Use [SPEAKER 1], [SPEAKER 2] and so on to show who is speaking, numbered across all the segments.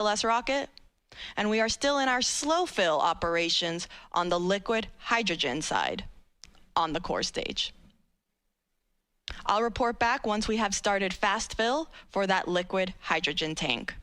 [SPEAKER 1] SLS rocket, and we are still in our slow fill operations on the liquid hydrogen side on the core stage. I'll report back once we have started fast fill for that liquid hydrogen tank.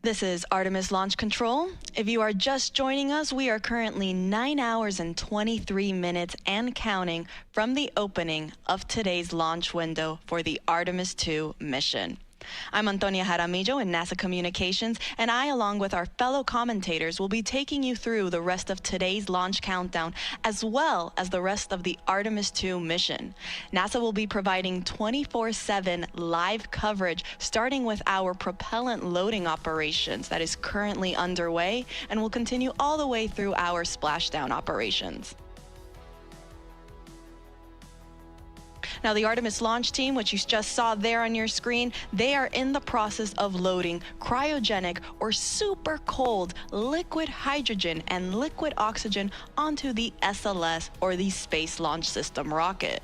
[SPEAKER 1] This is Artemis Launch Control. If you are just joining us, we are currently 9 hours and 23 minutes and counting from the opening of today's launch window for the Artemis II mission. I'm Antonia Jaramillo in NASA Communications, and I, along with our fellow commentators, will be taking you through the rest of today's launch countdown, as well as the rest of the Artemis II mission. NASA will be providing 24/7 live coverage, starting with our propellant loading operations that is currently underway and will continue all the way through our splashdown operations. Now, the Artemis launch team, which you just saw there on your screen, they are in the process of loading cryogenic or super cold liquid hydrogen and liquid oxygen onto the SLS, or the Space Launch System rocket.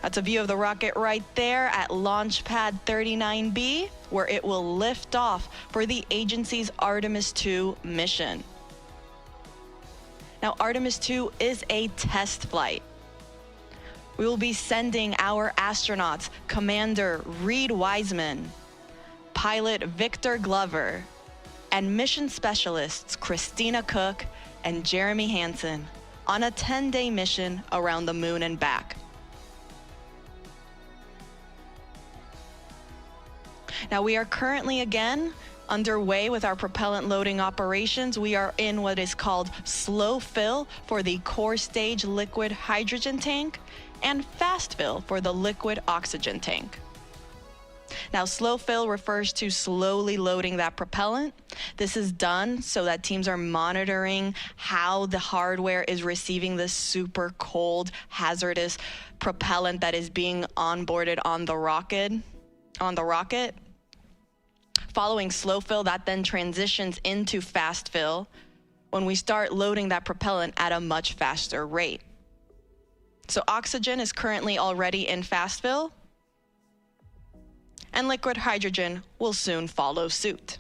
[SPEAKER 1] That's a view of the rocket right there at Launch Pad 39B, where it will lift off for the agency's Artemis II mission. Now, Artemis II is a test flight. We will be sending our astronauts, Commander Reed Wiseman, pilot Victor Glover, and mission specialists Christina Cook and Jeremy Hansen on a 10-day mission around the moon and back. Now, we are currently again underway with our propellant loading operations. We are in what is called slow fill for the core stage liquid hydrogen tank and fast fill for the liquid oxygen tank. Now, slow fill refers to slowly loading that propellant. This is done so that teams are monitoring how the hardware is receiving this super cold, hazardous propellant that is being onboarded on the rocket. Following slow fill, that then transitions into fast fill when we start loading that propellant at a much faster rate. So oxygen is currently already in fast fill, and liquid hydrogen will soon follow suit.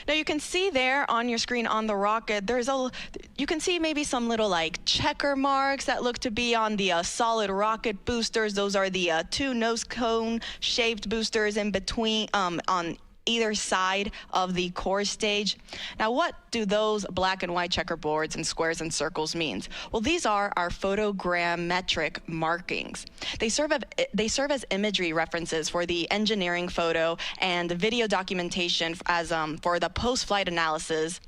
[SPEAKER 1] Now, you can see there on your screen on the rocket, you can see maybe some little like checker marks that look to be on the solid rocket boosters. Those are the two nose cone shaped boosters in between on either side of the core stage. Now, what do those black and white checkerboards and squares and circles mean? Well, these are our photogrammetric markings. They serve as imagery references for the engineering photo and video documentation as for the post-flight analysis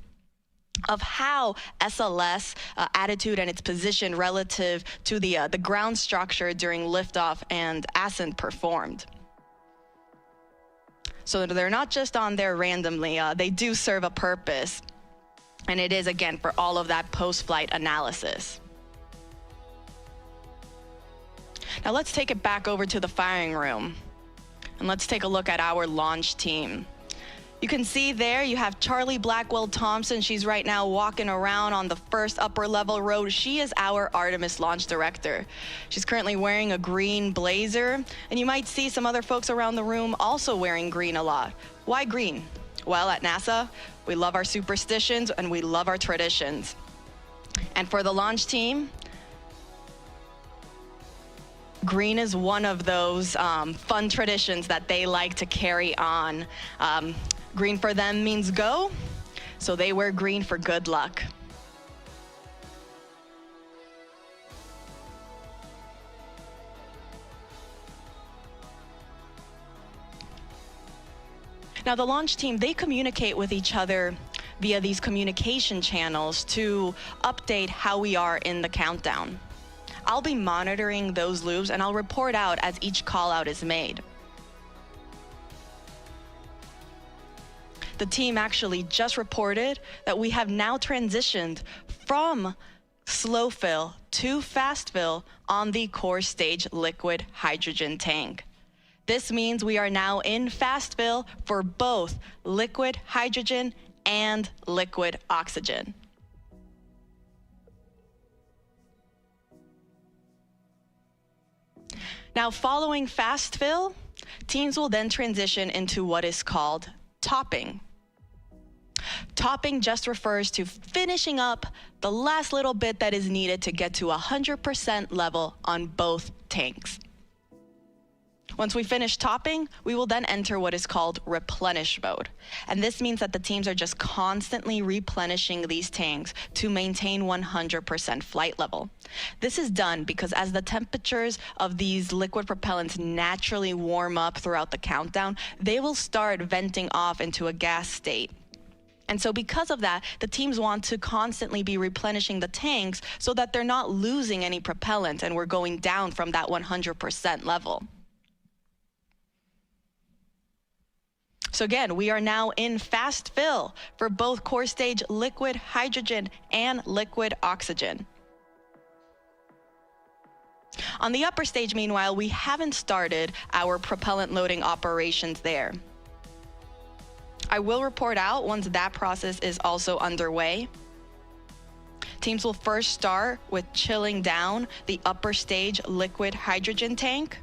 [SPEAKER 1] of how SLS attitude and its position relative to the ground structure during liftoff and ascent performed. So they're not just on there randomly, they do serve a purpose. And it is, again, for all of that post-flight analysis. Now let's take it back over to the firing room. And let's take a look at our launch team. You can see there you have Charlie Blackwell Thompson. She's right now walking around on the first upper level row. She is our Artemis launch director. She's currently wearing a green blazer, and you might see some other folks around the room also wearing green a lot. Why green? Well, at NASA, we love our superstitions and we love our traditions. And for the launch team, green is one of those fun traditions that they like to carry on. Green for them means go, so they wear green for good luck. Now, the launch team, they communicate with each other via these communication channels to update how we are in the countdown. I'll be monitoring those loops, and I'll report out as each call out is made. The team actually just reported that we have now transitioned from slow fill to fast fill on the core stage liquid hydrogen tank. This means we are now in fast fill for both liquid hydrogen and liquid oxygen. Now, following fast fill, teams will then transition into what is called topping. Topping just refers to finishing up the last little bit that is needed to get to 100% level on both tanks. Once we finish topping, we will then enter what is called replenish mode. And this means that the teams are just constantly replenishing these tanks to maintain 100% flight level. This is done because as the temperatures of these liquid propellants naturally warm up throughout the countdown, they will start venting off into a gas state. And so because of that, the teams want to constantly be replenishing the tanks so that they're not losing any propellant and we're going down from that 100% level. So again, we are now in fast fill for both core stage liquid hydrogen and liquid oxygen. On the upper stage, meanwhile, we haven't started our propellant loading operations there. I will report out once that process is also underway. Teams will first start with chilling down the upper stage liquid hydrogen tank.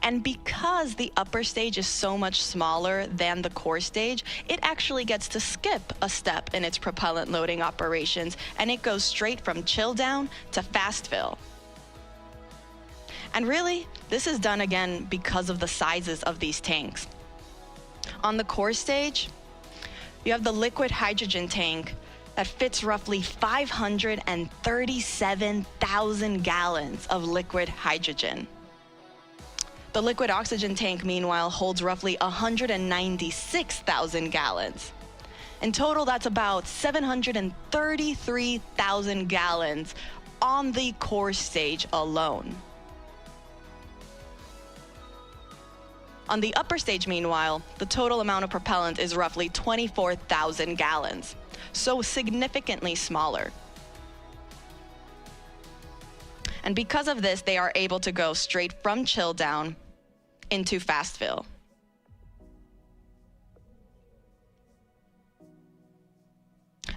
[SPEAKER 1] And because the upper stage is so much smaller than the core stage, it actually gets to skip a step in its propellant loading operations, and it goes straight from chill down to fast fill. And really, this is done again because of the sizes of these tanks. On the core stage, you have the liquid hydrogen tank that fits roughly 537,000 gallons of liquid hydrogen. The liquid oxygen tank, meanwhile, holds roughly 196,000 gallons. In total, that's about 733,000 gallons on the core stage alone. On the upper stage, meanwhile, the total amount of propellant is roughly 24,000 gallons, so significantly smaller. And because of this, they are able to go straight from chill down into fast fill.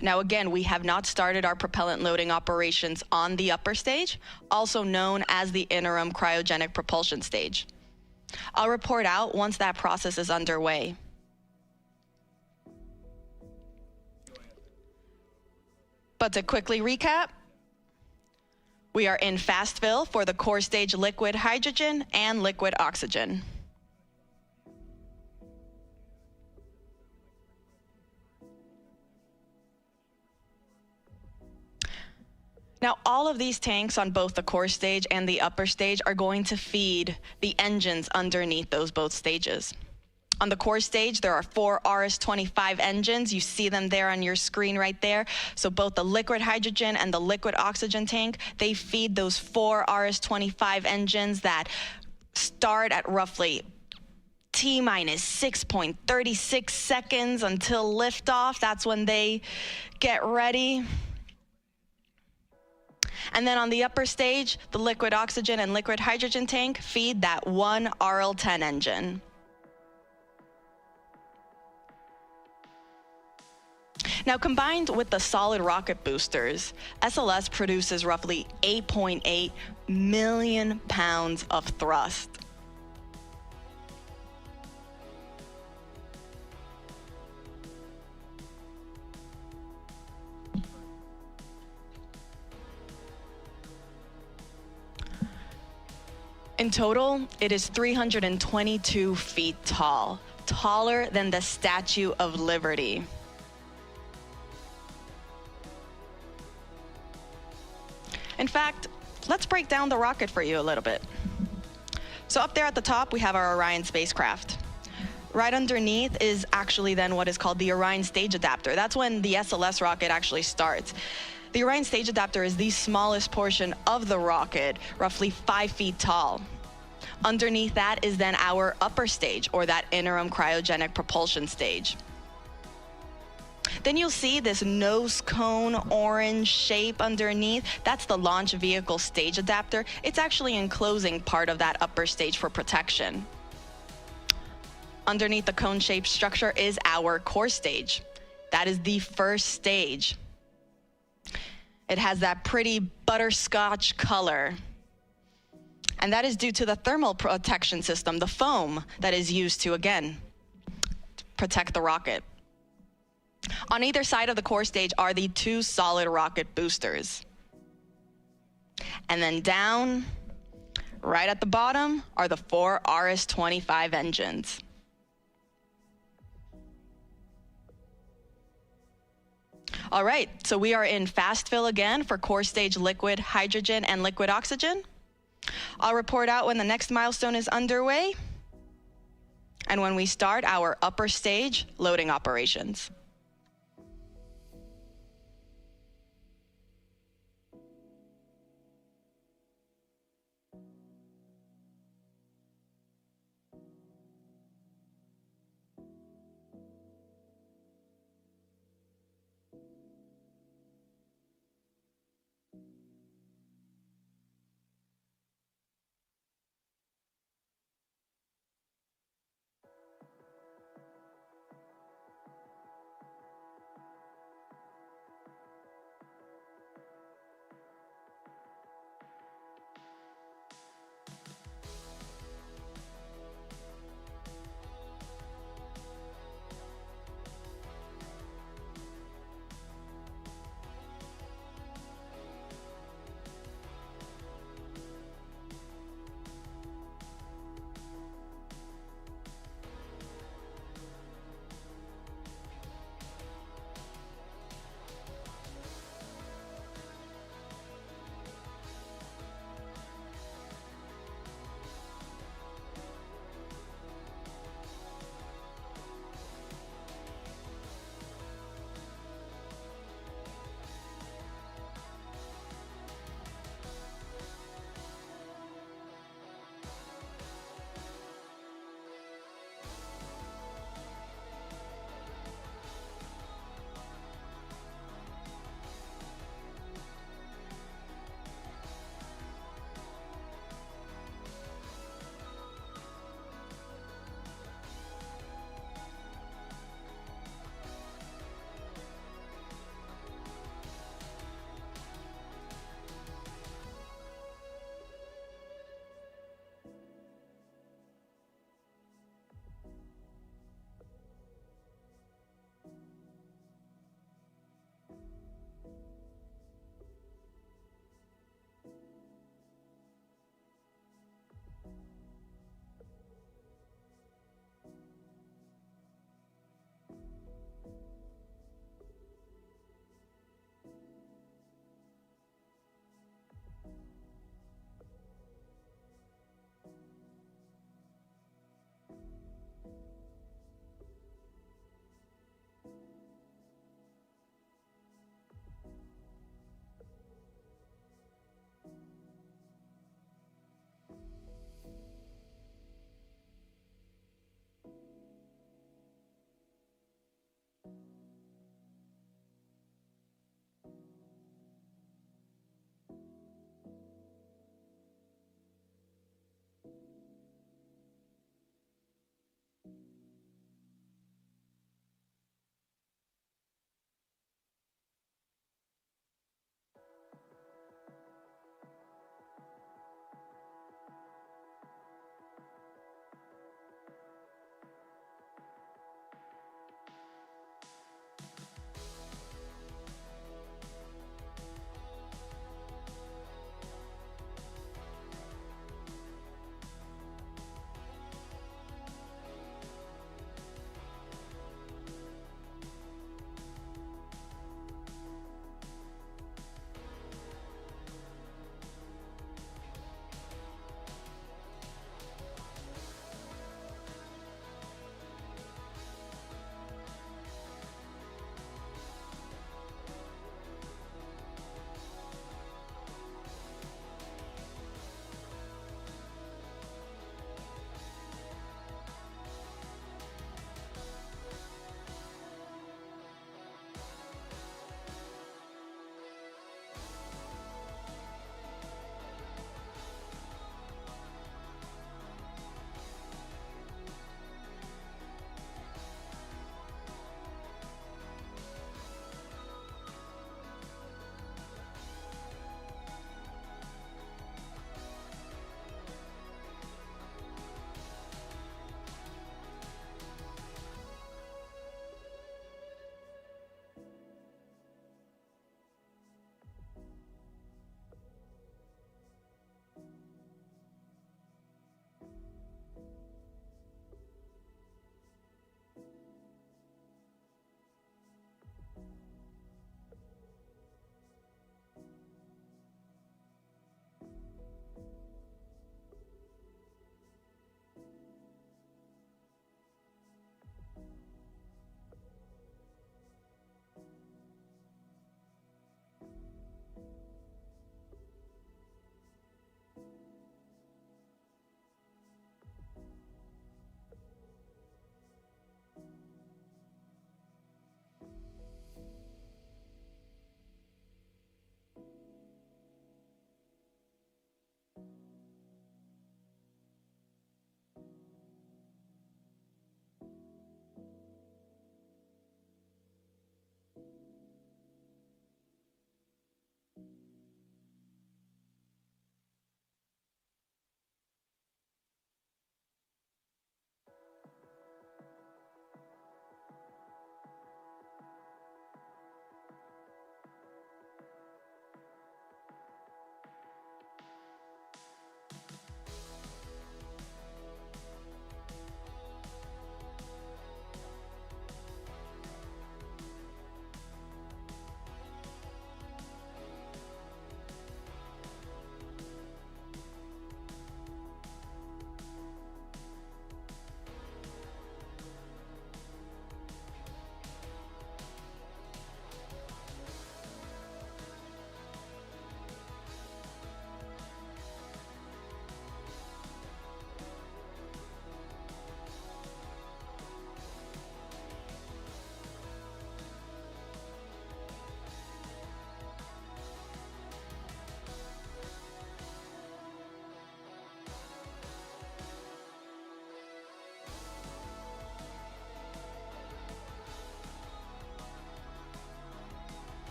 [SPEAKER 1] Now again, we have not started our propellant loading operations on the upper stage, also known as the interim cryogenic propulsion stage. I'll report out once that process is underway. But to quickly recap, we are in fast fill for the core stage liquid hydrogen and liquid oxygen. Now, all of these tanks on both the core stage and the upper stage are going to feed the engines underneath those both stages. On the core stage, there are 4 RS-25 engines. You see them there on your screen right there. So both the liquid hydrogen and the liquid oxygen tank, they feed those 4 RS-25 engines that start at roughly T-minus 6.36 seconds until liftoff. That's when they get ready. And then on the upper stage, the liquid oxygen and liquid hydrogen tank feed that 1 RL-10 engine. Now, combined with the solid rocket boosters, SLS produces roughly 8.8 million pounds of thrust. In total, it is 322 feet tall, taller than the Statue of Liberty. In fact, let's break down the rocket for you a little bit. So up there at the top, we have our Orion spacecraft. Right underneath is actually then what is called the Orion stage adapter. That's when the SLS rocket actually starts. The Orion stage adapter is the smallest portion of the rocket, roughly 5 feet tall. Underneath that is then our upper stage, or that interim cryogenic propulsion stage. Then you'll see this nose cone orange shape underneath. That's the launch vehicle stage adapter. It's actually enclosing part of that upper stage for protection. Underneath the cone-shaped structure is our core stage. That is the first stage. It has that pretty butterscotch color. And that is due to the thermal protection system, the foam that is used to, again, protect the rocket. On either side of the core stage are the 2 solid rocket boosters. And then down, Right at the bottom are the 4 RS-25 engines. All right, so we are in fast fill again for core stage liquid hydrogen and liquid oxygen. I'll report out when the next milestone is underway and when we start our upper stage loading operations.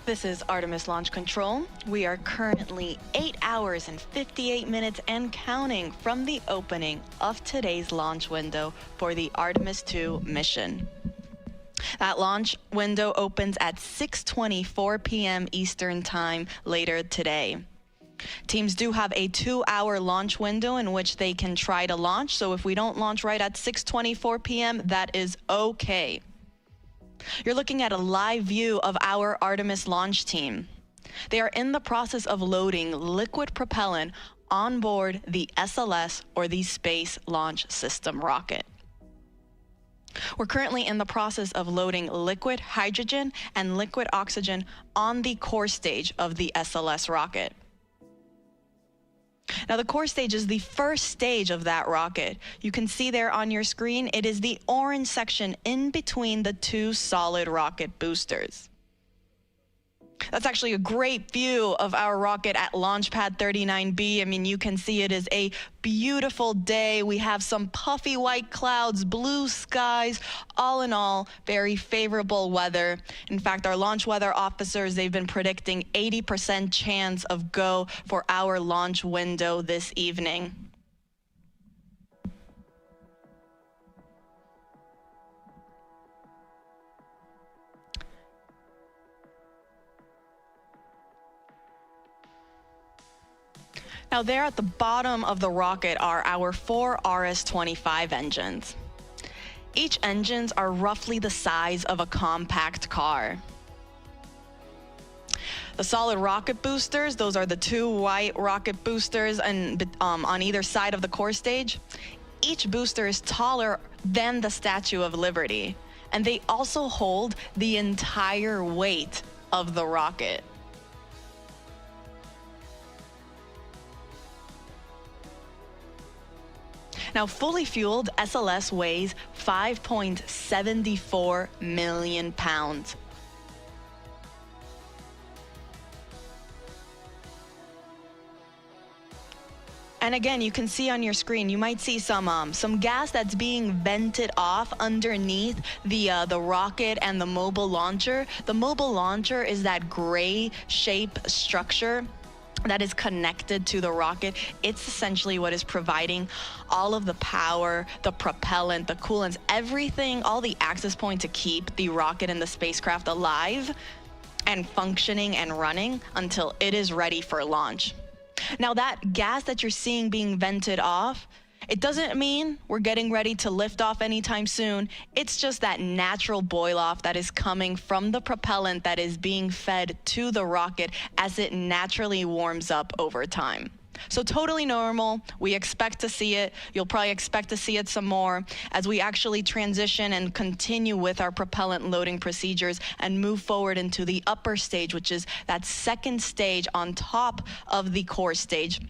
[SPEAKER 1] This is Artemis Launch Control. We are currently 8 hours and 58 minutes and counting from the opening of today's launch window for the Artemis II mission. That launch window opens at 6:24 p.m. Eastern Time later today. Teams do have a 2-hour launch window in which they can try to launch, so if we don't launch right at 6:24 p.m., that is okay. You're looking at a live view of our Artemis launch team. They are in the process of loading liquid propellant on board the SLS, or the Space Launch System rocket. We're currently in the process of loading liquid hydrogen and liquid oxygen on the core stage of the SLS rocket. Now, the core stage is the first stage of that rocket. You can see there on your screen, it is the orange section in between the two solid rocket boosters. That's actually a great view of our rocket at Launch Pad 39B. I mean, you can see it is a beautiful day. We have some puffy white clouds, blue skies, all in all, very favorable weather. In fact, our launch weather officers, they've been predicting 80% chance of go for our launch window this evening. Now, there at the bottom of the rocket are our 4 RS-25 engines. Each engines are roughly the size of a compact car. The solid rocket boosters, those are the 2 white rocket boosters and on either side of the core stage. Each booster is taller than the Statue of Liberty, and they also hold the entire weight of the rocket. Now, fully fueled, SLS weighs 5.74 million pounds. And again, you can see on your screen, you might see some gas that's being vented off underneath the rocket and the mobile launcher. The mobile launcher is that gray shape structure that is connected to the rocket. It's essentially what is providing all of the power, the propellant, the coolants, everything, all the access points to keep the rocket and the spacecraft alive and functioning and running until it is ready for launch. Now, that gas that you're seeing being vented off, it doesn't mean we're getting ready to lift off anytime soon. It's just that natural boil off that is coming from the propellant that is being fed to the rocket as it naturally warms up over time. So totally normal. We expect to see it. You'll probably expect to see it some more as we actually transition and continue with our propellant loading procedures and move forward into the upper stage, which is that second stage on top of the core stage,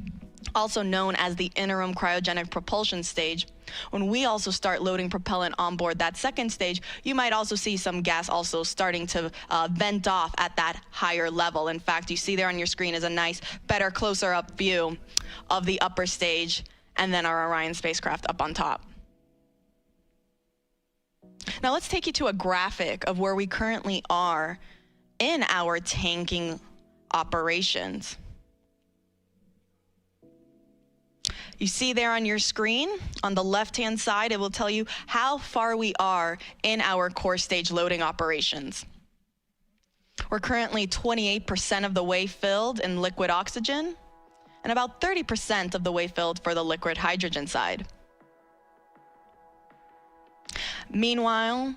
[SPEAKER 1] also known as the interim cryogenic propulsion stage. When we also start loading propellant on board that second stage, you might also see some gas also starting to vent off at that higher level. In fact, you see there on your screen is a nice, better, closer up view of the upper stage and then our Orion spacecraft up on top. Now let's take you to a graphic of where we currently are in our tanking operations. You see there on your screen, on the left-hand side, it will tell you how far we are in our core stage loading operations. We're currently 28% of the way filled in liquid oxygen and about 30% of the way filled for the liquid hydrogen side. Meanwhile,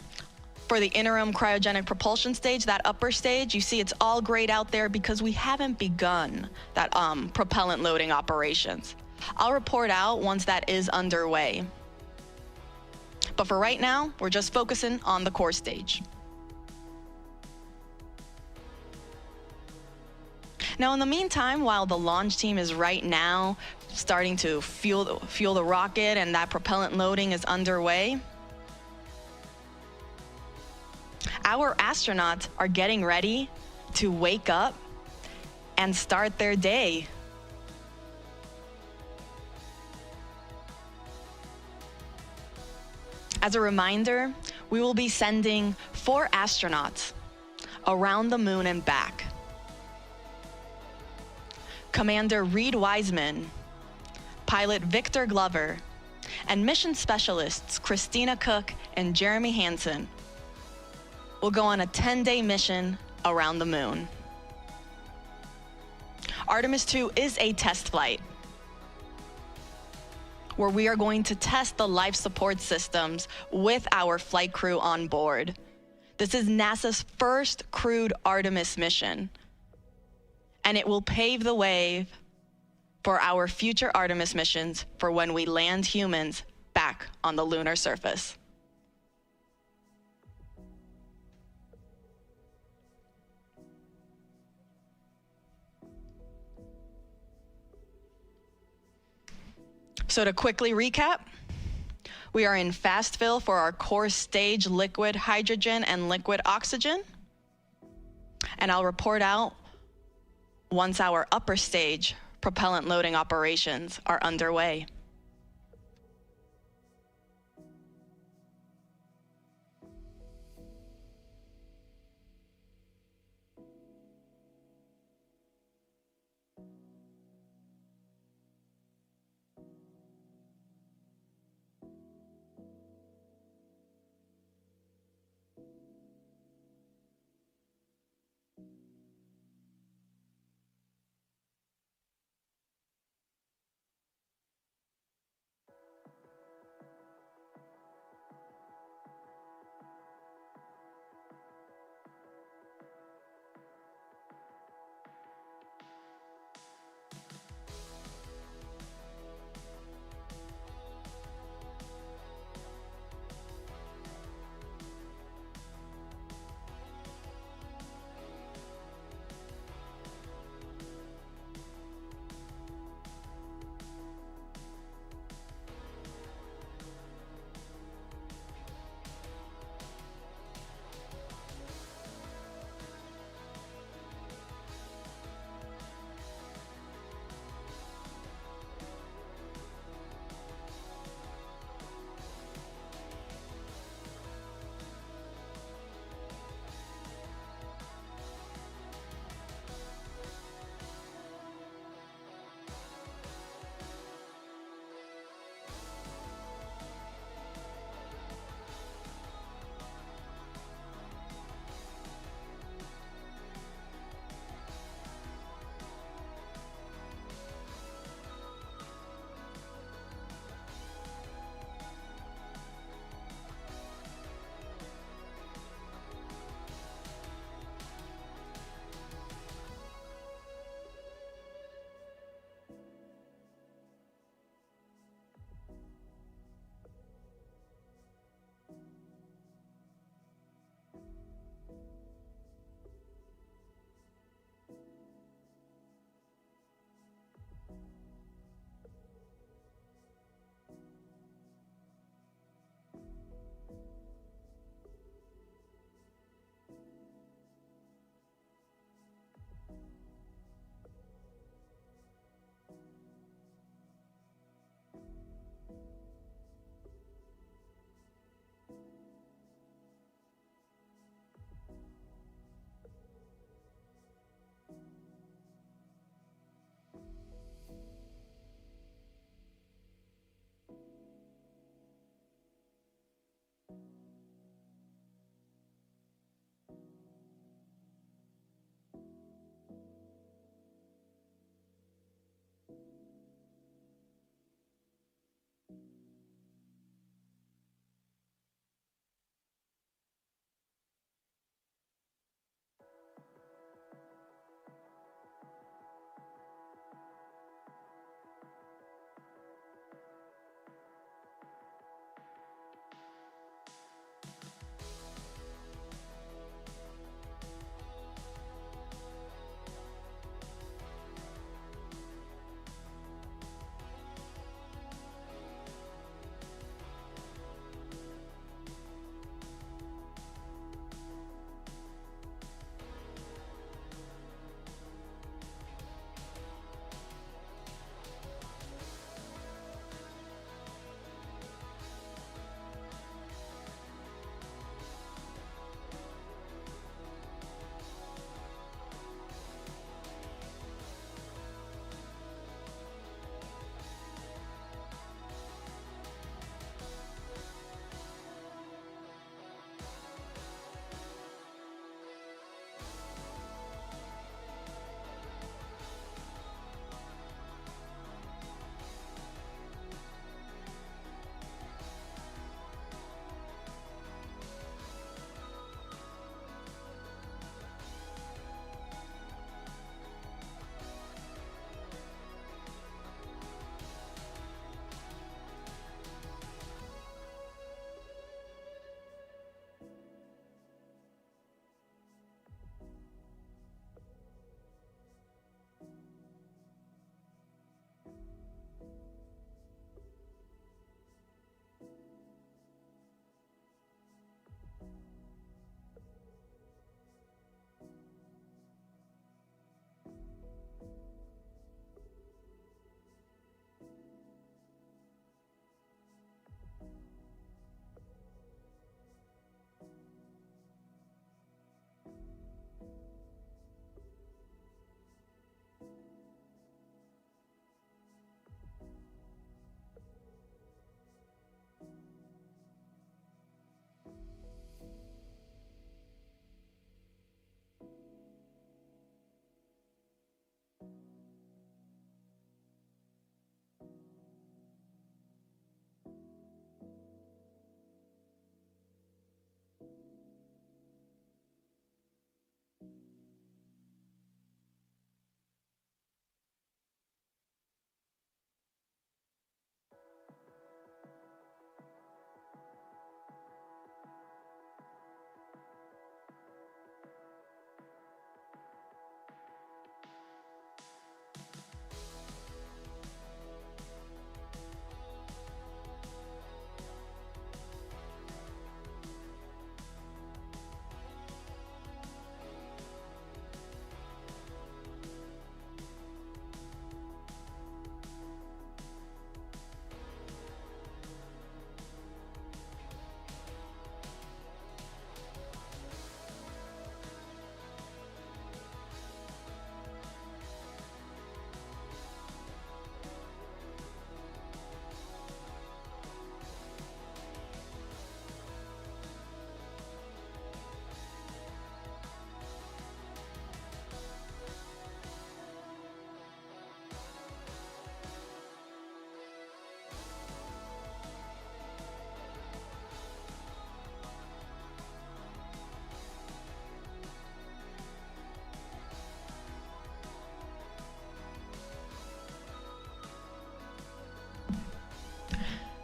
[SPEAKER 1] for the interim cryogenic propulsion stage, that upper stage, you see it's all grayed out there because we haven't begun that propellant loading operations. I'll report out once that is underway. But for right now, we're just focusing on the core stage. Now, in the meantime, while the launch team is right now starting to fuel the rocket and that propellant loading is underway, our astronauts are getting ready to wake up and start their day. As a reminder, we will be sending 4 astronauts around the moon and back Commander Reed Wiseman, Pilot Victor Glover, and mission specialists Christina Cook and Jeremy Hansen will go on a 10-day mission around the moon. Artemis 2 is a test flight where we are going to test the life support systems with our flight crew on board. This is NASA's first crewed Artemis mission, and it will pave the way for our future Artemis missions for when we land humans back on the lunar surface. So to quickly recap, we are in fast fill for our core stage liquid hydrogen and liquid oxygen. And I'll report out once our upper stage propellant loading operations are underway.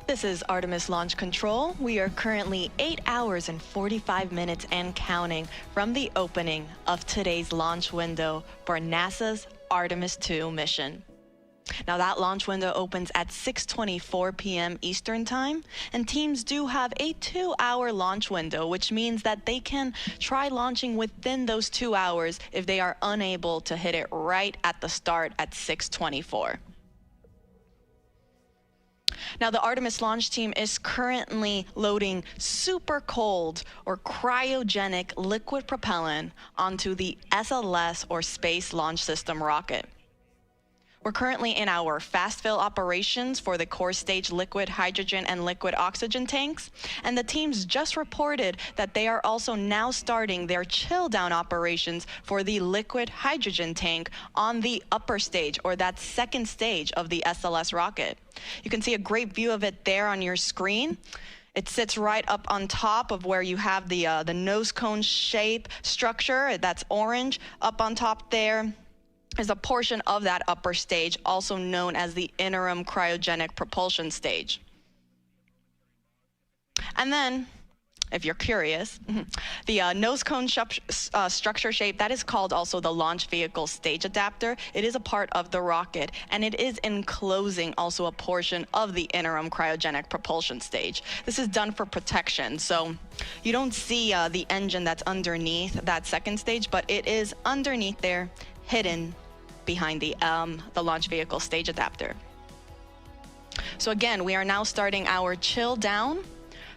[SPEAKER 1] This is Artemis Launch Control. We are currently 8 hours and 45 minutes and counting from the opening of today's launch window for NASA's Artemis 2 mission. Now that launch window opens at 6:24 p.m. Eastern Time, and teams do have a 2-hour launch window, which means that they can try launching within those 2 hours if they are unable to hit it right at the start at 6:24. Now, the Artemis launch team is currently loading super cold or cryogenic liquid propellant onto the SLS or Space Launch System rocket. We're currently in our fast fill operations for the core stage liquid hydrogen and liquid oxygen tanks, and the teams just reported that they are also now starting their chill down operations for the liquid hydrogen tank on the upper stage, or that second stage of the SLS rocket. You can see a great view of it there on your screen. It sits right up on top of where you have the nose cone shape structure. That's orange. Up on top there is a portion of that upper stage, also known as the interim cryogenic propulsion stage. And then, if you're curious, the nose cone structure shape, that is called also the launch vehicle stage adapter. It is a part of the rocket, and it is enclosing also a portion of the interim cryogenic propulsion stage. This is done for protection, so you don't see the engine that's underneath that second stage, but it is underneath there, hidden behind the launch vehicle stage adapter. So again, we are now starting our chill down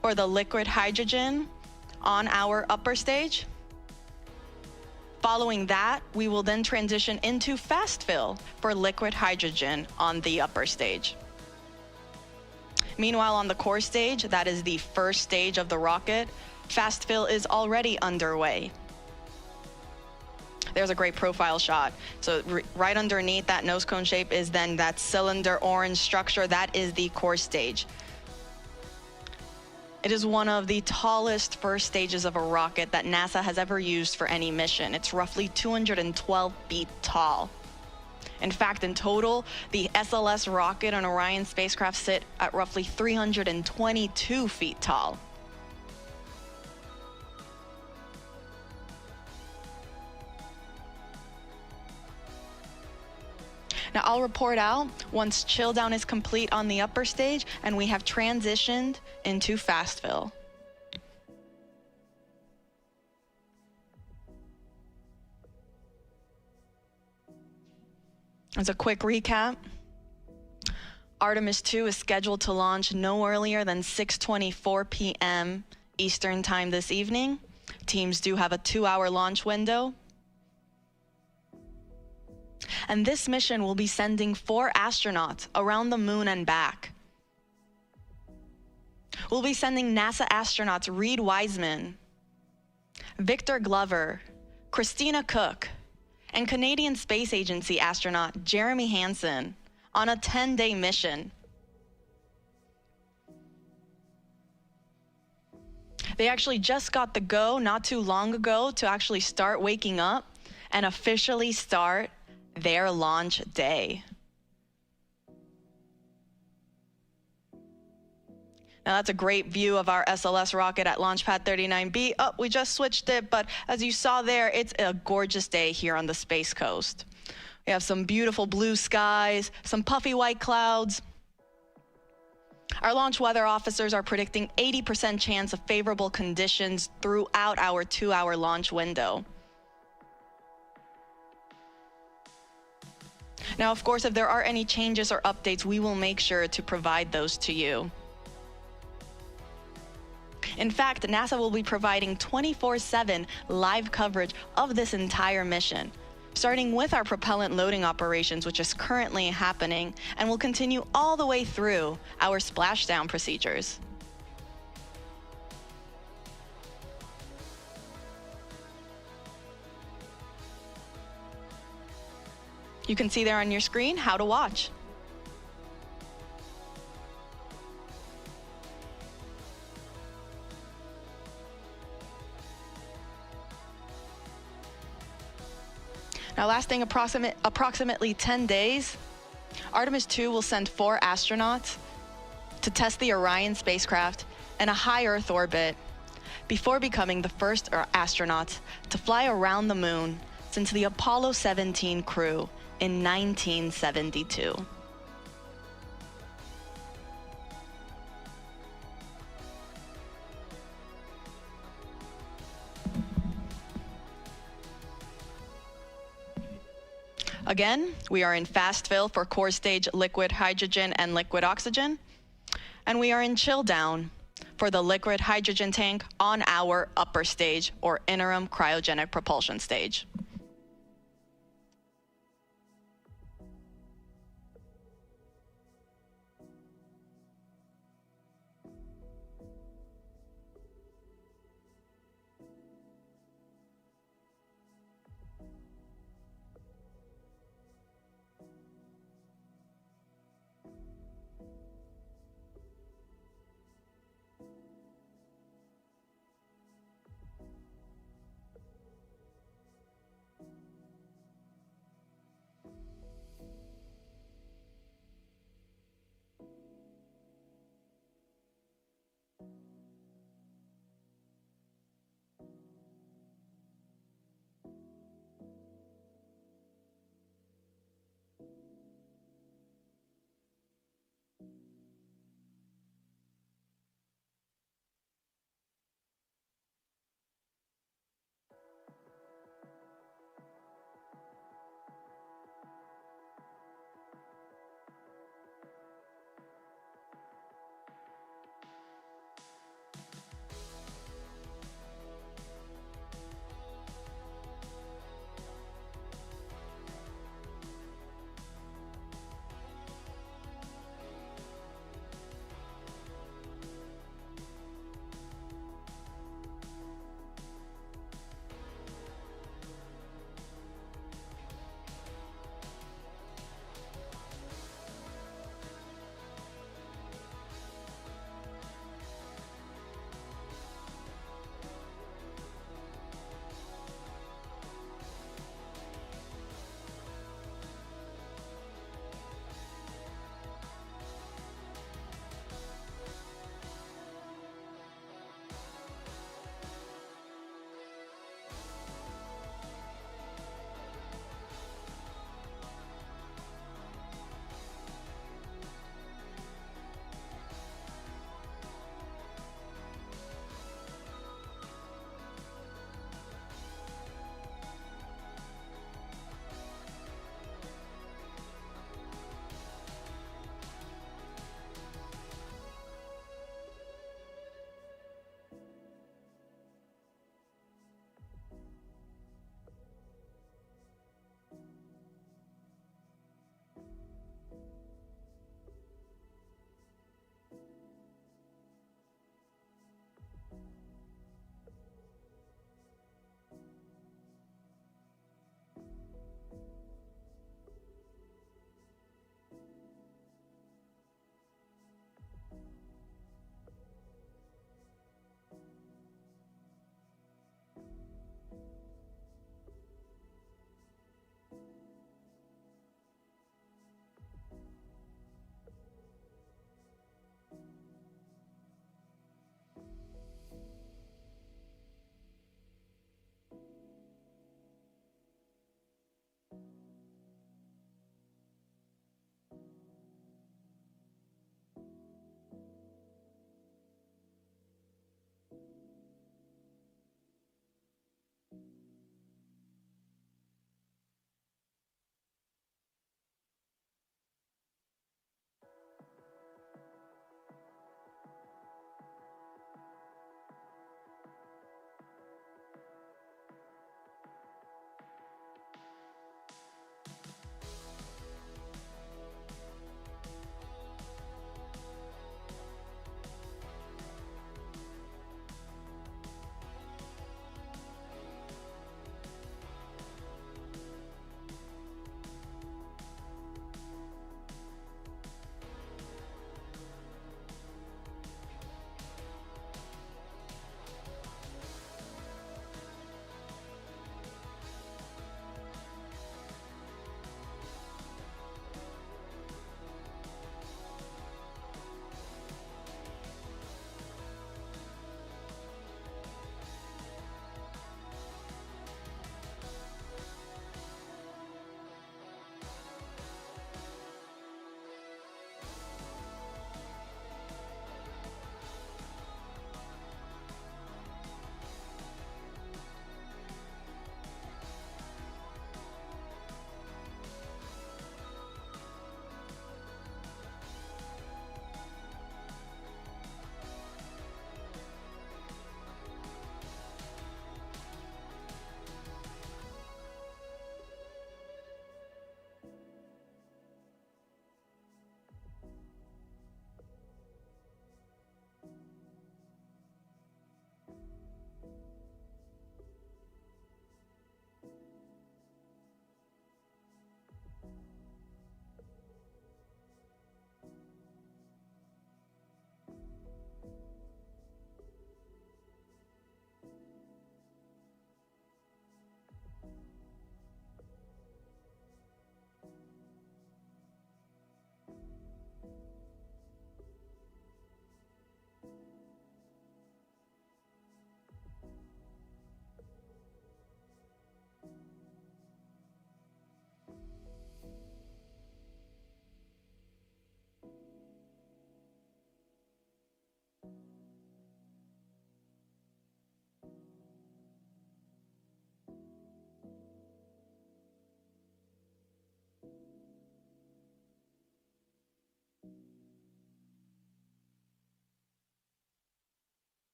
[SPEAKER 1] for the liquid hydrogen on our upper stage. Following that, we will then transition into fast fill for liquid hydrogen on the upper stage. Meanwhile, on the core stage, that is the first stage of the rocket, fast fill is already underway. There's a great profile shot. So right underneath that nose cone shape is then that cylinder orange structure. That is the core stage. It is one of the tallest first stages of a rocket that NASA has ever used for any mission. It's roughly 212 feet tall. In fact, in total, the SLS rocket and Orion spacecraft sit at roughly 322 feet tall. Now, I'll report out once chill down is complete on the upper stage and we have transitioned into fast fill. As a quick recap, Artemis 2 is scheduled to launch no earlier than 6:24 p.m. Eastern Time this evening. Teams do have a 2-hour launch window. And this mission will be sending 4 astronauts around the moon and back. We'll be sending NASA astronauts Reed Wiseman, Victor Glover, Christina Cook, and Canadian Space Agency astronaut Jeremy Hansen on a 10-day mission. They actually just got the go not too long ago to actually start waking up and officially start their launch day. Now that's a great view of our SLS rocket at Launch Pad 39B. Oh, we just switched it, but as you saw there, it's a gorgeous day here on the Space Coast. We have some beautiful blue skies, some puffy white clouds. Our launch weather officers are predicting 80% chance of favorable conditions throughout our 2-hour launch window. Now, of course, if there are any changes or updates, we will make sure to provide those to you. In fact, NASA will be providing 24/7 live coverage of this entire mission, starting with our propellant loading operations, which is currently happening, and will continue all the way through our splashdown procedures. You can see there on your screen how to watch. Now, lasting approximately 10 days, Artemis 2 will send 4 astronauts to test the Orion spacecraft in a high Earth orbit before becoming the first astronauts to fly around the moon since the Apollo 17 crew in 1972. Again, we are in fast fill for core stage liquid hydrogen and liquid oxygen, and we are in chill down for the liquid hydrogen tank on our upper stage or interim cryogenic propulsion stage.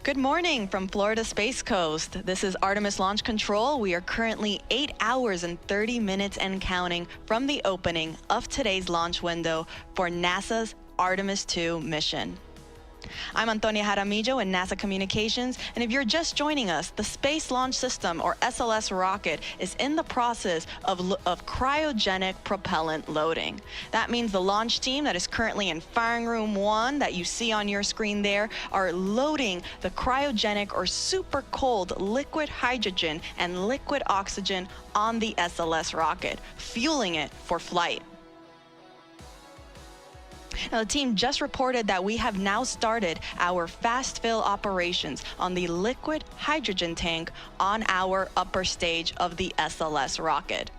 [SPEAKER 1] Good morning from Florida Space Coast. This is Artemis Launch Control. We are currently 8 hours and 30 minutes and counting from the opening of today's launch window for NASA's Artemis II mission. I'm Antonia Jaramillo in NASA Communications, and if you're just joining us, the Space Launch System, or SLS rocket, is in the process of cryogenic propellant loading. That means the launch team that is currently in Firing Room 1 that you see on your screen there are loading the cryogenic or super cold liquid hydrogen and liquid oxygen on the SLS rocket, fueling it for flight. Now, the team just reported that we have now started our fast fill operations on the liquid hydrogen tank on our upper stage of the SLS rocket.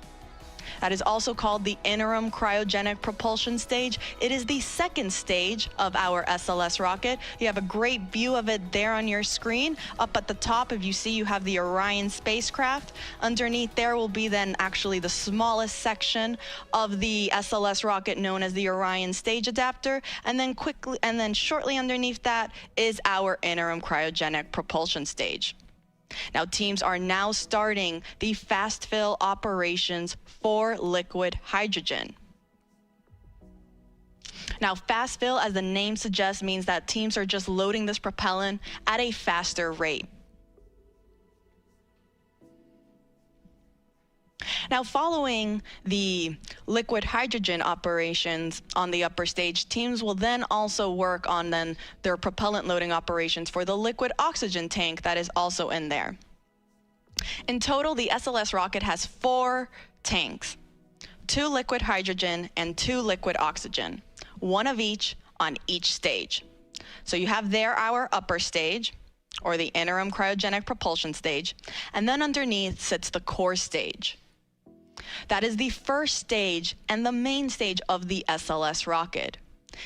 [SPEAKER 1] That is also called the interim cryogenic propulsion stage. It is the second stage of our SLS rocket. You have a great view of it there on your screen. Up at the top, if you see, you have the Orion spacecraft. Underneath there will be then actually the smallest section of the SLS rocket known as the Orion stage adapter. And then shortly underneath that is our interim cryogenic propulsion stage. Now, teams are now starting the fast fill operations for liquid hydrogen. Now, fast fill, as the name suggests, means that teams are just loading this propellant at a faster rate. Now, following the liquid hydrogen operations on the upper stage, teams will then also work on their propellant loading operations for the liquid oxygen tank that is also in there. In total, the SLS rocket has 4 tanks, 2 liquid hydrogen and 2 liquid oxygen, 1 of each on each stage. So you have there our upper stage, or the interim cryogenic propulsion stage, and then underneath sits the core stage. That is the first stage and the main stage of the SLS rocket.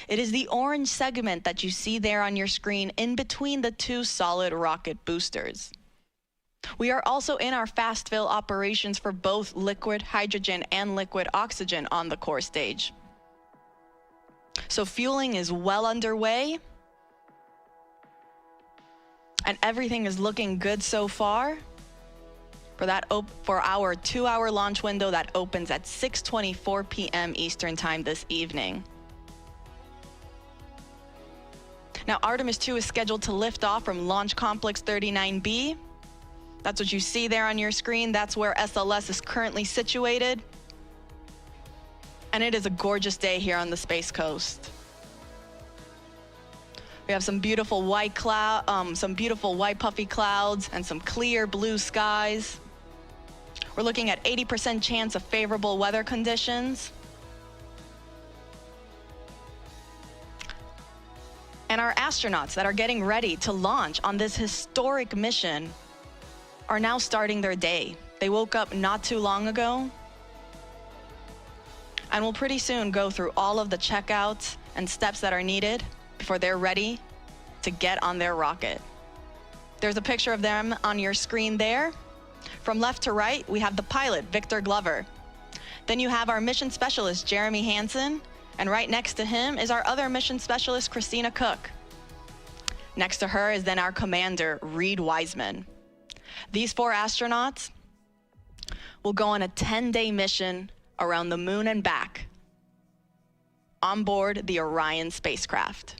[SPEAKER 1] It is the orange segment that you see there on your screen in between the 2 solid rocket boosters. We are also in our fast fill operations for both liquid hydrogen and liquid oxygen on the core stage. So fueling is well underway, and everything is looking good so far for our 2-hour launch window that opens at 6:24 p.m. Eastern Time this evening. Now, Artemis II is scheduled to lift off from Launch Complex 39B. That's what you see there on your screen. That's where SLS is currently situated. And it is a gorgeous day here on the Space Coast. We have some beautiful white puffy clouds and some clear blue skies. We're looking at 80% chance of favorable weather conditions. And our astronauts that are getting ready to launch on this historic mission are now starting their day. They woke up not too long ago and will pretty soon go through all of the checkouts and steps that are needed before they're ready to get on their rocket. There's a picture of them on your screen there. From left to right, we have the pilot, Victor Glover. Then you have our mission specialist, Jeremy Hansen, and right next to him is our other mission specialist, Christina Cook. Next to her is then our commander, Reed Wiseman. These 4 astronauts will go on a 10-day mission around the moon and back on board the Orion spacecraft.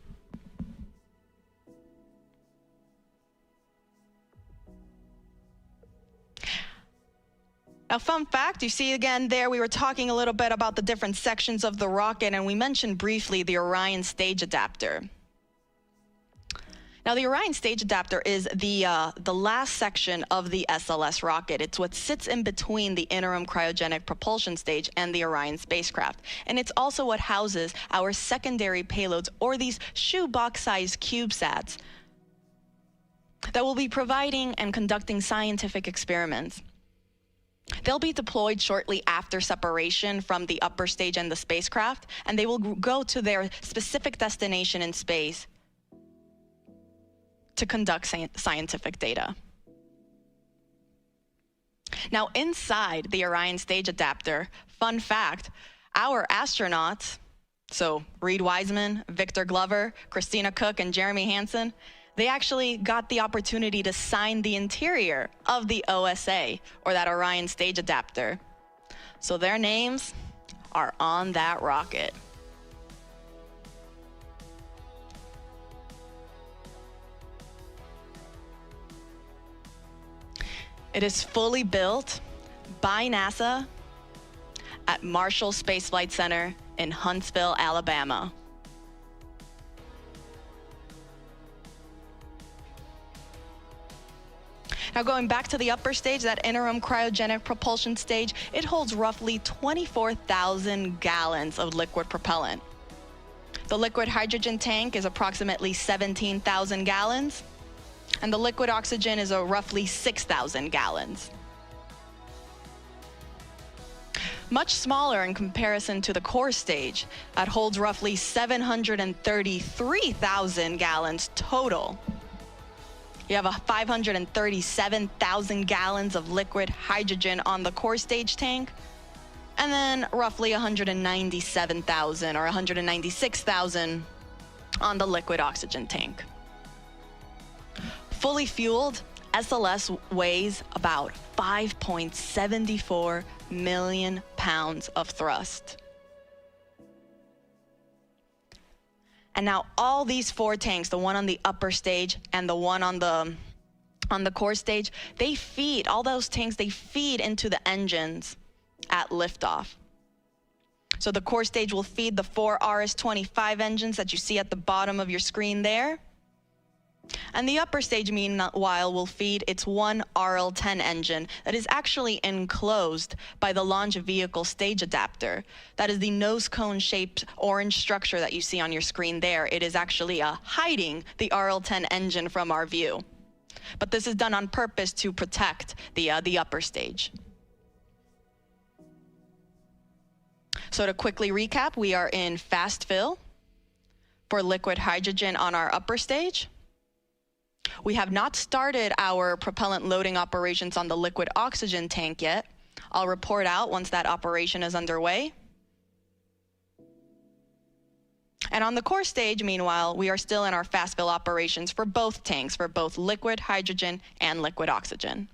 [SPEAKER 1] Now, fun fact, you see again there, we were talking a little bit about the different sections of the rocket, and we mentioned briefly the Orion stage adapter. Now, the Orion stage adapter is the last section of the SLS rocket. It's what sits in between the interim cryogenic propulsion stage and the Orion spacecraft. And it's also what houses our secondary payloads, or these shoebox-sized CubeSats, that will be providing and conducting scientific experiments. They'll be deployed shortly after separation from the upper stage and the spacecraft, and they will go to their specific destination in space to conduct scientific data. Now, inside the Orion stage adapter, fun fact, our astronauts, so Reed Wiseman, Victor Glover, Christina Cook, and Jeremy Hansen, They actually got the opportunity to sign the interior of the OSA, or that Orion stage adapter. So their names are on that rocket. It is fully built by NASA at Marshall Space Flight Center in Huntsville, Alabama. Now going back to the upper stage, that interim cryogenic propulsion stage, it holds roughly 24,000 gallons of liquid propellant. The liquid hydrogen tank is approximately 17,000 gallons, and the liquid oxygen is roughly 6,000 gallons. Much smaller in comparison to the core stage, that holds roughly 733,000 gallons total. You have a 537,000 gallons of liquid hydrogen on the core stage tank, and then roughly 197,000 or 196,000 on the liquid oxygen tank. Fully fueled, SLS weighs about 5.74 million pounds of thrust. And now all these 4 tanks, the one on the upper stage and the one on the core stage, they feed, all those tanks, they feed into the engines at liftoff. So the core stage will feed the 4 RS-25 engines that you see at the bottom of your screen there. And the upper stage, meanwhile, will feed its 1 RL-10 engine that is actually enclosed by the launch vehicle stage adapter. That is the nose cone-shaped orange structure that you see on your screen there. It is actually hiding the RL-10 engine from our view. But this is done on purpose to protect the upper stage. So to quickly recap, we are in fast fill for liquid hydrogen on our upper stage. We have not started our propellant loading operations on the liquid oxygen tank yet. I'll report out once that operation is underway. And on the core stage, meanwhile, we are still in our fast fill operations for both tanks, for both liquid hydrogen and liquid oxygen.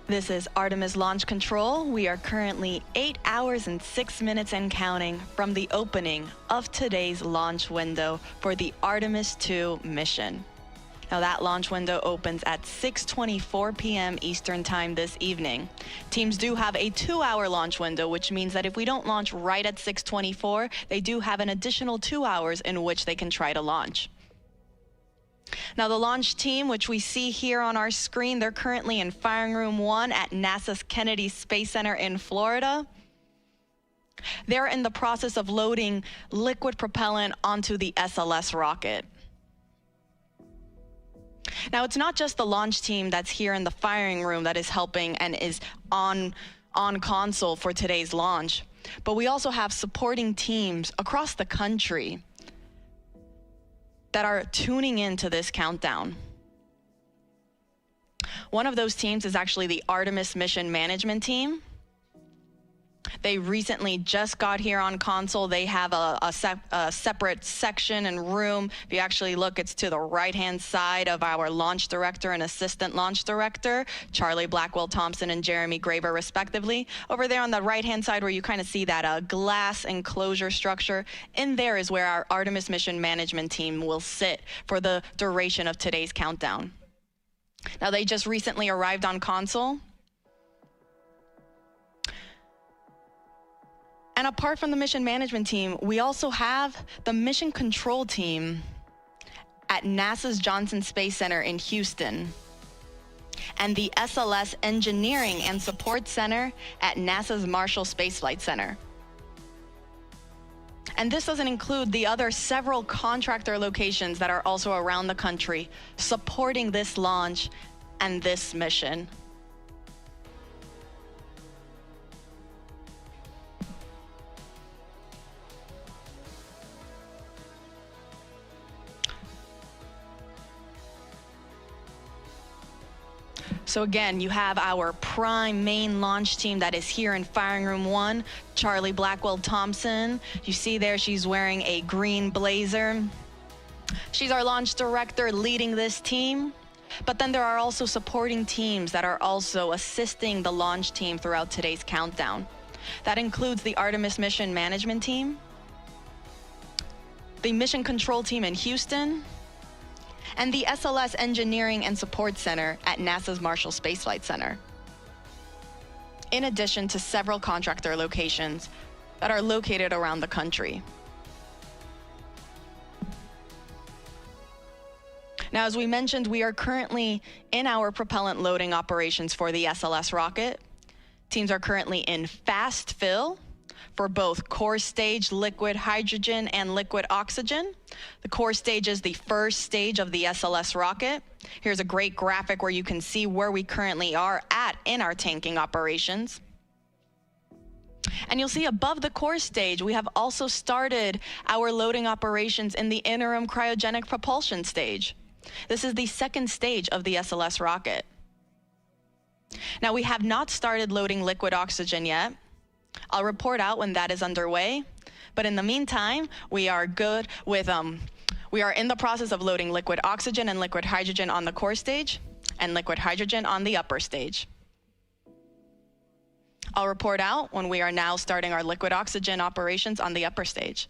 [SPEAKER 1] This is Artemis Launch Control. We are currently 8 hours and 6 minutes and counting from the opening of today's launch window for the Artemis II mission. Now that launch window opens at 6:24 p.m. Eastern Time this evening. Teams do have a 2-hour launch window, which means that if we don't launch right at 6:24, they do have an additional 2 hours in which they can try to launch. Now the launch team, which we see here on our screen, they're currently in Firing Room 1 at NASA's Kennedy Space Center in Florida. They're in the process of loading liquid propellant onto the SLS rocket. Now, it's not just the launch team that's here in the firing room that is helping and is on console for today's launch, but we also have supporting teams across the country that are tuning into this countdown. One of those teams is actually the Artemis Mission Management Team. They recently just got here on console. They have a separate section and room. If you actually look, it's to the right-hand side of our launch director and assistant launch director, Charlie Blackwell Thompson and Jeremy Graver, respectively. Over there on the right-hand side where you kind of see that glass enclosure structure, in there is where our Artemis Mission Management Team will sit for the duration of today's countdown. Now, they just recently arrived on console. And apart from the mission management team, we also have the mission control team at NASA's Johnson Space Center in Houston and the SLS Engineering and Support Center at NASA's Marshall Space Flight Center. And this doesn't include the other several contractor locations that are also around the country supporting this launch and this mission. So again, you have our prime main launch team that is here in Firing Room 1, Charlie Blackwell Thompson. You see there she's wearing a green blazer. She's our launch director leading this team. But then there are also supporting teams that are also assisting the launch team throughout today's countdown. That includes the Artemis Mission Management Team, the Mission Control Team in Houston, and the SLS Engineering and Support Center at NASA's Marshall Space Flight Center, in addition to several contractor locations that are located around the country. Now, as we mentioned, we are currently in our propellant loading operations for the SLS rocket. Teams are currently in fast fill for both core stage liquid hydrogen and liquid oxygen. The core stage is the first stage of the SLS rocket. Here's a great graphic where you can see where we currently are at in our tanking operations. And you'll see above the core stage, we have also started our loading operations in the interim cryogenic propulsion stage. This is the second stage of the SLS rocket. Now, we have not started loading liquid oxygen yet. I'll report out when that is underway. But in the meantime, we are good with, we are in the process of loading liquid oxygen and liquid hydrogen on the core stage and liquid hydrogen on the upper stage. I'll report out when we are now starting our liquid oxygen operations on the upper stage.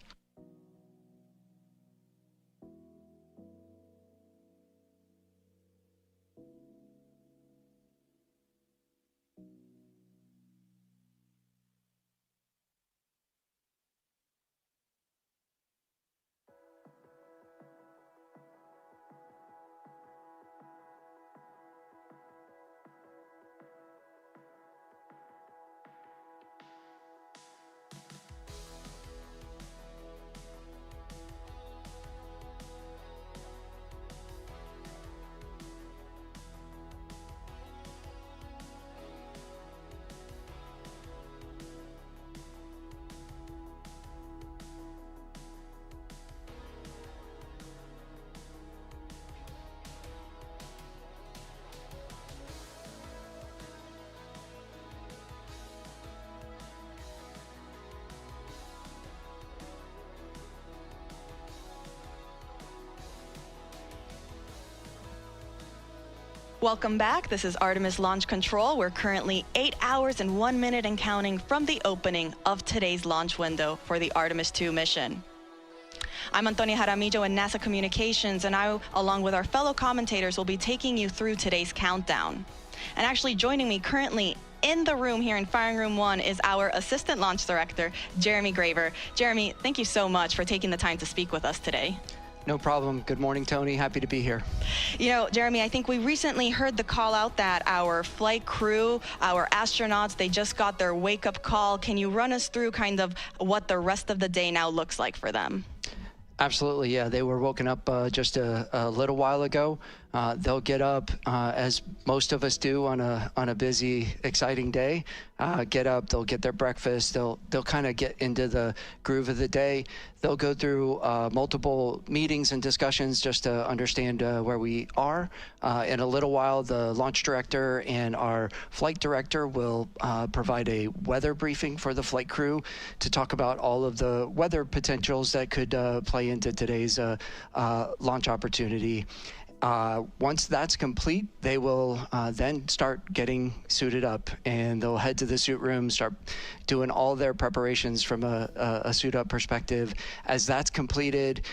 [SPEAKER 1] Welcome back. This is Artemis Launch Control. We're currently 8 hours and 1 minute and counting from the opening of today's launch window for the Artemis II mission. I'm Antonia Jaramillo in NASA Communications, and I, along with our fellow commentators, will be taking you through today's countdown. And actually joining me currently in the room here in Firing Room 1 is our Assistant Launch Director, Jeremy Graver. Jeremy, thank you so much for taking the time to speak with us today.
[SPEAKER 2] No problem. Good morning, Tony. Happy to be here.
[SPEAKER 1] You know, Jeremy, I think we recently heard the call out that our flight crew, our astronauts, they just got their wake-up call. Can you run us through kind of what the rest of the day now looks like for them?
[SPEAKER 2] Absolutely, yeah. They were woken up just a little while ago. They'll get up, as most of us do on a busy, exciting day. Get up, they'll get their breakfast. They'll kind of get into the groove of the day. They'll go through multiple meetings and discussions just to understand where we are. In a little while, the launch director and our flight director will provide a weather briefing for the flight crew to talk about all of the weather potentials that could play into today's launch opportunity. Once that's complete, they will then start getting suited up, and they'll head to the suit room, start doing all their preparations from a suit up perspective. As that's completed,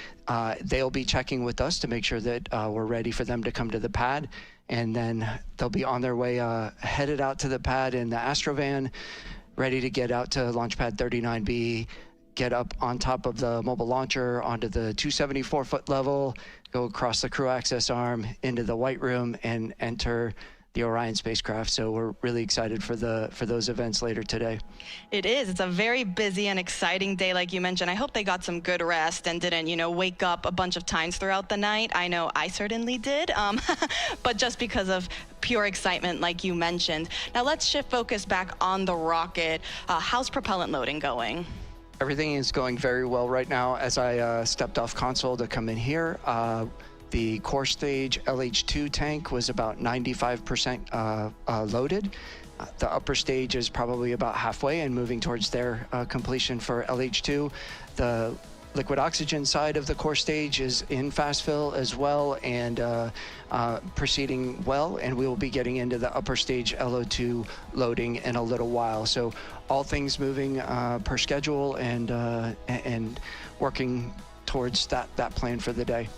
[SPEAKER 2] they'll be checking with us to make sure that we're ready for them to come to the pad, and then they'll be on their way headed out to the pad in the Astrovan, ready to get out to Launch Pad 39B, get up on top of the mobile launcher onto the 274-foot level, go across the crew access arm into the White Room, and enter the Orion spacecraft. So we're really excited for those events later today.
[SPEAKER 1] It is. It's a very busy and exciting day, like you mentioned. I hope they got some good rest and didn't, you know, wake up a bunch of times throughout the night. I know I certainly did, but just because of pure excitement, like you mentioned. Now let's shift focus back on the rocket. How's propellant loading going?
[SPEAKER 2] Everything is going very well right now. As I stepped off console to come in here, the core stage LH2 tank was about 95% loaded. The upper stage is probably about halfway and moving towards their completion for LH2. The liquid oxygen side of the core stage is in fast fill as well, and proceeding well, and we will be getting into the upper stage LO2 loading in a little while. So all things moving per schedule and working towards that plan for the day.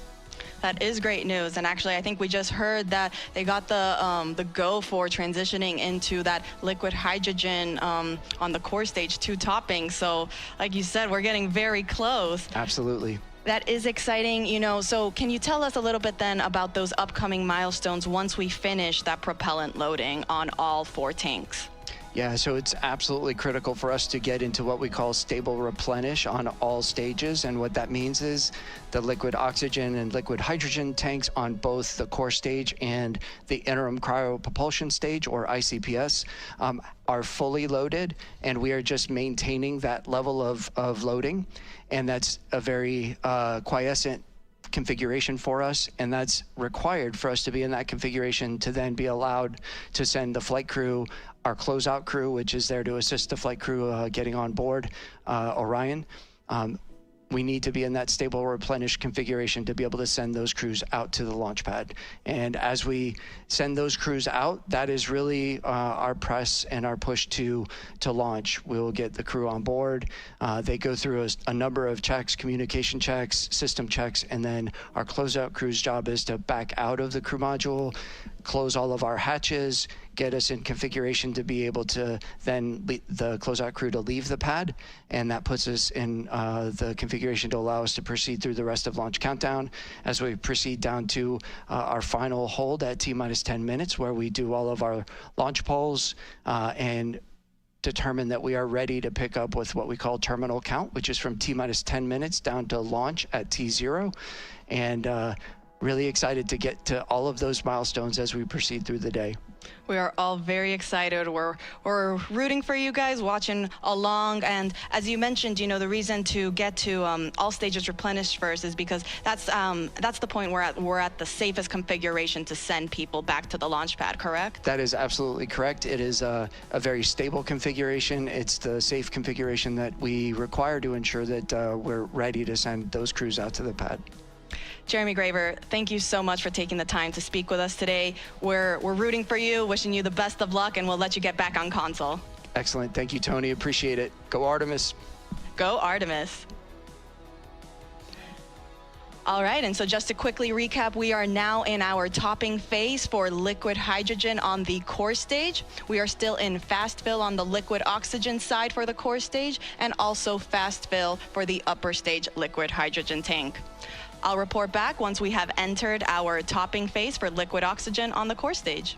[SPEAKER 1] That is great news, and actually I think we just heard that they got the go for transitioning into that liquid hydrogen on the core stage 2 topping. So like you said, we're getting very close.
[SPEAKER 2] Absolutely.
[SPEAKER 1] That is exciting, you know. So can you tell us a little bit then about those upcoming milestones once we finish that propellant loading on all 4 tanks?
[SPEAKER 2] Yeah, so it's absolutely critical for us to get into what we call stable replenish on all stages. And what that means is the liquid oxygen and liquid hydrogen tanks on both the core stage and the interim cryopropulsion stage, or ICPS, are fully loaded, and we are just maintaining that level of loading. And that's a very quiescent configuration for us, and that's required for us to be in that configuration to then be allowed to send the flight crew, our closeout crew, which is there to assist the flight crew getting on board Orion. We need to be in that stable replenish configuration to be able to send those crews out to the launch pad. And as we send those crews out, that is really our press and our push to launch. We'll get the crew on board. They go through a number of checks, communication checks, system checks, and then our closeout crew's job is to back out of the crew module, close all of our hatches, get us in configuration to be able to then the closeout crew to leave the pad, and that puts us in the configuration to allow us to proceed through the rest of launch countdown as we proceed down to our final hold at T-minus 10 minutes, where we do all of our launch polls and determine that we are ready to pick up with what we call terminal count, which is from T-minus 10 minutes down to launch at T0. And really excited to get to all of those milestones as we proceed through the day.
[SPEAKER 1] We are all very excited. We're rooting for you guys, watching along. And as you mentioned, you know, the reason to get to all stages replenished first is because that's the point we're at the safest configuration to send people back to the launch pad, correct?
[SPEAKER 2] That is absolutely correct. It is a very stable configuration. It's the safe configuration that we require to ensure that we're ready to send those crews out to the pad.
[SPEAKER 1] Jeremy Graver, thank you so much for taking the time to speak with us today. We're rooting for you, wishing you the best of luck, and we'll let you get back on console.
[SPEAKER 2] Excellent. Thank you, Tony. Appreciate it. Go Artemis.
[SPEAKER 1] Go Artemis. All right, and so just to quickly recap, we are now in our topping phase for liquid hydrogen on the core stage. We are still in fast fill on the liquid oxygen side for the core stage, and also fast fill for the upper stage liquid hydrogen tank. I'll report back once we have entered our topping phase for liquid oxygen on the core stage.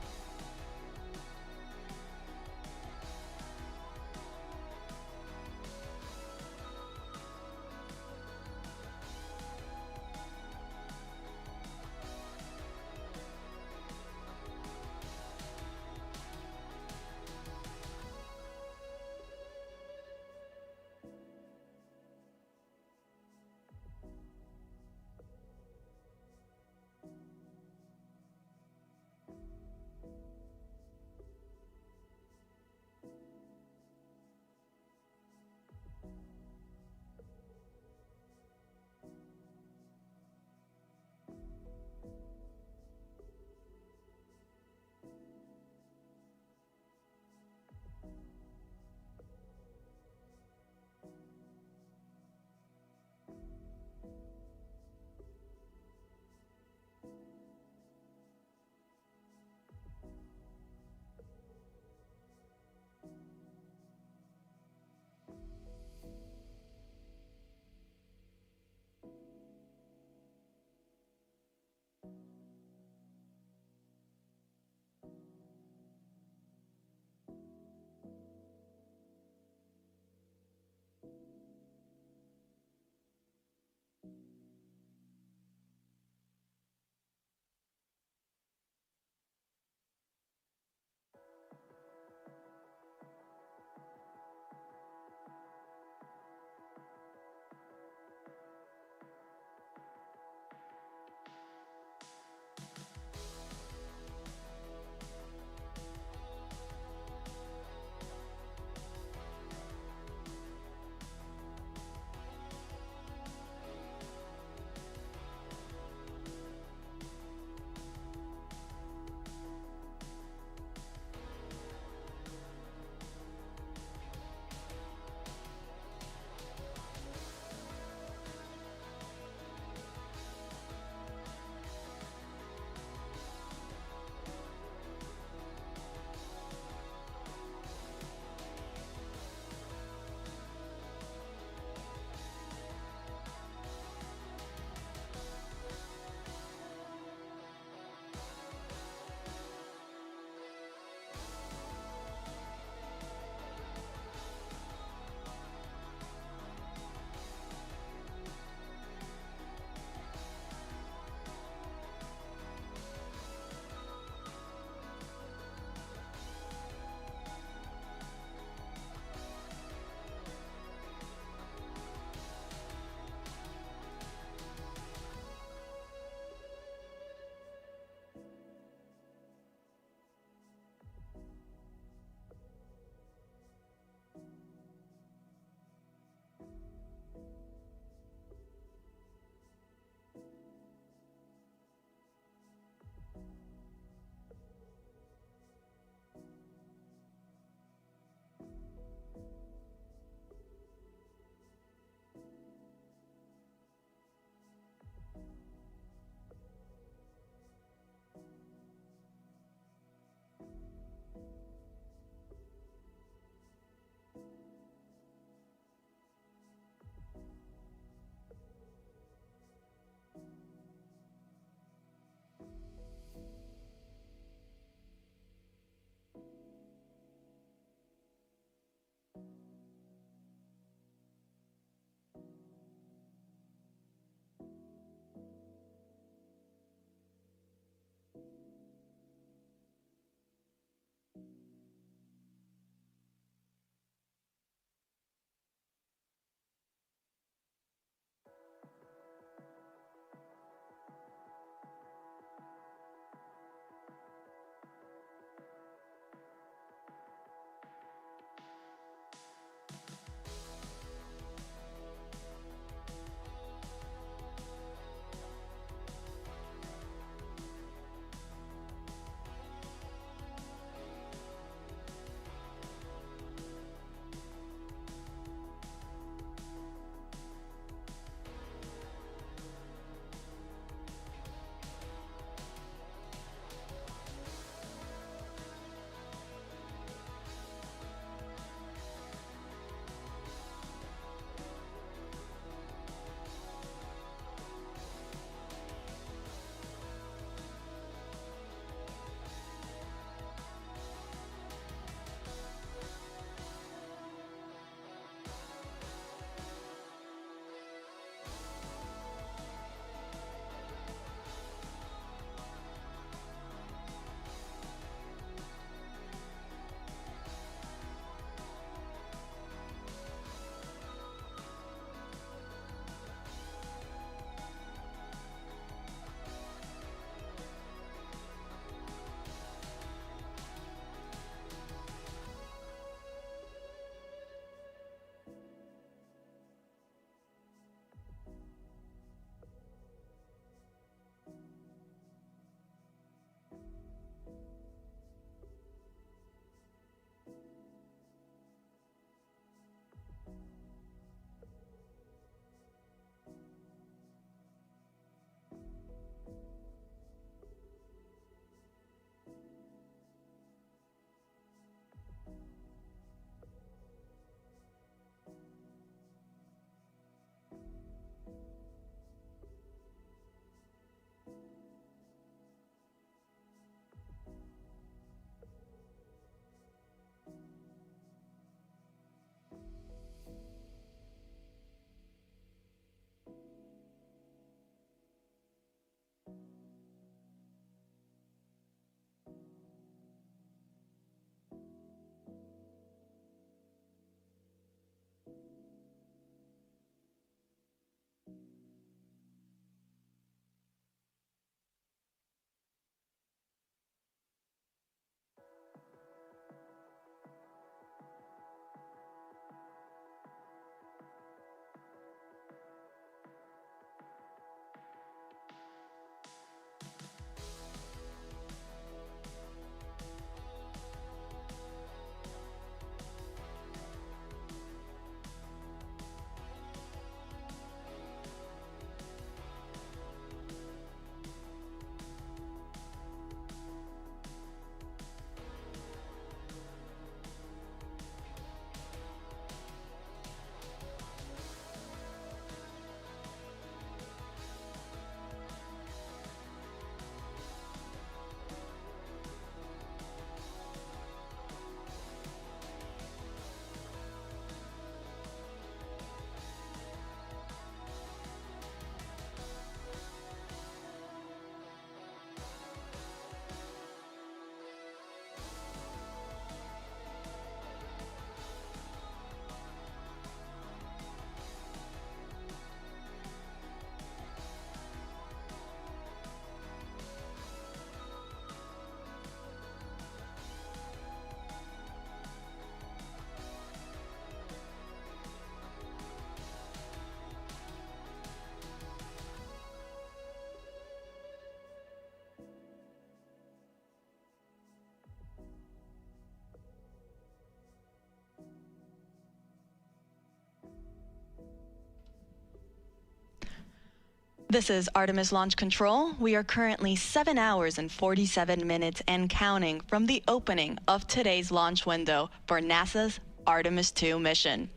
[SPEAKER 1] This is Artemis Launch Control. We are currently 7 hours and 47 minutes and counting from the opening of today's launch window for NASA's Artemis II mission.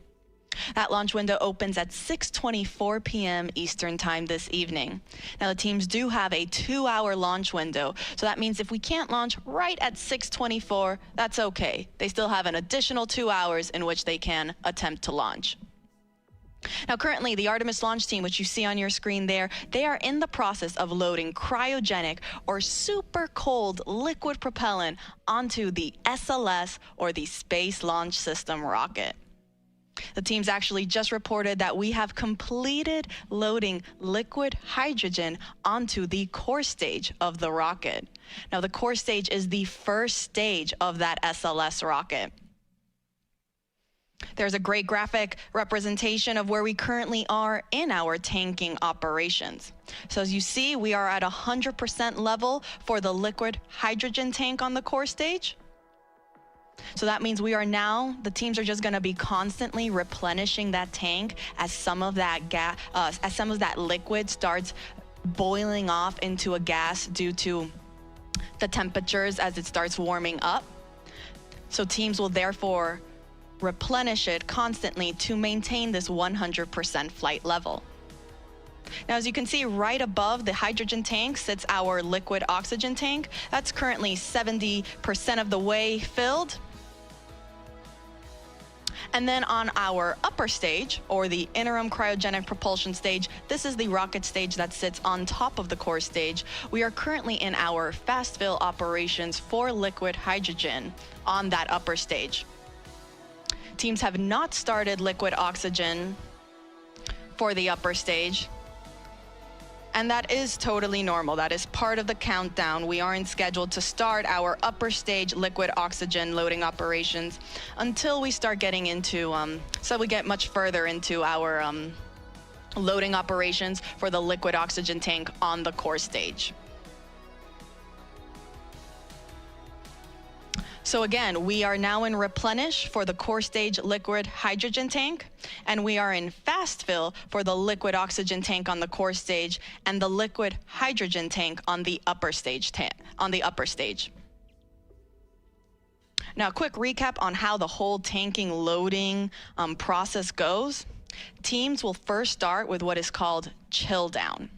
[SPEAKER 1] That launch window opens at 6:24 p.m. Eastern Time this evening. Now, the teams do have a 2-hour launch window, so that means if we can't launch right at 6:24, that's okay. They still have an additional 2 hours in which they can attempt to launch. Now, currently, the Artemis launch team, which you see on your screen there, they are in the process of loading cryogenic or super cold liquid propellant onto the SLS, or the Space Launch System rocket. The teams actually just reported that we have completed loading liquid hydrogen onto the core stage of the rocket. Now, the core stage is the first stage of that SLS rocket. There's a great graphic representation of where we currently are in our tanking operations. So as you see, we are at 100% level for the liquid hydrogen tank on the core stage. So that means we are now, the teams are just going to be constantly replenishing that tank as some of that liquid starts boiling off into a gas due to the temperatures as it starts warming up. So teams will therefore replenish it constantly to maintain this 100% flight level. Now, as you can see, right above the hydrogen tank sits our liquid oxygen tank. That's currently 70% of the way filled. And then on our upper stage, or the interim cryogenic propulsion stage, this is the rocket stage that sits on top of the core stage. We are currently in our fast fill operations for liquid hydrogen on that upper stage. Teams have not started liquid oxygen for the upper stage, and that is totally normal. That is part of the countdown. We aren't scheduled to start our upper stage liquid oxygen loading operations until we start getting into, so we get much further into our loading operations for the liquid oxygen tank on the core stage. So again, we are now in replenish for the core stage liquid hydrogen tank, and we are in fast fill for the liquid oxygen tank on the core stage and the liquid hydrogen tank on the upper stage. Now, a quick recap on how the whole tanking loading process goes. Teams will first start with what is called chill down.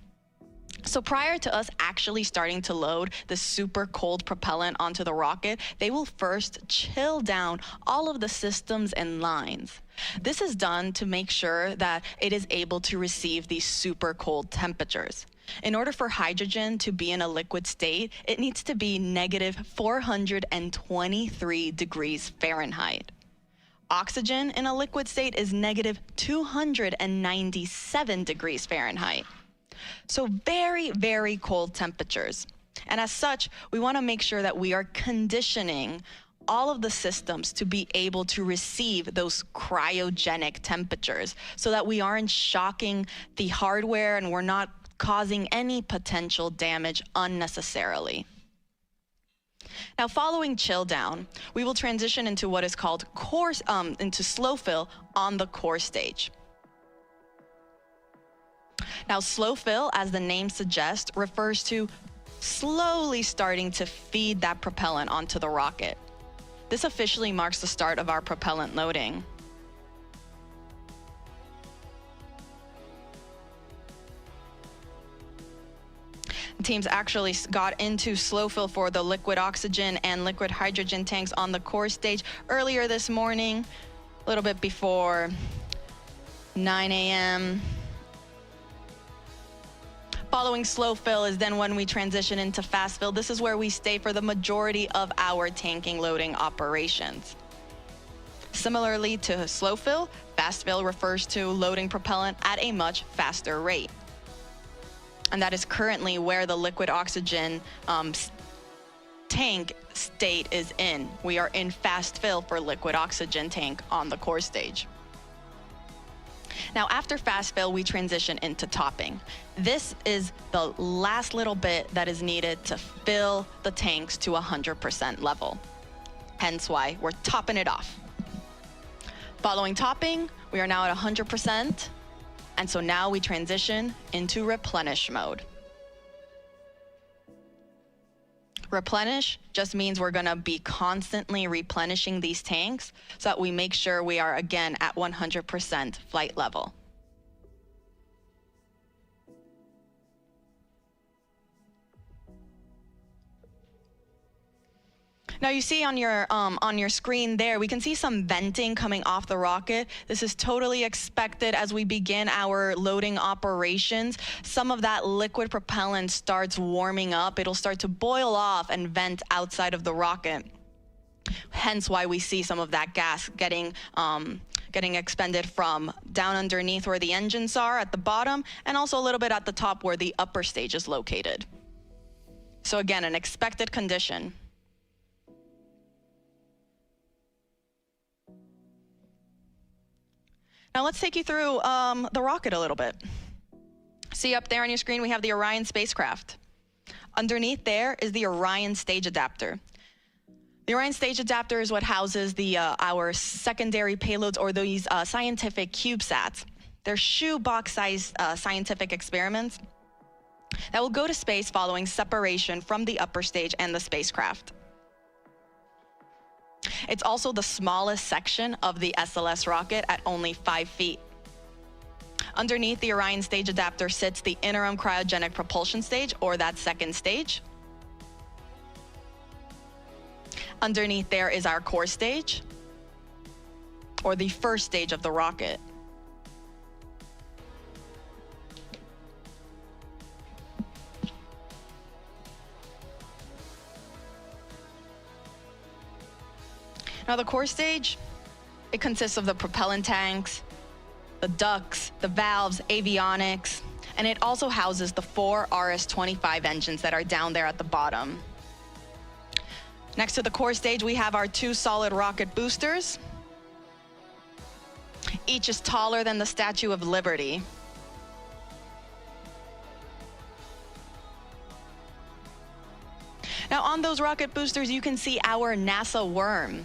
[SPEAKER 1] So prior to us actually starting to load the super cold propellant onto the rocket, they will first chill down all of the systems and lines. This is done to make sure that it is able to receive these super cold temperatures. In order for hydrogen to be in a liquid state, it needs to be negative 423 degrees Fahrenheit. Oxygen in a liquid state is negative 297 degrees Fahrenheit. So very, very cold temperatures. And as such, we want to make sure that we are conditioning all of the systems to be able to receive those cryogenic temperatures so that we aren't shocking the hardware and we're not causing any potential damage unnecessarily. Now, following chill down, we will transition into what is called into slow fill on the core stage. Now, slow fill, as the name suggests, refers to slowly starting to feed that propellant onto the rocket. This officially marks the start of our propellant loading. Teams actually got into slow fill for the liquid oxygen and liquid hydrogen tanks on the core stage earlier this morning, a little bit before 9 a.m. Following slow fill is then when we transition into fast fill. This is where we stay for the majority of our tanking loading operations. Similarly to slow fill, fast fill refers to loading propellant at a much faster rate. And that is currently where the liquid oxygen tank state is in. We are in fast fill for liquid oxygen tank on the core stage. Now, after fast fill, we transition into topping. This is the last little bit that is needed to fill the tanks to 100% level. Hence why we're topping it off. Following topping, we are now at 100%. And so now we transition into replenish mode. Replenish just means we're going to be constantly replenishing these tanks so that we make sure we are again at 100% flight level. Now you see on your screen there, we can see some venting coming off the rocket. This is totally expected as we begin our loading operations. Some of that liquid propellant starts warming up. It'll start to boil off and vent outside of the rocket. Hence why we see some of that gas getting expended from down underneath where the engines are at the bottom, and also a little bit at the top where the upper stage is located. So again, an expected condition. Now let's take you through the rocket a little bit. See up there on your screen, we have the Orion spacecraft. Underneath there is the Orion stage adapter. The Orion stage adapter is what houses our secondary payloads, or these scientific CubeSats. They're shoebox-sized scientific experiments that will go to space following separation from the upper stage and the spacecraft. It's also the smallest section of the SLS rocket at only 5 feet. Underneath the Orion stage adapter sits the interim cryogenic propulsion stage, or that second stage. Underneath there is our core stage, or the first stage of the rocket. Now the core stage, it consists of the propellant tanks, the ducts, the valves, avionics, and it also houses the 4 RS-25 engines that are down there at the bottom. Next to the core stage, we have our 2 solid rocket boosters. Each is taller than the Statue of Liberty. Now on those rocket boosters, you can see our NASA worm.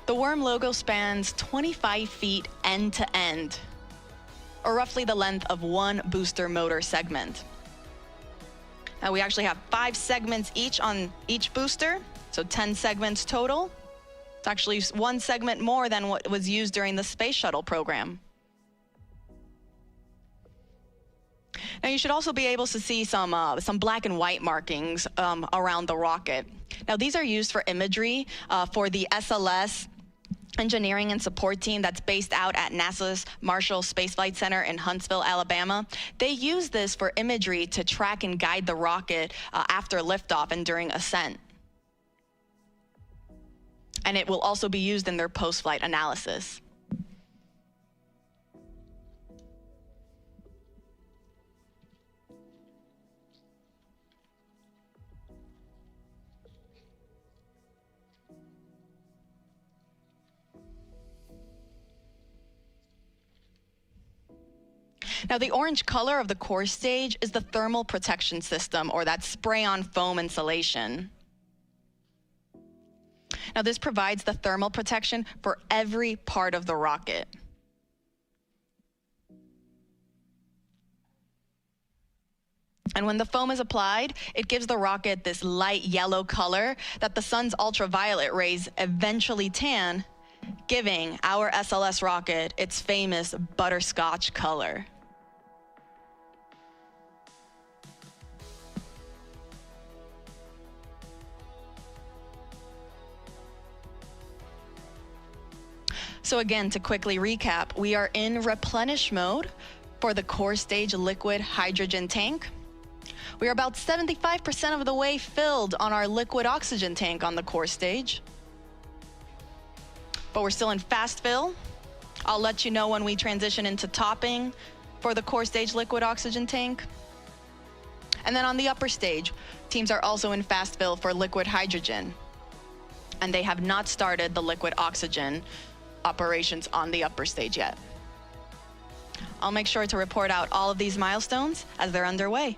[SPEAKER 1] The worm logo spans 25 feet end to end, or roughly the length of 1 booster motor segment. Now we actually have 5 segments each on each booster, so 10 segments total. It's actually 1 segment more than what was used during the space shuttle program. Now you should also be able to see some black and white markings around the rocket. Now these are used for imagery for the SLS engineering and support team that's based out at NASA's Marshall Space Flight Center in Huntsville, Alabama. They use this for imagery to track and guide the rocket after liftoff and during ascent. And it will also be used in their post-flight analysis. Now, the orange color of the core stage is the thermal protection system, or that spray-on foam insulation. Now, this provides the thermal protection for every part of the rocket. And when the foam is applied, it gives the rocket this light yellow color that the sun's ultraviolet rays eventually tan, giving our SLS rocket its famous butterscotch color. So again, to quickly recap, we are in replenish mode for the core stage liquid hydrogen tank. We are about 75% of the way filled on our liquid oxygen tank on the core stage. But we're still in fast fill. I'll let you know when we transition into topping for the core stage liquid oxygen tank. And then on the upper stage, teams are also in fast fill for liquid hydrogen. And they have not started the liquid oxygen operations on the upper stage yet. I'll make sure to report out all of these milestones as they're underway.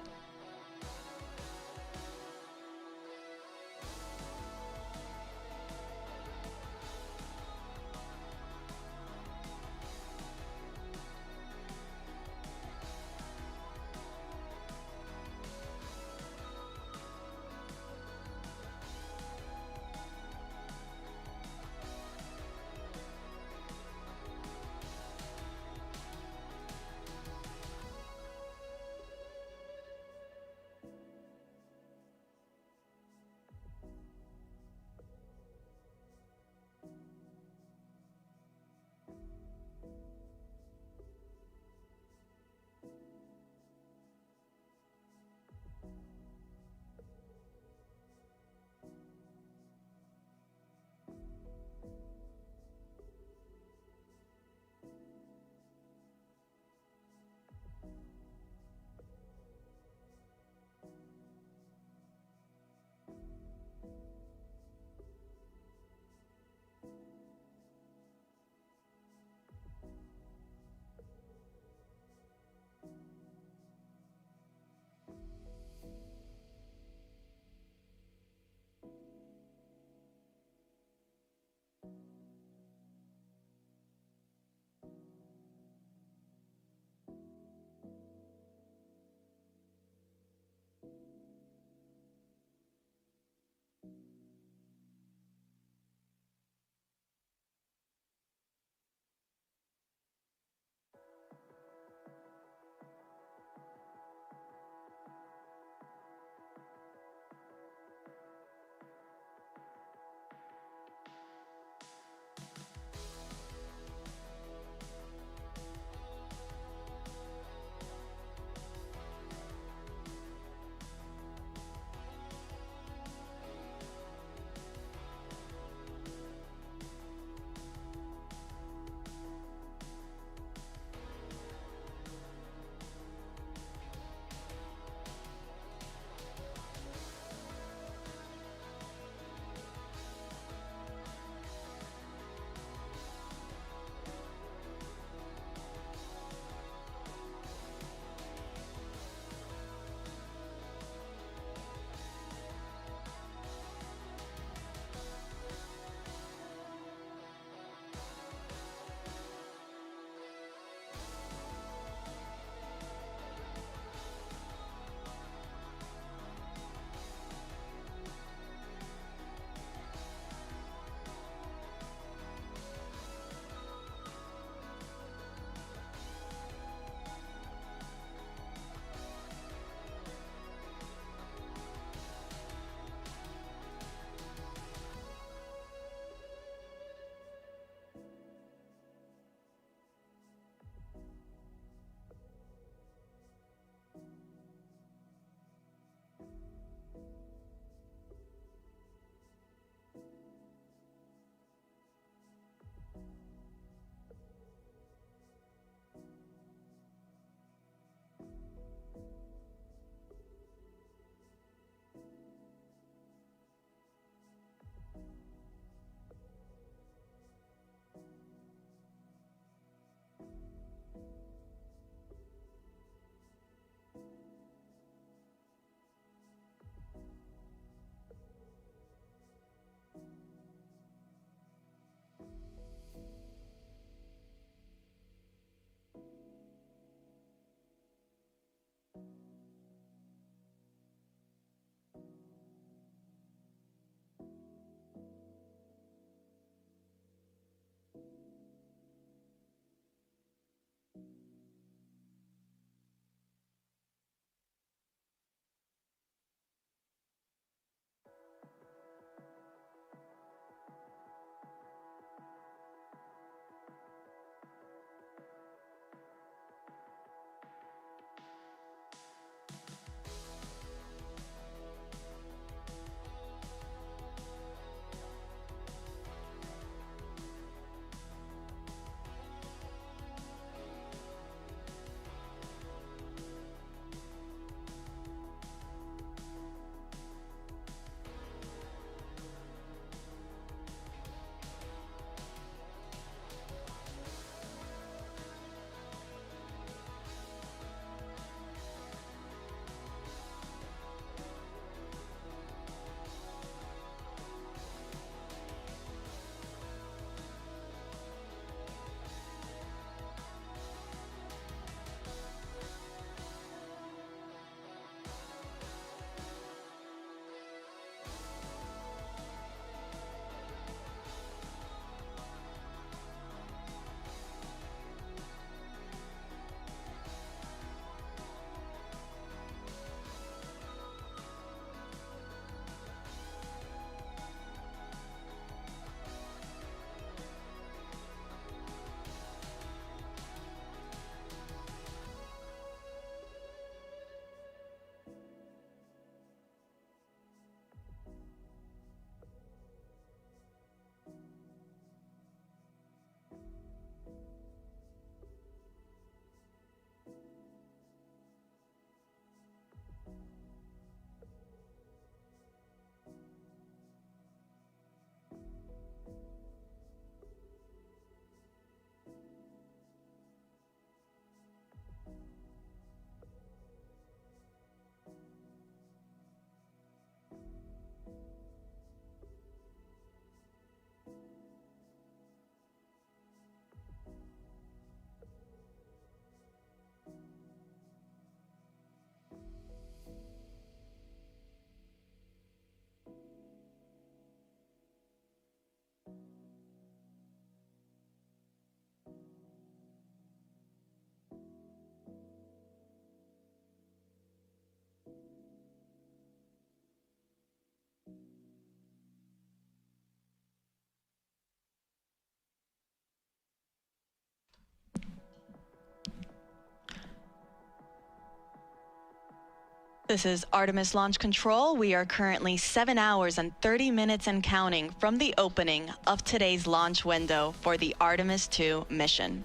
[SPEAKER 1] This is Artemis Launch Control. We are currently 7 hours and 30 minutes and counting from the opening of today's launch window for the Artemis II mission.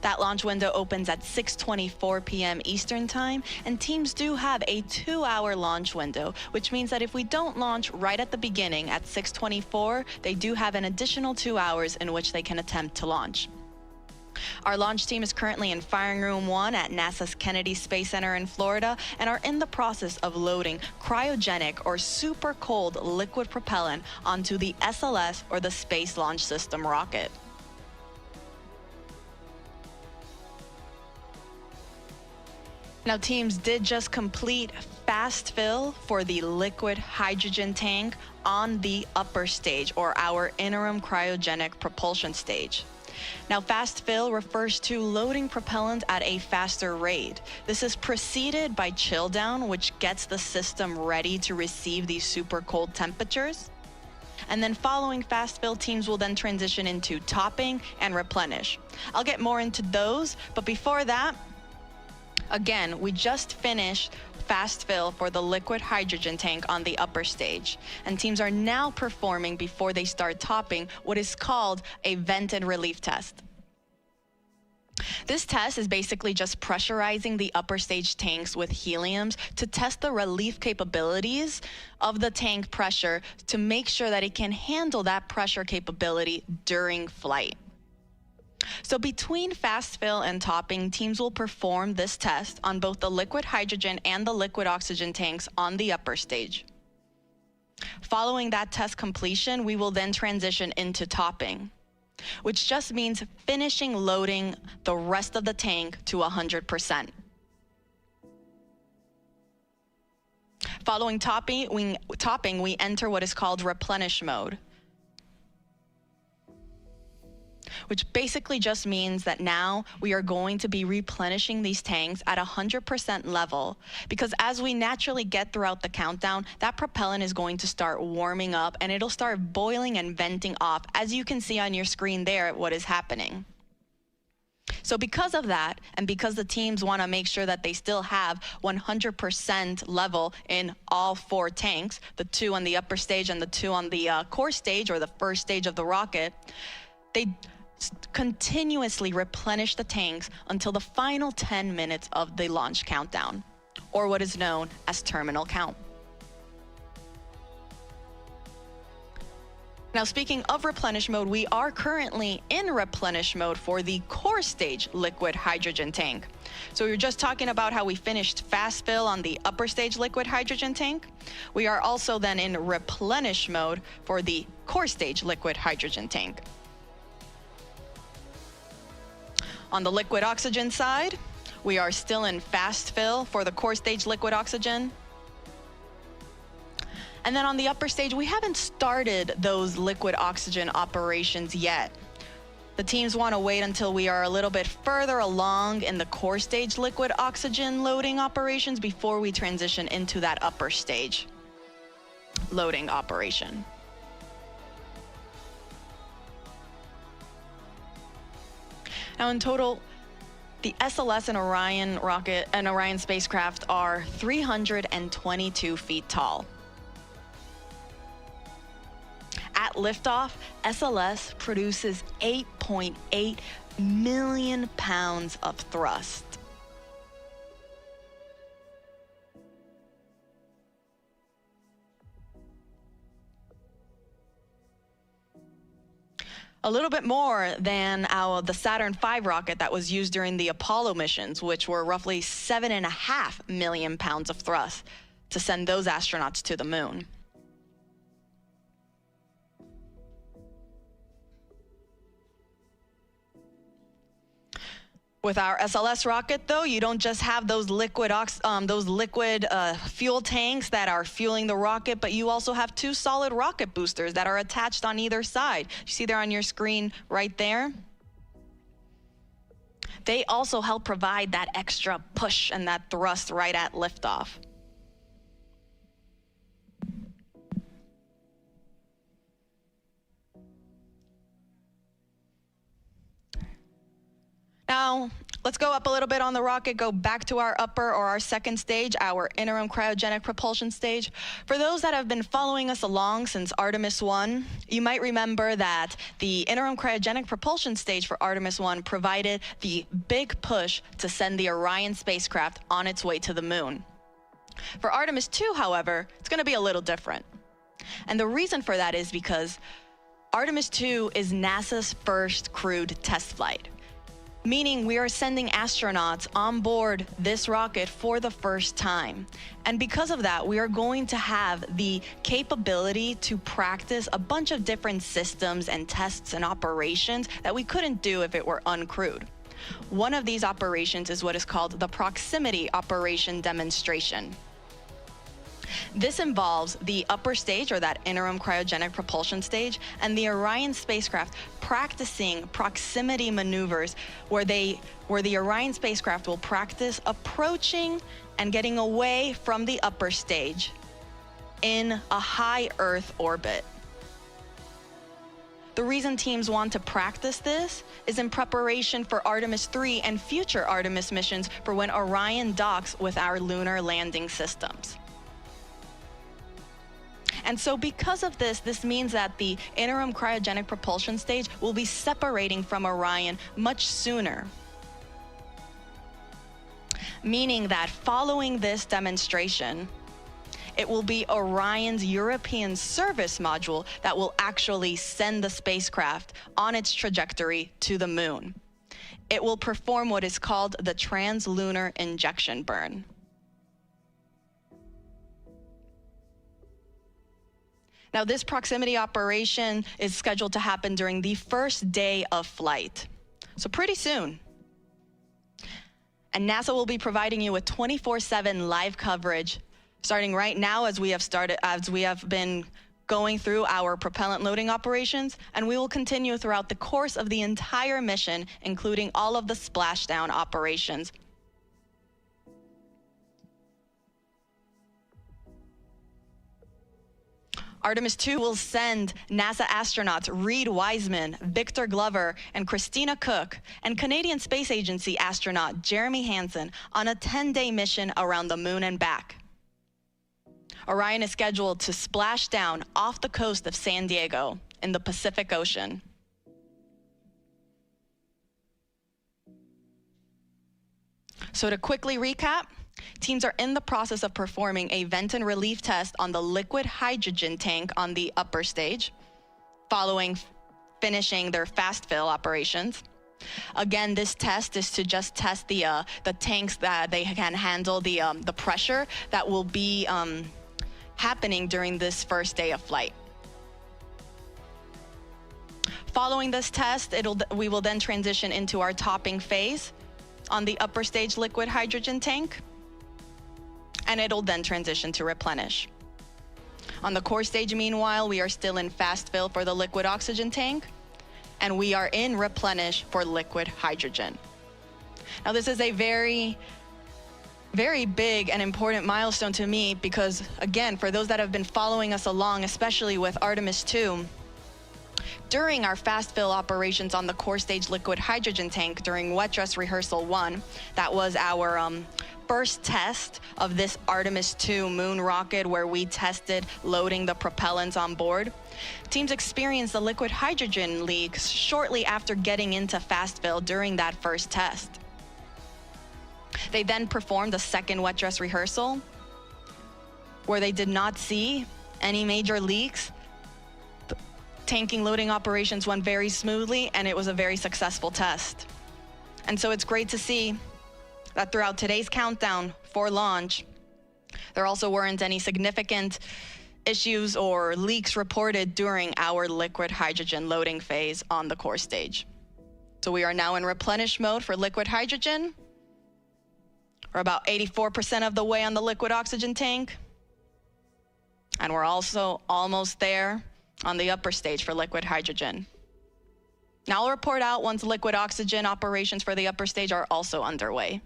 [SPEAKER 1] That launch window opens at 6:24 p.m. Eastern Time, and teams do have a 2-hour launch window, which means that if we don't launch right at the beginning at 6:24, they do have an additional 2 hours in which they can attempt to launch. Our launch team is currently in Firing Room 1 at NASA's Kennedy Space Center in Florida and are in the process of loading cryogenic or super cold liquid propellant onto the SLS or the Space Launch System rocket. Now, teams did just complete fast fill for the liquid hydrogen tank on the upper stage, or our interim cryogenic propulsion stage. Now, fast fill refers to loading propellant at a faster rate. This is preceded by chill down, which gets the system ready to receive these super cold temperatures. And then following fast fill, teams will then transition into topping and replenish. I'll get more into those, but before that, again, we just finished fast fill for the liquid hydrogen tank on the upper stage, and teams are now performing, before they start topping, what is called a vented relief test. This test is basically just pressurizing the upper stage tanks with heliums to test the relief capabilities of the tank pressure to make sure that it can handle that pressure capability during flight. So between fast fill and topping, teams will perform this test on both the liquid hydrogen and the liquid oxygen tanks on the upper stage. Following that test completion, we will then transition into topping, which just means finishing loading the rest of the tank to 100%. Following topping, we enter what is called replenish mode, which basically just means that now we are going to be replenishing these tanks at 100% level, because as we naturally get throughout the countdown, that propellant is going to start warming up and it'll start boiling and venting off, as you can see on your screen there what is happening. So because of that, and because the teams want to make sure that they still have 100% level in all 4 tanks, the 2 on the upper stage and the 2 on the core stage, or the first stage of the rocket, they continuously replenish the tanks until the final 10 minutes of the launch countdown, or what is known as terminal count. Now, speaking of replenish mode, we are currently in replenish mode for the core stage liquid hydrogen tank. So we were just talking about how we finished fast fill on the upper stage liquid hydrogen tank. We are also then in replenish mode for the core stage liquid hydrogen tank. On the liquid oxygen side, we are still in fast fill for the core stage liquid oxygen. And then on the upper stage, we haven't started those liquid oxygen operations yet. The teams want to wait until we are a little bit further along in the core stage liquid oxygen loading operations before we transition into that upper stage loading operation. Now, in total, the SLS and Orion rocket and Orion spacecraft are 322 feet tall. At liftoff, SLS produces 8.8 million pounds of thrust. A little bit more than the Saturn V rocket that was used during the Apollo missions, which were roughly 7.5 million pounds of thrust to send those astronauts to the moon. With our SLS rocket, though, you don't just have those liquid fuel tanks that are fueling the rocket, but you also have 2 solid rocket boosters that are attached on either side. You see there on your screen right there? They also help provide that extra push and that thrust right at liftoff. Now, Let's go up a little bit on the rocket, go back to our upper or our second stage, our interim cryogenic propulsion stage. For those that have been following us along since Artemis 1, you might remember that the interim cryogenic propulsion stage for Artemis 1 provided the big push to send the Orion spacecraft on its way to the moon. For Artemis 2, however, it's going to be a little different. And the reason for that is because Artemis 2 is NASA's first crewed test flight, meaning we are sending astronauts on board this rocket for the first time. And because of that, we are going to have the capability to practice a bunch of different systems and tests and operations that we couldn't do if it were uncrewed. One of these operations is what is called the proximity operation demonstration. This involves the upper stage, or that interim cryogenic propulsion stage, and the Orion spacecraft practicing proximity maneuvers where the Orion spacecraft will practice approaching and getting away from the upper stage in a high Earth orbit. The reason teams want to practice this is in preparation for Artemis 3 and future Artemis missions for when Orion docks with our lunar landing systems. And so because of this, this means that the interim cryogenic propulsion stage will be separating from Orion much sooner. Meaning that following this demonstration, it will be Orion's European service module that will actually send the spacecraft on its trajectory to the moon. It will perform what is called the translunar injection burn. Now, this proximity operation is scheduled to happen during the first day of flight, so pretty soon. And NASA will be providing you with 24/7 live coverage starting right now as we have been going through our propellant loading operations, and we will continue throughout the course of the entire mission, including all of the splashdown operations. Artemis 2 will send NASA astronauts Reed Wiseman, Victor Glover, and Christina Cook, and Canadian Space Agency astronaut Jeremy Hansen on a 10-day mission around the moon and back. Orion is scheduled to splash down off the coast of San Diego in the Pacific Ocean. So to quickly recap, teams are in the process of performing a vent and relief test on the liquid hydrogen tank on the upper stage, following finishing their fast fill operations. Again, this test is to just test the tanks that they can handle the pressure that will be happening during this first day of flight. Following this test, we will then transition into our topping phase on the upper stage liquid hydrogen tank, and it'll then transition to replenish. On the core stage, meanwhile, we are still in fast fill for the liquid oxygen tank, and we are in replenish for liquid hydrogen. Now, this is a very, very big and important milestone to me because, again, for those that have been following us along, especially with Artemis 2, during our fast fill operations on the core stage liquid hydrogen tank during wet dress rehearsal 1, that was our first test of this Artemis 2 moon rocket where we tested loading the propellants on board. Teams experienced the liquid hydrogen leaks shortly after getting into fast fill during that first test. They then performed a second wet dress rehearsal where they did not see any major leaks. Tanking loading operations went very smoothly, and it was a very successful test. And so it's great to see that throughout today's countdown for launch, there also weren't any significant issues or leaks reported during our liquid hydrogen loading phase on the core stage. So we are now in replenish mode for liquid hydrogen. We're about 84% of the way on the liquid oxygen tank. And we're also almost there on the upper stage for liquid hydrogen. Now I'll report out once liquid oxygen operations for the upper stage are also underway.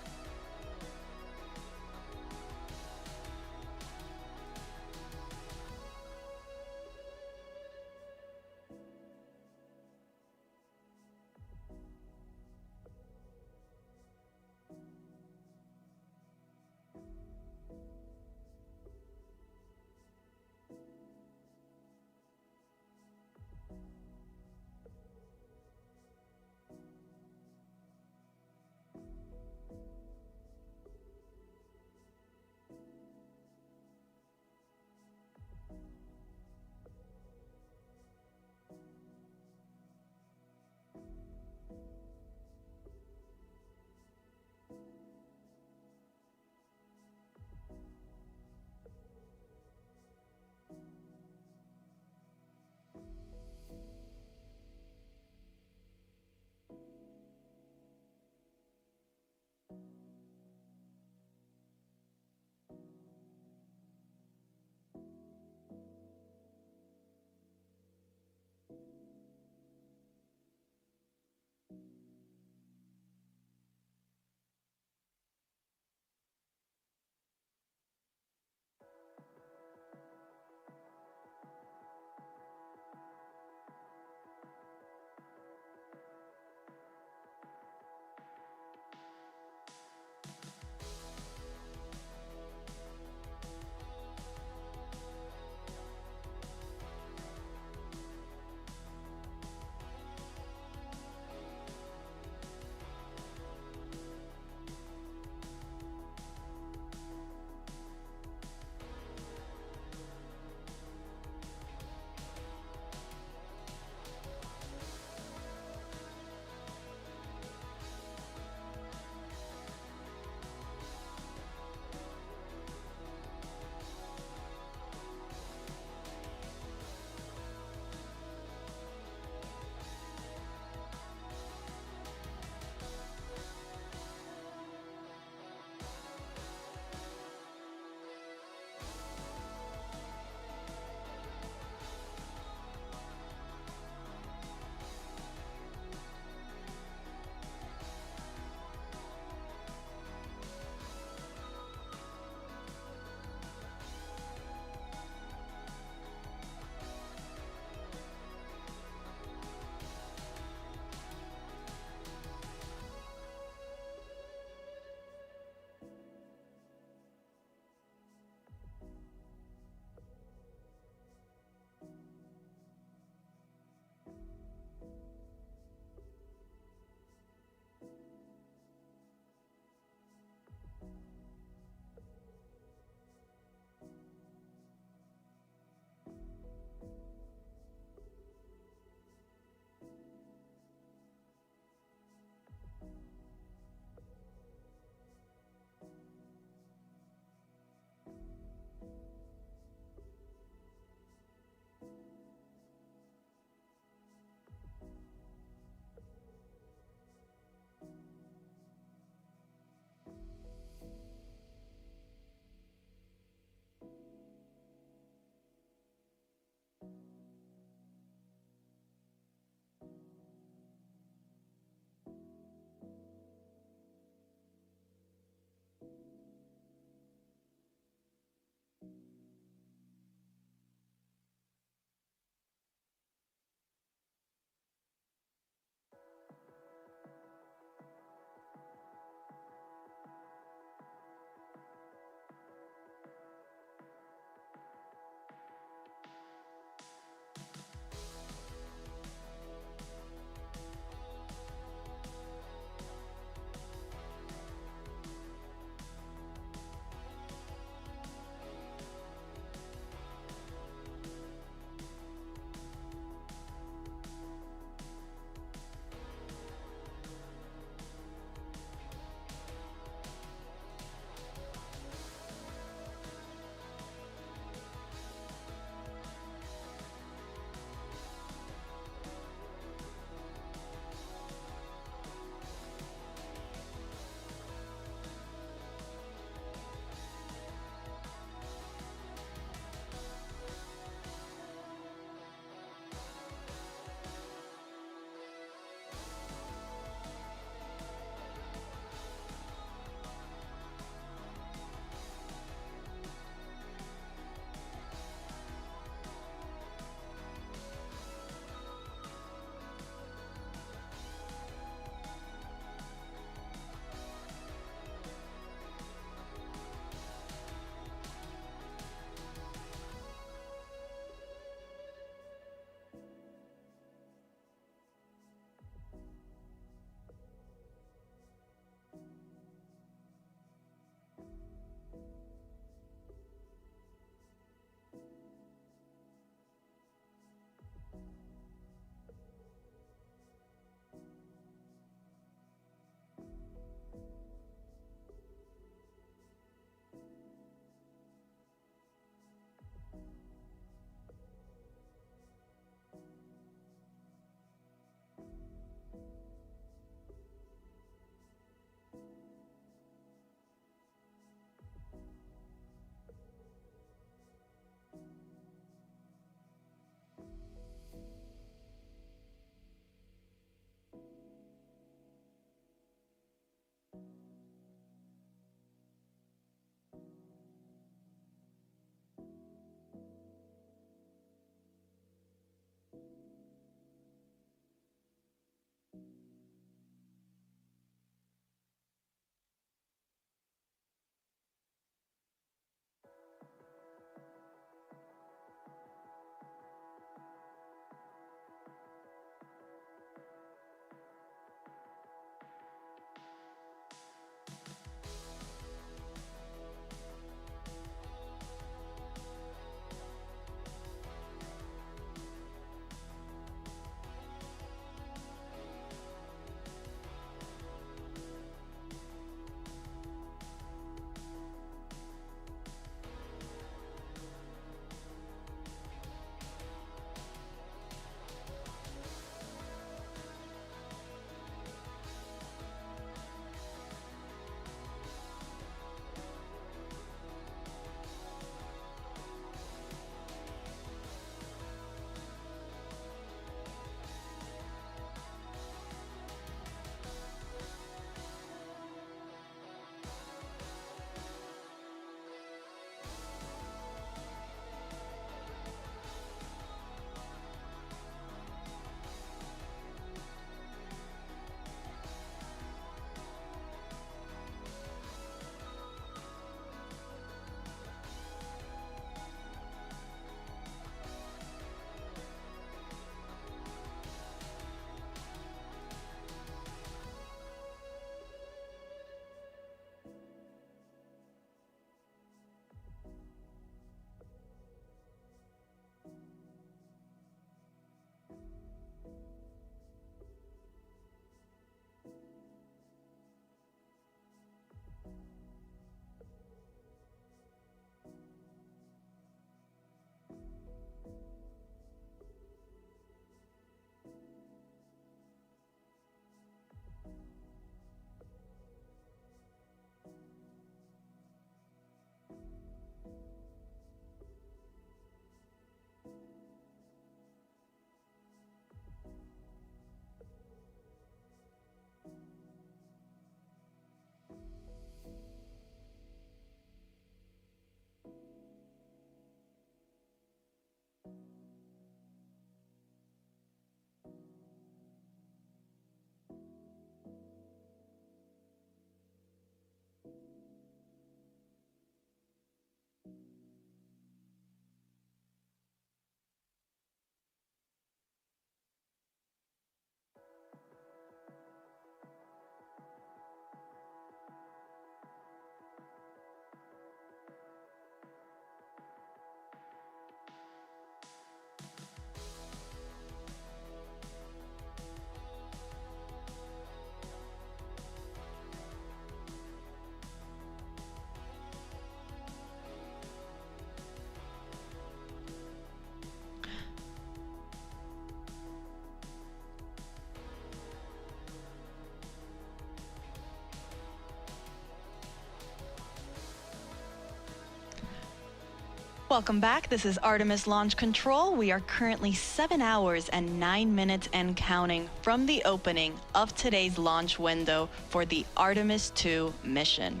[SPEAKER 1] Welcome back. This is Artemis Launch Control. We are currently 7 hours and 9 minutes and counting from the opening of today's launch window for the Artemis II mission.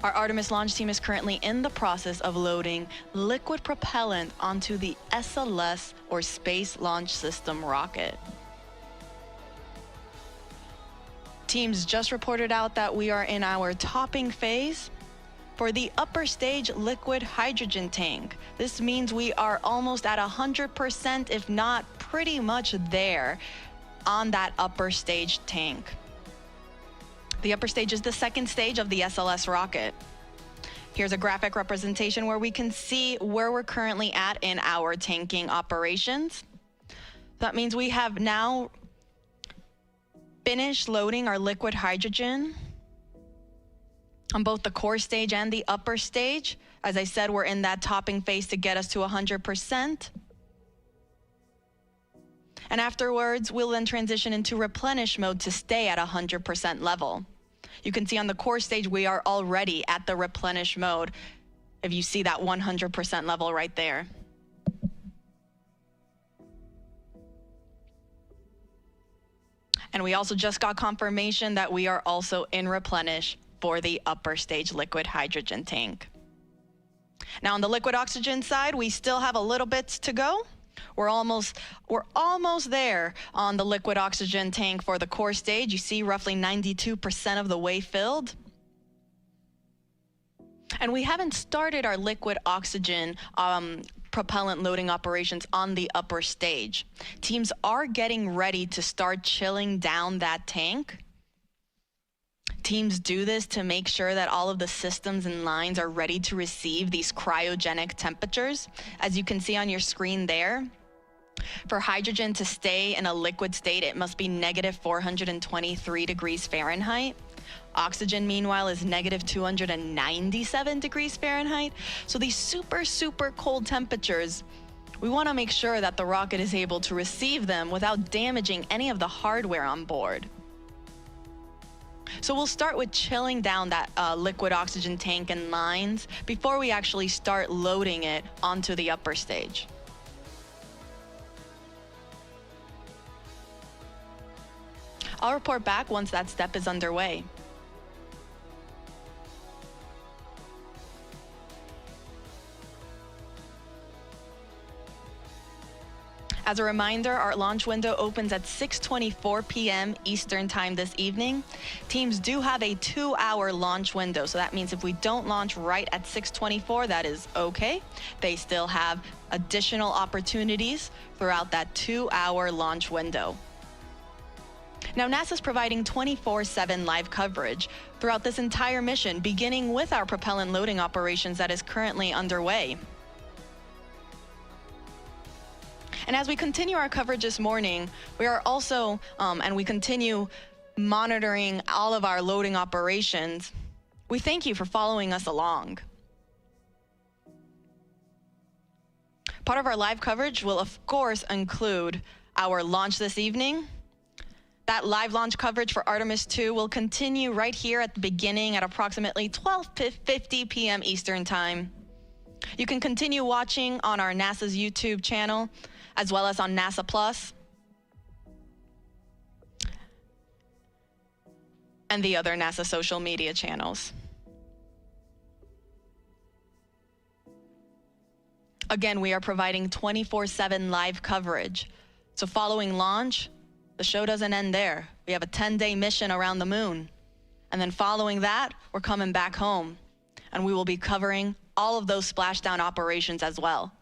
[SPEAKER 1] Our Artemis launch team is currently in the process of loading liquid propellant onto the SLS, or Space Launch System rocket. Teams just reported out that we are in our topping phase for the upper stage liquid hydrogen tank. This means we are almost at 100%, if not pretty much there on that upper stage tank. The upper stage is the second stage of the SLS rocket. Here's a graphic representation where we can see where we're currently at in our tanking operations. That means we have now finished loading our liquid hydrogen on both the core stage and the upper stage. As I said, we're in that topping phase to get us to 100%. And afterwards, we'll then transition into replenish mode to stay at 100% level. You can see on the core stage, we are already at the replenish mode, if you see that 100% level right there. And we also just got confirmation that we are also in replenish for the upper stage liquid hydrogen tank. Now on the liquid oxygen side, we still have a little bit to go. We're almost there on the liquid oxygen tank for the core stage. You see roughly 92% of the way filled. And we haven't started our liquid oxygen propellant loading operations on the upper stage. Teams are getting ready to start chilling down that tank. Teams do this to make sure that all of the systems and lines are ready to receive these cryogenic temperatures. As you can see on your screen there, for hydrogen to stay in a liquid state, it must be negative 423 degrees Fahrenheit. Oxygen, meanwhile, is negative 297 degrees Fahrenheit. So these super, super cold temperatures, we want to make sure that the rocket is able to receive them without damaging any of the hardware on board. So we'll start with chilling down that liquid oxygen tank and lines before we actually start loading it onto the upper stage. I'll report back once that step is underway. As a reminder, our launch window opens at 6:24 p.m. Eastern Time this evening. Teams do have a 2-hour launch window, so that means if we don't launch right at 6:24, that is okay. They still have additional opportunities throughout that 2-hour launch window. Now, NASA's providing 24/7 live coverage throughout this entire mission, beginning with our propellant loading operations that is currently underway. And as we continue our coverage this morning, we are also, and we continue monitoring all of our loading operations. We thank you for following us along. Part of our live coverage will, of course, include our launch this evening. That live launch coverage for Artemis II will continue right here at the beginning at approximately 12:50 p.m. Eastern Time. You can continue watching on our NASA's YouTube channel, as well as on NASA Plus and the other NASA social media channels. Again, we are providing 24/7 live coverage. So following launch, the show doesn't end there. We have a 10-day mission around the moon. And then following that, we're coming back home. And we will be covering all of those splashdown operations as well.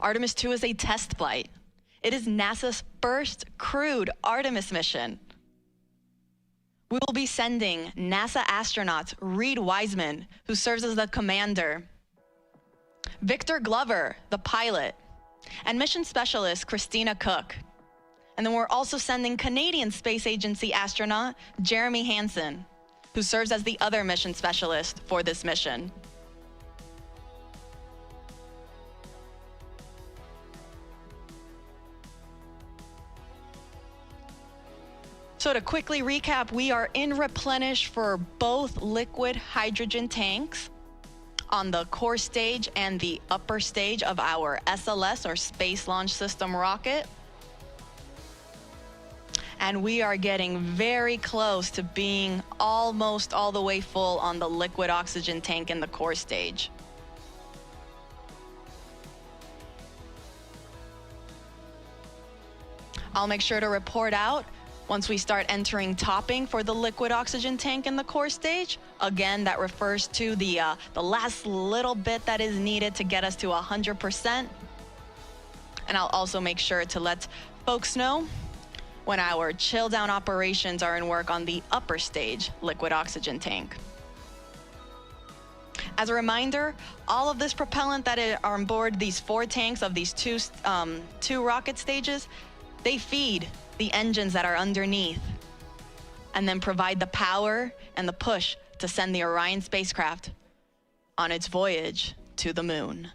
[SPEAKER 1] Artemis II is a test flight. It is NASA's first crewed Artemis mission. We will be sending NASA astronauts Reed Wiseman, who serves as the commander, Victor Glover, the pilot, and mission specialist Christina Cook. And then we're also sending Canadian Space Agency astronaut Jeremy Hansen, who serves as the other mission specialist for this mission. So to quickly recap, we are in replenish for both liquid hydrogen tanks on the core stage and the upper stage of our SLS, or Space Launch System rocket. And we are getting very close to being almost all the way full on the liquid oxygen tank in the core stage. I'll make sure to report out once we start entering topping for the liquid oxygen tank in the core stage. Again, that refers to the last little bit that is needed to get us to 100%. And I'll also make sure to let folks know when our chill down operations are in work on the upper stage liquid oxygen tank. As a reminder, all of this propellant that are on board these 4 tanks of these two rocket stages, they feed the engines that are underneath and then provide the power and the push to send the Orion spacecraft on its voyage to the moon.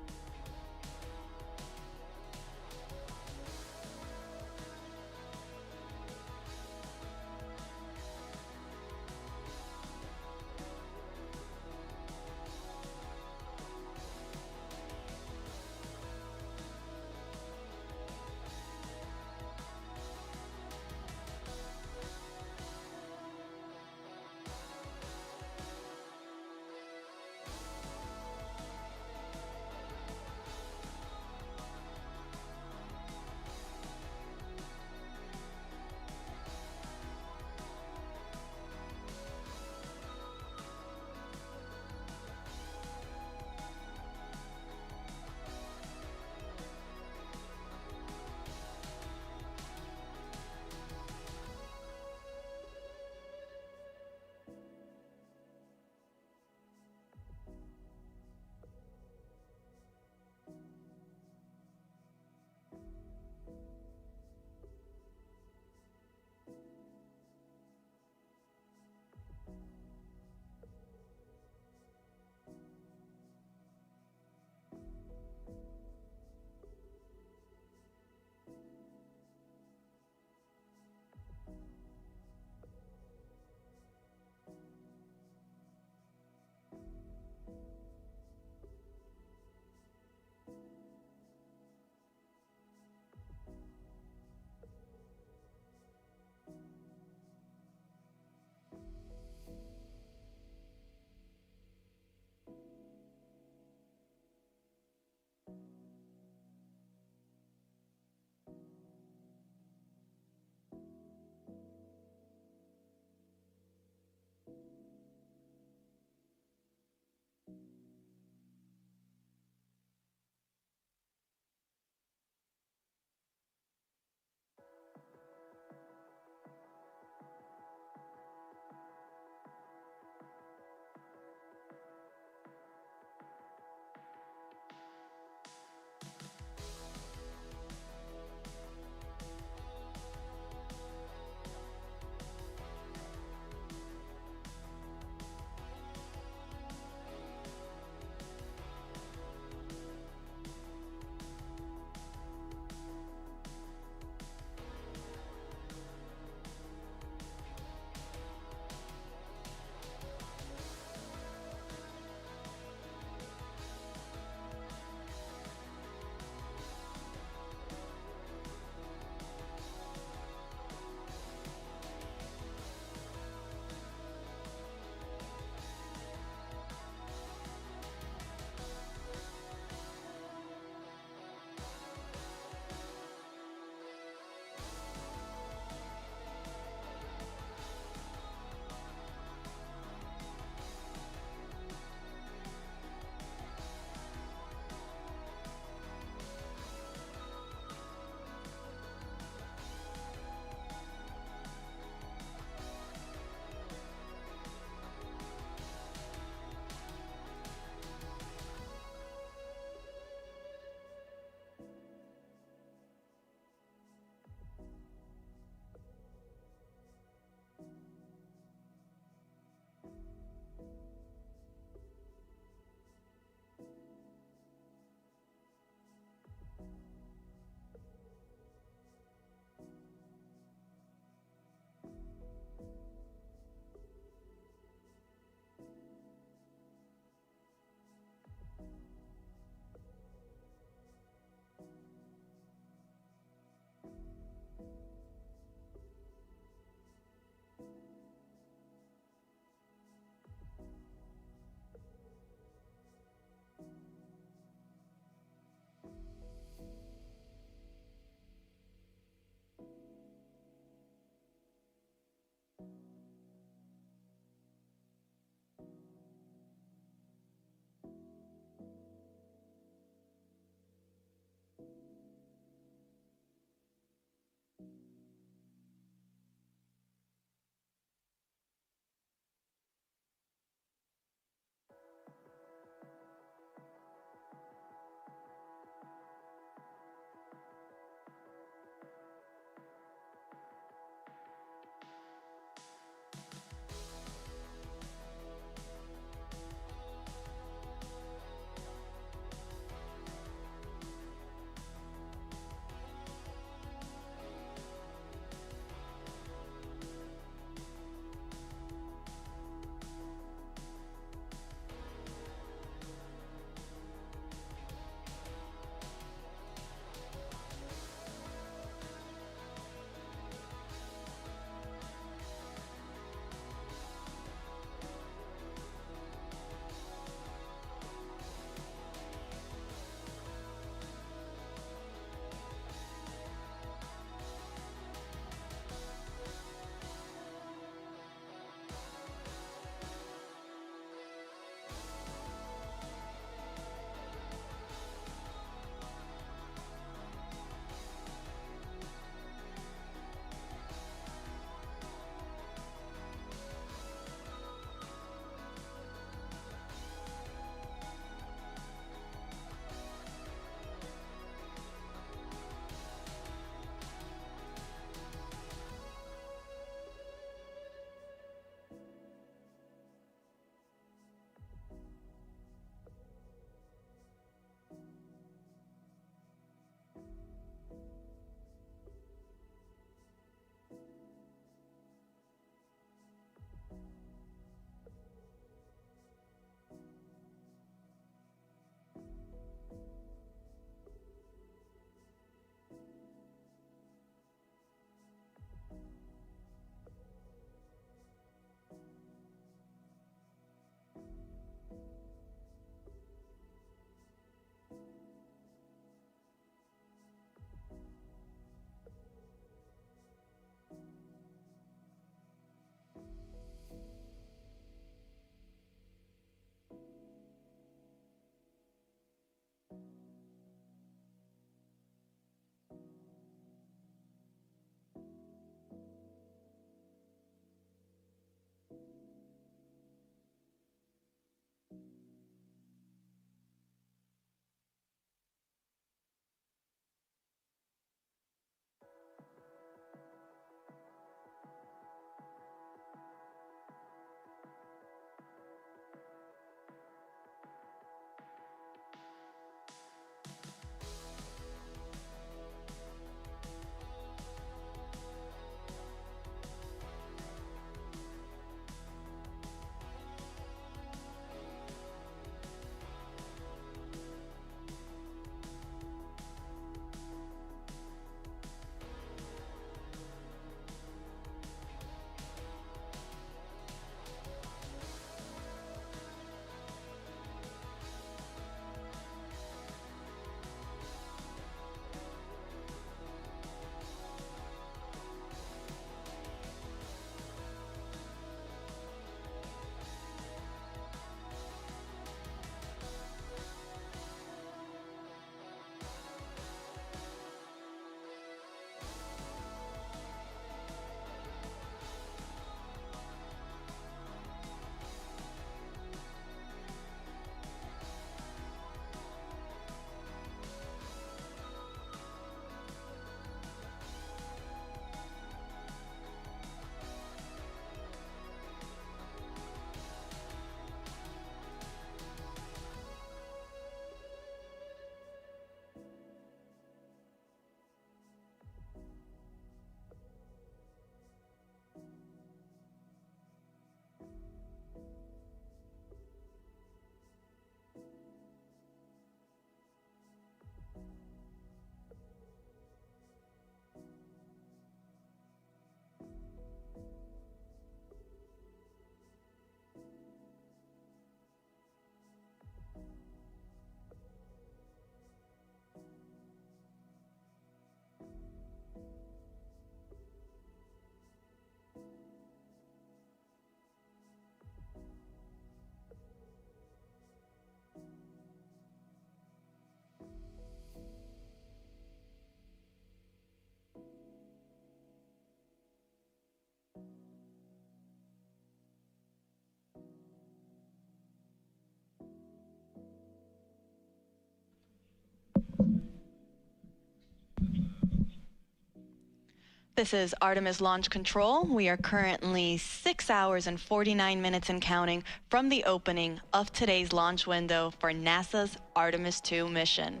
[SPEAKER 1] This is Artemis Launch Control. We are currently 6 hours and 49 minutes and counting from the opening of today's launch window for NASA's Artemis II mission.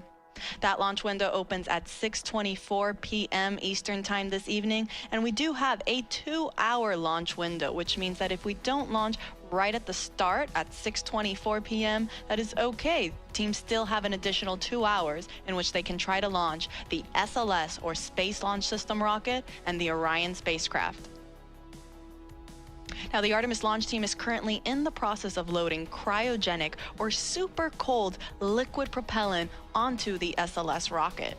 [SPEAKER 1] That launch window opens at 6:24 p.m. Eastern Time this evening, and we do have a 2-hour launch window, which means that if we don't launch right at the start at 6:24 p.m., that is okay. Teams still have an additional 2 hours in which they can try to launch the SLS, or Space Launch System rocket, and the Orion spacecraft. Now, the Artemis launch team is currently in the process of loading cryogenic or super cold liquid propellant onto the SLS rocket.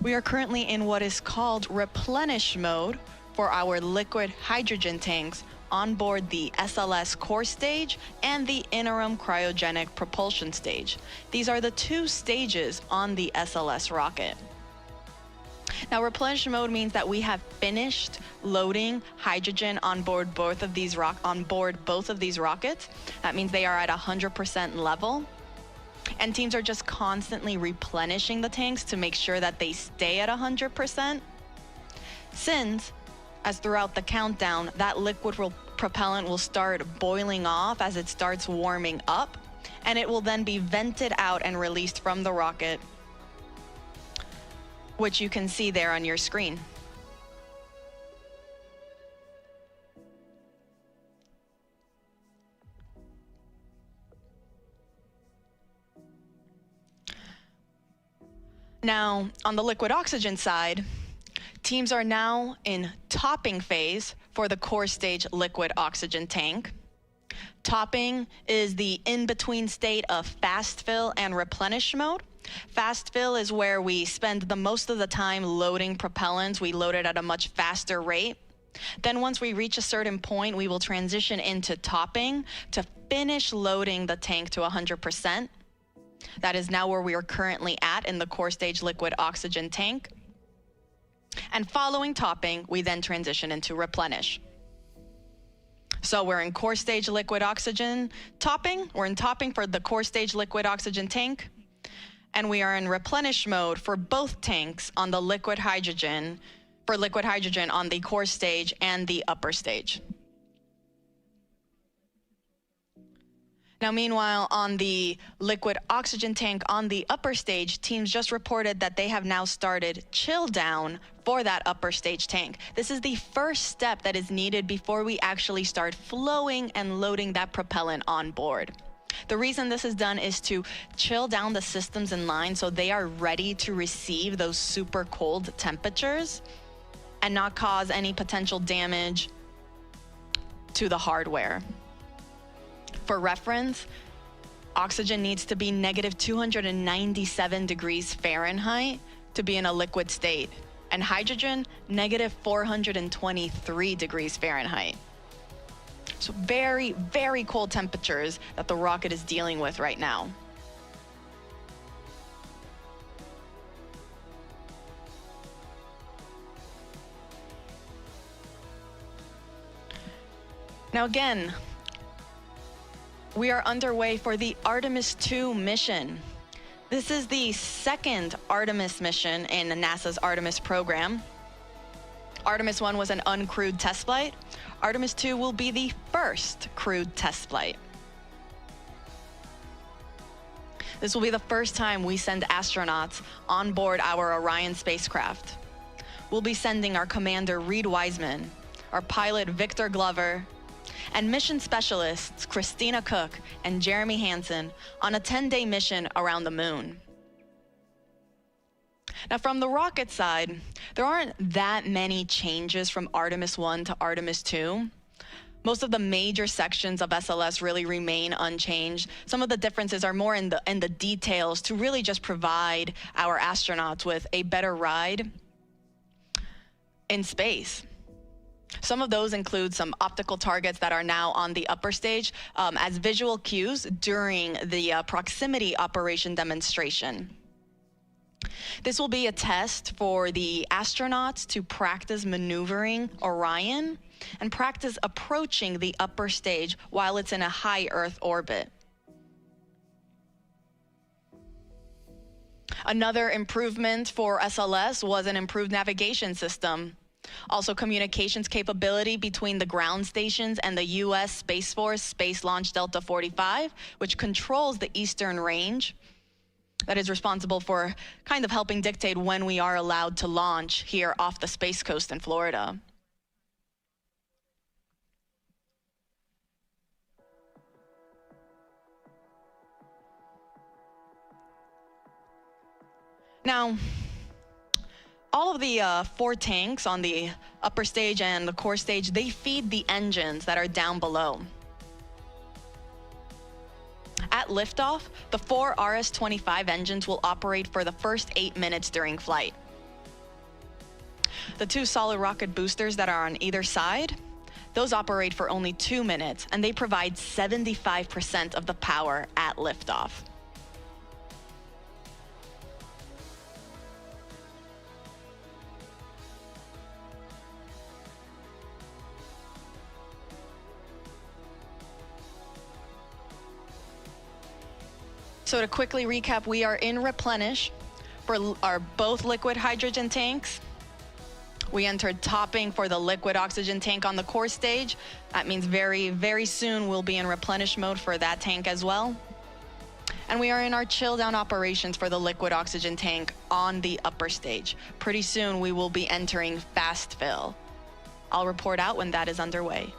[SPEAKER 1] We are currently in what is called replenish mode for our liquid hydrogen tanks on board the SLS core stage and the interim cryogenic propulsion stage. These are the two stages on the SLS rocket. Now, replenish mode means that we have finished loading hydrogen on board both of these rockets. That means they are at 100% level. And teams are just constantly replenishing the tanks to make sure that they stay at 100%. Since, as throughout the countdown, that liquid propellant will start boiling off as it starts warming up, and it will then be vented out and released from the rocket, which you can see there on your screen. Now, on the liquid oxygen side, teams are now in topping phase for the core stage liquid oxygen tank. Topping is the in-between state of fast fill and replenish mode. Fast fill is where we spend the most of the time loading propellants. We load it at a much faster rate. Then once we reach a certain point, we will transition into topping to finish loading the tank to 100%. That is now where we are currently at in the core stage liquid oxygen tank. And following topping, we then transition into replenish. So we're in core stage liquid oxygen topping. We're in topping for the core stage liquid oxygen tank. And we are in replenish mode for both tanks on the liquid hydrogen, on the core stage and the upper stage. Now, meanwhile, on the liquid oxygen tank on the upper stage, teams just reported that they have now started chill down for that upper stage tank. This is the first step that is needed before we actually start flowing and loading that propellant on board. The reason this is done is to chill down the systems in line so they are ready to receive those super cold temperatures and not cause any potential damage to the hardware. For reference, oxygen needs to be negative 297 degrees Fahrenheit to be in a liquid state, and hydrogen, negative 423 degrees Fahrenheit. So very, very cold temperatures that the rocket is dealing with right now. Now again, we are underway for the Artemis II mission. This is the second Artemis mission in NASA's Artemis program. Artemis 1 was an uncrewed test flight. Artemis 2 will be the first crewed test flight. This will be the first time we send astronauts on board our Orion spacecraft. We'll be sending our commander Reed Wiseman, our pilot Victor Glover, and mission specialists Christina Cook and Jeremy Hansen on a 10-day mission around the moon. Now, from the rocket side, there aren't that many changes from Artemis 1 to Artemis 2. Most of the major sections of SLS really remain unchanged. Some of the differences are more in the details to really just provide our astronauts with a better ride in space. Some of those include some optical targets that are now on the upper stage as visual cues during the proximity operation demonstration. This will be a test for the astronauts to practice maneuvering Orion and practice approaching the upper stage while it's in a high Earth orbit. Another improvement for SLS was an improved navigation system. Also, communications capability between the ground stations and the U.S. Space Force Space Launch Delta 45, which controls the eastern range. That is responsible for kind of helping dictate when we are allowed to launch here off the Space Coast in Florida. Now, all of the 4 tanks on the upper stage and the core stage, they feed the engines that are down below. At liftoff, the 4 RS-25 engines will operate for the first 8 minutes during flight. The 2 solid rocket boosters that are on either side, those operate for only 2 minutes, and they provide 75% of the power at liftoff. So to quickly recap, we are in replenish for our both liquid hydrogen tanks. We entered topping for the liquid oxygen tank on the core stage. That means very, very soon we'll be in replenish mode for that tank as well. And we are in our chill down operations for the liquid oxygen tank on the upper stage. Pretty soon we will be entering fast fill. I'll report out when that is underway.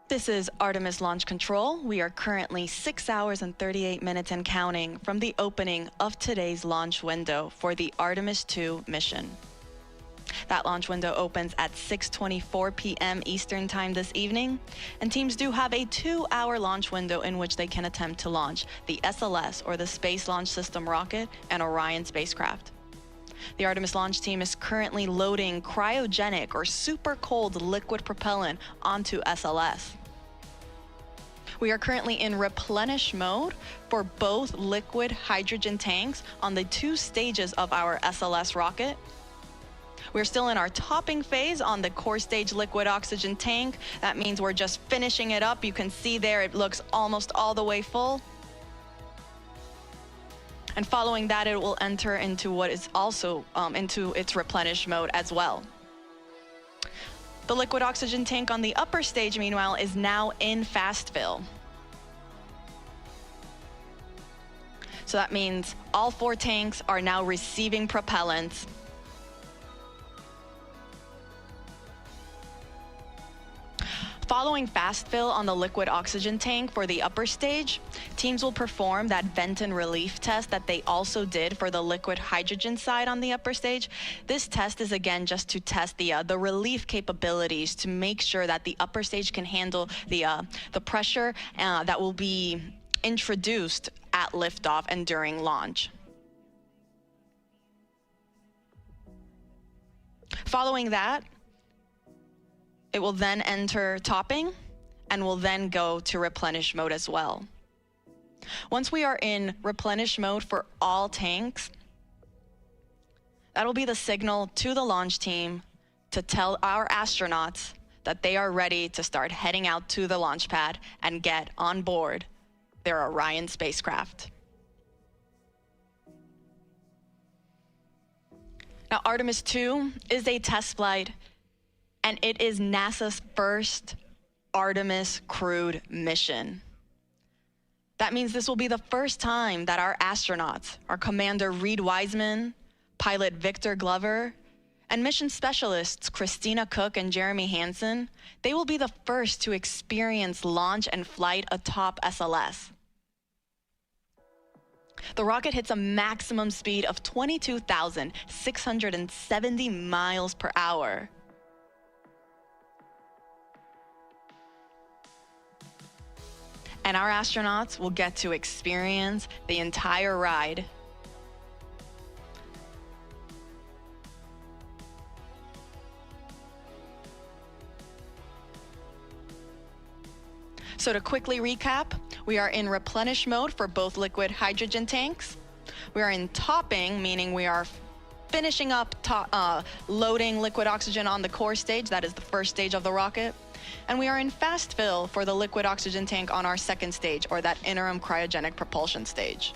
[SPEAKER 1] This is Artemis Launch Control. We are currently 6 hours and 38 minutes and counting from the opening of today's launch window for the Artemis II mission. That launch window opens at 6:24 p.m. Eastern Time this evening, and teams do have a 2-hour launch window in which they can attempt to launch the SLS, or the Space Launch System rocket, and Orion spacecraft. The Artemis launch team is currently loading cryogenic or super cold liquid propellant onto SLS. We are currently in replenish mode for both liquid hydrogen tanks on the 2 stages of our SLS rocket. We're still in our topping phase on the core stage liquid oxygen tank. That means we're just finishing it up. You can see there it looks almost all the way full. And following that, it will enter into what is also into its replenish mode as well. The liquid oxygen tank on the upper stage, meanwhile, is now in fast fill. So that means all 4 tanks are now receiving propellants. Following fast fill on the liquid oxygen tank for the upper stage, teams will perform that vent and relief test that they also did for the liquid hydrogen side on the upper stage. This test is again just to test the relief capabilities to make sure that the upper stage can handle the pressure that will be introduced at liftoff and during launch. Following that, it will then enter topping and will then go to replenish mode as well. Once we are in replenish mode for all tanks, that'll be the signal to the launch team to tell our astronauts that they are ready to start heading out to the launch pad and get on board their Orion spacecraft. Now, Artemis II is a test flight, and it is NASA's first Artemis crewed mission. That means this will be the first time that our astronauts, our Commander Reed Wiseman, pilot Victor Glover, and mission specialists Christina Cook and Jeremy Hansen, they will be the first to experience launch and flight atop SLS. The rocket hits a maximum speed of 22,670 miles per hour. And our astronauts will get to experience the entire ride. So to quickly recap, we are in replenish mode for both liquid hydrogen tanks. We are in topping, meaning we are finishing up loading liquid oxygen on the core stage. That is the first stage of the rocket. And we are in fast fill for the liquid oxygen tank on our second stage, or that interim cryogenic propulsion stage.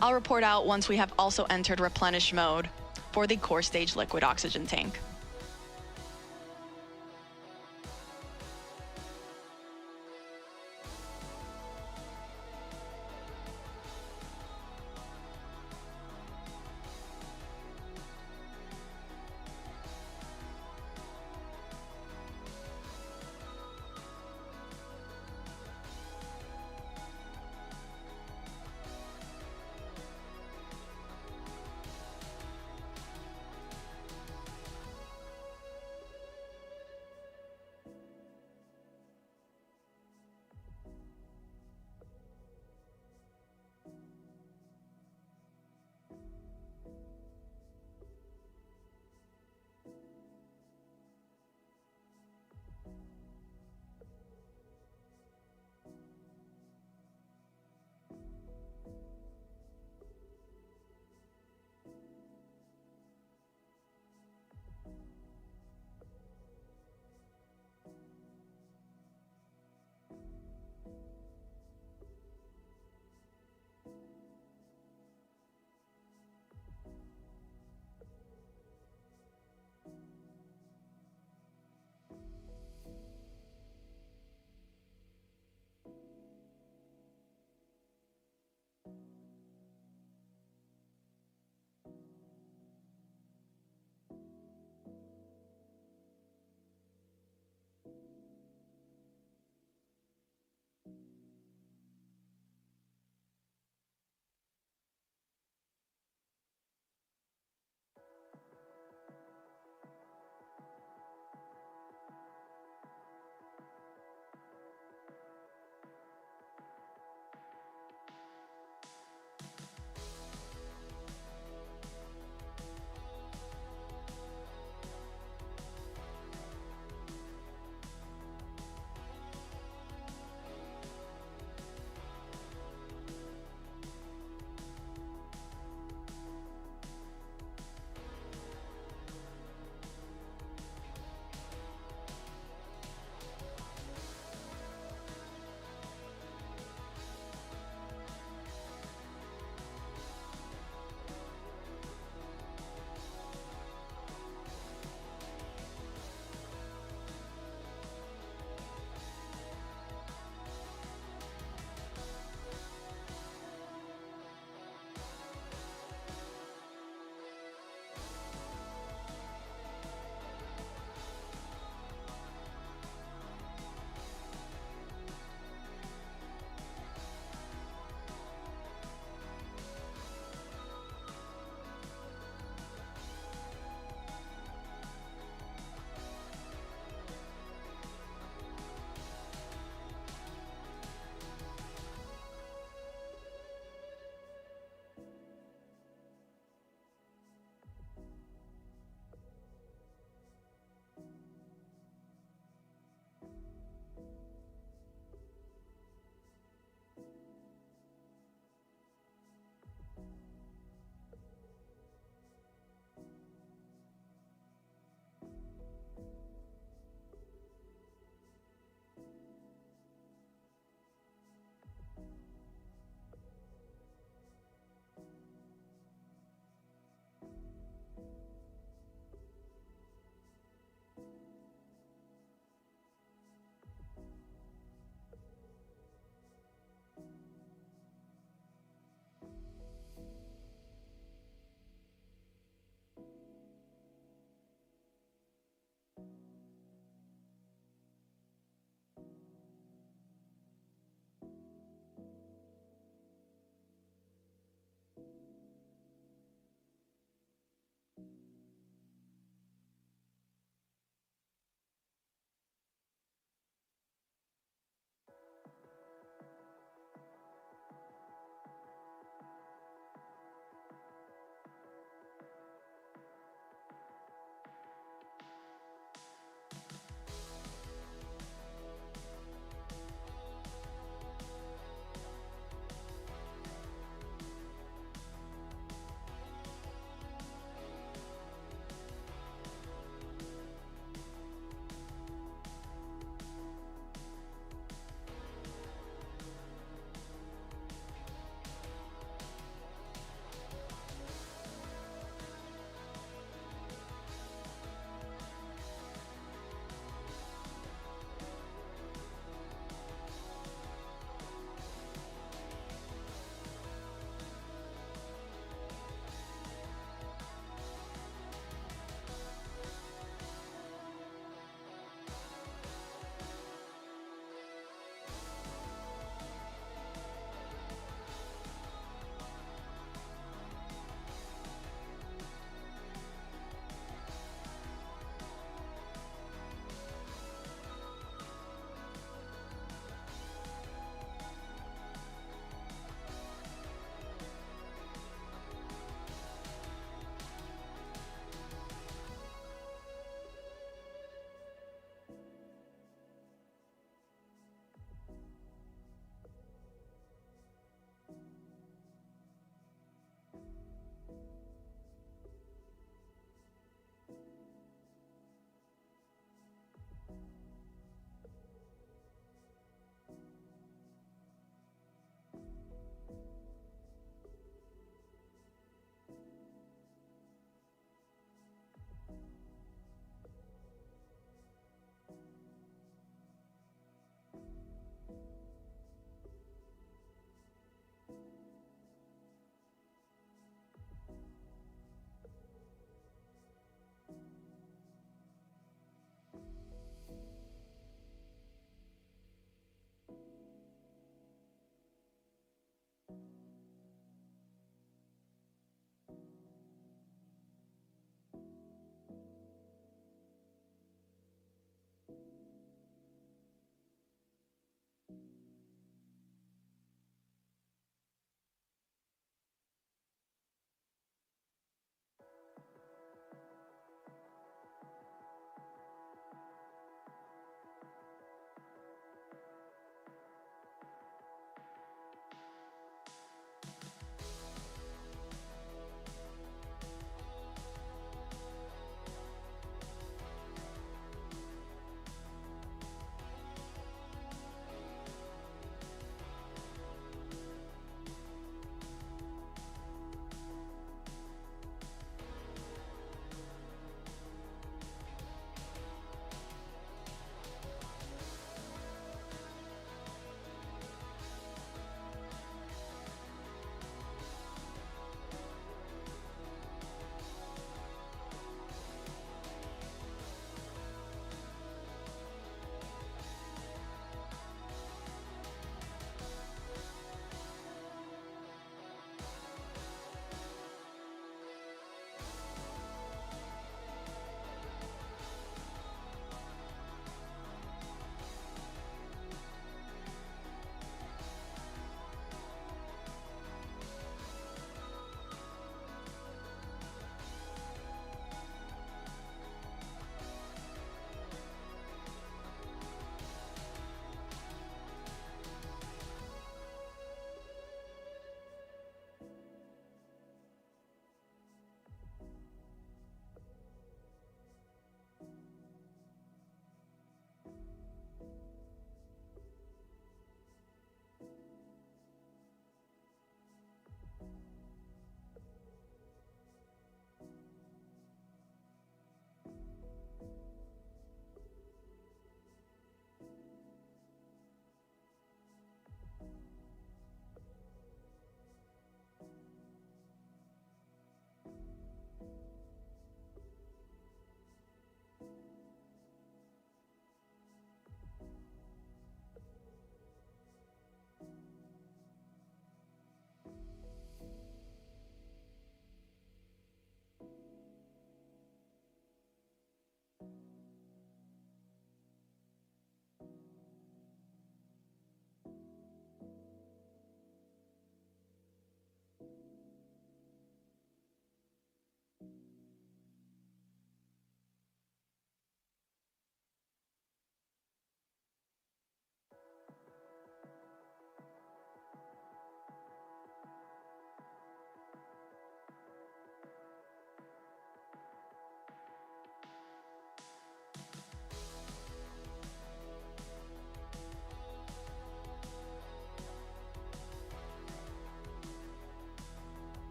[SPEAKER 1] I'll report out once we have also entered replenish mode for the core stage liquid oxygen tank.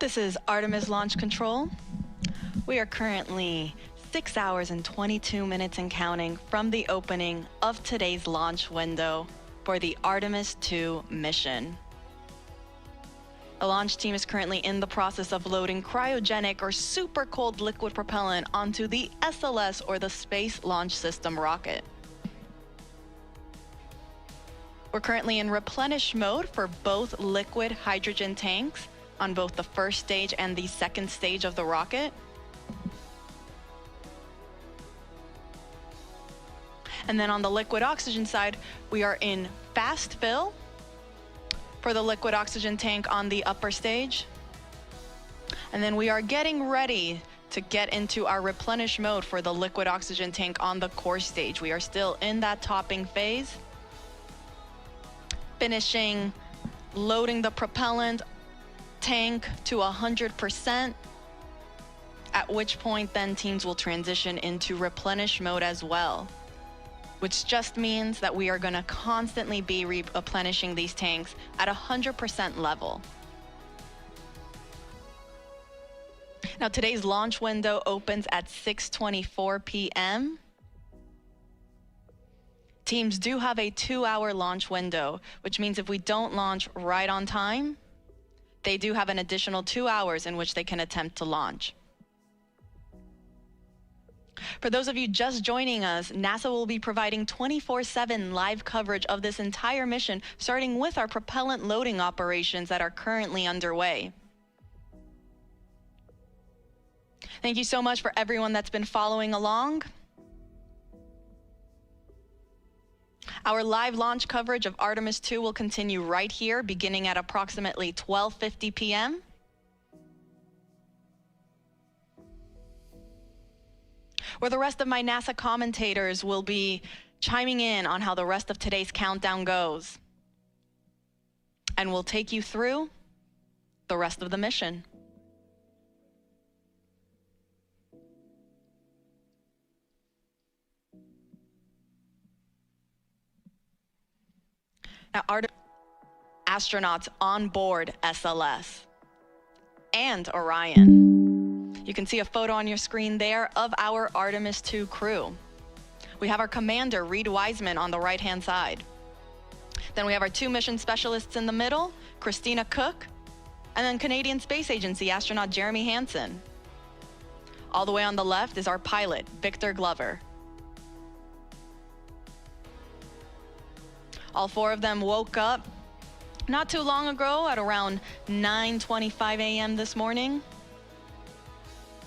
[SPEAKER 1] This is Artemis Launch Control. We are currently 6 hours and 22 minutes and counting from the opening of today's launch window for the Artemis II mission. The launch team is currently in the process of loading cryogenic or super cold liquid propellant onto the SLS, or the Space Launch System rocket. We're currently in replenish mode for both liquid hydrogen tanks on both the first stage and the second stage of the rocket. And then on the liquid oxygen side, we are in fast fill for the liquid oxygen tank on the upper stage. And then we are getting ready to get into our replenish mode for the liquid oxygen tank on the core stage. We are still in that topping phase, finishing loading the propellant tank to 100%, at which point then teams will transition into replenish mode as well, which just means that we are going to constantly be replenishing these tanks at 100% level. Now, today's launch window opens at 6:24 p.m. Teams do have a 2-hour launch window, which means if we don't launch right on time, they do have an additional 2 hours in which they can attempt to launch. For those of you just joining us, NASA will be providing 24/7 live coverage of this entire mission, starting with our propellant loading operations that are currently underway. Thank you so much for everyone that's been following along. Our live launch coverage of Artemis II will continue right here, beginning at approximately 12:50 p.m. where the rest of my NASA commentators will be chiming in on how the rest of today's countdown goes. And we'll take you through the rest of the mission. Now, astronauts on board SLS and Orion. You can see a photo on your screen there of our Artemis II crew. We have our commander, Reed Wiseman, on the right-hand side. Then we have our 2 mission specialists in the middle, Christina Cook, and then Canadian Space Agency astronaut Jeremy Hansen. All the way on the left is our pilot, Victor Glover. All 4 of them woke up not too long ago at around 9:25 a.m. this morning.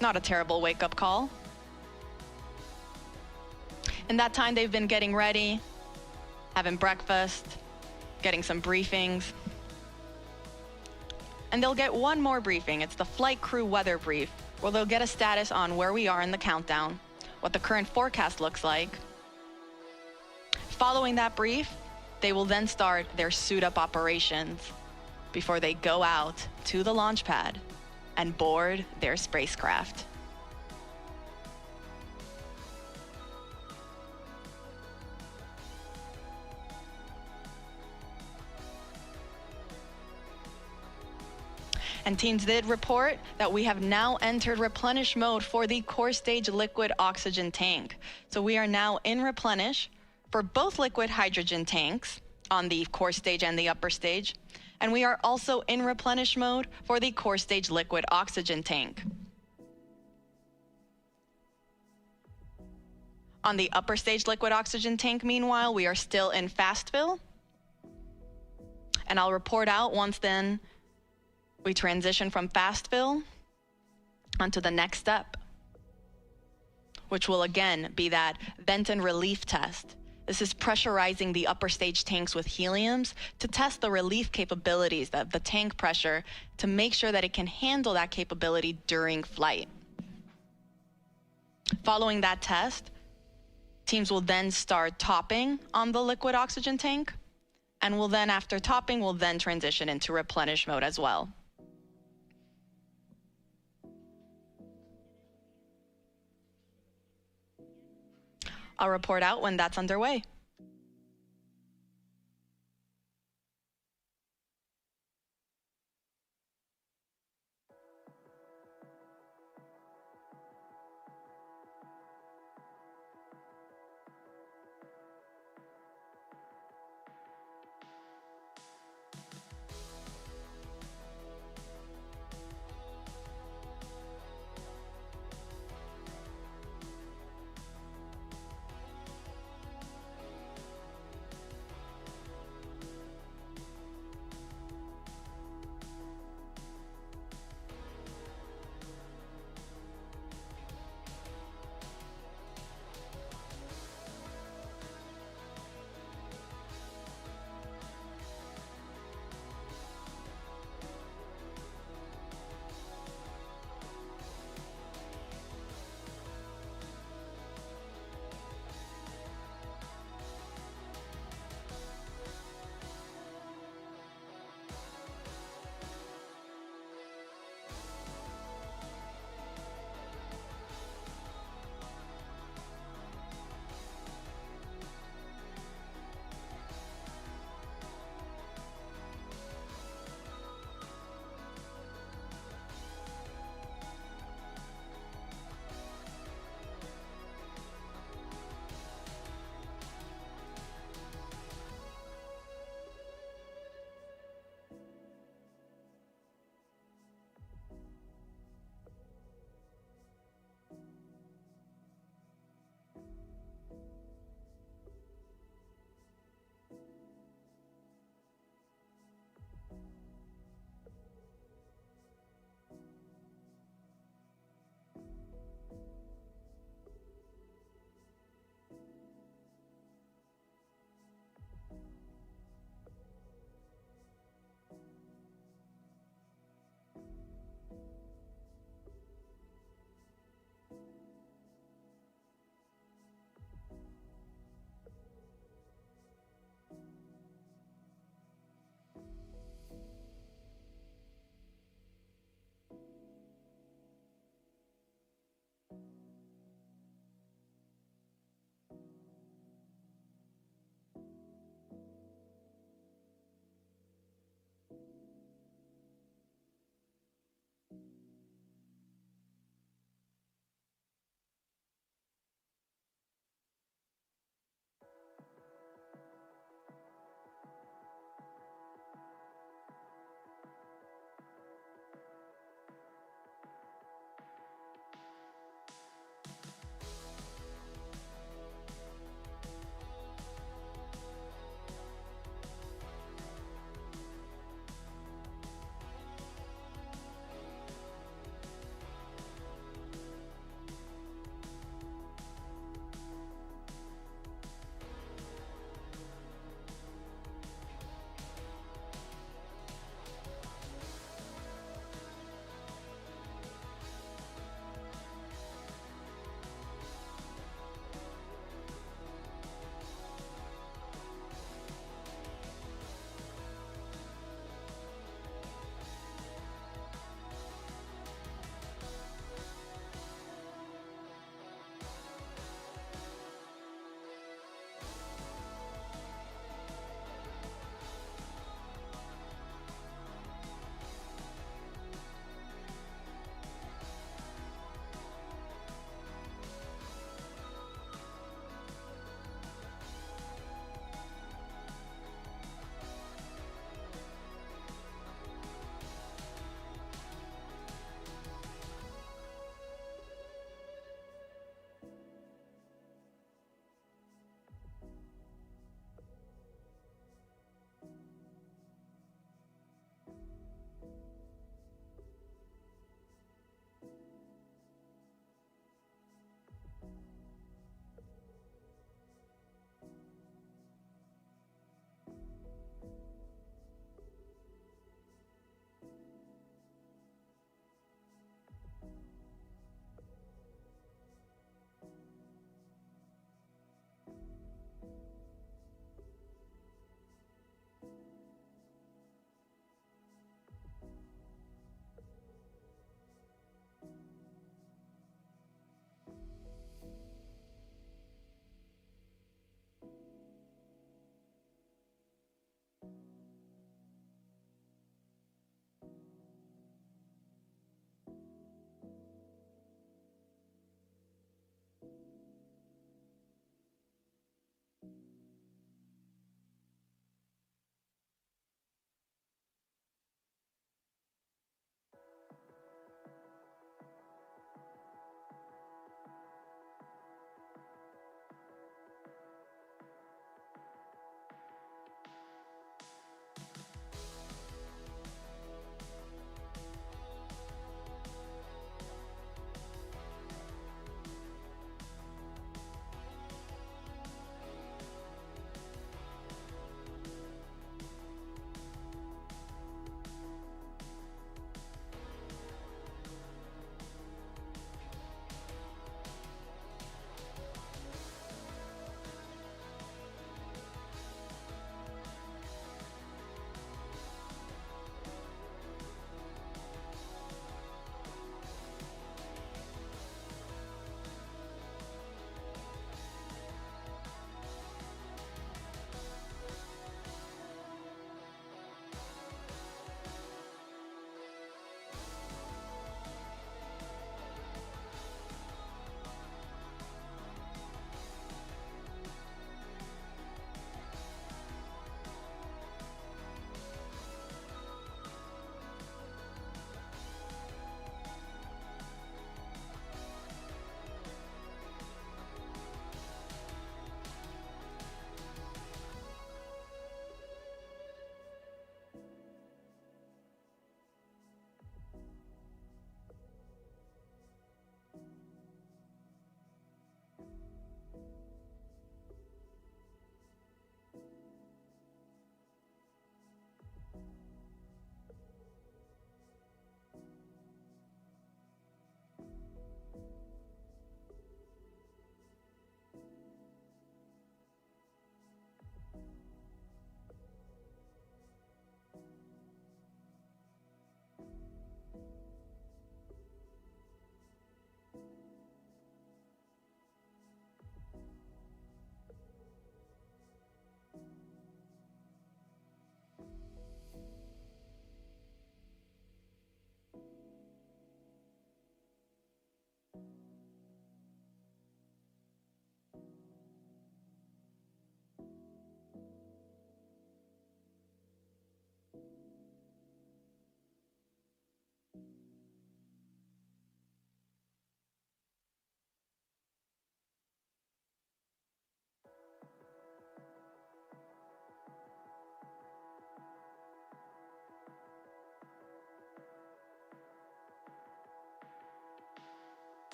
[SPEAKER 1] Not a terrible wake-up call. In that time, they've been getting ready, having breakfast, getting some briefings. And they'll get one more briefing. It's the flight crew weather brief, where they'll get a status on where we are in the countdown, what the current forecast looks like. Following that brief, they will then start their suit-up operations before they go out to the launch pad and board their spacecraft. And teams did report that we have now entered replenish mode for the core stage liquid oxygen tank. So we are now in replenish for both liquid hydrogen tanks on the core stage and the upper stage. And we are also in replenish mode for the core stage liquid oxygen tank. On the upper stage liquid oxygen tank, meanwhile, we are still in fast fill. And I'll report out once then we transition from fast fill onto the next step, which will again be that vent and relief test. This is pressurizing the upper stage tanks with heliums to test the relief capabilities of the tank pressure to make sure that it can handle that capability during flight. Following that test, teams will then start topping on the liquid oxygen tank, and will then, after topping, will then transition into replenish mode as well. I'll report out when that's underway.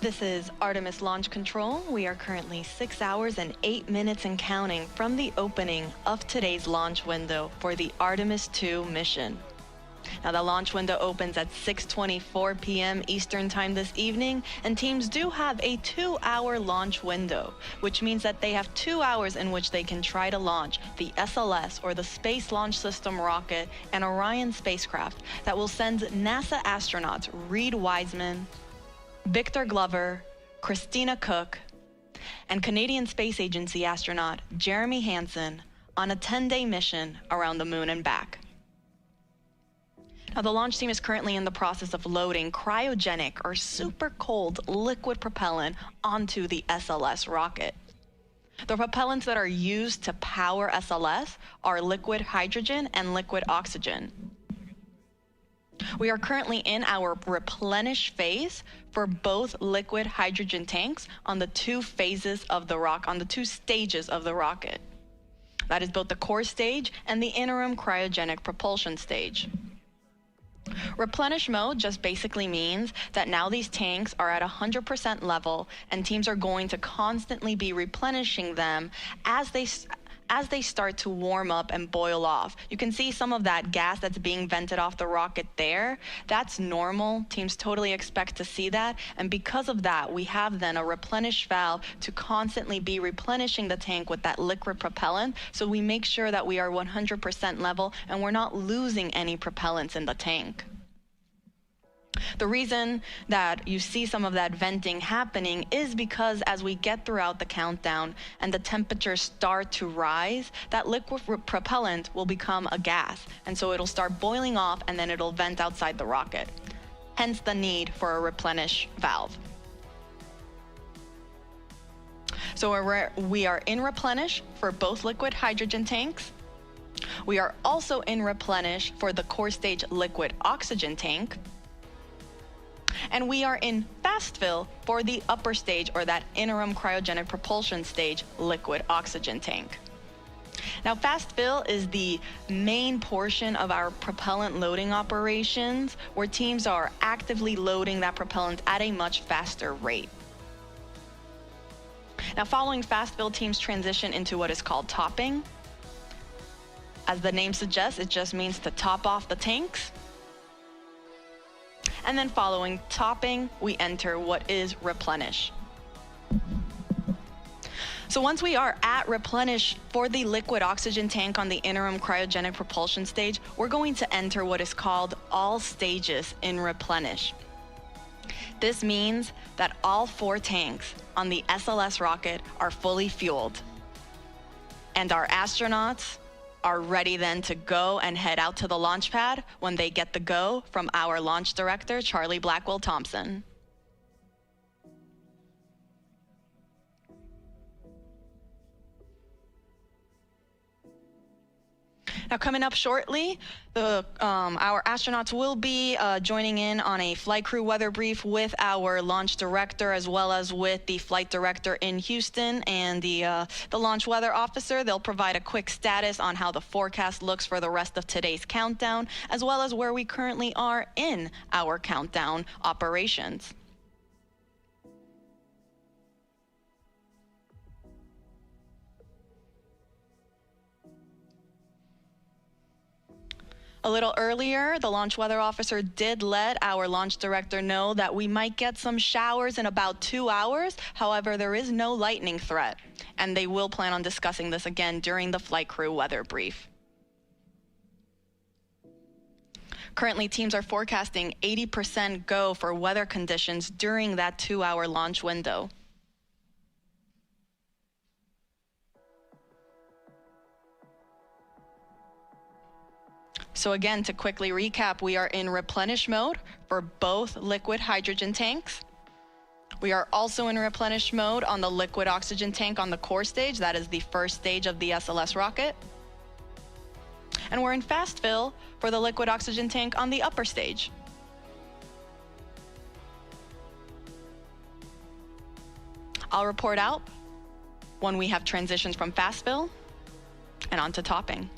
[SPEAKER 1] This is Artemis Launch Control. We are currently 6 hours and 8 minutes and counting from the opening of today's launch window for the Artemis II mission. Now, the launch window opens at 6:24 p.m. Eastern Time this evening, and teams do have a 2-hour launch window, which means that they have 2 hours in which they can try to launch the SLS, or the Space Launch System rocket, and Orion spacecraft that will send NASA astronauts Reed Wiseman, Victor Glover, Christina Cook, and Canadian Space Agency astronaut Jeremy Hansen on a 10-day mission around the moon and back. Now, the launch team is currently in the process of loading cryogenic or super cold liquid propellant onto the SLS rocket. The propellants that are used to power SLS are liquid hydrogen and liquid oxygen. We are currently in our replenish phase for both liquid hydrogen tanks on the two stages of the rocket. That is both the core stage and the interim cryogenic propulsion stage. Replenish mode just basically means that now these tanks are at 100% level, and teams are going to constantly be replenishing them as they start to warm up and boil off. You can see some of that gas that's being vented off the rocket there. That's normal. Teams totally expect to see that. And because of that, we have then a replenish valve to constantly be replenishing the tank with that liquid propellant. So we make sure that we are 100% level and we're not losing any propellants in the tank. The reason that you see some of that venting happening is because as we get throughout the countdown and the temperatures start to rise, that liquid propellant will become a gas. And so it'll start boiling off and then it'll vent outside the rocket. Hence the need for a replenish valve. So we are in replenish for both liquid hydrogen tanks. We are also in replenish for the core stage liquid oxygen tank. And we are in fast fill for the upper stage, or that interim cryogenic propulsion stage, liquid oxygen tank. Now, fast fill is the main portion of our propellant loading operations, where teams are actively loading that propellant at a much faster rate. Now, following fast fill, teams transition into what is called topping. As the name suggests, it just means to top off the tanks. And then following topping, we enter what is replenish. So once we are at replenish for the liquid oxygen tank on the interim cryogenic propulsion stage, we're going to enter what is called all stages in replenish. This means that all 4 tanks on the SLS rocket are fully fueled. And our astronauts are ready then to go and head out to the launch pad when they get the go from our launch director, Charlie Blackwell Thompson. Now, coming up shortly, our astronauts will be joining in on a flight crew weather brief with our launch director, as well as with the flight director in Houston and the launch weather officer. They'll provide a quick status on how the forecast looks for the rest of today's countdown, as well as where we currently are in our countdown operations. A little earlier, the launch weather officer did let our launch director know that we might get some showers in about 2 hours. However, there is no lightning threat, and they will plan on discussing this again during the flight crew weather brief. Currently, teams are forecasting 80% go for weather conditions during that 2-hour launch window. So again, to quickly recap, we are in replenish mode for both liquid hydrogen tanks. We are also in replenish mode on the liquid oxygen tank on the core stage. That is the first stage of the SLS rocket. And we're in fast fill for the liquid oxygen tank on the upper stage. I'll report out when we have transitions from fast fill and onto topping.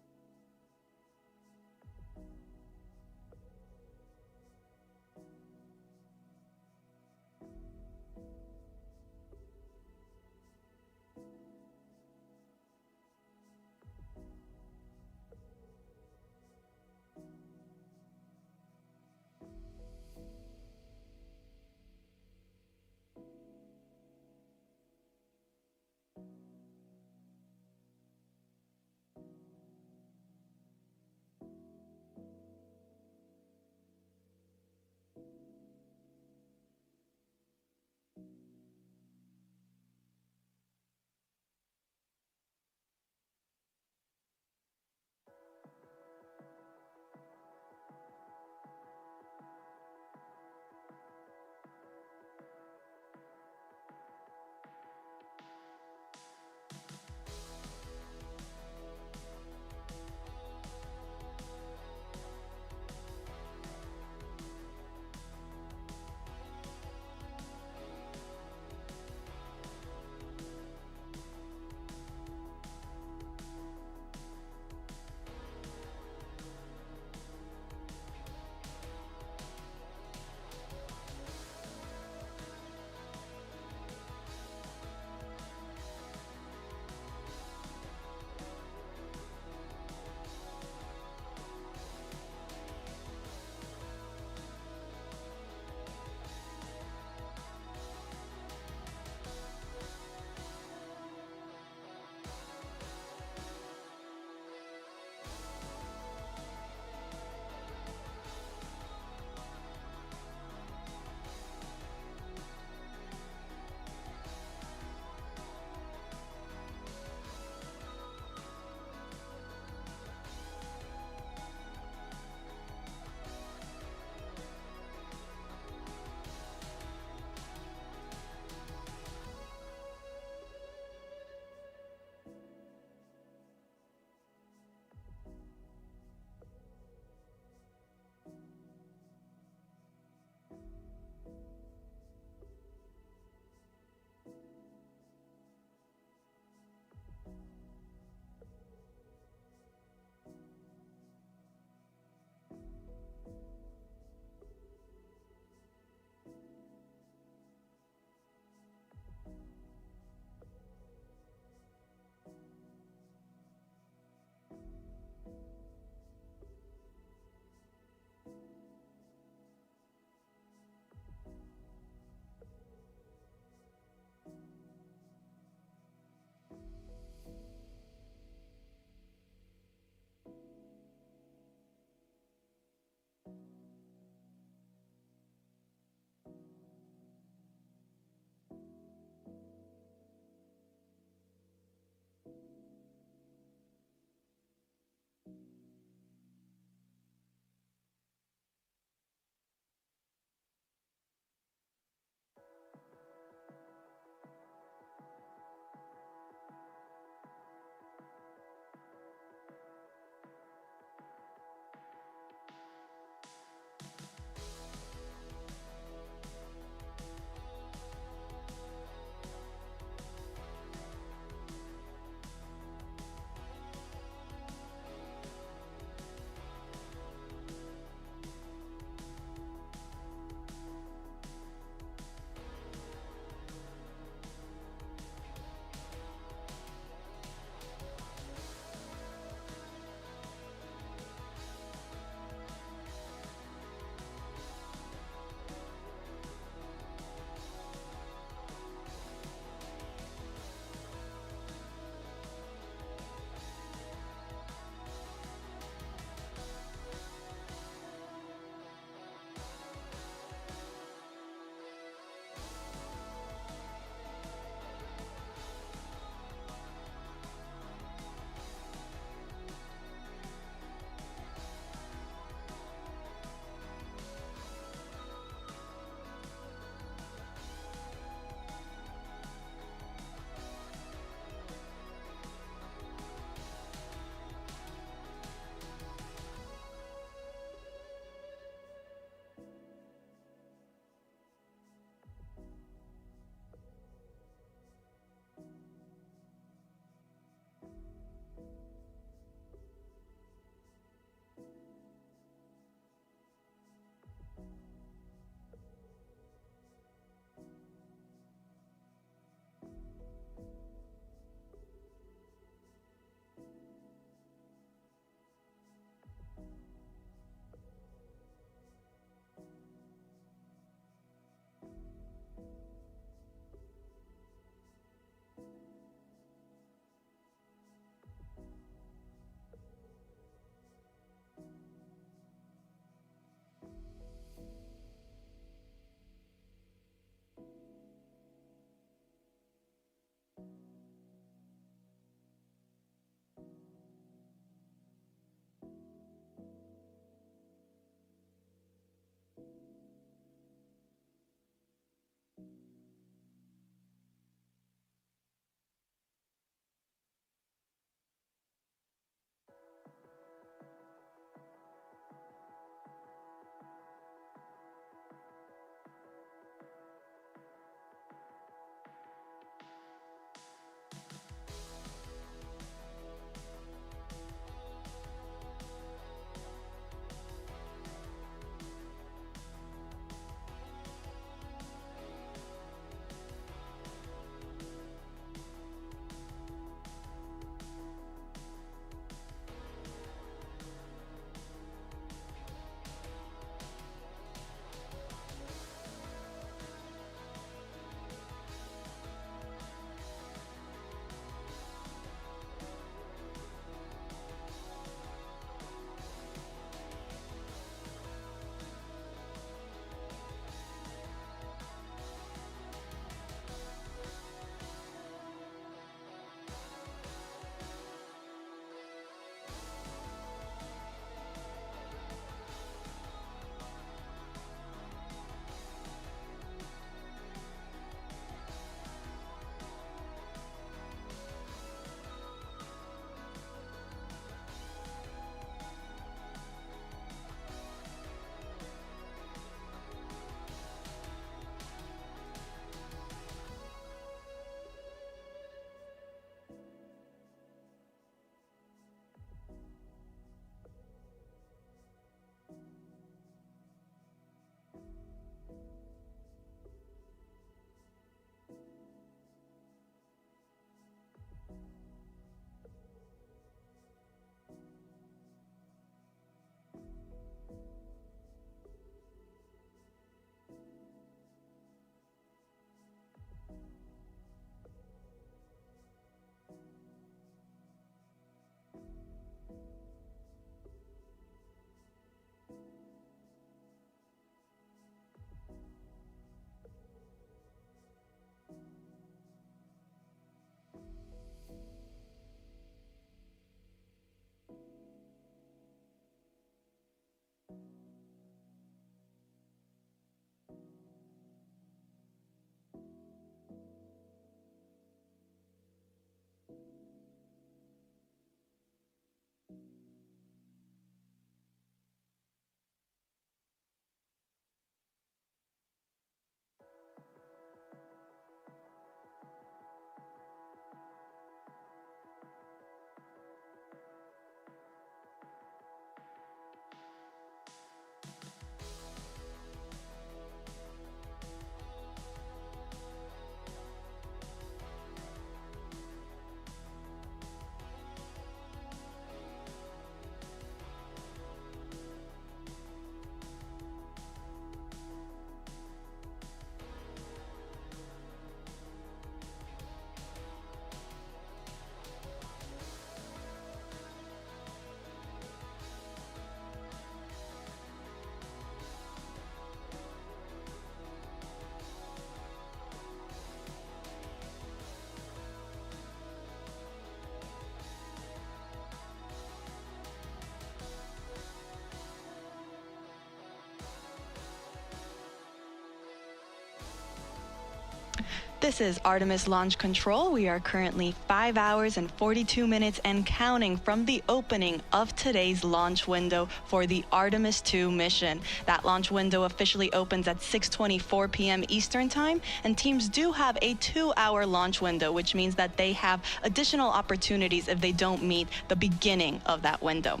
[SPEAKER 1] This is Artemis Launch Control. We are currently 5 hours and 42 minutes and counting from the opening of today's launch window for the Artemis 2 mission. That launch window officially opens at 6:24 p.m. Eastern Time, and teams do have a 2-hour launch window, which means that they have additional opportunities if they don't meet the beginning of that window.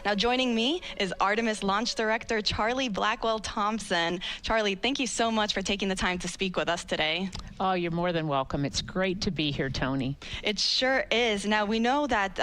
[SPEAKER 1] Now, joining me is Artemis Launch Director Charlie Blackwell-Thompson. Charlie, thank you so much for taking the time to speak with us today.
[SPEAKER 3] Oh, you're more than welcome. It's great to be here, Tony.
[SPEAKER 1] It sure is. Now, we know that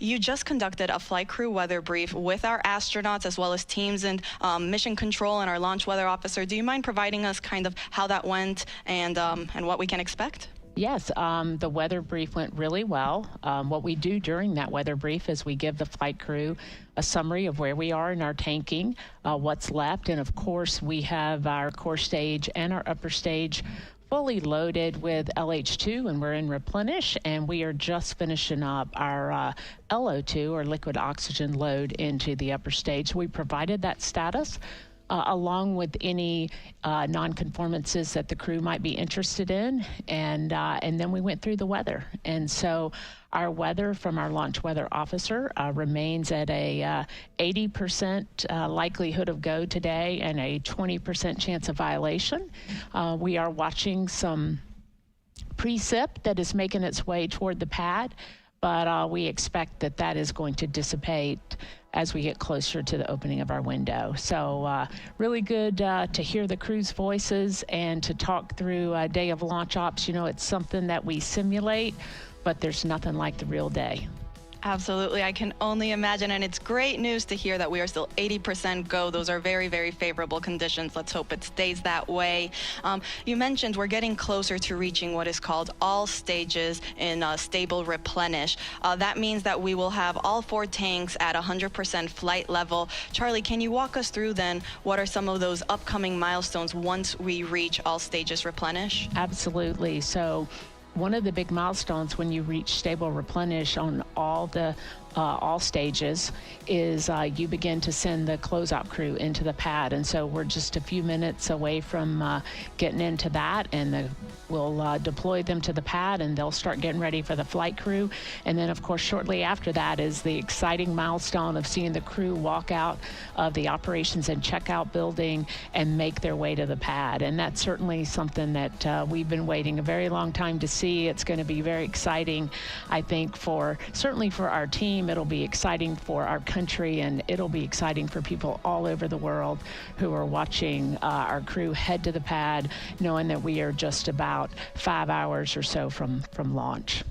[SPEAKER 1] you just conducted a flight crew weather brief with our astronauts as well as teams and mission control and our launch weather officer. Do you mind providing us kind of how that went and what we can expect?
[SPEAKER 3] Yes, the weather brief went really well. What we do during that weather brief is we give the flight crew a summary of where we are in our tanking, what's left, and of course we have our core stage and our upper stage fully loaded with LH2, and we're in replenish, and we are just finishing up our LO2, or liquid oxygen load, into the upper stage. We provided that status along with any non-conformances that the crew might be interested in, and then we went through the weather. And so our weather from our launch weather officer remains at a 80% likelihood of go today and a 20% chance of violation. We are watching some precip that is making its way toward the pad, but we expect that that is going to dissipate as we get closer to the opening of our window. So really good to hear the crew's voices and to talk through a day of launch ops. You know, it's something that we simulate, but there's nothing like the real day.
[SPEAKER 1] Absolutely. I can only imagine, and it's great news to hear that we are still 80% go. Those are very, very favorable conditions. Let's hope it stays that way. You mentioned we're getting closer to reaching what is called all stages in stable replenish. That means that we will have all 4 tanks at 100% flight level. Charlie, can you walk us through then what are some of those upcoming milestones once we reach all stages replenish?
[SPEAKER 3] Absolutely. So one of the big milestones when you reach stable replenish on all stages is you begin to send the closeout crew into the pad. And so we're just a few minutes away from getting into that, and we'll deploy them to the pad, and they'll start getting ready for the flight crew. And then, of course, shortly after that is the exciting milestone of seeing the crew walk out of the operations and checkout building and make their way to the pad. And that's certainly something that we've been waiting a very long time to see. It's going to be very exciting, I think, certainly for our team. It'll be exciting for our country, and it'll be exciting for people all over the world who are watching our crew head to the pad, knowing that we are just about 5 hours or so from launch.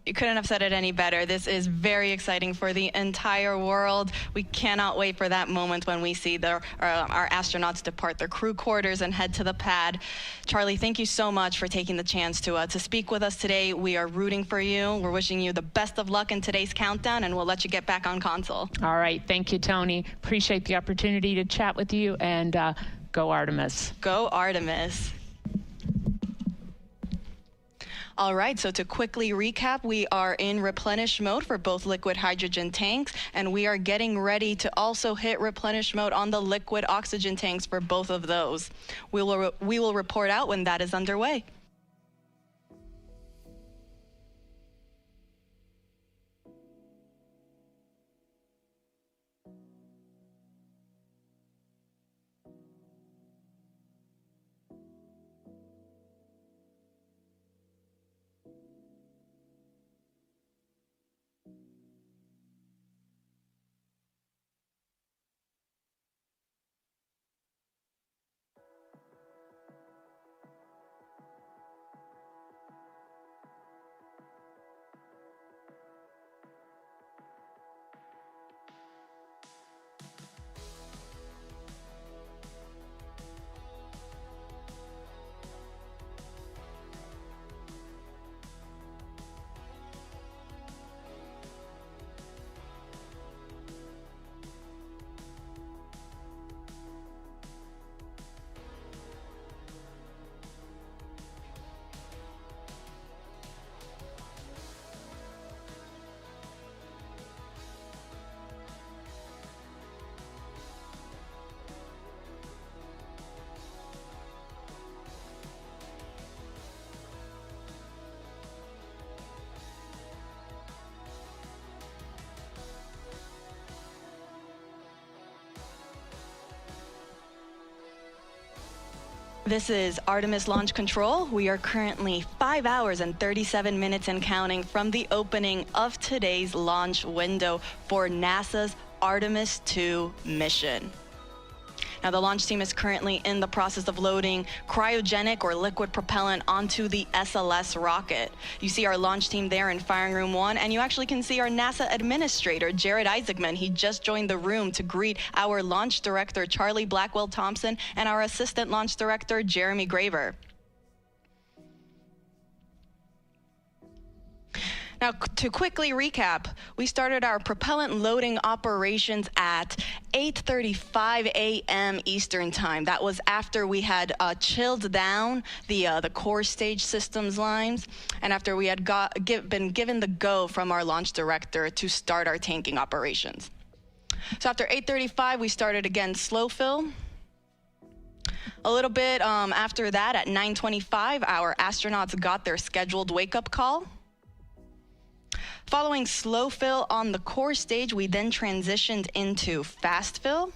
[SPEAKER 1] You couldn't have said it any better. This is very exciting for the entire world. We cannot wait for that moment when we see our astronauts depart their crew quarters and head to the pad. Charlie, thank you so much for taking the chance to speak with us today. We are rooting for you. We're wishing you the best of luck in today's countdown, and we'll let you get back on console.
[SPEAKER 3] All right. Thank you, Tony. Appreciate the opportunity to chat with you, and go Artemis.
[SPEAKER 1] Go Artemis. All right, so to quickly recap, we are in replenish mode for both liquid hydrogen tanks, and we are getting ready to also hit replenish mode on the liquid oxygen tanks for both of those. We will report out when that is underway. This is Artemis Launch Control. We are currently 5 hours and 37 minutes and counting from the opening of today's launch window for NASA's Artemis 2 mission. Now, the launch team is currently in the process of loading cryogenic or liquid propellant onto the SLS rocket. You see our launch team there in Firing Room 1, and you actually can see our NASA administrator, Jared Isaacman. He just joined the room to greet our launch director, Charlie Blackwell Thompson, and our assistant launch director, Jeremy Graver. Now, to quickly recap, we started our propellant loading operations at 8:35 a.m. Eastern Time. That was after we had chilled down the core stage systems lines, and after we had been given the go from our launch director to start our tanking operations. So after 8:35, we started again slow fill. A little bit after that, at 9:25, our astronauts got their scheduled wake-up call. Following slow fill on the core stage, we then transitioned into fast fill.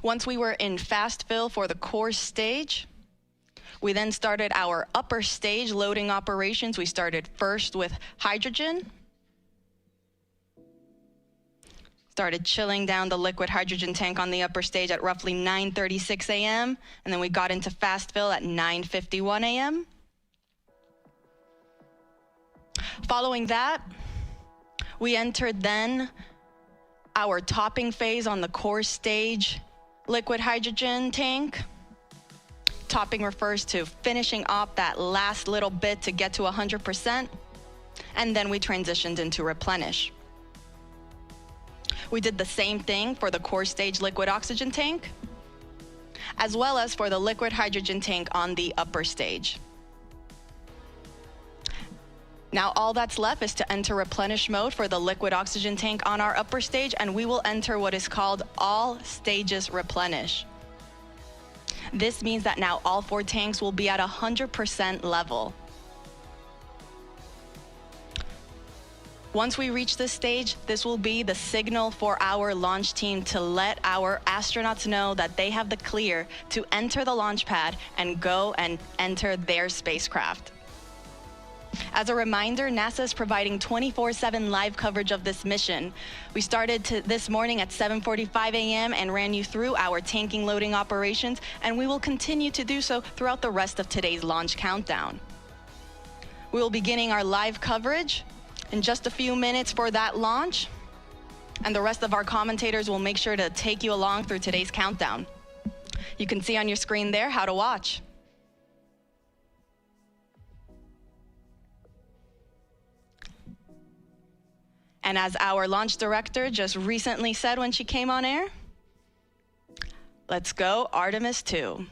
[SPEAKER 1] Once we were in fast fill for the core stage, we then started our upper stage loading operations. We started first with hydrogen. Started chilling down the liquid hydrogen tank on the upper stage at roughly 9:36 a.m. And then we got into fast fill at 9:51 a.m. Following that, we entered then our topping phase on the core stage liquid hydrogen tank. Topping refers to finishing off that last little bit to get to 100%, and then we transitioned into replenish. We did the same thing for the core stage liquid oxygen tank, as well as for the liquid hydrogen tank on the upper stage. Now all that's left is to enter replenish mode for the liquid oxygen tank on our upper stage, and we will enter what is called all stages replenish. This means that now all 4 tanks will be at 100% level. Once we reach this stage, this will be the signal for our launch team to let our astronauts know that they have the clear to enter the launch pad and go and enter their spacecraft. As a reminder, NASA is providing 24/7 live coverage of this mission. We started this morning at 7:45 a.m. and ran you through our tanking loading operations, and we will continue to do so throughout the rest of today's launch countdown. We will be beginning our live coverage in just a few minutes for that launch, and the rest of our commentators will make sure to take you along through today's countdown. You can see on your screen there how to watch. And as our launch director just recently said when she came on air, let's go Artemis 2.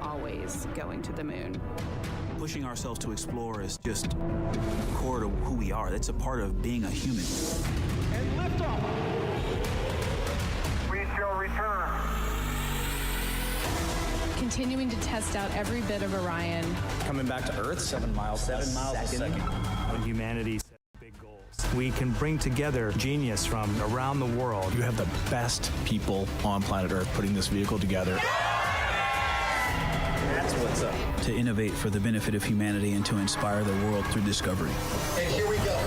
[SPEAKER 4] always going to the moon.
[SPEAKER 5] Pushing ourselves to explore is just core to who we are. That's a part of being a human.
[SPEAKER 6] And liftoff. We shall return.
[SPEAKER 4] Continuing to test out every bit of Orion.
[SPEAKER 7] Coming back to Earth, 7 miles a second.
[SPEAKER 8] When humanity sets big goals, we can bring together genius from around the world.
[SPEAKER 7] You have the best people on planet Earth putting this vehicle together. That's what's up.
[SPEAKER 5] To innovate for the benefit of humanity and to inspire the world through discovery.
[SPEAKER 7] And here we go.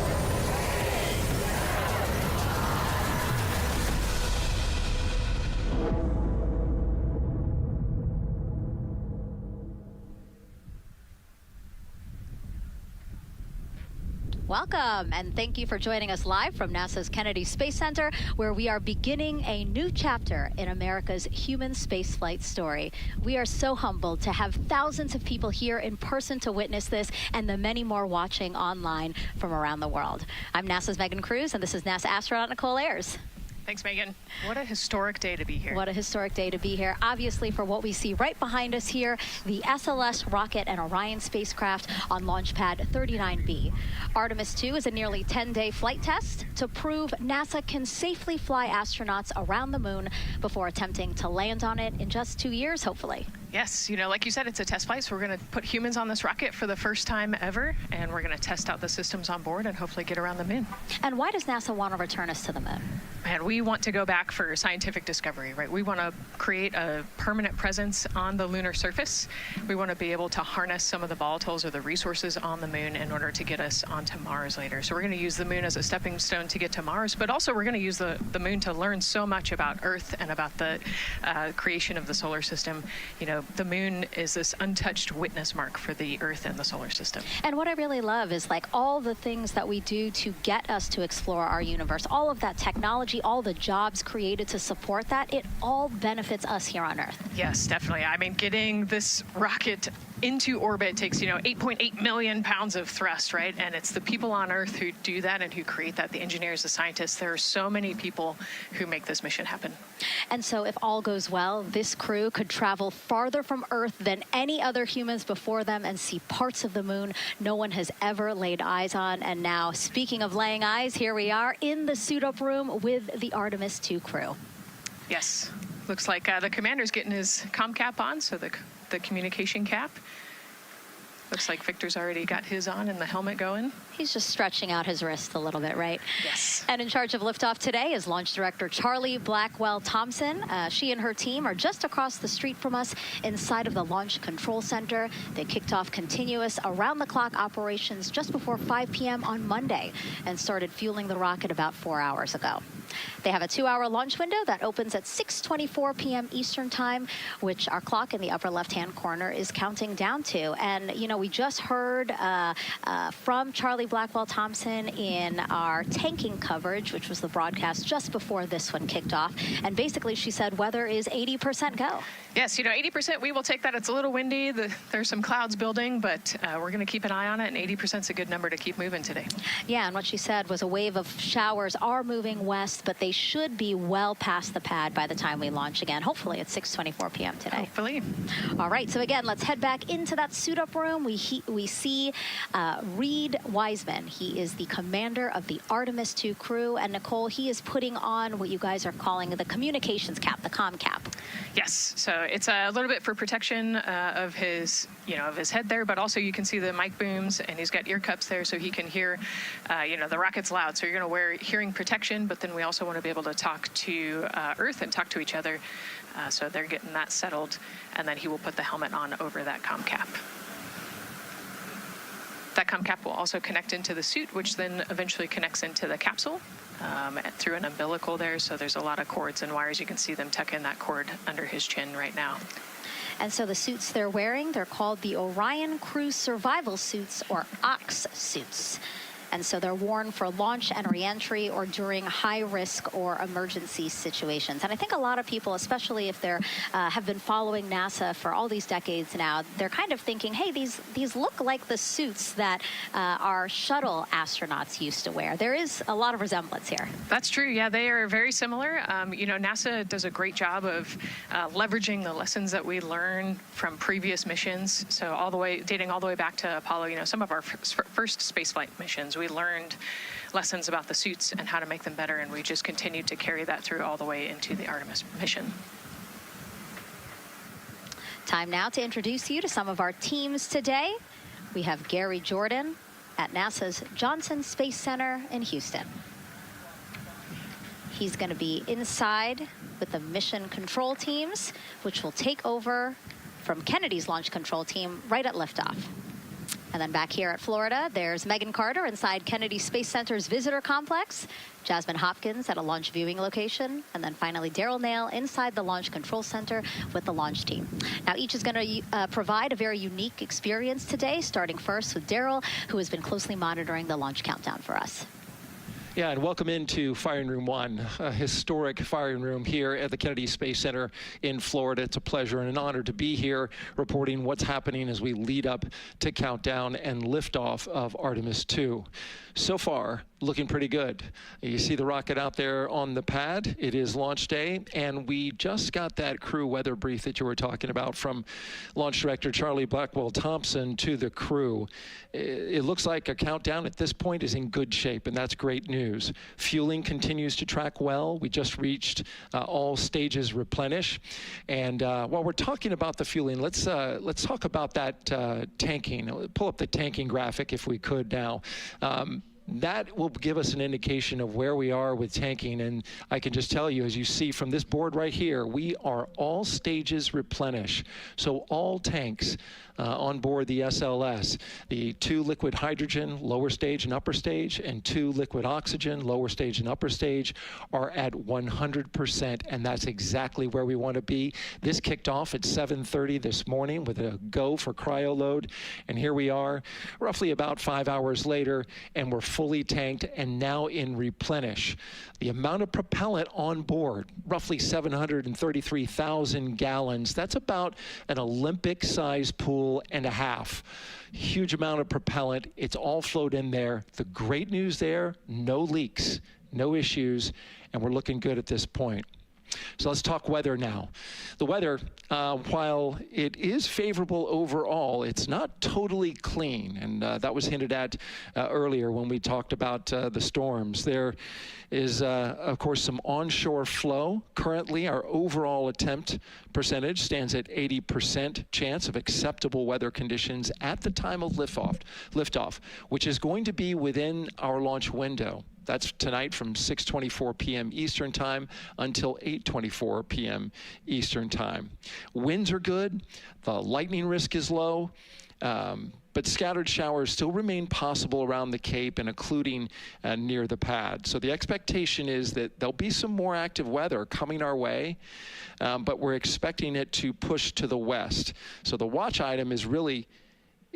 [SPEAKER 9] Welcome, and thank you for joining us live from NASA's Kennedy Space Center, where we are beginning a new chapter in America's human spaceflight story. We are so humbled to have thousands of people here in person to witness this, and the many more watching online from around the world. I'm NASA's Megan Cruz, and this is NASA astronaut Nicole Ayers.
[SPEAKER 10] Thanks, Megan. What a historic day to be here.
[SPEAKER 9] What a historic day to be here. Obviously, for what we see right behind us here, the SLS rocket and Orion spacecraft on launch pad 39B. Artemis 2 is a nearly 10-day flight test to prove NASA can safely fly astronauts around the moon before attempting to land on it in just 2 years, hopefully.
[SPEAKER 10] Yes, you know, like you said, it's a test flight, so we're going to put humans on this rocket for the first time ever, and we're going to test out the systems on board and hopefully get around the moon.
[SPEAKER 9] And why does NASA want to return us to the moon?
[SPEAKER 10] And we want to go back for scientific discovery, right? We want to create a permanent presence on the lunar surface. We want to be able to harness some of the volatiles or the resources on the moon in order to get us onto Mars later. So we're going to use the moon as a stepping stone to get to Mars, but also we're going to use the moon to learn so much about Earth and about the creation of the solar system. You know, the moon is this untouched witness mark for the Earth and the solar system.
[SPEAKER 9] And what I really love is like all the things that we do to get us to explore our universe, all of that technology, all the jobs created to support that, it all benefits us here on Earth.
[SPEAKER 10] Yes, definitely. I mean, getting this rocket into orbit takes, 8.8 million pounds of thrust, right? And it's the people on Earth who do that and who create that, the engineers, the scientists. There are so many people who make this mission happen.
[SPEAKER 9] And so if all goes well, this crew could travel farther from Earth than any other humans before them and see parts of the moon no one has ever laid eyes on. And now, speaking of laying eyes, here we are in the suit-up room with the Artemis 2 crew.
[SPEAKER 10] Yes. Looks like the commander's getting his comm cap on, so the communication cap. Looks like Victor's already got his on and the helmet going.
[SPEAKER 9] He's just stretching out his wrist a little bit, right?
[SPEAKER 10] Yes.
[SPEAKER 9] And in charge of liftoff today is Launch Director Charlie Blackwell Thompson. She and her team are just across the street from us inside of the Launch Control Center. They kicked off continuous around-the-clock operations just before 5 p.m. on Monday and started fueling the rocket about 4 hours ago. They have a 2-hour launch window that opens at 6:24 p.m. Eastern Time, which our clock in the upper left-hand corner is counting down to. And, we just heard from Charlie Blackwell Thompson in our tanking coverage, which was the broadcast just before this one kicked off. And basically, she said weather is 80% go.
[SPEAKER 10] Yes, 80%, we will take that. It's a little windy. There's some clouds building, but we're going to keep an eye on it, and 80% is a good number to keep moving today.
[SPEAKER 9] Yeah, and what she said was a wave of showers are moving west, but they should be well past the pad by the time we launch again. Hopefully at 6:24 p.m. today.
[SPEAKER 10] Hopefully.
[SPEAKER 9] All right, so again, let's head back into that suit-up room. We see Reed Wiseman. He is the commander of the Artemis 2 crew, and Nicole, he is putting on what you guys are calling the communications cap, the comm cap.
[SPEAKER 10] Yes, so it's a little bit for protection of his, of his head there, but also you can see the mic booms, and he's got ear cups there so he can hear, the rocket's loud. So you're going to wear hearing protection, but then we also want to be able to talk to Earth and talk to each other. So they're getting that settled, and then he will put the helmet on over that comm cap. That comm cap will also connect into the suit, which then eventually connects into the capsule through an umbilical there. So there's a lot of cords and wires. You can see them tuck in that cord under his chin right now.
[SPEAKER 9] And so the suits they're wearing, they're called the Orion Crew Survival Suits, or OX suits. And so they're worn for launch and reentry or during high risk or emergency situations. And I think a lot of people, especially if they're have been following NASA for all these decades now, they're kind of thinking, hey, these look like the suits that our shuttle astronauts used to wear. There is a lot of resemblance here.
[SPEAKER 10] That's true. Yeah, they are very similar. You know, NASA does a great job of leveraging the lessons that we learned from previous missions. So dating all the way back to Apollo, you know, some of our first spaceflight missions, we learned lessons about the suits and how to make them better, and we just continued to carry that through all the way into the Artemis mission.
[SPEAKER 9] Time now to introduce you to some of our teams today. We have Gary Jordan at NASA's Johnson Space Center in Houston. He's going to be inside with the mission control teams, which will take over from Kennedy's launch control team right at liftoff. And then back here at Florida, there's Megan Carter inside Kennedy Space Center's visitor complex, Jasmine Hopkins at a launch viewing location, and then finally Daryl Nail inside the launch control center with the launch team. Now each is going to provide a very unique experience today, starting first with Daryl, who has been closely monitoring the launch countdown for us.
[SPEAKER 11] Yeah, and welcome into Firing Room 1, a historic firing room here at the Kennedy Space Center in Florida. It's a pleasure and an honor to be here reporting what's happening as we lead up to countdown and liftoff of Artemis 2. So far, looking pretty good. You see the rocket out there on the pad. It is launch day, and we just got that crew weather brief that you were talking about from Launch Director Charlie Blackwell Thompson to the crew. It looks like a countdown at this point is in good shape, and that's great news. Fueling continues to track well. We just reached all stages replenish. And while we're talking about the fueling, let's talk about that tanking. Pull up the tanking graphic if we could now. That will give us an indication of where we are with tanking, and I can just tell you, as you see from this board right here, we are all stages replenish. So all tanks on board the SLS, the 2 liquid hydrogen, lower stage and upper stage, and 2 liquid oxygen, lower stage and upper stage, are at 100%, and that's exactly where we want to be. This kicked off at 7:30 this morning with a go for cryo load, and here we are roughly about 5 hours later, and we're fully tanked and now in replenish. The amount of propellant on board, roughly 733,000 gallons. That's about an Olympic-sized pool and a half. Huge amount of propellant. It's all flowed in there. The great news there, no leaks, no issues, and we're looking good at this point. So let's talk weather now. The weather, while it is favorable overall, it's not totally clean, and that was hinted at earlier when we talked about the storms. There is, of course, some onshore flow. Currently, our overall attempt percentage stands at 80% chance of acceptable weather conditions at the time of liftoff, which is going to be within our launch window. That's tonight from 6:24 p.m. Eastern Time until 8:24 p.m. Eastern Time. Winds are good. The lightning risk is low. But scattered showers still remain possible around the Cape and including near the pad. So the expectation is that there'll be some more active weather coming our way, but we're expecting it to push to the west. So the watch item is really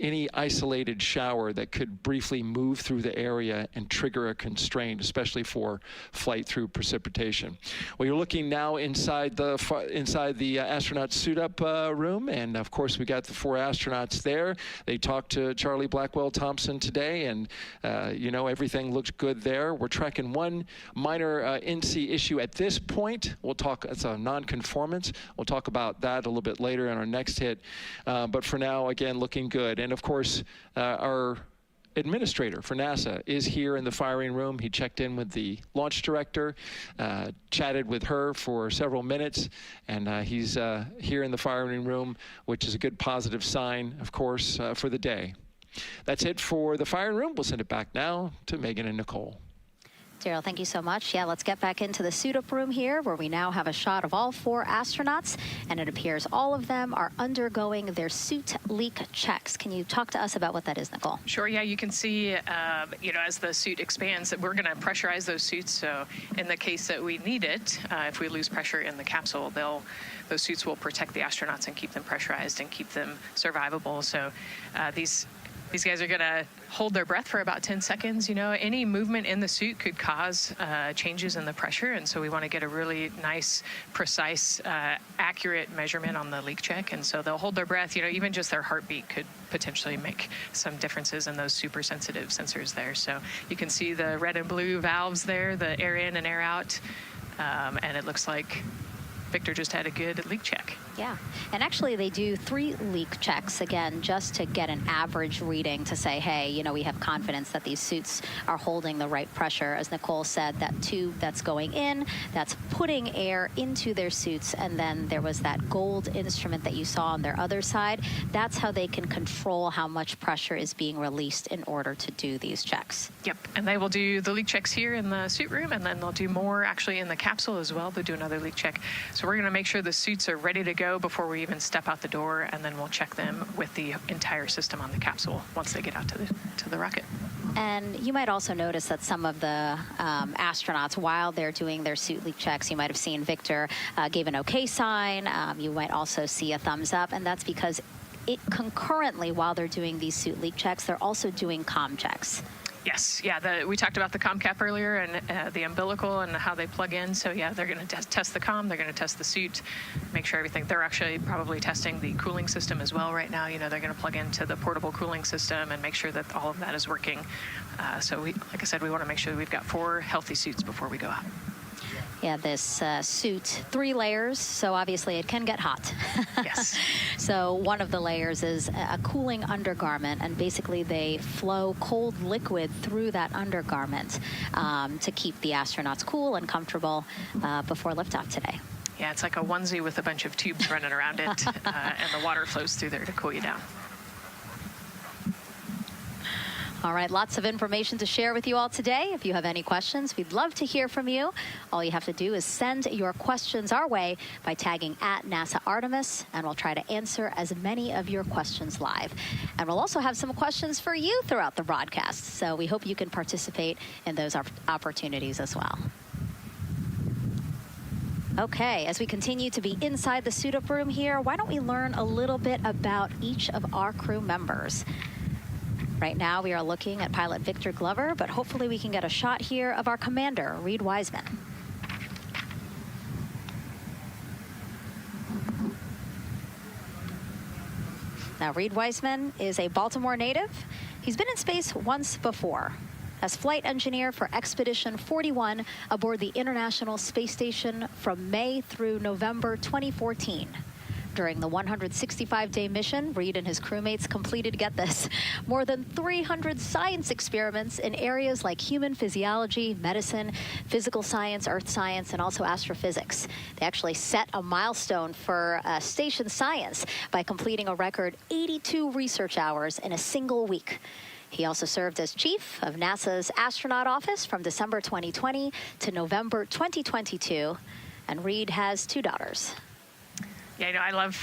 [SPEAKER 11] any isolated shower that could briefly move through the area and trigger a constraint, especially for flight through precipitation. Well, you're looking now inside the astronaut suit-up room, and of course we got the 4 astronauts there. They talked to Charlie Blackwell Thompson today, and you know, everything looks good there. We're tracking one minor NC issue at this point. We'll talk, it's a non-conformance. We'll talk about that a little bit later in our next hit. But for now, again, looking good. And of course, our administrator for NASA is here in the firing room. He checked in with the launch director, chatted with her for several minutes, and he's here in the firing room, which is a good positive sign, of course, for the day. That's it for the firing room. We'll send it back now to Megan and Nicole.
[SPEAKER 9] Daryl, thank you so much. Yeah, let's get back into the suit-up room here, where we now have a shot of all 4 astronauts, and it appears all of them are undergoing their suit leak checks. Can you talk to us about what that is, Nicole?
[SPEAKER 10] Sure, yeah, you can see, you know, as the suit expands, that we're going to pressurize those suits. So in the case that we need it, if we lose pressure in the capsule, those suits will protect the astronauts and keep them pressurized and keep them survivable. So these These guys are going to hold their breath for about 10 seconds. You know, any movement in the suit could cause changes in the pressure, and so we want to get a really nice, precise, accurate measurement on the leak check. And so they'll hold their breath. You know, even just their heartbeat could potentially make some differences in those super sensitive sensors there. So you can see the red and blue valves there, the air in and air out, and it looks like Victor just had a good leak check.
[SPEAKER 9] Yeah, and actually they do 3 leak checks, again, just to get an average reading to say, hey, you know, we have confidence that these suits are holding the right pressure. As Nicole said, that tube that's going in, that's putting air into their suits, and then there was that gold instrument that you saw on their other side. That's how they can control how much pressure is being released in order to do these checks.
[SPEAKER 10] Yep, and they will do the leak checks here in the suit room, and then they'll do more actually in the capsule as well. They'll do another leak check. So we're going to make sure the suits are ready to go before we even step out the door, and then we'll check them with the entire system on the capsule once they get out to the rocket.
[SPEAKER 9] And you might also notice that some of the astronauts, while they're doing their suit leak checks, you might have seen Victor gave an OK sign. You might also see a thumbs up, and that's because concurrently, while they're doing these suit leak checks, they're also doing comm checks.
[SPEAKER 10] Yes, yeah, we talked about the comm cap earlier and the umbilical and how they plug in. So yeah, they're going to test the comm, they're going to test the suit, make sure everything. They're actually probably testing the cooling system as well right now. You know, they're going to plug into the portable cooling system and make sure that all of that is working. So like I said, we want to make sure that we've got 4 healthy suits before we go out.
[SPEAKER 9] Yeah, this suit, 3 layers, so obviously it can get hot.
[SPEAKER 10] Yes.
[SPEAKER 9] So one of the layers is a cooling undergarment, and basically they flow cold liquid through that undergarment to keep the astronauts cool and comfortable before liftoff today.
[SPEAKER 10] Yeah, it's like a onesie with a bunch of tubes running around it, and the water flows through there to cool you down.
[SPEAKER 9] All right, lots of information to share with you all today. If you have any questions, we'd love to hear from you. All you have to do is send your questions our way by tagging @NASA Artemis, and we'll try to answer as many of your questions live. And we'll also have some questions for you throughout the broadcast, so we hope you can participate in those opportunities as well. Okay, as we continue to be inside the suit-up room here, why don't we learn a little bit about each of our crew members? Right now, we are looking at pilot Victor Glover, but hopefully we can get a shot here of our commander, Reed Wiseman. Now, Reed Wiseman is a Baltimore native. He's been in space once before as flight engineer for Expedition 41 aboard the International Space Station from May through November 2014. During the 165-day mission, Reed and his crewmates completed, get this, more than 300 science experiments in areas like human physiology, medicine, physical science, earth science, and also astrophysics. They actually set a milestone for station science by completing a record 82 research hours in a single week. He also served as chief of NASA's astronaut office from December 2020 to November 2022, and Reed has 2 daughters.
[SPEAKER 10] Yeah, you know, I love,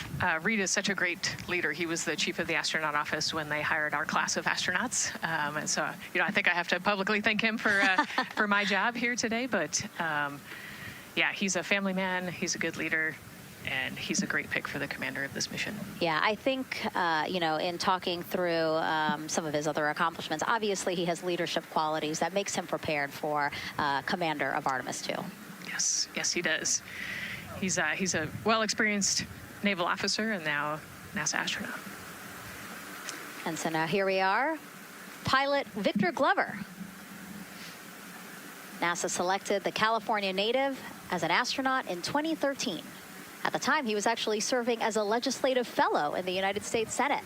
[SPEAKER 10] Reed is such a great leader. He was the chief of the astronaut office when they hired our class of astronauts. And so, you know, I think I have to publicly thank him for my job here today. But yeah, he's a family man, he's a good leader, and he's a great pick for the commander of this mission.
[SPEAKER 9] Yeah, I think, you know, in talking through some of his other accomplishments, obviously he has leadership qualities that makes him prepared for commander of Artemis 2.
[SPEAKER 10] Yes, yes, he does. He's a well-experienced naval officer and now NASA astronaut.
[SPEAKER 9] And so now here we are, pilot Victor Glover. NASA selected the California native as an astronaut in 2013. At the time, he was actually serving as a legislative fellow in the United States Senate.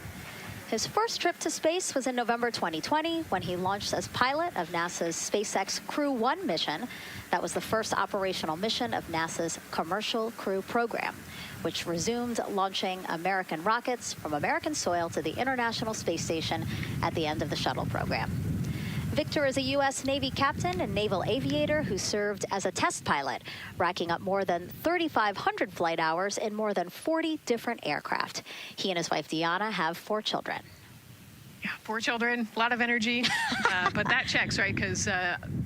[SPEAKER 9] His first trip to space was in November 2020 when he launched as pilot of NASA's SpaceX Crew 1 mission. That was the first operational mission of NASA's Commercial Crew program, which resumed launching American rockets from American soil to the International Space Station at the end of the shuttle program. Victor is a U.S. Navy captain and naval aviator who served as a test pilot, racking up more than 3,500 flight hours in more than 40 different aircraft. He and his wife, Deanna, have 4 children.
[SPEAKER 10] Yeah, 4 children, a lot of energy, but that checks, right? Because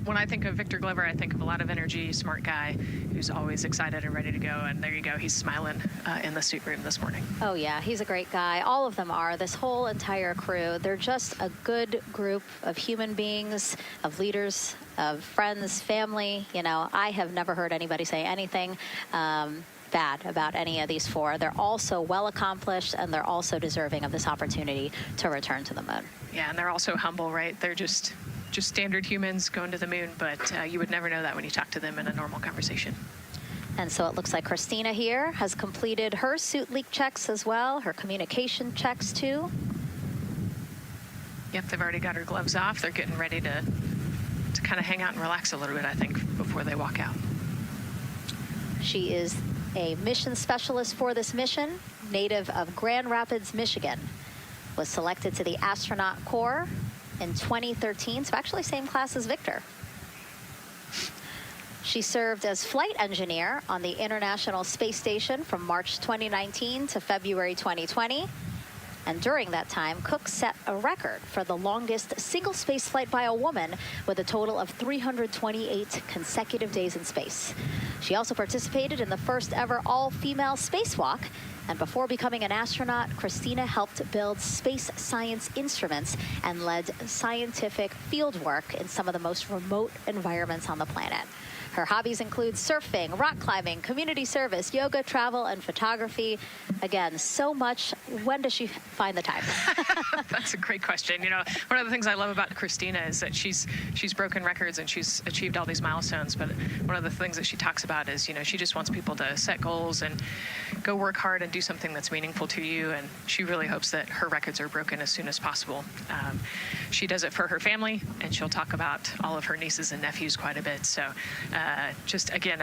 [SPEAKER 10] when I think of Victor Glover, I think of a lot of energy, smart guy who's always excited and ready to go. And there you go, he's smiling in the suit room this morning.
[SPEAKER 9] Oh yeah, he's a great guy. All of them are. This whole entire crew. They're just a good group of human beings, of leaders, of friends, family. You know, I have never heard anybody say anything bad about any of these 4. They're all so well accomplished, and they're also deserving of this opportunity to return to the moon.
[SPEAKER 10] Yeah, and they're also humble, right? They're just standard humans going to the moon, but you would never know that when you talk to them in a normal conversation.
[SPEAKER 9] And so it looks like Christina here has completed her suit leak checks as well, her communication checks too.
[SPEAKER 10] Yep, they've already got her gloves off. They're getting ready to kind of hang out and relax a little bit, I think, before they walk out.
[SPEAKER 9] She is a mission specialist for this mission, native of Grand Rapids, Michigan, was selected to the astronaut corps in 2013, so actually same class as Victor. She served as flight engineer on the International Space Station from March 2019 to February 2020. And during that time, Cook set a record for the longest single space flight by a woman with a total of 328 consecutive days in space. She also participated in the first ever all-female spacewalk. And before becoming an astronaut, Christina helped build space science instruments and led scientific field work in some of the most remote environments on the planet. Her hobbies include surfing, rock climbing, community service, yoga, travel, and photography. Again, so much. When does she find the time?
[SPEAKER 10] That's a great question. You know, one of the things I love about Christina is that she's broken records and she's achieved all these milestones. But one of the things that she talks about is, you know, she just wants people to set goals and go work hard and do something that's meaningful to you. And she really hopes that her records are broken as soon as possible. She does it for her family, and she'll talk about all of her nieces and nephews quite a bit. So just, again,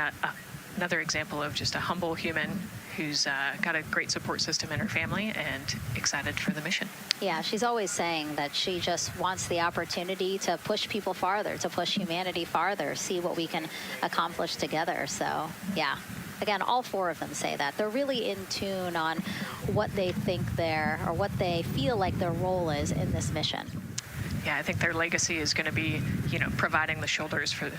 [SPEAKER 10] another example of just a humble human who's got a great support system in her family and excited for the mission.
[SPEAKER 9] Yeah, she's always saying that she just wants the opportunity to push people farther, to push humanity farther, see what we can accomplish together. So, yeah. Again, all 4 of them say that. They're really in tune on what they think or what they feel like their role is in this mission.
[SPEAKER 10] Yeah, I think their legacy is going to be, you know, providing the shoulders for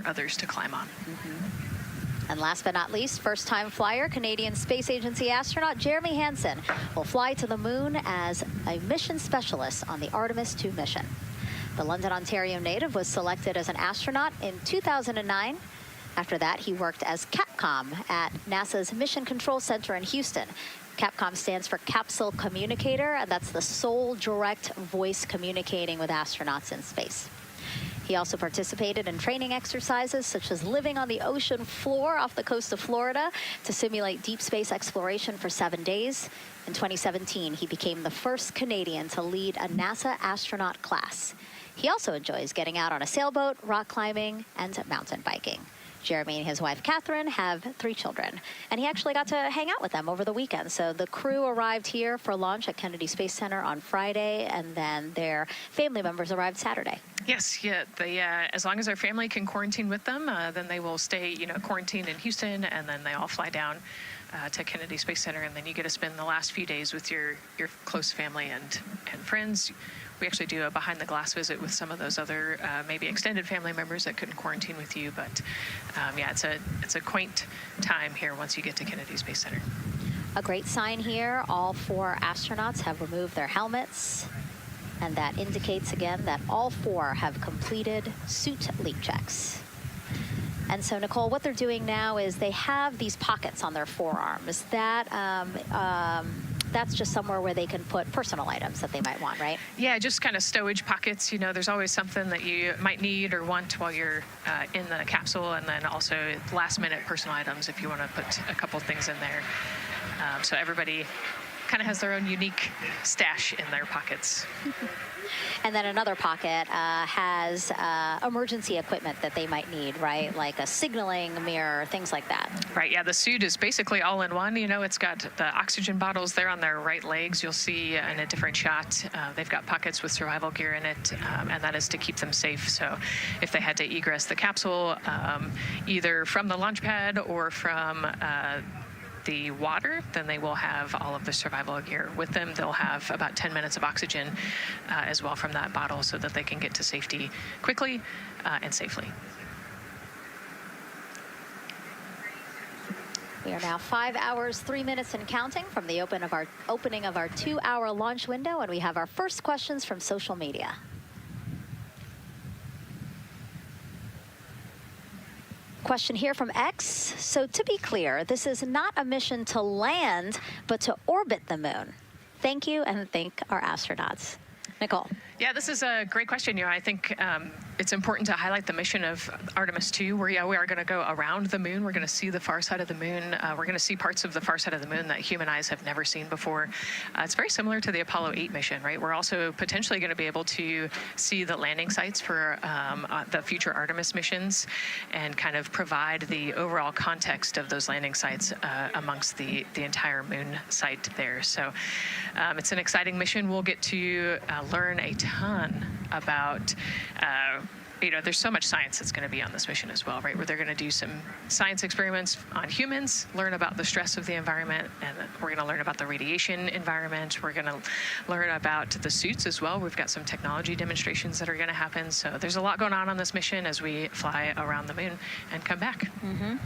[SPEAKER 10] others to climb on.
[SPEAKER 9] Mm-hmm. And last but not least, first-time flyer, Canadian Space Agency astronaut Jeremy Hansen will fly to the moon as a mission specialist on the Artemis 2 mission. The London, Ontario native was selected as an astronaut in 2009. After that, he worked as Capcom at NASA's Mission Control Center in Houston. Capcom stands for Capsule Communicator, and that's the sole direct voice communicating with astronauts in space. He also participated in training exercises such as living on the ocean floor off the coast of Florida to simulate deep space exploration for 7 days. In 2017, he became the first Canadian to lead a NASA astronaut class. He also enjoys getting out on a sailboat, rock climbing, and mountain biking. Jeremy and his wife, Catherine, have 3 children, and he actually got to hang out with them over the weekend. So the crew arrived here for launch at Kennedy Space Center on Friday, and then their family members arrived Saturday.
[SPEAKER 10] Yes, yeah. They, as long as their family can quarantine with them, then they will stay, you know, quarantined in Houston, and then they all fly down to Kennedy Space Center, and then you get to spend the last few days with your close family and friends. We actually do a behind-the-glass visit with some of those other maybe extended family members that couldn't quarantine with you. But yeah, it's a quaint time here once you get to Kennedy Space Center.
[SPEAKER 9] A great sign here, all 4 astronauts have removed their helmets. And that indicates again that all 4 have completed suit leak checks. And so, Nicole, what they're doing now is they have these pockets on their forearms. That's just somewhere where they can put personal items that they might want, right?
[SPEAKER 10] Yeah, just kind of stowage pockets. You know, there's always something that you might need or want while you're in the capsule, and then also last-minute personal items if you want to put a couple things in there. So everybody kind of has their own unique stash in their pockets.
[SPEAKER 9] And then another pocket has emergency equipment that they might need, right? Like a signaling mirror, things like that.
[SPEAKER 10] Right, yeah, the suit is basically all in one. You know, it's got the oxygen bottles there on their right legs. You'll see in a different shot, they've got pockets with survival gear in it, and that is to keep them safe. So if they had to egress the capsule, either from the launch pad or from the water, then they will have all of the survival gear with them. They'll have about 10 minutes of oxygen as well from that bottle so that they can get to safety quickly and safely.
[SPEAKER 9] We are now 5 hours, 3 minutes and counting from the opening of our 2-hour launch window, and we have our first questions from social media. Question here from X. So to be clear, this is not a mission to land, but to orbit the moon. Thank you, and thank our astronauts. Nicole.
[SPEAKER 10] Yeah, this is a great question. I think it's important to highlight the mission of Artemis 2, where we are going to go around the moon. We're going to see the far side of the moon. We're going to see parts of the far side of the moon that human eyes have never seen before. It's very similar to the Apollo 8 mission, right? We're also potentially going to be able to see the landing sites for the future Artemis missions and kind of provide the overall context of those landing sites amongst the entire moon site there. So it's an exciting mission. We'll get to learn a ton about there's so much science that's going to be on this mission as well, right? Where they're going to do some science experiments on humans, learn about the stress of the environment, and we're going to learn about the radiation environment. We're going to learn about the suits as well. We've got some technology demonstrations that are going to happen. So there's a lot going on this mission as we fly around the moon and come back.
[SPEAKER 9] Mm-hmm.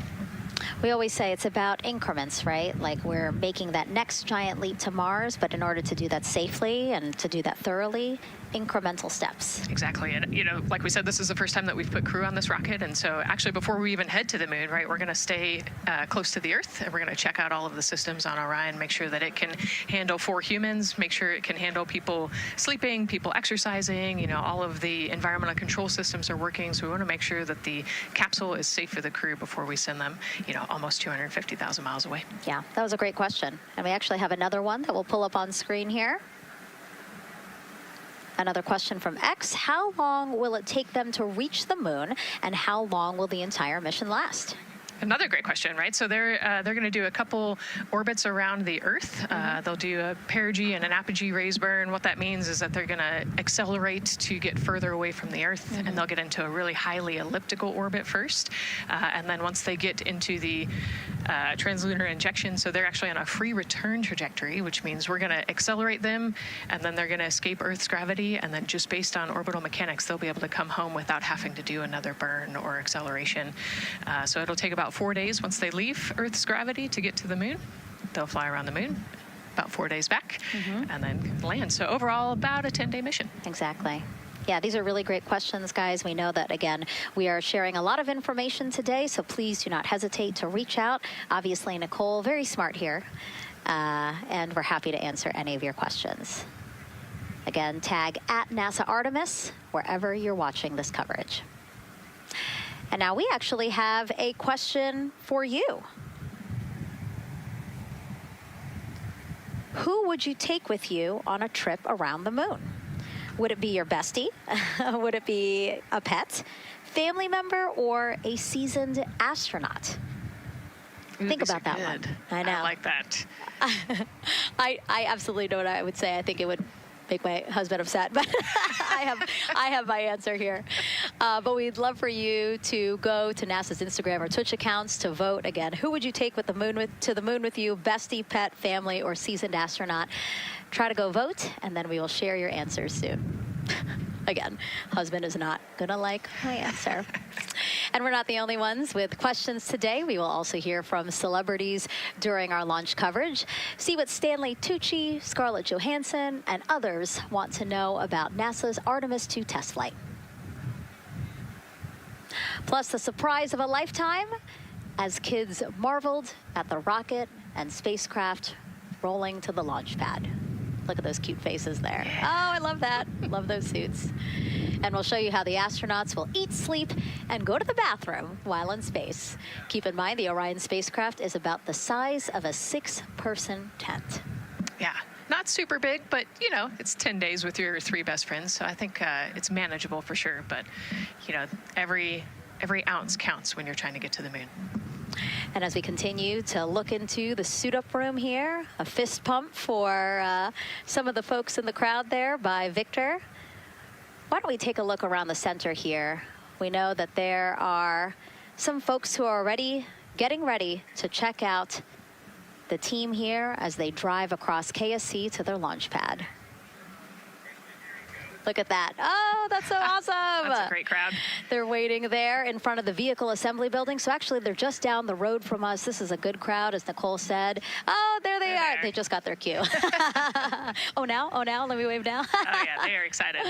[SPEAKER 9] We always say it's about increments, right? Like we're making that next giant leap to Mars, but in order to do that safely and to do that thoroughly, incremental steps.
[SPEAKER 10] Exactly. And, like we said, this is the first time that we've put crew on this rocket. And so actually, before we even head to the moon, right, we're going to stay close to the Earth, and we're going to check out all of the systems on Orion, make sure that it can handle 4 humans, make sure it can handle people sleeping, people exercising, all of the environmental control systems are working. So we want to make sure that the capsule is safe for the crew before we send them, almost 250,000 miles away.
[SPEAKER 9] Yeah, that was a great question. And we actually have another one that we'll pull up on screen here. Another question from X. How long will it take them to reach the moon, and how long will the entire mission last?
[SPEAKER 10] Another great question, right? So they're going to do a couple orbits around the Earth. They'll do a perigee and an apogee raise burn. What that means is that they're going to accelerate to get further away from the Earth, and they'll get into a really highly elliptical orbit first. And then once they get into the translunar injection, so they're actually on a free return trajectory, which means we're going to accelerate them, and then they're going to escape Earth's gravity, and then just based on orbital mechanics, they'll be able to come home without having to do another burn or acceleration. So it'll take about 4 days once they leave Earth's gravity to get to the moon. They'll fly around the moon, about 4 days back, and then land. So overall, about a 10-day mission.
[SPEAKER 9] Exactly. Yeah, these are really great questions, guys. We know that, again, we are sharing a lot of information today, so please do not hesitate to reach out. Obviously, Nicole, very smart here, and we're happy to answer any of your questions. Again, tag @NASA Artemis wherever you're watching this coverage. And now we actually have a question for you. Who would you take with you on a trip around the moon? Would it be your bestie? Would it be a pet, family member, or a seasoned astronaut? Think about that one. I know.
[SPEAKER 10] I like that.
[SPEAKER 9] I absolutely know what I would say. I think it would make my husband upset, but I have my answer here. But we'd love for you to go to NASA's Instagram or Twitch accounts to vote. Again, who would you take to the moon with you? Bestie, pet, family, or seasoned astronaut? Try to go vote, and then we will share your answers soon. Again, husband is not gonna like my answer. And we're not the only ones with questions today. We will also hear from celebrities during our launch coverage. See what Stanley Tucci, Scarlett Johansson, and others want to know about NASA's Artemis 2 test flight. Plus the surprise of a lifetime as kids marveled at the rocket and spacecraft rolling to the launch pad. Look at those cute faces there. Oh, I love that. Love those suits. And we'll show you how the astronauts will eat, sleep, and go to the bathroom while in space. Keep in mind, the Orion spacecraft is about the size of a 6-person tent.
[SPEAKER 10] Yeah, not super big, but, it's 10 days with your 3 best friends. So I think it's manageable for sure. But, every ounce counts when you're trying to get to the moon.
[SPEAKER 9] And as we continue to look into the suit-up room here, a fist pump for some of the folks in the crowd there by Victor. Why don't we take a look around the center here? We know that there are some folks who are already getting ready to check out the team here as they drive across KSC to their launch pad. Look at that. Oh, that's so awesome.
[SPEAKER 10] That's a great crowd.
[SPEAKER 9] They're waiting there in front of the vehicle assembly building. So actually, they're just down the road from us. This is a good crowd, as Nicole said. Oh, there they are. They just got their cue. Oh, now? Let me wave now.
[SPEAKER 10] Oh, yeah, they are excited.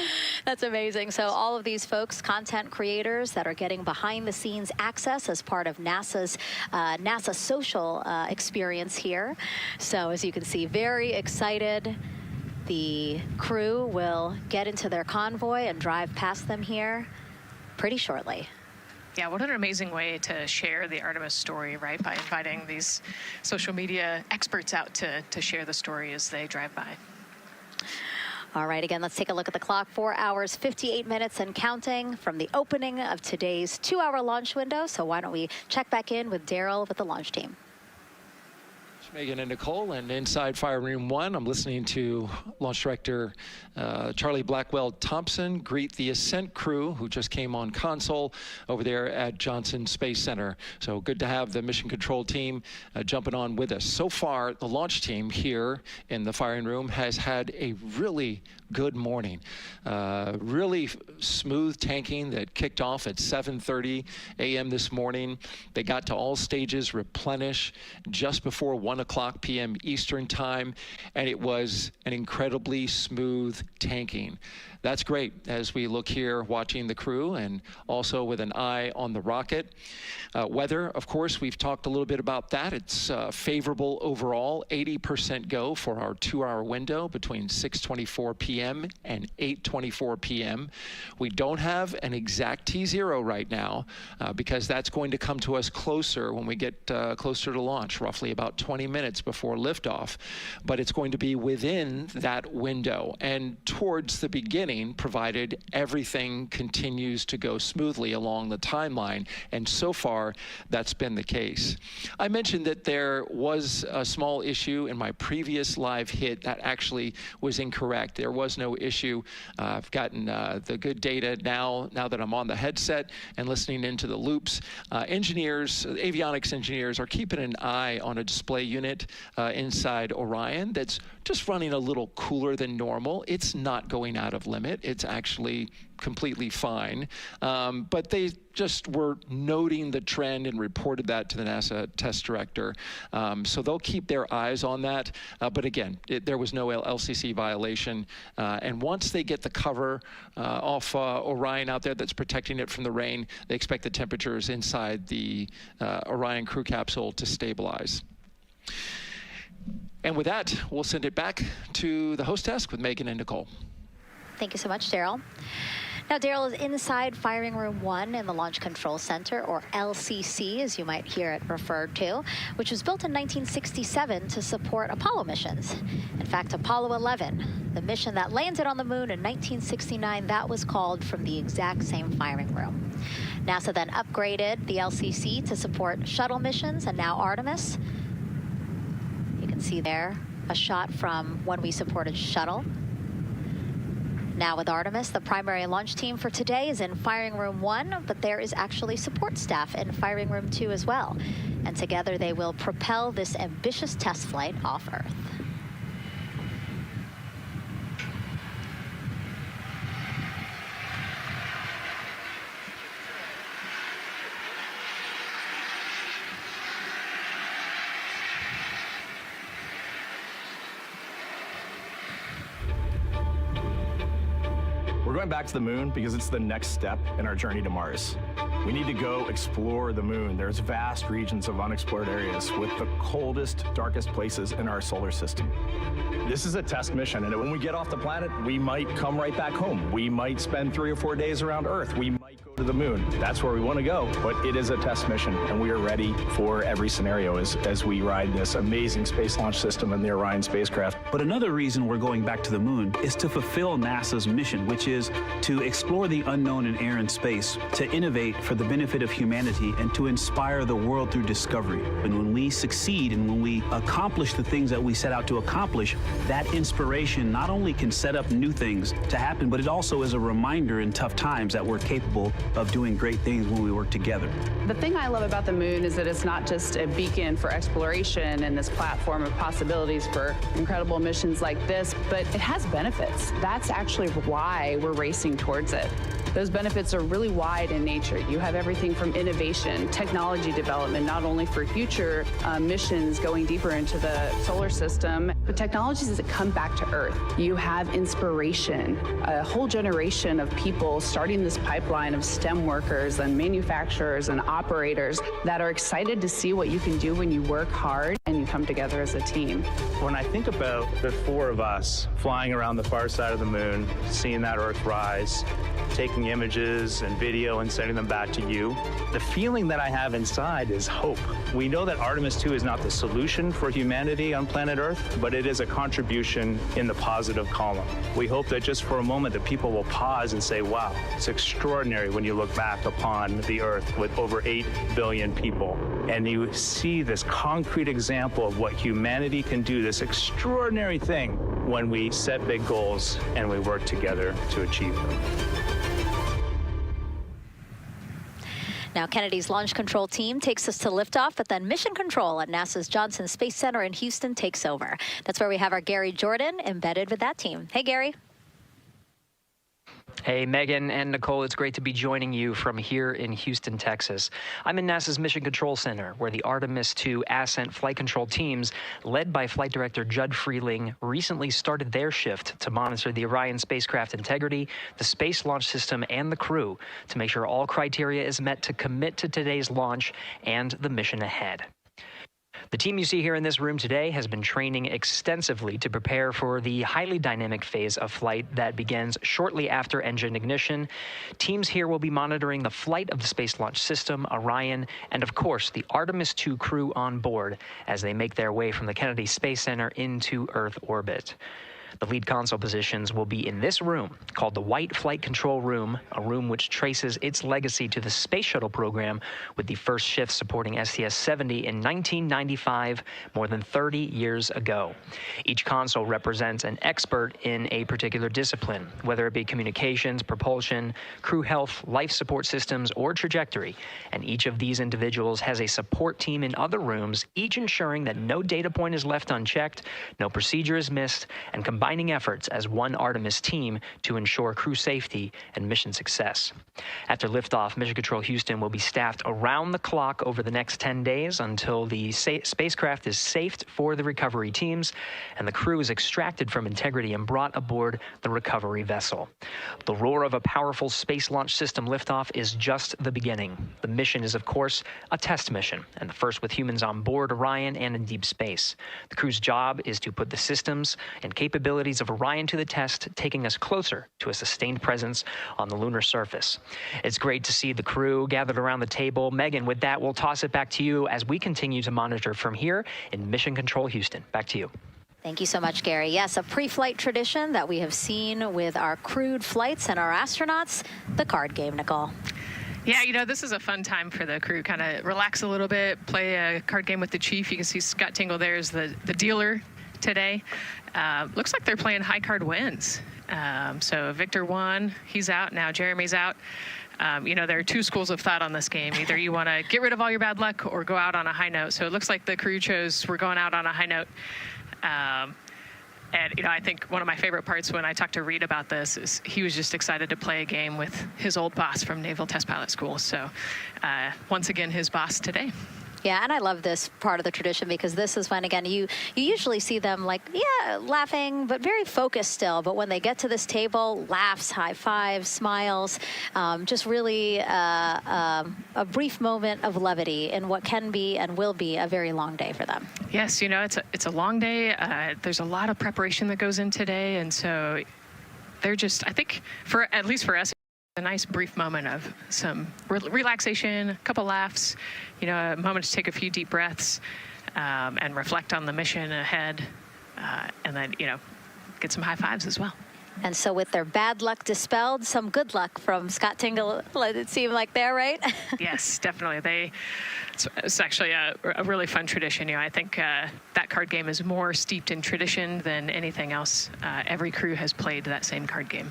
[SPEAKER 9] That's amazing. So all of these folks, content creators that are getting behind-the-scenes access as part of NASA's NASA social experience here. So as you can see, very excited. The crew will get into their convoy and drive past them here pretty shortly.
[SPEAKER 10] Yeah, what an amazing way to share the Artemis story, right? By inviting these social media experts out to share the story as they drive by.
[SPEAKER 9] All right, again, let's take a look at the clock. 4 hours, 58 minutes and counting from the opening of today's 2-hour launch window. So why don't we check back in with Daryl with the launch team.
[SPEAKER 11] Megan and Nicole, and inside Fire Room 1, I'm listening to Launch Director Charlie Blackwell Thompson greet the Ascent crew who just came on console over there at Johnson Space Center. So good to have the Mission Control team jumping on with us. So far, the launch team here in the firing room has had a really good morning. Really smooth tanking that kicked off at 7:30 a.m. this morning. They got to all stages replenish just before 1 o'clock p.m. Eastern time, and it was an incredibly smooth tanking. That's great as we look here watching the crew and also with an eye on the rocket. Weather, of course, we've talked a little bit about that. It's favorable overall, 80% go for our 2-hour window between 6:24 p.m. and 8:24 p.m. We don't have an exact T0 right now because that's going to come to us closer when we get closer to launch, roughly about 20 minutes before liftoff. But it's going to be within that window and towards the beginning, provided everything continues to go smoothly along the timeline, and so far that's been the case. I mentioned that there was a small issue in my previous live hit that actually was incorrect. There was no issue. I've gotten the good data now that I'm on the headset and listening into the loops. Engineers, avionics engineers, are keeping an eye on a display unit inside Orion that's just running a little cooler than normal. It's not going out of limit. It's actually completely fine. But they just were noting the trend and reported that to the NASA test director. So they'll keep their eyes on that. But again, there was no LCC violation. And once they get the cover off Orion out there that's protecting it from the rain, they expect the temperatures inside the Orion crew capsule to stabilize. And with that, we'll send it back to the host desk with Megan and Nicole.
[SPEAKER 9] Thank you so much, Daryl. Now, Daryl is inside Firing Room 1 in the Launch Control Center, or LCC, as you might hear it referred to, which was built in 1967 to support Apollo missions. In fact, Apollo 11, the mission that landed on the moon in 1969, that was called from the exact same firing room. NASA then upgraded the LCC to support shuttle missions, and now Artemis. You can see there a shot from when we supported shuttle. Now with Artemis, the primary launch team for today is in Firing Room 1, but there is actually support staff in Firing Room 2 as well. And together they will propel this ambitious test flight off Earth.
[SPEAKER 12] We're going back to the moon because it's the next step in our journey to Mars. We need to go explore the moon. There's vast regions of unexplored areas with the coldest, darkest places in our solar system. This is a test mission, and when we get off the planet, we might come right back home. We might spend 3 or 4 days around Earth. We might go to the moon. That's where we want to go, but it is a test mission, and we are ready for every scenario as we ride this amazing space launch system in the Orion spacecraft.
[SPEAKER 13] But another reason we're going back to the moon is to fulfill NASA's mission, which is to explore the unknown in air and space, to innovate for the benefit of humanity and to inspire the world through discovery. And when we succeed and when we accomplish the things that we set out to accomplish, that inspiration not only can set up new things to happen, but it also is a reminder in tough times that we're capable of doing great things when we work together.
[SPEAKER 4] The thing I love about the moon is that it's not just a beacon for exploration and this platform of possibilities for incredible missions like this, but it has benefits. That's actually why we're racing towards it. Those benefits are really wide in nature. You have everything from innovation, technology development, not only for future missions going deeper into the solar system, but technologies that come back to Earth. You have inspiration, a whole generation of people starting this pipeline of STEM workers and manufacturers and operators that are excited to see what you can do when you work hard and you come together as a team.
[SPEAKER 12] When I think about the four of us flying around the far side of the moon, seeing that Earth rise, taking images and video and sending them back to you, the feeling that I have inside is hope. We know that Artemis 2 is not the solution for humanity on planet Earth, but it is a contribution in the positive column. We hope that just for a moment that people will pause and say, wow, it's extraordinary when you look back upon the Earth with over 8 billion people, and you see this concrete example of what humanity can do, this extraordinary thing when we set big goals and we work together to achieve them.
[SPEAKER 9] Now, Kennedy's launch control team takes us to liftoff, but then mission control at NASA's Johnson Space Center in Houston takes over. That's where we have our Gary Jordan embedded with that team. Hey, Gary.
[SPEAKER 14] Hey, Megan and Nicole, it's great to be joining you from here in Houston, Texas. I'm in NASA's Mission Control Center, where the Artemis II Ascent flight control teams, led by Flight Director Judd Freeling, recently started their shift to monitor the Orion spacecraft integrity, the Space Launch System, and the crew to make sure all criteria is met to commit to today's launch and the mission ahead. The team you see here in this room today has been training extensively to prepare for the highly dynamic phase of flight that begins shortly after engine ignition. Teams here will be monitoring the flight of the Space Launch System, Orion, and of course the Artemis II crew on board as they make their way from the Kennedy Space Center into Earth orbit. The lead console positions will be in this room, called the White Flight Control Room, a room which traces its legacy to the Space Shuttle program, with the first shift supporting STS-70 in 1995, more than 30 years ago. Each console represents an expert in a particular discipline, whether it be communications, propulsion, crew health, life support systems, or trajectory. And each of these individuals has a support team in other rooms, each ensuring that no data point is left unchecked, no procedure is missed, and combining efforts as one Artemis team to ensure crew safety and mission success. After liftoff, Mission Control Houston will be staffed around the clock over the next 10 days until the spacecraft is safed for the recovery teams and the crew is extracted from integrity and brought aboard the recovery vessel. The roar of a powerful Space Launch System liftoff is just the beginning. The mission is, of course, a test mission, and the first with humans on board Orion and in deep space. The crew's job is to put the systems and capabilities of Orion to the test, taking us closer to a sustained presence on the lunar surface. It's great to see the crew gathered around the table. Megan, with that, we'll toss it back to you as we continue to monitor from here in Mission Control Houston. Back to you.
[SPEAKER 9] Thank you so much, Gary. Yes, a pre-flight tradition that we have seen with our crewed flights and our astronauts, the card game, Nicole.
[SPEAKER 10] Yeah, you know, this is a fun time for the crew. Kind of relax a little bit, play a card game with the chief. You can see Scott Tingle there is the dealer today. Looks like they're playing high card wins. So Victor won, he's out, now Jeremy's out. You know, there are two schools of thought on this game. Either you want to get rid of all your bad luck or go out on a high note. So it looks like the crew chose we're going out on a high note. And, you know, I think one of my favorite parts when I talked to Reed about this is he was just excited to play a game with his old boss from Naval Test Pilot School. So once again, his boss today.
[SPEAKER 9] Yeah, and I love this part of the tradition because this is when, again, you usually see them like, yeah, laughing, but very focused still. But when they get to this table, laughs, high fives, smiles, just really a brief moment of levity in what can be and will be a very long day for them.
[SPEAKER 10] Yes, you know, it's a long day. There's a lot of preparation that goes in today. And so they're just, I think, at least for us, a nice brief moment of some relaxation, a couple laughs, you know, a moment to take a few deep breaths and reflect on the mission ahead, and then, you know, get some high fives as well.
[SPEAKER 9] And so with their bad luck dispelled, some good luck from Scott Tingle, let it seem like there, right?
[SPEAKER 10] Yes, definitely. It's actually a really fun tradition. You know, I think that card game is more steeped in tradition than anything else. Every crew has played that same card game.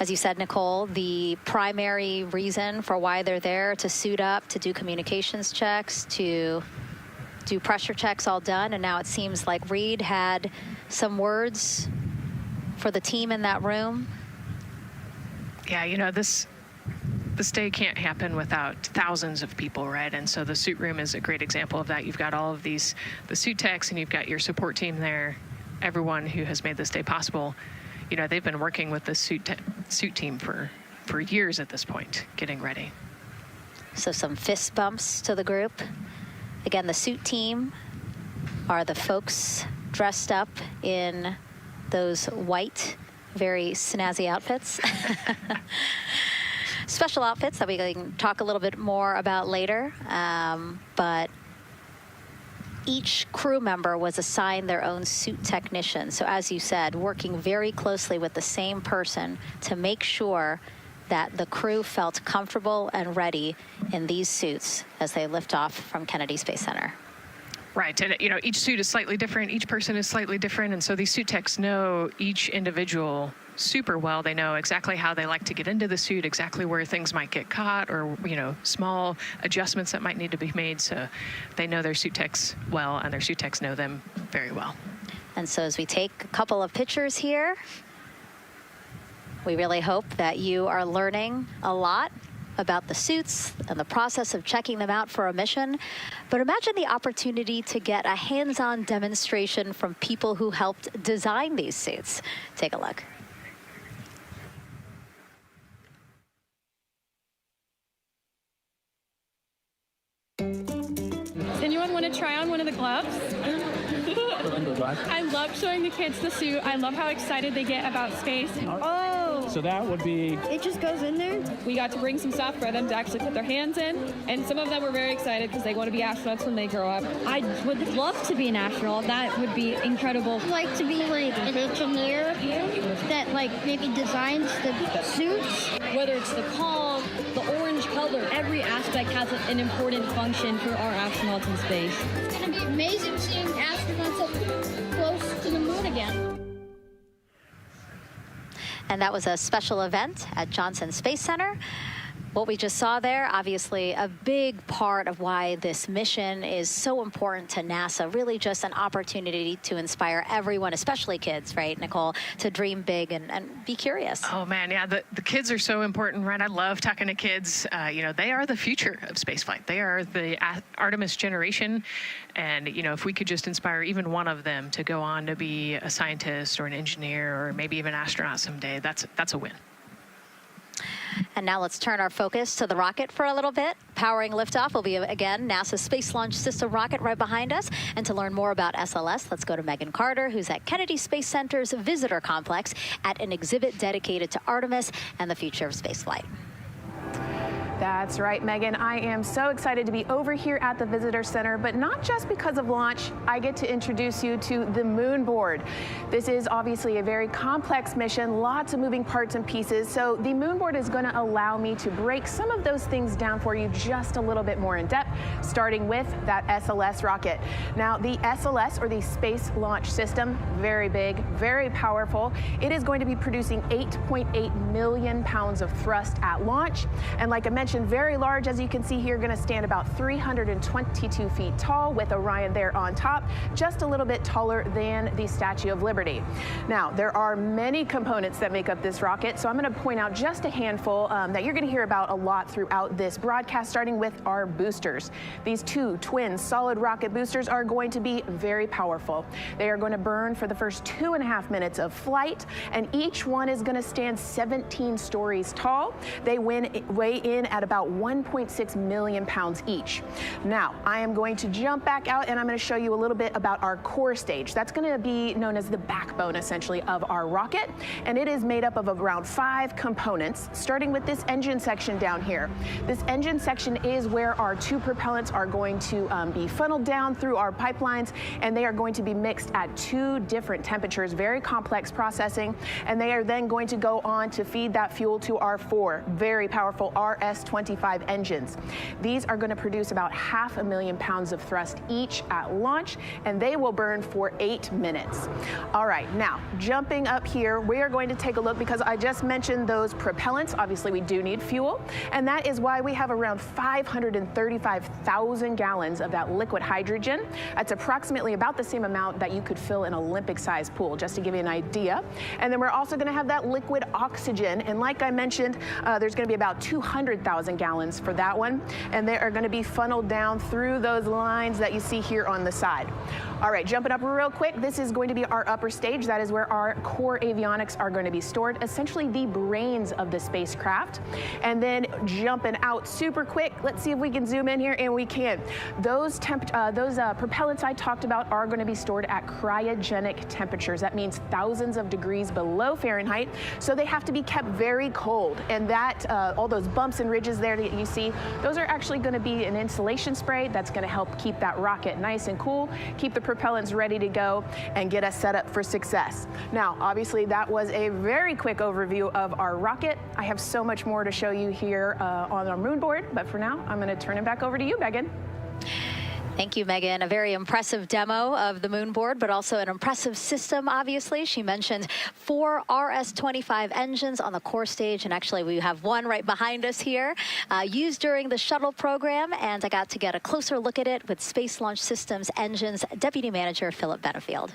[SPEAKER 9] As you said, Nicole, the primary reason for why they're there to suit up, to do communications checks, to do pressure checks all done, and now it seems like Reed had some words for the team in that room.
[SPEAKER 10] Yeah, you know, this day can't happen without thousands of people, right? And so the suit room is a great example of that. You've got all of the suit techs, and you've got your support team there, everyone who has made this day possible. You know, they've been working with the suit team for years at this point, getting ready.
[SPEAKER 9] So some fist bumps to the group. Again, the suit team are the folks dressed up in those white, very snazzy outfits. Special outfits that we can talk a little bit more about later. But each crew member was assigned their own suit technician. So as you said, working very closely with the same person to make sure that the crew felt comfortable and ready in these suits as they lift off from Kennedy Space Center.
[SPEAKER 10] Right, and you know, each suit is slightly different, each person is slightly different, and so these suit techs know each individual super well. They know exactly how they like to get into the suit, exactly where things might get caught, or, you know, small adjustments that might need to be made. So they know their suit techs well, and their suit techs know them very well.
[SPEAKER 9] And so as we take a couple of pictures here, we really hope that you are learning a lot about the suits and the process of checking them out for a mission. But imagine the opportunity to get a hands-on demonstration from people who helped design these suits. Take a look.
[SPEAKER 15] Does anyone want to try on one of the gloves? I love showing the kids the suit. I love how excited they get about space.
[SPEAKER 16] Oh! So that would be... It just goes in there?
[SPEAKER 15] We got to bring some stuff for them to actually put their hands in, and some of them were very excited because they want to be astronauts when they grow up.
[SPEAKER 16] I would love to be an astronaut. That would be incredible. I'd like to be like an engineer that like maybe designs the suits.
[SPEAKER 15] Whether it's the calm, the orange color, every aspect has an important function for our astronauts in space.
[SPEAKER 16] It's going to be amazing seeing astronauts up close to the moon again.
[SPEAKER 9] And that was a special event at Johnson Space Center. What we just saw there, obviously a big part of why this mission is so important to NASA, really just an opportunity to inspire everyone, especially kids, right, Nicole, to dream big and be curious.
[SPEAKER 10] Oh man, yeah, the kids are so important, right? I love talking to kids. You know, they are the future of spaceflight. They are the Artemis generation. And, you know, if we could just inspire even one of them to go on to be a scientist or an engineer or maybe even an astronaut someday, that's a win.
[SPEAKER 9] And now let's turn our focus to the rocket for a little bit. Powering liftoff will be, again, NASA's Space Launch System rocket right behind us. And to learn more about SLS, let's go to Megan Carter, who's at Kennedy Space Center's Visitor Complex at an exhibit dedicated to Artemis and the future of spaceflight.
[SPEAKER 17] That's right, Megan. I am so excited to be over here at the Visitor Center, but not just because of launch. I get to introduce you to the moon board. This is obviously a very complex mission, lots of moving parts and pieces. So the moon board is going to allow me to break some of those things down for you just a little bit more in depth, starting with that SLS rocket. Now, the SLS, or the Space Launch System, very big, very powerful. It is going to be producing 8.8 million pounds of thrust at launch. And like I mentioned, very large, as you can see here, going to stand about 322 feet tall with Orion there on top, just a little bit taller than the Statue of Liberty. Now, there are many components that make up this rocket, so I'm going to point out just a handful that you're going to hear about a lot throughout this broadcast, starting with our boosters. These two twin solid rocket boosters are going to be very powerful. They are going to burn for the first 2.5 minutes of flight, and each one is going to stand 17 stories tall. They weigh in at at about 1.6 million pounds each. Now, I am going to jump back out and I'm going to show you a little bit about our core stage. That's going to be known as the backbone, essentially, of our rocket, and it is made up of around 5 components, starting with this engine section down here. This engine section is where our 2 propellants are going to be funneled down through our pipelines, and they are going to be mixed at 2 different temperatures, very complex processing, and they are then going to go on to feed that fuel to our 4 very powerful RS-25 engines. These are going to produce about 500,000 pounds of thrust each at launch, and they will burn for 8 minutes. All right, now jumping up here, we are going to take a look because I just mentioned those propellants. Obviously, we do need fuel, and that is why we have around 535,000 gallons of that liquid hydrogen. That's approximately about the same amount that you could fill an Olympic-sized pool, just to give you an idea. And then we're also going to have that liquid oxygen, and like I mentioned, there's going to be about 200,000 gallons for that one, and they are going to be funneled down through those lines that you see here on the side. All right, jumping up real quick, this is going to be our upper stage. That is where our core avionics are going to be stored, essentially the brains of the spacecraft. And then jumping out super quick, let's see if we can zoom in here, and we can. Those propellants I talked about are going to be stored at cryogenic temperatures. That means thousands of degrees below Fahrenheit, so they have to be kept very cold. And that, all those bumps and ridges there that you see, those are actually going to be an insulation spray that's going to help keep that rocket nice and cool, keep the propellants ready to go, and get us set up for success. Now, obviously, that was a very quick overview of our rocket. I have so much more to show you here on our moon board, but for now, I'm going to turn it back over to you, Megan.
[SPEAKER 9] Thank you, Megan. A very impressive demo of the moon board, but also an impressive system, obviously. She mentioned 4 RS-25 engines on the core stage, and actually we have one right behind us here, used during the shuttle program, and I got to get a closer look at it with Space Launch Systems Engines Deputy Manager Philip Benefield.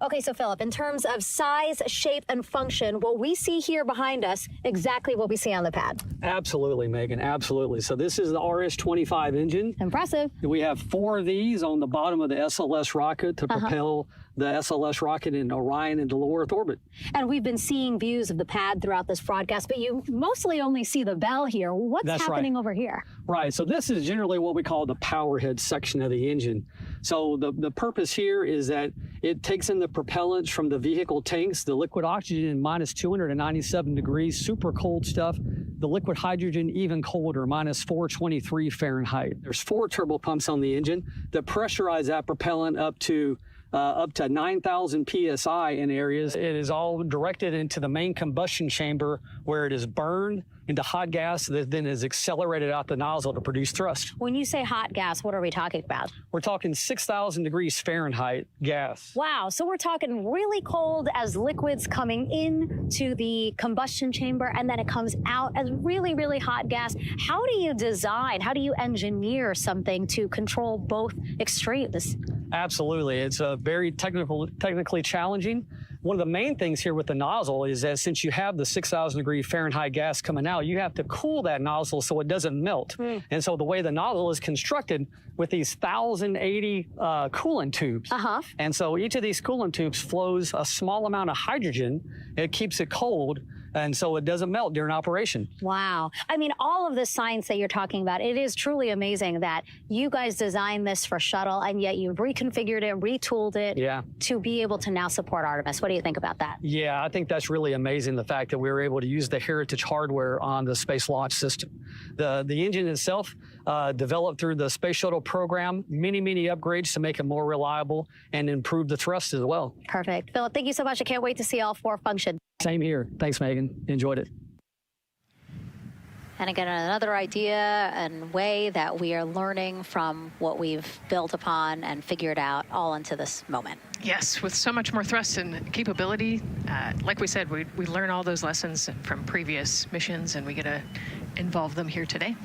[SPEAKER 18] Okay, so Philip, in terms of size, shape, and function, what we see here behind us, exactly what we see on the pad.
[SPEAKER 19] Absolutely, Megan, absolutely. So this is the RS-25 engine.
[SPEAKER 18] Impressive.
[SPEAKER 19] We have 4 of these on the bottom of the SLS rocket to propel the SLS rocket in Orion into low Earth orbit.
[SPEAKER 18] And we've been seeing views of the pad throughout this broadcast, but you mostly only see the bell here. What's happening over here?
[SPEAKER 19] Right, so this is generally what we call the power head section of the engine. So the purpose here is that it takes in the propellants from the vehicle tanks, the liquid oxygen minus 297 degrees, super cold stuff. The liquid hydrogen even colder, minus 423 Fahrenheit. There's 4 turbo pumps on the engine that pressurize that propellant up to 9,000 PSI in areas. It is all directed into the main combustion chamber where it is burned into hot gas that then is accelerated out the nozzle to produce thrust.
[SPEAKER 18] When you say hot gas, what are we talking about?
[SPEAKER 19] We're talking 6,000 degrees Fahrenheit gas.
[SPEAKER 18] Wow, so we're talking really cold as liquids coming into the combustion chamber, and then it comes out as really, really hot gas. How do you design, how do you engineer something to control both extremes?
[SPEAKER 19] Absolutely, it's very technically challenging. One of the main things here with the nozzle is that since you have the 6,000 degree Fahrenheit gas coming out, you have to cool that nozzle so it doesn't melt. And so the way the nozzle is constructed with these 1,080 coolant tubes. And so each of these coolant tubes flows a small amount of hydrogen. It keeps it cold, and so it doesn't melt during operation.
[SPEAKER 18] Wow. I mean, all of the science that you're talking about, it is truly amazing that you guys designed this for shuttle, and yet you've reconfigured it, retooled it to be able to now support Artemis. What do you think about that?
[SPEAKER 19] Yeah, I think that's really amazing, the fact that we were able to use the heritage hardware on the Space Launch System. The engine itself, developed through the Space Shuttle program, many upgrades to make it more reliable and improve the thrust as well.
[SPEAKER 18] Perfect. Philip, thank you so much. I can't wait to see all 4 function.
[SPEAKER 19] Same here. Thanks, Megan. Enjoyed it.
[SPEAKER 9] And again, another idea and way that we are learning from what we've built upon and figured out all into this moment.
[SPEAKER 10] Yes, with so much more thrust and capability, like we said, we learn all those lessons from previous missions, and we get to involve them here today.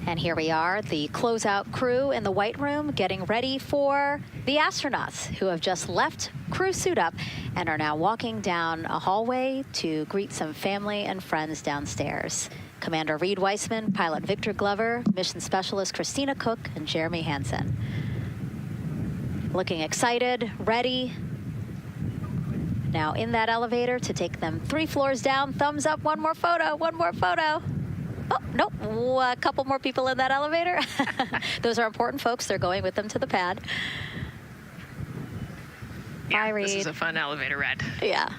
[SPEAKER 9] And here we are, the closeout crew in the White Room, getting ready for the astronauts who have just left crew suit up and are now walking down a hallway to greet some family and friends downstairs. Commander Reed Weissman, Pilot Victor Glover, Mission Specialist Christina Cook, and Jeremy Hansen. Looking excited, ready now in that elevator to take them 3 floors down. Thumbs up, one more photo, one more photo. Oh, nope, a couple more people in that elevator. Those are important folks. They're going with them to the pad.
[SPEAKER 10] Yeah, this is a fun elevator ride.
[SPEAKER 9] Yeah.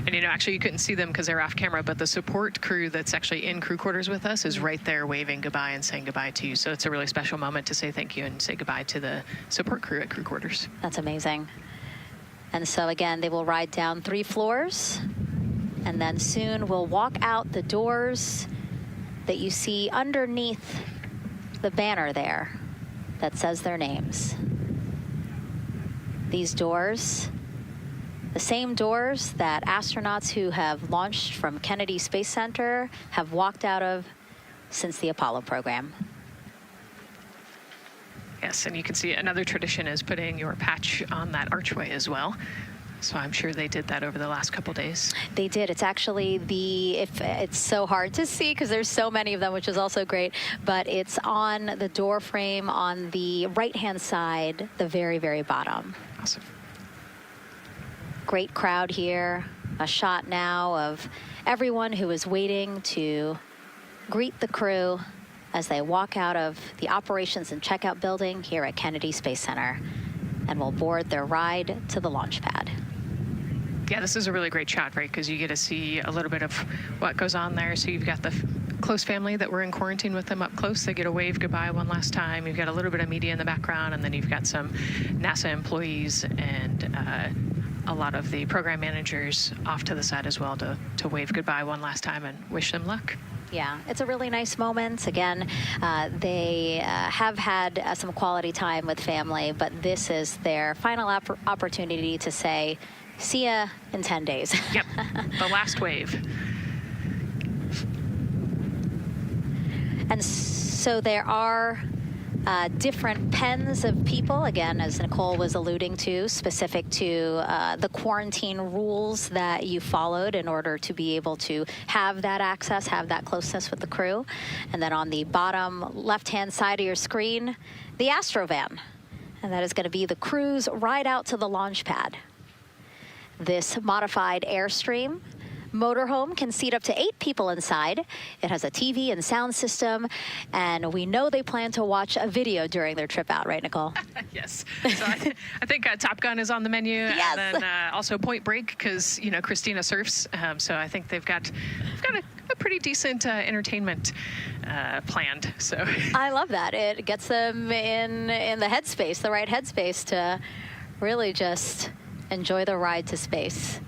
[SPEAKER 10] And, you know, actually you couldn't see them because they're off camera, but the support crew that's actually in crew quarters with us is right there waving goodbye and saying goodbye to you. So it's a really special moment to say thank you and say goodbye to the support crew at crew quarters.
[SPEAKER 9] That's amazing. And so again, they will ride down 3 floors, and then soon we'll walk out the doors that you see underneath the banner there that says their names. These doors, the same doors that astronauts who have launched from Kennedy Space Center have walked out of since the Apollo program.
[SPEAKER 10] Yes, and you can see another tradition is putting your patch on that archway as well. So I'm sure they did that over the last couple days.
[SPEAKER 9] They did. It's actually it's so hard to see because there's so many of them, which is also great, but it's on the door frame on the right-hand side, the very, very bottom.
[SPEAKER 10] Awesome.
[SPEAKER 9] Great crowd here. A shot now of everyone who is waiting to greet the crew as they walk out of the operations and checkout building here at Kennedy Space Center and will board their ride to the launch pad.
[SPEAKER 10] Yeah, this is a really great shot, right? Because you get to see a little bit of what goes on there. So you've got the close family that were in quarantine with them up close. They get to wave goodbye one last time. You've got a little bit of media in the background, and then you've got some NASA employees and a lot of the program managers off to the side as well to wave goodbye one last time and wish them luck.
[SPEAKER 9] Yeah, it's a really nice moment. Again, they have had some quality time with family, but this is their final opportunity to say, see ya in 10 days.
[SPEAKER 10] Yep, the last wave.
[SPEAKER 9] And so there are different pens of people, again, as Nicole was alluding to, specific to the quarantine rules that you followed in order to be able to have that access, have that closeness with the crew. And then on the bottom left-hand side of your screen, the Astrovan. And that is going to be the crew's ride out to the launch pad. This modified Airstream motorhome can seat up to 8 people inside. It has a TV and sound system, and we know they plan to watch a video during their trip out, right, Nicole?
[SPEAKER 10] Yes. So I think Top Gun is on the menu,
[SPEAKER 9] yes.
[SPEAKER 10] And then also Point Break, because you know Christina surfs, so I think they've got a pretty decent entertainment planned. So
[SPEAKER 9] I love that. It gets them in the headspace, the right headspace, to really just enjoy the ride to space.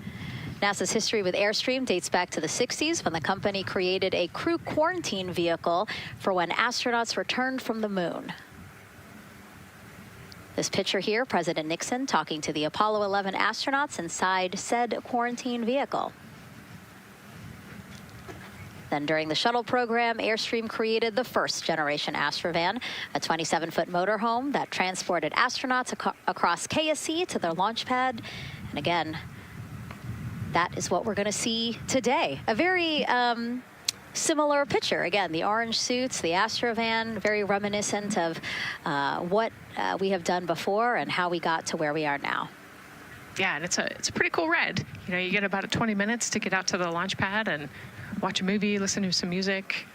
[SPEAKER 9] NASA's history with Airstream dates back to the 60s when the company created a crew quarantine vehicle for when astronauts returned from the moon. This picture here, President Nixon talking to the Apollo 11 astronauts inside said quarantine vehicle. Then during the shuttle program, Airstream created the first generation Astrovan, a 27-foot motorhome that transported astronauts across KSC to their launch pad. And again, that is what we're going to see today. A very similar picture. Again, the orange suits, the Astrovan, very reminiscent of what we have done before and how we got to where we are now.
[SPEAKER 10] Yeah, and it's a pretty cool ride. You know, you get about 20 minutes to get out to the launch pad and watch a movie, listen to some music.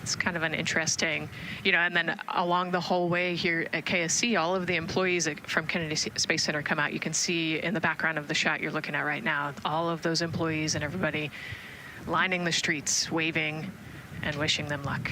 [SPEAKER 10] It's kind of an interesting, you know, and then along the whole way here at KSC, all of the employees from Kennedy Space Center come out. You can see in the background of the shot you're looking at right now, all of those employees and everybody lining the streets, waving and wishing them luck.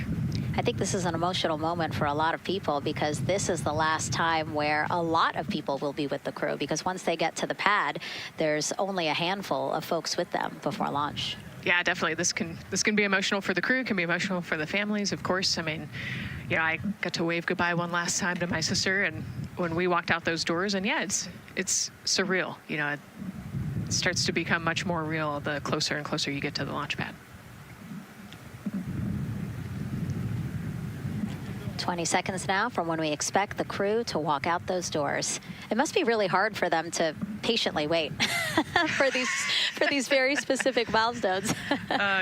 [SPEAKER 9] I think this is an emotional moment for a lot of people because this is the last time where a lot of people will be with the crew, because once they get to the pad, there's only a handful of folks with them before launch.
[SPEAKER 10] Yeah, definitely. This can be emotional for the crew, can be emotional for the families, of course. I mean, you know, I got to wave goodbye one last time to my sister, and when we walked out those doors, and yeah, it's surreal. You know, it starts to become much more real the closer and closer you get to the launch pad.
[SPEAKER 9] 20 seconds now from when we expect the crew to walk out those doors. It must be really hard for them to patiently wait for these very specific milestones.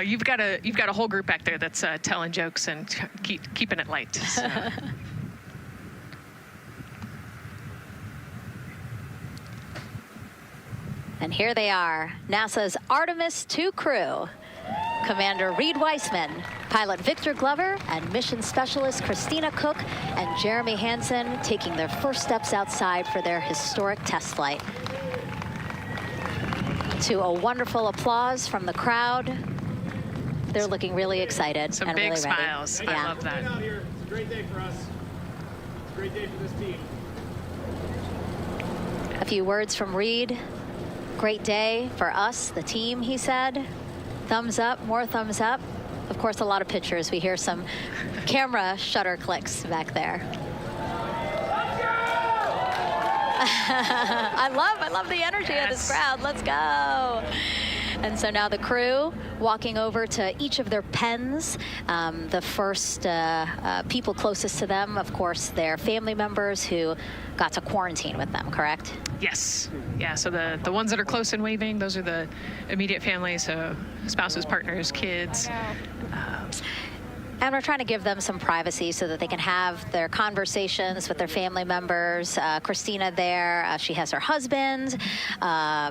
[SPEAKER 10] You've got a whole group back there that's telling jokes and keeping it light. So.
[SPEAKER 9] And here they are, NASA's Artemis II crew. Commander Reed Weissman, pilot Victor Glover, and mission specialist Christina Cook and Jeremy Hansen taking their first steps outside for their historic test flight. To a wonderful applause from the crowd. They're looking really excited
[SPEAKER 10] Some
[SPEAKER 9] and
[SPEAKER 10] big
[SPEAKER 9] really ready.
[SPEAKER 10] smiles.
[SPEAKER 9] Yeah.
[SPEAKER 10] I love that.
[SPEAKER 6] Out here. It's a great day for us. It's a great day for this team.
[SPEAKER 9] A few words from Reed. Great day for us, the team, he said. Thumbs up, more thumbs up. Of course, a lot of pictures. We hear some camera shutter clicks back there. I love the energy of this crowd. Let's go. And so now the crew walking over to each of their pens. The first people closest to them, of course, their family members who got to quarantine with them, correct?
[SPEAKER 10] Yes. Yeah, so the ones that are close and waving, those are the immediate family, so spouses, partners, kids.
[SPEAKER 9] And we're trying to give them some privacy so that they can have their conversations with their family members. Christina there, she has her husband.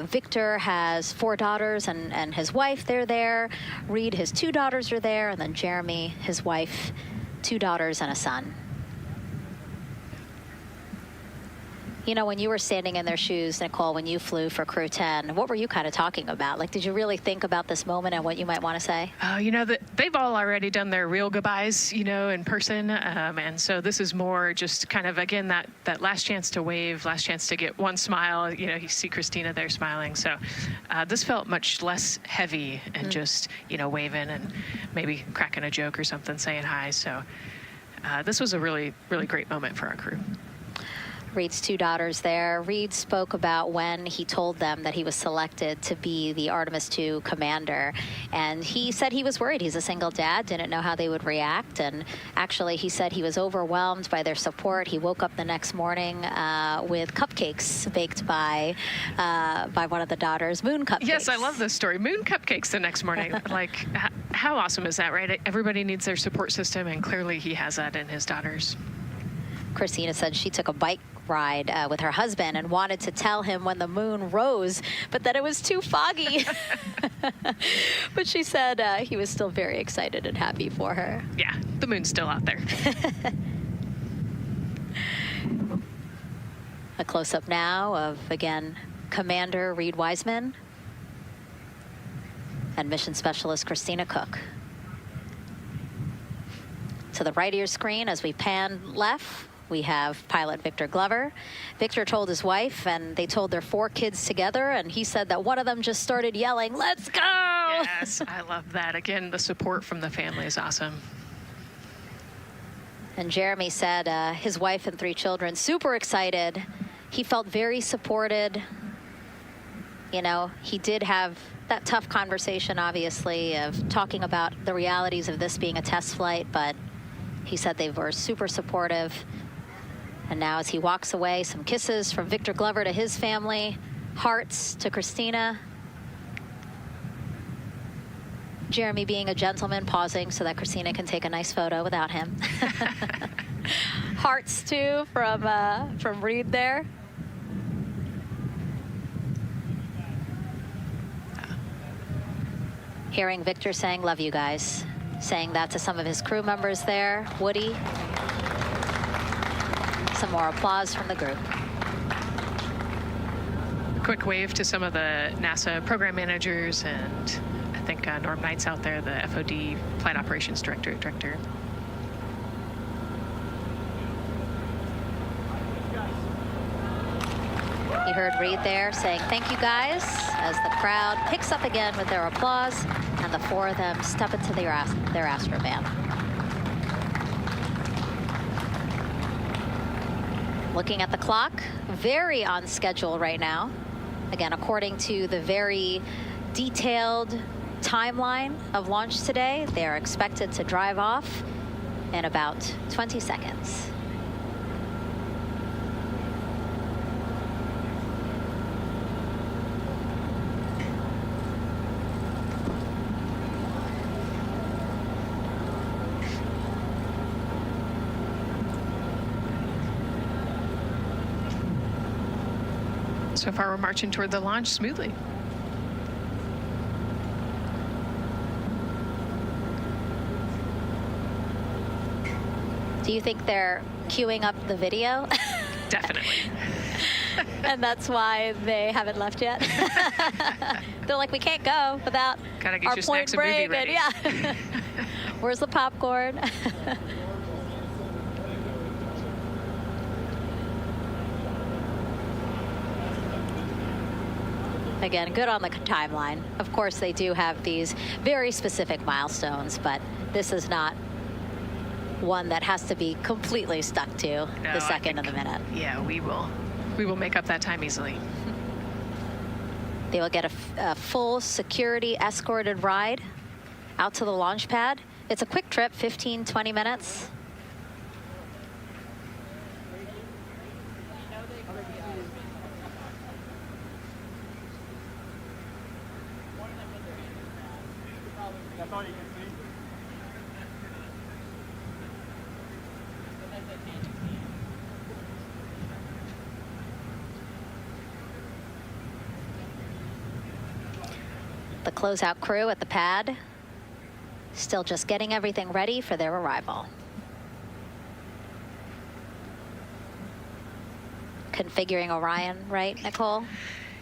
[SPEAKER 9] Victor has 4 daughters and his wife, they're there. Reed, his 2 daughters are there. And then Jeremy, his wife, 2 daughters and a son. You know, when you were standing in their shoes, Nicole, when you flew for Crew 10, what were you kind of talking about? Like, did you really think about this moment and what you might want to say?
[SPEAKER 10] You know, they've all already done their real goodbyes, you know, in person. And so this is more just kind of, again, that last chance to wave, last chance to get one smile. You know, you see Christina there smiling. So this felt much less heavy and just, you know, waving and maybe cracking a joke or something, saying hi. So this was a really, really great moment for our crew.
[SPEAKER 9] Reed's 2 daughters there. Reed spoke about when he told them that he was selected to be the Artemis II commander. And he said he was worried. He's a single dad, didn't know how they would react. And actually, he said he was overwhelmed by their support. He woke up the next morning with cupcakes baked by one of the daughters, moon cupcakes.
[SPEAKER 10] Yes, I love this story. Moon cupcakes the next morning. Like, how awesome is that, right? Everybody needs their support system, and clearly he has that in his daughters.
[SPEAKER 9] Christina said she took a bike ride with her husband and wanted to tell him when the moon rose, but that it was too foggy. But she said he was still very excited and happy for her.
[SPEAKER 10] Yeah, the moon's still out there.
[SPEAKER 9] A close-up now of, again, Commander Reed Weissman and Mission Specialist Christina Cook. To the right of your screen, as we pan left, we have pilot Victor Glover. Victor told his wife, and they told their 4 kids together, and he said that one of them just started yelling, "Let's go!"
[SPEAKER 10] Yes, I love that. Again, the support from the family is awesome.
[SPEAKER 9] And Jeremy said his wife and 3 children, super excited. He felt very supported. You know, he did have that tough conversation, obviously, of talking about the realities of this being a test flight, but he said they were super supportive. And now as he walks away, some kisses from Victor Glover to his family, hearts to Christina. Jeremy being a gentleman, pausing so that Christina can take a nice photo without him. Hearts too from Reed there. Hearing Victor saying, "Love you guys," saying that to some of his crew members there. Woody. Some more applause from the group.
[SPEAKER 10] Quick wave to some of the NASA program managers, and I think Norm Knight's out there, the FOD Flight Operations Director.
[SPEAKER 9] You heard Reed there saying, "Thank you guys," as the crowd picks up again with their applause, and the 4 of them step into their Astrovan. Looking at the clock, very on schedule right now. Again, according to the very detailed timeline of launch today, they are expected to drive off in about 20 seconds.
[SPEAKER 10] So far, we're marching toward the launch smoothly.
[SPEAKER 9] Do you think they're queuing up the video?
[SPEAKER 10] Definitely.
[SPEAKER 9] And that's why they haven't left yet? They're like, we can't go without
[SPEAKER 10] Gotta get
[SPEAKER 9] our
[SPEAKER 10] your
[SPEAKER 9] point
[SPEAKER 10] snacks and movie
[SPEAKER 9] break.
[SPEAKER 10] ready.
[SPEAKER 9] Yeah. Where's the popcorn? Again, good on the timeline. Of course, they do have these very specific milestones, but this is not one that has to be completely stuck to the second and the minute.
[SPEAKER 10] Yeah, we will make up that time easily.
[SPEAKER 9] They will get a full security escorted ride out to the launch pad. It's a quick trip, 15, 20 minutes. The closeout crew at the pad still just getting everything ready for their arrival. Configuring Orion, right, Nicole?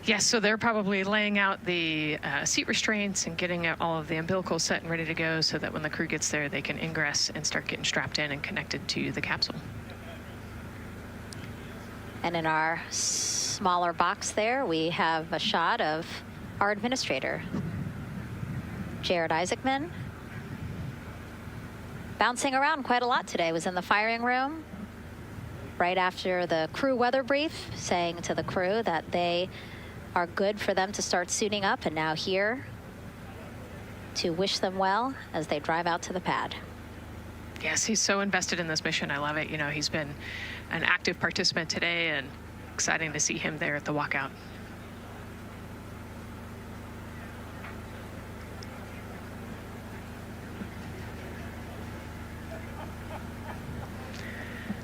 [SPEAKER 10] Yes, so they're probably laying out the seat restraints and getting all of the umbilicals set and ready to go so that when the crew gets there, they can ingress and start getting strapped in and connected to the capsule.
[SPEAKER 9] And in our smaller box there, we have a shot of our administrator, Jared Isaacman. Bouncing around quite a lot today, was in the firing room right after the crew weather brief, saying to the crew that they are good for them to start suiting up, and now here to wish them well as they drive out to the pad.
[SPEAKER 10] Yes, he's so invested in this mission. I love it. You know, he's been an active participant today, and exciting to see him there at the walkout.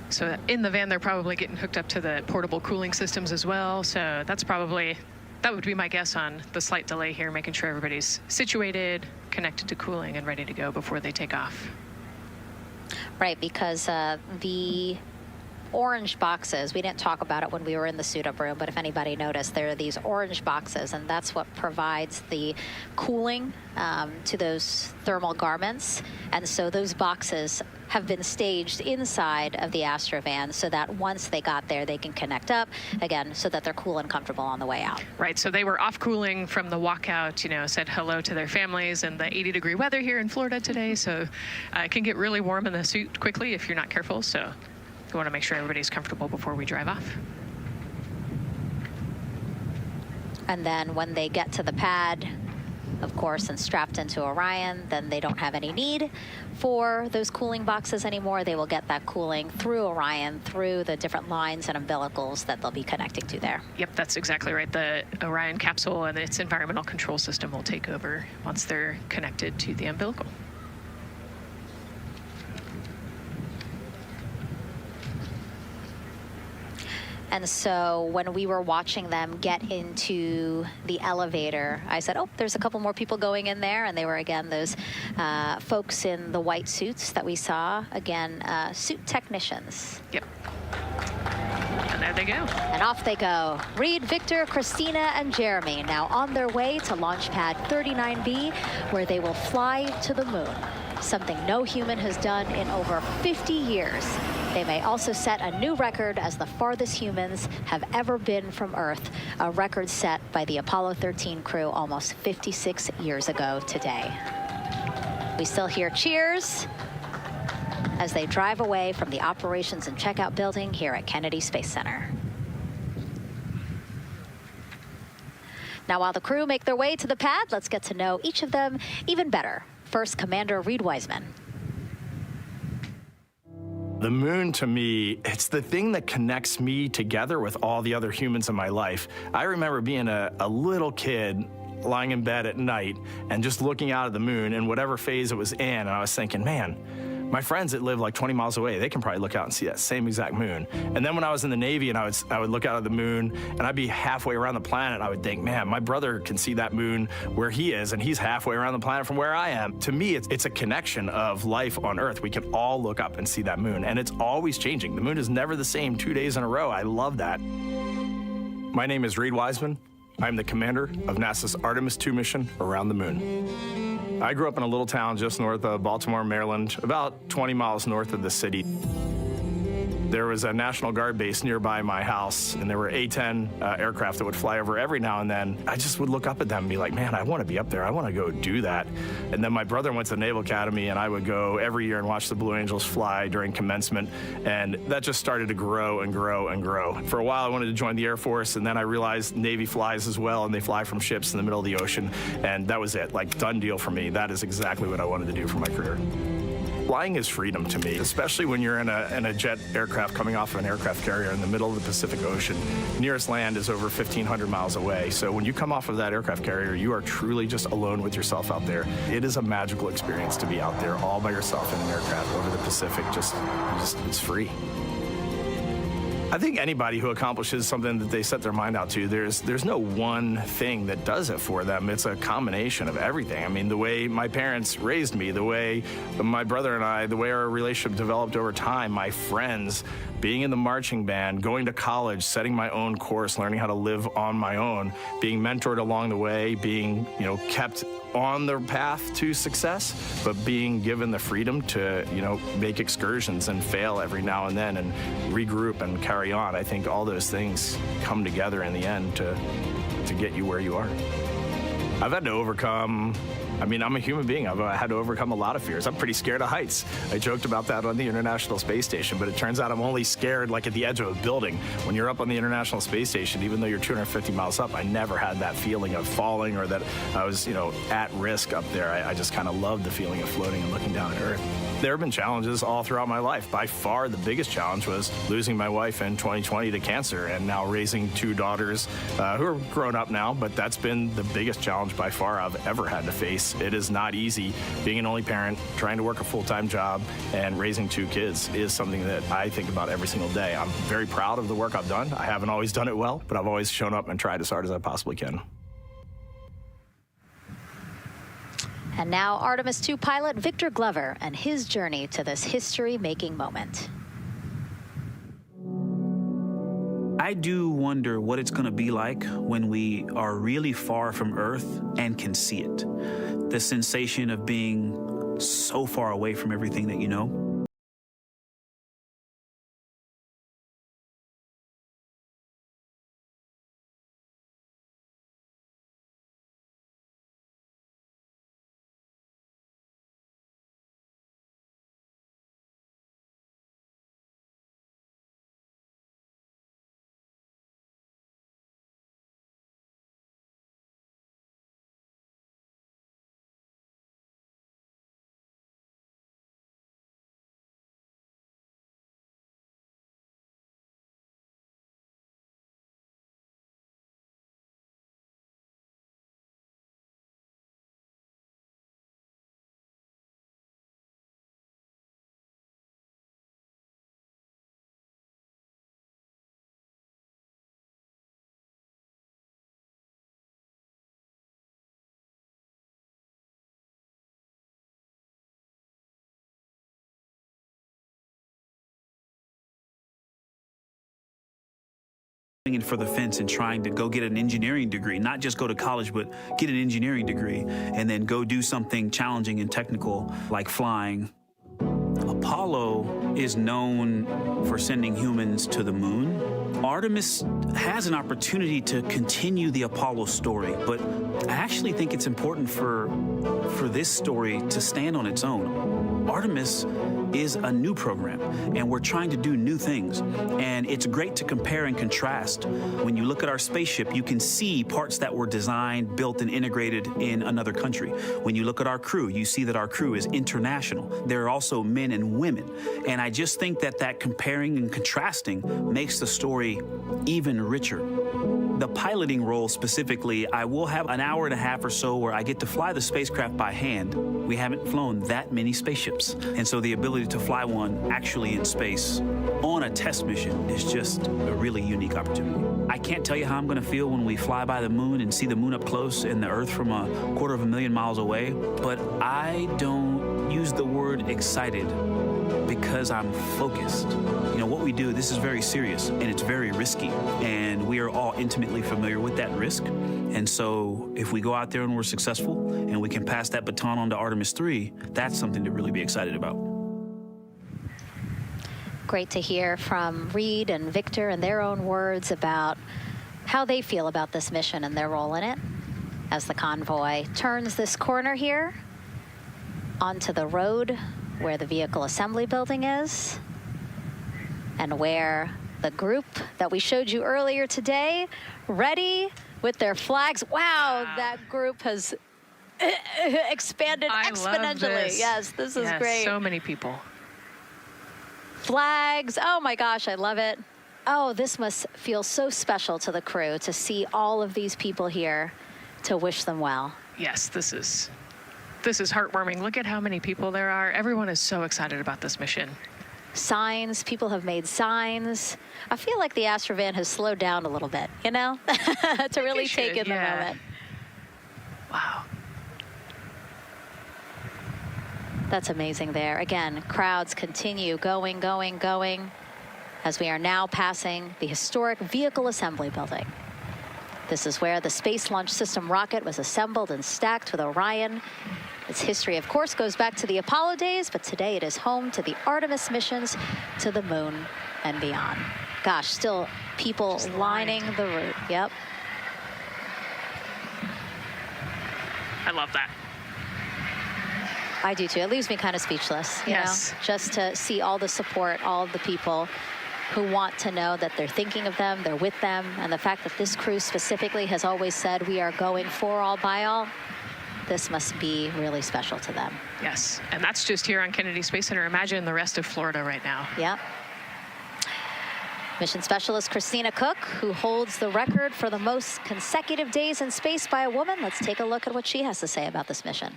[SPEAKER 10] So in the van, they're probably getting hooked up to the portable cooling systems as well. So that would be my guess on the slight delay here, making sure everybody's situated, connected to cooling, and ready to go before they take off.
[SPEAKER 9] Right, because the orange boxes, we didn't talk about it when we were in the suit-up room, but if anybody noticed, there are these orange boxes, and that's what provides the cooling to those thermal garments. And so those boxes have been staged inside of the Astrovan so that once they got there, they can connect up, again, so that they're cool and comfortable on the way out.
[SPEAKER 10] Right, so they were off cooling from the walkout, you know, said hello to their families and the 80-degree weather here in Florida today, so it can get really warm in the suit quickly if you're not careful, so you want to make sure everybody's comfortable before we drive off.
[SPEAKER 9] And then when they get to the pad, of course, and strapped into Orion, then they don't have any need for those cooling boxes anymore. They will get that cooling through Orion, through the different lines and umbilicals that they'll be connecting to there.
[SPEAKER 10] Yep, that's exactly right. The Orion capsule and its environmental control system will take over once they're connected to the umbilical.
[SPEAKER 9] And so when we were watching them get into the elevator, I said, oh, there's a couple more people going in there. And they were, again, those folks in the white suits that we saw. Again, suit technicians.
[SPEAKER 10] Yep. And there they go.
[SPEAKER 9] And off they go. Reed, Victor, Christina, and Jeremy now on their way to launch pad 39B, where they will fly to the moon, something no human has done in over 50 years. They may also set a new record as the farthest humans have ever been from Earth, a record set by the Apollo 13 crew almost 56 years ago today. We still hear cheers as they drive away from the operations and checkout building here at Kennedy Space Center. Now, while the crew make their way to the pad, let's get to know each of them even better. First, Commander Reed Wiseman.
[SPEAKER 12] The moon, to me, it's the thing that connects me together with all the other humans in my life. I remember being a little kid lying in bed at night and just looking out at the moon in whatever phase it was in, and I was thinking, man, My friends that live like 20 miles away, they can probably look out and see that same exact moon. And then when I was in the Navy and I would look out at the moon and I'd be halfway around the planet, and I would think, man, my brother can see that moon where he is, and he's halfway around the planet from where I am. To me, it's a connection of life on Earth. We can all look up and see that moon, and it's always changing. The moon is never the same 2 days in a row. I love that. My name is Reed Wiseman. I'm the commander of NASA's Artemis II mission around the moon. I grew up in a little town just north of Baltimore, Maryland, about 20 miles north of the city. There was a National Guard base nearby my house, and there were A-10 aircraft that would fly over every now and then. I just would look up at them and be like, man, I want to be up there. I want to go do that. And then my brother went to the Naval Academy, and I would go every year and watch the Blue Angels fly during commencement, and that just started to grow and grow and grow. For a while, I wanted to join the Air Force, and then I realized Navy flies as well, and they fly from ships in the middle of the ocean, and that was it. Like, done deal for me. That is exactly what I wanted to do for my career. Flying is freedom to me, especially when you're in a jet aircraft coming off of an aircraft carrier in the middle of the Pacific Ocean. Nearest land is over 1,500 miles away. So when you come off of that aircraft carrier, you are truly just alone with yourself out there. It is a magical experience to be out there all by yourself in an aircraft over the Pacific. It's free. I think anybody who accomplishes something that they set their mind out to, there's no one thing that does it for them. It's a combination of everything. I mean, the way my parents raised me, the way my brother and I, the way our relationship developed over time, my friends, being in the marching band, going to college, setting my own course, learning how to live on my own, being mentored along the way, being, kept on the path to success, but being given the freedom to, make excursions and fail every now and then and regroup and carry on. I think all those things come together in the end to get you where you are. I've had to overcome, I'm a human being. I've had to overcome a lot of fears. I'm pretty scared of heights. I joked about that on the International Space Station, but it turns out I'm only scared like at the edge of a building. When you're up on the International Space Station, even though you're 250 miles up, I never had that feeling of falling or that I was, at risk up there. I just kind of loved the feeling of floating and looking down at Earth. There have been challenges all throughout my life. By far, the biggest challenge was losing my wife in 2020 to cancer and now raising two daughters who are grown up now, but that's been the biggest challenge by far I've ever had to face. It is not easy. Being an only parent, trying to work a full-time job, and raising two kids is something that I think about every single day. I'm very proud of the work I've done. I haven't always done it well, but I've always shown up and tried as hard as I possibly can.
[SPEAKER 9] And now Artemis II pilot Victor Glover and his journey to this history-making moment.
[SPEAKER 13] I do wonder what it's going to be like when we are really far from Earth and can see it. The sensation of being so far away from everything that you know. For the fence and trying to go get an engineering degree, not just go to college, but get an engineering degree and then go do something challenging and technical like flying. Apollo is known for sending humans to the moon. Artemis has an opportunity to continue the Apollo story, but I actually think it's important for this story to stand on its own. Artemis is a new program, and we're trying to do new things. And it's great to compare and contrast. When you look at our spaceship, you can see parts that were designed, built, and integrated in another country. When you look at our crew, you see that our crew is international. There are also men and women. And I just think that comparing and contrasting makes the story even richer. The piloting role specifically, I will have an hour and a half or so where I get to fly the spacecraft by hand. We haven't flown that many spaceships. And so the ability to fly one actually in space on a test mission is just a really unique opportunity. I can't tell you how I'm going to feel when we fly by the moon and see the moon up close and the Earth from 250,000 miles away, but I don't use the word excited because I'm focused. You know, what we do, this is very serious and it's very risky, and we are all intimately familiar with that risk. And so if we go out there and we're successful and we can pass that baton on to Artemis 3, that's something to really be excited about.
[SPEAKER 9] Great to hear from Reed and Victor in their own words about how they feel about this mission and their role in it as the convoy turns this corner here onto the road where the vehicle assembly building is and where the group that we showed you earlier today, ready with their flags. Wow, that group has expanded exponentially.
[SPEAKER 10] Love this.
[SPEAKER 9] Yes, this is great.
[SPEAKER 10] So many people.
[SPEAKER 9] Flags, oh my gosh, I love it. Oh, this must feel so special to the crew to see all of these people here to wish them well.
[SPEAKER 10] Yes, this is heartwarming. Look at how many people there are. Everyone is so excited about this mission.
[SPEAKER 9] Signs, people have made signs. I feel like the Astrovan has slowed down a little bit, you know, to really take in the moment.
[SPEAKER 10] Wow.
[SPEAKER 9] That's amazing there. Again, crowds continue going as we are now passing the historic vehicle assembly building. This is where the Space Launch System rocket was assembled and stacked with Orion. Its history, of course, goes back to the Apollo days, but today it is home to the Artemis missions to the moon and beyond. Gosh, still people lining the route. Yep.
[SPEAKER 10] I love that.
[SPEAKER 9] I do too. It leaves me kind of speechless, you know, just to see all the support, all of the people who want to know that they're thinking of them, they're with them, and the fact that this crew specifically has always said we are going for all by all, this must be really special to them.
[SPEAKER 10] Yes, and that's just here on Kennedy Space Center. Imagine the rest of Florida right now.
[SPEAKER 9] Yep. Mission Specialist Christina Cook, who holds the record for the most consecutive days in space by a woman. Let's take a look at what she has to say about this mission.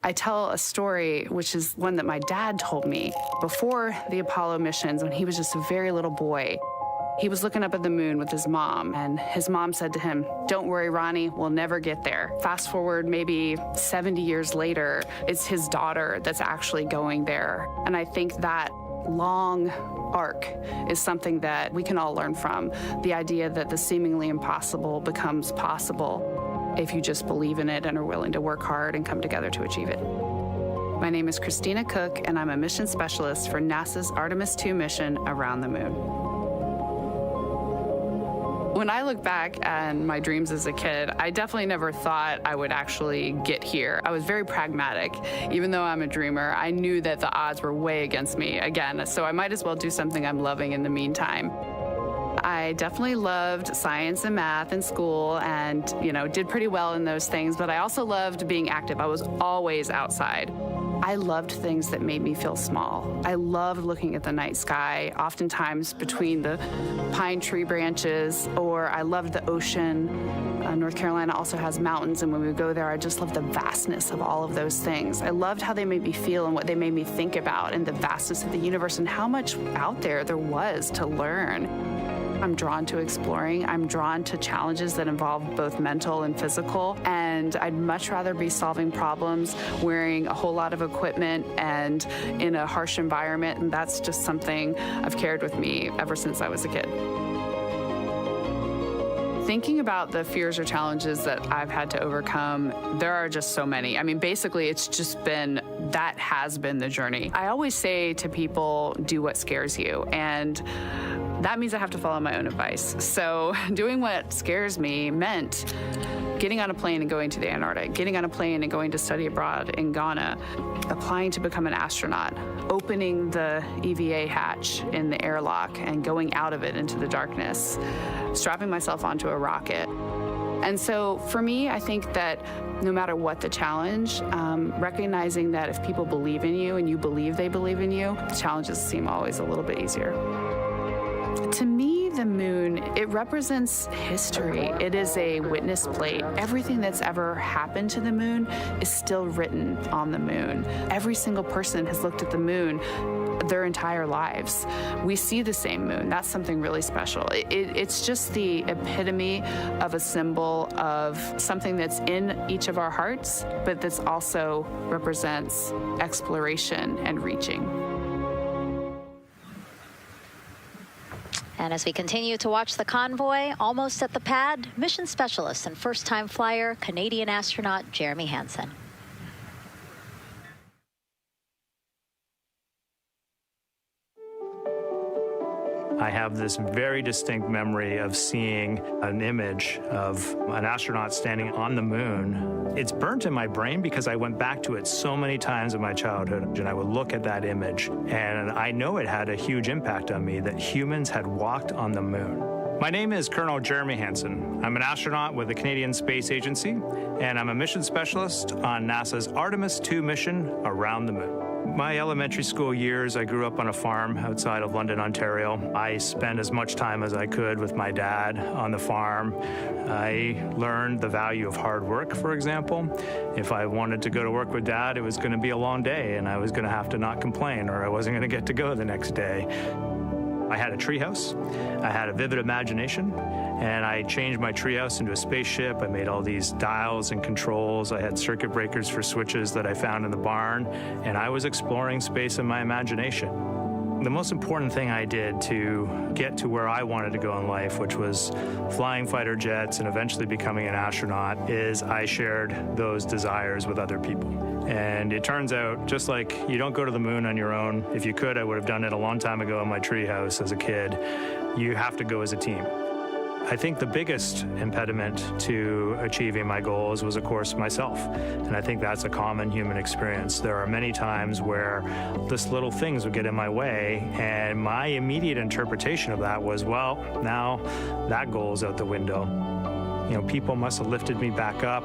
[SPEAKER 4] I tell a story, which is one that my dad told me before the Apollo missions when he was just a very little boy. He was looking up at the moon with his mom, and his mom said to him, "Don't worry, Ronnie, we'll never get there." Fast forward maybe 70 years later, it's his daughter that's actually going there. And I think that long arc is something that we can all learn from. The idea that the seemingly impossible becomes possible if you just believe in it and are willing to work hard and come together to achieve it. My name is Christina Cook, and I'm a mission specialist for NASA's Artemis II mission around the moon. When I look back at my dreams as a kid, I definitely never thought I would actually get here. I was very pragmatic. Even though I'm a dreamer, I knew that the odds were way against me again, so I might as well do something I'm loving in the meantime. I definitely loved science and math in school and, you know, did pretty well in those things, but I also loved being active. I was always outside. I loved things that made me feel small. I loved looking at the night sky, oftentimes between the pine tree branches, or I loved the ocean. North Carolina also has mountains, and when we would go there, I just loved the vastness of all of those things. I loved how they made me feel and what they made me think about, and the vastness of the universe and how much out there was to learn. I'm drawn to exploring. I'm drawn to challenges that involve both mental and physical, and I'd much rather be solving problems wearing a whole lot of equipment and in a harsh environment, and that's just something I've carried with me ever since I was a kid. Thinking about the fears or challenges that I've had to overcome, there are just so many. I mean, basically, it's just been, that has been the journey. I always say to people, do what scares you, and that means I have to follow my own advice. So doing what scares me meant getting on a plane and going to the Antarctic, getting on a plane and going to study abroad in Ghana, applying to become an astronaut, opening the EVA hatch in the airlock and going out of it into the darkness, strapping myself onto a rocket. And so for me, I think that no matter what the challenge, recognizing that if people believe in you and you believe they believe in you, the challenges seem always a little bit easier. To me, the moon, it represents history. It is a witness plate. Everything that's ever happened to the moon is still written on the moon. Every single person has looked at the moon their entire lives. We see the same moon. That's something really special. It's just the epitome of a symbol of something that's in each of our hearts, but that's also represents exploration and reaching.
[SPEAKER 9] And as we continue to watch the convoy, almost at the pad, mission specialist and first-time flyer, Canadian astronaut Jeremy Hansen.
[SPEAKER 8] I have this very distinct memory of seeing an image of an astronaut standing on the moon. It's burnt in my brain because I went back to it so many times in my childhood, and I would look at that image, and I know it had a huge impact on me that humans had walked on the moon. My name is Colonel Jeremy Hansen. I'm an astronaut with the Canadian Space Agency, and I'm a mission specialist on NASA's Artemis II mission around the moon. My elementary school years, I grew up on a farm outside of London, Ontario. I spent as much time as I could with my dad on the farm. I learned the value of hard work, for example. If I wanted to go to work with Dad, it was going to be a long day, and I was going to have to not complain, or I wasn't going to get to go the next day. I had a treehouse. I had a vivid imagination, and I changed my treehouse into a spaceship. I made all these dials and controls. I had circuit breakers for switches that I found in the barn, and I was exploring space in my imagination. The most important thing I did to get to where I wanted to go in life, which was flying fighter jets and eventually becoming an astronaut, is I shared those desires with other people. And it turns out, just like you don't go to the moon on your own, if you could, I would have done it a long time ago in my treehouse as a kid, you have to go as a team. I think the biggest impediment to achieving my goals was, of course, myself. And I think that's a common human experience. There are many times where just little things would get in my way, and my immediate interpretation of that was, well, now that goal's out the window. You know, people must have lifted me back up,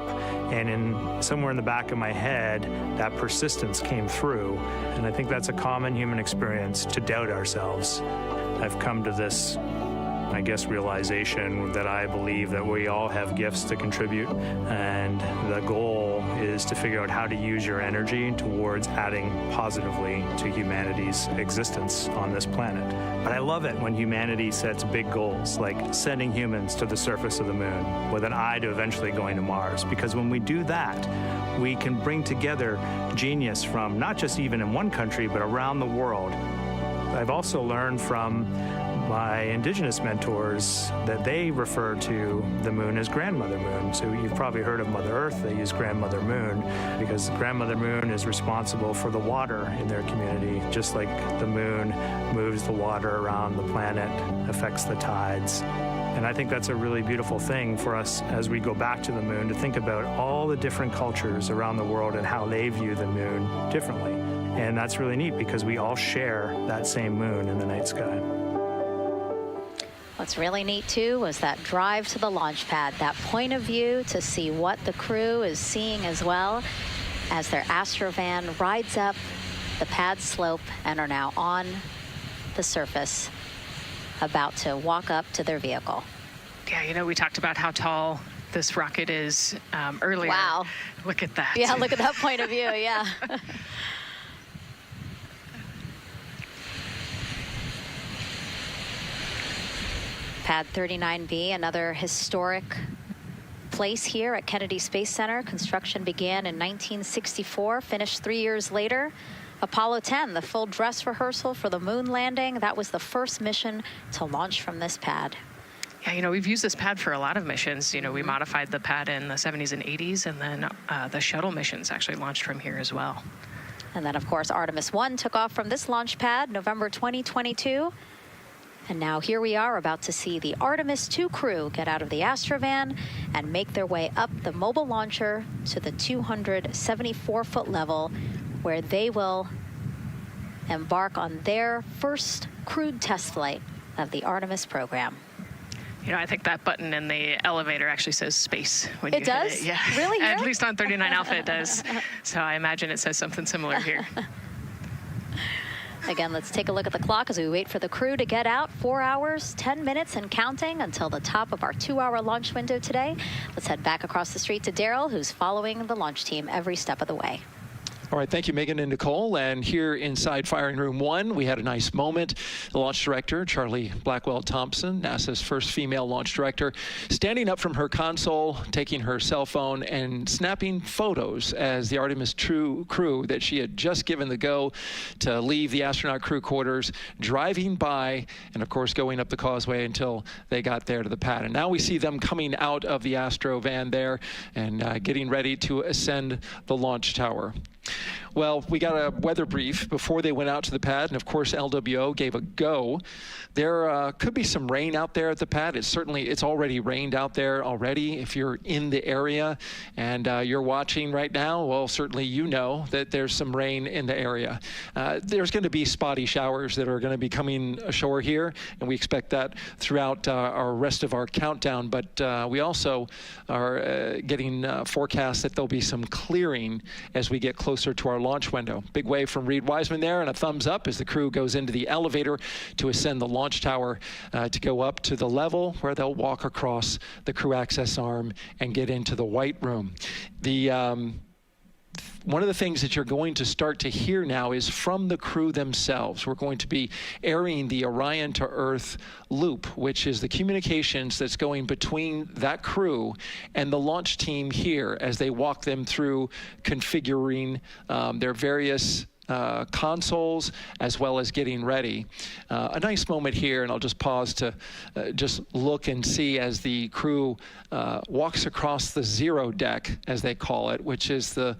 [SPEAKER 8] and somewhere in the back of my head, that persistence came through. And I think that's a common human experience, to doubt ourselves. I've come to this, I guess, realization that I believe that we all have gifts to contribute, and the goal is to figure out how to use your energy towards adding positively to humanity's existence on this planet. But I love it when humanity sets big goals, like sending humans to the surface of the moon with an eye to eventually going to Mars, because when we do that, we can bring together genius from not just even in one country, but around the world. I've also learned from my indigenous mentors that they refer to the moon as Grandmother Moon. So you've probably heard of Mother Earth. They use Grandmother Moon because Grandmother Moon is responsible for the water in their community, just like the moon moves the water around the planet, affects the tides. And I think that's a really beautiful thing for us as we go back to the moon, to think about all the different cultures around the world and how they view the moon differently. And that's really neat because we all share that same moon in the night sky.
[SPEAKER 9] What's really neat, too, was that drive to the launch pad, that point of view to see what the crew is seeing as well, as their Astrovan rides up the pad slope and are now on the surface, about to walk up to their vehicle.
[SPEAKER 10] Yeah, you know, we talked about how tall this rocket is earlier.
[SPEAKER 9] Wow.
[SPEAKER 10] Look at that.
[SPEAKER 9] Yeah, look at that point of view, yeah. Pad 39B, another historic place here at Kennedy Space Center. Construction began in 1964, finished 3 years later. Apollo 10, the full dress rehearsal for the moon landing. That was the first mission to launch from this pad.
[SPEAKER 10] Yeah, you know, we've used this pad for a lot of missions. You know, we modified the pad in the 70s and 80s, and then the shuttle missions actually launched from here as well.
[SPEAKER 9] And then, of course, Artemis 1 took off from this launch pad, November 2022. And now here we are about to see the Artemis 2 crew get out of the Astrovan and make their way up the mobile launcher to the 274-foot level, where they will embark on their first crewed test flight of the Artemis program.
[SPEAKER 10] You know, I think that button in the elevator actually says space when you hit
[SPEAKER 9] does?
[SPEAKER 10] it. Yeah.
[SPEAKER 9] Really?
[SPEAKER 10] At least on 39 Alpha it does. So I imagine it says something similar here.
[SPEAKER 9] Again, let's take a look at the clock as we wait for the crew to get out. 4 hours, 10 minutes and counting until the top of our 2-hour launch window today. Let's head back across the street to Daryl, who's following the launch team every step of the way.
[SPEAKER 11] All right, thank you, Megan and Nicole. And here inside Firing Room 1, we had a nice moment. The launch director, Charlie Blackwell Thompson, NASA's first female launch director, standing up from her console, taking her cell phone and snapping photos as the Artemis crew that she had just given the go to leave the astronaut crew quarters, driving by, and of course going up the causeway until they got there to the pad. And now we see them coming out of the Astro van there and getting ready to ascend the launch tower. Well, we got a weather brief before they went out to the pad, and of course LWO gave a go. There could be some rain out there at the pad. It's already rained out there already. If you're in the area and you're watching right now, well, certainly you know that there's some rain in the area. There's going to be spotty showers that are going to be coming ashore here, and we expect that throughout our rest of our countdown. But we also are getting forecasts that there'll be some clearing as we get closer to our launch window. Big wave from Reed Wiseman there, and a thumbs up as the crew goes into the elevator to ascend the launch tower to go up to the level where they'll walk across the crew access arm and get into the white room. One of the things that you're going to start to hear now is from the crew themselves. We're going to be airing the Orion to Earth loop, which is the communications that's going between that crew and the launch team here as they walk them through configuring their various consoles as well as getting ready. A nice moment here, and I'll just pause to just look and see as the crew walks across the zero deck, as they call it, which is the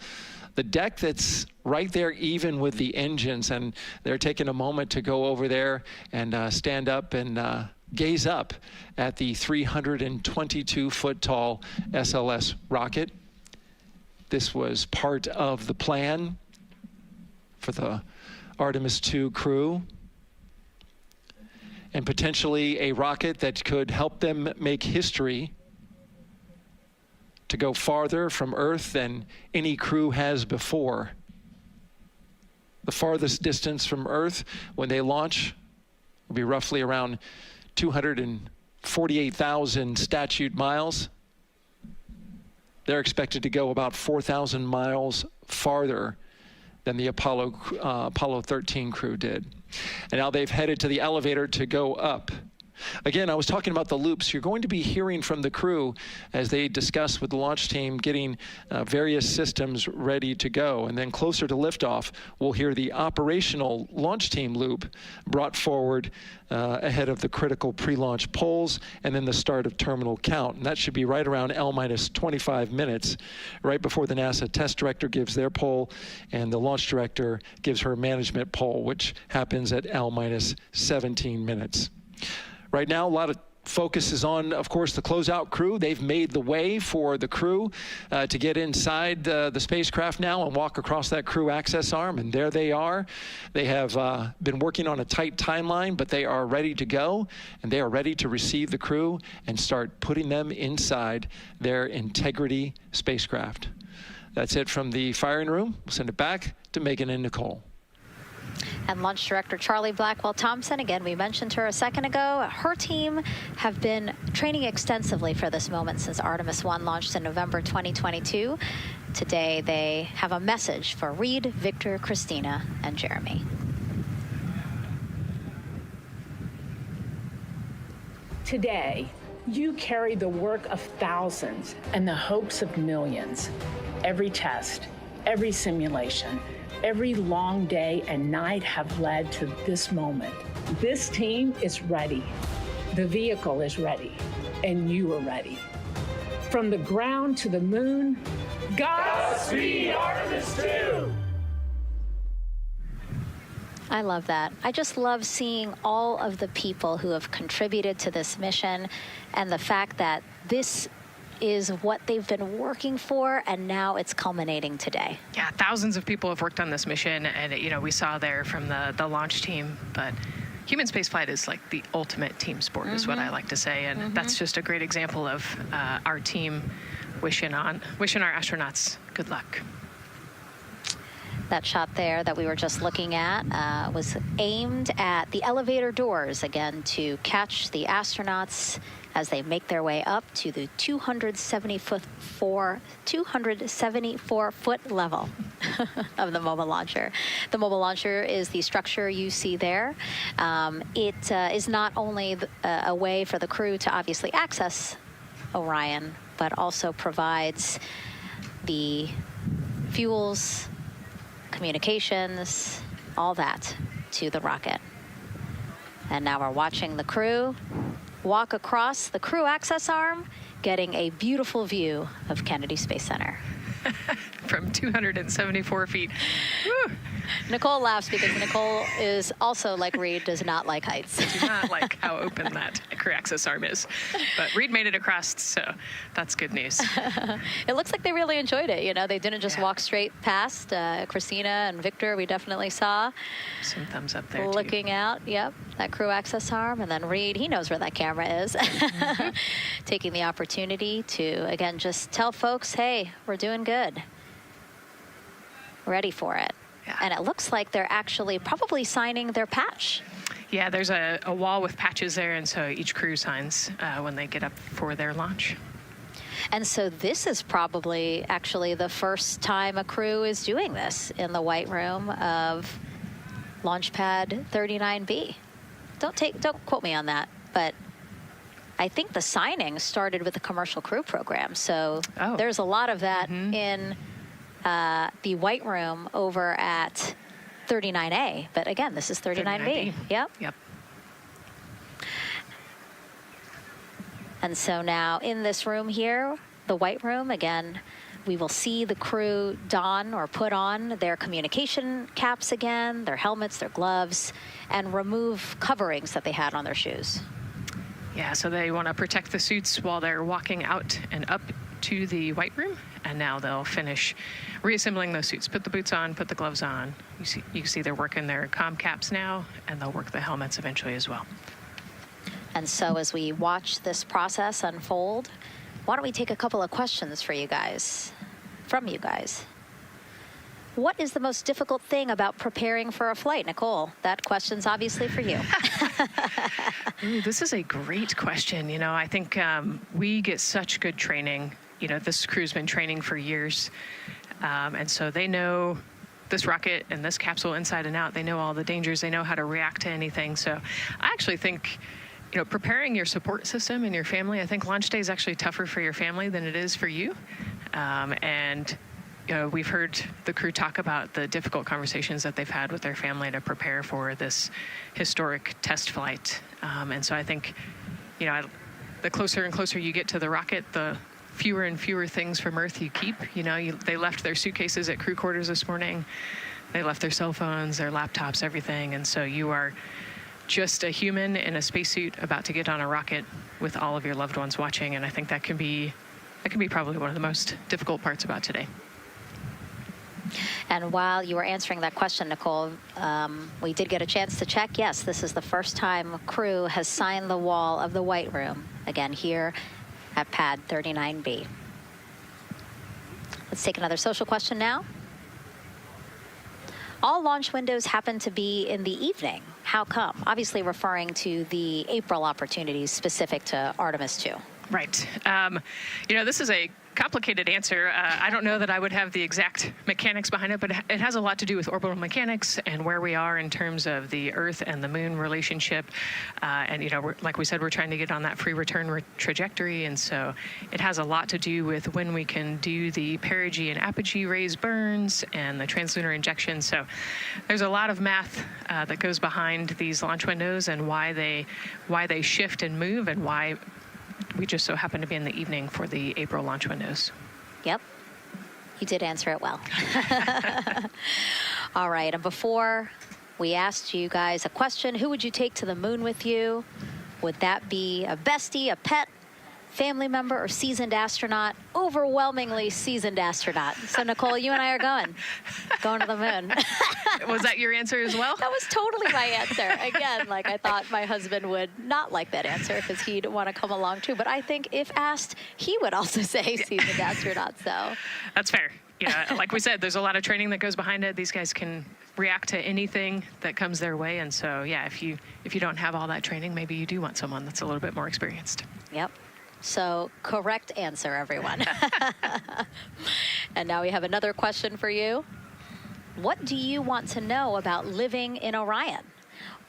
[SPEAKER 11] deck that's right there even with the engines, and they're taking a moment to go over there and stand up and gaze up at the 322-foot tall SLS rocket. This was part of the plan for the Artemis II crew, and potentially a rocket that could help them make history to go farther from Earth than any crew has before. The farthest distance from Earth when they launch will be roughly around 248,000 statute miles. They're expected to go about 4,000 miles farther than the Apollo 13 crew did. And now they've headed to the elevator to go up. Again, I was talking about the loops. You're going to be hearing from the crew as they discuss with the launch team getting various systems ready to go. And then closer to liftoff, we'll hear the operational launch team loop brought forward ahead of the critical pre-launch polls and then the start of terminal count. And that should be right around L-25 minutes, right before the NASA test director gives their poll and the launch director gives her management poll, which happens at L-17 minutes. Right now, a lot of focus is on, of course, the closeout crew. They've made the way for the crew to get inside the spacecraft now and walk across that crew access arm, and there they are. They have been working on a tight timeline, but they are ready to go, and they are ready to receive the crew and start putting them inside their Integrity spacecraft. That's it from the firing room. We'll send it back to Megan and Nicole.
[SPEAKER 9] And Launch Director Charlie Blackwell Thompson, again, we mentioned her a second ago. Her team have been training extensively for this moment since Artemis 1 launched in November 2022. Today, they have a message for Reed, Victor, Christina, and Jeremy.
[SPEAKER 3] Today, you carry the work of thousands and the hopes of millions. Every test, every simulation, every long day and night have led to this moment. This team is ready. The vehicle is ready, and you are ready. From the ground to the moon, Godspeed, Artemis II!
[SPEAKER 9] I love that. I just love seeing all of the people who have contributed to this mission and the fact that this is what they've been working for, and now it's culminating today.
[SPEAKER 10] Yeah, thousands of people have worked on this mission, and we saw there from the launch team, but human spaceflight is like the ultimate team sport, is what I like to say, and that's just a great example of our team wishing our astronauts good luck.
[SPEAKER 9] That shot there that we were just looking at was aimed at the elevator doors, again, to catch the astronauts as they make their way up to the 274-foot level of the mobile launcher. The mobile launcher is the structure you see there. It is not only a way for the crew to obviously access Orion, but also provides the fuels, communications, all that to the rocket. And now we're watching the crew walk across the crew access arm, getting a beautiful view of Kennedy Space Center.
[SPEAKER 10] From 274 feet. Woo.
[SPEAKER 9] Nicole laughs because Nicole is also, like Reed, does not like heights.
[SPEAKER 10] I do not like how open that crew access arm is. But Reed made it across, so that's good news.
[SPEAKER 9] It looks like they really enjoyed it. You know, they didn't just walk straight past. Christina and Victor, we definitely saw.
[SPEAKER 10] Some thumbs up there,
[SPEAKER 9] looking out, yep, that crew access arm. And then Reed, he knows where that camera is. Taking the opportunity to, again, just tell folks, hey, we're doing good. Ready for it.
[SPEAKER 10] Yeah.
[SPEAKER 9] And it looks like they're actually probably signing their patch.
[SPEAKER 10] Yeah, there's a wall with patches there, and so each crew signs when they get up for their launch.
[SPEAKER 9] And so this is probably actually the first time a crew is doing this in the White Room of Launch Pad 39B. Don't quote me on that, but I think the signing started with the commercial crew program. So there's a lot of that in the White Room over at 39A. But again, this is 39B. Yep. And so now in this room here, the White Room, again, we will see the crew don or put on their communication caps again, their helmets, their gloves, and remove coverings that they had on their shoes.
[SPEAKER 10] Yeah, so they want to protect the suits while they're walking out and up to the White Room, and now they'll finish reassembling those suits. Put the boots on, put the gloves on. You see they're working their comm caps now, and they'll work the helmets eventually as well.
[SPEAKER 9] And so as we watch this process unfold, why don't we take a couple of questions from you guys? What is the most difficult thing about preparing for a flight? Nicole, that question's obviously for you.
[SPEAKER 10] Ooh, this is a great question. You know, I think we get such good training. You know, this crew's been training for years. And so they know this rocket and this capsule inside and out. They know all the dangers. They know how to react to anything. So I actually think, you know, preparing your support system and your family, I think launch day is actually tougher for your family than it is for you. And you know, we've heard the crew talk about the difficult conversations that they've had with their family to prepare for this historic test flight. And so I think, you know, the closer and closer you get to the rocket, the fewer and fewer things from Earth you keep. You know, they left their suitcases at crew quarters this morning. They left their cell phones, their laptops, everything. And so you are just a human in a spacesuit about to get on a rocket with all of your loved ones watching. And I think that can be probably one of the most difficult parts about today.
[SPEAKER 9] And while you were answering that question, Nicole, we did get a chance to check. Yes, this is the first time crew has signed the wall of the White Room, again, here at Pad 39B. Let's take another social question now. All launch windows happen to be in the evening. How come? Obviously referring to the April opportunities specific to Artemis 2.
[SPEAKER 10] Right. You know, this is a complicated answer. I don't know that I would have the exact mechanics behind it, but it has a lot to do with orbital mechanics and where we are in terms of the Earth and the Moon relationship. And, you know, like we said, we're trying to get on that free return trajectory. And so it has a lot to do with when we can do the perigee and apogee raised burns and the translunar injection. So there's a lot of math that goes behind these launch windows and why they shift and move and why we just so happen to be in the evening for the April launch windows.
[SPEAKER 9] Yep. You did answer it well. All right. And before we asked you guys a question, who would you take to the moon with you? Would that be a bestie, a pet, family member, or seasoned astronaut? Overwhelmingly seasoned astronaut. So, Nicole, you and I are going to the moon.
[SPEAKER 10] Was that your answer as well?
[SPEAKER 9] That was totally my answer. Again, like I thought my husband would not like that answer because he'd want to come along too. But I think if asked, he would also say seasoned astronaut. So
[SPEAKER 10] that's fair. you know, like we said, there's a lot of training that goes behind it. These guys can react to anything that comes their way. And so, yeah, if you don't have all that training, maybe you do want someone that's a little bit more experienced.
[SPEAKER 9] Yep. So correct answer, everyone. And now we have another question for you. What do you want to know about living in Orion?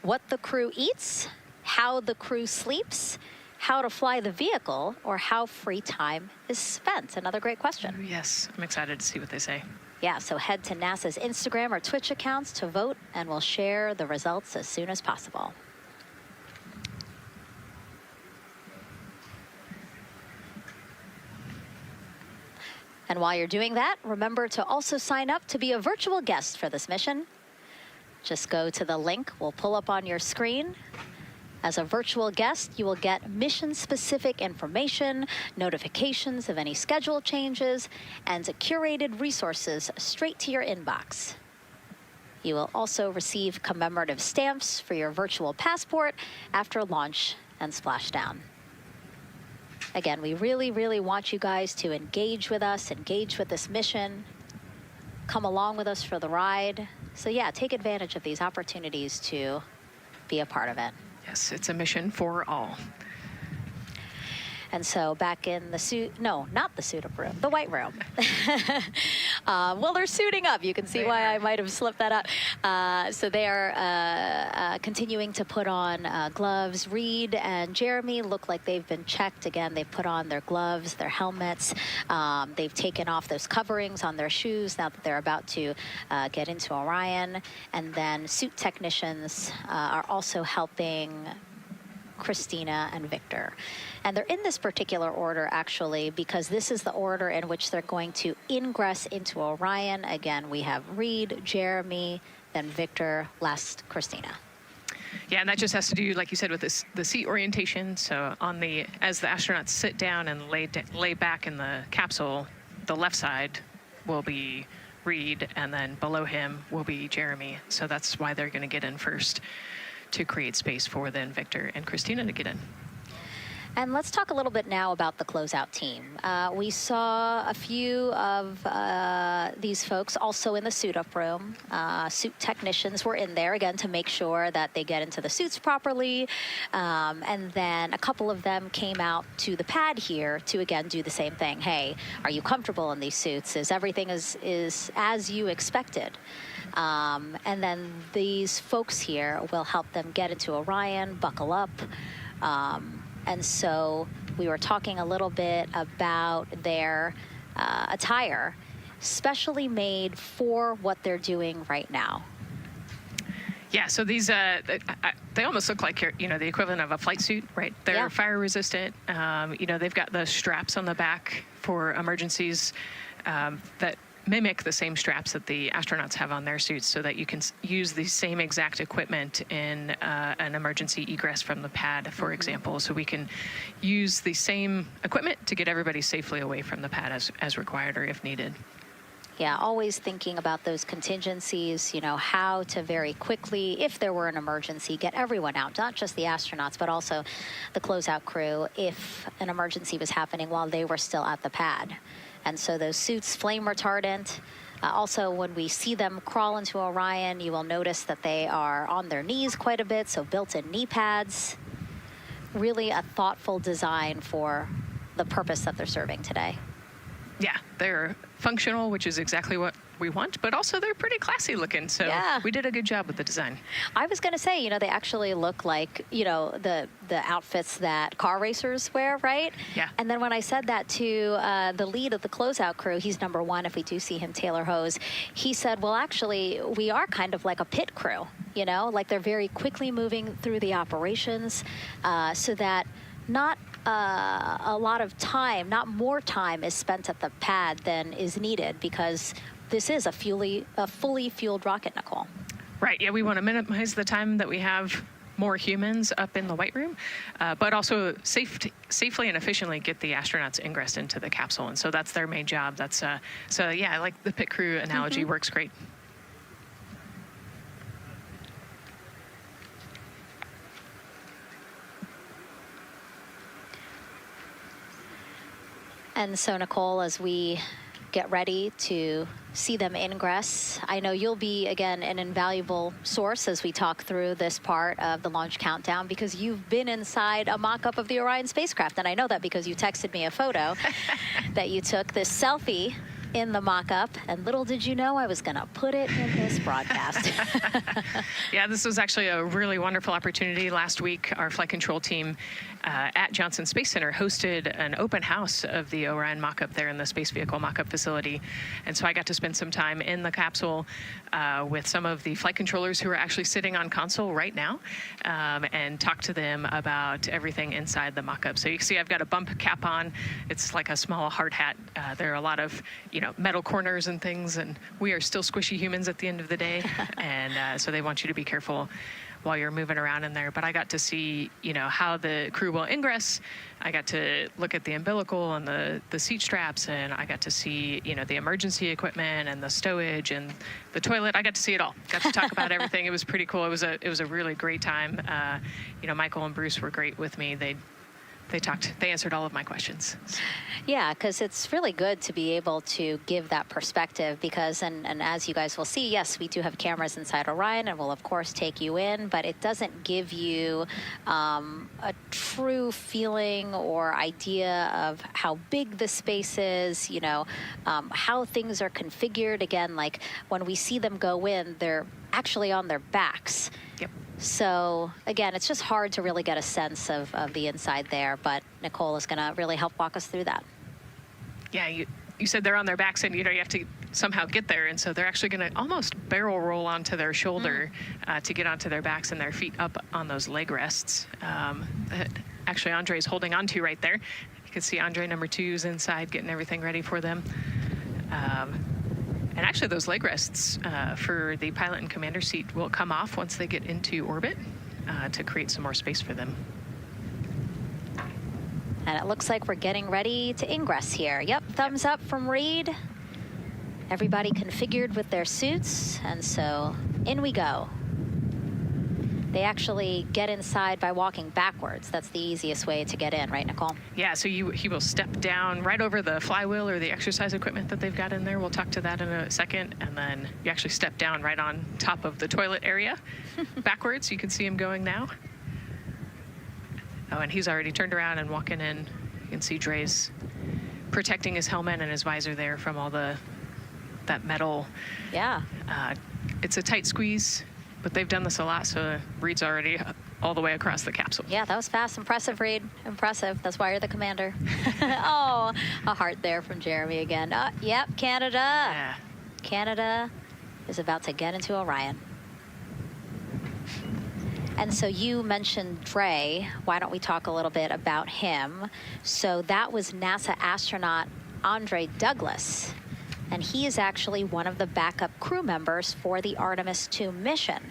[SPEAKER 9] What the crew eats, how the crew sleeps, how to fly the vehicle, or how free time is spent? Another great question.
[SPEAKER 10] Yes, I'm excited to see what they say.
[SPEAKER 9] Yeah, so head to NASA's Instagram or Twitch accounts to vote, and we'll share the results as soon as possible. And while you're doing that, remember to also sign up to be a virtual guest for this mission. Just go to the link we'll pull up on your screen. As a virtual guest, you will get mission-specific information, notifications of any schedule changes, and curated resources straight to your inbox. You will also receive commemorative stamps for your virtual passport after launch and splashdown. Again, we really, really want you guys to engage with us, engage with this mission, come along with us for the ride. So yeah, take advantage of these opportunities to be a part of it.
[SPEAKER 10] Yes, it's a mission for all.
[SPEAKER 9] And so back in the suit, no, not the suit-up room, the white room. Well, they're suiting up. You can see why I might have slipped that up. So they are continuing to put on gloves. Reed and Jeremy look like they've been checked. Again, they've put on their gloves, their helmets. They've taken off those coverings on their shoes now that they're about to get into Orion. And then suit technicians are also helping Christina and Victor. And they're in this particular order, actually, because this is the order in which they're going to ingress into Orion. Again, we have Reed, Jeremy, then Victor, last Christina.
[SPEAKER 10] Yeah, and that just has to do, like you said, with the seat orientation. So as the astronauts sit down and lay back in the capsule, the left side will be Reed, and then below him will be Jeremy. So that's why they're going to get in first, to create space for then Victor and Christina to get in.
[SPEAKER 9] And let's talk a little bit now about the closeout team. We saw a few of these folks also in the suit-up room. Suit technicians were in there, again, to make sure that they get into the suits properly. And then a couple of them came out to the pad here to, again, do the same thing. Hey, are you comfortable in these suits? Is everything is as you expected? And then these folks here will help them get into Orion, buckle up. And so we were talking a little bit about their attire, specially made for what they're doing right now.
[SPEAKER 10] Yeah, so these, they almost look like, the equivalent of a flight suit, right? They're fire resistant. They've got the straps on the back for emergencies that mimic the same straps that the astronauts have on their suits, so that you can use the same exact equipment in an emergency egress from the pad, for example. So we can use the same equipment to get everybody safely away from the pad as required or if needed.
[SPEAKER 9] Yeah, always thinking about those contingencies, how to very quickly, if there were an emergency, get everyone out, not just the astronauts, but also the closeout crew if an emergency was happening while they were still at the pad. And so those suits, flame retardant. Also, when we see them crawl into Orion, you will notice that they are on their knees quite a bit, so built-in knee pads. Really a thoughtful design for the purpose that they're serving today.
[SPEAKER 10] Yeah, they're functional, which is exactly what we want, but also they're pretty classy looking. So we did a good job with the design.
[SPEAKER 9] I was going to say, they actually look like, the outfits that car racers wear, right?
[SPEAKER 10] Yeah.
[SPEAKER 9] And then when I said that to the lead of the closeout crew, he's #1 if we do see him, Taylor Hose, he said, well, actually, we are kind of like a pit crew, like they're very quickly moving through the operations so that not a lot of time, not more time is spent at the pad than is needed, because this is a fully fueled rocket, Nicole.
[SPEAKER 10] Right, yeah, we want to minimize the time that we have more humans up in the white room, but also safely and efficiently get the astronauts ingressed into the capsule. And so that's their main job. That's so yeah, I like the pit crew analogy, works great.
[SPEAKER 9] And so, Nicole, as we get ready to see them ingress. I know you'll be, again, an invaluable source as we talk through this part of the launch countdown, because you've been inside a mock-up of the Orion spacecraft. And I know that because you texted me a photo that you took, this selfie in the mock-up, and little did you know I was going to put it in this broadcast.
[SPEAKER 10] Yeah, this was actually a really wonderful opportunity. Last week, our flight control team at Johnson Space Center hosted an open house of the Orion mock-up there in the space vehicle mock-up facility. And so I got to spend some time in the capsule with some of the flight controllers who are actually sitting on console right now, and talk to them about everything inside the mock-up. So you can see I've got a bump cap on. It's like a small hard hat. There are a lot of, metal corners and things, and we are still squishy humans at the end of the day. And so they want you to be careful while you're moving around in there. But I got to see, how the crew will ingress. I got to look at the umbilical and the seat straps, and I got to see, the emergency equipment and the stowage and the toilet. I got to see it all. Got to talk about everything. It was pretty cool. It was a really great time. Michael and Bruce were great with me. They answered all of my questions.
[SPEAKER 9] Yeah, because it's really good to be able to give that perspective because, and as you guys will see, yes, we do have cameras inside Orion and we'll of course take you in, but it doesn't give you a true feeling or idea of how big the space is, how things are configured. Again, like when we see them go in, they're actually on their backs.
[SPEAKER 10] Yep.
[SPEAKER 9] So again, it's just hard to really get a sense of the inside there, but Nicole is going to really help walk us through that.
[SPEAKER 10] Yeah, you said they're on their backs and you have to somehow get there, and so they're actually going to almost barrel roll onto their shoulder to get onto their backs and their feet up on those leg rests. Actually, Andre's holding onto right there. You can see Andre number 2's inside getting everything ready for them. And actually, those leg rests for the pilot and commander seat will come off once they get into orbit to create some more space for them.
[SPEAKER 9] And it looks like we're getting ready to ingress here. Yep, thumbs up from Reed. Everybody configured with their suits, and so in we go. They actually get inside by walking backwards. That's the easiest way to get in, right, Nicole?
[SPEAKER 10] Yeah, so he will step down right over the flywheel or the exercise equipment that they've got in there. We'll talk to that in a second. And then you actually step down right on top of the toilet area backwards. You can see him going now. Oh, and he's already turned around and walking in. You can see Dre's protecting his helmet and his visor there from all that metal.
[SPEAKER 9] Yeah.
[SPEAKER 10] It's a tight squeeze. But they've done this a lot, so Reed's already all the way across the capsule.
[SPEAKER 9] Yeah, that was fast. Impressive, Reed. Impressive. That's why you're the commander. Oh, a heart there from Jeremy again. Yep, Canada.
[SPEAKER 10] Yeah.
[SPEAKER 9] Canada is about to get into Orion. And so you mentioned Dre. Why don't we talk a little bit about him? So that was NASA astronaut Andre Douglas. And he is actually one of the backup crew members for the Artemis 2 mission.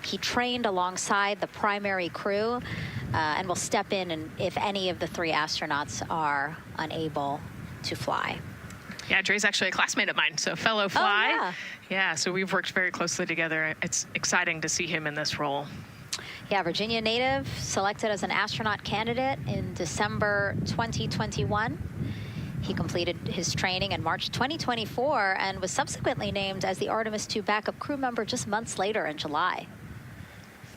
[SPEAKER 9] He trained alongside the primary crew and will step in and if any of the 3 astronauts are unable to fly.
[SPEAKER 10] Yeah, Dre's actually a classmate of mine, so fellow fly.
[SPEAKER 9] Oh, yeah.
[SPEAKER 10] Yeah, so we've worked very closely together. It's exciting to see him in this role.
[SPEAKER 9] Yeah, Virginia native, selected as an astronaut candidate in December 2021. He completed his training in March 2024 and was subsequently named as the Artemis 2 backup crew member just months later in July.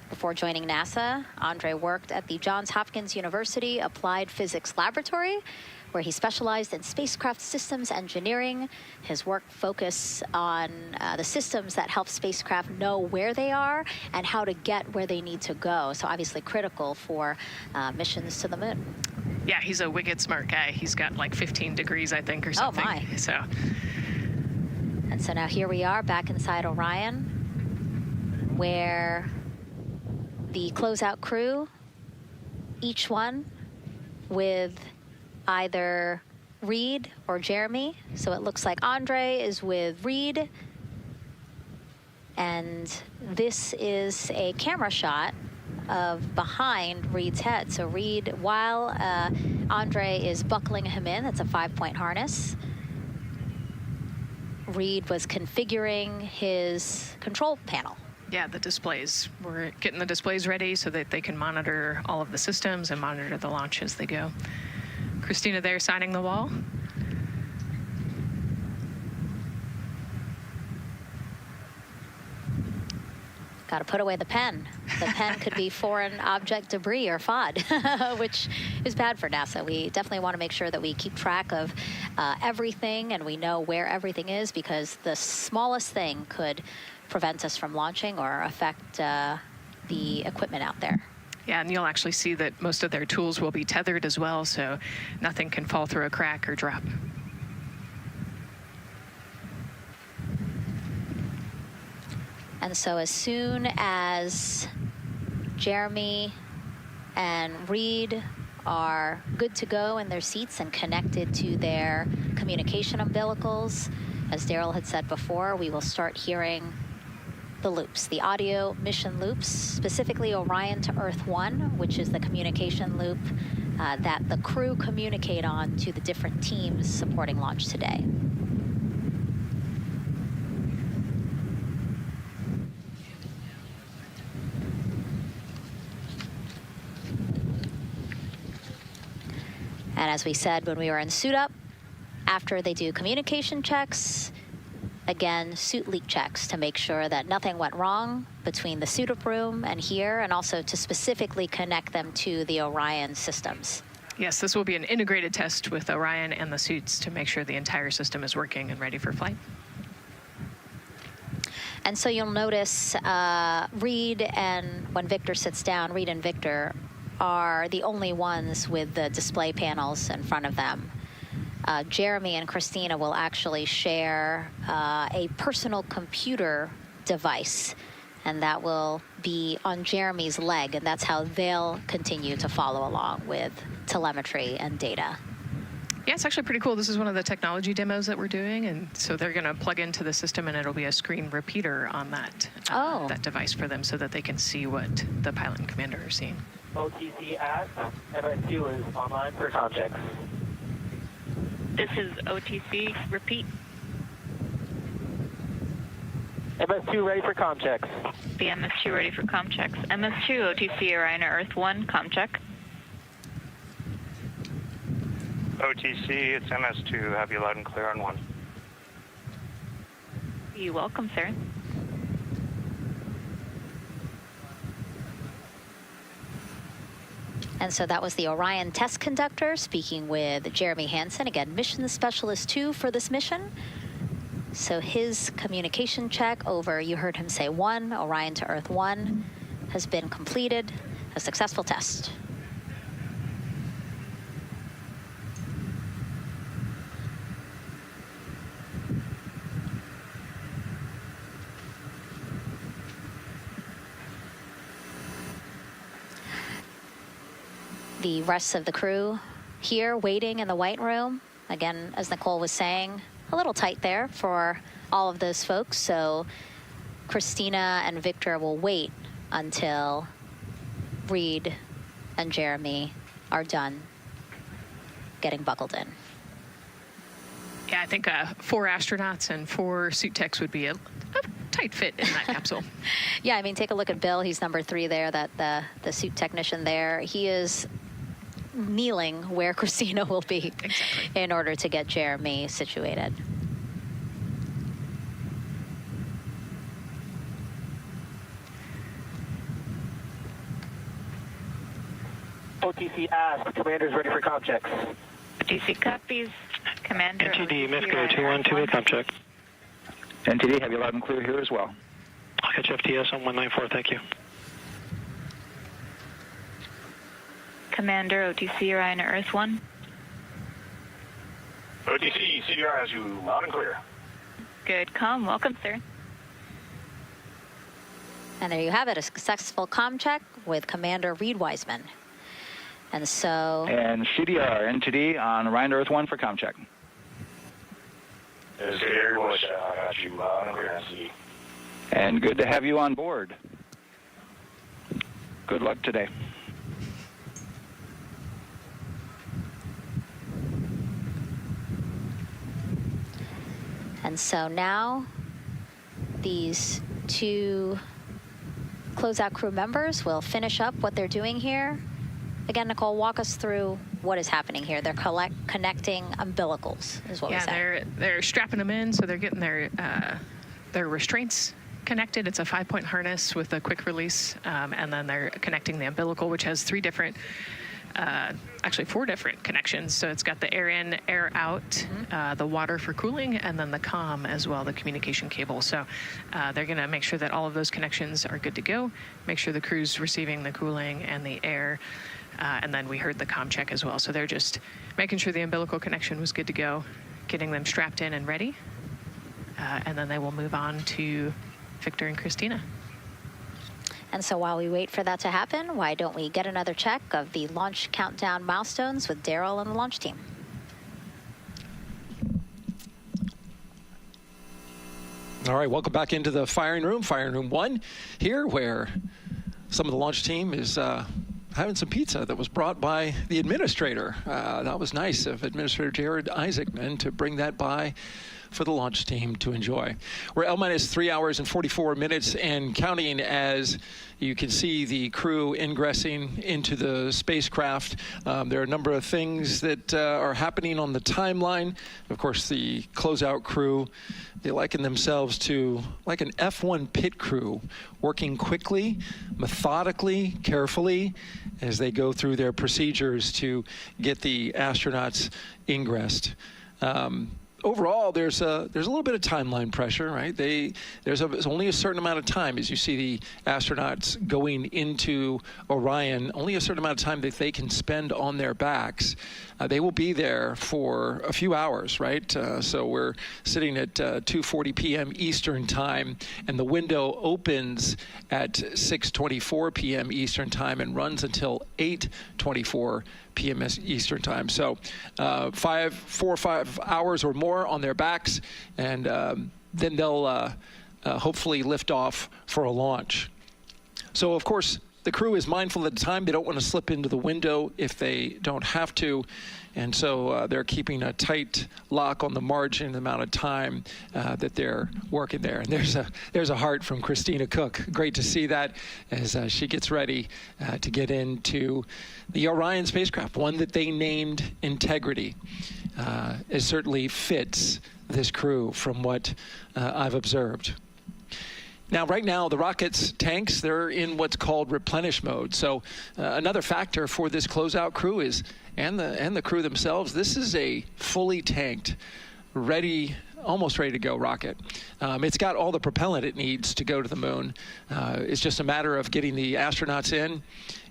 [SPEAKER 9] Before joining NASA, Andre worked at the Johns Hopkins University Applied Physics Laboratory, where he specialized in spacecraft systems engineering. His work focused on the systems that help spacecraft know where they are and how to get where they need to go. So obviously critical for missions to the moon.
[SPEAKER 10] Yeah, he's a wicked smart guy. He's got like 15 degrees, I think, or something.
[SPEAKER 9] Oh, my.
[SPEAKER 10] So.
[SPEAKER 9] And so now here we are back inside Orion, where the closeout crew, each one with either Reed or Jeremy. So it looks like Andre is with Reed. And this is a camera shot of behind Reed's head. So Reed, while Andre is buckling him in, that's a 5-point harness, Reed was configuring his control panel.
[SPEAKER 10] Yeah, the displays. We're getting the displays ready so that they can monitor all of the systems and monitor the launch as they go. Christina there signing the wall.
[SPEAKER 9] Got to put away the pen. The pen could be foreign object debris or FOD, which is bad for NASA. We definitely want to make sure that we keep track of everything and we know where everything is, because the smallest thing could prevent us from launching or affect the equipment out there.
[SPEAKER 10] Yeah, and you'll actually see that most of their tools will be tethered as well, so nothing can fall through a crack or drop.
[SPEAKER 9] And so as soon as Jeremy and Reed are good to go in their seats and connected to their communication umbilicals, as Daryl had said before, we will start hearing the loops, the audio mission loops, specifically Orion to Earth 1, which is the communication loop that the crew communicate on to the different teams supporting launch today. And as we said when we were in suit up, after they do communication checks, again, suit leak checks to make sure that nothing went wrong between the suit up room and here, and also to specifically connect them to the Orion systems.
[SPEAKER 10] Yes, this will be an integrated test with Orion and the suits to make sure the entire system is working and ready for flight.
[SPEAKER 9] And so you'll notice Reed and when Victor sits down, Reed and Victor are the only ones with the display panels in front of them. Jeremy and Christina will actually share a personal computer device, and that will be on Jeremy's leg, and that's how they'll continue to follow along with telemetry and data.
[SPEAKER 10] Yeah, it's actually pretty cool. This is one of the technology demos that we're doing, and so they're going to plug into the system, and it'll be a screen repeater on that that device for them, so that they can see what the pilot and commander are seeing.
[SPEAKER 20] OTC at MS2 is online for contact.
[SPEAKER 21] This is OTC. Repeat.
[SPEAKER 20] MS2 ready for comm checks.
[SPEAKER 21] The MS2 ready for comm checks. MS2, OTC Orion Earth 1, comm check.
[SPEAKER 22] OTC, it's MS2. Have you loud and clear on 1.
[SPEAKER 21] You're welcome, sir.
[SPEAKER 9] And so that was the Orion test conductor speaking with Jeremy Hansen, again, mission specialist 2 for this mission. So his communication check over, you heard him say 1, Orion to Earth 1, has been completed, a successful test. The rest of the crew here waiting in the white room. Again, as Nicole was saying, a little tight there for all of those folks. So Christina and Victor will wait until Reed and Jeremy are done getting buckled in.
[SPEAKER 10] Yeah, I think 4 astronauts and 4 suit techs would be a tight fit in that capsule.
[SPEAKER 9] Yeah, I mean, take a look at Bill. He's number 3 there, that the suit technician there. He is kneeling where Christina will be in order to get Jeremy situated.
[SPEAKER 20] OTC ask, commander's ready for comm checks.
[SPEAKER 21] OTC copies, commander.
[SPEAKER 22] NTD, MIFCO 212, comm check. NTD, have you loud and clear here as well. I'll catch FTS on 194, thank you.
[SPEAKER 21] Commander, OTC Orion Earth 1.
[SPEAKER 22] OTC, CDR has you loud and clear.
[SPEAKER 21] Good comm, welcome, sir.
[SPEAKER 9] And there you have it, a successful comm check with Commander Reed Wiseman. And so...
[SPEAKER 22] And CDR, NTD on Orion Earth 1 for comm check. I got you loud and clear, NTD. And good to have you on board. Good luck today.
[SPEAKER 9] And so now these 2 closeout crew members will finish up what they're doing here. Again, Nicole, walk us through what is happening here. They're connecting umbilicals, is what we said.
[SPEAKER 10] Yeah, they're strapping them in, so they're getting their restraints connected. It's a 5-point harness with a quick release, and then they're connecting the umbilical, which has 4 different connections. So it's got the air in, air out, the water for cooling, and then the comm as well, the communication cable. So they're going to make sure that all of those connections are good to go, make sure the crew's receiving the cooling and the air, and then we heard the comm check as well. So they're just making sure the umbilical connection was good to go, getting them strapped in and ready, and then they will move on to Victor and Christina.
[SPEAKER 9] And so while we wait for that to happen, why don't we get another check of the launch countdown milestones with Daryl and the launch team?
[SPEAKER 11] All right, welcome back into the firing room 1 here, where some of the launch team is having some pizza that was brought by the administrator. That was nice of Administrator Jared Isaacman to bring that by for the launch team to enjoy. We're L-3 hours and 44 minutes and counting as you can see the crew ingressing into the spacecraft. There are a number of things that are happening on the timeline. Of course, the closeout crew, they liken themselves to like an F1 pit crew, working quickly, methodically, carefully, as they go through their procedures to get the astronauts ingressed. Overall, there's a little bit of timeline pressure, right? There's only a certain amount of time as you see the astronauts going into Orion, only a certain amount of time that they can spend on their backs. They will be there for a few hours, right? So we're sitting at 2:40 p.m. Eastern time, and the window opens at 6:24 p.m. Eastern time and runs until 8:24 p.m. Eastern time. So 4 or 5 hours or more on their backs, and then they'll hopefully lift off for a launch. So of course, the crew is mindful of the time. They don't want to slip into the window if they don't have to. And so they're keeping a tight lock on the margin, the amount of time that they're working there. And there's a heart from Christina Cook. Great to see that as she gets ready to get into the Orion spacecraft, one that they named Integrity. It certainly fits this crew from what I've observed. Now, right now, the rocket's tanks, they're in what's called replenish mode. So another factor for this closeout crew is, and the crew themselves, this is a fully tanked, almost ready to go rocket. It's got all the propellant it needs to go to the moon. It's just a matter of getting the astronauts in,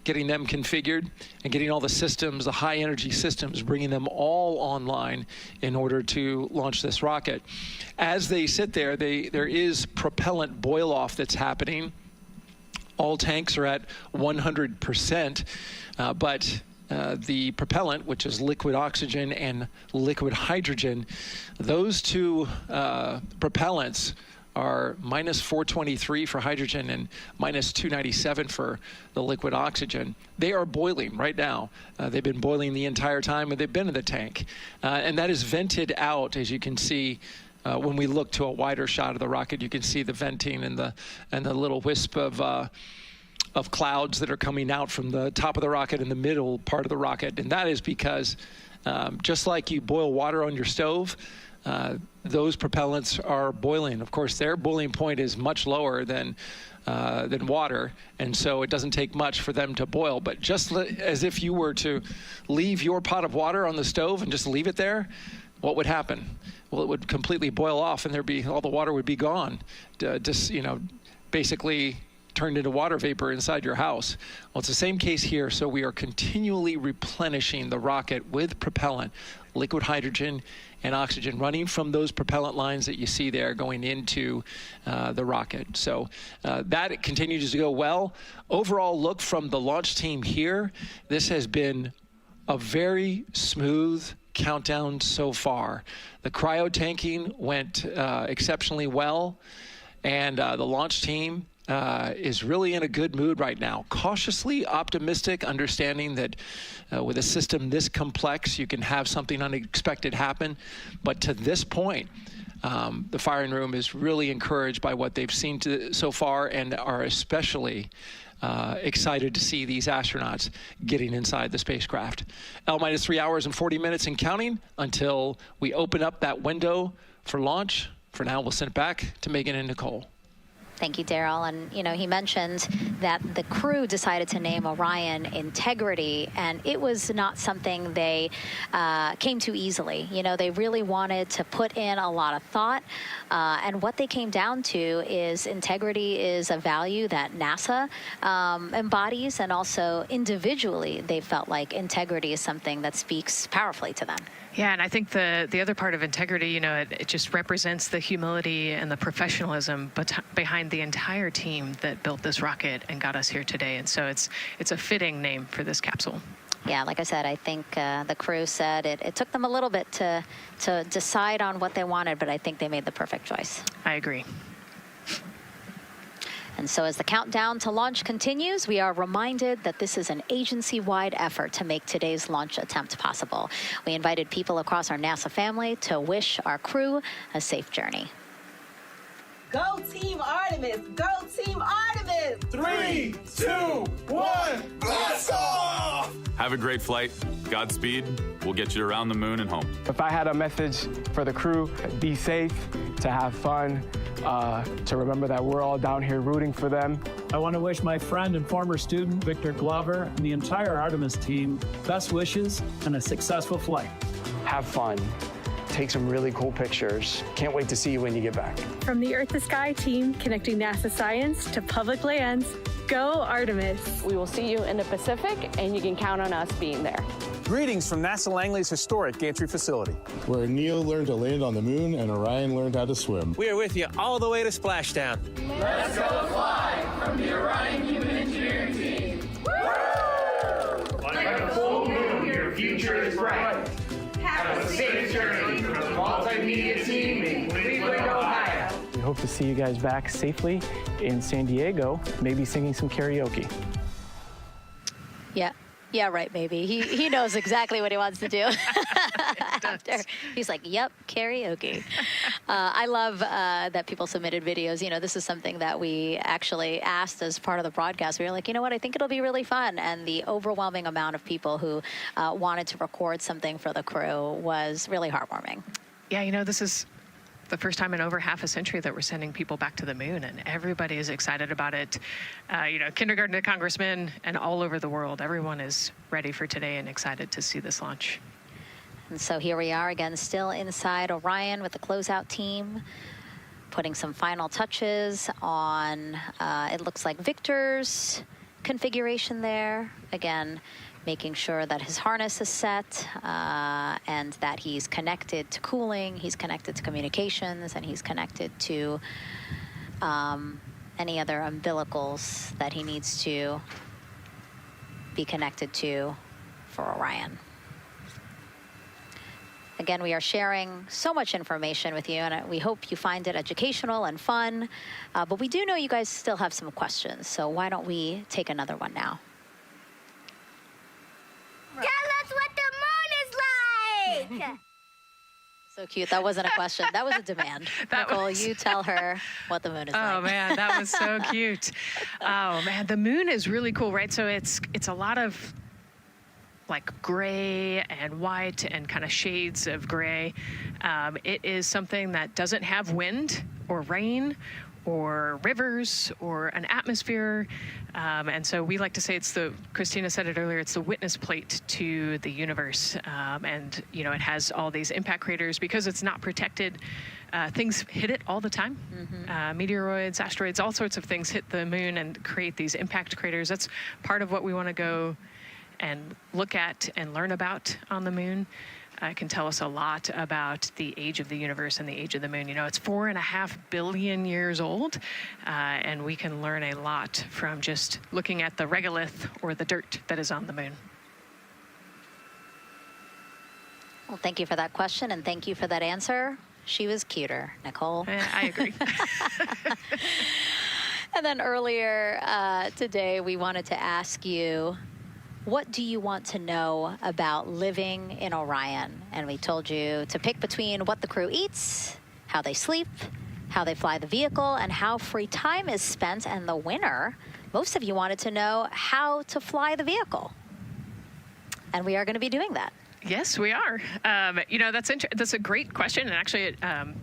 [SPEAKER 11] getting them configured, and getting all the systems, the high energy systems, bringing them all online in order to launch this rocket. As they sit there, there is propellant boil off that's happening. All tanks are at 100%, but the propellant, which is liquid oxygen and liquid hydrogen, those two propellants are minus 423 for hydrogen and minus 297 for the liquid oxygen. They are boiling right now. They've been boiling the entire time they've been in the tank. And that is vented out, as you can see. When we look to a wider shot of the rocket, you can see the venting and the little wisp of clouds that are coming out from the top of the rocket and the middle part of the rocket. And that is because just like you boil water on your stove, those propellants are boiling. Of course, their boiling point is much lower than water, and so it doesn't take much for them to boil. But just as if you were to leave your pot of water on the stove and just leave it there, what would happen? Well, it would completely boil off, and all the water would be gone. Basically turned into water vapor inside your house. Well, it's the same case here. So we are continually replenishing the rocket with propellant, liquid hydrogen and oxygen, running from those propellant lines that you see there going into the rocket. So that continues to go well. Overall look from the launch team here, this has been a very smooth countdown so far. The cryo tanking went exceptionally well, and the launch team is really in a good mood right now. Cautiously optimistic, understanding that with a system this complex, you can have something unexpected happen. But to this point, the firing room is really encouraged by what they've seen so far, and are especially excited to see these astronauts getting inside the spacecraft. L-3 hours and 40 minutes and counting until we open up that window for launch. For now, we'll send it back to Megan and Nicole.
[SPEAKER 9] Thank you, Daryl. And, you know, he mentioned that the crew decided to name Orion Integrity, and it was not something they came to easily. You know, they really wanted to put in a lot of thought, and what they came down to is integrity is a value that NASA embodies, and also individually they felt like integrity is something that speaks powerfully to them.
[SPEAKER 10] Yeah, and I think the other part of integrity, you know, it just represents the humility and the professionalism behind the entire team that built this rocket and got us here today. And so it's a fitting name for this capsule.
[SPEAKER 9] Yeah, like I said, I think the crew said it took them a little bit to decide on what they wanted, but I think they made the perfect choice.
[SPEAKER 10] I agree.
[SPEAKER 9] And so as the countdown to launch continues, we are reminded that this is an agency-wide effort to make today's launch attempt possible. We invited people across our NASA family to wish our crew a safe journey.
[SPEAKER 1] Go Team Artemis! Go Team Artemis!
[SPEAKER 2] 3, 2, 1, blast off!
[SPEAKER 23] Have a great flight. Godspeed. We'll get you around the moon and home.
[SPEAKER 24] If I had a message for the crew, be safe, to have fun, to remember that we're all down here rooting for them.
[SPEAKER 25] I want to wish my friend and former student, Victor Glover, and the entire Artemis team best wishes and a successful flight.
[SPEAKER 24] Have fun. Take some really cool pictures. Can't wait to see you when you get back.
[SPEAKER 26] From the Earth to Sky team, connecting NASA science to public lands, go Artemis.
[SPEAKER 27] We will see you in the Pacific, and you can count on us being there.
[SPEAKER 28] Greetings from NASA Langley's historic gantry facility,
[SPEAKER 2] where Neil learned to land on the moon and Orion learned how to swim.
[SPEAKER 28] We are with you all the way to splashdown.
[SPEAKER 2] Let's go fly from the Orion Human Engineering Team. Woo!
[SPEAKER 29] Like a full moon, your future is bright. Have a safe journey from the multimedia team in Cleveland, Ohio.
[SPEAKER 24] We hope to see you guys back safely in San Diego, maybe singing some karaoke.
[SPEAKER 9] Yeah, right, maybe. He knows exactly what he wants to do. After he's like, yep, karaoke. I love that people submitted videos. You know, this is something that we actually asked as part of the broadcast. We were like, you know what, I think it'll be really fun. And the overwhelming amount of people who wanted to record something for the crew was really heartwarming.
[SPEAKER 10] Yeah, you know, this is the first time in over half a century that we're sending people back to the moon, and everybody is excited about it. You know, kindergarten to congressmen and all over the world, everyone is ready for today and excited to see this launch.
[SPEAKER 9] And so here we are again, still inside Orion with the closeout team, putting some final touches on, it looks like Victor's configuration there. Again, making sure that his harness is set and that he's connected to cooling, he's connected to communications, and he's connected to any other umbilicals that he needs to be connected to for Orion. Again, we are sharing so much information with you, and we hope you find it educational and fun. But we do know you guys still have some questions, so why don't we take another one now?
[SPEAKER 16] Tell us what the moon is like!
[SPEAKER 9] So cute. That wasn't a question. That was a demand. Nicole, you tell her what the moon is like.
[SPEAKER 10] Oh, man, that was so cute. Oh, man, the moon is really cool, right? So it's a lot of like gray and white and kind of shades of gray. It is something that doesn't have wind or rain or rivers or an atmosphere. And so we like to say Christina said it earlier, it's the witness plate to the universe. And, you know, it has all these impact craters because it's not protected. Things hit it all the time. Mm-hmm. Meteoroids, asteroids, all sorts of things hit the moon and create these impact craters. That's part of what we want to go and look at and learn about on the moon. Can tell us a lot about the age of the universe and the age of the moon. You know, it's 4.5 billion years old, and we can learn a lot from just looking at the regolith or the dirt that is on the moon.
[SPEAKER 9] Well, thank you for that question, and thank you for that answer. She was cuter, Nicole.
[SPEAKER 10] I agree.
[SPEAKER 9] And then earlier today, we wanted to ask you, what do you want to know about living in Orion? And we told you to pick between what the crew eats, how they sleep, how they fly the vehicle, and how free time is spent. And the winner, most of you wanted to know how to fly the vehicle. And we are going to be doing that.
[SPEAKER 10] Yes, we are. That's a great question, and actually,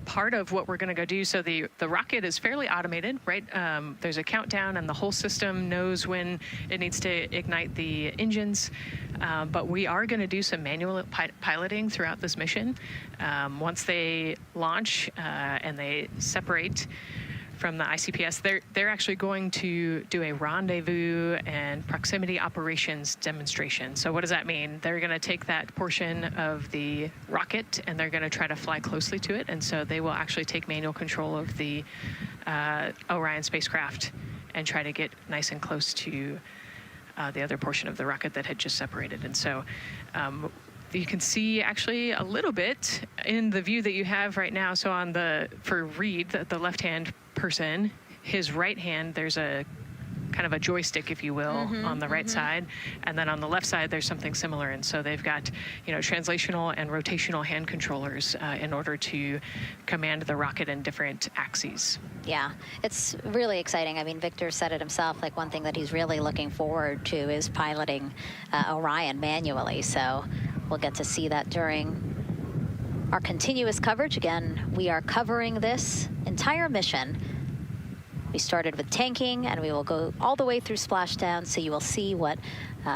[SPEAKER 10] part of what we're going to go do. So the rocket is fairly automated, right? There's a countdown, and the whole system knows when it needs to ignite the engines. But we are going to do some manual piloting throughout this mission. Once they launch and they separate from the ICPS, they're actually going to do a rendezvous and proximity operations demonstration. So what does that mean? They're going to take that portion of the rocket and they're going to try to fly closely to it. And so they will actually take manual control of the Orion spacecraft and try to get nice and close to the other portion of the rocket that had just separated. And so you can see actually a little bit in the view that you have right now. So for Reed, the left-hand person, his right hand, there's a kind of a joystick, if you will, on the right side. And then on the left side, there's something similar. And so they've got, translational and rotational hand controllers in order to command the rocket in different axes.
[SPEAKER 9] Yeah, it's really exciting. I mean, Victor said it himself, like one thing that he's really looking forward to is piloting Orion manually. So we'll get to see that during our continuous coverage. Again, we are covering this entire mission. We started with tanking, and we will go all the way through splashdown, so you will see what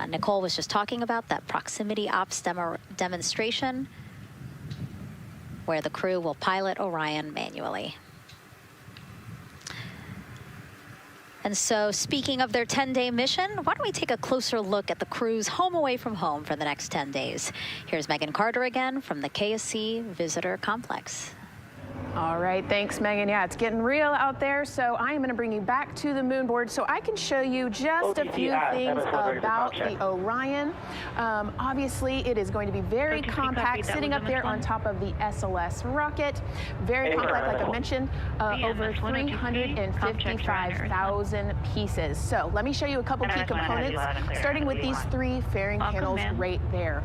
[SPEAKER 9] Nicole was just talking about, that proximity ops demonstration, where the crew will pilot Orion manually. And so, speaking of their 10-day mission, why don't we take a closer look at the crew's home away from home for the next 10 days. Here's Megan Carter again from the KSC Visitor Complex.
[SPEAKER 5] All right, thanks, Megan. Yeah, it's getting real out there, so I am going to bring you back to the moon board so I can show you just a few things about the Orion. Obviously, it is going to be very compact, sitting up there on top of the SLS rocket. Very compact, like I mentioned, over 355,000 pieces. So let me show you a couple key components, starting with these three fairing panels right there.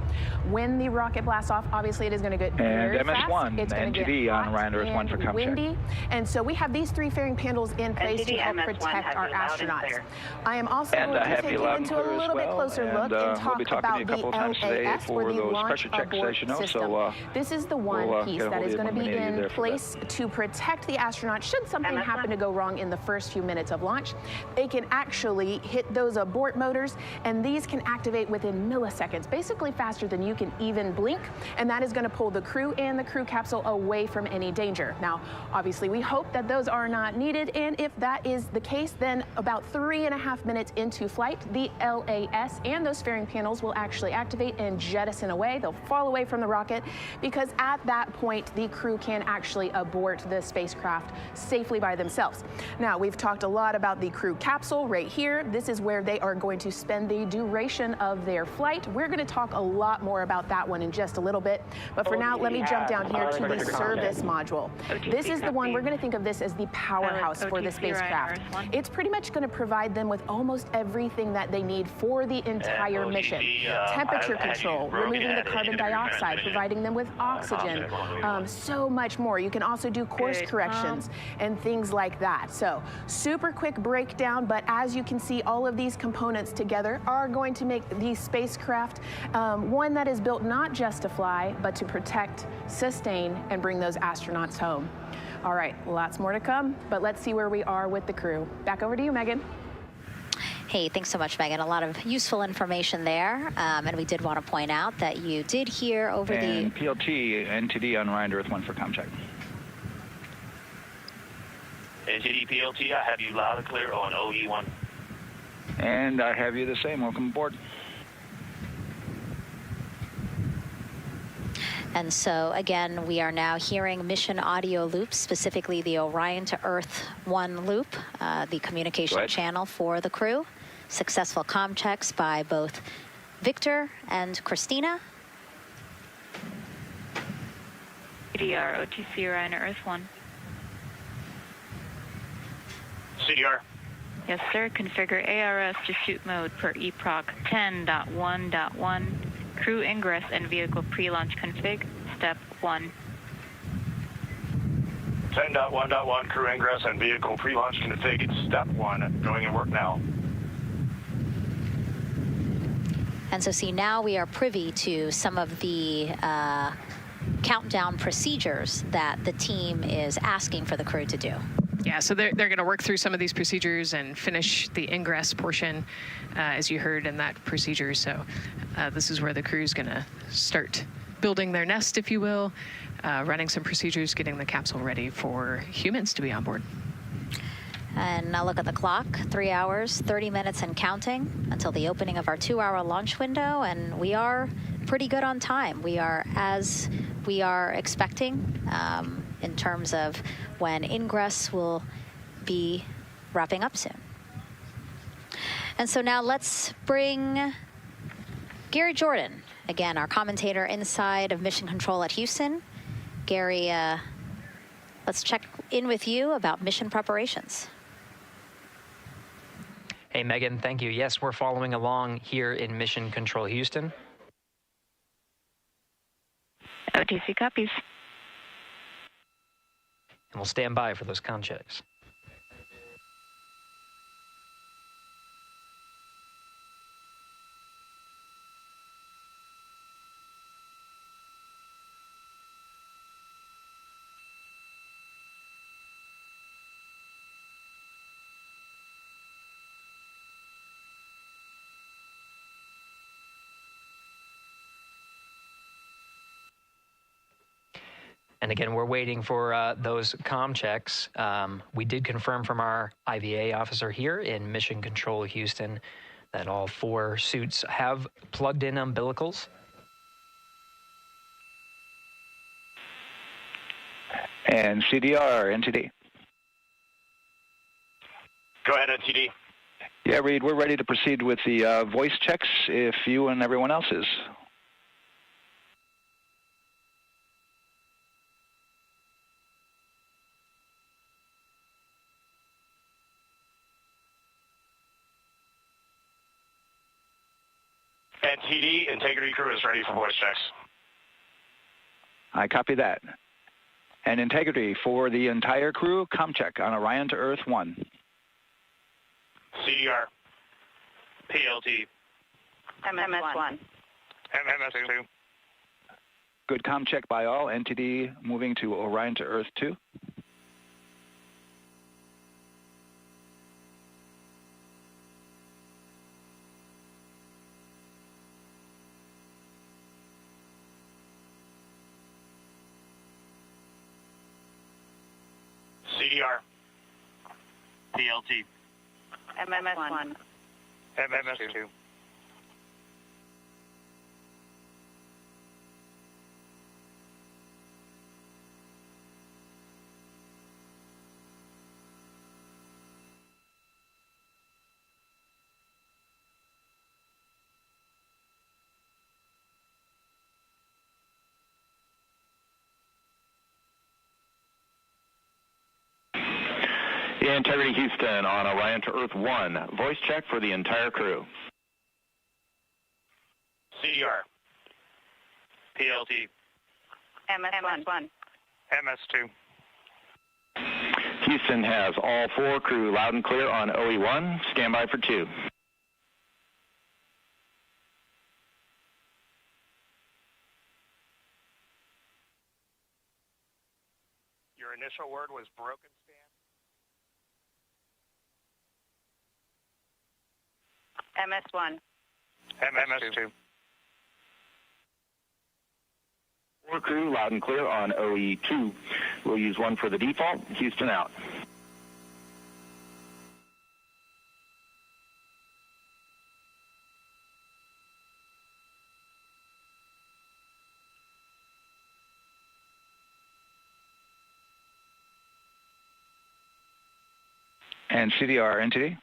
[SPEAKER 5] When the rocket blasts off, obviously it is going to get very fast.
[SPEAKER 22] MS1,
[SPEAKER 5] it's going to
[SPEAKER 22] NTD
[SPEAKER 5] get
[SPEAKER 22] on Orion Earth 1 for com
[SPEAKER 5] windy,
[SPEAKER 22] check.
[SPEAKER 5] and so we have these three fairing panels in place to help protect our astronauts. I am also going to take you into a little bit closer look and talk about the LAS, or the Launch Abort System. This is the one piece that is going to be in place to protect the astronauts should something happen to go wrong in the first few minutes of launch. They can actually hit those abort motors, and these can activate within milliseconds, basically faster than you can even blink, and that is going to pull the crew and the crew capsule away from any danger. Now, obviously, we hope that those are not needed, and if that is the case, then about 3.5 minutes into flight, the LAS and those fairing panels will actually activate and jettison away. They'll fall away from the rocket, because at that point, the crew can actually abort the spacecraft safely by themselves. Now, we've talked a lot about the crew capsule right here. This is where they are going to spend the duration of their flight. We're going to talk a lot more about that one in just a little bit, but for now, let me jump down here to the service module. This is the one, we're going to think of this as the powerhouse for the spacecraft. It's pretty much going to provide them with almost everything that they need for the entire mission. Temperature control, removing the carbon dioxide, providing them with oxygen, so much more. You can also do course corrections and things like that. So, super quick breakdown, but as you can see, all of these components together are going to make the spacecraft one that is built not just to fly, but to protect, sustain, and bring those astronauts home. All right, lots more to come, but let's see where we are with the crew. Back over to you, Megan.
[SPEAKER 9] Hey, thanks so much, Megan. A lot of useful information there. And we did want to point out that you did hear over
[SPEAKER 22] and the... PLT, NTD on Orion Earth 1 for com check.
[SPEAKER 6] NTD PLT, I have you loud and clear on OE1.
[SPEAKER 22] And I have you the same. Welcome aboard.
[SPEAKER 9] And so, again, we are now hearing mission audio loops, specifically the Orion to Earth 1 loop, the communication channel for the crew. Successful comm checks by both Victor and Christina.
[SPEAKER 21] CDR, OTC Orion to Earth 1.
[SPEAKER 6] CDR.
[SPEAKER 21] Yes, sir. Configure ARS to shoot mode per EPROC 10.1.1. Crew ingress and vehicle pre-launch config, step 1.
[SPEAKER 6] 10.1.1, crew ingress and vehicle pre-launch config, step 1. Going in work now.
[SPEAKER 9] And so see, now we are privy to some of the countdown procedures that the team is asking for the crew to do.
[SPEAKER 10] Yeah, so they're going to work through some of these procedures and finish the ingress portion, as you heard in that procedure. So this is where the crew is going to start building their nest, if you will, running some procedures, getting the capsule ready for humans to be on board.
[SPEAKER 9] And now look at the clock, 3 hours, 30 minutes and counting until the opening of our 2-hour launch window. And we are pretty good on time. We are as we are expecting in terms of when ingress will be wrapping up soon. And so now let's bring Gary Jordan, again, our commentator inside of Mission Control at Houston. Gary, let's check in with you about mission preparations.
[SPEAKER 4] Hey, Megan, thank you. Yes, we're following along here in Mission Control Houston.
[SPEAKER 21] OTC copies.
[SPEAKER 4] And we'll stand by for those con checks. And again, we're waiting for those comm checks. We did confirm from our IVA officer here in Mission Control Houston that all 4 suits have plugged in umbilicals.
[SPEAKER 22] And CDR, NTD.
[SPEAKER 6] Go ahead, NTD.
[SPEAKER 22] Yeah, Reed, we're ready to proceed with the voice checks if you and everyone else is.
[SPEAKER 6] NTD, Integrity Crew is ready for voice checks.
[SPEAKER 22] I copy that. And Integrity for the entire crew, comm check on Orion to Earth 1.
[SPEAKER 6] CDR. PLT.
[SPEAKER 21] MS1.
[SPEAKER 6] MMS2.
[SPEAKER 22] Good comm check by all. NTD moving to Orion to Earth 2.
[SPEAKER 6] CDR. PLT.
[SPEAKER 21] MS1.
[SPEAKER 6] MMS2.
[SPEAKER 22] Integrity Houston on Orion to Earth 1. Voice check for the entire crew.
[SPEAKER 6] CDR. PLT.
[SPEAKER 21] MS1.
[SPEAKER 6] MS2.
[SPEAKER 22] Houston has all 4 crew loud and clear on OE1. Stand by for 2.
[SPEAKER 6] Your initial word was broken, Stan?
[SPEAKER 21] MS1.
[SPEAKER 6] MS2.
[SPEAKER 22] 4 crew loud and clear on OE2. We'll use 1 for the default. Houston out. And CDR, NTD?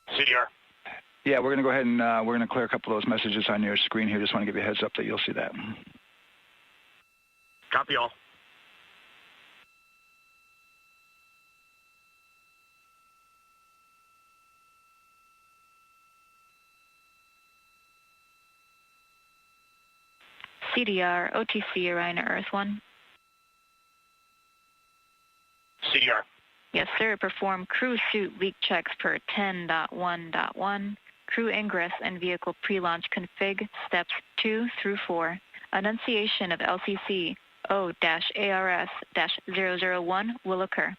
[SPEAKER 6] CDR.
[SPEAKER 22] Yeah, we're going to go ahead and we're going to clear a couple of those messages on your screen here. Just want to give you a heads up that you'll see that.
[SPEAKER 6] Copy all.
[SPEAKER 21] CDR, OTC, Orion to Earth 1.
[SPEAKER 6] CDR.
[SPEAKER 21] Yes, sir. Perform crew suit leak checks per 10.1.1. crew ingress and vehicle pre-launch config steps 2 through 4. Annunciation of LCC O-ARS-001 will occur.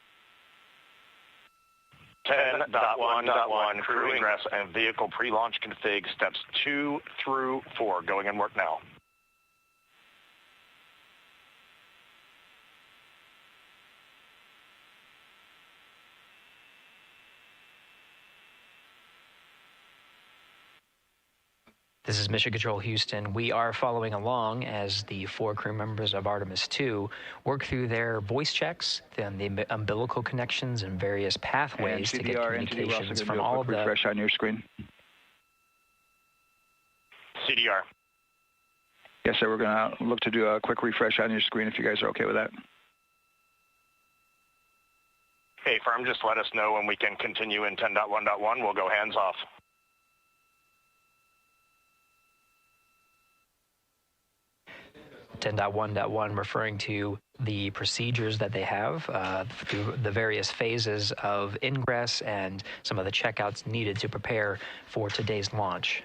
[SPEAKER 6] 10.1.1 crew ingress and vehicle pre-launch config steps 2 through 4. Going in work now.
[SPEAKER 4] This is Mission Control Houston. We are following along as the 4 crew members of Artemis 2 work through their voice checks, then the umbilical connections and various pathways to get communications from all of the...
[SPEAKER 22] Refresh on your screen.
[SPEAKER 6] CDR.
[SPEAKER 22] Yes, sir. We're going to look to do a quick refresh on your screen if you guys are okay with that.
[SPEAKER 6] Hey, firm, just let us know when we can continue in 10.1.1. We'll go hands off.
[SPEAKER 4] 10.1.1 referring to the procedures that they have through the various phases of ingress and some of the checkouts needed to prepare for today's launch.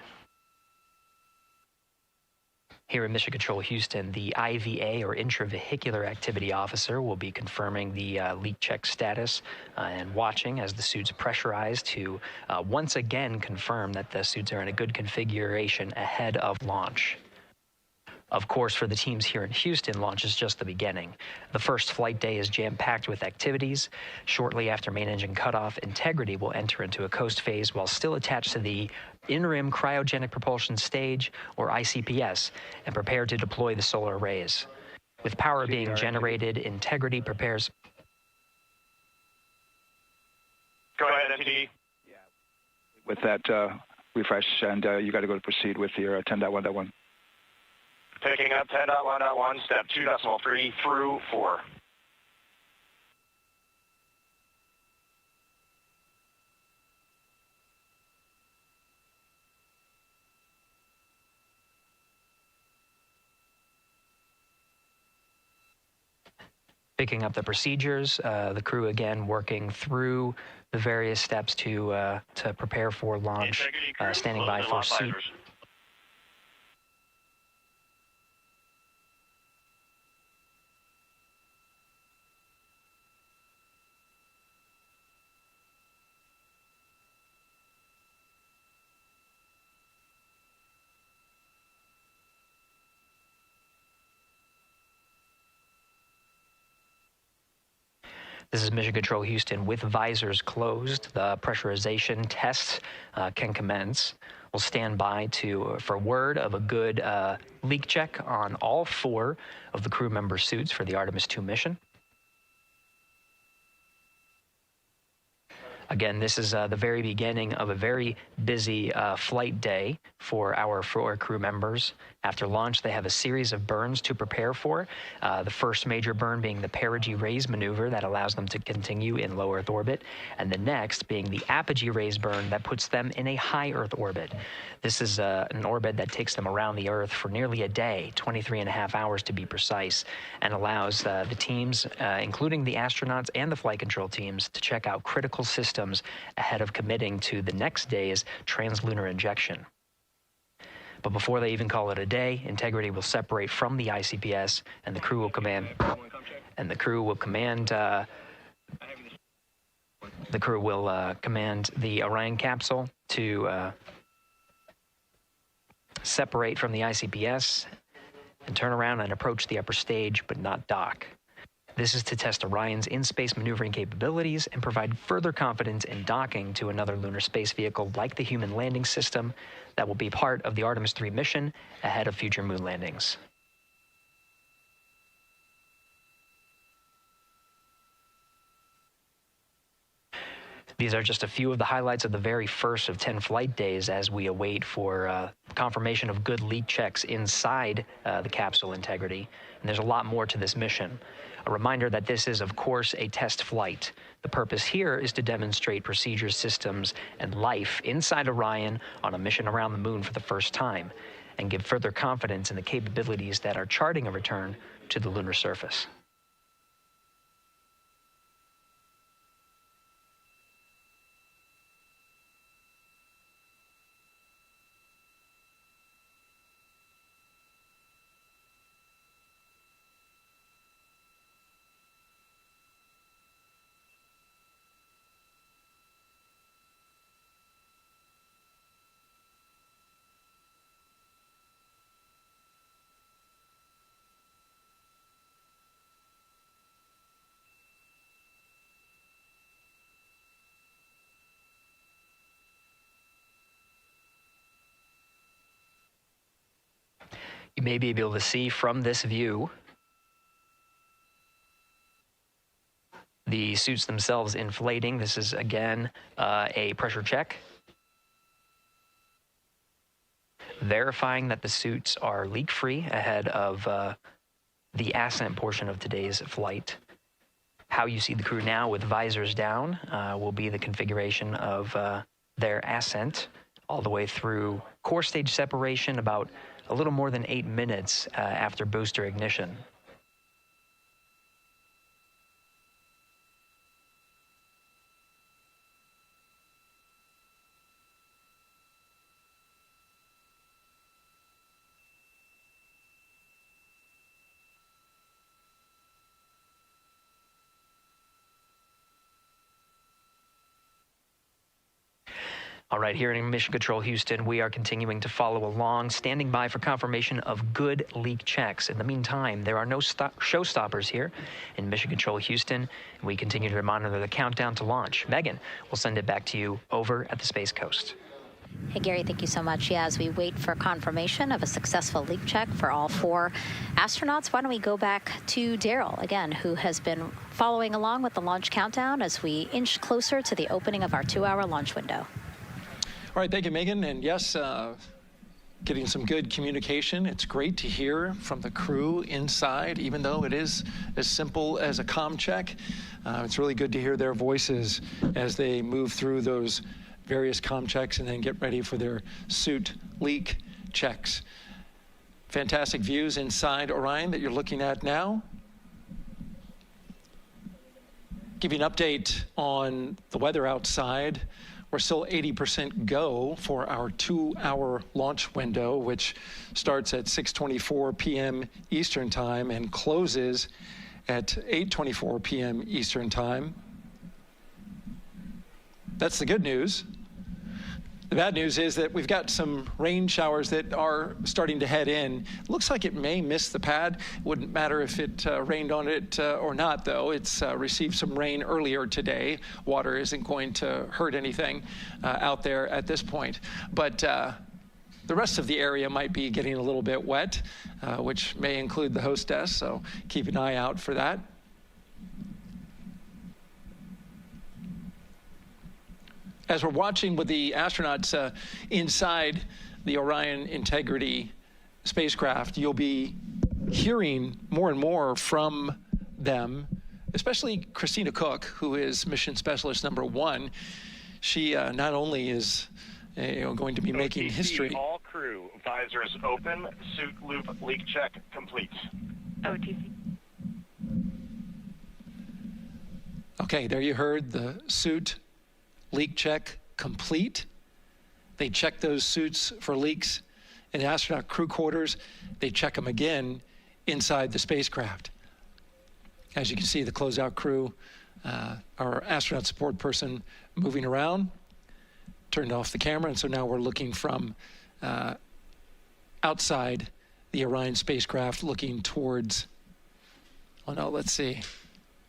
[SPEAKER 4] Here in Mission Control Houston, the IVA or Intravehicular Activity Officer will be confirming the leak check status and watching as the suits pressurize to once again confirm that the suits are in a good configuration ahead of launch. Of course, for the teams here in Houston, launch is just the beginning. The first flight day is jam-packed with activities. Shortly after main engine cutoff, Integrity will enter into a coast phase while still attached to the in-rim cryogenic propulsion stage, or ICPS, and prepare to deploy the solar arrays. With power being generated, Integrity prepares...
[SPEAKER 6] Go ahead, MTD.
[SPEAKER 22] With that refresh, and you got to go to proceed with your 10.1.1.
[SPEAKER 6] Picking up 10.1.1, step 2.3 through 4.
[SPEAKER 4] Picking up the procedures, the crew again working through the various steps to prepare for launch, standing by for seat. This is Mission Control Houston. With visors closed, the pressurization tests can commence. We'll stand by for word of a good leak check on all 4 of the crew member suits for the Artemis 2 mission. Again, this is the very beginning of a very busy flight day for our 4 crew members. After launch, they have a series of burns to prepare for. The first major burn being the perigee raise maneuver that allows them to continue in low Earth orbit, and the next being the apogee raise burn that puts them in a high Earth orbit. This is an orbit that takes them around the Earth for nearly a day, 23.5 hours to be precise, and allows the teams, including the astronauts and the flight control teams, to check out critical systems ahead of committing to the next day's translunar injection. But before they even call it a day, Integrity will separate from the ICPS, and the crew will command. Command the Orion capsule to separate from the ICPS and turn around and approach the upper stage, but not dock. This is to test Orion's in-space maneuvering capabilities and provide further confidence in docking to another lunar space vehicle like the Human Landing System that will be part of the Artemis 3 mission ahead of future moon landings. These are just a few of the highlights of the very first of 10 flight days as we await for confirmation of good leak checks inside the capsule Integrity. And there's a lot more to this mission. A reminder that this is, of course, a test flight. The purpose here is to demonstrate procedures, systems, and life inside Orion on a mission around the moon for the first time, and give further confidence in the capabilities that are charting a return to the lunar surface. You may be able to see from this view the suits themselves inflating. This is, again, a pressure check. Verifying that the suits are leak-free ahead of the ascent portion of today's flight. How you see the crew now with visors down will be the configuration of their ascent all the way through core stage separation, about a little more than 8 minutes after booster ignition. All right, here in Mission Control Houston, we are continuing to follow along, standing by for confirmation of good leak checks. In the meantime, there are no showstoppers here in Mission Control Houston. We continue to monitor the countdown to launch. Megan, we'll send it back to you over at the Space Coast.
[SPEAKER 9] Hey, Gary, thank you so much. Yeah, as we wait for confirmation of a successful leak check for all 4 astronauts, why don't we go back to Daryl, again, who has been following along with the launch countdown as we inch closer to the opening of our 2-hour launch window.
[SPEAKER 11] All right, thank you, Megan. And yes, getting some good communication. It's great to hear from the crew inside, even though it is as simple as a comm check. It's really good to hear their voices as they move through those various comm checks and then get ready for their suit leak checks. Fantastic views inside Orion that you're looking at now. Give you an update on the weather outside. We're still 80% go for our 2-hour launch window, which starts at 6:24 p.m. Eastern Time and closes at 8:24 p.m. Eastern Time. That's the good news. The bad news is that we've got some rain showers that are starting to head in. Looks like it may miss the pad. Wouldn't matter if it rained on it or not, though. It's received some rain earlier today. Water isn't going to hurt anything out there at this point. But the rest of the area might be getting a little bit wet, which may include the hostess, so keep an eye out for that. As we're watching with the astronauts inside the Orion Integrity spacecraft, you'll be hearing more and more from them, especially Christina Cook, who is Mission Specialist number 1. She not only is going to be making history.
[SPEAKER 6] All crew, visors open, suit loop leak check complete.
[SPEAKER 21] OTC.
[SPEAKER 11] Okay, there you heard the suit leak check complete. They check those suits for leaks in astronaut crew quarters. They check them again inside the spacecraft. As you can see, the closeout crew, our astronaut support person moving around, turned off the camera, and so now we're looking from outside the Orion spacecraft, looking towards, oh no, let's see,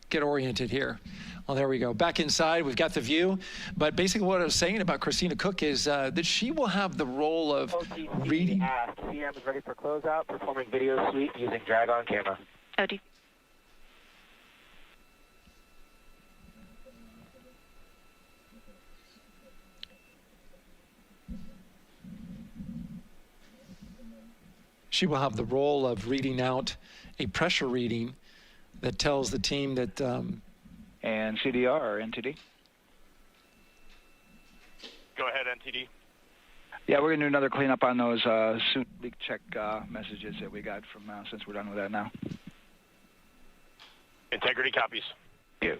[SPEAKER 11] get oriented here. Well, there we go. Back inside, we've got the view. But basically what I was saying about Christina Cook is that she will have the role of reading.
[SPEAKER 20] CM is ready for closeout, performing video sweep using drag-on camera.
[SPEAKER 21] OD.
[SPEAKER 11] She will have the role of reading out a pressure reading that tells the team that...
[SPEAKER 22] and CDR or NTD?
[SPEAKER 6] Go ahead, NTD.
[SPEAKER 22] Yeah, we're going to do another cleanup on those suit leak check messages that we got from since we're done with that now.
[SPEAKER 6] Integrity copies.
[SPEAKER 22] Yeah.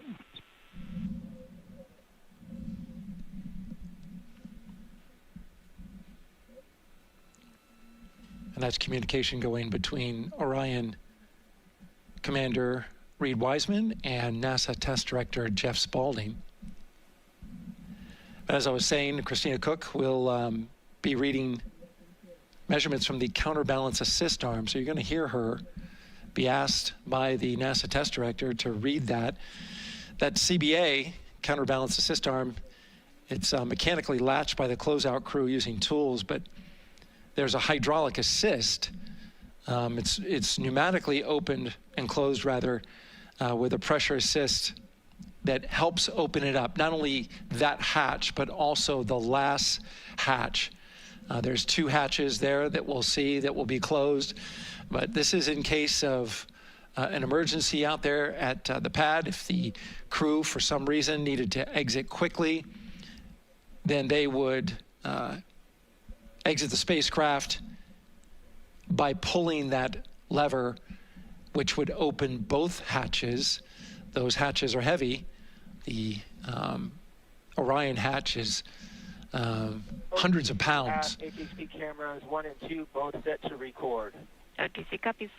[SPEAKER 11] And that's communication going between Orion Commander Reed Wiseman and NASA Test Director Jeff Spaulding. As I was saying, Christina Cook will be reading measurements from the counterbalance assist arm. So you're going to hear her be asked by the NASA Test Director to read that. That CBA, counterbalance assist arm, it's mechanically latched by the closeout crew using tools, but there's a hydraulic assist It's pneumatically opened and closed, rather, with a pressure assist that helps open it up. Not only that hatch, but also the last hatch. There's 2 hatches there that we'll see that will be closed, but this is in case of an emergency out there at the pad. If the crew, for some reason, needed to exit quickly, then they would exit the spacecraft by pulling that lever, which would open both hatches. Those hatches are heavy. The Orion hatch is hundreds of pounds.
[SPEAKER 20] ATC cameras 1 and 2 both set to record.
[SPEAKER 21] OTC copies.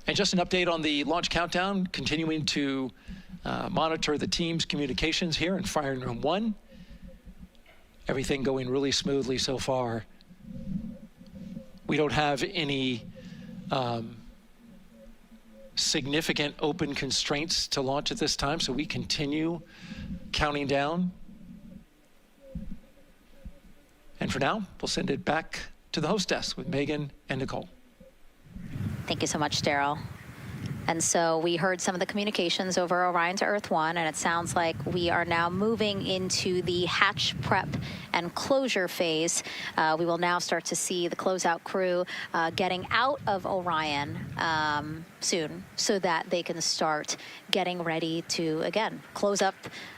[SPEAKER 11] And just an update on the launch countdown, continuing to monitor the team's communications here in Firing Room 1. Everything going really smoothly so far. We don't have any significant open constraints to launch at this time, so we continue counting down. And for now, we'll send it back to the host desk with Megan and Nicole.
[SPEAKER 9] Thank you so much, Daryl. And so we heard some of the communications over Orion to Earth 1, and it sounds like we are now moving into the hatch prep and closure phase. We will now start to see the closeout crew getting out of Orion soon so that they can start getting ready to, again, close up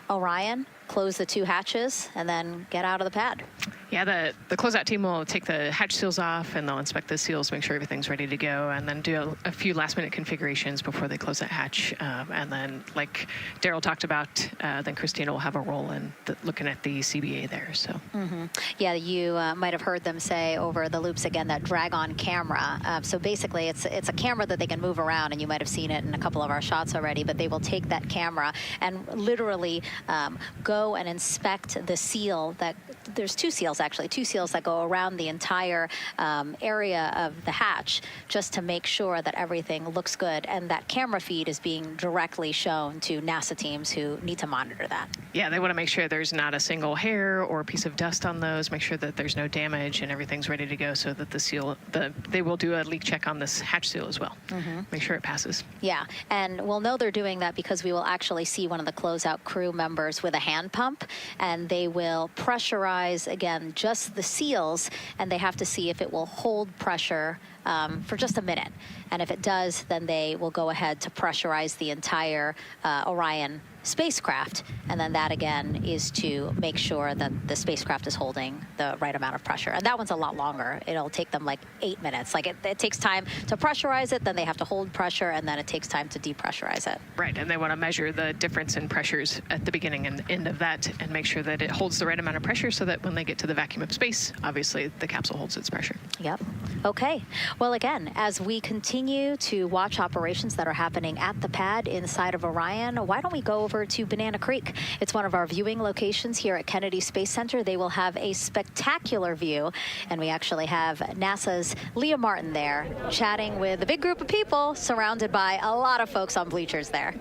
[SPEAKER 9] Orion, close the 2 hatches, and then get out of the pad.
[SPEAKER 10] Yeah, the closeout team will take the hatch seals off, and they'll inspect the seals, make sure everything's ready to go, and then do a few last-minute configurations before they close that hatch. And then, like Daryl talked about, then Christina will have a role in looking at the CBA there. So.
[SPEAKER 9] Yeah, you might have heard them say over the loops again that drag-on camera. So basically, it's a camera that they can move around, and you might have seen it in a couple of our shots already. But they will take that camera and literally go and inspect the seal that. There's 2 seals, actually, 2 seals that go around the entire area of the hatch just to make sure that everything looks good. And that camera feed is being directly shown to NASA teams who need to monitor that.
[SPEAKER 10] Yeah, they want to make sure there's not a single hair or piece of dust on those, make sure that there's no damage and everything's ready to go so that the seal, they will do a leak check on this hatch seal as well. Make sure it passes.
[SPEAKER 9] Yeah, and we'll know they're doing that because we will actually see one of the closeout crew members with a hand pump, and they will pressurize, again, just the seals, and they have to see if it will hold pressure for just a minute. And if it does, then they will go ahead to pressurize the entire Orion spacecraft. And then that, again, is to make sure that the spacecraft is holding the right amount of pressure. And that one's a lot longer. It'll take them like 8 minutes. Like it takes time to pressurize it, then they have to hold pressure, and then it takes time to depressurize it.
[SPEAKER 10] Right, and they want to measure the difference in pressures at the beginning and end of that and make sure that it holds the right amount of pressure so that when they get to the vacuum of space, obviously the capsule holds its pressure.
[SPEAKER 9] Yep. Okay. Well, again, as we continue to watch operations that are happening at the pad inside of Orion, why don't we go over to Banana Creek? It's one of our viewing locations here at Kennedy Space Center. They will have a spectacular view, and we actually have NASA's Leah Martin there chatting with a big group of people surrounded by a lot of folks on bleachers there.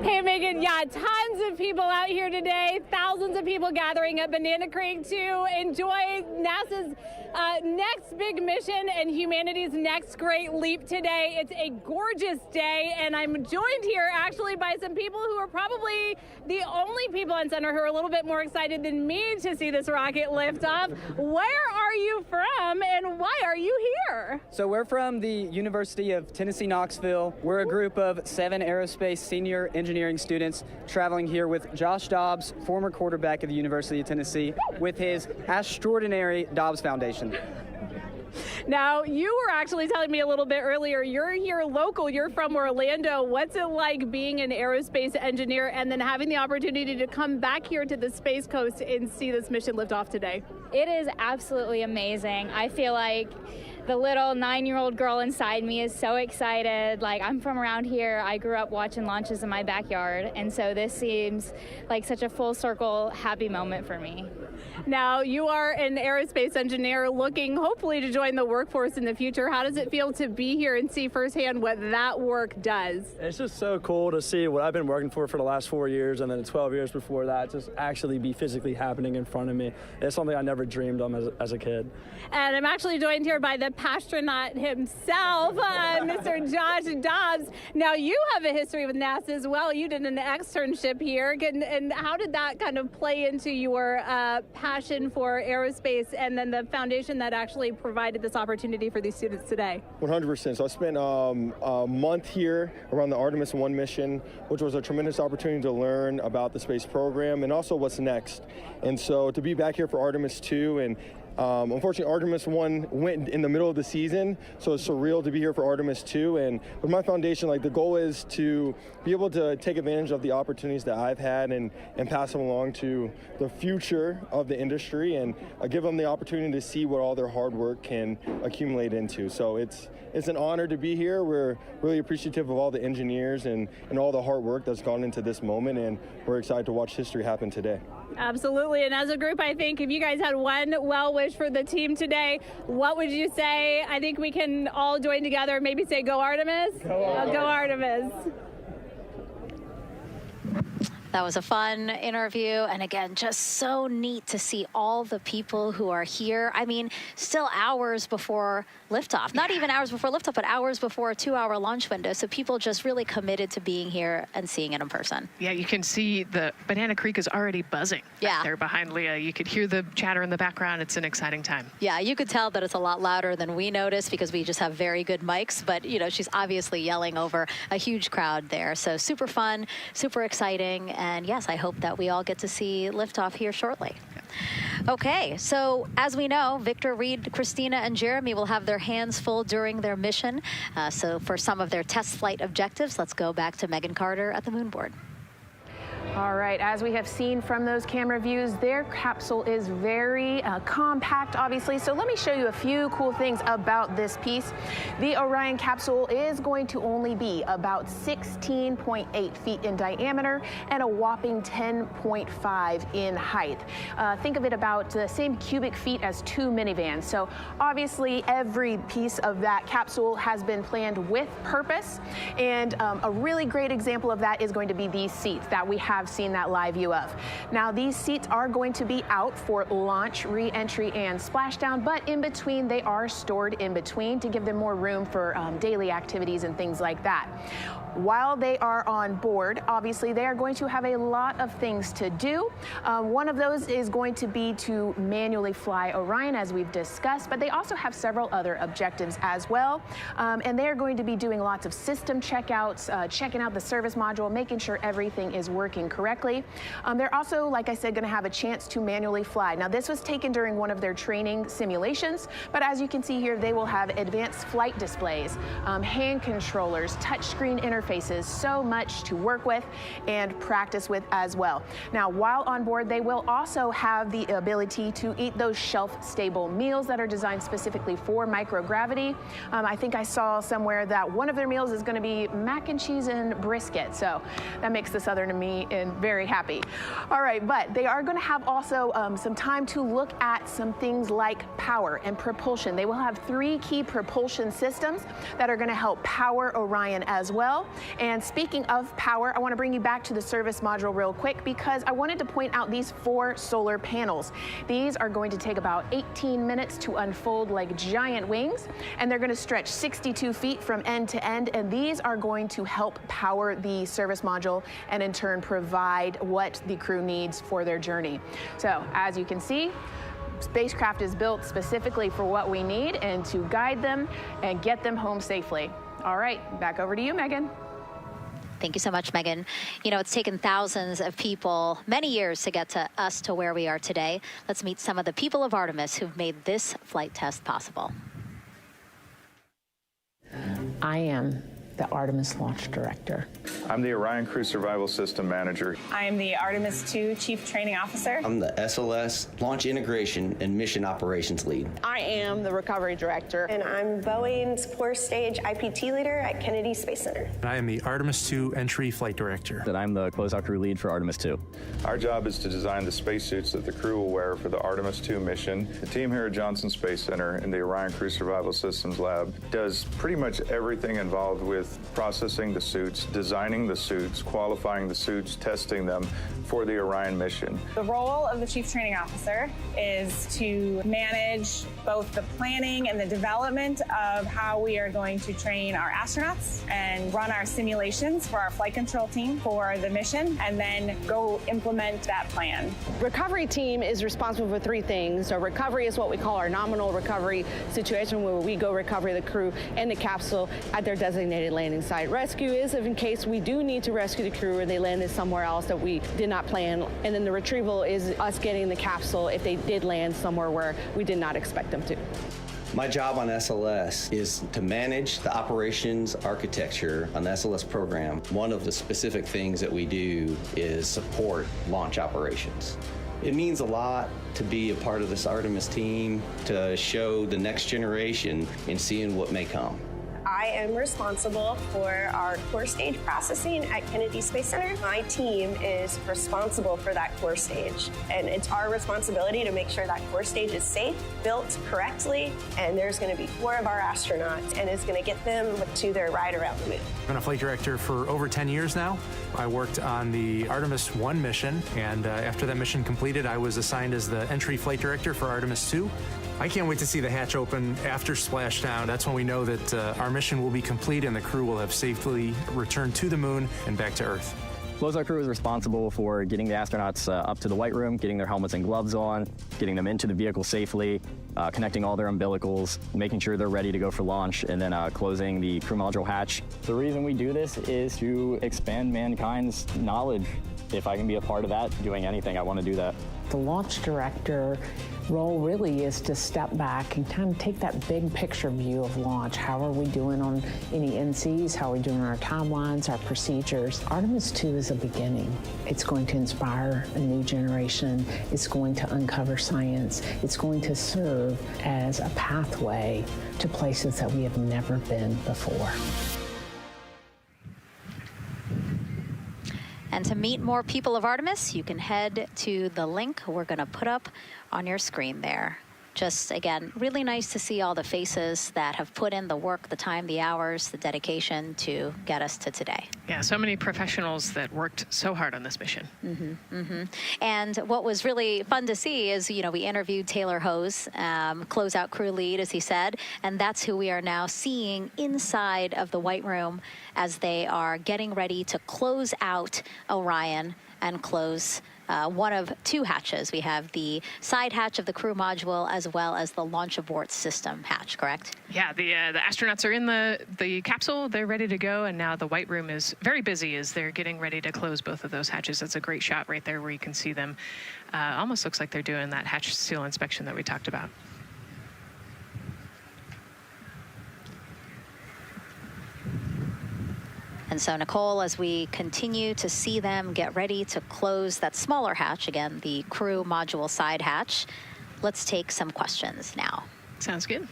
[SPEAKER 7] Hey, Megan, yeah, tons of people out here today, thousands of people gathering at Banana Creek to enjoy NASA's next big mission and humanity's next great leap today. It's a gorgeous day, and I'm joined here actually by some people who are probably the only people on center who are a little bit more excited than me to see this rocket lift off. Where are you from, and why are you here?
[SPEAKER 8] So we're from the University of Tennessee, Knoxville. We're a group of 7 aerospace senior engineering students traveling here with Josh Dobbs, former quarterback of the University of Tennessee, with his extraordinary Dobbs Foundation.
[SPEAKER 7] Now, you were actually telling me a little bit earlier, you're here local, you're from Orlando. What's it like being an aerospace engineer and then having the opportunity to come back here to the Space Coast and see this mission lift off today?
[SPEAKER 12] It is absolutely amazing. I feel like
[SPEAKER 16] The little 9-year-old girl inside me is so excited. Like, I'm from around here. I grew up watching launches in my backyard, and so this seems like such a full circle happy moment for me.
[SPEAKER 7] Now, you are an aerospace engineer looking hopefully to join the workforce in the future. How does it feel to be here and see firsthand what that work does?
[SPEAKER 1] It's just so cool to see what I've been working for the last 4 years and then 12 years before that just actually be physically happening in front of me. It's something I never dreamed of as a kid.
[SPEAKER 7] And I'm actually joined here by the astronaut himself, Mr. Josh Dobbs. Now, you have a history with NASA as well. You did an externship here. And how did that kind of play into your passion for aerospace and then the foundation that actually provided this opportunity for these students today?
[SPEAKER 3] 100%. So I spent a month here around the Artemis 1 mission, which was a tremendous opportunity to learn about the space program and also what's next. And so to be back here for Artemis 2 and unfortunately, Artemis 1 went in the middle of the season, so it's surreal to be here for Artemis 2. And with my foundation, like, the goal is to be able to take advantage of the opportunities that I've had and pass them along to the future of the industry and give them the opportunity to see what all their hard work can accumulate into. So it's an honor to be here. We're really appreciative of all the engineers and all the hard work that's gone into this moment, and we're excited to watch history happen today.
[SPEAKER 7] Absolutely. And as a group, I think if you guys had one well wish for the team today, what would you say? I think we can all join together and maybe say, go Artemis. Go Artemis.
[SPEAKER 9] That was a fun interview, and again, just so neat to see all the people who are here. I mean, still hours before liftoff. Not even hours before liftoff, but hours before a 2-hour launch window. So people just really committed to being here and seeing it in person.
[SPEAKER 10] Yeah, you can see the Banana Creek is already buzzing.
[SPEAKER 9] Yeah.
[SPEAKER 10] There behind Leah. You could hear the chatter in the background. It's an exciting time.
[SPEAKER 9] Yeah, you could tell that it's a lot louder than we noticed because we just have very good mics, but you know, she's obviously yelling over a huge crowd there. So super fun, super exciting. And yes, I hope that we all get to see liftoff here shortly. Okay, so as we know, Victor, Reed, Christina, and Jeremy will have their hands full during their mission. So for some of their test flight objectives, let's go back to Megan Carter at the moon board.
[SPEAKER 5] All right, as we have seen from those camera views, their capsule is very compact, obviously. So let me show you a few cool things about this piece. The Orion capsule is going to only be about 16.8 feet in diameter and a whopping 10.5 in height. Think of it about the same cubic feet as 2 minivans. So obviously every piece of that capsule has been planned with purpose. And a really great example of that is going to be these seats that we have seen that live view of. Now, these seats are going to be out for launch, re-entry, and splashdown, but in between, they are stored in between to give them more room for daily activities and things like that. While they are on board, obviously, they are going to have a lot of things to do. One of those is going to be to manually fly Orion, as we've discussed, but they also have several other objectives as well. And they are going to be doing lots of system checkouts, checking out the service module, making sure everything is working correctly. They're also, like I said, going to have a chance to manually fly. Now, this was taken during one of their training simulations, but as you can see here, they will have advanced flight displays, hand controllers, touchscreen interfaces, so much to work with and practice with as well. Now, while on board, they will also have the ability to eat those shelf-stable meals that are designed specifically for microgravity. I think I saw somewhere that one of their meals is going to be mac and cheese and brisket, so that makes the Southern me very happy. All right, but they are going to have also some time to look at some things like power and propulsion. They will have 3 key propulsion systems that are going to help power Orion as well. And speaking of power, I want to bring you back to the service module real quick because I wanted to point out these 4 solar panels. These are going to take about 18 minutes to unfold like giant wings, and they're going to stretch 62 feet from end to end, and these are going to help power the service module and in turn provide what the crew needs for their journey. So as you can see, spacecraft is built specifically for what we need and to guide them and get them home safely. All right, back over to you, Megan.
[SPEAKER 9] Thank you so much, Megan. You know, it's taken thousands of people many years to get to us to where we are today. Let's meet some of the people of Artemis who've made this flight test possible.
[SPEAKER 12] I am the Artemis Launch Director.
[SPEAKER 13] I'm the Orion Crew Survival System Manager.
[SPEAKER 14] I am the Artemis II Chief Training Officer.
[SPEAKER 15] I'm the SLS Launch Integration and Mission Operations Lead.
[SPEAKER 17] I am the Recovery Director.
[SPEAKER 18] And I'm Boeing's Core Stage IPT Leader at Kennedy Space Center.
[SPEAKER 19] And I am the Artemis II Entry Flight Director.
[SPEAKER 23] And I'm the Closeout Crew Lead for Artemis II.
[SPEAKER 13] Our job is to design the spacesuits that the crew will wear for the Artemis II mission. The team here at Johnson Space Center in the Orion Crew Survival Systems Lab does pretty much everything involved with processing the suits, designing the suits, qualifying the suits, testing them for the Orion mission.
[SPEAKER 14] The role of the Chief Training Officer is to manage both the planning and the development of how we are going to train our astronauts and run our simulations for our flight control team for the mission, and then go implement that plan.
[SPEAKER 17] Recovery team is responsible for three things. So recovery is what we call our nominal recovery situation, where we go recover the crew and the capsule at their designated landing site. Rescue is in case we do need to rescue the crew or they landed somewhere else that we did not plan. And then the retrieval is us getting the capsule if they did land somewhere where we did not expect them to.
[SPEAKER 15] My job on SLS is to manage the operations architecture on the SLS program. One of the specific things that we do is support launch operations. It means a lot to be a part of this Artemis team, to show the next generation in seeing what may come.
[SPEAKER 18] I am responsible for our core stage processing at Kennedy Space Center. My team is responsible for that core stage, and it's our responsibility to make sure that core stage is safe, built correctly, and there's going to be 4 of our astronauts, and it's going to get them to their ride around the moon.
[SPEAKER 19] I've been a flight director for over 10 years now. I worked on the Artemis I mission, and after that mission completed, I was assigned as the entry flight director for Artemis II. I can't wait to see the hatch open after splashdown. That's when we know that our mission will be complete and the crew will have safely returned to the moon and back to Earth.
[SPEAKER 23] Closeout Crew is responsible for getting the astronauts up to the white room, getting their helmets and gloves on, getting them into the vehicle safely, connecting all their umbilicals, making sure they're ready to go for launch, and then closing the crew module hatch. The reason we do this is to expand mankind's knowledge. If I can be a part of that, doing anything, I want to do that.
[SPEAKER 12] The launch director role really is to step back and kind of take that big picture view of launch. How are we doing on any NCs? How are we doing on our timelines, our procedures? Artemis II is a beginning. It's going to inspire a new generation. It's going to uncover science. It's going to serve as a pathway to places that we have never been before.
[SPEAKER 9] And to meet more people of Artemis, you can head to the link we're going to put up on your screen there. Just, again, really nice to see all the faces that have put in the work, the time, the hours, the dedication to get us to today.
[SPEAKER 10] Yeah, so many professionals that worked so hard on this mission.
[SPEAKER 9] And what was really fun to see is, you know, we interviewed Taylor Hose, closeout crew lead, as he said, and that's who we are now seeing inside of the White Room as they are getting ready to close out Orion and close one of 2 hatches. We have the side hatch of the crew module as well as the launch abort system hatch, correct?
[SPEAKER 10] Yeah, the astronauts are in the capsule. They're ready to go, and now the White Room is very busy as they're getting ready to close both of those hatches. That's a great shot right there where you can see them. Almost looks like they're doing that hatch seal inspection that we talked about.
[SPEAKER 9] And so, Nicole, as we continue to see them get ready to close that smaller hatch, again, the crew module side hatch, let's take some questions now.
[SPEAKER 10] Sounds good.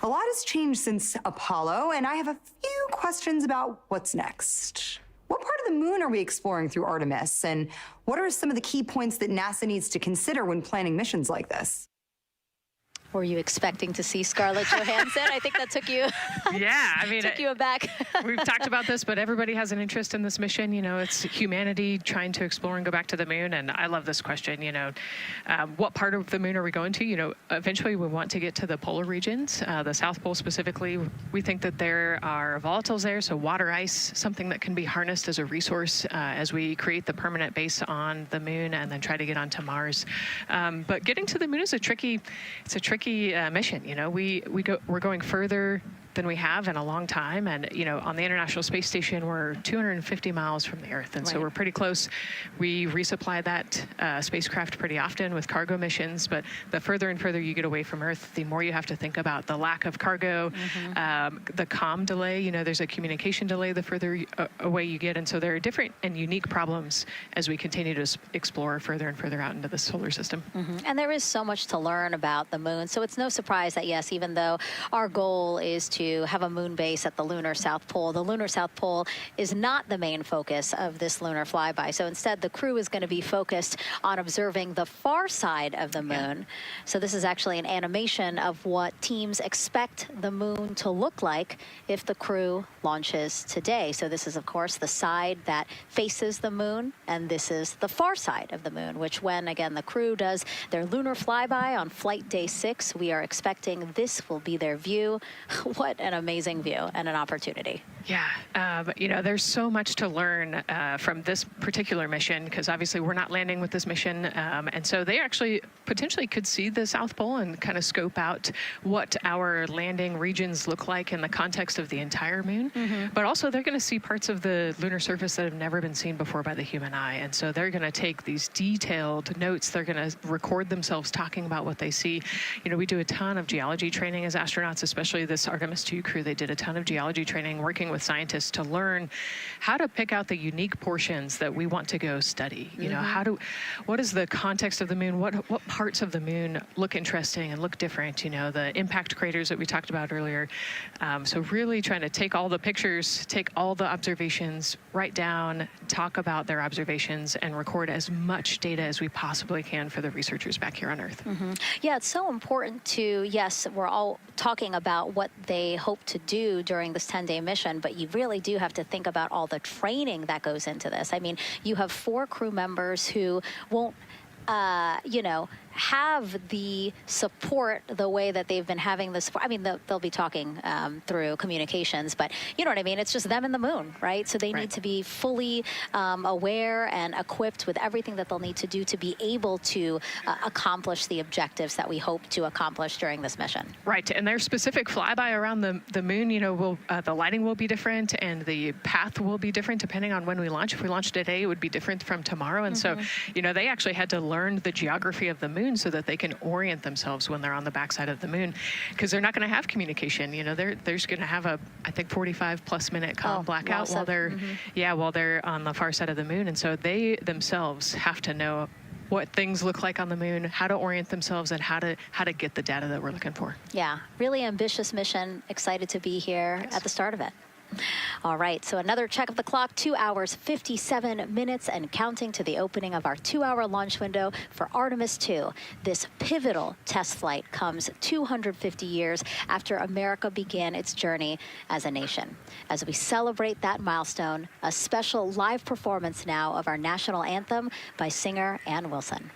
[SPEAKER 25] A lot has changed since Apollo, and I have a few questions about what's next. What part of the moon are we exploring through Artemis, and what are some of the key points that NASA needs to consider when planning missions like this?
[SPEAKER 9] Were you expecting to see Scarlett Johansson? I think that took you.
[SPEAKER 10] Yeah, I mean,
[SPEAKER 9] took you aback.
[SPEAKER 10] We've talked about this, but everybody has an interest in this mission. You know, it's humanity trying to explore and go back to the moon. And I love this question. You know, what part of the moon are we going to? You know, eventually we want to get to the polar regions, the South Pole specifically. We think that there are volatiles there, so water ice, something that can be harnessed as a resource as we create the permanent base on the moon and then try to get onto Mars. But getting to the moon is a tricky mission. You know, we're going further than we have in a long time. And, you know, on the International Space Station, we're 250 miles from the Earth. And so we're pretty close. We resupply that spacecraft pretty often with cargo missions. But the further and further you get away from Earth, the more you have to think about the lack of cargo, the comm delay. You know, there's a communication delay the further away you get. And so there are different and unique problems as we continue to explore further and further out into the solar system.
[SPEAKER 9] And there is so much to learn about the moon. So it's no surprise that, yes, even though our goal is to have a moon base at the lunar South Pole, the lunar South Pole is not the main focus of this lunar flyby. So instead, the crew is going to be focused on observing the far side of the moon. So this is actually an animation of what teams expect the moon to look like if the crew launches today. So this is, of course, the side that faces the moon, and this is the far side of the moon, which when, again, the crew does their lunar flyby on flight day 6, we are expecting this will be their view. What an amazing view and an opportunity.
[SPEAKER 10] Yeah, you know, there's so much to learn from this particular mission, because obviously we're not landing with this mission. And so they actually potentially could see the South Pole and kind of scope out what our landing regions look like in the context of the entire moon. But also they're going to see parts of the lunar surface that have never been seen before by the human eye. And so they're going to take these detailed notes. They're going to record themselves talking about what they see. You know, we do a ton of geology training as astronauts, especially this Artemis 2 crew. They did a ton of geology training working with scientists to learn how to pick out the unique portions that we want to go study. You know, what is the context of the moon? What parts of the moon look interesting and look different? You know, the impact craters that we talked about earlier. So really trying to take all the pictures, take all the observations, write down, talk about their observations, and record as much data as we possibly can for the researchers back here on Earth.
[SPEAKER 9] Yeah, it's so important to, yes, we're all talking about what they hope to do during this 10-day mission, but you really do have to think about all the training that goes into this. I mean, you have 4 crew members who won't, you know, have the support the way that they've been having this. I mean, they'll be talking through communications, but you know what I mean? It's just them and the moon, right? So they need to be fully aware and equipped with everything that they'll need to do to be able to accomplish the objectives that we hope to accomplish during this mission.
[SPEAKER 10] Right, and their specific flyby around the moon, you know, the lighting will be different and the path will be different depending on when we launch. If we launch today, it would be different from tomorrow. And so, you know, they actually had to learn the geography of the moon so that they can orient themselves when they're on the backside of the moon, because they're not going to have communication. You know, they're just going to have a, I think, 45+ minute blackout while they're, while they're on the far side of the moon. And so they themselves have to know what things look like on the moon, how to orient themselves, and how to get the data that we're looking for.
[SPEAKER 9] Yeah, really ambitious mission. Excited to be here at the start of it. All right, so another check of the clock, 2 hours, 57 minutes and counting to the opening of our 2-hour launch window for Artemis 2. This pivotal test flight comes 250 years after America began its journey as a nation. As we celebrate that milestone, a special live performance now of our national anthem by singer Ann Wilson.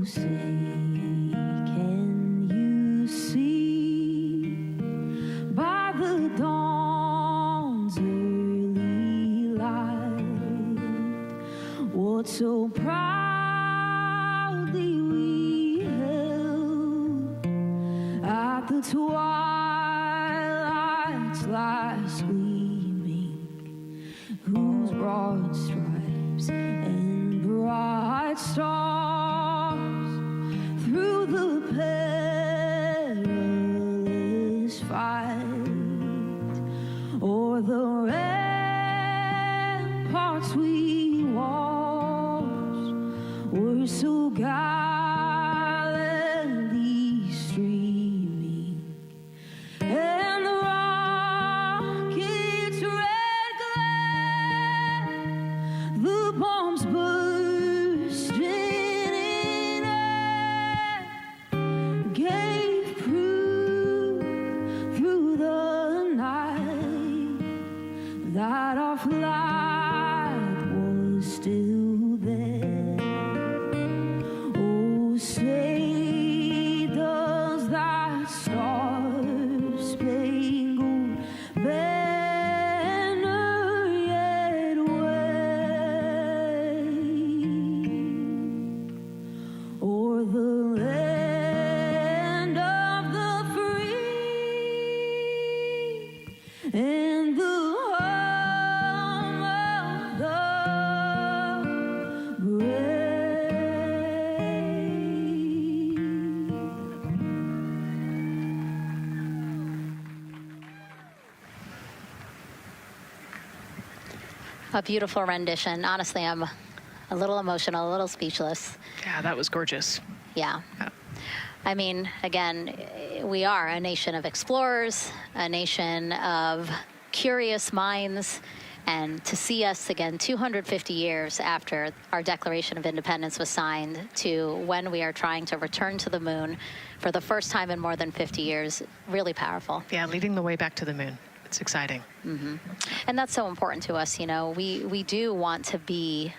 [SPEAKER 2] Say, can you see by the dawn's early light what so proudly we held at the twilight's last gleaming, whose broad stripes and bright stars through the perilous fight, o'er the ramparts we watched, were so gallantly streaming, and the rocket's red glare, the bombs bursting in air, gave proof through the night that our flag was still there. Oh, say does that star in the home of the
[SPEAKER 9] A beautiful rendition. Honestly, I'm a little emotional, a little speechless.
[SPEAKER 10] Yeah, that was gorgeous.
[SPEAKER 9] Yeah. I mean, again, we are a nation of explorers, a nation of curious minds, and to see us again 250 years after our Declaration of Independence was signed to when we are trying to return to the moon for the first time in more than 50 years, really powerful.
[SPEAKER 10] Yeah, leading the way back to the moon. It's exciting.
[SPEAKER 9] Mm-hmm. And that's so important to us. You know, we do want to be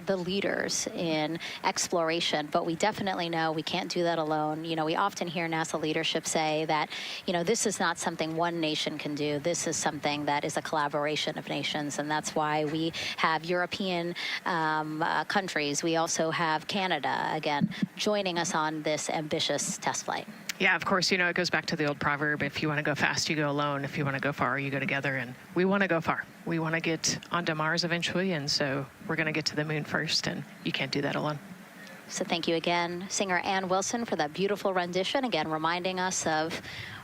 [SPEAKER 9] the leaders in exploration, but we definitely know we can't do that alone. You know, we often hear NASA leadership say that, you know, this is not something one nation can do. This is something that is a collaboration of nations, and that's why we have European countries. We also have Canada, again, joining us on this ambitious test flight.
[SPEAKER 10] Yeah, of course, you know, it goes back to the old proverb, if you want to go fast, you go alone. If you want to go far, you go together. And we want to go far. We want to get onto Mars eventually, and so we're going to get to the moon first, and you can't do that alone.
[SPEAKER 9] So thank you again, singer Ann Wilson, for that beautiful rendition, again, reminding us of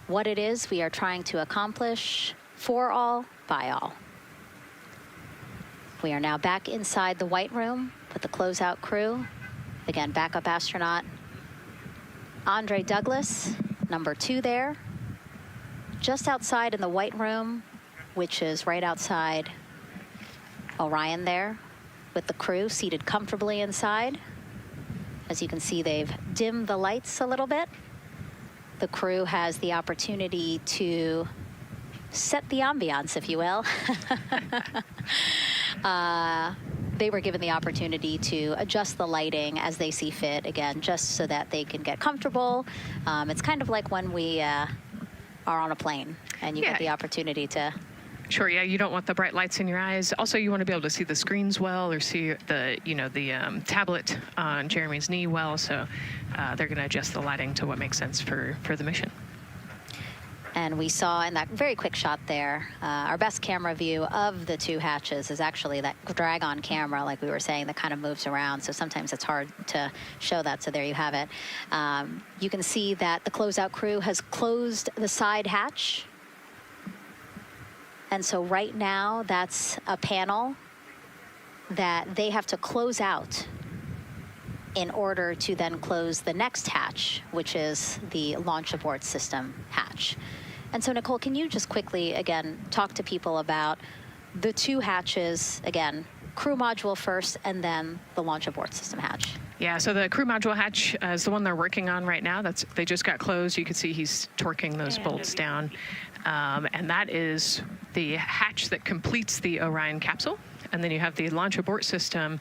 [SPEAKER 9] what it is we are trying to accomplish for all, by all. We are now back inside the White Room with the closeout crew. Again, backup astronaut Andre Douglas, number 2 there, just outside in the White Room, which is right outside Orion there, with the crew seated comfortably inside. As you can see, they've dimmed the lights a little bit. The crew has the opportunity to set the ambiance, if you will. They were given the opportunity to adjust the lighting as they see fit, again, just so that they can get comfortable. It's kind of like when we are on a plane and you get the opportunity to...
[SPEAKER 10] Sure, yeah, you don't want the bright lights in your eyes. Also, you want to be able to see the screens well, or see the, you know, the tablet on Jeremy's knee well, so they're going to adjust the lighting to what makes sense for the mission.
[SPEAKER 9] And we saw in that very quick shot there, our best camera view of the 2 hatches is actually that drag-on camera, like we were saying, that kind of moves around. So sometimes it's hard to show that. So there you have it. You can see that the closeout crew has closed the side hatch. And so right now, that's a panel that they have to close out in order to then close the next hatch, which is the launch abort system hatch. And so, Nicole, can you just quickly, again, talk to people about the 2 hatches, again, crew module first, and then the launch abort system hatch?
[SPEAKER 10] Yeah, so the crew module hatch is the one they're working on right now. They just got closed. You can see he's torquing those bolts down. And that is the hatch that completes the Orion capsule. And then you have the launch abort system,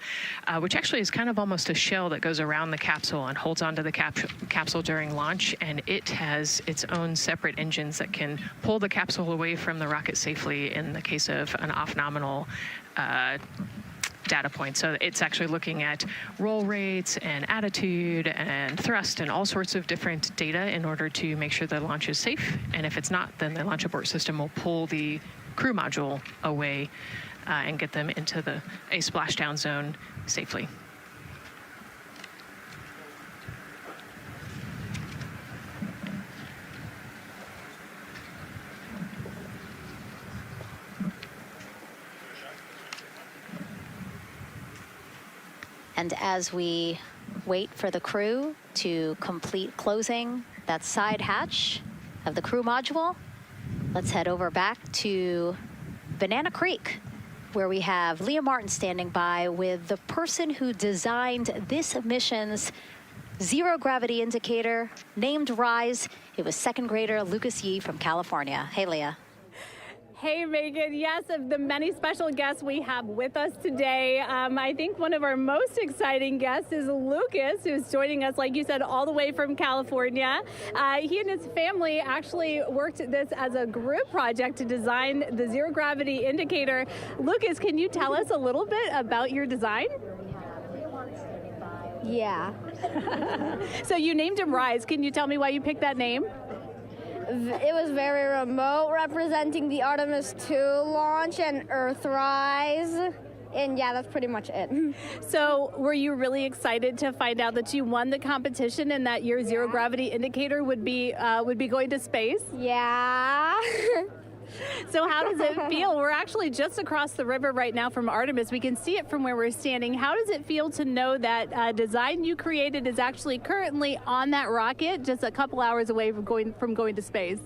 [SPEAKER 10] which actually is kind of almost a shell that goes around the capsule and holds onto the capsule during launch. And it has its own separate engines that can pull the capsule away from the rocket safely in the case of an off-nominal data point. So it's actually looking at roll rates and attitude and thrust and all sorts of different data in order to make sure the launch is safe. And if it's not, then the launch abort system will pull the crew module away and get them into a splashdown zone safely.
[SPEAKER 9] And as we wait for the crew to complete closing that side hatch of the crew module, let's head over back to Banana Creek, where we have Leah Martin standing by with the person who designed this mission's zero gravity indicator, named RISE. It was 2nd grader Lucas Yee from California. Hey, Leah.
[SPEAKER 7] Hey, Megan. Yes, of the many special guests we have with us today, I think one of our most exciting guests is Lucas, who's joining us, like you said, all the way from California. He and his family actually worked this as a group project to design the zero gravity indicator. Lucas, can you tell us a little bit about your design?
[SPEAKER 4] Yeah.
[SPEAKER 7] So you named him RISE. Can you tell me why you picked that name?
[SPEAKER 4] It was very remote, representing the Artemis 2 launch and Earthrise. And yeah, that's pretty much it.
[SPEAKER 7] So were you really excited to find out that you won the competition and that your zero gravity indicator would be going to space?
[SPEAKER 4] Yeah.
[SPEAKER 7] So how does it feel? We're actually just across the river right now from Artemis. We can see it from where we're standing. How does it feel to know that design you created is actually currently on that rocket just a couple hours away from going to space?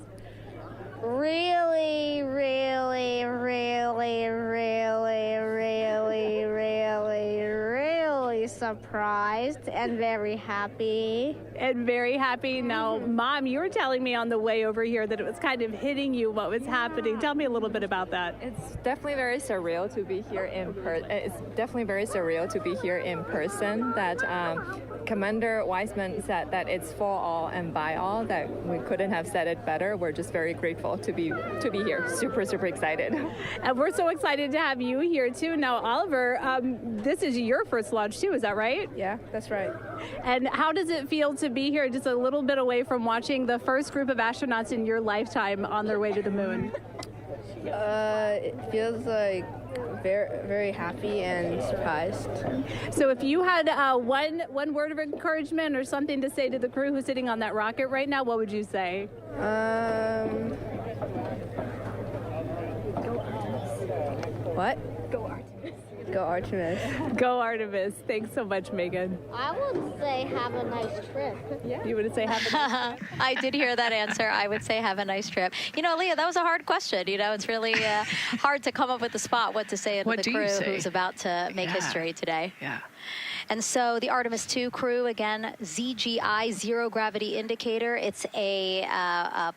[SPEAKER 4] Really, really, really, really, really, really, really surprised and very happy.
[SPEAKER 7] And very happy. Now, Mom, you were telling me on the way over here that it was kind of hitting you what was happening. Tell me a little bit about that.
[SPEAKER 6] It's definitely very surreal to be here in person. It's definitely very surreal to be here in person. That Commander Weissman said that it's for all and by all. That we couldn't have said it better. We're just very grateful to be here. Super, super excited.
[SPEAKER 7] And we're so excited to have you here too. Now, Oliver, this is your first launch too, is that right?
[SPEAKER 6] Yeah, that's right.
[SPEAKER 7] And how does it feel to be here just a little bit away from watching the first group of astronauts in your lifetime on their way to the moon?
[SPEAKER 4] It feels like very, very happy and surprised.
[SPEAKER 7] So if you had one word of encouragement or something to say to the crew who's sitting on that rocket right now, what would you say?
[SPEAKER 4] What?
[SPEAKER 7] Go Artemis.
[SPEAKER 4] Go Artemis.
[SPEAKER 7] Go Artemis. Thanks so much, Megan.
[SPEAKER 4] I would say have a nice trip.
[SPEAKER 7] Yeah. You would say have a nice trip?
[SPEAKER 9] I did hear that answer. I would say have a nice trip. You know, Leah, that was a hard question. You know, it's really hard to come up with a spot what to say to the crew who's about to make history today.
[SPEAKER 10] Yeah.
[SPEAKER 9] And so the Artemis 2 crew, again, ZGI, Zero Gravity Indicator. It's a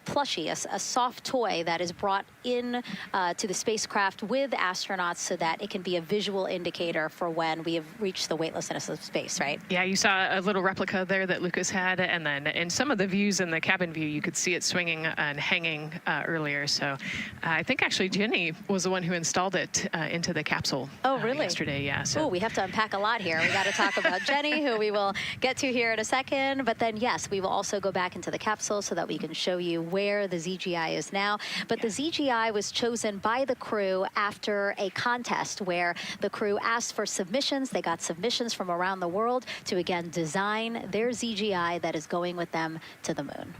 [SPEAKER 9] plushie, a soft toy that is brought in to the spacecraft with astronauts so that it can be a visual indicator for when we have reached the weightlessness of space, right?
[SPEAKER 10] Yeah, you saw a little replica there that Lucas had, and then in some of the views in the cabin view, you could see it swinging and hanging earlier. So I think actually Jenny was the one who installed it into the capsule.
[SPEAKER 9] Oh, really?
[SPEAKER 10] Yesterday, yeah. So.
[SPEAKER 9] Oh, we have to unpack a lot here. We got to talk about Jenny, who we will get to here in a second. But then, yes, we will also go back into the capsule so that we can show you where the ZGI is now. But the ZGI was chosen by the crew after a contest where the crew asked for submissions. They got submissions from around the world to, again, design their ZGI that is going with them to the moon.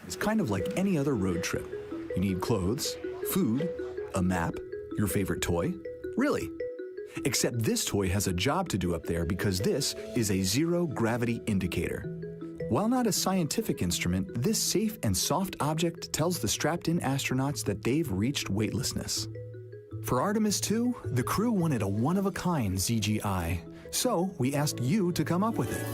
[SPEAKER 20] It's kind of like any other road trip. You need clothes, food, a map, your favorite toy. Really. Except this toy has a job to do up there because this is a zero gravity indicator. While not a scientific instrument, this safe and soft object tells the strapped-in astronauts that they've reached weightlessness. For Artemis 2, the crew wanted a one-of-a-kind ZGI, so we asked you to come up with it.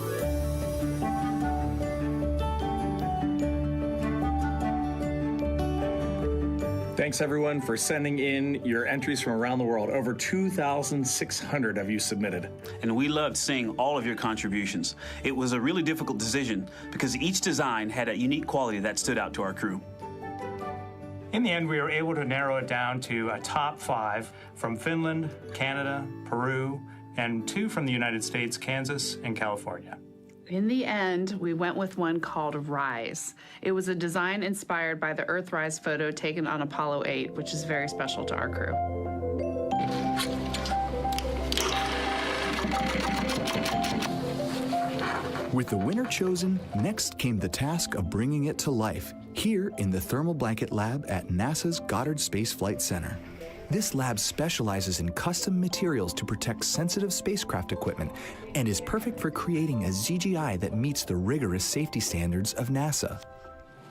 [SPEAKER 22] Thanks everyone for sending in your entries from around the world. Over 2,600 of you submitted.
[SPEAKER 24] And we loved seeing all of your contributions. It was a really difficult decision because each design had a unique quality that stood out to our crew.
[SPEAKER 19] In the end, we were able to narrow it down to a top 5 from Finland, Canada, Peru, and 2 from the United States, Kansas and California.
[SPEAKER 26] In the end, we went with one called Rise. It was a design inspired by the Earthrise photo taken on Apollo 8, which is very special to our crew.
[SPEAKER 20] With the winner chosen, next came the task of bringing it to life here in the Thermal Blanket Lab at NASA's Goddard Space Flight Center. This lab specializes in custom materials to protect sensitive spacecraft equipment and is perfect for creating a ZGI that meets the rigorous safety standards of NASA.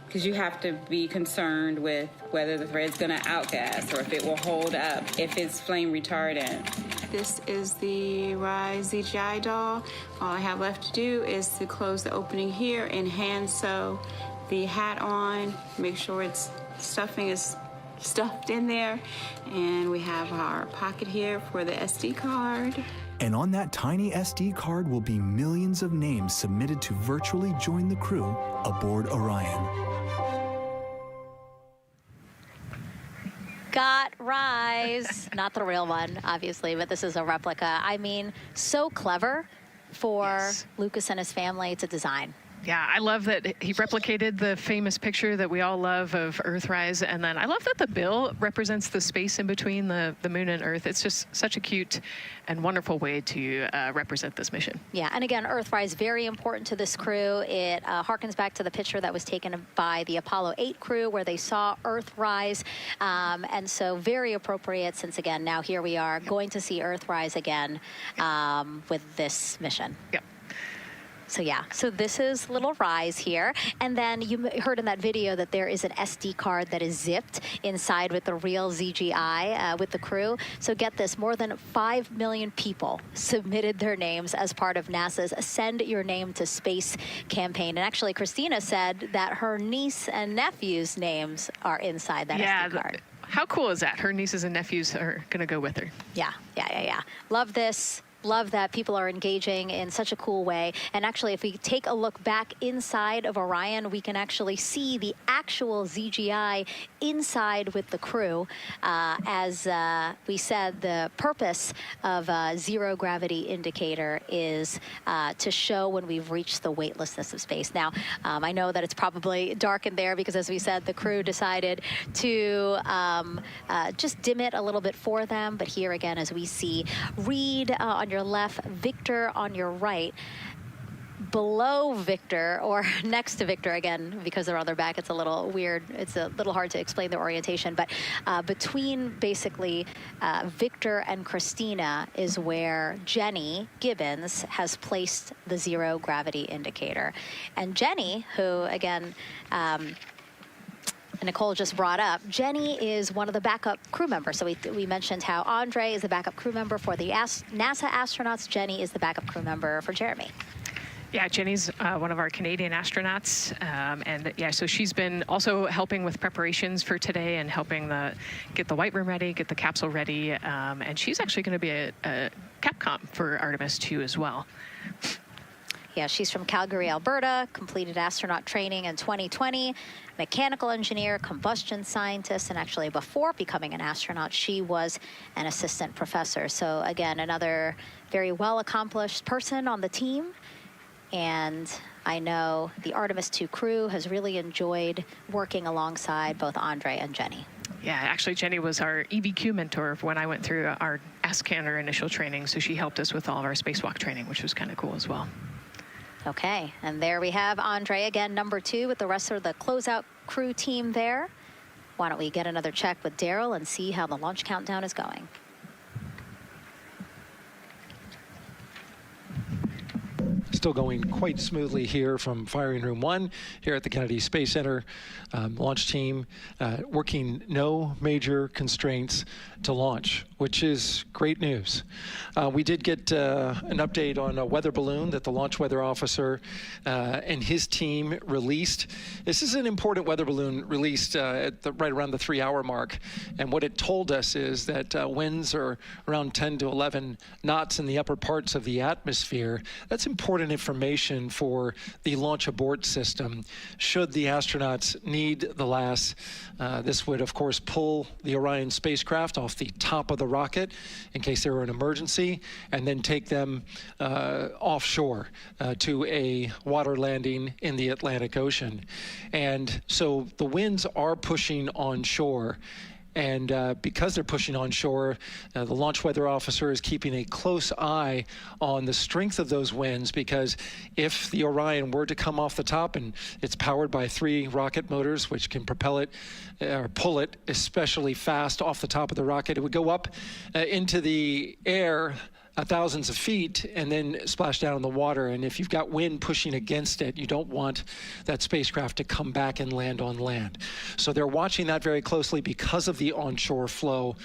[SPEAKER 27] Because you have to be concerned with whether the thread's going to outgas or if it will hold up, if it's flame retardant.
[SPEAKER 28] This is the Rise ZGI doll. All I have left to do is to close the opening here and hand sew the hat on, make sure its stuffing is stuffed in there, and we have our pocket here for the SD card.
[SPEAKER 20] And on that tiny SD card will be millions of names submitted to virtually join the crew aboard Orion.
[SPEAKER 9] Got Rise. Not the real one, obviously, but this is a replica. I mean, so clever for Lucas and his family to design.
[SPEAKER 10] Yeah, I love that he replicated the famous picture that we all love of Earthrise. And then I love that the bill represents the space in between the moon and Earth. It's just such a cute and wonderful way to represent this mission.
[SPEAKER 9] Yeah, and again, Earthrise, very important to this crew. It harkens back to the picture that was taken by the Apollo 8 crew where they saw Earthrise. And so very appropriate since, again, now here we are going to see Earthrise again with this mission.
[SPEAKER 10] Yep.
[SPEAKER 9] So yeah, so this is little Rise here. And then you heard in that video that there is an SD card that is zipped inside with the real ZGI with the crew. So get this, more than 5 million people submitted their names as part of NASA's Send Your Name to Space campaign. And actually, Christina said that her niece and nephew's names are inside that SD card.
[SPEAKER 10] How cool is that? Her nieces and nephews are going to go with her.
[SPEAKER 9] Yeah. Love this. Love that people are engaging in such a cool way. And actually, if we take a look back inside of Orion, we can actually see the actual ZGI inside with the crew. As we said, the purpose of zero gravity indicator is to show when we've reached the weightlessness of space. Now, I know that it's probably dark in there because, as we said, the crew decided to just dim it a little bit for them. But here again, as we see, Reed on your left, Victor on your right. Below Victor, or next to Victor, again, because they're on their back, it's a little weird. It's a little hard to explain their orientation. But between basically Victor and Christina is where Jenny Gibbons has placed the zero gravity indicator. And Jenny, who, again, Nicole just brought up, Jenny is one of the backup crew members. So we mentioned how Andre is the backup crew member for the NASA astronauts. Jenny is the backup crew member for Jeremy.
[SPEAKER 10] Yeah, Jenny's one of our Canadian astronauts. And yeah, so she's been also helping with preparations for today and helping get the White Room ready, get the capsule ready. And she's actually going to be a Capcom for Artemis 2 as well.
[SPEAKER 9] Yeah, she's from Calgary, Alberta, completed astronaut training in 2020, mechanical engineer, combustion scientist, and actually before becoming an astronaut, she was an assistant professor. So again, another very well-accomplished person on the team. And I know the Artemis 2 crew has really enjoyed working alongside both Andre and Jenny.
[SPEAKER 10] Yeah, actually, Jenny was our EBQ mentor when I went through our ASCANner initial training. So she helped us with all of our spacewalk training, which was kind of cool as well.
[SPEAKER 9] Okay, and there we have Andre again, number 2 with the rest of the closeout crew team there. Why don't we get another check with Daryl and see how the launch countdown is going.
[SPEAKER 1] Still going quite smoothly here from firing room 1 here at the Kennedy Space Center. Launch team working no major constraints to launch, which is great news. We did get an update on a weather balloon that the launch weather officer and his team released. This is an important weather balloon released at right around the 3-hour mark. And what it told us is that winds are around 10 to 11 knots in the upper parts of the atmosphere. That's important information for the launch abort system should the astronauts need the LAS. This would, of course, pull the Orion spacecraft off the top of the rocket in case there were an emergency, and then take them offshore to a water landing in the Atlantic Ocean. And so the winds are pushing onshore. And because they're pushing onshore, the launch weather officer is keeping a close eye on the strength of those winds, because if the Orion were to come off the top, and it's powered by 3 rocket motors, which can propel it or pull it especially fast off the top of the rocket, it would go up into the air thousands of feet and then splash down in the water. And if you've got wind pushing against it, you don't want that spacecraft to come back and land on land. So they're watching that very closely because of the onshore flow.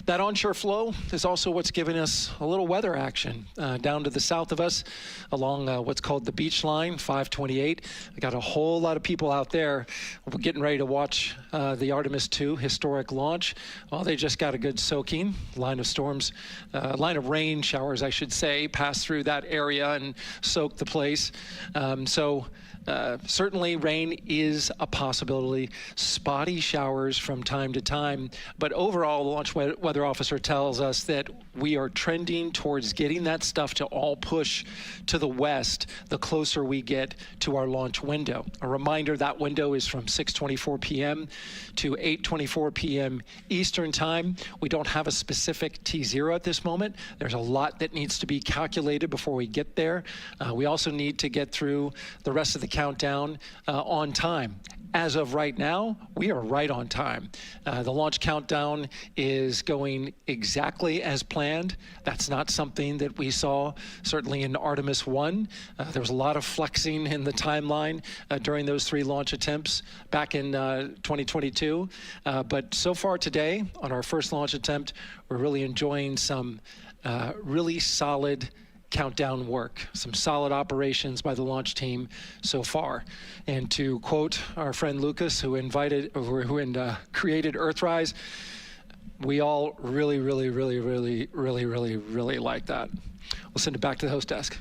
[SPEAKER 1] That onshore flow is also what's giving us a little weather action down to the south of us along what's called the beach line, 528. We got a whole lot of people out there. We're getting ready to watch the Artemis 2 historic launch. Well, they just got a good soaking. Line of rain showers, I should say, passed through that area and soaked the place. So Certainly rain is a possibility, spotty showers from time to time, but overall the launch weather officer tells us that we are trending towards getting that stuff to all push to the west the closer we get to our launch window. A reminder, that window is from 6:24 p.m. to 8:24 p.m. Eastern Time. We don't have a specific T0 at this moment. There's a lot that needs to be calculated before we get there. We also need to get through the rest of the countdown on time. As of right now, we are right on time. The launch countdown is going exactly as planned. That's not something that we saw certainly in Artemis 1. There was a lot of flexing in the timeline during those 3 launch attempts back in 2022. But so far today, on our first launch attempt, we're really enjoying some really solid countdown work, some solid operations by the launch team so far. And to quote our friend Lucas, who created Earthrise, we all really like that. We'll send it back to the host desk.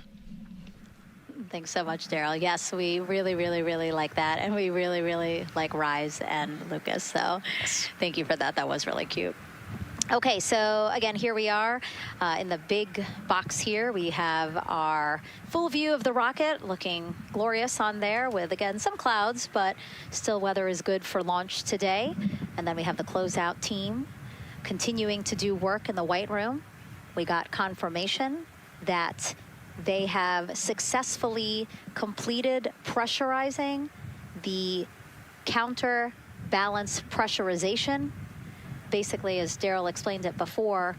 [SPEAKER 9] Thanks so much, Daryl. Yes, we really like that, and we really like Rise and Lucas. So thank you for that. That was really cute. Okay, so again, here we are in the big box here. We have our full view of the rocket, looking glorious on there with, again, some clouds, but still weather is good for launch today. And then we have the closeout team continuing to do work in the White Room. We got confirmation that they have successfully completed pressurizing the counterbalance pressurization. Basically, as Daryl explained it before,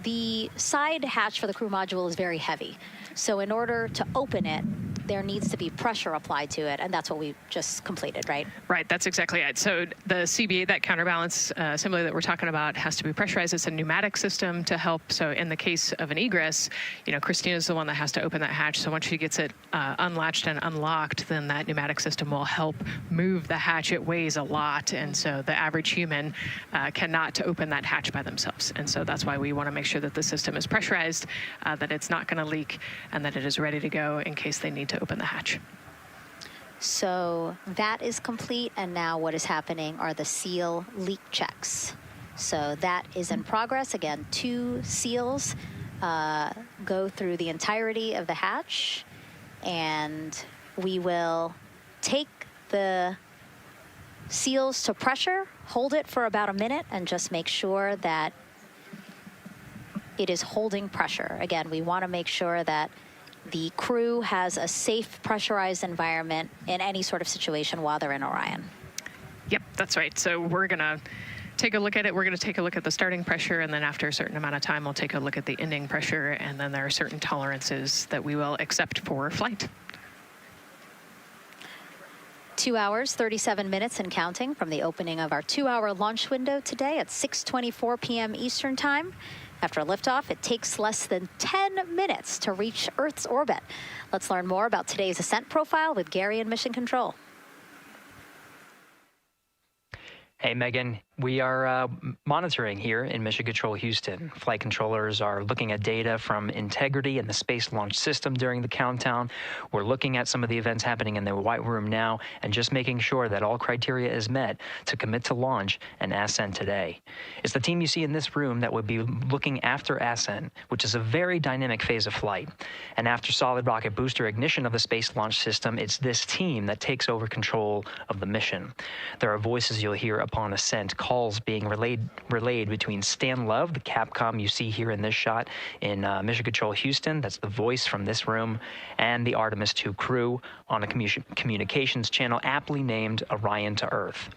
[SPEAKER 9] the side hatch for the crew module is very heavy. So in order to open it, there needs to be pressure applied to it, and that's what we just completed, right?
[SPEAKER 10] Right, that's exactly it. So the CBA, that counterbalance assembly that we're talking about, has to be pressurized. It's a pneumatic system to help. So in the case of an egress, you know, Christina's the one that has to open that hatch. So once she gets it unlatched and unlocked, then that pneumatic system will help move the hatch. It weighs a lot, and so the average human cannot open that hatch by themselves. And so that's why we want to make sure that the system is pressurized, that it's not going to leak, and that it is ready to go in case they need to open the hatch.
[SPEAKER 9] So that is complete, and now what is happening are the seal leak checks. So that is in progress. Again, 2 seals go through the entirety of the hatch, and we will take the seals to pressure, hold it for about a minute, and just make sure that it is holding pressure. Again, we want to make sure that the crew has a safe, pressurized environment in any sort of situation while they're in Orion.
[SPEAKER 10] Yep, that's right. So we're going to take a look at it. We're going to take a look at the starting pressure, and then after a certain amount of time, we'll take a look at the ending pressure, and then there are certain tolerances that we will accept for flight.
[SPEAKER 9] 2 hours, 37 minutes and counting from the opening of our 2-hour launch window today at 6:24 p.m. Eastern Time. After liftoff, it takes less than 10 minutes to reach Earth's orbit. Let's learn more about today's ascent profile with Gary in Mission Control.
[SPEAKER 3] Hey, Megan. We are monitoring here in Mission Control Houston. Flight controllers are looking at data from integrity in the Space Launch System during the countdown. We're looking at some of the events happening in the White Room now and just making sure that all criteria is met to commit to launch and ascent today. It's the team you see in this room that would be looking after ascent, which is a very dynamic phase of flight. And after solid rocket booster ignition of the Space Launch System, it's this team that takes over control of the mission. There are voices you'll hear upon ascent, calls being relayed between Stan Love, the Capcom you see here in this shot in Mission Control Houston, that's the voice from this room, and the Artemis 2 crew on a communications channel aptly named Orion to Earth.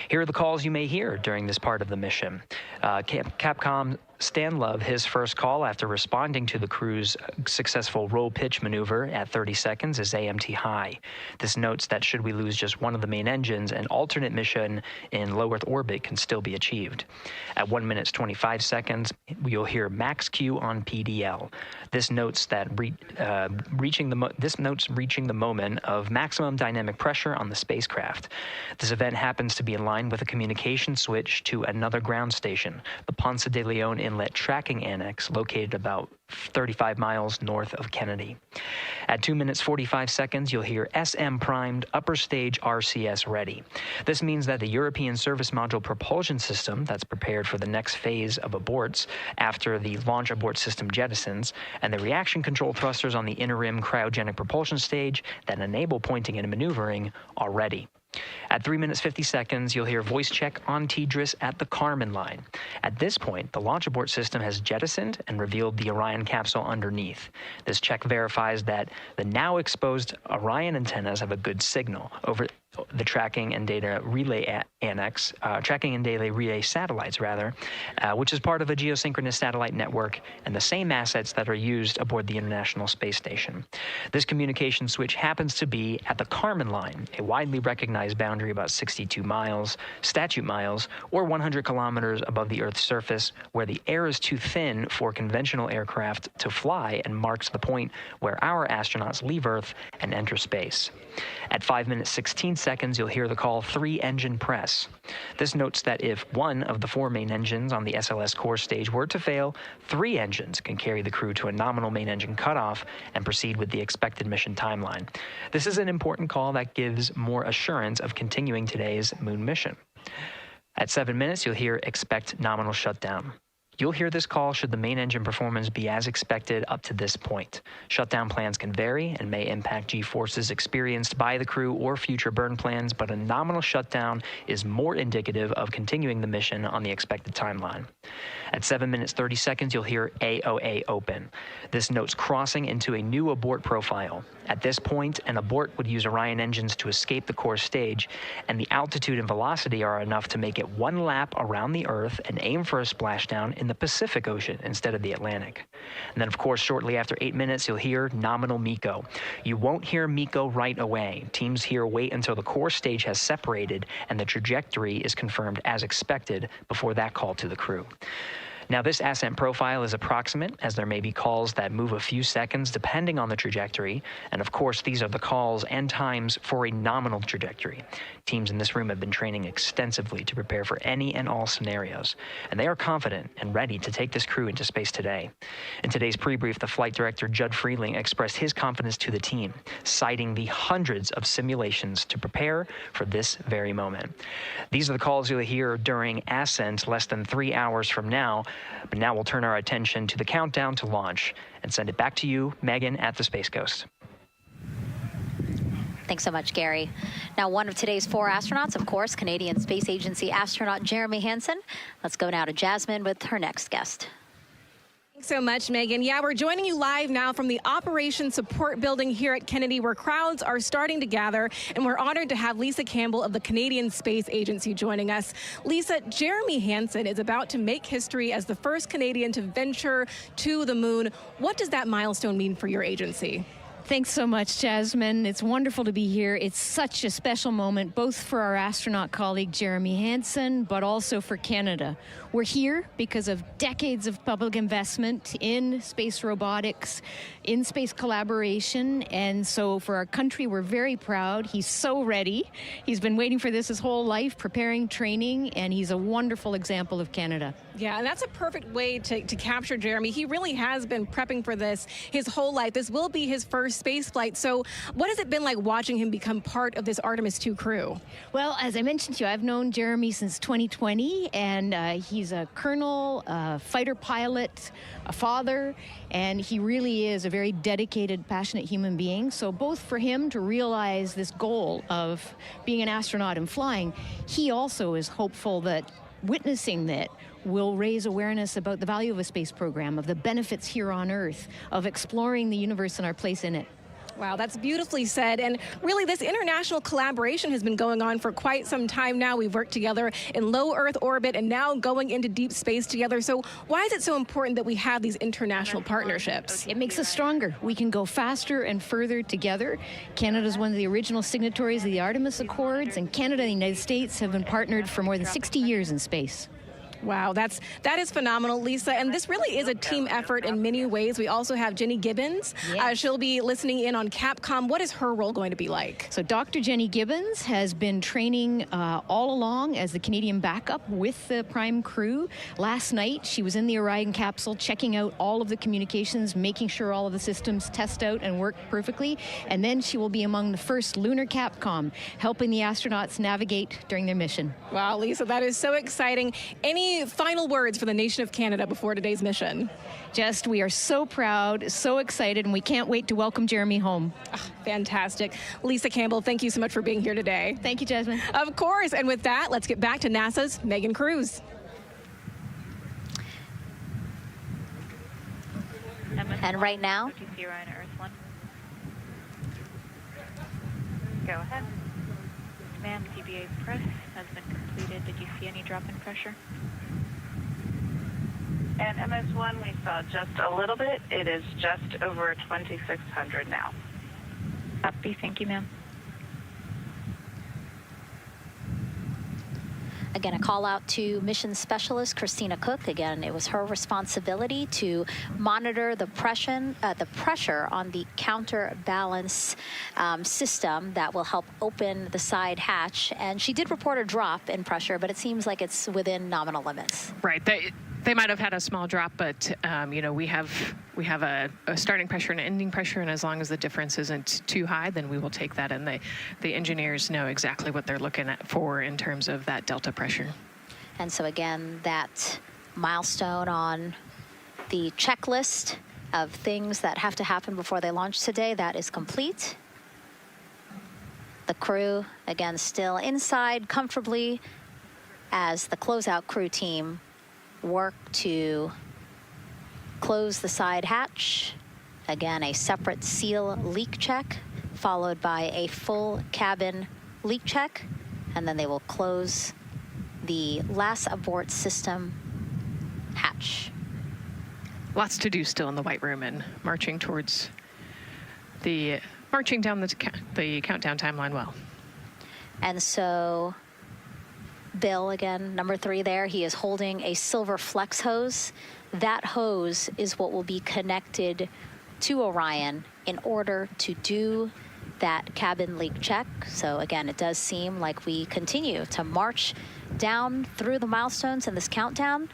[SPEAKER 3] Here are the calls you may hear during this part of the mission. Capcom Stan Love, his first call after responding to the crew's successful roll pitch maneuver at 30 seconds is AMT high. This notes that should we lose just one of the main engines, an alternate mission in low Earth orbit can still be achieved. At 1 minute 25 seconds, you'll hear max Q on PDL. This notes that reaching the moment of maximum dynamic pressure on the spacecraft. This event happens to be in line with a communication switch to another ground station, the Ponce de Leon Inlet Tracking Annex located about 35 miles north of Kennedy. At 2 minutes 45 seconds, you'll hear SM primed, upper stage RCS ready. This means that the European Service Module propulsion system that's prepared for the next phase of aborts after the launch abort system jettisons, and the reaction control thrusters on the inner rim cryogenic propulsion stage that enable pointing and maneuvering are ready. At 3 minutes 50 seconds, you'll hear voice check on TDRS at the Kármán line. At this point, the launch abort system has jettisoned and revealed the Orion capsule underneath. This check verifies that the now exposed Orion antennas have a good signal over the tracking and data relay tracking and data relay satellites, which is part of a geosynchronous satellite network and the same assets that are used aboard the International Space Station. This communication switch happens to be at the Kármán line, a widely recognized boundary about 62 miles, statute miles, or 100 kilometers above the Earth's surface, where the air is too thin for conventional aircraft to fly and marks the point where our astronauts leave Earth and enter space. At 5 minutes 16 seconds, you'll hear the call 3-engine press. This notes that if one of the 4 main engines on the SLS core stage were to fail, 3 engines can carry the crew to a nominal main engine cutoff and proceed with the expected mission timeline. This is an important call that gives more assurance of continuing today's moon mission. At 7 minutes, you'll hear expect nominal shutdown. You'll hear this call should the main engine performance be as expected up to this point. Shutdown plans can vary and may impact G-forces experienced by the crew or future burn plans, but a nominal shutdown is more indicative of continuing the mission on the expected timeline. At 7 minutes 30 seconds, you'll hear AOA open. This notes crossing into a new abort profile. At this point, an abort would use Orion engines to escape the core stage, and the altitude and velocity are enough to make it 1 lap around the Earth and aim for a splashdown in the Pacific Ocean instead of the Atlantic. And then, of course, shortly after 8 minutes, you'll hear nominal MECO. You won't hear MECO right away. Teams here wait until the core stage has separated and the trajectory is confirmed as expected before that call to the crew. Now, this ascent profile is approximate, as there may be calls that move a few seconds depending on the trajectory, and of course these are the calls and times for a nominal trajectory. Teams in this room have been training extensively to prepare for any and all scenarios, and they are confident and ready to take this crew into space today. In today's pre-brief, the flight director, Judd Freeling, expressed his confidence to the team, citing the hundreds of simulations to prepare for this very moment. These are the calls you'll hear during ascent less than 3 hours from now. But now we'll turn our attention to the countdown to launch and send it back to you, Megan, at the Space Coast.
[SPEAKER 9] Thanks so much, Gary. Now, one of today's 4 astronauts, of course, Canadian Space Agency astronaut Jeremy Hansen. Let's go now to Jasmine with her next guest.
[SPEAKER 7] Thanks so much, Megan. Yeah, we're joining you live now from the Operations Support Building here at Kennedy, where crowds are starting to gather, and we're honored to have Lisa Campbell of the Canadian Space Agency joining us. Lisa, Jeremy Hansen is about to make history as the first Canadian to venture to the moon. What does that milestone mean for your agency?
[SPEAKER 5] Thanks so much, Jasmine. It's wonderful to be here. It's such a special moment, both for our astronaut colleague, Jeremy Hansen, but also for Canada. We're here because of decades of public investment in space robotics, in space collaboration, and so for our country, we're very proud. He's so ready. He's been waiting for this his whole life, preparing, training, and he's a wonderful example of Canada.
[SPEAKER 7] Yeah, and that's a perfect way to capture Jeremy. He really has been prepping for this his whole life. This will be his first space flight. So what has it been like watching him become part of this Artemis 2 crew?
[SPEAKER 5] Well, as I mentioned to you, I've known Jeremy since 2020, and he's a colonel, a fighter pilot, a father, and he really is a very dedicated, passionate human being. So both for him to realize this goal of being an astronaut and flying, he also is hopeful that witnessing that will raise awareness about the value of a space program, of the benefits here on Earth, of exploring the universe and our place in it.
[SPEAKER 7] Wow, that's beautifully said. And really, this international collaboration has been going on for quite some time now. We've worked together in low Earth orbit and now going into deep space together. So why is it so important that we have these international partnerships?
[SPEAKER 5] It makes us stronger. We can go faster and further together. Canada is one of the original signatories of the Artemis Accords, and Canada and the United States have been partnered for more than 60 years in space.
[SPEAKER 8] Wow, that is phenomenal, Lisa. And this really is a team effort in many ways. We also have Jenny Gibbons.
[SPEAKER 5] Yes.
[SPEAKER 8] She'll be listening in on Capcom. What is her role going to be like?
[SPEAKER 5] So Dr. Jenny Gibbons has been training all along as the Canadian backup with the Prime crew. Last night, she was in the Orion capsule checking out all of the communications, making sure all of the systems test out and work perfectly. And then she will be among the first lunar Capcom, helping the astronauts navigate during their mission.
[SPEAKER 8] Wow, Lisa, that is so exciting. Any final words for the nation of Canada before today's mission?
[SPEAKER 5] Just, we are so proud, so excited, and we can't wait to welcome Jeremy home.
[SPEAKER 8] Fantastic. Lisa Campbell, thank you so much for being here today.
[SPEAKER 5] Thank you, Jasmine.
[SPEAKER 8] Of course. And with that, let's get back to NASA's Megan Cruz.
[SPEAKER 9] And right now,
[SPEAKER 11] go ahead. Ma'am, TBA press has been completed. Did you see any drop in pressure?
[SPEAKER 13] And MS1, we saw just a little bit. It is just over 2,600 now.
[SPEAKER 11] Copy. Thank you, ma'am.
[SPEAKER 9] again, a call out to mission specialist Christina Cook. Again, it was her responsibility to monitor the pressure on the counterbalance system that will help open the side hatch. And she did report a drop in pressure, but it seems like it's within nominal limits.
[SPEAKER 10] Right. They might have had a small drop, but you know, we have a starting pressure and an ending pressure, and as long as the difference isn't too high, then we will take that. And the engineers know exactly what they're looking for in terms of that delta pressure.
[SPEAKER 9] And so again, that milestone on the checklist of things that have to happen before they launch today, that is complete. The crew, again, still inside comfortably as the closeout crew team work to close the side hatch. Again, a separate seal leak check, followed by a full cabin leak check, and then they will close the last abort system hatch.
[SPEAKER 10] Lots to do still in the White Room and marching down the countdown timeline well.
[SPEAKER 9] And so Bill, again, number 3 there, he is holding a silver flex hose. That hose is what will be connected to Orion in order to do that cabin leak check. So again, it does seem like we continue to march down through the milestones in this countdown.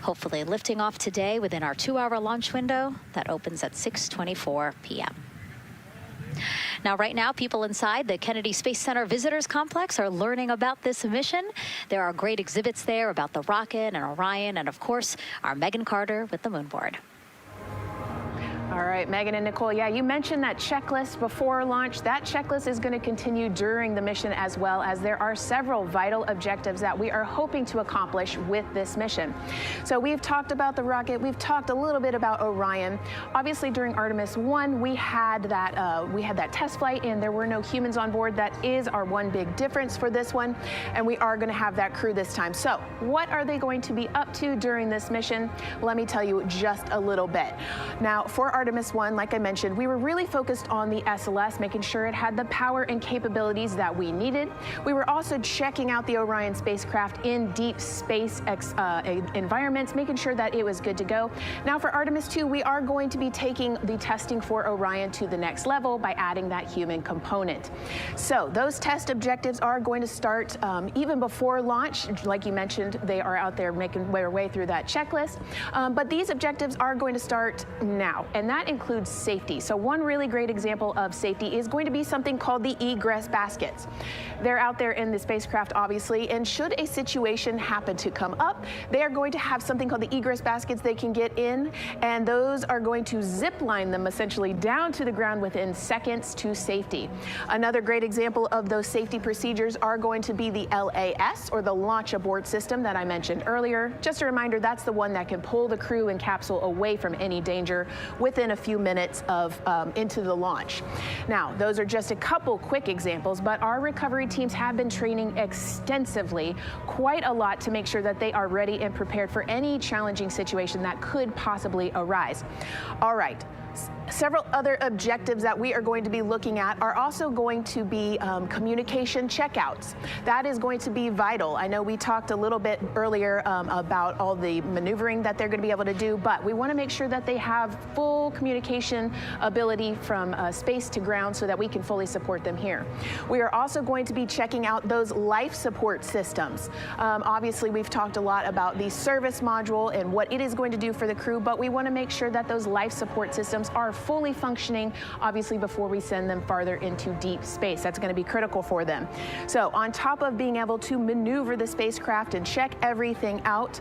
[SPEAKER 9] Hopefully lifting off today within our 2-hour launch window that opens at 6:24 p.m. Now, right now, people inside the Kennedy Space Center Visitors Complex are learning about this mission. There are great exhibits there about the rocket and Orion, and of course, our Megan Carter with the moon board.
[SPEAKER 8] All right, Megan and Nicole, yeah, you mentioned that checklist before launch. That checklist is going to continue during the mission, as well as there are several vital objectives that we are hoping to accomplish with this mission. So we've talked about the rocket. We've talked a little bit about Orion. Obviously, during Artemis 1, we had that test flight, and there were no humans on board. That is our one big difference for this one, and we are going to have that crew this time. So what are they going to be up to during this mission? Let me tell you just a little bit. Now, for Artemis 1, like I mentioned, we were really focused on the SLS, making sure it had the power and capabilities that we needed. We were also checking out the Orion spacecraft in deep space environments, making sure that it was good to go. Now for Artemis 2, we are going to be taking the testing for Orion to the next level by adding that human component. So those test objectives are going to start even before launch. Like you mentioned, they are out there making their way through that checklist. But these objectives are going to start now, and that includes safety. So one really great example of safety is going to be something called the egress baskets. They're out there in the spacecraft, obviously, and should a situation happen to come up, they are going to have something called the egress baskets they can get in, and those are going to zip line them essentially down to the ground within seconds to safety. Another great example of those safety procedures are going to be the LAS, or the launch abort system that I mentioned earlier. Just a reminder, that's the one that can pull the crew and capsule away from any danger within a few minutes of into the launch. Now, those are just a couple quick examples, but our recovery teams have been training extensively, quite a lot, to make sure that they are ready and prepared for any challenging situation that could possibly arise. All right. Several other objectives that we are going to be looking at are also going to be communication checkouts. That is going to be vital. I know we talked a little bit earlier about all the maneuvering that they're going to be able to do, but we want to make sure that they have full communication ability from space to ground so that we can fully support them here. We are also going to be checking out those life support systems. Obviously, we've talked a lot about the service module and what it is going to do for the crew, but we want to make sure that those life support systems are fully functioning, obviously, before we send them farther into deep space. That's going to be critical for them. So on top of being able to maneuver the spacecraft and check everything out,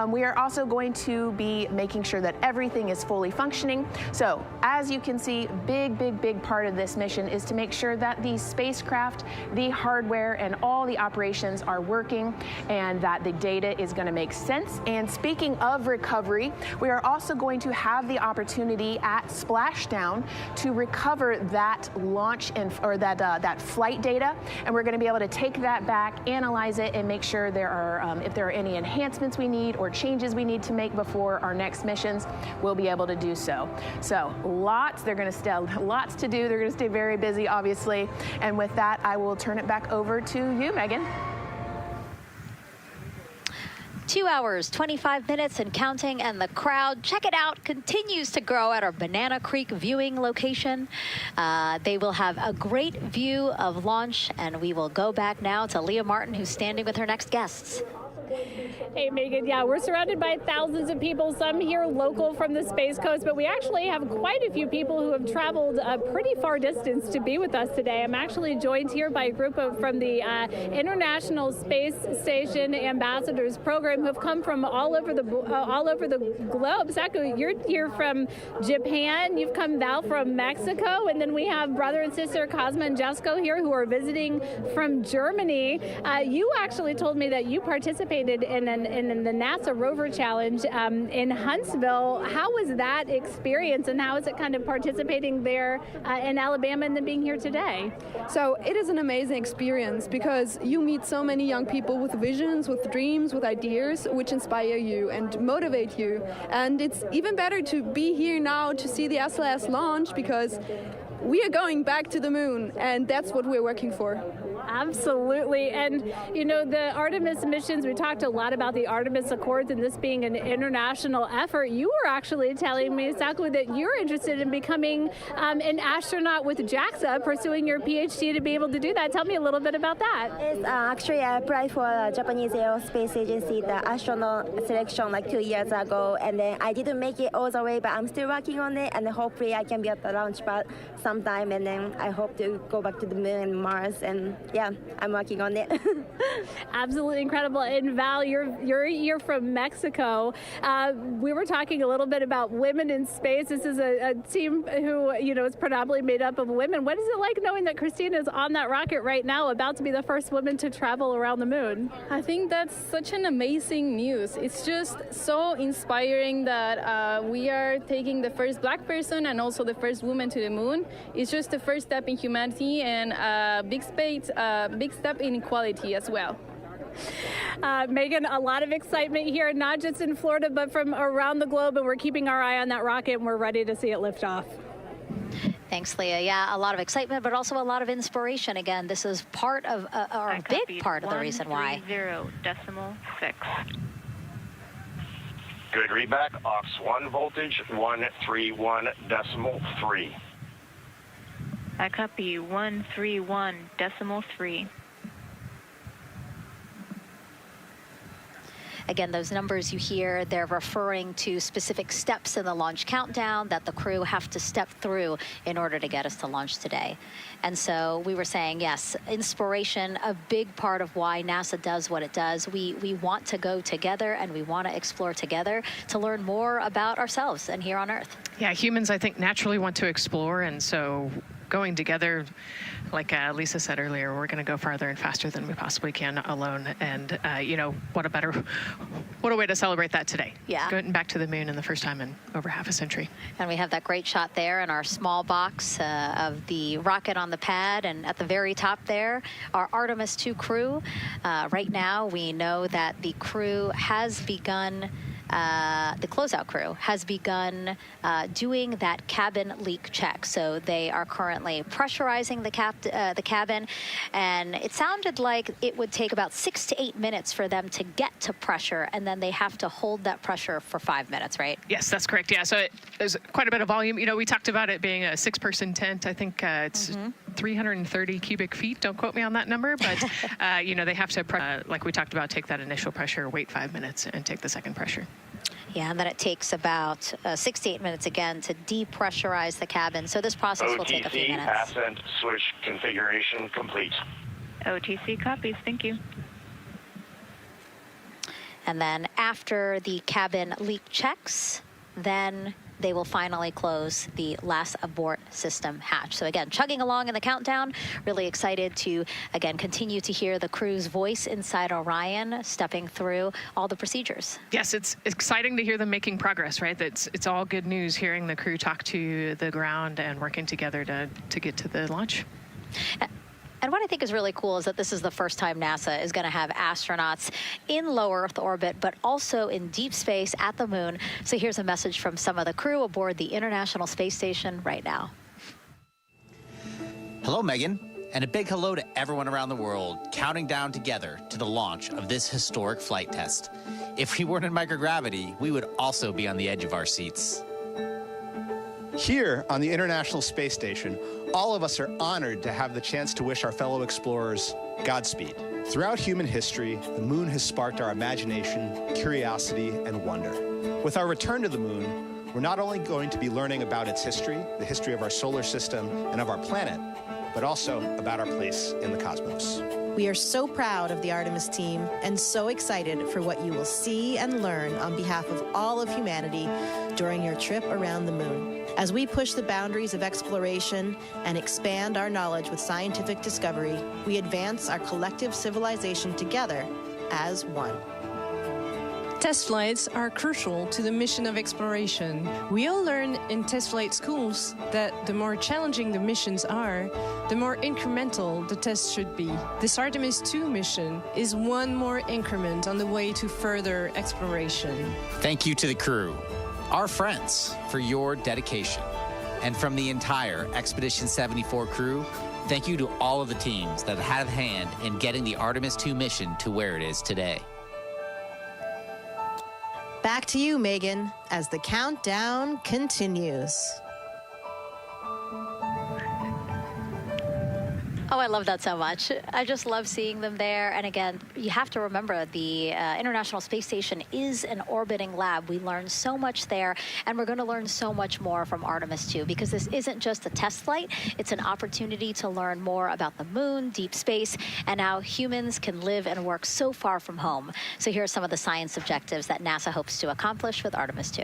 [SPEAKER 8] we are also going to be making sure that everything is fully functioning. So as you can see, big part of this mission is to make sure that the spacecraft, the hardware, and all the operations are working and that the data is going to make sense. And speaking of recovery, we are also going to have the opportunity at splashdown to recover that launch or that flight data, and we're going to be able to take that back, analyze it, and make sure there are if there are any enhancements we need or changes we need to make before our next missions, we'll be able to do so. So lots to do. They're going to stay very busy, obviously. And with that, I will turn it back over to you, Megan.
[SPEAKER 9] 2 hours, 25 minutes and counting, and the crowd, check it out, continues to grow at our Banana Creek viewing location. They will have a great view of launch, and we will go back now to Leah Martin, who's standing with her next guests.
[SPEAKER 7] Hey, Megan, yeah, we're surrounded by thousands of people, some here local from the Space Coast, but we actually have quite a few people who have traveled a pretty far distance to be with us today. I'm actually joined here by a group from the International Space Station Ambassadors Program who have come from all over the globe. Saku, you're here from Japan, you've come now from Mexico, and then we have brother and sister Cosma and Jessica here who are visiting from Germany. You actually told me that you participated in the NASA Rover Challenge in Huntsville. How was that experience, and how is it kind of participating there in Alabama and then being here today?
[SPEAKER 12] So it is an amazing experience because you meet so many young people with visions, with dreams, with ideas which inspire you and motivate you. And it's even better to be here now to see the SLS launch because we are going back to the moon, and that's what we're working for.
[SPEAKER 7] Absolutely. And, you know, the Artemis missions, we talked a lot about the Artemis Accords and this being an international effort. You were actually telling me, Saku, that you're interested in becoming an astronaut with JAXA, pursuing your PhD to be able to do that. Tell me a little bit about that.
[SPEAKER 14] Yes, actually, I applied for the Japanese Aerospace Agency, the astronaut selection like 2 years ago, and then I didn't make it all the way, but I'm still working on it, and hopefully I can be at the launch pad sometime, and then I hope to go back to the moon and Mars, and yeah, I'm working on it.
[SPEAKER 7] Absolutely incredible. And Val, you're from Mexico. We were talking a little bit about women in space. This is a team who, you know, is predominantly made up of women. What is it like knowing that Christina is on that rocket right now, about to be the first woman to travel around the moon?
[SPEAKER 12] I think that's such an amazing news. It's just so inspiring that we are taking the first Black person and also the first woman to the moon. It's just the first step in humanity and a big step in equality as well.
[SPEAKER 7] Megan, a lot of excitement here, not just in Florida, but from around the globe, and we're keeping our eye on that rocket, and we're ready to see it lift off.
[SPEAKER 9] Thanks, Leah. Yeah, a lot of excitement, but also a lot of inspiration. Again, this is part of, or a big part of the reason why.
[SPEAKER 11] 130.6.
[SPEAKER 15] Good readback. Aux 1 voltage, 131.3.
[SPEAKER 11] I copy 131.3.
[SPEAKER 9] Again, those numbers you hear, they're referring to specific steps in the launch countdown that the crew have to step through in order to get us to launch today. And so we were saying, yes, inspiration, a big part of why NASA does what it does. We want to go together and we want to explore together to learn more about ourselves and here on Earth.
[SPEAKER 10] Yeah, humans, I think, naturally want to explore, and so going together, like Lisa said earlier, we're going to go farther and faster than we possibly can alone. And, you know, what a way to celebrate that today.
[SPEAKER 9] Yeah.
[SPEAKER 10] Going back to the moon in the first time in over half a century.
[SPEAKER 9] And we have that great shot there in our small box of the rocket on the pad. And at the very top there, our Artemis 2 crew. Right now, we know that the crew has begun the closeout crew, has begun doing that cabin leak check. So they are currently pressurizing the cabin, and it sounded like it would take about 6 to 8 minutes for them to get to pressure, and then they have to hold that pressure for 5 minutes, right?
[SPEAKER 10] Yes, that's correct. Yeah, so there's quite a bit of volume. You know, we talked about it being a 6-person tent. I think it's 330 cubic feet. Don't quote me on that number, but you know, they have to, like we talked about, take that initial pressure, wait 5 minutes, and take the second pressure.
[SPEAKER 9] Yeah, and then it takes about 6 to 8 minutes again to depressurize the cabin. So this process will take a few minutes.
[SPEAKER 15] OTC ascent switch configuration complete.
[SPEAKER 11] OTC copies. Thank you.
[SPEAKER 9] And then after the cabin leak checks, then they will finally close the last abort system hatch. So again, chugging along in the countdown, really excited to, again, continue to hear the crew's voice inside Orion, stepping through all the procedures.
[SPEAKER 10] Yes, it's exciting to hear them making progress, right? It's all good news hearing the crew talk to the ground and working together to get to the launch.
[SPEAKER 9] And what I think is really cool is that this is the first time NASA is going to have astronauts in low Earth orbit, but also in deep space at the moon. So here's a message from some of the crew aboard the International Space Station right now.
[SPEAKER 2] Hello, Megan, and a big hello to everyone around the world counting down together to the launch of this historic flight test. If we weren't in microgravity, we would also be on the edge of our seats.
[SPEAKER 6] Here on the International Space Station, all of us are honored to have the chance to wish our fellow explorers Godspeed. Throughout human history, the moon has sparked our imagination, curiosity, and wonder. With our return to the moon, we're not only going to be learning about its history, the history of our solar system and of our planet, but also about our place in the cosmos.
[SPEAKER 16] We are so proud of the Artemis team and so excited for what you will see and learn on behalf of all of humanity during your trip around the moon. As we push the boundaries of exploration and expand our knowledge with scientific discovery, we advance our collective civilization together as one.
[SPEAKER 17] Test flights are crucial to the mission of exploration. We all learn in test flight schools that the more challenging the missions are, the more incremental the tests should be. This Artemis 2 mission is one more increment on the way to further exploration.
[SPEAKER 2] Thank you to the crew, our friends, for your dedication. And from the entire Expedition 74 crew, thank you to all of the teams that had a hand in getting the Artemis 2 mission to where it is today.
[SPEAKER 16] Back to you, Megan, as the countdown continues.
[SPEAKER 9] Oh, I love that so much. I just love seeing them there. And again, you have to remember the International Space Station is an orbiting lab. We learn so much there, and we're going to learn so much more from Artemis 2, because this isn't just a test flight. It's an opportunity to learn more about the moon, deep space, and how humans can live and work so far from home. So here are some of the science objectives that NASA hopes to accomplish with Artemis 2.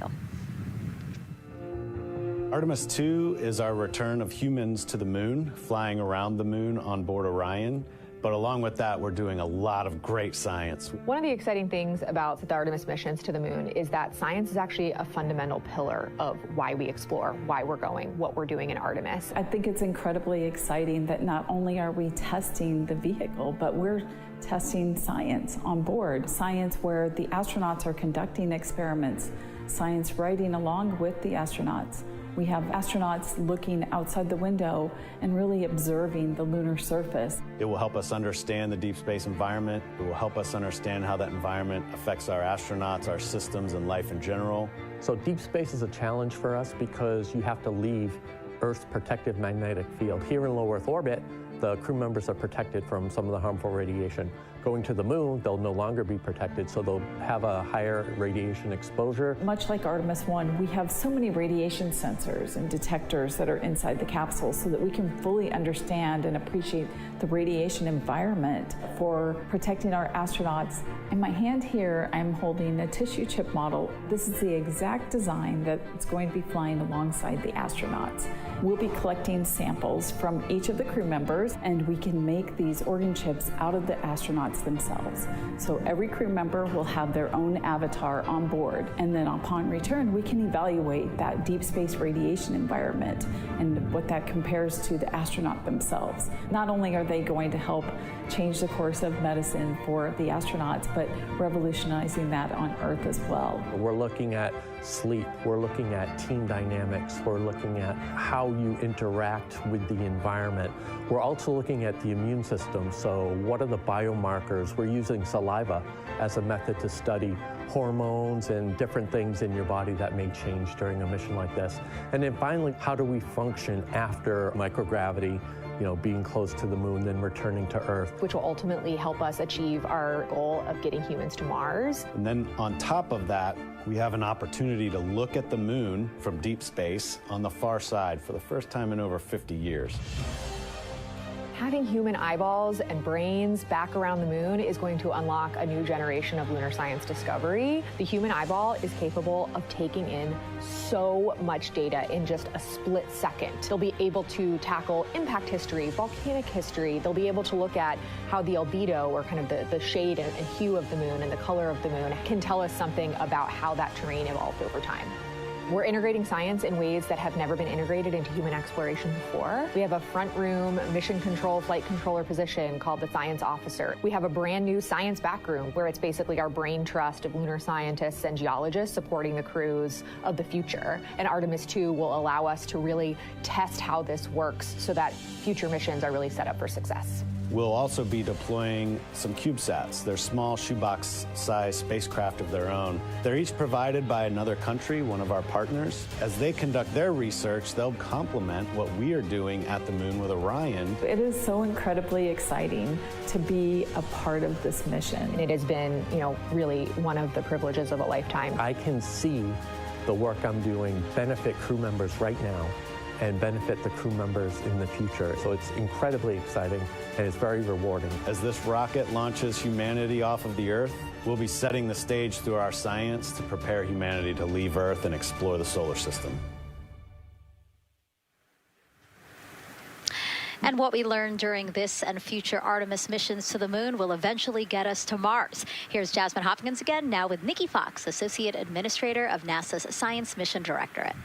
[SPEAKER 18] Artemis 2 is our return of humans to the moon, flying around the moon on board Orion. But along with that, we're doing a lot of great science.
[SPEAKER 21] One of the exciting things about the Artemis missions to the moon is that science is actually a fundamental pillar of why we explore, why we're going, what we're doing in Artemis.
[SPEAKER 23] I think it's incredibly exciting that not only are we testing the vehicle, but we're testing science on board. Science where the astronauts are conducting experiments, science riding along with the astronauts. We have astronauts looking outside the window and really observing the lunar surface.
[SPEAKER 18] It will help us understand the deep space environment. It will help us understand how that environment affects our astronauts, our systems, and life in general.
[SPEAKER 25] So deep space is a challenge for us because you have to leave Earth's protective magnetic field. Here in low Earth orbit, the crew members are protected from some of the harmful radiation. Going to the moon, they'll no longer be protected, so they'll have a higher radiation exposure.
[SPEAKER 23] Much like Artemis 1, we have so many radiation sensors and detectors that are inside the capsule so that we can fully understand and appreciate the radiation environment for protecting our astronauts. In my hand here, I'm holding a tissue chip model. This is the exact design that's going to be flying alongside the astronauts. We'll be collecting samples from each of the crew members explorers, and we can make these organ chips out of the astronauts themselves. So every crew member will have their own avatar on board, and then upon return, we can evaluate that deep space radiation environment and what that compares to the astronaut themselves. Not only are they going to help change the course of medicine for the astronauts, but revolutionizing that on Earth as well.
[SPEAKER 25] We're looking at sleep, we're looking at team dynamics, we're looking at how you interact with the environment. We're also looking at the immune system, so what are the biomarkers? We're using saliva as a method to study hormones and different things in your body that may change during a mission like this. And then finally, how do we function after microgravity, being close to the moon, then returning to Earth.
[SPEAKER 21] Which will ultimately help us achieve our goal of getting humans to Mars.
[SPEAKER 18] And then on top of that, we have an opportunity to look at the moon from deep space on the far side for the first time in over 50 years.
[SPEAKER 21] Having human eyeballs and brains back around the moon is going to unlock a new generation of lunar science discovery. The human eyeball is capable of taking in so much data in just a split second. They'll be able to tackle impact history, volcanic history. They'll be able to look at how the albedo, or kind of the shade and hue of the moon and the color of the moon, can tell us something about how that terrain evolved over time. We're integrating science in ways that have never been integrated into human exploration before. We have a front room mission control flight controller position called the Science Officer. We have a brand new science back room where it's basically our brain trust of lunar scientists and geologists supporting the crews of the future. And Artemis 2 will allow us to really test how this works so that future missions are really set up for success.
[SPEAKER 18] We'll also be deploying some CubeSats. They're small shoebox-sized spacecraft of their own. They're each provided by another country, one of our partners. As they conduct their research, they'll complement what we are doing at the moon with Orion.
[SPEAKER 23] It is so incredibly exciting to be a part of this mission.
[SPEAKER 21] And it has been, really one of the privileges of a lifetime.
[SPEAKER 25] I can see the work I'm doing benefit crew members right now and benefit the crew members in the future. So it's incredibly exciting and it's very rewarding.
[SPEAKER 18] As this rocket launches humanity off of the Earth, we'll be setting the stage through our science to prepare humanity to leave Earth and explore the solar system.
[SPEAKER 9] And what we learn during this and future Artemis missions to the moon will eventually get us to Mars. Here's Jasmine Hopkins again, now with Nikki Fox, Associate Administrator of NASA's Science Mission Directorate.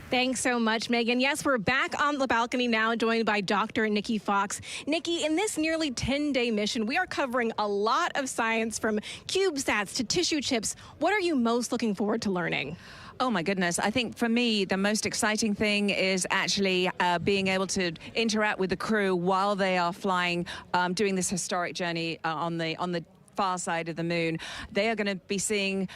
[SPEAKER 4] Thanks so much, Megan. Yes, we're back on the balcony now, joined by Dr. Nikki Fox. Nikki, in this nearly 10-day mission, we are covering a lot of science, from CubeSats to tissue chips. What are you most looking forward to learning?
[SPEAKER 19] Oh my goodness. I think for me, the most exciting thing is actually being able to interact with the crew while they are flying, doing this historic journey on the far side of the moon. They are going to be seeing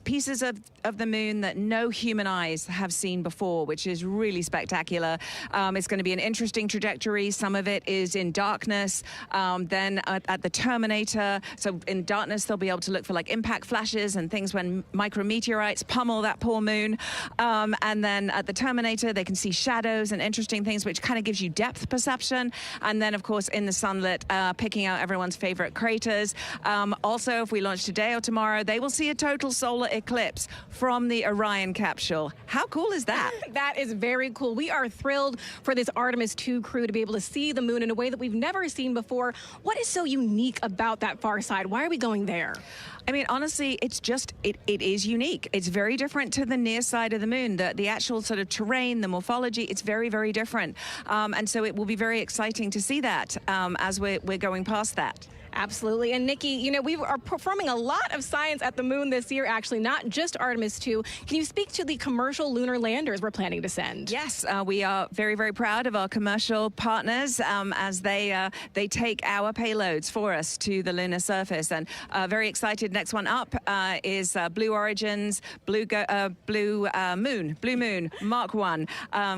[SPEAKER 19] pieces of the moon that no human eyes have seen before, which is really spectacular. It's going to be an interesting trajectory. Some of it is in darkness. Then at the Terminator, so in darkness, they'll be able to look for like impact flashes and things when micrometeorites pummel that poor moon. And then at the Terminator, they can see shadows and interesting things, which kind of gives you depth perception. And then, of course, in the sunlit, picking out everyone's favorite craters. Also, if we launch today or tomorrow, they will see a total solar eclipse from the Orion capsule. How cool is that?
[SPEAKER 4] That is very cool. We are thrilled for this Artemis 2 crew to be able to see the moon in a way that we've never seen before. What is so unique about that far side? Why are we going there?
[SPEAKER 19] I mean, honestly, it's just, it is unique. It's very different to the near side of the moon. The actual sort of terrain, the morphology, it's very, very different. And so it will be very exciting to see that as we're going past that.
[SPEAKER 4] Absolutely. And Nikki, we are performing a lot of science at the moon this year, actually, not just Artemis 2. Can you speak to the commercial lunar landers we're planning to send?
[SPEAKER 19] Yes, we are very, very proud of our commercial partners as they take our payloads for us to the lunar surface. And very excited. Next one up is Blue Origin's Blue Moon Mark 1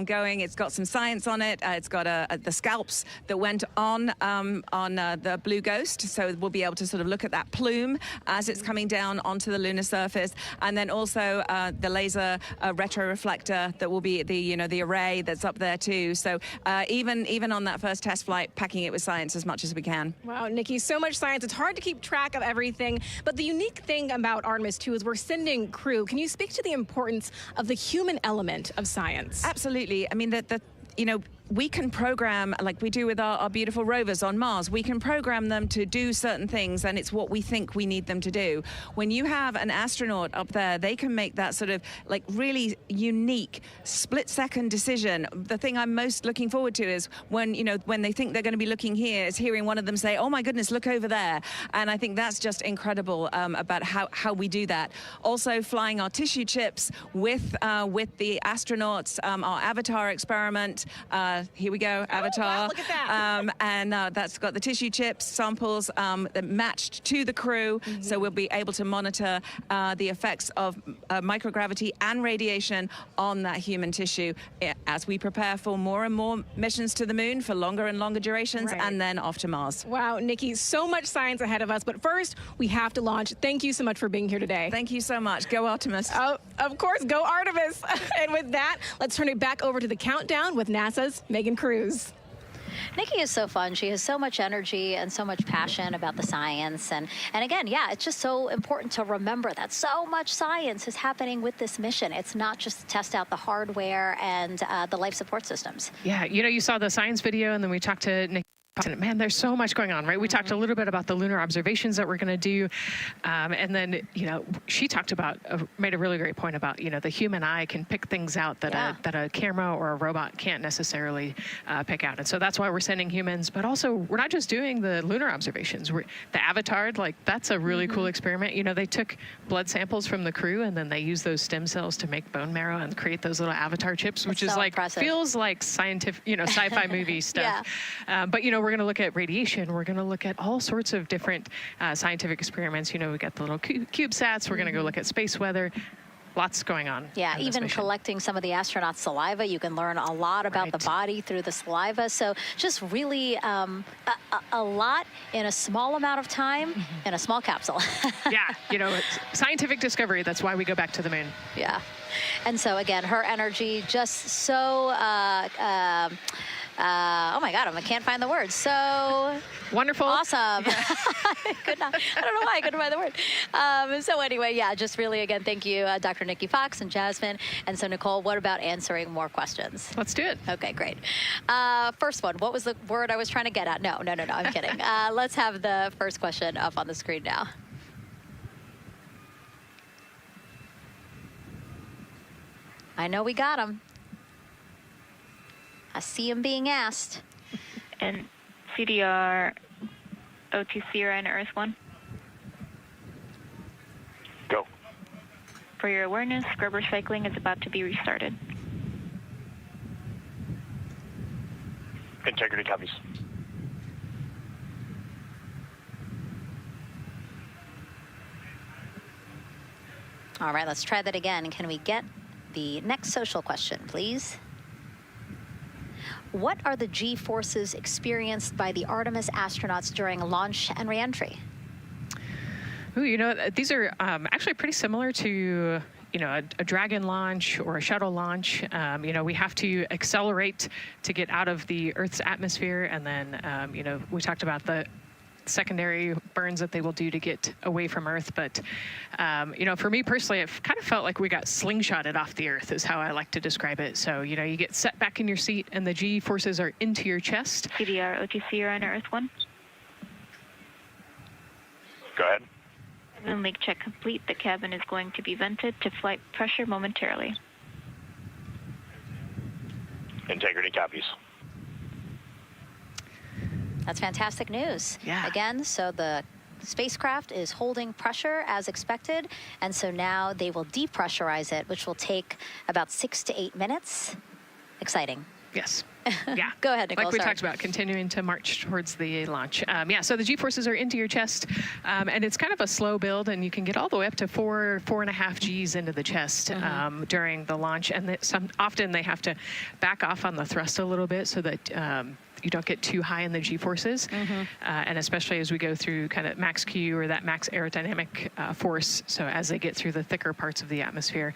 [SPEAKER 19] going. It's got some science on it. It's got the scalps that went on the Blue Ghost. So we'll be able to sort of look at that plume as it's coming down onto the lunar surface, and then also the laser retroreflector that will be the array that's up there too. So even on that first test flight, packing it with science as much as we can.
[SPEAKER 4] Wow, Nikki, so much science. It's hard to keep track of everything. But the unique thing about Artemis 2 is we're sending crew. Can you speak to the importance of the human element of science?
[SPEAKER 19] Absolutely. I mean, we can program, like we do with our beautiful rovers on Mars, we can program them to do certain things, and it's what we think we need them to do. When you have an astronaut up there, they can make that sort of like really unique split-second decision. The thing I'm most looking forward to is when, you know, when they think they're going to be looking here, is hearing one of them say, oh my goodness, look over there. And I think that's just incredible about how we do that. Also flying our tissue chips with the astronauts, our Avatar experiment. Here we go, Avatar.
[SPEAKER 4] Wow, look at that.
[SPEAKER 19] And that's got the tissue chips samples that matched to the crew, so we'll be able to monitor the effects of microgravity and radiation on that human tissue as we prepare for more and more missions to the moon for longer and longer durations, and then off to Mars.
[SPEAKER 4] Wow, Nikki, so much science ahead of us, but first we have to launch. Thank you so much for being here today.
[SPEAKER 19] Thank you so much. Go Artemis.
[SPEAKER 4] Oh, of course, go Artemis. And with that, let's turn it back over to the countdown with NASA's Megan Cruz.
[SPEAKER 9] Nikki is so fun. She has so much energy and so much passion about the science. And again, yeah, it's just so important to remember that so much science is happening with this mission. It's not just to test out the hardware and the life support systems.
[SPEAKER 10] Yeah, you know, you saw the science video, and then we talked to Nikki. Man, there's so much going on, right? We talked a little bit about the lunar observations that we're going to do. And then, you know, she talked about, made a really great point about, you know, the human eye can pick things out that, that a camera or a robot can't necessarily pick out. And so that's why we're sending humans. But also, we're not just doing the lunar observations. The Avatar, like, that's a really cool experiment. You know, they took blood samples from the crew, and then they used those stem cells to make bone marrow and create those little Avatar chips, which is like, feels like scientific, you know, sci-fi movie stuff. But, you know, we're going to look at radiation. We're going to look at all sorts of different scientific experiments. You know, we got the little CubeSats. We're going to go look at space weather. Lots going on.
[SPEAKER 9] Yeah, even collecting some of the astronauts' saliva. You can learn a lot about the body through the saliva. So just really a lot in a small amount of time in a small capsule.
[SPEAKER 10] Yeah, you know, it's scientific discovery. That's why we go back to the moon.
[SPEAKER 9] Yeah. And so, again, her energy just so... oh my God, I can't find the word. So
[SPEAKER 10] wonderful,
[SPEAKER 9] awesome. Yeah. I don't know why I couldn't find the word. So anyway, yeah, just really again, thank you, Dr. Nikki Fox and Jasmine. And so Nicole, what about answering more questions?
[SPEAKER 10] Let's do it.
[SPEAKER 9] Okay, great. First one, what was the word I was trying to get at? No, I'm kidding. Let's have the first question up on the screen now. I know we got them. I see him being asked.
[SPEAKER 11] And CDR OTC Rhino Earth 1.
[SPEAKER 15] Go.
[SPEAKER 11] For your awareness, scrubber cycling is about to be restarted.
[SPEAKER 15] Integrity copies.
[SPEAKER 9] All right, let's try that again. Can we get the next social question, please? What are the G-forces experienced by the Artemis astronauts during launch and reentry?
[SPEAKER 10] Ooh, you know, these are actually pretty similar to, you know, a Dragon launch or a shuttle launch. You know, we have to accelerate to get out of the Earth's atmosphere, and then, you know, we talked about the secondary burns that they will do to get away from Earth. But, you know, for me personally, it kind of felt like we got slingshotted off the Earth is how I like to describe it. So, you know, you get set back in your seat and the G forces are into your chest.
[SPEAKER 11] CDR OTC Rhino Earth 1.
[SPEAKER 15] Go ahead.
[SPEAKER 11] Moon leak check complete. The cabin is going to be vented to flight pressure momentarily.
[SPEAKER 15] Integrity copies.
[SPEAKER 9] That's fantastic news.
[SPEAKER 10] Yeah.
[SPEAKER 9] Again, so the spacecraft is holding pressure as expected, and so now they will depressurize it, which will take about 6 to 8 minutes. Exciting.
[SPEAKER 10] Yes. Yeah.
[SPEAKER 9] Go ahead, Nicole.
[SPEAKER 10] Like we talked about, continuing to march towards the launch. Yeah, so the G-forces are into your chest, and it's kind of a slow build, and you can get all the way up to 4.5 Gs into the chest during the launch, and often they have to back off on the thrust a little bit so that you don't get too high in the G-forces, and especially as we go through kind of max Q or that max aerodynamic force, so as they get through the thicker parts of the atmosphere.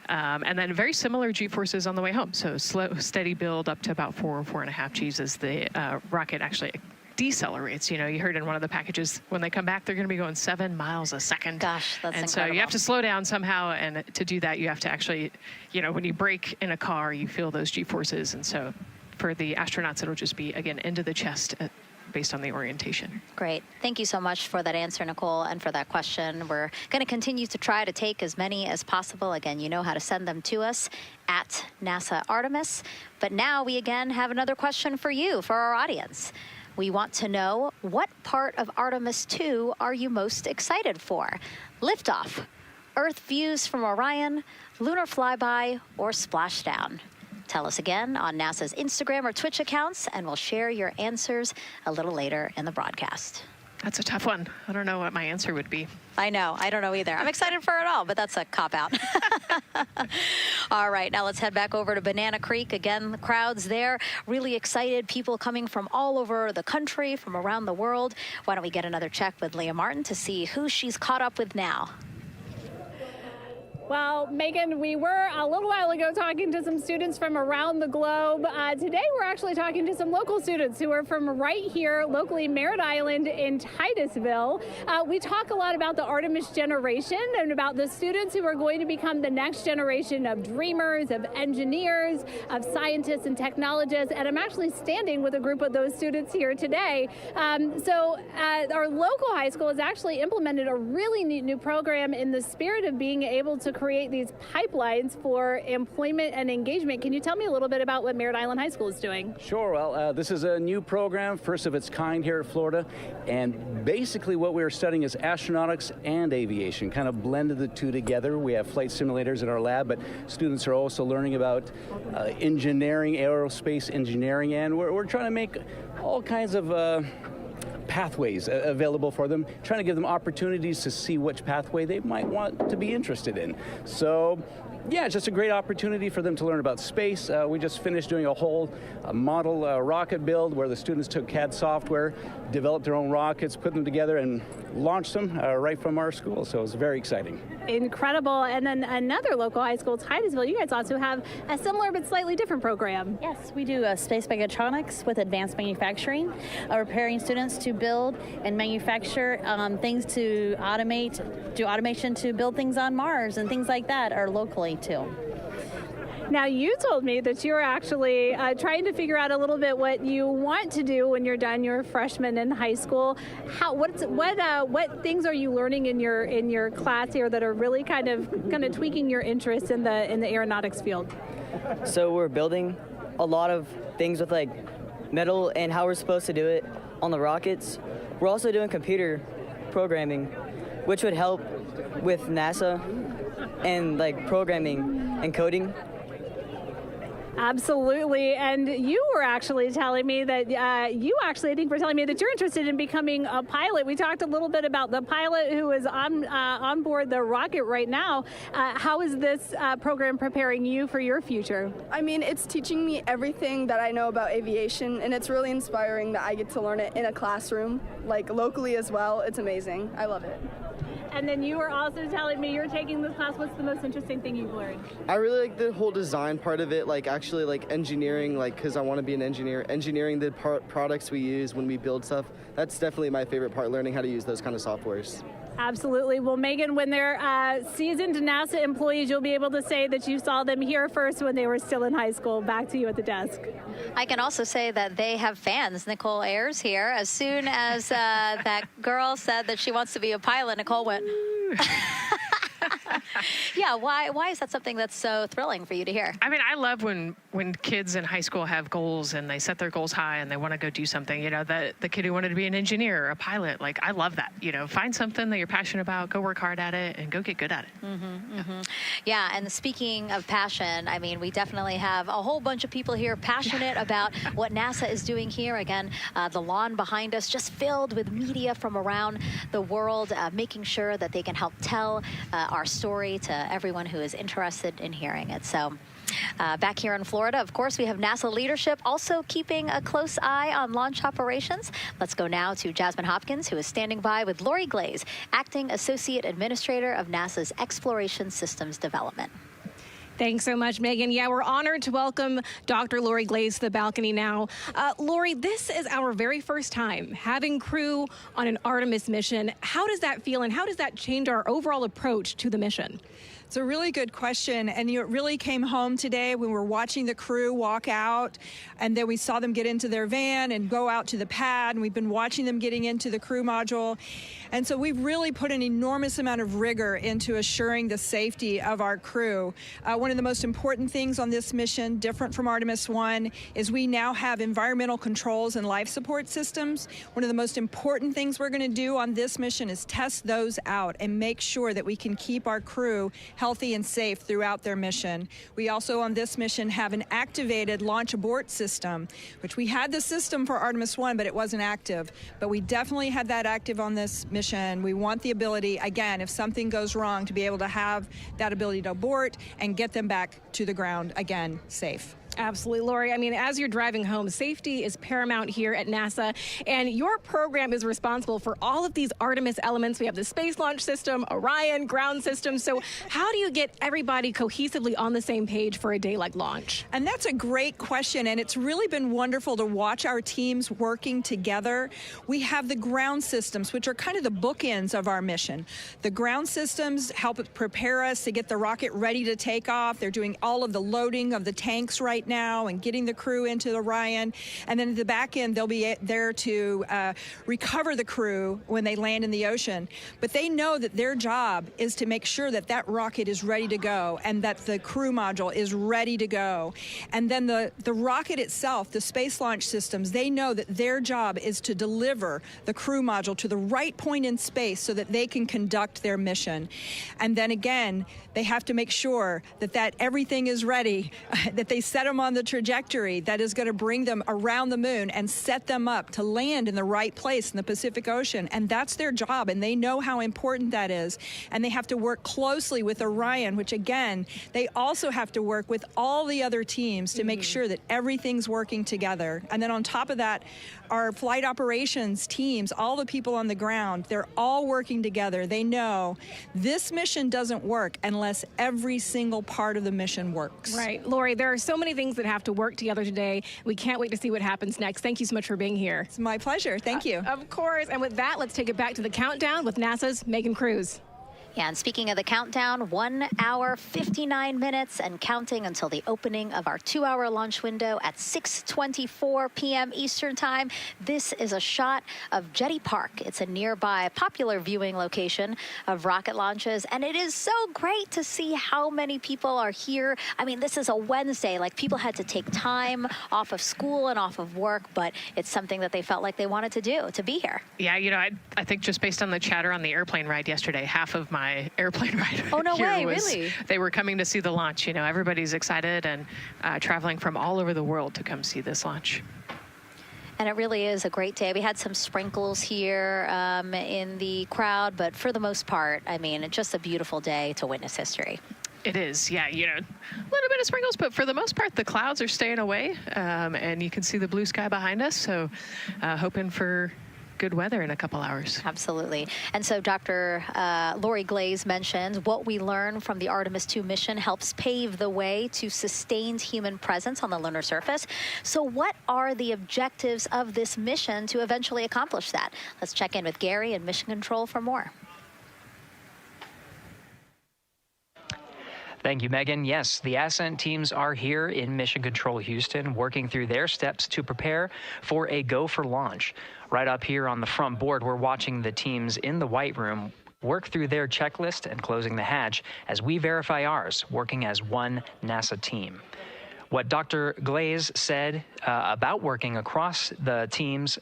[SPEAKER 10] And then very similar G-forces on the way home, so slow, steady build up to about 4.5 Gs as the rocket actually decelerates. You know, you heard in one of the packages, when they come back, they're going to be going 7 miles a second.
[SPEAKER 9] Gosh, that's
[SPEAKER 10] and
[SPEAKER 9] incredible.
[SPEAKER 10] So you have to slow down somehow, and to do that, you have to actually, you know, when you brake in a car, you feel those G-forces, and so for the astronauts, it'll just be, again, into the chest based on the orientation.
[SPEAKER 9] Great. Thank you so much for that answer, Nicole, and for that question. We're going to continue to try to take as many as possible. Again, you know how to send them to us at NASA Artemis. But now we again have another question for you, for our audience. We want to know, what part of Artemis 2 are you most excited for? Liftoff, Earth views from Orion, lunar flyby, or splashdown? Tell us again on NASA's Instagram or Twitch accounts, and we'll share your answers a little later in the broadcast.
[SPEAKER 10] That's a tough one. I don't know what my answer would be.
[SPEAKER 9] I know. I don't know either. I'm excited for it all, but that's a cop-out. All right, now let's head back over to Banana Creek. Again, the crowds there, really excited. People coming from all over the country, from around the world. Why don't we get another check with Leah Martin to see who she's caught up with now?
[SPEAKER 7] Well, Megan, we were a little while ago talking to some students from around the globe. Today, we're actually talking to some local students who are from right here, locally, Merritt Island in Titusville. We talk a lot about the Artemis generation and about the students who are going to become the next generation of dreamers, of engineers, of scientists and technologists. And I'm actually standing with a group of those students here today. Our local high school has actually implemented a really neat new program in the spirit of being able to create these pipelines for employment and engagement. Can you tell me a little bit about what Merritt Island High School is doing?
[SPEAKER 1] Sure. Well, this is a new program, first of its kind here at Florida. And basically what we're studying is astronautics and aviation, kind of blended the two together. We have flight simulators in our lab, but students are also learning about engineering, aerospace engineering, and we're trying to make all kinds of pathways available for them, trying to give them opportunities to see which pathway they might want to be interested in. So, yeah, it's just a great opportunity for them to learn about space. We just finished doing a whole model rocket build where the students took CAD software, developed their own rockets, put them together, and launched them right from our school. So it was very exciting.
[SPEAKER 7] Incredible. And then another local high school, Titusville, you guys also have a similar but slightly different program.
[SPEAKER 3] Yes, we do space mechatronics with advanced manufacturing, preparing students to build and manufacture things to automate, do automation to build things on Mars and things like that, or locally too.
[SPEAKER 7] Now, you told me that you're actually trying to figure out a little bit what you want to do when you're done your freshman in high school. What things are you learning in your class here that are really kind of tweaking your interest in the aeronautics field?
[SPEAKER 20] So we're building a lot of things with like metal and how we're supposed to do it on the rockets. We're also doing computer programming, which would help with NASA and like programming and coding.
[SPEAKER 7] Absolutely. And you were actually telling me that I think were telling me that you're interested in becoming a pilot. We talked a little bit about the pilot who is on board the rocket right now. How is this program preparing you for your future?
[SPEAKER 12] I mean, it's teaching me everything that I know about aviation, and it's really inspiring that I get to learn it in a classroom, like locally as well. It's amazing. I love it.
[SPEAKER 7] And then you were also telling me you're taking this class. What's the most interesting thing you've learned?
[SPEAKER 22] I really like the whole design part of it, like actually like engineering, like because I want to be an engineer. Engineering the products we use when we build stuff, that's definitely my favorite part, learning how to use those kind of softwares.
[SPEAKER 7] Absolutely. Well, Megan, when they're seasoned NASA employees, you'll be able to say that you saw them here first when they were still in high school. Back to you at the desk.
[SPEAKER 9] I can also say that they have fans. Nicole Ayers here. As soon as that girl said that she wants to be a pilot, Nicole went, yeah, why is that something that's so thrilling for you to hear?
[SPEAKER 10] I mean, I love when kids in high school have goals and they set their goals high and they want to go do something. You know, the kid who wanted to be an engineer or a pilot, like, I love that. You know, find something that you're passionate about, go work hard at it, and go get good at it.
[SPEAKER 9] Yeah, and speaking of passion, I mean, we definitely have a whole bunch of people here passionate about what NASA is doing here. Again, the lawn behind us just filled with media from around the world, making sure that they can help tell our story to everyone who is interested in hearing it. So back here in Florida, of course, we have NASA leadership also keeping a close eye on launch operations. Let's go now to Jasmine Hopkins, who is standing by with Lori Glaze, Acting Associate Administrator of NASA's Exploration Systems Development.
[SPEAKER 4] Thanks so much, Megan. Yeah, we're honored to welcome Dr. Lori Glaze to the balcony now. Lori, this is our very first time having crew on an Artemis mission. How does that feel, and how does that change our overall approach to the mission?
[SPEAKER 5] It's a really good question, and it really came home today when we were watching the crew walk out, and then we saw them get into their van and go out to the pad, and we've been watching them getting into the crew module. And so we've really put an enormous amount of rigor into assuring the safety of our crew. One of the most important things on this mission, different from Artemis 1, is we now have environmental controls and life support systems. One of the most important things we're going to do on this mission is test those out and make sure that we can keep our crew healthy and safe throughout their mission. We also on this mission have an activated launch abort system, which we had the system for Artemis 1, but it wasn't active. But we definitely had that active on this mission. We want the ability, again, if something goes wrong, to be able to have that ability to abort and get them back to the ground again, safe.
[SPEAKER 4] Absolutely, Lori. I mean, as you're driving home, safety is paramount here at NASA, and your program is responsible for all of these Artemis elements. We have the Space Launch System, Orion, ground system. So how do you get everybody cohesively on the same page for a day like launch?
[SPEAKER 5] And that's a great question, and it's really been wonderful to watch our teams working together. We have the ground systems, which are kind of the bookends of our mission. The ground systems help prepare us to get the rocket ready to take off. They're doing all of the loading of the tanks right now and getting the crew into Orion. And then at the back end, they'll be there to recover the crew when they land in the ocean. But they know that their job is to make sure that that rocket is ready to go and that the crew module is ready to go. And then the rocket itself, the space launch systems, they know that their job is to deliver the crew module to the right point in space so that they can conduct their mission. And then again, they have to make sure that everything is ready, that they set them on the trajectory that is going to bring them around the moon and set them up to land in the right place in the Pacific Ocean. And that's their job, and they know how important that is. And they have to work closely with Orion, which again, they also have to work with all the other teams to make sure that everything's working together. And then on top of that, our flight operations teams, all the people on the ground, they're all working together. They know this mission doesn't work unless every single part of the mission works.
[SPEAKER 4] Right. Lori, there are so many things that have to work together today. We can't wait to see what happens next. Thank you so much for being here.
[SPEAKER 5] It's my pleasure. Thank you.
[SPEAKER 4] Of course. And with that, let's take it back to the countdown with NASA's Megan Cruz.
[SPEAKER 9] Yeah, and speaking of the countdown, 1 hour, 59 minutes and counting until the opening of our 2-hour launch window at 6:24 p.m. Eastern Time. This is a shot of Jetty Park. It's a nearby popular viewing location of rocket launches, and it is so great to see how many people are here. I mean, this is a Wednesday. Like, people had to take time off of school and off of work, but it's something that they felt like they wanted to do, to be here.
[SPEAKER 10] Yeah, you know, I think just based on the chatter on the airplane ride yesterday, half of my airplane ride
[SPEAKER 9] Really?
[SPEAKER 10] They were coming to see the launch. You know, everybody's excited and traveling from all over the world to come see this launch.
[SPEAKER 9] And it really is a great day. We had some sprinkles here in the crowd, but for the most part, I mean, it's just a beautiful day to witness history.
[SPEAKER 10] It is, yeah, you know, a little bit of sprinkles, but for the most part, the clouds are staying away, and you can see the blue sky behind us, so hoping for good weather in a couple hours.
[SPEAKER 9] Absolutely. And so Dr. Lori Glaze mentioned what we learned from the Artemis 2 mission helps pave the way to sustained human presence on the lunar surface. So what are the objectives of this mission to eventually accomplish that? Let's check in with Gary in Mission Control for more.
[SPEAKER 8] Thank you, Megan. Yes, the Ascent teams are here in Mission Control Houston, working through their steps to prepare for a go for launch. Right up here on the front board, we're watching the teams in the White Room work through their checklist and closing the hatch as we verify ours, working as one NASA team. What Dr. Glaze said about working across the teams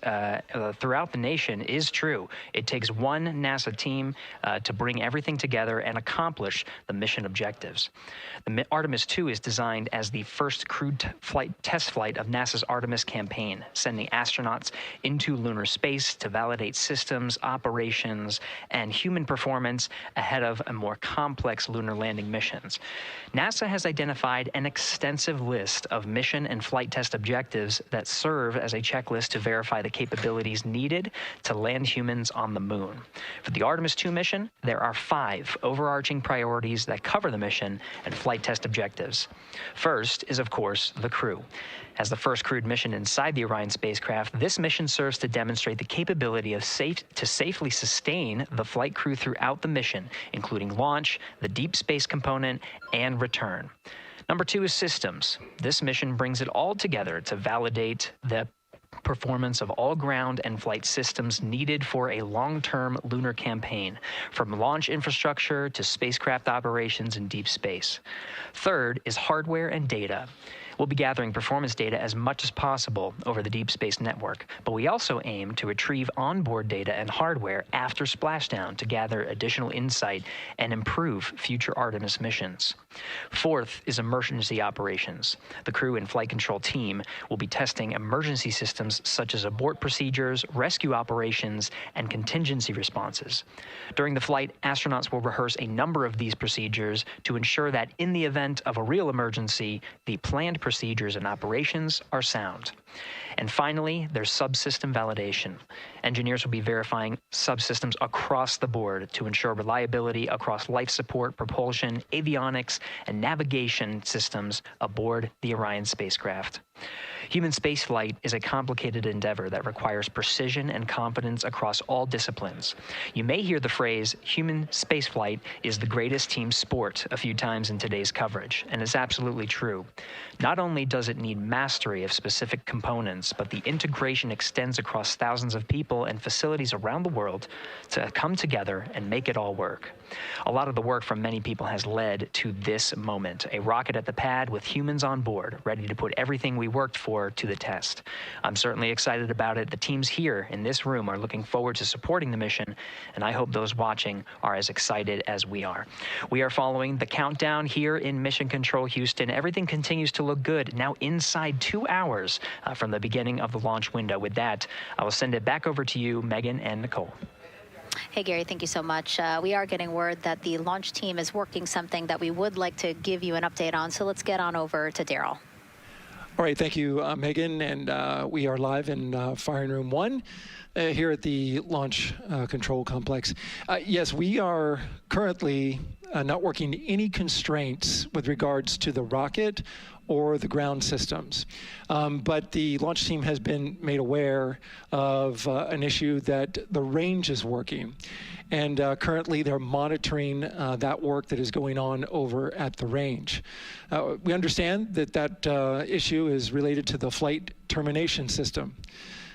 [SPEAKER 8] throughout the nation is true. It takes one NASA team to bring everything together and accomplish the mission objectives. The Artemis 2 is designed as the first crewed test flight of NASA's Artemis campaign, sending astronauts into lunar space to validate systems, operations, and human performance ahead of a more complex lunar landing missions. NASA has identified an extensive list list of mission and flight test objectives that serve as a checklist to verify the capabilities needed to land humans on the moon. For the Artemis II mission, there are 5 overarching priorities that cover the mission and flight test objectives. First is, of course, the crew. As the first crewed mission inside the Orion spacecraft, this mission serves to demonstrate the capability of safely sustain the flight crew throughout the mission, including launch, the deep space component, and return. Number 2 is systems. This mission brings it all together to validate the performance of all ground and flight systems needed for a long-term lunar campaign, from launch infrastructure to spacecraft operations in deep space. Third is hardware and data. We'll be gathering performance data as much as possible over the Deep Space Network, but we also aim to retrieve onboard data and hardware after splashdown to gather additional insight and improve future Artemis missions. Fourth is emergency operations. The crew and flight control team will be testing emergency systems such as abort procedures, rescue operations, and contingency responses. During the flight, astronauts will rehearse a number of these procedures to ensure that in the event of a real emergency, the planned procedures and operations are sound. And finally, there's subsystem validation. Engineers will be verifying subsystems across the board to ensure reliability across life support, propulsion, avionics, and navigation systems aboard the Orion spacecraft. Human spaceflight is a complicated endeavor that requires precision and confidence across all disciplines. You may hear the phrase, human spaceflight is the greatest team sport, a few times in today's coverage, and it's absolutely true. Not only does it need mastery of specific components, but the integration extends across thousands of people and facilities around the world to come together and make it all work. A lot of the work from many people has led to this moment, a rocket at the pad with humans on board, ready to put everything we worked for to the test. I'm certainly excited about it. The teams here in this room are looking forward to supporting the mission, and I hope those watching are as excited as we are. We are following the countdown here in Mission Control Houston. Everything continues to look good, now inside 2 hours from the beginning of the launch window. With that, I will send it back over to you, Megan and Nicole.
[SPEAKER 9] Hey, Gary, thank you so much. We are getting word that the launch team is working something that we would like to give you an update on, so let's get on over to Daryl.
[SPEAKER 6] All right, thank you, Megan, and we are live in Firing Room 1 here at the Launch Control Complex. Yes, we are currently not working any constraints with regards to the rocket or the ground systems. But the launch team has been made aware of an issue that the range is working. And currently they're monitoring that work that is going on over at the range. We understand that that issue is related to the flight termination system.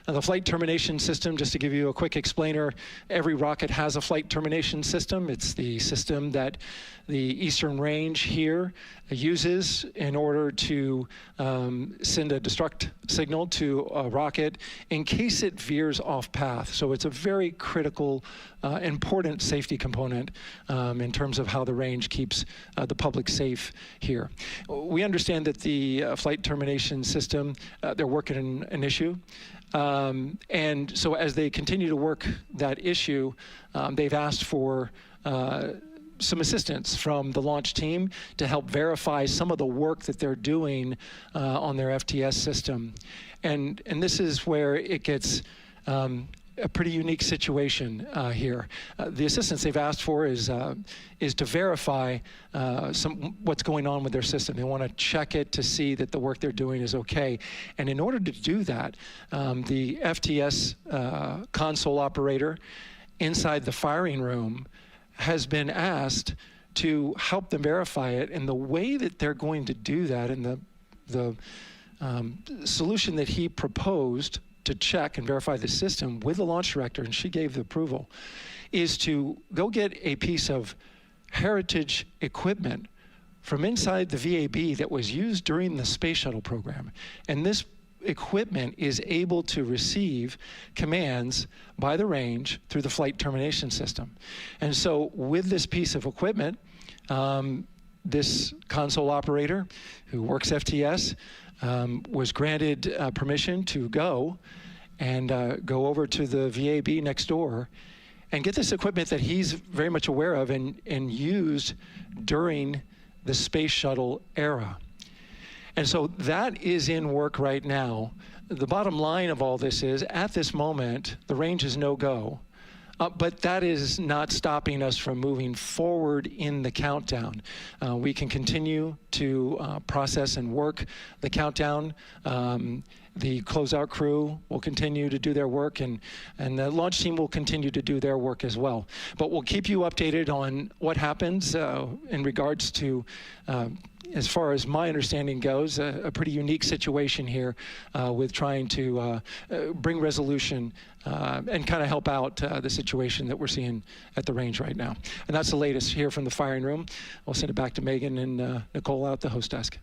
[SPEAKER 6] Now, the flight termination system, just to give you a quick explainer, every rocket has a flight termination system. It's the system that the Eastern Range here uses in order to send a destruct signal to a rocket in case it veers off path. So it's a very critical, important safety component in terms of how the range keeps the public safe here. We understand that the flight termination system, they're working an issue. And so as they continue to work that issue, they've asked for some assistance from the launch team to help verify some of the work that they're doing on their FTS system. And this is where it gets a pretty unique situation here. The assistance they've asked for is to verify what's going on with their system. They want to check it to see that the work they're doing is okay. And in order to do that, the FTS console operator inside the firing room has been asked to help them verify it. And the way that they're going to do that, and the solution that he proposed to check and verify the system with the launch director, and she gave the approval, is to go get a piece of heritage equipment from inside the VAB that was used during the space shuttle program. And this equipment is able to receive commands by the range through the flight termination system. And so with this piece of equipment, this console operator who works FTS was granted permission to go go over to the VAB next door and get this equipment that he's very much aware of and used during the space shuttle era. And so that is in work right now. The bottom line of all this is, at this moment, the range is no-go. But that is not stopping us from moving forward in the countdown. We can continue to process and work the countdown. The closeout crew will continue to do their work, and the launch team will continue to do their work as well. But we'll keep you updated on what happens in regards to, as far as my understanding goes, a pretty unique situation here with trying to bring resolution and kind of help out the situation that we're seeing at the range right now. And that's the latest here from the firing room. I'll send it back to Megan and Nicole out at the host desk.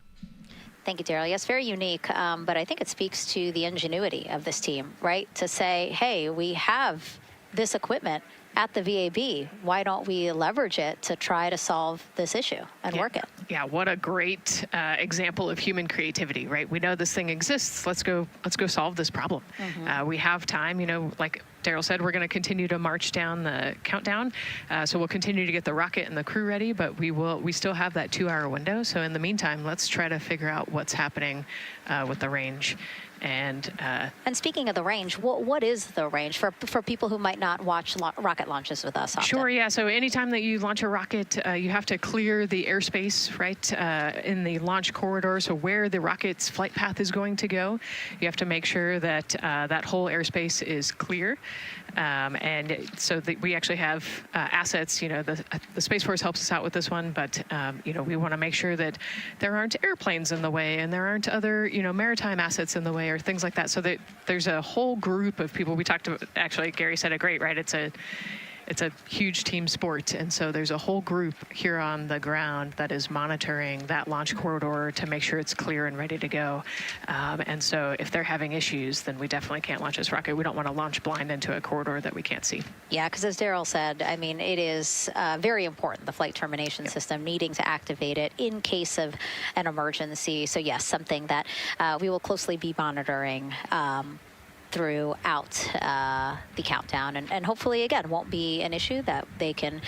[SPEAKER 9] Thank you, Daryl. Yes, very unique, but I think it speaks to the ingenuity of this team, right? To say, hey, we have this equipment at the VAB. Why don't we leverage it to try to solve this issue and work it?
[SPEAKER 10] Yeah, what a great example of human creativity, right? We know this thing exists. Let's go solve this problem. We have time, you know, like Daryl said, we're going to continue to march down the countdown. So we'll continue to get the rocket and the crew ready, but we still have that 2-hour window. So in the meantime, let's try to figure out what's happening with the range. And
[SPEAKER 9] speaking of the range, what is the range for people who might not watch rocket launches with us often?
[SPEAKER 10] Sure, yeah. So anytime that you launch a rocket, you have to clear the airspace, right, in the launch corridor. So where the rocket's flight path is going to go, you have to make sure that that whole airspace is clear. And so we actually have assets, you know, the Space Force helps us out with this one, but, you know, we want to make sure that there aren't airplanes in the way and there aren't other, you know, maritime assets in the way or things like that. So that there's a whole group of people. We talked about, actually, Gary said it great, right? It's a huge team sport, and so there's a whole group here on the ground that is monitoring that launch corridor to make sure it's clear and ready to go. And so if they're having issues, then we definitely can't launch this rocket. We don't want to launch blind into a corridor that we can't see.
[SPEAKER 9] Yeah, because as Daryl said, I mean, it is very important, the flight termination system, needing to activate it in case of an emergency. So yes, something that we will closely be monitoring throughout the countdown, and hopefully, again, won't be an issue, that they can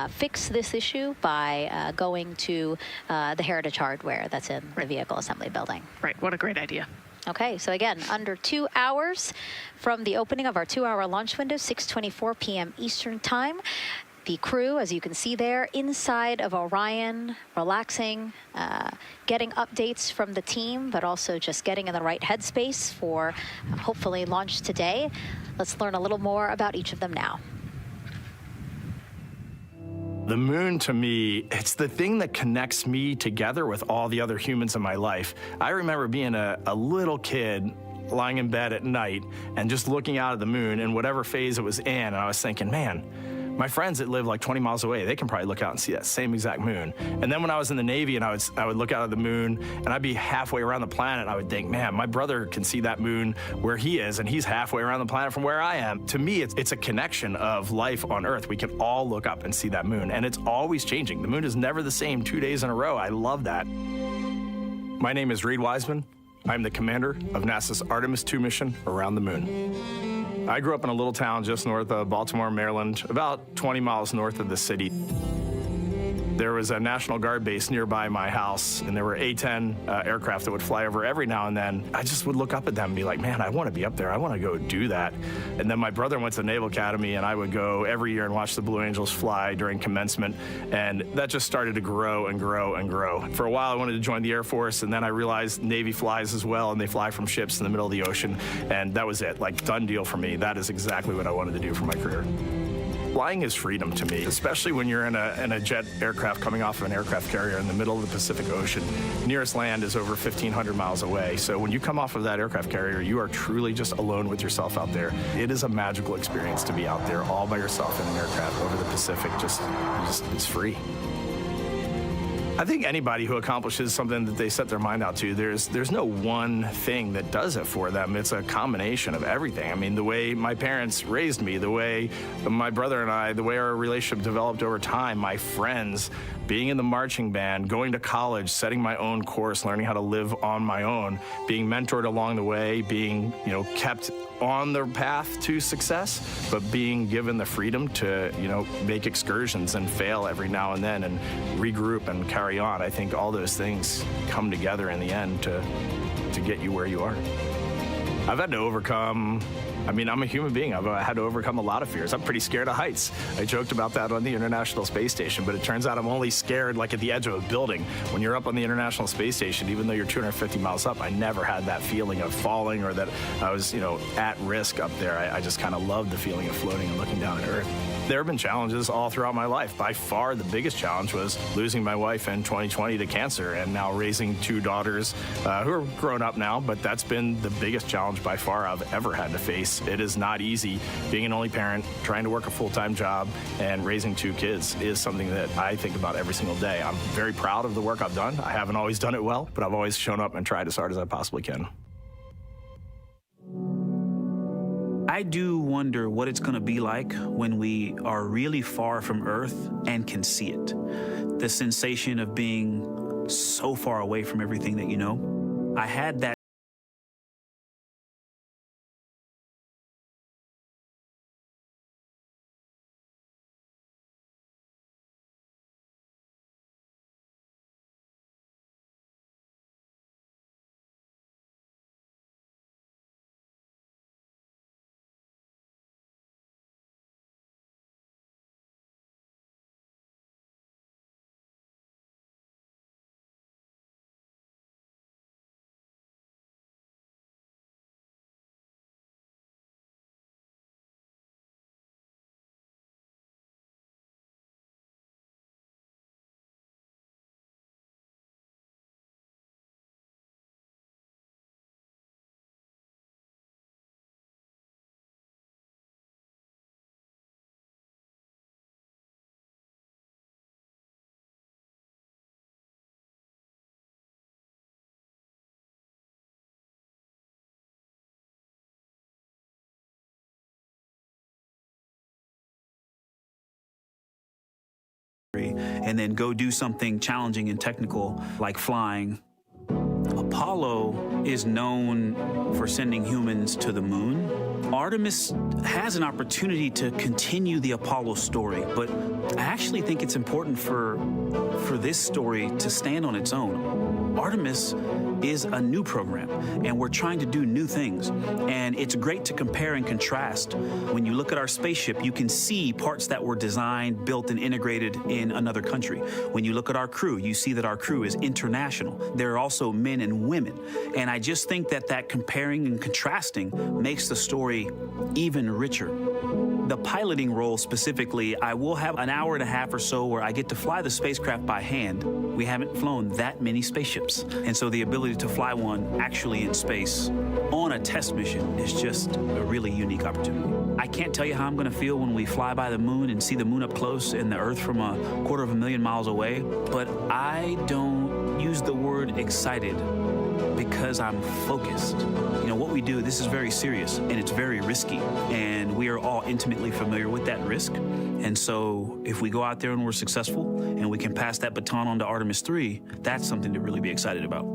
[SPEAKER 9] fix this issue by going to the heritage hardware that's in the vehicle assembly building.
[SPEAKER 10] Right, what a great idea.
[SPEAKER 9] Okay, so again, under 2 hours from the opening of our 2-hour launch window, 6:24 p.m. Eastern Time. The crew, as you can see there, inside of Orion, relaxing, getting updates from the team, but also just getting in the right headspace for hopefully launch today. Let's learn a little more about each of them now.
[SPEAKER 2] The moon, to me, it's the thing that connects me together with all the other humans in my life. I remember being a little kid lying in bed at night and just looking out at the moon in whatever phase it was in, and I was thinking, man, my friends that live like 20 miles away, they can probably look out and see that same exact moon. And then when I was in the Navy and I would look out at the moon and I'd be halfway around the planet, and I would think, man, my brother can see that moon where he is, and he's halfway around the planet from where I am. To me, it's a connection of life on Earth. We can all look up and see that moon, and it's always changing. The moon is never the same 2 days in a row. I love that. My name is Reed Wiseman. I'm the commander of NASA's Artemis II mission around the moon. I grew up in a little town just north of Baltimore, Maryland, about 20 miles north of the city. There was a National Guard base nearby my house, and there were A-10 aircraft that would fly over every now and then. I just would look up at them and be like, man, I want to be up there. I want to go do that. And then my brother went to the Naval Academy, and I would go every year and watch the Blue Angels fly during commencement, and that just started to grow and grow and grow. For a while, I wanted to join the Air Force, and then I realized Navy flies as well, and they fly from ships in the middle of the ocean, and that was it. Like, done deal for me. That is exactly what I wanted to do for my career. Flying is freedom to me, especially when you're in a jet aircraft coming off of an aircraft carrier in the middle of the Pacific Ocean. Nearest land is over 1,500 miles away. So when you come off of that aircraft carrier, you are truly just alone with yourself out there. It is a magical experience to be out there all by yourself in an aircraft over the Pacific. It's free. I think anybody who accomplishes something that they set their mind out to, there's no one thing that does it for them. It's a combination of everything. I mean, the way my parents raised me, the way my brother and I, the way our relationship developed over time, my friends, being in the marching band, going to college, setting my own course, learning how to live on my own, being mentored along the way, being, kept on the path to success, but being given the freedom to, make excursions and fail every now and then and regroup and carry carry on. I think all those things come together in the end to get you where you are. I've had to overcome, I'm a human being. I've had to overcome a lot of fears. I'm pretty scared of heights. I joked about that on the International Space Station, but it turns out I'm only scared like at the edge of a building. When you're up on the International Space Station, even though you're 250 miles up, I never had that feeling of falling or that I was, at risk up there. I just kind of loved the feeling of floating and looking down at Earth. There have been challenges all throughout my life. By far, the biggest challenge was losing my wife in 2020 to cancer and now raising two daughters who are grown up now, but that's been the biggest challenge by far I've ever had to face. It is not easy. Being an only parent, trying to work a full-time job, and raising two kids is something that I think about every single day. I'm very proud of the work I've done. I haven't always done it well, but I've always shown up and tried as hard as I possibly can.
[SPEAKER 13] I do wonder what it's going to be like when we are really far from Earth and can see it. The sensation of being so far away from everything that you know. I had that. And then go do something challenging and technical like flying. Apollo is known for sending humans to the moon. Artemis has an opportunity to continue the Apollo story, but I actually think it's important for this story to stand on its own. Artemis is a new program, and we're trying to do new things. And it's great to compare and contrast. When you look at our spaceship, you can see parts that were designed, built, and integrated in another country. When you look at our crew, you see that our crew is international. There are also men and women. And I just think that comparing and contrasting makes the story even richer. The piloting role specifically, I will have an hour and a half or so where I get to fly the spacecraft by hand. We haven't flown that many spaceships. And so the ability to fly one actually in space on a test mission is just a really unique opportunity. I can't tell you how I'm going to feel when we fly by the moon and see the moon up close and the Earth from 250,000 miles away, but I don't use the word excited because I'm focused. You know, what we do, this is very serious and it's very risky, and we are all intimately familiar with that risk. And so if we go out there and we're successful and we can pass that baton on to Artemis 3, that's something to really be excited about.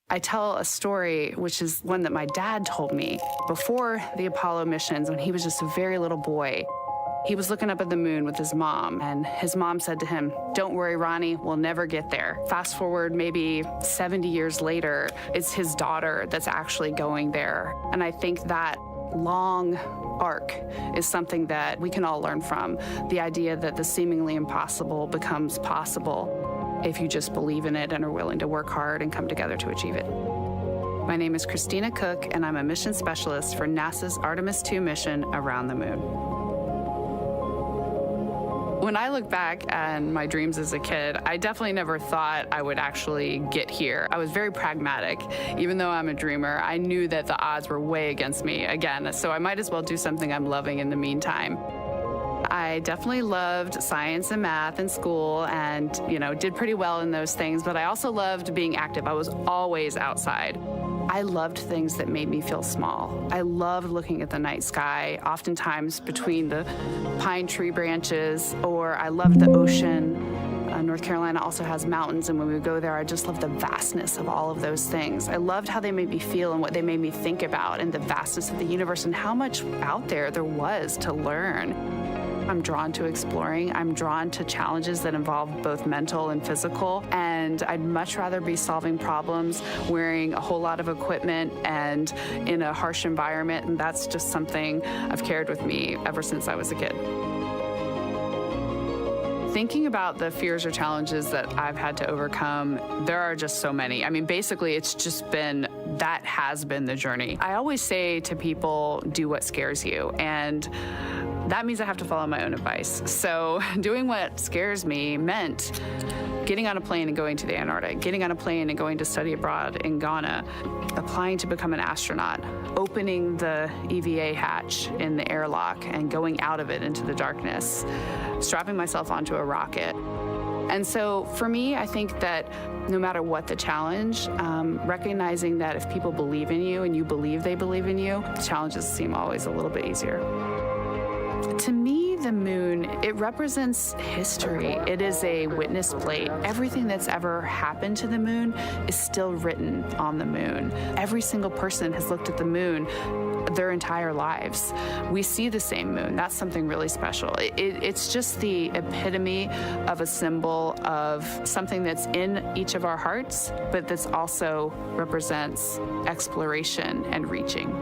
[SPEAKER 14] I tell a story, which is one that my dad told me before the Apollo missions when he was just a very little boy. He was looking up at the moon with his mom, and his mom said to him, "Don't worry, Ronnie, we'll never get there." Fast forward maybe 70 years later, it's his daughter that's actually going there. And I think that long arc is something that we can all learn from. The idea that the seemingly impossible becomes possible if you just believe in it and are willing to work hard and come together to achieve it. My name is Christina Cook, and I'm a mission specialist for NASA's Artemis II mission around the moon. When I look back at my dreams as a kid, I definitely never thought I would actually get here. I was very pragmatic. Even though I'm a dreamer, I knew that the odds were way against me again, so I might as well do something I'm loving in the meantime. I definitely loved science and math in school and, did pretty well in those things, but I also loved being active. I was always outside. I loved things that made me feel small. I loved looking at the night sky, oftentimes between the pine tree branches, or I loved the ocean. North Carolina also has mountains, and when we would go there, I just loved the vastness of all of those things. I loved how they made me feel and what they made me think about, and the vastness of the universe and how much out there was to learn. I'm drawn to exploring. I'm drawn to challenges that involve both mental and physical, and I'd much rather be solving problems wearing a whole lot of equipment and in a harsh environment, and that's just something I've carried with me ever since I was a kid. Thinking about the fears or challenges that I've had to overcome, there are just so many. I mean, basically, it's just been, that has been the journey. I always say to people, do what scares you. And that means I have to follow my own advice. So doing what scares me meant getting on a plane and going to the Antarctic, getting on a plane and going to study abroad in Ghana, applying to become an astronaut, opening the EVA hatch in the airlock and going out of it into the darkness, strapping myself onto a rocket. And so for me, I think that no matter what the challenge, recognizing that if people believe in you and you believe they believe in you, the challenges seem always a little bit easier. To me, the moon, it represents history. It is a witness plate. Everything that's ever happened to the moon is still written on the moon. Every single person has looked at the moon their entire lives. We see the same moon. That's something really special. It's just the epitome of a symbol of something that's in each of our hearts, but that's also represents exploration and reaching.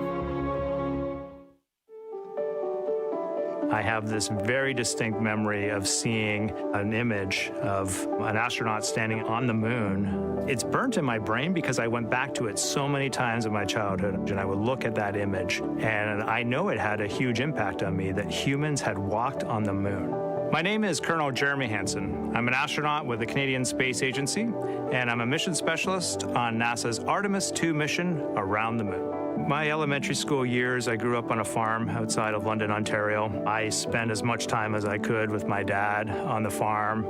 [SPEAKER 2] I have this very distinct memory of seeing an image of an astronaut standing on the moon. It's burnt in my brain because I went back to it so many times in my childhood, and I would look at that image, and I know it had a huge impact on me that humans had walked on the moon. My name is Colonel Jeremy Hansen. I'm an astronaut with the Canadian Space Agency, and I'm a mission specialist on NASA's Artemis II mission around the moon. My elementary school years, I grew up on a farm outside of London, Ontario. I spent as much time as I could with my dad on the farm.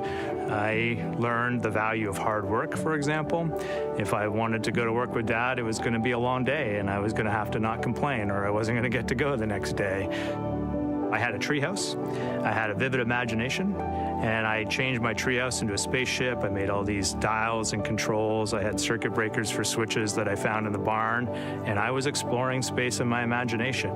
[SPEAKER 2] I learned the value of hard work, for example. If I wanted to go to work with Dad, it was going to be a long day, and I was going to have to not complain, or I wasn't going to get to go the next day. I had a treehouse, I had a vivid imagination, and I changed my treehouse into a spaceship. I made all these dials and controls. I had circuit breakers for switches that I found in the barn, and I was exploring space in my imagination.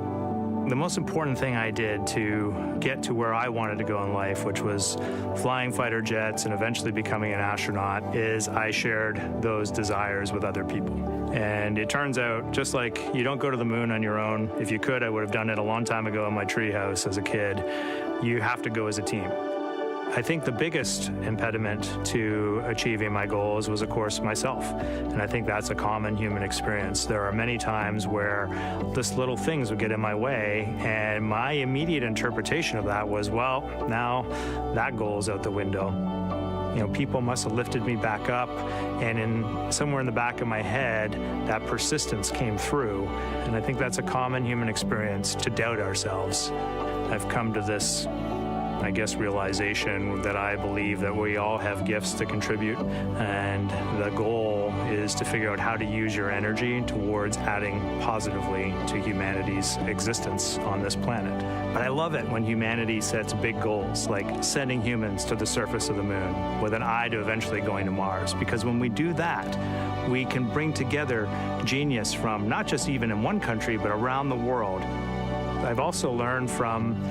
[SPEAKER 2] The most important thing I did to get to where I wanted to go in life, which was flying fighter jets and eventually becoming an astronaut, is I shared those desires with other people. And it turns out, just like you don't go to the moon on your own, if you could, I would have done it a long time ago in my treehouse as a kid, you have to go as a team. I think the biggest impediment to achieving my goals was, of course, myself. And I think that's a common human experience. There are many times where just little things would get in my way, and my immediate interpretation of that was, well, now that goal's out the window. You know, people must have lifted me back up, and somewhere in the back of my head, that persistence came through. And I think that's a common human experience, to doubt ourselves. I've come to this, I guess, realization that I believe that we all have gifts to contribute, and the goal is to figure out how to use your energy towards adding positively to humanity's existence on this planet. But I love it when humanity sets big goals, like sending humans to the surface of the moon with an eye to eventually going to Mars, because when we do that, we can bring together genius from not just even in one country, but around the world. I've also learned from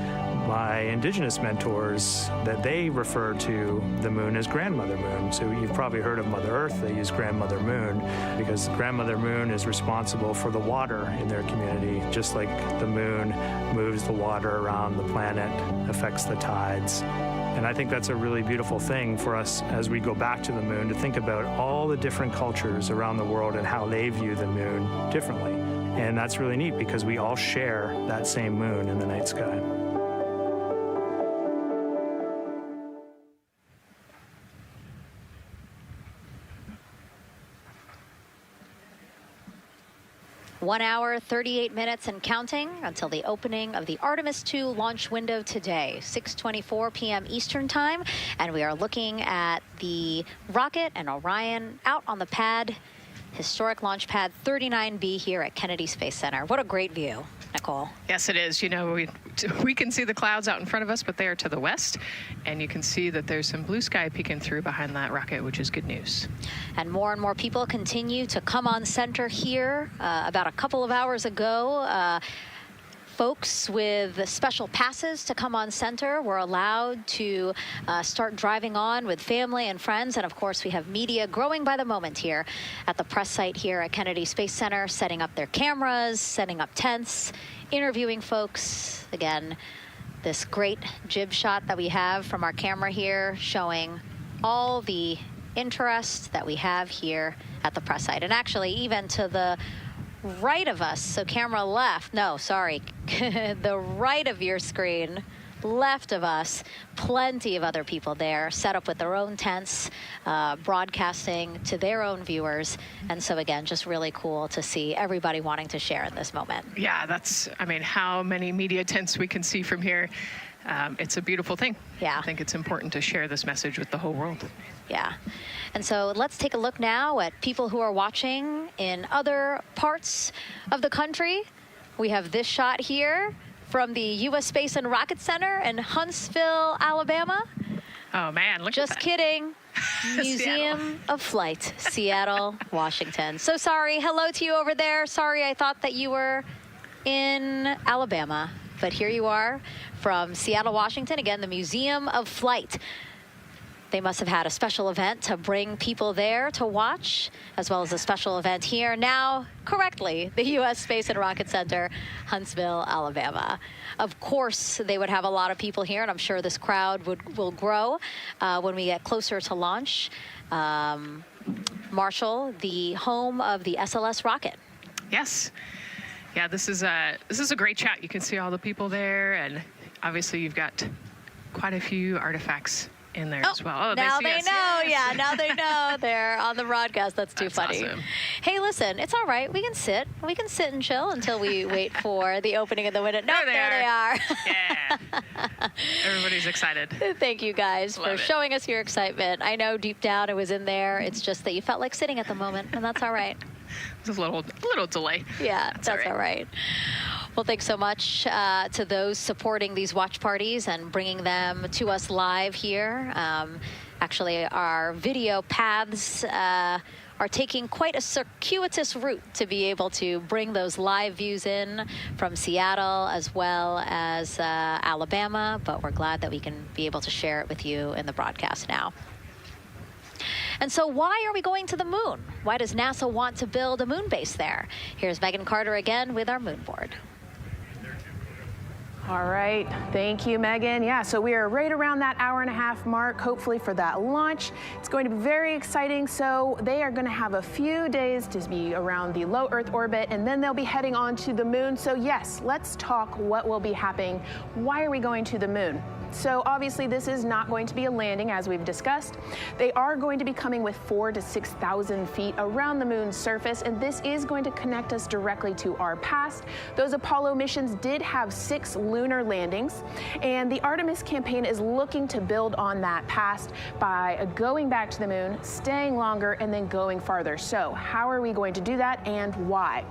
[SPEAKER 2] my indigenous mentors that they refer to the moon as Grandmother Moon. So you've probably heard of Mother Earth. They use Grandmother Moon because Grandmother Moon is responsible for the water in their community, just like the moon moves the water around the planet, affects the tides. And I think that's a really beautiful thing for us as we go back to the moon, to think about all the different cultures around the world and how they view the moon differently. And that's really neat because we all share that same moon in the night sky.
[SPEAKER 9] One hour, 38 minutes and counting until the opening of the Artemis II launch window today, 6:24 p.m. Eastern Time. And we are looking at the rocket and Orion out on the pad, historic launch pad 39B here at Kennedy Space Center. What a great view, Nicole.
[SPEAKER 10] Yes, it is. You know, we can see the clouds out in front of us, but they are to the west. And you can see that there's some blue sky peeking through behind that rocket, which is good news.
[SPEAKER 9] And more people continue to come on center here. About a couple of hours ago, folks with special passes to come on center were allowed to start driving on with family and friends. And of course, we have media growing by the moment here at the press site here at Kennedy Space Center, setting up their cameras, setting up tents, interviewing folks. Again, this great jib shot that we have from our camera here showing all the interest that we have here at the press site. And actually, even to the right of us, so camera left, no, sorry, the right of your screen, left of us, plenty of other people there, set up with their own tents, broadcasting to their own viewers. And so again, just really cool to see everybody wanting to share in this moment.
[SPEAKER 10] Yeah, that's, I mean, how many media tents we can see from here. It's a beautiful thing.
[SPEAKER 9] Yeah.
[SPEAKER 10] I think it's important to share this message with the whole world.
[SPEAKER 9] Yeah. And so let's take a look now at people who are watching in other parts of the country. We have this shot here from the U.S. Space and Rocket Center in Huntsville, Alabama.
[SPEAKER 10] Oh, man, look
[SPEAKER 9] Just
[SPEAKER 10] at that.
[SPEAKER 9] kidding. Museum of Flight, Seattle, Washington. So sorry. Hello to you over there. Sorry, I thought that you were in Alabama. But here you are from Seattle, Washington. Again, the Museum of Flight. They must have had a special event to bring people there to watch, as well as a special event here. Now, correctly, the U.S. Space and Rocket Center, Huntsville, Alabama. Of course, they would have a lot of people here, and I'm sure this crowd will grow when we get closer to launch. Marshall, the home of the SLS rocket.
[SPEAKER 10] Yes. Yeah, this is a great shot. You can see all the people there, and obviously you've got quite a few artifacts in there as well. Oh,
[SPEAKER 9] now they know.
[SPEAKER 10] Yes.
[SPEAKER 9] Yeah, now they know. They're on the broadcast. That's too funny.
[SPEAKER 10] Awesome.
[SPEAKER 9] Hey, listen, it's all right. We can sit. We can sit and chill until we wait for the opening of the window. No, there they are.
[SPEAKER 10] Yeah. Everybody's excited.
[SPEAKER 9] Thank you guys for
[SPEAKER 10] Love it.
[SPEAKER 9] showing us your excitement. I know deep down it was in there. It's just that you felt like sitting at the moment, and that's all right.
[SPEAKER 10] There's a little delay.
[SPEAKER 9] Yeah, that's all right. Well, thanks so much to those supporting these watch parties and bringing them to us live here. Actually, our video paths are taking quite a circuitous route to be able to bring those live views in from Seattle as well as Alabama, but we're glad that we can be able to share it with you in the broadcast now. And so why are we going to the moon? Why does NASA want to build a moon base there? Here's Megan Carter again with our moon board.
[SPEAKER 16] All right, thank you, Megan. Yeah, so we are right around that hour-and-a-half mark, hopefully for that launch. It's going to be very exciting. So they are going to have a few days to be around the low Earth orbit, and then they'll be heading on to the moon. So yes, let's talk what will be happening. Why are we going to the moon? So obviously this is not going to be a landing, as we've discussed. They are going to be coming with 4,000 to 6,000 feet around the moon's surface, and this is going to connect us directly to our past. Those Apollo missions did have 6 lunar landings, and the Artemis campaign is looking to build on that past by going back to the moon, staying longer, and then going farther. So how are we going to do that, and why?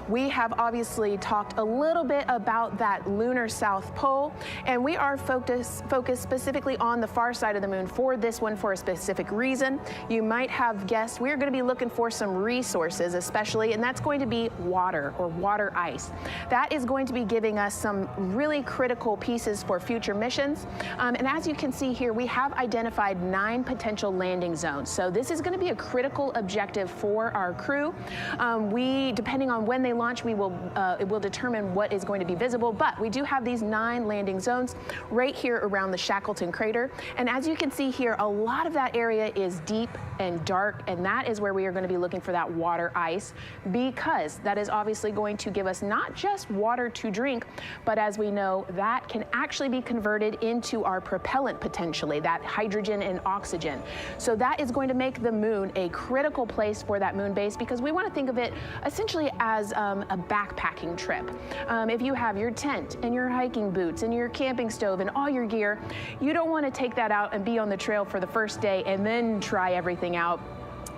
[SPEAKER 16] We have obviously talked a little bit about that lunar South Pole, and we are focused specifically on the far side of the moon for this one for a specific reason. You might have guessed we're going to be looking for some resources especially, and that's going to be water or water ice. That is going to be giving us some really critical pieces for future missions. And as you can see here, we have identified 9 potential landing zones. So this is going to be a critical objective for our crew. Depending on when they launch, it will determine what is going to be visible, but we do have these 9 landing zones right here around the Shackleton crater. And as you can see here, a lot of that area is deep and dark, and that is where we are going to be looking for that water ice, because that is obviously going to give us not just water to drink, but as we know, that can actually be converted into our propellant potentially, that hydrogen and oxygen. So that is going to make the moon a critical place for that moon base, because we want to think of it essentially as a backpacking trip. If you have your tent and your hiking boots and your camping stove and all your gear, you don't want to take that out and be on the trail for the first day and then try everything out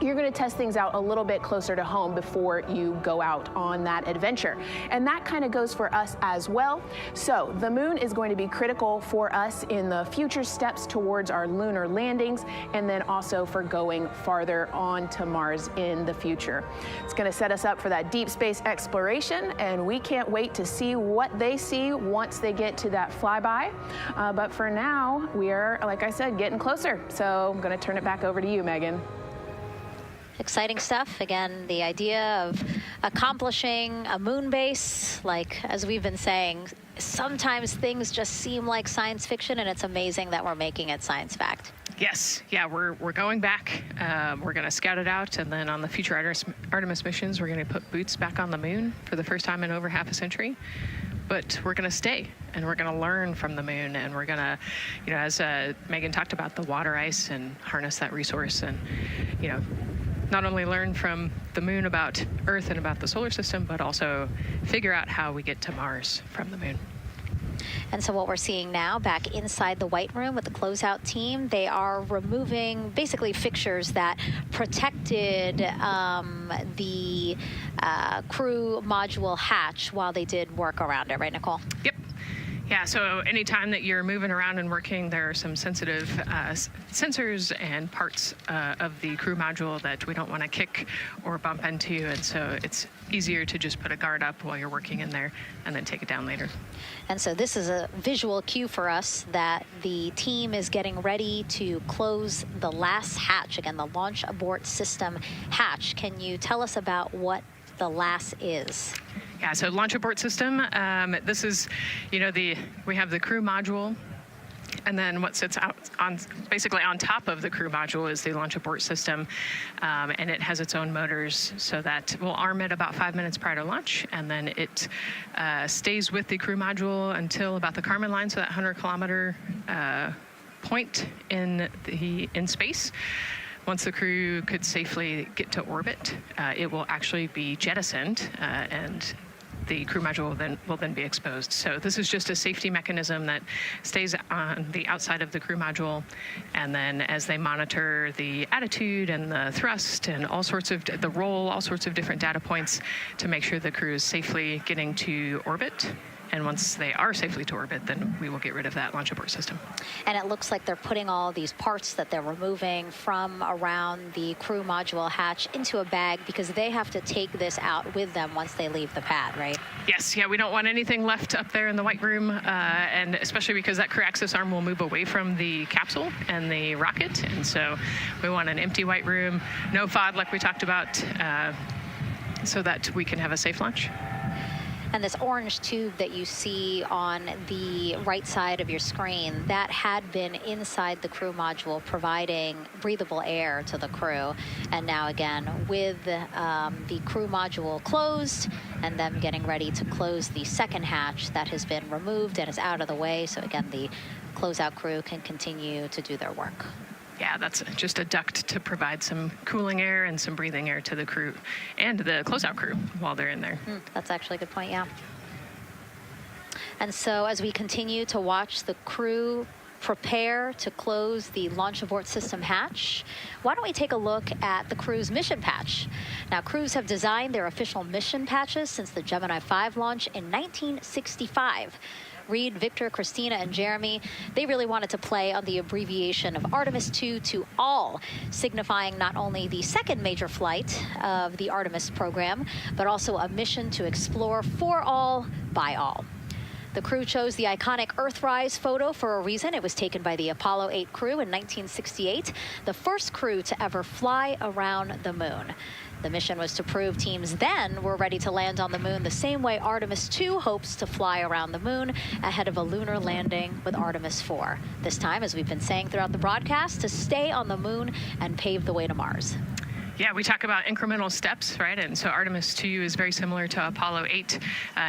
[SPEAKER 16] you're going to test things out a little bit closer to home before you go out on that adventure. And that kind of goes for us as well. So the moon is going to be critical for us in the future steps towards our lunar landings, and then also for going farther on to Mars in the future. It's going to set us up for that deep space exploration, and we can't wait to see what they see once they get to that flyby. But for now, we are, like I said, getting closer. So I'm going to turn it back over to you, Megan.
[SPEAKER 9] Exciting stuff. Again, the idea of accomplishing a moon base, like as we've been saying, sometimes things just seem like science fiction, and it's amazing that we're making it science fact.
[SPEAKER 10] Yes, yeah, we're going back. We're going to scout it out, and then on the future Artemis missions, we're going to put boots back on the moon for the first time in over half a century. But we're going to stay, and we're going to learn from the moon, and we're going to, you know, as Megan talked about, the water ice, and harness that resource, and, you know, not only learn from the moon about Earth and about the solar system, but also figure out how we get to Mars from the moon.
[SPEAKER 9] And so what we're seeing now back inside the White Room with the closeout team, they are removing basically fixtures that protected the crew module hatch while they did work around it, right, Nicole?
[SPEAKER 10] Yep. Yeah, so anytime that you're moving around and working, there are some sensitive sensors and parts of the crew module that we don't want to kick or bump into, and so it's easier to just put a guard up while you're working in there and then take it down later.
[SPEAKER 9] And so this is a visual cue for us that the team is getting ready to close the last hatch, again, the launch abort system hatch. Can you tell us about what the LAS is?
[SPEAKER 10] Yeah, so launch abort system, this is, you know, we have the crew module, and then what sits out on basically on top of the crew module is the launch abort system, and it has its own motors, so that we'll arm it about 5 minutes prior to launch, and then it stays with the crew module until about the Kármán line, so that 100-kilometer point in space. Once the crew could safely get to orbit, it will actually be jettisoned, and the crew module will then be exposed. So this is just a safety mechanism that stays on the outside of the crew module, and then as they monitor the attitude and the thrust and all sorts of the roll, all sorts of different data points to make sure the crew is safely getting to orbit. And once they are safely to orbit, then we will get rid of that launch abort system.
[SPEAKER 9] And it looks like they're putting all these parts that they're removing from around the crew module hatch into a bag, because they have to take this out with them once they leave the pad, right?
[SPEAKER 10] Yes, yeah, we don't want anything left up there in the White Room, and especially because that crew access arm will move away from the capsule and the rocket, and so we want an empty White Room, no FOD like we talked about, so that we can have a safe launch.
[SPEAKER 9] And this orange tube that you see on the right side of your screen, that had been inside the crew module providing breathable air to the crew. And now again, with the crew module closed and them getting ready to close the second hatch that has been removed and is out of the way. So again, the closeout crew can continue to do their work.
[SPEAKER 10] Yeah, that's just a duct to provide some cooling air and some breathing air to the crew and the closeout crew while they're in there.
[SPEAKER 9] That's actually a good point, yeah. And so as we continue to watch the crew prepare to close the launch abort system hatch, why don't we take a look at the crew's mission patch? Now, crews have designed their official mission patches since the Gemini 5 launch in 1965. Reed, Victor, Christina, and Jeremy, they really wanted to play on the abbreviation of Artemis 2 to all, signifying not only the second major flight of the Artemis program, but also a mission to explore for all, by all. The crew chose the iconic Earthrise photo for a reason. It was taken by the Apollo 8 crew in 1968, the first crew to ever fly around the moon. The mission was to prove teams then were ready to land on the moon the same way Artemis 2 hopes to fly around the moon ahead of a lunar landing with Artemis 4. This time, as we've been saying throughout the broadcast, to stay on the moon and pave the way to Mars.
[SPEAKER 10] Yeah, we talk about incremental steps, right? And so Artemis 2 is very similar to Apollo 8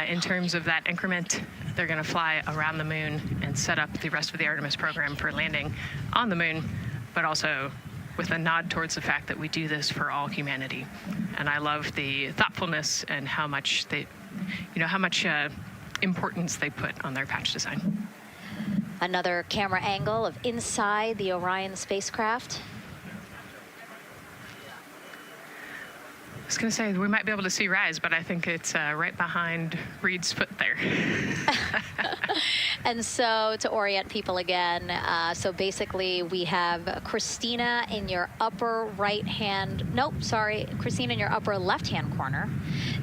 [SPEAKER 10] in terms of that increment. They're going to fly around the moon and set up the rest of the Artemis program for landing on the moon, but also with a nod towards the fact that we do this for all humanity. And I love the thoughtfulness and how much they, how much importance they put on their patch design.
[SPEAKER 9] Another camera angle of inside the Orion spacecraft.
[SPEAKER 10] was going to say, we might be able to see Rise, but I think it's right behind Reed's foot there.
[SPEAKER 9] And so to orient people again, so basically we have Christina in your upper right hand, Christina in your upper left hand corner.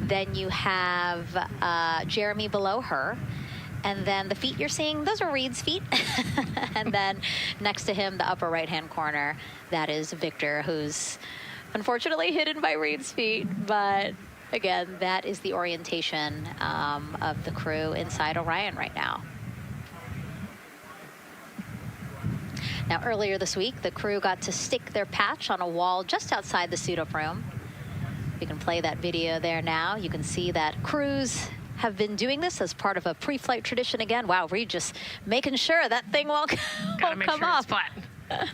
[SPEAKER 9] Then you have Jeremy below her. And then the feet you're seeing, those are Reed's feet. And then next to him, the upper right-hand corner, that is Victor, who's unfortunately hidden by Reed's feet. But again, that is the orientation of the crew inside Orion right now. Now, earlier this week, the crew got to stick their patch on a wall just outside the suit-up room. You can play that video there now. You can see that crews have been doing this as part of a pre-flight tradition again. Wow, Reed just making sure that thing won't come
[SPEAKER 10] sure
[SPEAKER 9] up.
[SPEAKER 10] It's flat.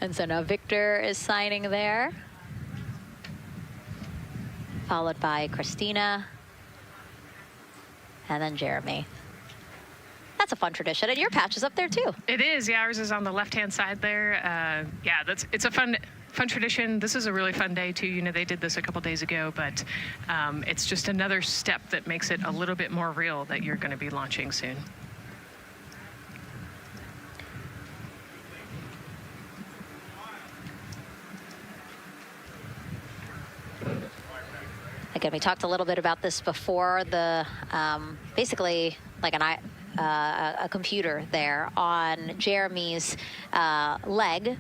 [SPEAKER 9] And so now Victor is signing there, followed by Christina, and then Jeremy. That's a fun tradition, and your patch is up there too.
[SPEAKER 10] It is, yeah, ours is on the left-hand side there. Yeah, it's a fun tradition. This is a really fun day too. You know, they did this a couple days ago, but it's just another step that makes it a little bit more real that you're going to be launching soon.
[SPEAKER 9] Again, we talked a little bit about this before. The basically like a computer there on Jeremy's leg,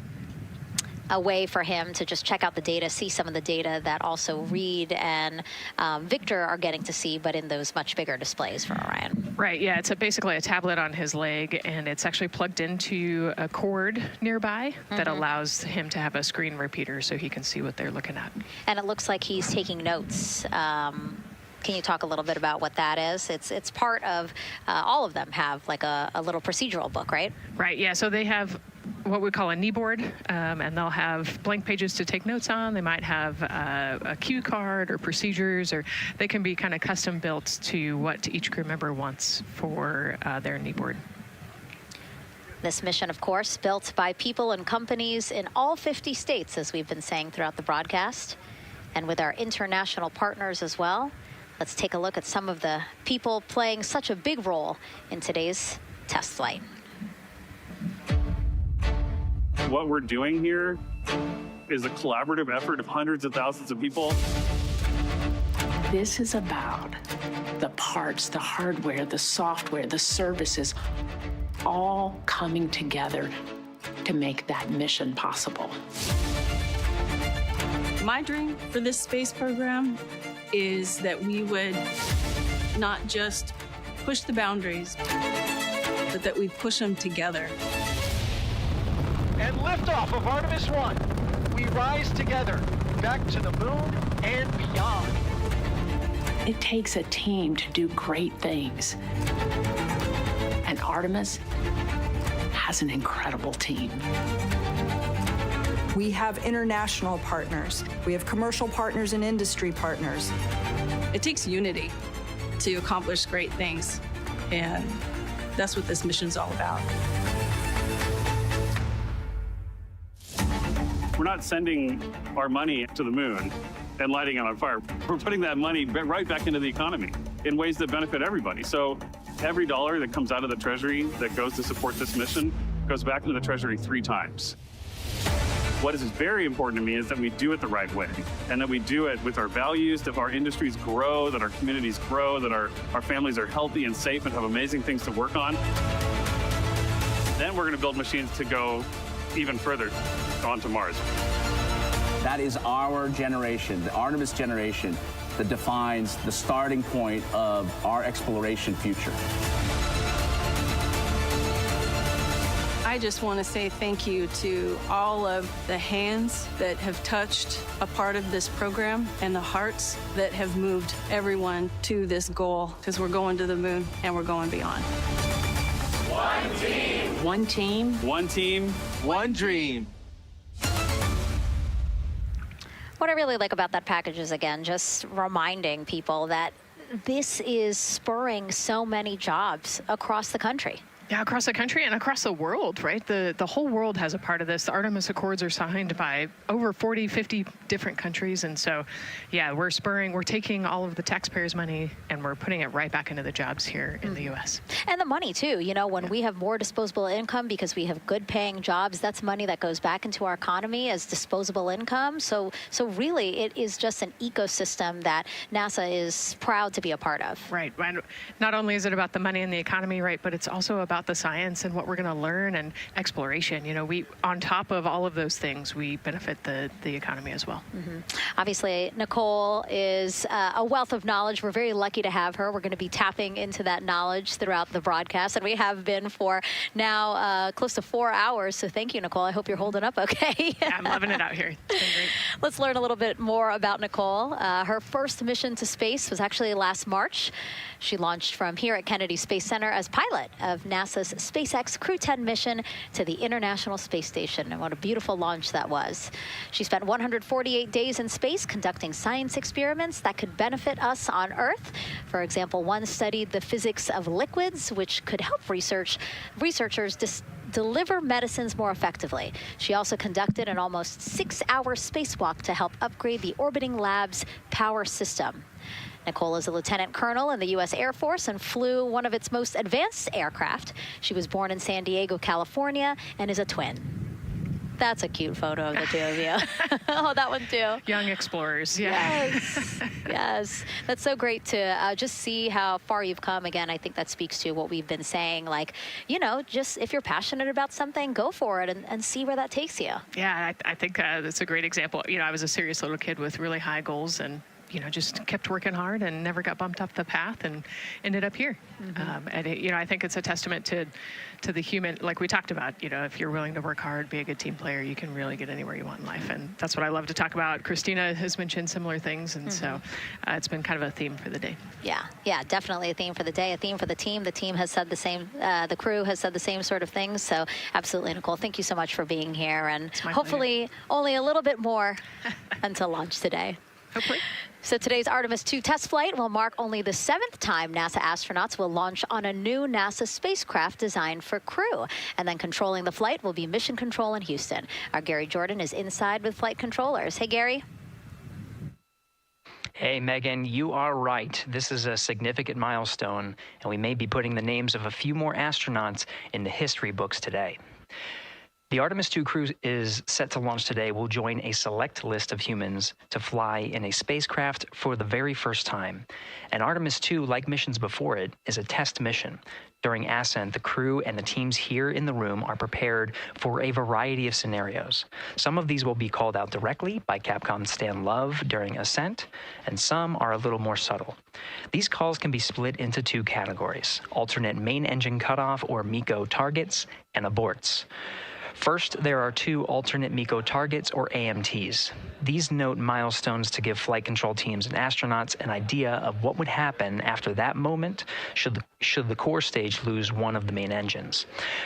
[SPEAKER 9] a way for him to just check out the data, see some of the data that also Reed and Victor are getting to see, but in those much bigger displays for Orion.
[SPEAKER 10] Right, yeah, it's basically a tablet on his leg, and it's actually plugged into a cord nearby that allows him to have a screen repeater so he can see what they're looking at.
[SPEAKER 9] And it looks like he's taking notes. Can you talk a little bit about what that is? It's part of, all of them have like a little procedural book, right?
[SPEAKER 10] Right, yeah, so they have what we call a knee board, and they'll have blank pages to take notes on. They might have a cue card or procedures, or they can be kind of custom built to what each crew member wants for their knee board.
[SPEAKER 9] This mission, of course, built by people and companies in all 50 states, as we've been saying throughout the broadcast, and with our international partners as well. Let's take a look at some of the people playing such a big role in today's test flight.
[SPEAKER 17] What we're doing here is a collaborative effort of hundreds of thousands of people.
[SPEAKER 21] This is about the parts, the hardware, the software, the services, all coming together to make that mission possible.
[SPEAKER 23] My dream for this space program is that we would not just push the boundaries, but that we push them together.
[SPEAKER 24] And liftoff of Artemis 1. We rise together, back to the moon and beyond.
[SPEAKER 21] It takes a team to do great things. And Artemis has an incredible team.
[SPEAKER 5] We have international partners. We have commercial partners and industry partners.
[SPEAKER 23] It takes unity to accomplish great things, and that's what this mission's all about.
[SPEAKER 17] We're not sending our money to the moon and lighting it on fire. We're putting that money right back into the economy in ways that benefit everybody. So every dollar that comes out of the Treasury that goes to support this mission goes back into the Treasury 3 times. What is very important to me is that we do it the right way, and that we do it with our values, that our industries grow, that our communities grow, that our families are healthy and safe and have amazing things to work on. Then we're going to build machines to go even further onto Mars.
[SPEAKER 25] That is our generation, the Artemis generation, that defines the starting point of our exploration future.
[SPEAKER 23] I just want to say thank you to all of the hands that have touched a part of this program and the hearts that have moved everyone to this goal, because we're going to the moon and we're going beyond.
[SPEAKER 24] One team.
[SPEAKER 21] One team.
[SPEAKER 17] One team.
[SPEAKER 24] One dream.
[SPEAKER 9] What I really like about that package is, again, just reminding people that this is spurring so many jobs across the country.
[SPEAKER 10] Yeah, across the country and across the world, right? The whole world has a part of this. The Artemis Accords are signed by over 40, 50 different countries. And so, yeah, we're taking all of the taxpayers' money and we're putting it right back into the jobs here in the U.S.
[SPEAKER 9] And the money, too. You know, when we have more disposable income because we have good paying jobs, that's money that goes back into our economy as disposable income. So really, it is just an ecosystem that NASA is proud to be a part of.
[SPEAKER 10] Right. And not only is it about the money and the economy, right, but it's also about the science and what we're going to learn and exploration. You know, on top of all of those things, we benefit the economy as well.
[SPEAKER 9] Obviously, Nicole is a wealth of knowledge. We're very lucky to have her. We're going to be tapping into that knowledge throughout the broadcast, and we have been for now close to 4 hours. So thank you, Nicole. I hope you're holding up okay.
[SPEAKER 10] Yeah, I'm loving it out here. It's been great.
[SPEAKER 9] Let's learn a little bit more about Nicole. Her first mission to space was actually last March. She launched from here at Kennedy Space Center as pilot of NASA's SpaceX Crew 10 mission to the International Space Station. And what a beautiful launch that was. She spent 148 days in space conducting science experiments that could benefit us on Earth. For example, one studied the physics of liquids, which could help researchers deliver medicines more effectively. She also conducted an almost 6-hour spacewalk to help upgrade the orbiting lab's power system. Nicole is a lieutenant colonel in the U.S. Air Force and flew one of its most advanced aircraft. She was born in San Diego, California, and is a twin. That's a cute photo of the two of you. Oh, that one too.
[SPEAKER 10] Young explorers, yeah.
[SPEAKER 9] Yes, yes. That's so great to just see how far you've come. Again, I think that speaks to what we've been saying. Like, you know, just if you're passionate about something, go for it and see where that takes you.
[SPEAKER 10] Yeah, I think that's a great example. You know, I was a serious little kid with really high goals and, you know, just kept working hard and never got bumped off the path and ended up here. And, you know, I think it's a testament to the human, like we talked about, you know, if you're willing to work hard, be a good team player, you can really get anywhere you want in life. And that's what I love to talk about. Christina has mentioned similar things. And so it's been kind of a theme for the day.
[SPEAKER 9] Yeah, definitely a theme for the day, a theme for the team. The team has said the same, the crew has said the same sort of things. So absolutely, Nicole, thank you so much for being here. And hopefully only a little bit more until launch today.
[SPEAKER 10] Hopefully.
[SPEAKER 9] So today's Artemis 2 test flight will mark only the 7th time NASA astronauts will launch on a new NASA spacecraft designed for crew. And then controlling the flight will be Mission Control in Houston. Our Gary Jordan is inside with flight controllers. Hey, Gary.
[SPEAKER 8] Hey, Megan, you are right. This is a significant milestone, and we may be putting the names of a few more astronauts in the history books today. The Artemis 2 crew is set to launch today will join a select list of humans to fly in a spacecraft for the very first time. And Artemis 2, like missions before it, is a test mission. During ascent, the crew and the teams here in the room are prepared for a variety of scenarios. Some of these will be called out directly by Capcom Stan Love during ascent, and some are a little more subtle. These calls can be split into 2 categories: alternate main engine cutoff or MECO targets and aborts. First, there are 2 alternate MECO targets, or AMTs. These note milestones to give flight control teams and astronauts an idea of what would happen after that moment should the core stage lose one of the main engines.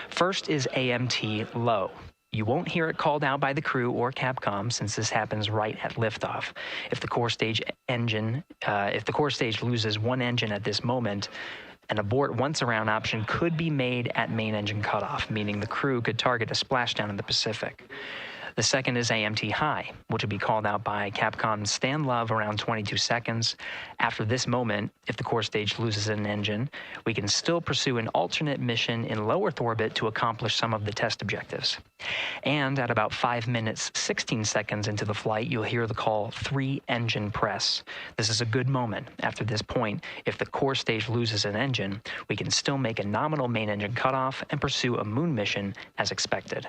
[SPEAKER 8] First is AMT low. You won't hear it called out by the crew or Capcom since this happens right at liftoff. If the core stage loses one engine at this moment, an abort once around option could be made at main engine cutoff, meaning the crew could target a splashdown in the Pacific. The second is AMT high, which would be called out by Capcom's Stan Love around 22 seconds. After this moment, if the core stage loses an engine, we can still pursue an alternate mission in low Earth orbit to accomplish some of the test objectives. And at about 5 minutes, 16 seconds into the flight, you'll hear the call 3-engine press. This is a good moment. After this point, if the core stage loses an engine, we can still make a nominal main engine cutoff and pursue a moon mission as expected.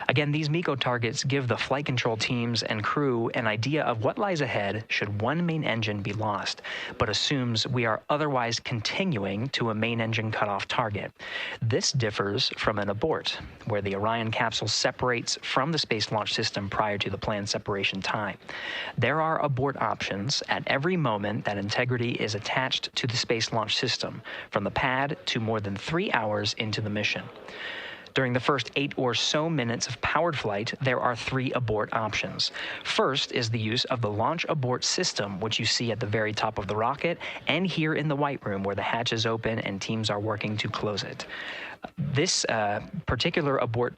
[SPEAKER 8] Again, these MECO targets give the flight control teams and crew an idea of what lies ahead should one main engine be lost, but assumes we are otherwise continuing to a main engine cutoff target. This differs from an abort, where the Orion capsule separates from the Space Launch System prior to the planned separation time. There are abort options at every moment that integrity is attached to the Space Launch System, from the pad to more than 3 hours into the mission. During the first 8 or so minutes of powered flight, there are 3 abort options. First is the use of the launch abort system, which you see at the very top of the rocket and here in the White Room where the hatch is open and teams are working to close it. This particular abort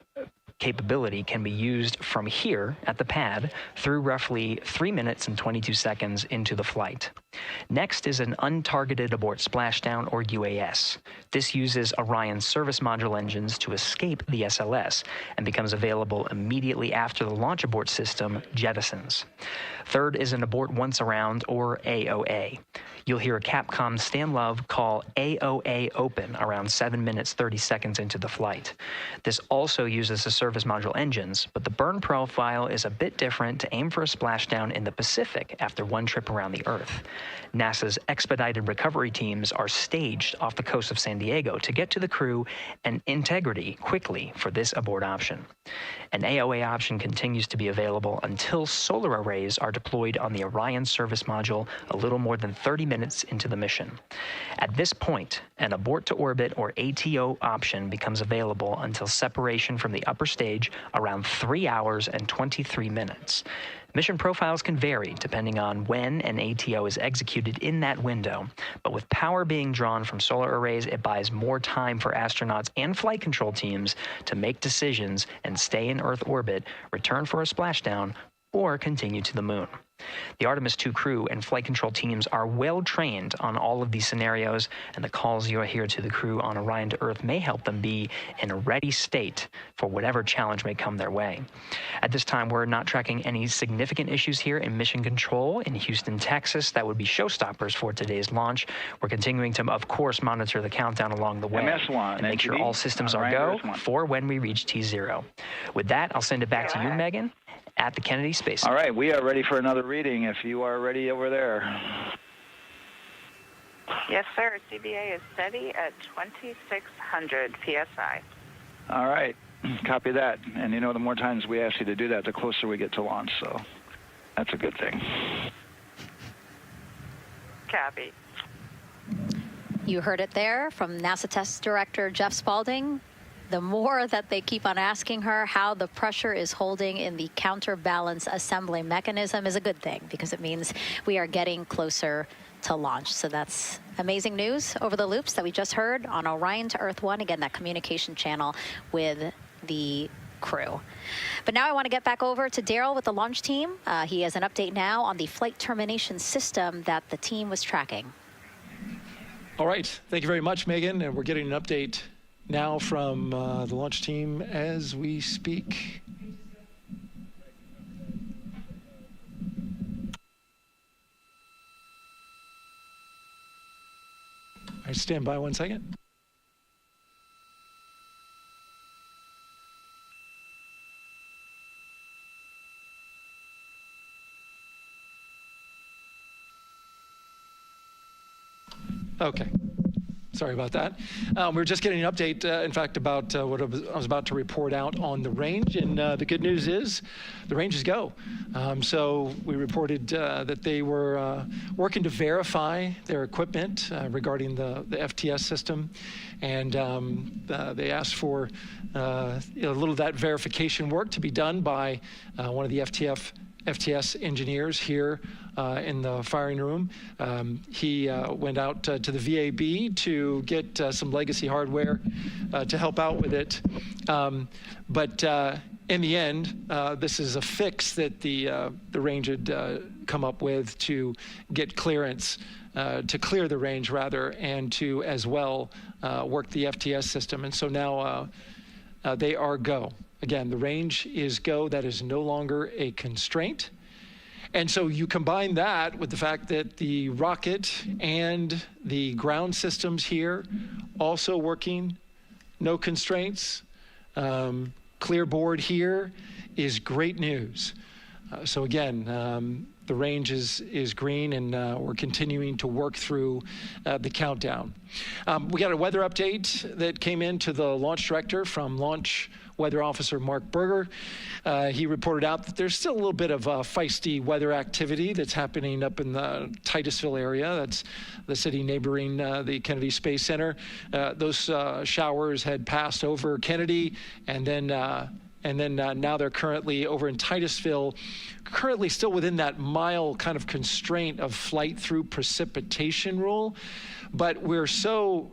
[SPEAKER 8] capability can be used from here at the pad through roughly 3 minutes and 22 seconds into the flight. Next is an untargeted abort splashdown, or UAS. This uses Orion's service module engines to escape the SLS and becomes available immediately after the launch abort system jettisons. Third is an abort once around, or AOA. You'll hear a Capcom Stan Love call AOA open around 7 minutes 30 seconds into the flight. This also uses the service module engines, but the burn profile is a bit different to aim for a splashdown in the Pacific after one trip around the Earth. NASA's expedited recovery teams are staged off the coast of San Diego to get to the crew and integrity quickly for this abort option. An AOA option continues to be available until solar arrays are deployed on the Orion service module a little more than 30 minutes into the mission. At this point, an abort to orbit, or ATO option, becomes available until separation from the upper stage around 3 hours and 23 minutes. Mission profiles can vary depending on when an ATO is executed in that window, but with power being drawn from solar arrays, it buys more time for astronauts and flight control teams to make decisions and stay in Earth orbit, return for a splashdown, or continue to the moon. The Artemis II crew and flight control teams are well trained on all of these scenarios, and the calls you hear to the crew on Orion to Earth may help them be in a ready state for whatever challenge may come their way. At this time, we're not tracking any significant issues here in mission control in Houston, Texas. That would be showstoppers for today's launch. We're continuing to, of course, monitor the countdown along the way and make sure all systems are go for when we reach T0. With that, I'll send it back to you, Megan, at the Kennedy Space Center.
[SPEAKER 1] All right, we are ready for another reading if you are ready over there.
[SPEAKER 11] Yes, sir. CBA is steady at 2,600 PSI.
[SPEAKER 1] All right, copy that. And you know, the more times we ask you to do that, the closer we get to launch, so that's a good thing.
[SPEAKER 11] Copy.
[SPEAKER 9] You heard it there from NASA Test Director Jeff Spaulding. The more that they keep on asking her how the pressure is holding in the counterbalance assembly mechanism is a good thing, because it means we are getting closer to launch. So that's amazing news over the loops that we just heard on Orion to Earth 1. Again, that communication channel with the crew. But now I want to get back over to Daryl with the launch team. He has an update now on the flight termination system that the team was tracking.
[SPEAKER 6] All right. Thank you very much, Megan. And we're getting an update now from the launch team as we speak. All right, stand by 1 second. Okay. Sorry about that. We're just getting an update, in fact, about what I was about to report out on the range. And the good news is the range is go. So we reported that they were working to verify their equipment regarding the FTS system. And they asked for a little of that verification work to be done by one of the FTS engineers here in the firing room. He went out to the VAB to get some legacy hardware to help out with it. But in the end, this is a fix that the range had come up with to get clearance, to clear the range rather, and to as well work the FTS system. And so now they are go. Again, the range is go. That is no longer a constraint. And so you combine that with the fact that the rocket and the ground systems here also working, no constraints. Clear board here is great news. So again, The range is green, and we're continuing to work through the countdown. We got a weather update that came in to the launch director from Launch Weather Officer Mark Berger. He reported out that there's still a little bit of feisty weather activity that's happening up in the Titusville area. That's the city neighboring the Kennedy Space Center. Those showers had passed over Kennedy, and then now they're currently over in Titusville, currently still within that mile kind of constraint of flight through precipitation rule. But we're still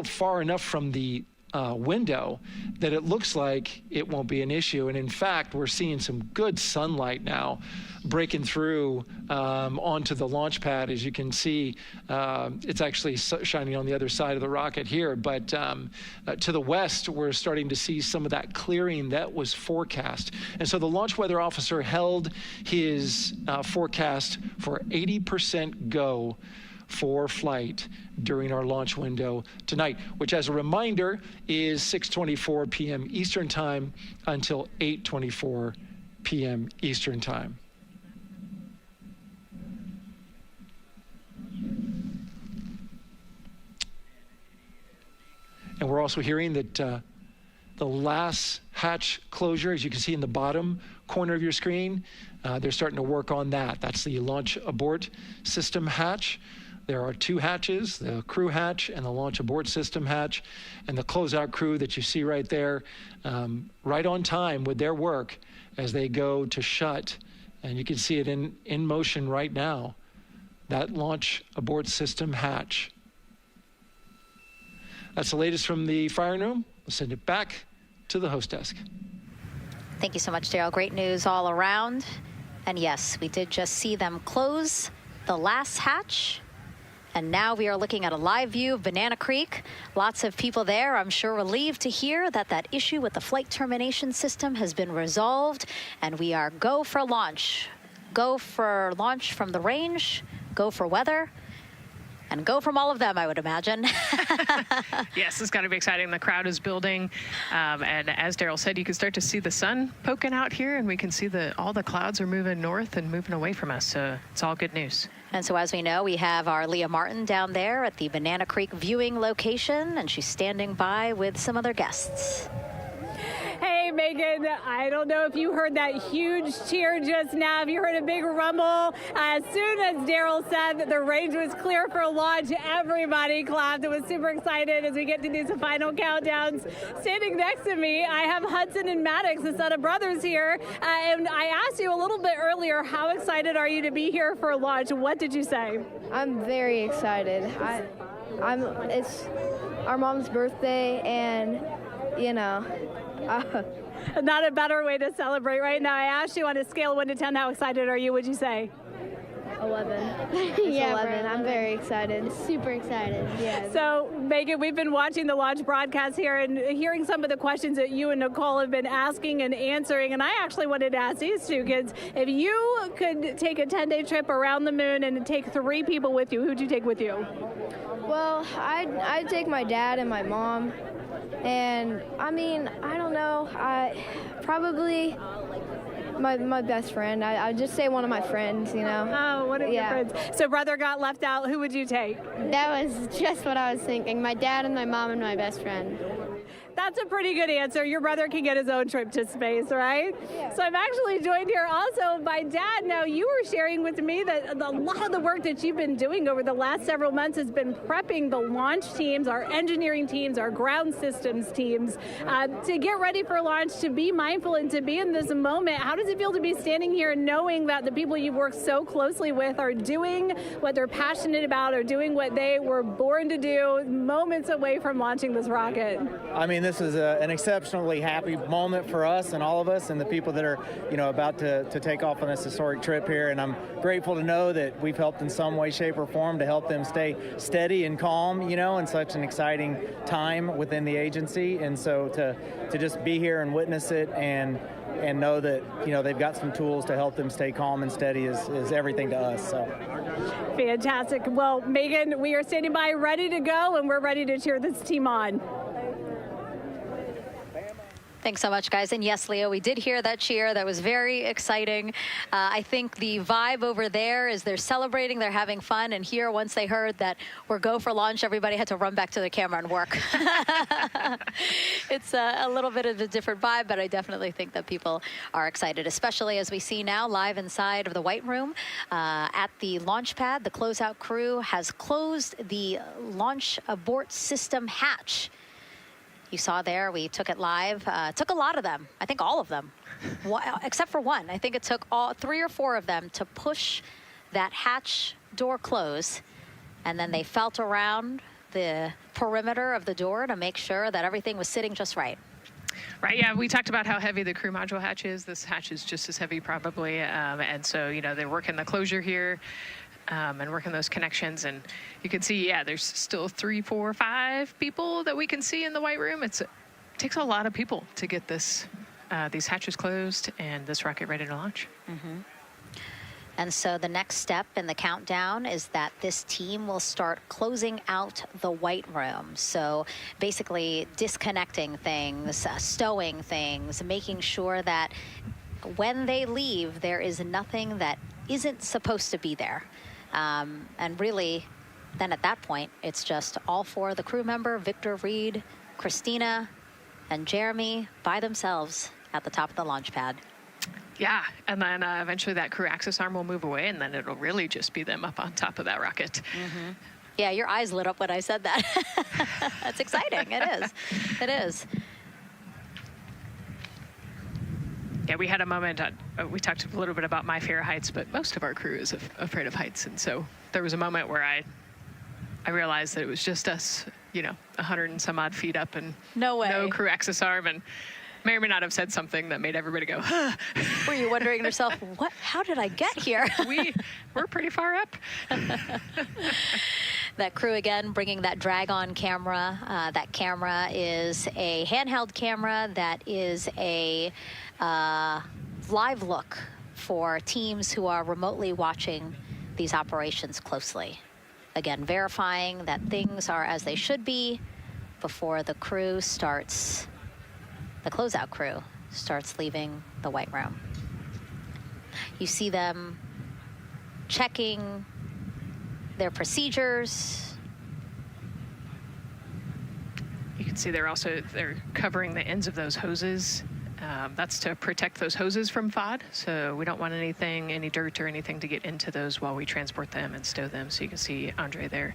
[SPEAKER 6] far enough from the window that it looks like it won't be an issue. And in fact, we're seeing some good sunlight now breaking through onto the launch pad. As you can see, it's actually shining on the other side of the rocket here. But to the west, we're starting to see some of that clearing that was forecast. And so the launch weather officer held his forecast for 80% go for flight during our launch window tonight, which, as a reminder, is 6:24 p.m. Eastern Time until 8:24 p.m. Eastern Time. And we're also hearing that the last hatch closure, as you can see in the bottom corner of your screen, they're starting to work on that. That's the launch abort system hatch. There are two hatches, the crew hatch and the launch abort system hatch, and the closeout crew that you see right there, right on time with their work as they go to shut. And you can see it in motion right now, that launch abort system hatch. That's the latest from the firing room. We'll send it back to the host desk.
[SPEAKER 9] Thank you so much, Daryl. Great news all around. And yes, we did just see them close the last hatch. And now we are looking at a live view of Banana Creek. Lots of people there, I'm sure, relieved to hear that that issue with the flight termination system has been resolved. And we are go for launch. Go for launch from the range, go for weather, and go from all of them, I would imagine.
[SPEAKER 10] Yes, it's got to be exciting. The crowd is building. And as Daryl said, you can start to see the sun poking out here, and we can see all the clouds are moving north and moving away from us. So it's all good news.
[SPEAKER 9] And so as we know, we have our Leah Martin down there at the Banana Creek viewing location, and she's standing by with some other guests.
[SPEAKER 7] Hey, Megan, I don't know if you heard that huge cheer just now. If you heard a big rumble, as soon as Daryl said that the range was clear for launch, everybody clapped. It was super excited as we get to do some final countdowns. Standing next to me, I have Hudson and Maddox, the son of brothers here. And I asked you a little bit earlier, how excited are you to be here for launch? What did you say?
[SPEAKER 3] I'm very excited. It's our mom's birthday, and
[SPEAKER 7] not a better way to celebrate right now. I asked you on a scale of 1 to 10, how excited are you? Would you say?
[SPEAKER 3] 11. Yeah, 11. I'm very excited. Super excited. Yeah.
[SPEAKER 7] So, Megan, we've been watching the launch broadcast here and hearing some of the questions that you and Nicole have been asking and answering. And I actually wanted to ask these two kids, if you could take a 10-day trip around the moon and take 3 people with you, who'd you take with you?
[SPEAKER 3] Well, I'd take my dad and my mom. And I mean, I don't know, probably my best friend. I'd just say one of my friends,
[SPEAKER 7] Oh, one of your friends. So brother got left out. Who would you take?
[SPEAKER 3] That was just what I was thinking. My dad and my mom and my best friend.
[SPEAKER 7] That's a pretty good answer. Your brother can get his own trip to space, right? Yeah. So I'm actually joined here also by Dad. Now, you were sharing with me that a lot of the work that you've been doing over the last several months has been prepping the launch teams, our engineering teams, our ground systems teams, to get ready for launch, to be mindful and to be in this moment. How does it feel to be standing here knowing that the people you've worked so closely with are doing what they're passionate about, or doing what they were born to do, moments away from launching this rocket?
[SPEAKER 15] I mean, this is an exceptionally happy moment for us and all of us and the people that are, about to take off on this historic trip here. And I'm grateful to know that we've helped in some way, shape, or form to help them stay steady and calm, in such an exciting time within the agency. And so to just be here and witness it and know that, they've got some tools to help them stay calm and steady is everything to us. So.
[SPEAKER 7] Fantastic. Well, Megan, we are standing by ready to go, and we're ready to cheer this team on.
[SPEAKER 9] Thanks so much, guys. And yes, Leo, we did hear that cheer. That was very exciting. I think the vibe over there is they're celebrating, they're having fun. And here, once they heard that we're go for launch, everybody had to run back to the camera and work. It's a little bit of a different vibe, but I definitely think that people are excited, especially as we see now live inside of the White Room at the launch pad. The closeout crew has closed the launch abort system hatch. You saw there, we took it live. Took a lot of them, I think all of them, except for one. I think it took all 3 or 4 of them to push that hatch door close. And then they felt around the perimeter of the door to make sure that everything was sitting just right.
[SPEAKER 10] Right, yeah, we talked about how heavy the crew module hatch is. This hatch is just as heavy probably. And so, you know, they're working the closure here. And working those connections, and you can see, yeah, there's still 3, 4, 5 people that we can see in the White Room. It takes a lot of people to get this these hatches closed and this rocket ready to launch.
[SPEAKER 9] Mm-hmm. And so the next step in the countdown is that this team will start closing out the White Room. So basically disconnecting things, stowing things, making sure that when they leave, there is nothing that isn't supposed to be there. And really, then at that point, it's just all 4 of the crew member, Victor, Reed, Christina, and Jeremy by themselves at the top of the launch pad.
[SPEAKER 10] Yeah, and then eventually that crew access arm will move away, and then it'll really just be them up on top of that rocket.
[SPEAKER 9] Mm-hmm. Yeah, your eyes lit up when I said that. That's exciting. It is. It is.
[SPEAKER 10] Yeah, we had a moment, we talked a little bit about my fear of heights, but most of our crew is afraid of heights. And so there was a moment where I realized that it was just us, you know, 100 and some odd feet up and
[SPEAKER 9] no
[SPEAKER 10] crew access arm, and may or may not have said something that made everybody go, huh.
[SPEAKER 9] Were you wondering to yourself, what? How did I get here?
[SPEAKER 10] We're pretty far up.
[SPEAKER 9] That crew, again, bringing that drag-on camera. That camera is a handheld camera that is a live look for teams who are remotely watching these operations closely. Again, verifying that things are as they should be before the crew starts, the closeout crew starts leaving the White Room. You see them checking their procedures.
[SPEAKER 10] You can see they're covering the ends of those hoses. That's to protect those hoses from FOD. So we don't want any dirt or anything to get into those while we transport them and stow them. So you can see Andre there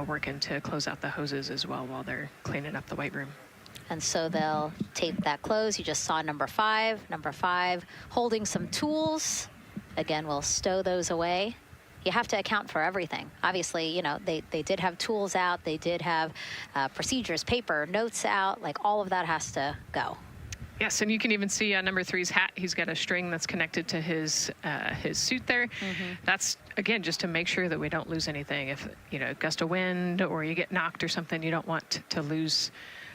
[SPEAKER 10] working to close out the hoses as well while they're cleaning up the White Room.
[SPEAKER 9] And so they'll tape that close. You just saw number 5. Number 5 holding some tools. Again, we'll stow those away. You have to account for everything. Obviously, you know, they did have tools out. They did have procedures, paper, notes out. Like, all of that has to go.
[SPEAKER 10] Yes, and you can even see on number 3's hat, he's got a string that's connected to his suit there. Mm-hmm. That's, again, just to make sure that we don't lose anything. If, you know, gust of wind or you get knocked or something, you don't want to lose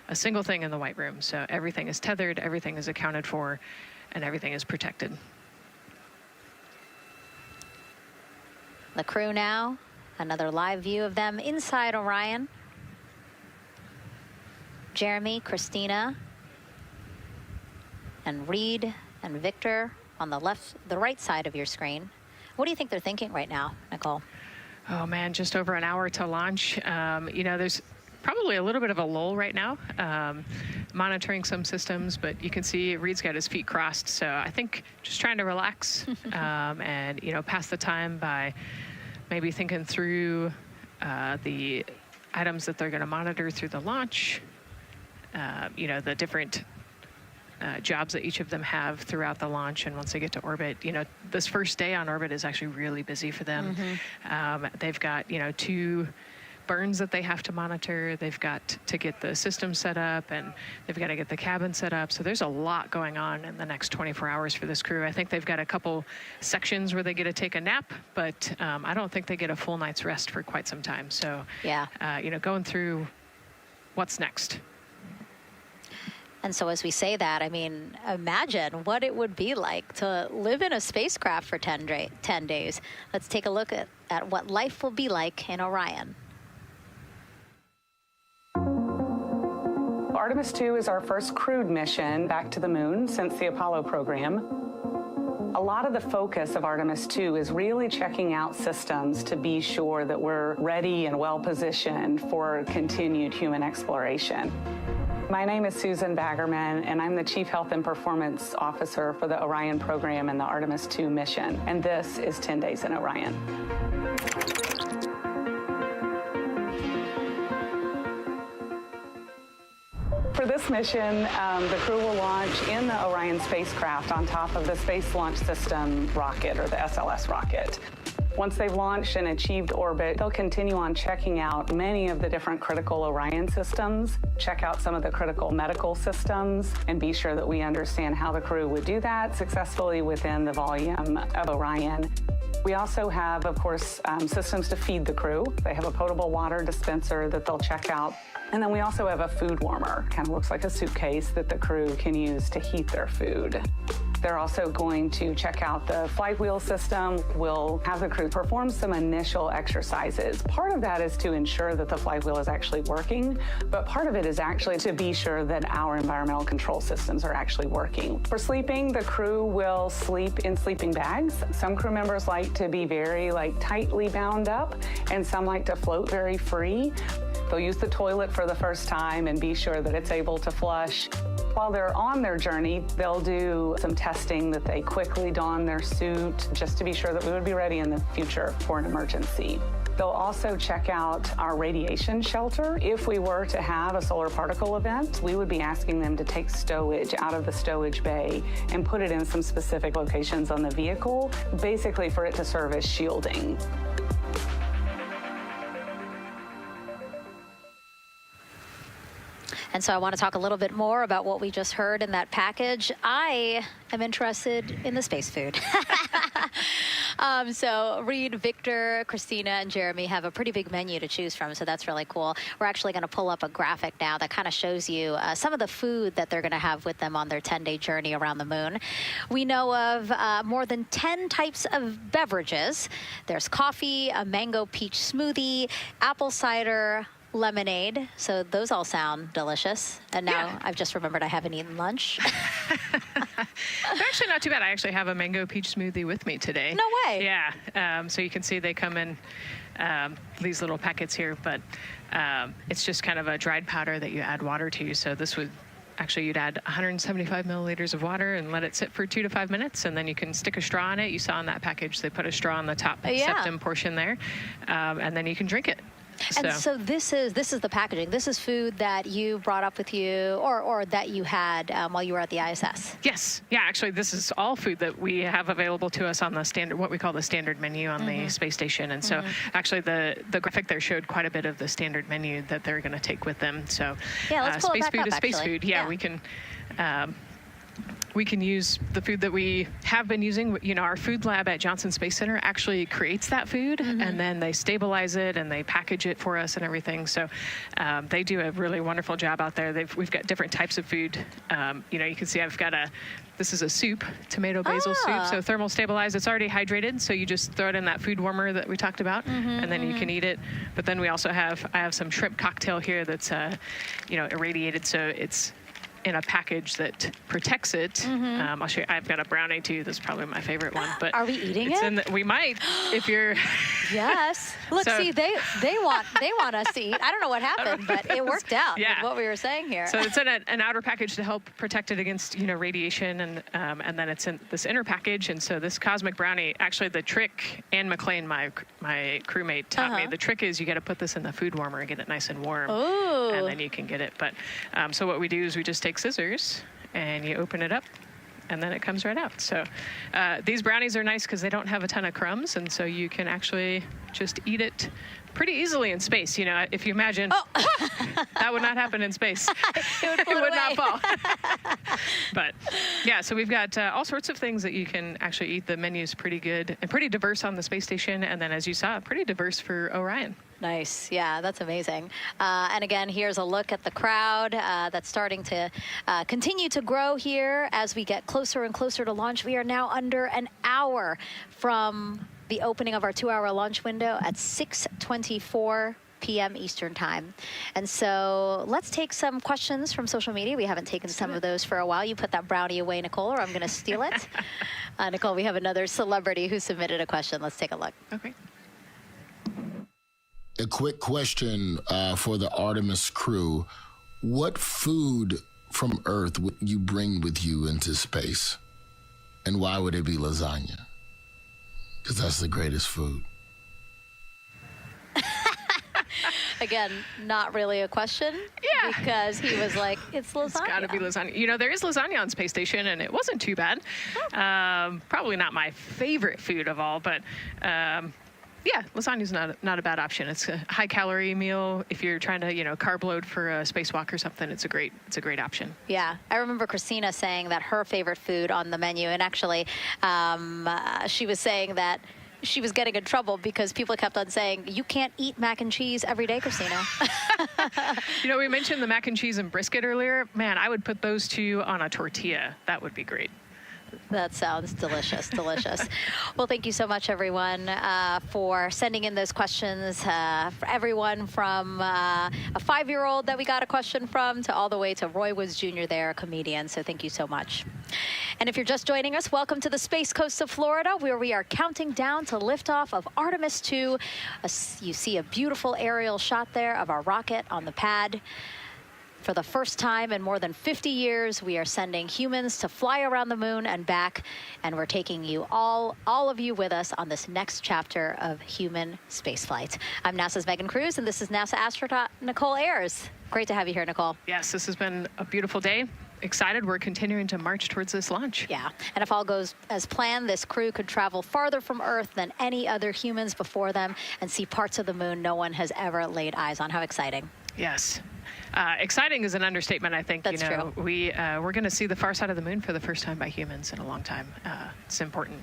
[SPEAKER 10] a single thing in the White Room. So everything is tethered, everything is accounted for, and everything is protected.
[SPEAKER 9] The crew now, another live view of them inside Orion. Jeremy, Christina, and Reed and Victor on the right side of your screen. What do you think they're thinking right now, Nicole?
[SPEAKER 10] Oh man, just over an hour to launch. You know, there's probably a little bit of a lull right now, monitoring some systems, but you can see Reed's got his feet crossed. So I think just trying to relax and, you know, pass the time by maybe thinking through the items that they're going to monitor through the launch, you know, the different jobs that each of them have throughout the launch. And once they get to orbit, you know, this first day on orbit is actually really busy for them. Mm-hmm. They've got, you know, 2 burns that they have to monitor. They've got to get the system set up, and they've got to get the cabin set up. So there's a lot going on in the next 24 hours for this crew. I think they've got a couple sections where they get to take a nap, but I don't think they get a full night's rest for quite some time. So,
[SPEAKER 9] yeah,
[SPEAKER 10] you know, going through what's next.
[SPEAKER 9] And so as we say that, I mean, imagine what it would be like to live in a spacecraft for 10 days. Let's take a look at what life will be like in Orion.
[SPEAKER 12] Artemis 2 is our first crewed mission back to the moon since the Apollo program. A lot of the focus of Artemis 2 is really checking out systems to be sure that we're ready and well positioned for continued human exploration. My name is Susan Baggerman, and I'm the Chief Health and Performance Officer for the Orion program and the Artemis 2 mission. And this is 10 Days in Orion. For this mission, the crew will launch in the Orion spacecraft on top of the Space Launch System rocket, or the SLS rocket. Once they've launched and achieved orbit, they'll continue on checking out many of the different critical Orion systems, check out some of the critical medical systems, and be sure that we understand how the crew would do that successfully within the volume of Orion. We also have, of course, systems to feed the crew. They have a potable water dispenser that they'll check out. And then we also have a food warmer, kind of looks like a suitcase that the crew can use to heat their food. They're also going to check out the flywheel system. We'll have the crew perform some initial exercises. Part of that is to ensure that the flywheel is actually working, but part of it is actually to be sure that our environmental control systems are actually working. For sleeping, the crew will sleep in sleeping bags. Some crew members like to be very tightly bound up, and some like to float very free. They'll use the toilet for the first time and be sure that it's able to flush. While they're on their journey, they'll do some testing that they quickly don their suit just to be sure that we would be ready in the future for an emergency. They'll also check out our radiation shelter. If we were to have a solar particle event, we would be asking them to take stowage out of the stowage bay and put it in some specific locations on the vehicle, basically for it to serve as shielding.
[SPEAKER 9] And so I want to talk a little bit more about what we just heard in that package. I am interested in the space food. So Reed, Victor, Christina, and Jeremy have a pretty big menu to choose from, so that's really cool. We're actually going to pull up a graphic now that kind of shows you some of the food that they're going to have with them on their 10-day journey around the moon. We know of more than 10 types of beverages. There's coffee, a mango peach smoothie, apple cider, lemonade. So those all sound delicious. And now I've just remembered I haven't eaten lunch.
[SPEAKER 10] They're actually not too bad. I actually have a mango peach smoothie with me today.
[SPEAKER 9] No way.
[SPEAKER 10] Yeah. So you can see they come in these little packets here, but it's just kind of a dried powder that you add water to. So this would actually, you'd add 175 milliliters of water and let it sit for 2 to 5 minutes, and then you can stick a straw in it. You saw in that package they put a straw on the top septum portion there, and then you can drink it.
[SPEAKER 9] And so this is the packaging. This is food that you brought up with you, or that you had while you were at the ISS.
[SPEAKER 10] Yes. Yeah, actually, this is all food that we have available to us on the standard, what we call the standard menu on the space station. And so actually the graphic there showed quite a bit of the standard menu that they're going to take with them. So
[SPEAKER 9] let's pull
[SPEAKER 10] space
[SPEAKER 9] it back
[SPEAKER 10] food
[SPEAKER 9] up,
[SPEAKER 10] is space
[SPEAKER 9] actually.
[SPEAKER 10] food. Yeah, we can use the food that we have been using. You know, our food lab at Johnson Space Center actually creates that food, and then they stabilize it and they package it for us and everything. So they do a really wonderful job out there. We've got different types of food. You know, you can see I've got this is a soup, tomato basil soup, so thermal stabilized. It's already hydrated, so you just throw it in that food warmer that we talked about, and then you can eat it. But then we also I have some shrimp cocktail here that's, you know, irradiated, so it's in a package that protects it. I'll show you. I've got a brownie too. That's probably my favorite one. But
[SPEAKER 9] are we eating it?
[SPEAKER 10] We might, if you're.
[SPEAKER 9] Yes. Look, see, they want us to eat. I don't know what happened, but it worked out. With what we were saying here.
[SPEAKER 10] So it's in an outer package to help protect it against, you know, radiation, and then it's in this inner package. And so this cosmic brownie, actually, the trick, Ann McLean, my crewmate, taught me. The trick is you got to put this in the food warmer and get it nice and warm, and then you can get it. But so what we do is we just take scissors and you open it up, and then it comes right out. So these brownies are nice because they don't have a ton of crumbs, and so you can actually just eat it pretty easily in space. You know, if you imagine, that would not happen in space. It would not fall. But yeah, so we've got all sorts of things that you can actually eat. The menu's pretty good and pretty diverse on the space station, and then as you saw, pretty diverse for Orion.
[SPEAKER 9] Nice. Yeah, that's amazing. And again, here's a look at the crowd that's starting to continue to grow here as we get closer and closer to launch. We are now under an hour from the opening of our 2-hour launch window at 6:24 p.m. Eastern Time. And so let's take some questions from social media. We haven't taken some of those for a while. You put that brownie away, Nicole, or I'm going to steal it. Nicole, we have another celebrity who submitted a question. Let's take a look.
[SPEAKER 10] Okay.
[SPEAKER 4] A quick question for the Artemis crew. What food from Earth would you bring with you into space? And why would it be lasagna? Because that's the greatest food.
[SPEAKER 9] Again, not really a question.
[SPEAKER 10] Yeah.
[SPEAKER 9] Because he was like, it's lasagna.
[SPEAKER 10] It's got to be lasagna. You know, there is lasagna on Space Station, and it wasn't too bad. Probably not my favorite food of all, but yeah, lasagna's not a bad option. It's a high-calorie meal. If you're trying to, carb load for a spacewalk or something, it's a great option.
[SPEAKER 9] Yeah, I remember Christina saying that her favorite food on the menu, and actually, she was saying that she was getting in trouble because people kept on saying, you can't eat mac and cheese every day, Christina.
[SPEAKER 10] We mentioned the mac and cheese and brisket earlier. Man, I would put those two on a tortilla. That would be great.
[SPEAKER 9] That sounds delicious, delicious. Well, thank you so much, everyone, for sending in those questions. For everyone from a 5-year-old that we got a question from to all the way to Roy Woods Jr. there, a comedian. So thank you so much. And if you're just joining us, welcome to the Space Coast of Florida, where we are counting down to liftoff of Artemis 2. You see a beautiful aerial shot there of our rocket on the pad. For the first time in more than 50 years, we are sending humans to fly around the moon and back, and we're taking you all of you with us on this next chapter of human spaceflight. I'm NASA's Megan Cruz, and this is NASA astronaut Nicole Ayers. Great to have you here, Nicole.
[SPEAKER 10] Yes, this has been a beautiful day. Excited. We're continuing to march towards this launch.
[SPEAKER 9] Yeah, and if all goes as planned, this crew could travel farther from Earth than any other humans before them and see parts of the moon no one has ever laid eyes on. How exciting.
[SPEAKER 10] Yes. Exciting is an understatement, I think.
[SPEAKER 9] That's true.
[SPEAKER 10] We're going to see the far side of the moon for the first time by humans in a long time. It's important.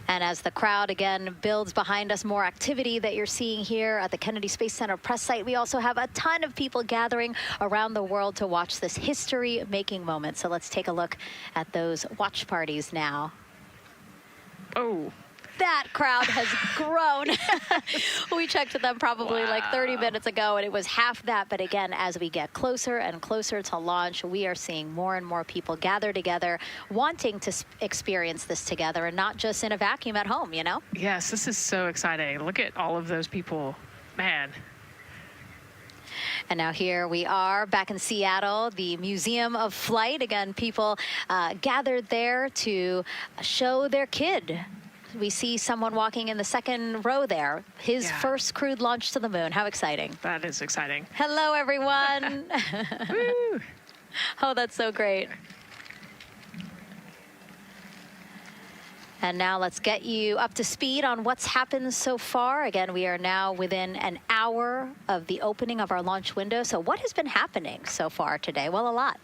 [SPEAKER 9] And as the crowd again builds behind us, more activity that you're seeing here at the Kennedy Space Center press site. We also have a ton of people gathering around the world to watch this history-making moment. So let's take a look at those watch parties now.
[SPEAKER 10] Oh.
[SPEAKER 9] That crowd has grown. We checked with them probably like 30 minutes ago, and it was half that. But again, as we get closer and closer to launch, we are seeing more and more people gather together, wanting to experience this together and not just in a vacuum at home,
[SPEAKER 10] Yes, this is so exciting. Look at all of those people. Man.
[SPEAKER 9] And now here we are back in Seattle, the Museum of Flight. Again, people gathered there to show their kid. We see someone walking in the second row there. His first crewed launch to the moon. How exciting.
[SPEAKER 10] That is exciting.
[SPEAKER 9] Hello, everyone.
[SPEAKER 10] Woo.
[SPEAKER 9] Oh, that's so great. And now let's get you up to speed on what's happened so far. Again, we are now within an hour of the opening of our launch window. So what has been happening so far today? Well, a lot.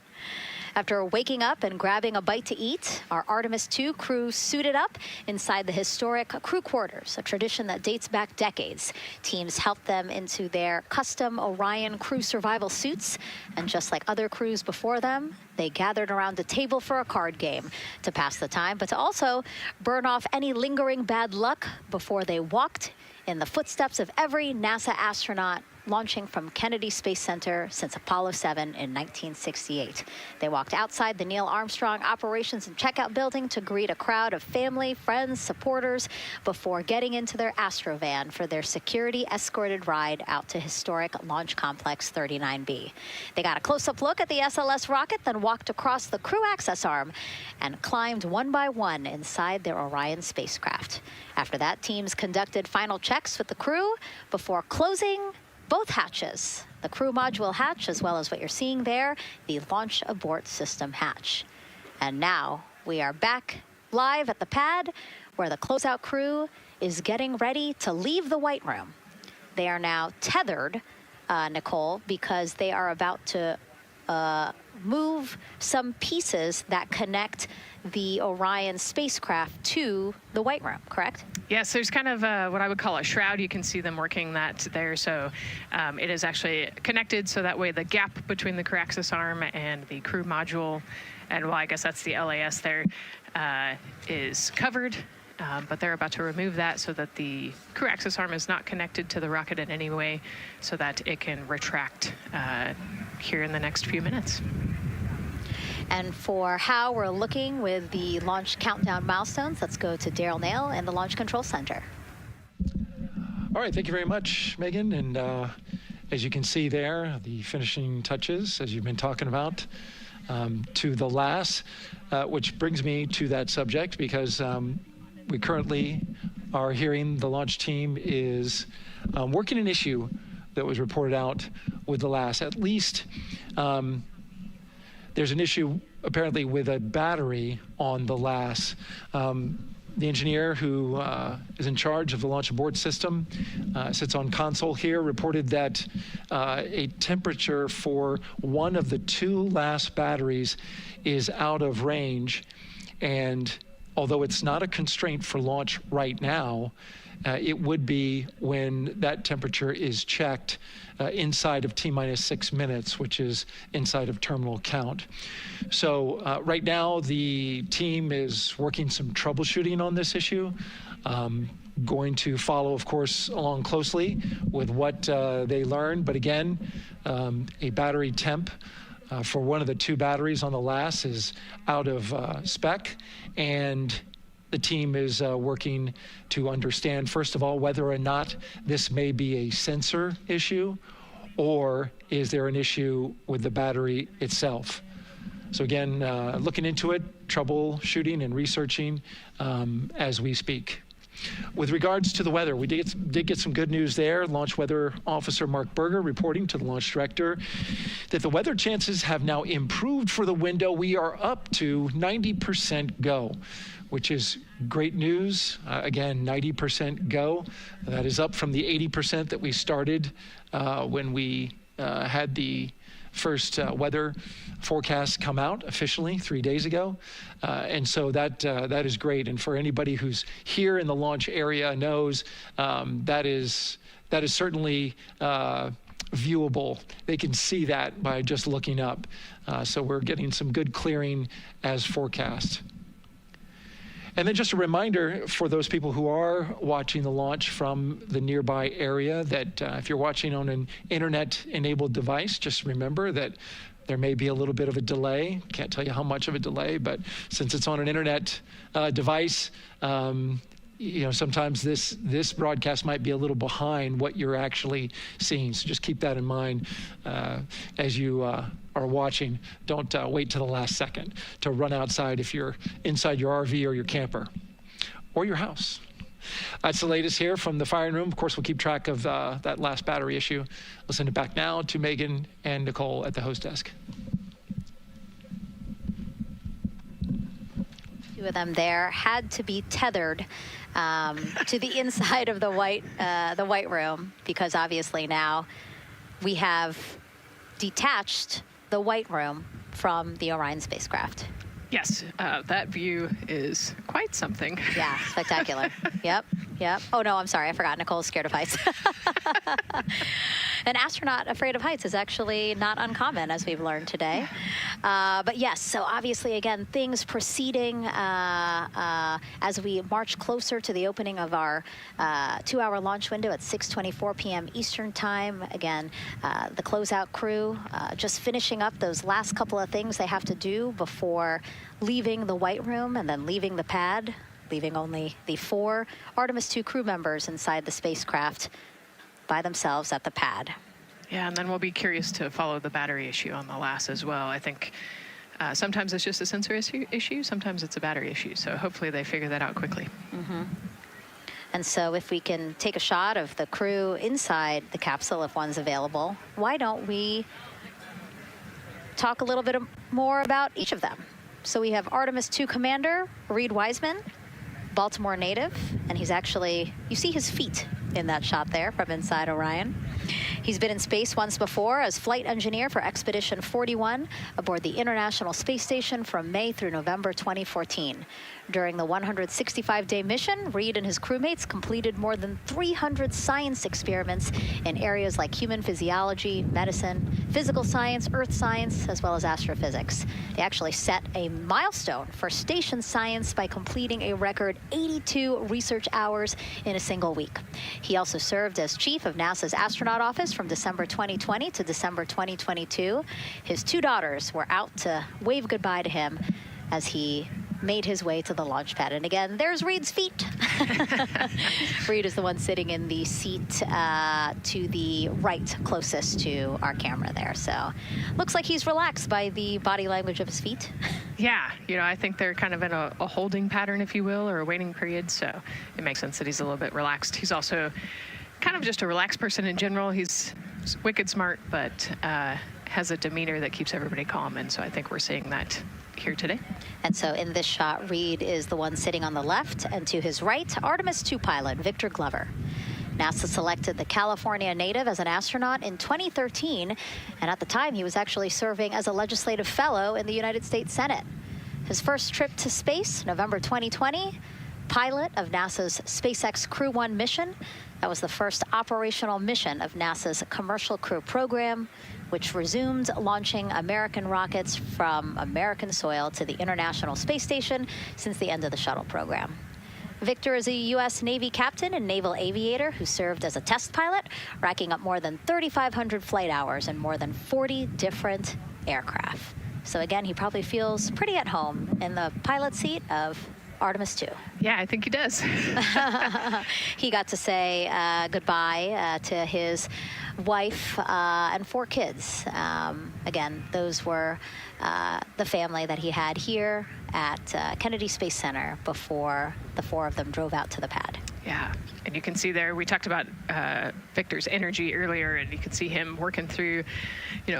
[SPEAKER 9] After waking up and grabbing a bite to eat, our Artemis 2 crew suited up inside the historic crew quarters, a tradition that dates back decades. Teams helped them into their custom Orion crew survival suits, and just like other crews before them, they gathered around a table for a card game to pass the time, but to also burn off any lingering bad luck before they walked in the footsteps of every NASA astronaut launching from Kennedy Space Center since Apollo 7 in 1968. They walked outside the Neil Armstrong Operations and Checkout Building to greet a crowd of family, friends, supporters before getting into their Astrovan for their security-escorted ride out to historic Launch Complex 39B. They got a close-up look at the SLS rocket, then walked across the crew access arm and climbed one by one inside their Orion spacecraft. After that, teams conducted final checks with the crew before closing both hatches, the crew module hatch, as well as what you're seeing there, the launch abort system hatch. And now we are back live at the pad where the closeout crew is getting ready to leave the White Room. They are now tethered, Nicole, because they are about to move some pieces that connect the Orion spacecraft to the White Room, correct?
[SPEAKER 10] Yes, there's kind of what I would call a shroud. You can see them working that there. So it is actually connected, so that way the gap between the crew access arm and the crew module, and well, I guess that's the LAS there, is covered. but they're about to remove that so that the crew access arm is not connected to the rocket in any way, so that it can retract here in the next few minutes.
[SPEAKER 9] And for how we're looking with the launch countdown milestones, let's go to Daryl Nail in the Launch Control Center.
[SPEAKER 6] All right, thank you very much, Megan. And as you can see there, the finishing touches, as you've been talking about, to the LAS, which brings me to that subject, because we currently are hearing the launch team is working an issue that was reported out with the LAS. At least there's an issue apparently with a battery on the LAS. The engineer who is in charge of the launch abort system, sits on console here, reported that a temperature for one of the 2 LAS batteries is out of range. And although it's not a constraint for launch right now, it would be when that temperature is checked inside of T-minus 6 minutes, which is inside of terminal count. So right now, the team is working some troubleshooting on this issue. Going to follow, of course, along closely with what they learn. But again, a battery temp for one of the 2 batteries on the LAS is out of spec, and the team is working to understand, first of all, whether or not this may be a sensor issue, or is there an issue with the battery itself. So again, looking into it, troubleshooting and researching as we speak. With regards to the weather, we did get some good news there. Launch Weather Officer Mark Berger reporting to the launch director that the weather chances have now improved for the window. We are up to 90% go, which is great news. Again, 90% go. That is up from the 80% that we started when we had the first weather forecast come out officially 3 days ago. And so that is great. And for anybody who's here in the launch area knows that is certainly viewable. They can see that by just looking up. So we're getting some good clearing as forecast. And then just a reminder for those people who are watching the launch from the nearby area that if you're watching on an internet-enabled device, just remember that there may be a little bit of a delay. Can't tell you how much of a delay, but since it's on an internet device, sometimes this broadcast might be a little behind what you're actually seeing. So just keep that in mind as you are watching. Don't wait till the last second to run outside if you're inside your RV or your camper or your house. That's the latest here from the firing room. Of course, we'll keep track of that last battery issue. We'll send it back now to Megan and Nicole at the host desk.
[SPEAKER 9] 2 of them there had to be tethered to the inside of the white room, because obviously now we have detached the white room from the Orion spacecraft.
[SPEAKER 10] Yes, that view is quite something.
[SPEAKER 9] Yeah, spectacular. Yep. Oh, no, I'm sorry. I forgot. Nicole's scared of heights. An astronaut afraid of heights is actually not uncommon, as we've learned today. But yes, so obviously, again, things proceeding as we march closer to the opening of our 2-hour launch window at 6:24 p.m. Eastern Time. Again, the closeout crew just finishing up those last couple of things they have to do before leaving the white room and then leaving the pad, leaving only the 4 Artemis 2 crew members inside the spacecraft by themselves at the pad.
[SPEAKER 10] Yeah, and then we'll be curious to follow the battery issue on the LAS as well. I think sometimes it's just a sensor issue, sometimes it's a battery issue. So hopefully they figure that out quickly.
[SPEAKER 9] Mm-hmm. And so if we can take a shot of the crew inside the capsule, if one's available, why don't we talk a little bit more about each of them? So we have Artemis 2 Commander Reed Wiseman, Baltimore native, and he's actually, you see his feet in that shot there from inside Orion. He's been in space once before as flight engineer for Expedition 41 aboard the International Space Station from May through November 2014. During the 165-day mission, Reed and his crewmates completed more than 300 science experiments in areas like human physiology, medicine, physical science, earth science, as well as astrophysics. They actually set a milestone for station science by completing a record 82 research hours in a single week. He also served as chief of NASA's astronaut office from December 2020 to December 2022. His two daughters were out to wave goodbye to him as he made his way to the launch pad. And again, there's Reed's feet. Reed is the one sitting in the seat to the right, closest to our camera there. So looks like he's relaxed by the body language of his feet.
[SPEAKER 10] Yeah, I think they're kind of in a holding pattern, if you will, or a waiting period. So it makes sense that he's a little bit relaxed. He's also kind of just a relaxed person in general. He's wicked smart, but has a demeanor that keeps everybody calm. And so I think we're seeing that here today.
[SPEAKER 9] And so in this shot, Reed is the one sitting on the left, and to his right, Artemis II pilot Victor Glover. NASA selected the California native as an astronaut in 2013, and at the time he was actually serving as a legislative fellow in the United States Senate. His first trip to space, November 2020, pilot of NASA's SpaceX Crew 1 mission. That was the first operational mission of NASA's Commercial Crew program, which resumed launching American rockets from American soil to the International Space Station since the end of the shuttle program. Victor is a U.S. Navy captain and naval aviator who served as a test pilot, racking up more than 3,500 flight hours in more than 40 different aircraft. So again, he probably feels pretty at home in the pilot seat of Artemis II.
[SPEAKER 10] Yeah, I think he does.
[SPEAKER 9] He got to say goodbye to his wife and 4 kids. Again, those were the family that he had here at Kennedy Space Center before the 4 of them drove out to the pad.
[SPEAKER 10] Yeah, and you can see there, we talked about Victor's energy earlier, and you can see him working through,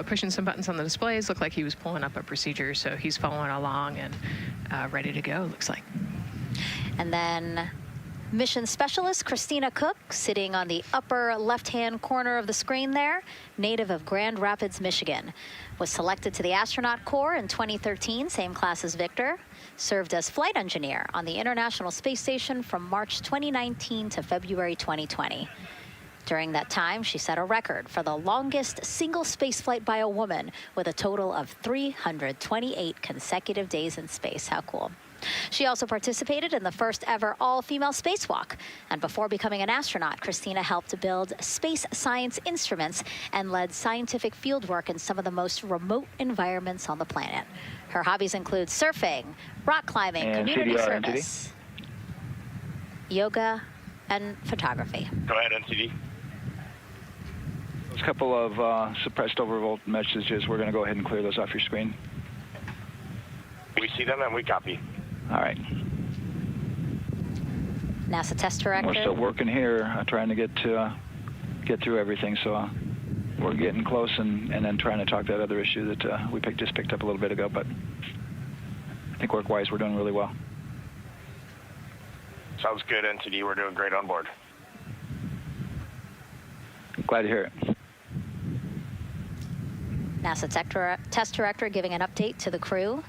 [SPEAKER 10] pushing some buttons on the displays. Looked like he was pulling up a procedure, so he's following along and ready to go, looks like.
[SPEAKER 9] And then mission specialist Christina Cook, sitting on the upper left-hand corner of the screen there, native of Grand Rapids, Michigan, was selected to the Astronaut Corps in 2013, same class as Victor, served as flight engineer on the International Space Station from March 2019 to February 2020. During that time, she set a record for the longest single spaceflight by a woman with a total of 328 consecutive days in space. How cool. She also participated in the first ever all-female spacewalk. And before becoming an astronaut, Christina helped build space science instruments and led scientific fieldwork in some of the most remote environments on the planet. Her hobbies include surfing, rock climbing,
[SPEAKER 1] and
[SPEAKER 9] community
[SPEAKER 1] CDR,
[SPEAKER 9] service, yoga, and photography.
[SPEAKER 13] Go ahead, NCD.
[SPEAKER 1] There's a couple of suppressed overvolt messages. We're going to go ahead and clear those off your screen.
[SPEAKER 13] We see them and we copy.
[SPEAKER 1] All right.
[SPEAKER 9] NASA test director.
[SPEAKER 1] We're still working here, trying to get through everything. So we're getting close, and then trying to talk that other issue that we just picked up a little bit ago. But I think work-wise, we're doing really well.
[SPEAKER 13] Sounds good, NTD. We're doing great on board.
[SPEAKER 1] Glad to hear it.
[SPEAKER 9] NASA test director giving an update to the crew.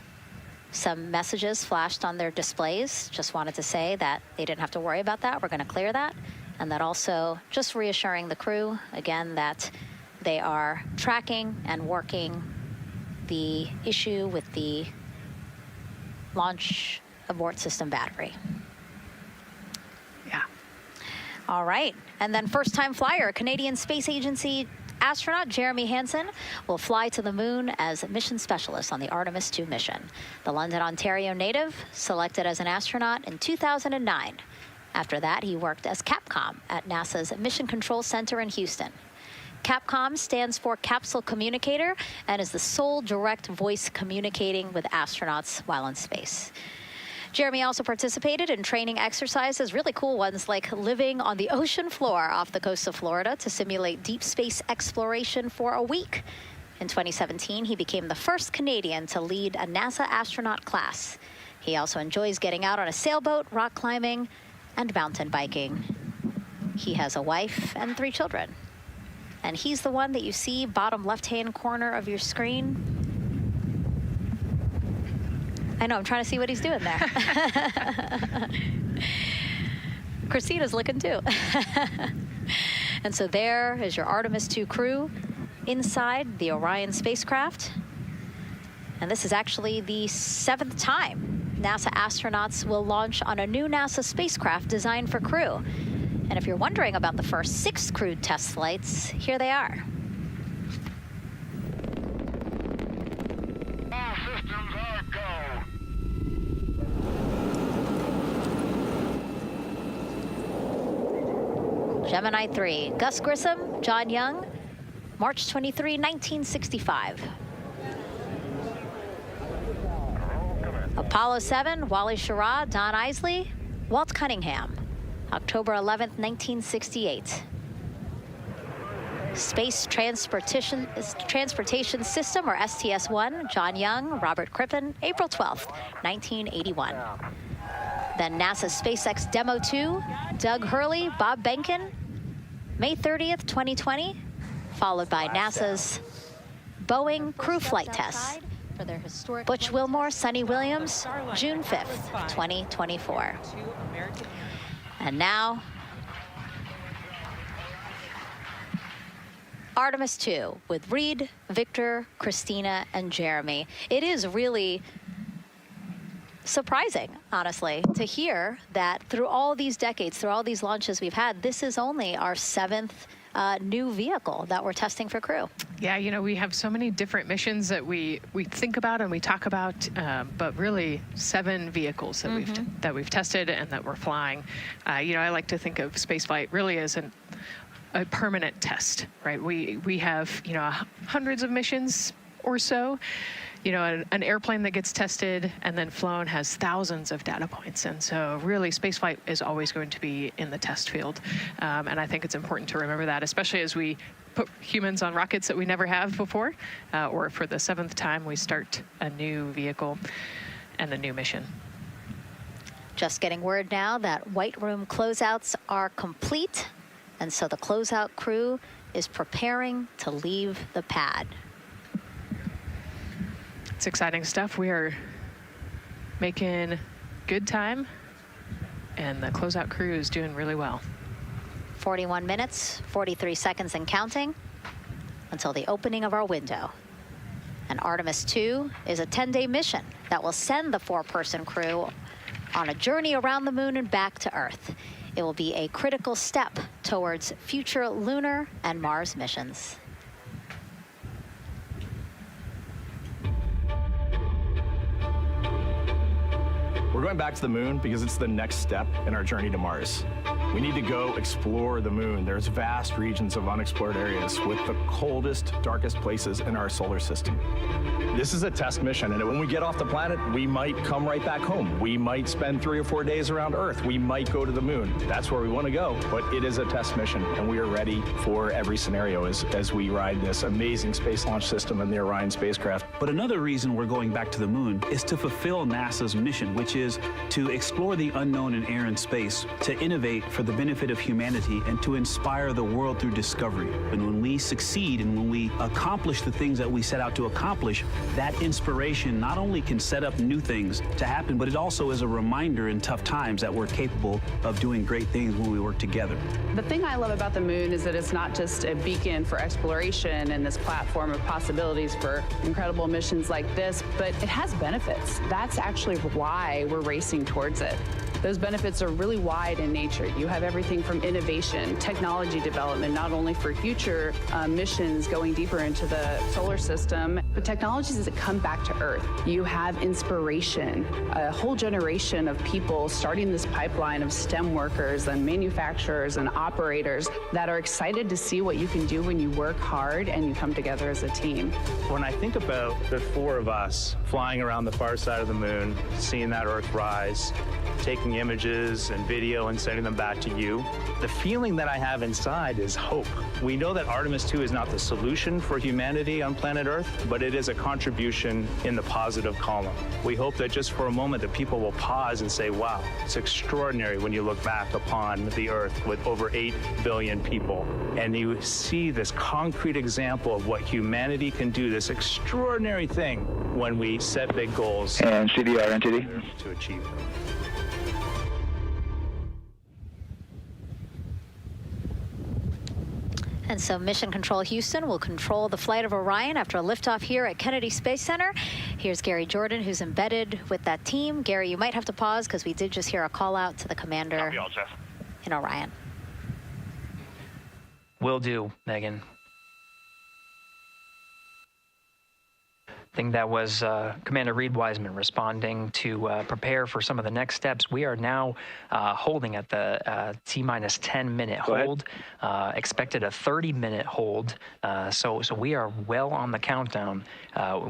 [SPEAKER 9] Some messages flashed on their displays. Just wanted to say that they didn't have to worry about that. We're going to clear that. And that also just reassuring the crew, again, that they are tracking and working the issue with the launch abort system battery.
[SPEAKER 10] Yeah.
[SPEAKER 9] All right. And then first-time flyer, Canadian Space Agency astronaut Jeremy Hansen will fly to the moon as mission specialist on the Artemis II mission. The London, Ontario native selected as an astronaut in 2009. After that, he worked as Capcom at NASA's Mission Control Center in Houston. Capcom stands for Capsule Communicator and is the sole direct voice communicating with astronauts while in space. Jeremy also participated in training exercises, really cool ones, like living on the ocean floor off the coast of Florida to simulate deep space exploration for a week. In 2017, he became the first Canadian to lead a NASA astronaut class. He also enjoys getting out on a sailboat, rock climbing, and mountain biking. He has a wife and 3 children. And he's the one that you see bottom left-hand corner of your screen. I know, I'm trying to see what he's doing there. Christina's looking too. And so there is your Artemis II crew inside the Orion spacecraft. And this is actually the 7th time NASA astronauts will launch on a new NASA spacecraft designed for crew. And if you're wondering about the first 6 crewed test flights, here they are.
[SPEAKER 14] All systems are go.
[SPEAKER 9] Gemini 3, Gus Grissom, John Young, March 23, 1965. Apollo 7, Wally Schirra, Don Isley, Walt Cunningham, October 11, 1968. Space Transportation System, or STS-1, John Young, Robert Crippen, April 12, 1981. Then NASA's SpaceX Demo 2, Doug Hurley, Bob Behnken, May 30th, 2020, followed by NASA's Boeing crew flight tests. Butch Wilmore, Sonny Williams, June 5th, 2024. And now, Artemis 2 with Reed, Victor, Christina, and Jeremy. It is really surprising, honestly, to hear that through all these decades, through all these launches we've had, this is only our 7th new vehicle that we're testing for crew.
[SPEAKER 10] Yeah, you know, we have so many different missions that we think about and we talk about, but really 7 vehicles that we've tested and that we're flying. You know, I like to think of spaceflight really as a permanent test, right? We have, you know, hundreds of missions or so. You know, an airplane that gets tested and then flown has thousands of data points. And so really spaceflight is always going to be in the test field. And I think it's important to remember that, especially as we put humans on rockets that we never have before, or for the 7th time we start a new vehicle and a new mission.
[SPEAKER 9] Just getting word now that White Room closeouts are complete. And so the closeout crew is preparing to leave the pad.
[SPEAKER 10] It's exciting stuff. We are making good time, and the closeout crew is doing really well.
[SPEAKER 9] 41 minutes, 43 seconds and counting until the opening of our window. And Artemis 2 is a 10-day mission that will send the 4-person crew on a journey around the moon and back to Earth. It will be a critical step towards future lunar and Mars missions.
[SPEAKER 2] We're going back to the moon because it's the next step in our journey to Mars. We need to go explore the moon. There's vast regions of unexplored areas with the coldest, darkest places in our solar system. This is a test mission, and when we get off the planet, we might come right back home. We might spend 3 or 4 days around Earth. We might go to the moon. That's where we want to go, but it is a test mission, and we are ready for every scenario as we ride this amazing space launch system in the Orion spacecraft.
[SPEAKER 18] But another reason we're going back to the moon is to fulfill NASA's mission, which is to explore the unknown in air and space, to innovate for the benefit of humanity, and to inspire the world through discovery. And when we succeed and when we accomplish the things that we set out to accomplish, that inspiration not only can set up new things to happen, but it also is a reminder in tough times that we're capable of doing great things when we work together.
[SPEAKER 12] The thing I love about the moon is that it's not just a beacon for exploration and this platform of possibilities for incredible missions like this, but it has benefits. That's actually why we're racing towards it. Those benefits are really wide in nature. You have everything from innovation, technology development, not only for future missions going deeper into the solar system, but technologies that come back to Earth. You have inspiration, a whole generation of people starting this pipeline of STEM workers and manufacturers and operators that are excited to see what you can do when you work hard and you come together as a team.
[SPEAKER 19] When I think about the 4 of us flying around the far side of the moon, seeing that Earth rise, taking images and video and sending them back to you, the feeling that I have inside is hope. We know that Artemis 2 is not the solution for humanity on planet Earth, but it is a contribution in the positive column. We hope that just for a moment that people will pause and say, wow, it's extraordinary when you look back upon the Earth with over 8 billion people, and you see this concrete example of what humanity can do, this extraordinary thing when we set big goals
[SPEAKER 1] and CDR entity
[SPEAKER 19] to achieve them.
[SPEAKER 9] And so Mission Control Houston will control the flight of Orion after a liftoff here at Kennedy Space Center. Here's Gary Jordan, who's embedded with that team. Gary, you might have to pause because we did just hear a call out to the commander in Orion.
[SPEAKER 8] Will do, Megan. I think that was Commander Reed Wiseman responding to prepare for some of the next steps. We are now holding at the T-minus 10-minute hold. Expected a 30-minute hold. So we are well on the countdown.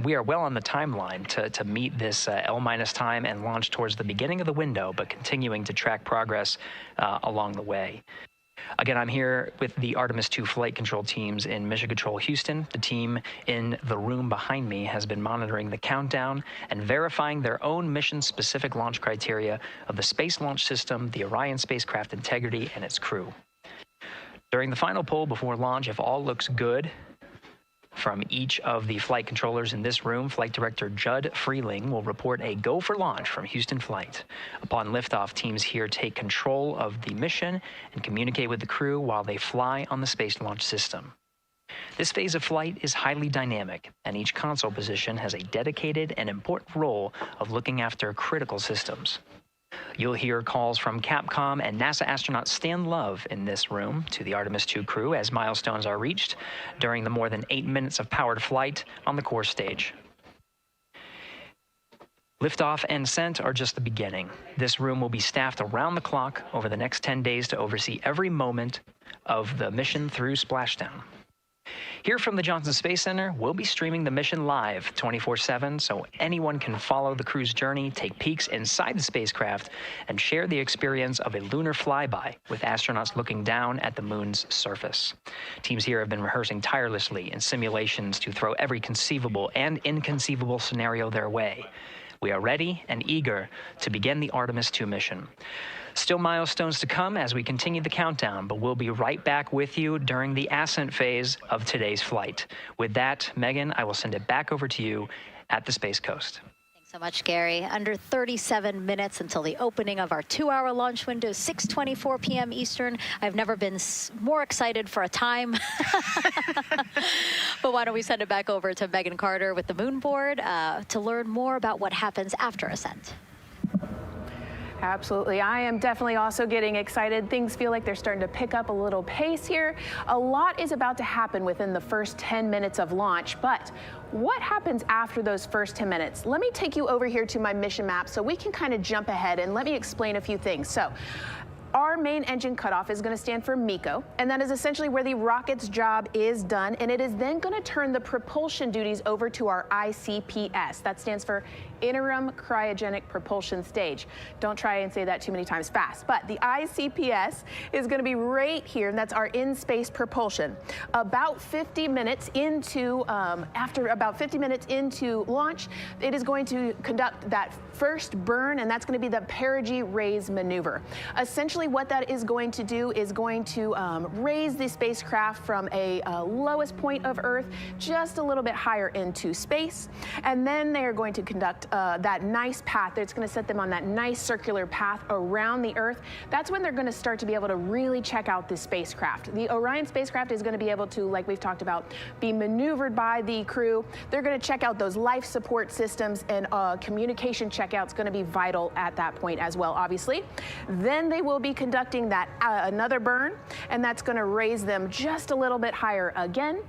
[SPEAKER 8] We are well on the timeline to meet this L-minus time and launch towards the beginning of the window, but continuing to track progress along the way. Again, I'm here with the Artemis II flight control teams in Mission Control Houston. The team in the room behind me has been monitoring the countdown and verifying their own mission-specific launch criteria of the Space Launch System, the Orion spacecraft integrity, and its crew. During the final poll before launch, if all looks good from each of the flight controllers in this room, Flight Director Judd Freeling will report a go for launch from Houston Flight. Upon liftoff, teams here take control of the mission and communicate with the crew while they fly on the Space Launch System. This phase of flight is highly dynamic, and each console position has a dedicated and important role of looking after critical systems. You'll hear calls from Capcom and NASA astronaut Stan Love in this room to the Artemis II crew as milestones are reached during the more than 8 minutes of powered flight on the core stage. Liftoff and ascent are just the beginning. This room will be staffed around the clock over the next 10 days to oversee every moment of the mission through splashdown. Here from the Johnson Space Center, we'll be streaming the mission live 24/7 so anyone can follow the crew's journey, take peeks inside the spacecraft, and share the experience of a lunar flyby with astronauts looking down at the moon's surface. Teams here have been rehearsing tirelessly in simulations to throw every conceivable and inconceivable scenario their way. We are ready and eager to begin the Artemis II mission. Still milestones to come as we continue the countdown, but we'll be right back with you during the ascent phase of today's flight. With that, Megan, I will send it back over to you at the Space Coast.
[SPEAKER 9] Thanks so much, Gary. Under 37 minutes until the opening of our 2-hour launch window, 6:24 p.m. Eastern. I've never been more excited for a time. But why don't we send it back over to Megan Carter with the Moon Board to learn more about what happens after ascent.
[SPEAKER 5] Absolutely. I am definitely also getting excited. Things feel like they're starting to pick up a little pace here. A lot is about to happen within the first 10 minutes of launch, but what happens after those first 10 minutes? Let me take you over here to my mission map so we can kind of jump ahead and let me explain a few things. So, our main engine cutoff is going to stand for MECO, and that is essentially where the rocket's job is done, and it is then going to turn the propulsion duties over to our ICPS. That stands for Interim Cryogenic Propulsion Stage. Don't try and say that too many times fast, but the ICPS is going to be right here, and that's our in-space propulsion. About 50 minutes into, after about 50 minutes into launch, it is going to conduct that first burn, and that's going to be the perigee raise maneuver. Essentially, what that is going to do is going to raise the spacecraft from a lowest point of Earth just a little bit higher into space, and then they are going to conduct that nice path. It's going to set them on that nice circular path around the Earth. That's when they're going to start to be able to really check out the spacecraft. The Orion spacecraft is going to be able to, like we've talked about, be maneuvered by the crew. They're going to check out those life support systems, and communication checkout's going to be vital at that point as well, obviously. Then they will be conducting that another burn, and that's going to raise them just a little bit higher again.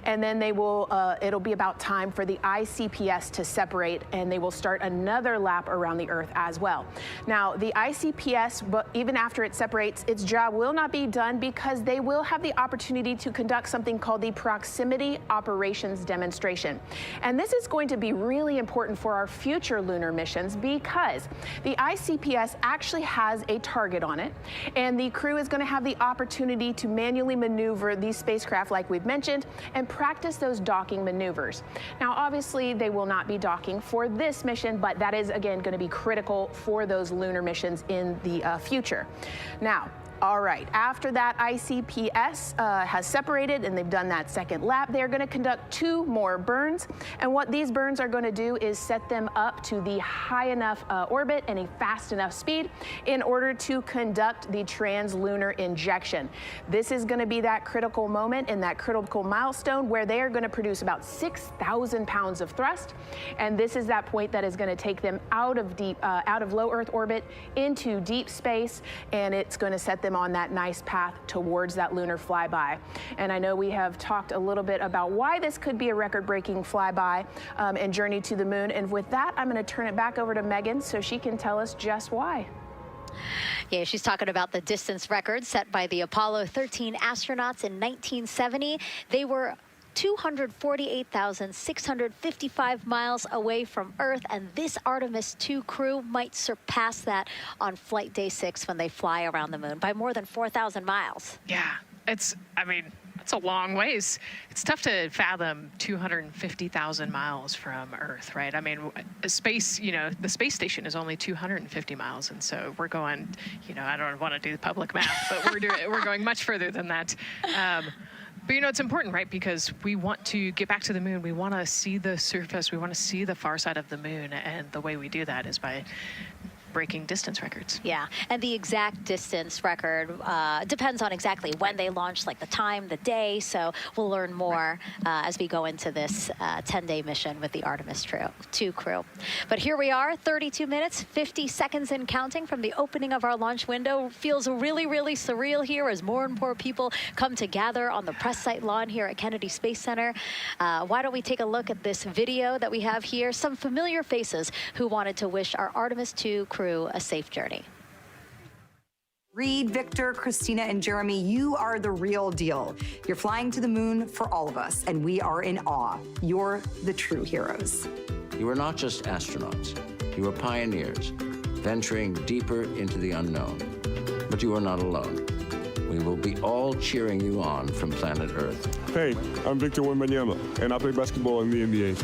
[SPEAKER 5] And then they will, it'll be about time for the ICPS to separate, and they will start another lap around the Earth as well. Now, the ICPS, but even after it separates, its job will not be done because they will have the opportunity to conduct something called the Proximity Operations Demonstration. And this is going to be really important for our future lunar missions because the ICPS actually has a target on it, and the crew is going to have the opportunity to manually maneuver these spacecraft like we've mentioned and practice those docking maneuvers. Now, obviously, they will not be docking for this mission, but that is, again, going to be critical for those lunar missions in the future. Now, All right, after that ICPS has separated and they've done that second lap, they're going to conduct 2 more burns. And what these burns are going to do is set them up to the high enough orbit and a fast enough speed in order to conduct the translunar injection. This is going to be that critical moment and that critical milestone where they are going to produce about 6,000 pounds of thrust. And this is that point that is going to take them out of low Earth orbit into deep space, and it's going to set them on that nice path towards that lunar flyby. And I know we have talked a little bit about why this could be a record-breaking flyby and journey to the moon. And with that, I'm going to turn it back over to Megan so she can tell us just why.
[SPEAKER 9] Yeah, she's talking about the distance record set by the Apollo 13 astronauts in 1970. They were 248,655 miles away from Earth, and this Artemis 2 crew might surpass that on flight day 6 when they fly around the moon by more than 4,000 miles.
[SPEAKER 10] Yeah, it's a long ways. It's tough to fathom 250,000 miles from Earth, right? I mean, space, the space station is only 250 miles, and so we're going, I don't want to do the public math, but we're going much further than that. But it's important, right? Because we want to get back to the moon. We want to see the surface. We want to see the far side of the moon. And the way we do that is by breaking distance records.
[SPEAKER 9] Yeah, and the exact distance record depends on exactly when they launch, like the time, the day. So we'll learn more as we go into this 10-day mission with the Artemis 2 crew. But here we are, 32 minutes, 50 seconds and counting from the opening of our launch window. Feels really, really surreal here as more and more people come to gather on the press site lawn here at Kennedy Space Center. Why don't we take a look at this video that we have here? Some familiar faces who wanted to wish our Artemis 2 crew a safe journey.
[SPEAKER 16] Reed, Victor, Christina, and Jeremy, you are the real deal. You're flying to the moon for all of us, and we are in awe. You're the true heroes.
[SPEAKER 20] You are not just astronauts. You are pioneers, venturing deeper into the unknown. But you are not alone. We will be all cheering you on from planet Earth.
[SPEAKER 22] Hey, I'm Victor Wembanyama, and I play basketball in the NBA.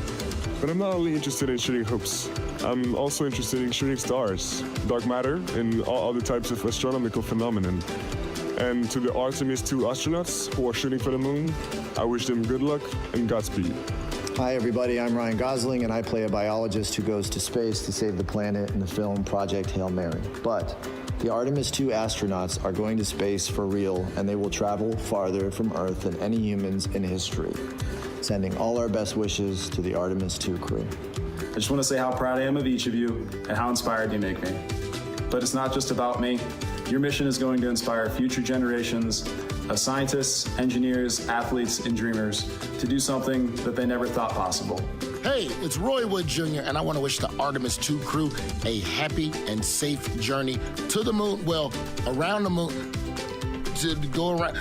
[SPEAKER 22] But I'm not only interested in shooting hoops. I'm also interested in shooting stars, dark matter, and all other types of astronomical phenomenon. And to the Artemis 2 astronauts who are shooting for the moon, I wish them good luck and Godspeed.
[SPEAKER 23] Hi, everybody. I'm Ryan Gosling, and I play a biologist who goes to space to save the planet in the film Project Hail Mary. But the Artemis 2 astronauts are going to space for real, and they will travel farther from Earth than any humans in history. Sending all our best wishes to the Artemis 2 crew.
[SPEAKER 25] I just want to say how proud I am of each of you and how inspired you make me. But it's not just about me. Your mission is going to inspire future generations of scientists, engineers, athletes, and dreamers to do something that they never thought possible.
[SPEAKER 4] Hey, it's Roy Wood Jr., and I want to wish the Artemis 2 crew a happy and safe journey to the moon, well, around the moon. To go around,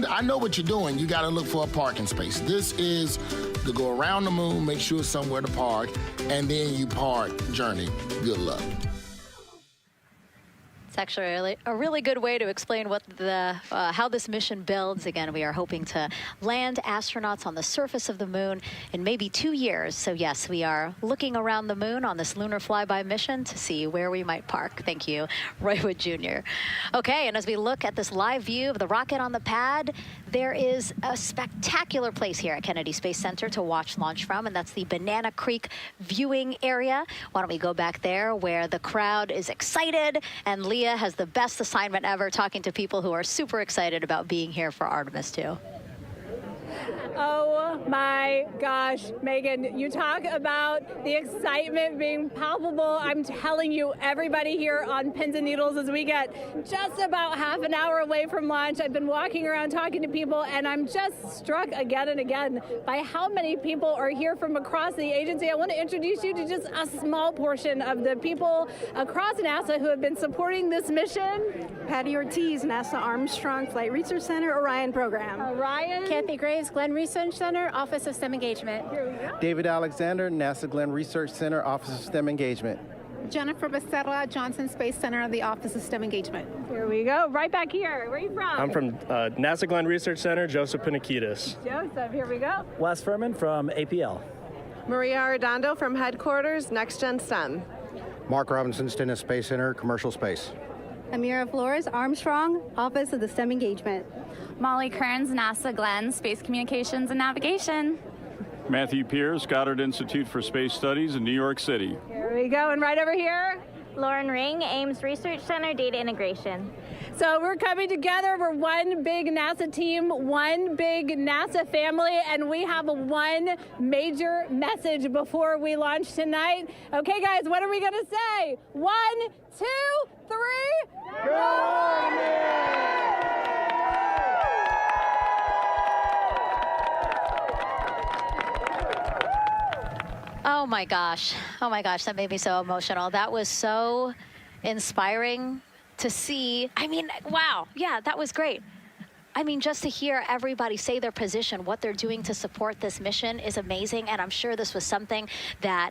[SPEAKER 4] I know what you're doing. You got to look for a parking space. This is to go around the moon, make sure somewhere to park, and then you park journey. Good luck.
[SPEAKER 9] It's actually a really good way to explain what how this mission builds. Again, we are hoping to land astronauts on the surface of the moon in maybe 2 years. So yes, we are looking around the moon on this lunar flyby mission to see where we might park. Thank you, Roy Wood Jr. Okay, and as we look at this live view of the rocket on the pad, there is a spectacular place here at Kennedy Space Center to watch launch from, and that's the Banana Creek viewing area. Why don't we go back there where the crowd is excited, and Leah has the best assignment ever, talking to people who are super excited about being here for Artemis 2.
[SPEAKER 7] Oh my gosh, Megan, you talk about the excitement being palpable. I'm telling you, everybody here on pins and needles as we get just about half an hour away from launch. I've been walking around talking to people, and I'm just struck again and again by how many people are here from across the agency. I want to introduce you to just a small portion of the people across NASA who have been supporting this mission.
[SPEAKER 26] Patty Ortiz, NASA Armstrong Flight Research Center, Orion Program.
[SPEAKER 7] Orion.
[SPEAKER 26] Kathy Graves, Glenn Research Center, Office of STEM Engagement.
[SPEAKER 27] David Alexander, NASA Glenn Research Center, Office of STEM Engagement.
[SPEAKER 26] Jennifer Becerra, Johnson Space Center, the Office of STEM Engagement.
[SPEAKER 7] Here we go, right back here. Where are you from?
[SPEAKER 27] I'm from NASA Glenn Research Center, Joseph Panakitis.
[SPEAKER 7] Joseph, here we go.
[SPEAKER 27] Wes Furman from APL.
[SPEAKER 28] Maria Arredondo from Headquarters, Next Gen STEM.
[SPEAKER 27] Mark Robinson, Stennis Space Center, Commercial Space.
[SPEAKER 26] Amira Flores, Armstrong, Office of the STEM Engagement.
[SPEAKER 3] Molly Kearns, NASA Glenn, Space Communications and Navigation.
[SPEAKER 6] Matthew Pierce, Goddard Institute for Space Studies in New York City.
[SPEAKER 7] Here we go, and right over here.
[SPEAKER 3] Lauren Ring, Ames Research Center, Data Integration.
[SPEAKER 7] So we're coming together. We're one big NASA team, one big NASA family, and we have one major message before we launch tonight. Okay, guys, what are we going to say? 1, 2, 3. Go Army!
[SPEAKER 9] Oh my gosh, that made me so emotional. That was so inspiring to see. I mean, wow, yeah, that was great. I mean, just to hear everybody say their position, what they're doing to support this mission is amazing. And I'm sure this was something that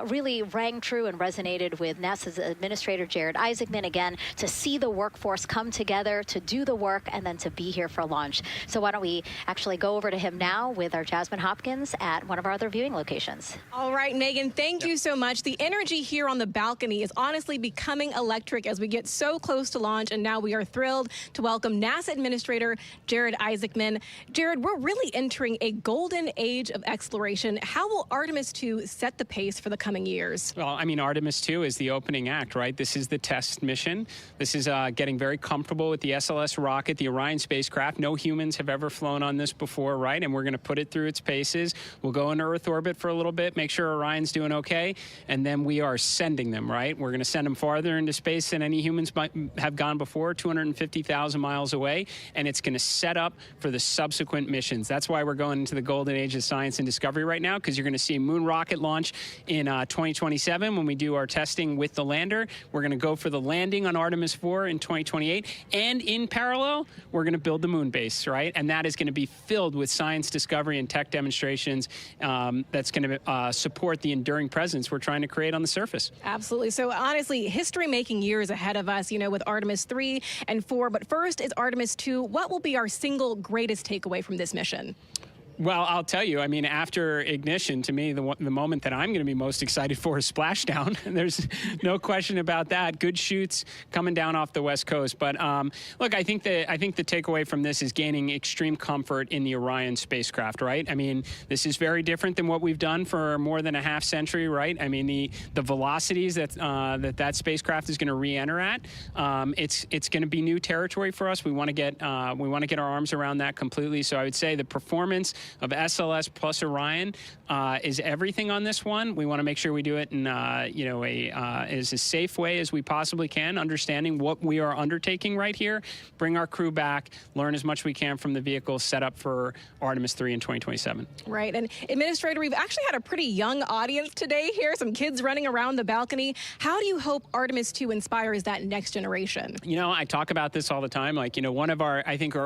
[SPEAKER 9] really rang true and resonated with NASA's Administrator Jared Isaacman, again, to see the workforce come together to do the work and then to be here for launch. So why don't we actually go over to him now with our Jasmine Hopkins at one of our other viewing locations.
[SPEAKER 11] All right, Megan, thank you so much. The energy here on the balcony is honestly becoming electric as we get so close to launch. And now we are thrilled to welcome NASA Administrator Jared Isaacman. Jared, we're really entering a golden age of exploration. How will Artemis 2 set the pace for the coming years?
[SPEAKER 13] Well, I mean, Artemis 2 is the opening act, right? This is the test mission. This is getting very comfortable with the SLS rocket, the Orion spacecraft. No humans have ever flown on this before, right? And we're going to put it through its paces. We'll go into Earth orbit for a little bit, make sure Orion's doing okay, and then we are sending them, right? We're going to send them farther into space than any humans might have gone before, 250,000 miles away, and it's going to set up for the subsequent missions. That's why we're going into the golden age of science and discovery right now, because you're going to see a moon rocket launch in 2027 when we do our testing with the lander. We're going to go for the landing on Artemis 4 in 2028. And in parallel, we're going to build the moon base, right? And that is going to be filled with science discovery and tech demonstrations that's going to support the enduring presence we're trying to create on the surface.
[SPEAKER 11] Absolutely. So honestly, history-making years ahead of us, you know, with Artemis 3 and 4. But first is Artemis 2. What will be our single greatest takeaway from this mission?
[SPEAKER 13] Well, I'll tell you, I mean, after ignition, to me, the moment that I'm going to be most excited for is splashdown. There's no question about that. Good shoots coming down off the West Coast. But look, I think the takeaway from this is gaining extreme comfort in the Orion spacecraft, right? I mean, this is very different than what we've done for more than a half century, right? I mean, the velocities that spacecraft is going to re-enter at, it's going to be new territory for us. We want to get our arms around that completely. So I would say the performance of SLS plus Orion is everything on this one. We want to make sure we do it in as a safe way as we possibly can, understanding what we are undertaking right here, bring our crew back, learn as much as we can from the vehicle, set up for Artemis 3 in 2027.
[SPEAKER 11] Right. And Administrator, we've actually had a pretty young audience today here, some kids running around the balcony. How do you hope Artemis 2 inspires that next generation?
[SPEAKER 13] You know, I talk about this all the time. Like, you know, one of our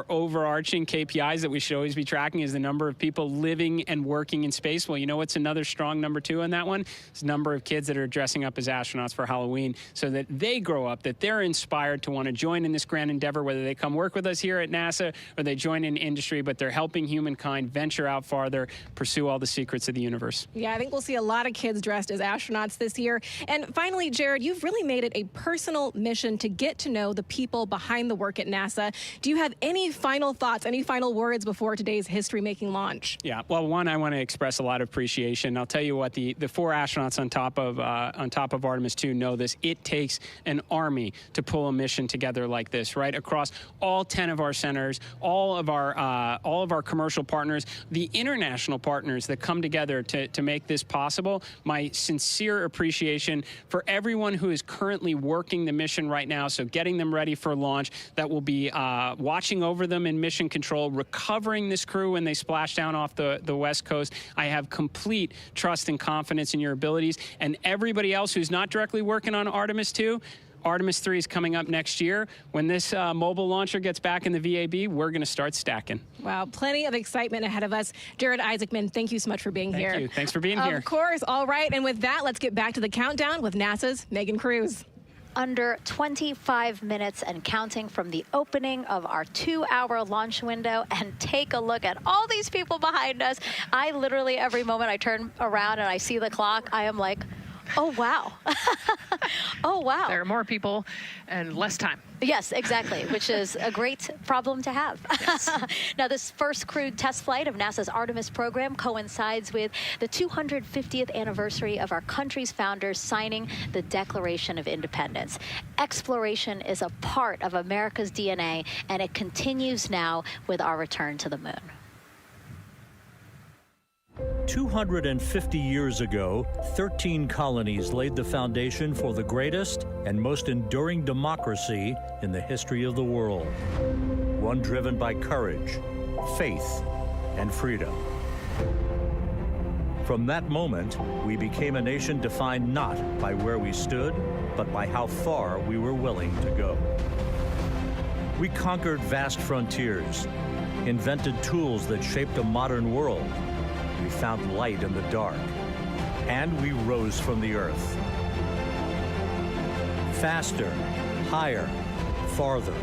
[SPEAKER 13] overarching KPIs that we should always be tracking is the number of people living and working in space. Well, you know what's another strong number 2 on that one? It's the number of kids that are dressing up as astronauts for Halloween, so that they grow up, that they're inspired to want to join in this grand endeavor, whether they come work with us here at NASA or they join in industry, but they're helping humankind venture out farther, pursue all the secrets of the universe.
[SPEAKER 11] Yeah, I think we'll see a lot of kids dressed as astronauts this year. And finally, Jared, you've really made it a personal mission to get to know the people behind the work at NASA. Do you have any final thoughts, any final words before today's history-making launch?
[SPEAKER 13] Yeah, well, one, I want to express a lot of appreciation. I'll tell you what, the 4 astronauts on top of Artemis 2 know this. It takes an army to pull a mission together like this, right? Across all 10 of our centers, all of our commercial partners, the international partners that come together to make this possible. My sincere appreciation for everyone who is currently working the mission right now, so getting them ready for launch, that will be watching over them in mission control, recovering this crew when they splash down off the West Coast. I have complete trust and confidence in your abilities. And everybody else who's not directly working on Artemis 2, Artemis 3 is coming up next year. When this mobile launcher gets back in the VAB, we're going to start stacking.
[SPEAKER 11] Wow, plenty of excitement ahead of us. Jared Isaacman, thank you so much for being here.
[SPEAKER 13] Thank you. Thanks for being here.
[SPEAKER 11] Of course. All right. And with that, let's get back to the countdown with NASA's Megan Cruz.
[SPEAKER 9] Under 25 minutes and counting from the opening of our 2-hour launch window, and take a look at all these people behind us. I literally, every moment I turn around and I see the clock, I am like, Oh, wow. Oh, wow.
[SPEAKER 10] There are more people and less time.
[SPEAKER 9] Yes, exactly, which is a great problem to have.
[SPEAKER 10] Yes.
[SPEAKER 9] Now, this first crewed test flight of NASA's Artemis program coincides with the 250th anniversary of our country's founders signing the Declaration of Independence. Exploration is a part of America's DNA, and it continues now with our return to the moon.
[SPEAKER 2] 250 years ago, 13 colonies laid the foundation for the greatest and most enduring democracy in the history of the world. One driven by courage, faith, and freedom. From that moment, we became a nation defined not by where we stood, but by how far we were willing to go. We conquered vast frontiers, invented tools that shaped a modern world. We found light in the dark, and we rose from the earth. Faster, higher, farther.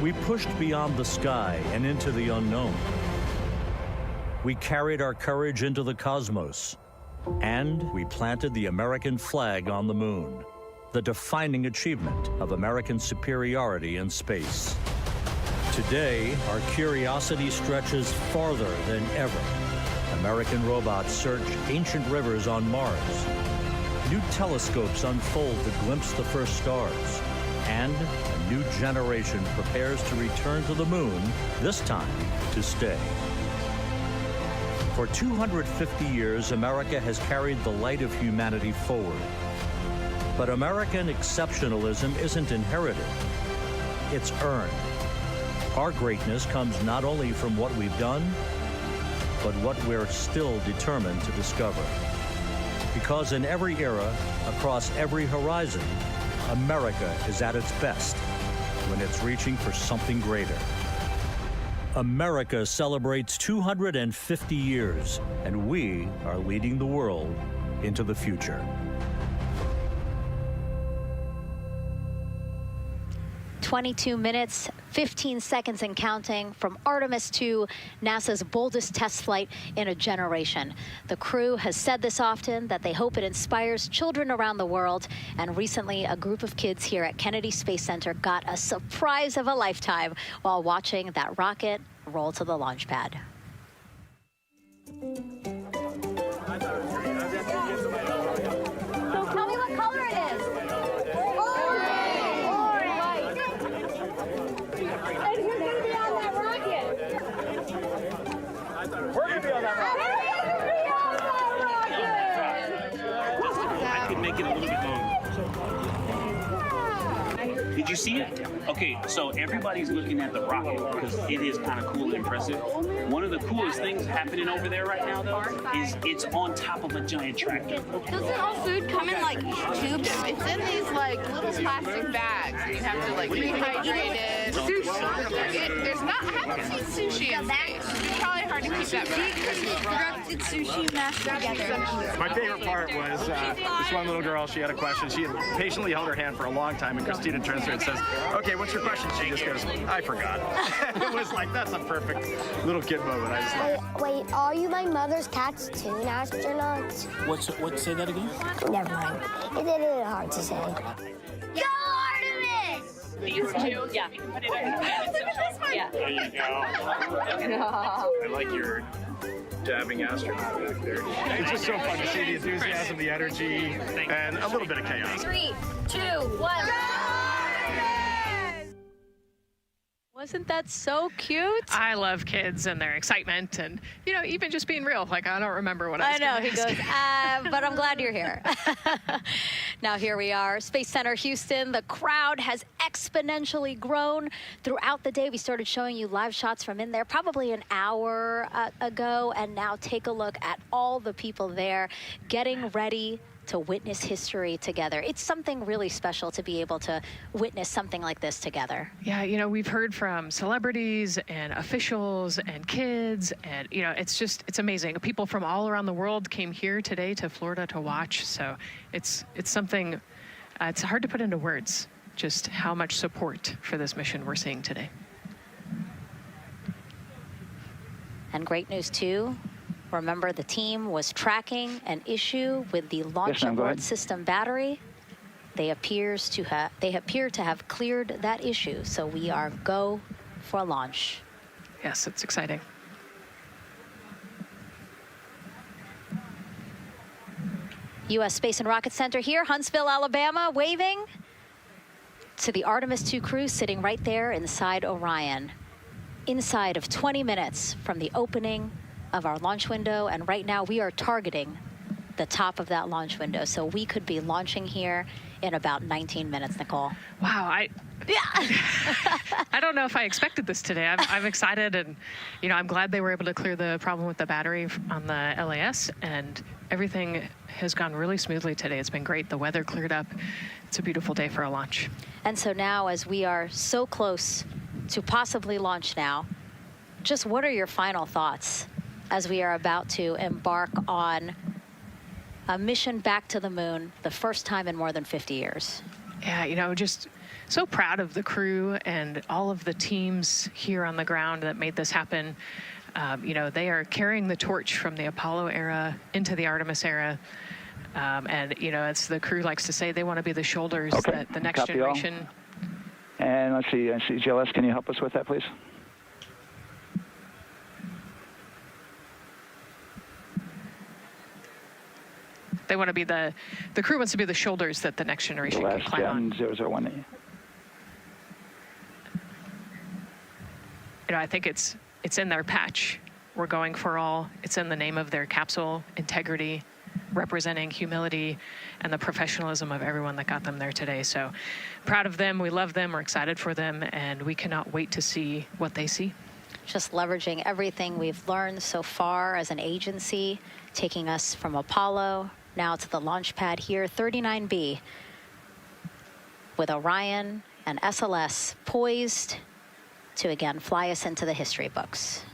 [SPEAKER 2] We pushed beyond the sky and into the unknown. We carried our courage into the cosmos, and we planted the American flag on the moon, the defining achievement of American superiority in space. Today, our curiosity stretches farther than ever. American robots search ancient rivers on Mars. New telescopes unfold to glimpse the first stars. And a new generation prepares to return to the moon, this time to stay. For 250 years, America has carried the light of humanity forward. But American exceptionalism isn't inherited, it's earned. Our greatness comes not only from what we've done, but what we're still determined to discover. Because in every era, across every horizon, America is at its best when it's reaching for something greater. America celebrates 250 years, and we are leading the world into the future.
[SPEAKER 9] 22 minutes, 15 seconds and counting from Artemis 2, NASA's boldest test flight in a generation. The crew has said this often, that they hope it inspires children around the world. And recently, a group of kids here at Kennedy Space Center got a surprise of a lifetime while watching that rocket roll to the launch pad.
[SPEAKER 12] So tell me what color it is. We're going to be on that rocket.
[SPEAKER 14] I could make it a little bit longer. Did you see it? Okay, so everybody's looking at the rocket because it is kind of cool and impressive. One of the coolest things happening over there right now, though, is it's on top of a giant tractor.
[SPEAKER 15] Doesn't all food come in like tubes? It's in these like little plastic bags. You have to like rehydrate it. Sushi. There's not. I haven't seen sushi in space. It's probably hard to keep that back.
[SPEAKER 12] Sushi mashed together.
[SPEAKER 17] My favorite part was this one little girl. She had a question. She had patiently held her hand for a long time, and Christina turns to her and says, "Okay, what's your question?" She just goes, "I forgot." It was like, that's a perfect little kid moment. I just love.
[SPEAKER 18] Wait, are you my mother's cartoon astronauts?
[SPEAKER 14] What? Say that again?
[SPEAKER 18] Never mind. It's a little hard to say.
[SPEAKER 12] Go Artemis!
[SPEAKER 14] These two? Yeah. Put it on. Yeah.
[SPEAKER 17] There you go. I like your dabbing astronaut back there. It's just so fun to see the enthusiasm, the energy, and a little bit of chaos.
[SPEAKER 12] 3, 2, 1.
[SPEAKER 9] Wasn't that so cute?
[SPEAKER 10] I love kids and their excitement and, you know, even just being real. Like, I don't remember what I was
[SPEAKER 9] I know, he
[SPEAKER 10] gonna
[SPEAKER 9] goes,
[SPEAKER 10] ask.
[SPEAKER 9] but I'm glad you're here. Now here we are, Space Center Houston. The crowd has exponentially grown throughout the day. We started showing you live shots from in there probably an hour ago. And now take a look at all the people there getting ready to witness history together. It's something really special to be able to witness something like this together.
[SPEAKER 10] Yeah, you know, we've heard from celebrities and officials and kids, and, you know, it's amazing. People from all around the world came here today to Florida to watch, so it's something, it's hard to put into words, just how much support for this mission we're seeing today.
[SPEAKER 9] And great news, too. Remember, the team was tracking an issue with the launch abort system battery. They appear to have cleared that issue, so we are go for launch.
[SPEAKER 10] Yes, it's exciting.
[SPEAKER 9] U.S. Space and Rocket Center here, Huntsville, Alabama, waving to the Artemis 2 crew sitting right there inside Orion. Inside of 20 minutes from the opening of our launch window, and right now we are targeting the top of that launch window, so we could be launching here in about 19 minutes, Nicole.
[SPEAKER 10] Wow, I don't know if I expected this today. I'm excited, and I'm glad they were able to clear the problem with the battery on the LAS, and everything has gone really smoothly today. It's been great. The weather cleared up. It's a beautiful day for a launch.
[SPEAKER 9] And so now, as we are so close to possibly launch now, just what are your final thoughts as we are about to embark on a mission back to the moon, the first time in more than 50 years?
[SPEAKER 10] Yeah, just so proud of the crew and all of the teams here on the ground that made this happen. They are carrying the torch from the Apollo era into the Artemis era. And, as the crew likes to say, they want to be the shoulders that the next generation.
[SPEAKER 1] And let's see, GLS, can you help us with that, please?
[SPEAKER 10] They want to be the crew wants to be the shoulders that the next generation can climb on.
[SPEAKER 1] 001.
[SPEAKER 10] I think it's in their patch. We're going for all. It's in the name of their capsule, integrity, representing humility and the professionalism of everyone that got them there today. So proud of them. We love them. We're excited for them. And we cannot wait to see what they see.
[SPEAKER 9] Just leveraging everything we've learned so far as an agency, taking us from Apollo now to the launch pad here, 39B, with Orion and SLS poised to again fly us into the history books.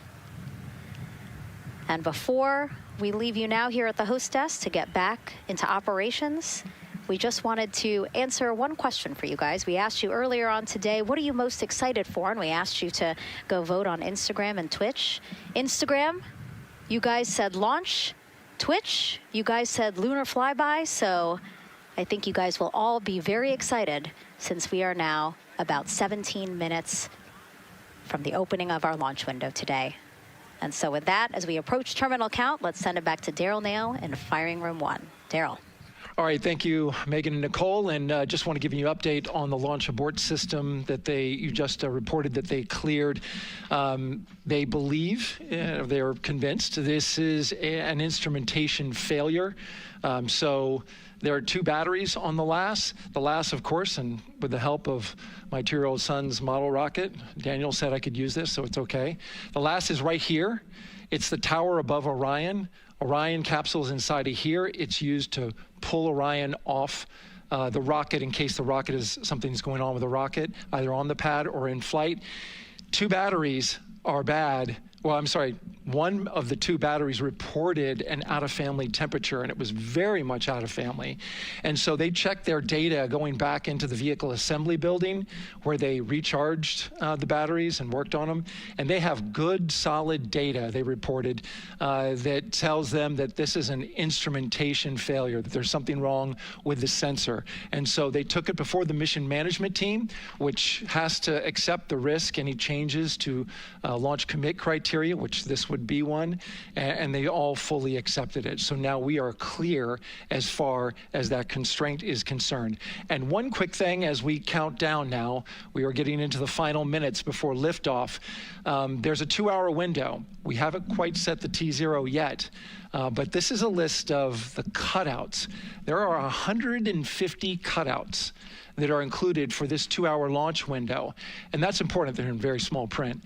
[SPEAKER 9] And before we leave you now here at the host desk to get back into operations, we just wanted to answer one question for you guys. We asked you earlier on today, what are you most excited for? And we asked you to go vote on Instagram and Twitch. Instagram, you guys said launch. Twitch, you guys said lunar flyby. So I think you guys will all be very excited since we are now about 17 minutes from the opening of our launch window today. And so with that, as we approach terminal count, let's send it back to Daryl Nail in firing room 1. Daryl.
[SPEAKER 5] All right, thank you, Megan and Nicole, and just want to give you an update on the launch abort system that you just reported that they cleared. They believe, they're convinced, this is an instrumentation failure. So there are 2 batteries on the LAS. The LAS, of course, and with the help of my 2-year-old son's model rocket, Daniel said I could use this, so it's okay. The LAS is right here. It's the tower above Orion. Orion capsule is inside of here. It's used to pull Orion off the rocket in case the rocket is something's going on with the rocket, either on the pad or in flight. 2 batteries are bad. Well, I'm sorry, one of the 2 batteries reported an out-of-family temperature, and it was very much out of family. And so they checked their data going back into the vehicle assembly building where they recharged the batteries and worked on them. And they have good, solid data, they reported, that tells them that this is an instrumentation failure, that there's something wrong with the sensor. And so they took it before the mission management team, which has to accept the risk, any changes to launch commit criteria, which this would be one, and they all fully accepted it. So now we are clear as far as that constraint is concerned. And one quick thing as we count down now, we are getting into the final minutes before liftoff. There's a 2-hour window. We haven't quite set the T0 yet, but this is a list of the cutouts. There are 150 cutouts that are included for this 2-hour launch window, and that's important. They're in very small print.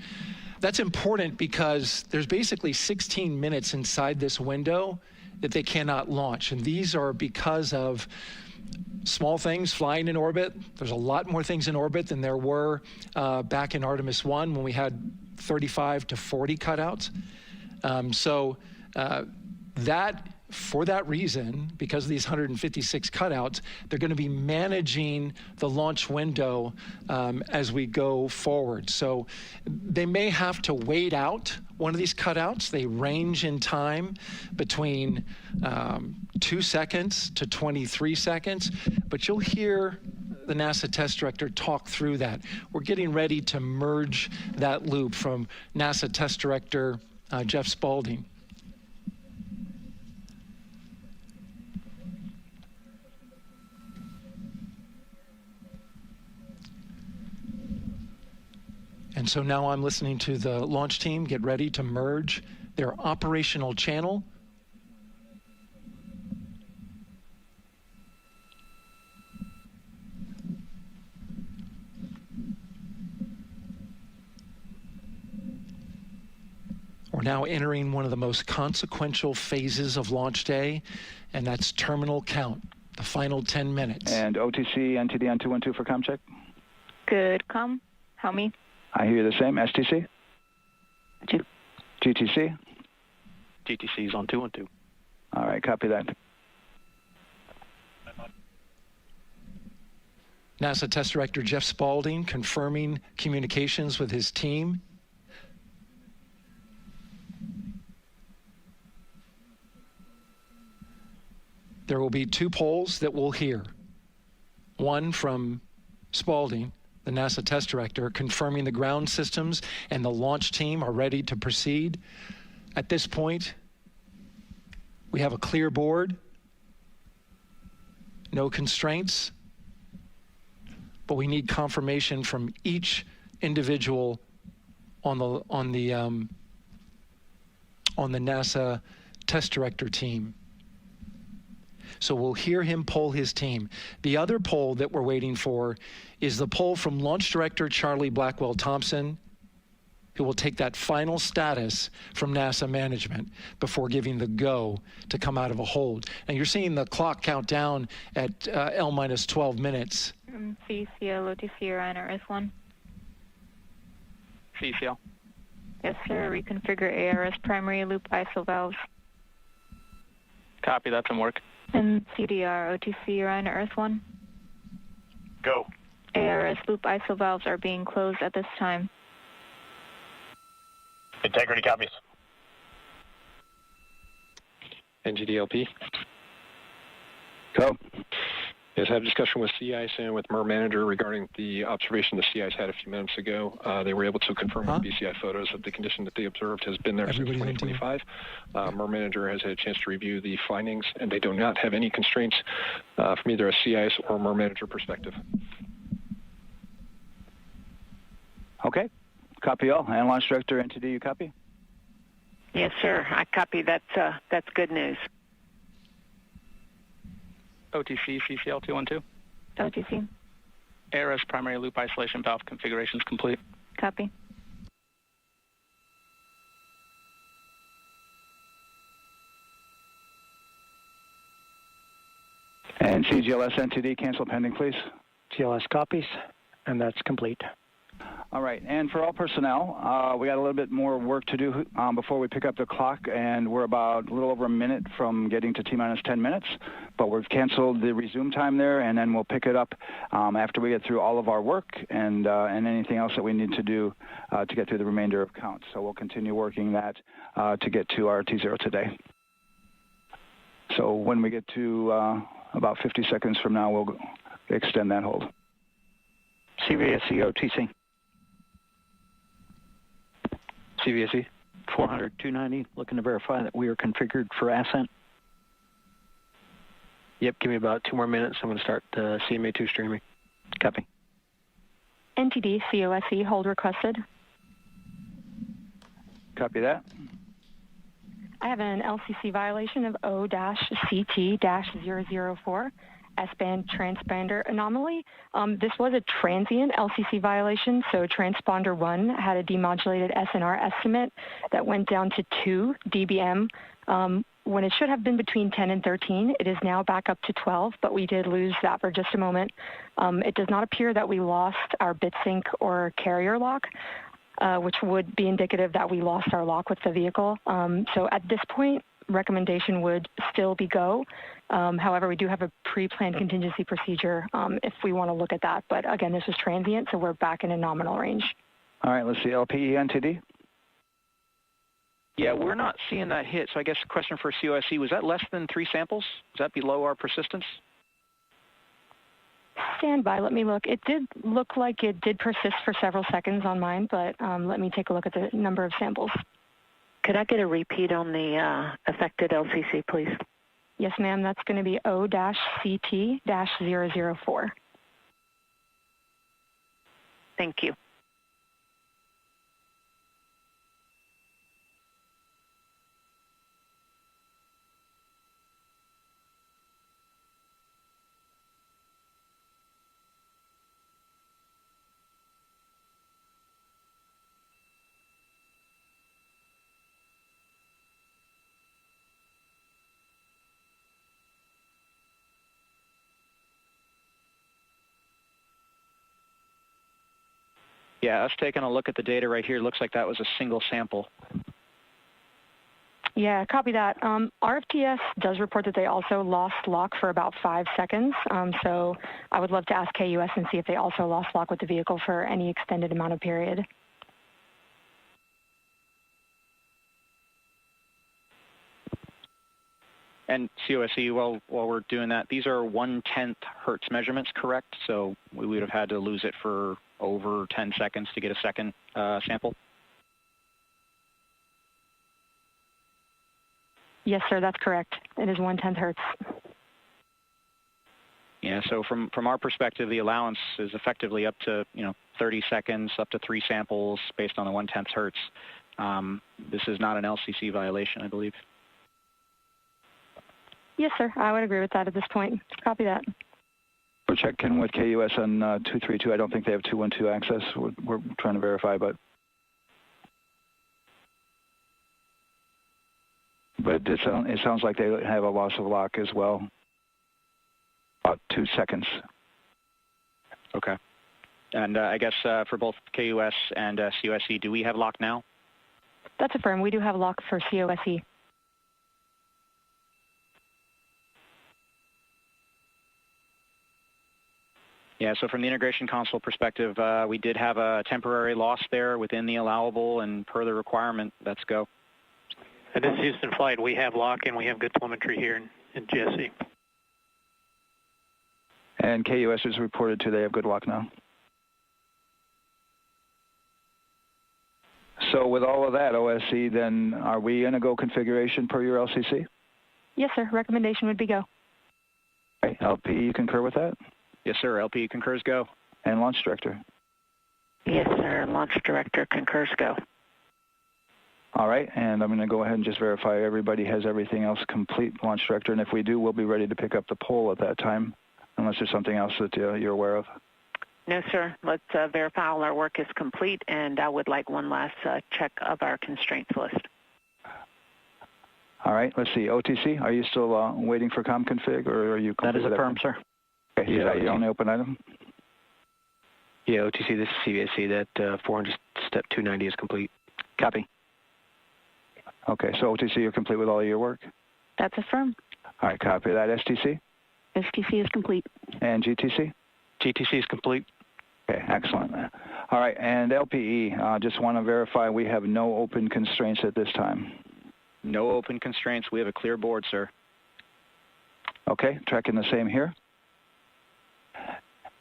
[SPEAKER 5] That's important because there's basically 16 minutes inside this window that they cannot launch. And these are because of small things flying in orbit. There's a lot more things in orbit than there were back in Artemis 1 when we had 35 to 40 cutouts. So that for that reason, because of these 156 cutouts, they're going to be managing the launch window as we go forward. So they may have to wait out one of these cutouts. They range in time between 2 seconds to 23 seconds, but you'll hear the NASA test director talk through that. We're getting ready to merge that loop from NASA test director Jeff Spaulding. And so now I'm listening to the launch team get ready to merge their operational channel. We're now entering one of the most consequential phases of launch day, and that's terminal count, the final 10 minutes.
[SPEAKER 1] And OTC, NTD on 212 for comm check.
[SPEAKER 8] Good comm. How me?
[SPEAKER 1] I hear you the same. STC?
[SPEAKER 8] 2.
[SPEAKER 1] GTC?
[SPEAKER 16] GTC is on 212.
[SPEAKER 1] All right, copy that.
[SPEAKER 5] NASA Test Director Jeff Spaulding confirming communications with his team. There will be 2 polls that we'll hear. One from Spaulding, the NASA test director, confirming the ground systems and the launch team are ready to proceed. At this point, we have a clear board, no constraints, but we need confirmation from each individual on the NASA test director team. So we'll hear him poll his team. The other poll that we're waiting for is the poll from Launch Director Charlie Blackwell Thompson, who will take that final status from NASA management before giving the go to come out of a hold. And you're seeing the clock count down at L minus 12 minutes.
[SPEAKER 8] CCL, OTC, Orion, RS1.
[SPEAKER 16] CCL.
[SPEAKER 8] Yes, sir. Reconfigure ARS primary loop ISO valves.
[SPEAKER 16] Copy, that's in work.
[SPEAKER 8] And CDR, OTC, Orion, RS1.
[SPEAKER 16] Go.
[SPEAKER 8] ARS loop ISO valves are being closed at this time.
[SPEAKER 16] Integrity copies.
[SPEAKER 19] NGDLP.
[SPEAKER 1] Go.
[SPEAKER 19] Yes, I had a discussion with sea ice and with MER manager regarding the observation the sea ice had a few minutes ago. They were able to confirm with BCI photos that the condition that they observed has been there since 2025. MER manager has had a chance to review the findings, and they do not have any constraints from either a sea ice or MER manager perspective.
[SPEAKER 1] Okay. Copy all. And Launch Director, NTD, you copy?
[SPEAKER 8] Yes, sir. I copy. That's good news.
[SPEAKER 16] OTC, CCL 212.
[SPEAKER 8] OTC.
[SPEAKER 16] ARS primary loop isolation valve configuration is complete.
[SPEAKER 8] Copy.
[SPEAKER 1] And CGLS, NTD, cancel pending, please.
[SPEAKER 16] GLS copies, and that's complete.
[SPEAKER 1] All right, and for all personnel, we got a little bit more work to do before we pick up the clock, and we're about a little over a minute from getting to T-minus 10 minutes, but we've canceled the resume time there, and then we'll pick it up after we get through all of our work and anything else that we need to do to get through the remainder of count. So we'll continue working that to get to our T0 today. So when we get to about 50 seconds from now, we'll extend that hold.
[SPEAKER 16] CVSE, OTC.
[SPEAKER 19] CVSE.
[SPEAKER 16] 400, 290, looking to verify that we are configured for ascent.
[SPEAKER 19] Yep, give me about 2 more minutes. I'm going to start CMA2 streaming.
[SPEAKER 16] Copy.
[SPEAKER 8] NTD, COSE, hold requested.
[SPEAKER 1] Copy that.
[SPEAKER 8] I have an LCC violation of O-CT-004. S-band transponder anomaly. This was a transient LCC violation, so transponder 1 had a demodulated SNR estimate that went down to 2 dBm when it should have been between 10 and 13. It is now back up to 12, but we did lose that for just a moment. It does not appear that we lost our bit sync or carrier lock, which would be indicative that we lost our lock with the vehicle. So at this point, recommendation would still be go. However, we do have a pre-planned contingency procedure if we want to look at that. But again, this is transient, so we're back in a nominal range.
[SPEAKER 1] All right, let's see, LPE NTD.
[SPEAKER 16] Yeah, we're not seeing that hit. So I guess the question for COSE, was that less than 3 samples? Was that below our persistence?
[SPEAKER 8] Stand by, let me look. It did look like it did persist for several seconds on mine, but let me take a look at the number of samples.
[SPEAKER 4] Could I get a repeat on the affected LCC, please?
[SPEAKER 8] Yes, ma'am. That's going to be O-CT-004.
[SPEAKER 4] Thank you.
[SPEAKER 16] Yeah, us taking a look at the data right here, looks like that was a single sample.
[SPEAKER 8] Yeah, copy that. RFTS does report that they also lost lock for about 5 seconds. So I would love to ask KUS and see if they also lost lock with the vehicle for any extended amount of period.
[SPEAKER 16] And COSE, while we're doing that, these are 1/10 hertz measurements, correct? So we would have had to lose it for over 10 seconds to get a second sample?
[SPEAKER 8] Yes, sir, that's correct. It is 1/10 hertz.
[SPEAKER 16] Yeah, so from our perspective, the allowance is effectively up to 30 seconds, up to 3 samples based on the 1/10 hertz. This is not an LCC violation, I believe.
[SPEAKER 8] Yes, sir, I would agree with that at this point. Copy that.
[SPEAKER 1] We're checking with KUS on 232. I don't think they have 212 access. We're trying to verify, but it sounds like they have a loss of lock as well. About 2 seconds.
[SPEAKER 16] Okay. And I guess for both KUS and COSE, do we have lock now?
[SPEAKER 8] That's affirmed. We do have lock for COSE.
[SPEAKER 16] Yeah, so from the integration console perspective, we did have a temporary loss there within the allowable, and per the requirement, let's go.
[SPEAKER 20] And this is Houston Flight. We have lock and we have good telemetry here in GSE.
[SPEAKER 1] And KUS is reported to they have good lock now. So with all of that, OSC, then are we in a go configuration per your LCC?
[SPEAKER 8] Yes, sir. Recommendation would be go.
[SPEAKER 1] Okay. LPE, you concur with that?
[SPEAKER 16] Yes, sir. LPE concurs go.
[SPEAKER 1] And Launch Director?
[SPEAKER 4] Yes, sir. Launch Director concurs go.
[SPEAKER 1] All right, and I'm going to go ahead and just verify everybody has everything else complete, Launch Director, and if we do, we'll be ready to pick up the poll at that time, unless there's something else that you're aware of.
[SPEAKER 4] No, sir. Let's verify all our work is complete, and I would like one last check of our constraints list.
[SPEAKER 1] All right, let's see. OTC, are you still waiting for ComConfig, or are you...
[SPEAKER 16] That is affirmed, sir.
[SPEAKER 1] Okay, is that your only open item?
[SPEAKER 21] Yeah, OTC, this is CVSC. That 400 step 290 is complete.
[SPEAKER 16] Copy.
[SPEAKER 1] Okay, so OTC, you're complete with all of your work?
[SPEAKER 4] That's affirmed.
[SPEAKER 1] All right, copy that. STC?
[SPEAKER 4] STC is complete.
[SPEAKER 1] And GTC?
[SPEAKER 21] GTC is complete.
[SPEAKER 1] Okay, excellent. All right, and LPE, just want to verify we have no open constraints at this time.
[SPEAKER 16] No open constraints. We have a clear board, sir.
[SPEAKER 1] Okay, tracking the same here.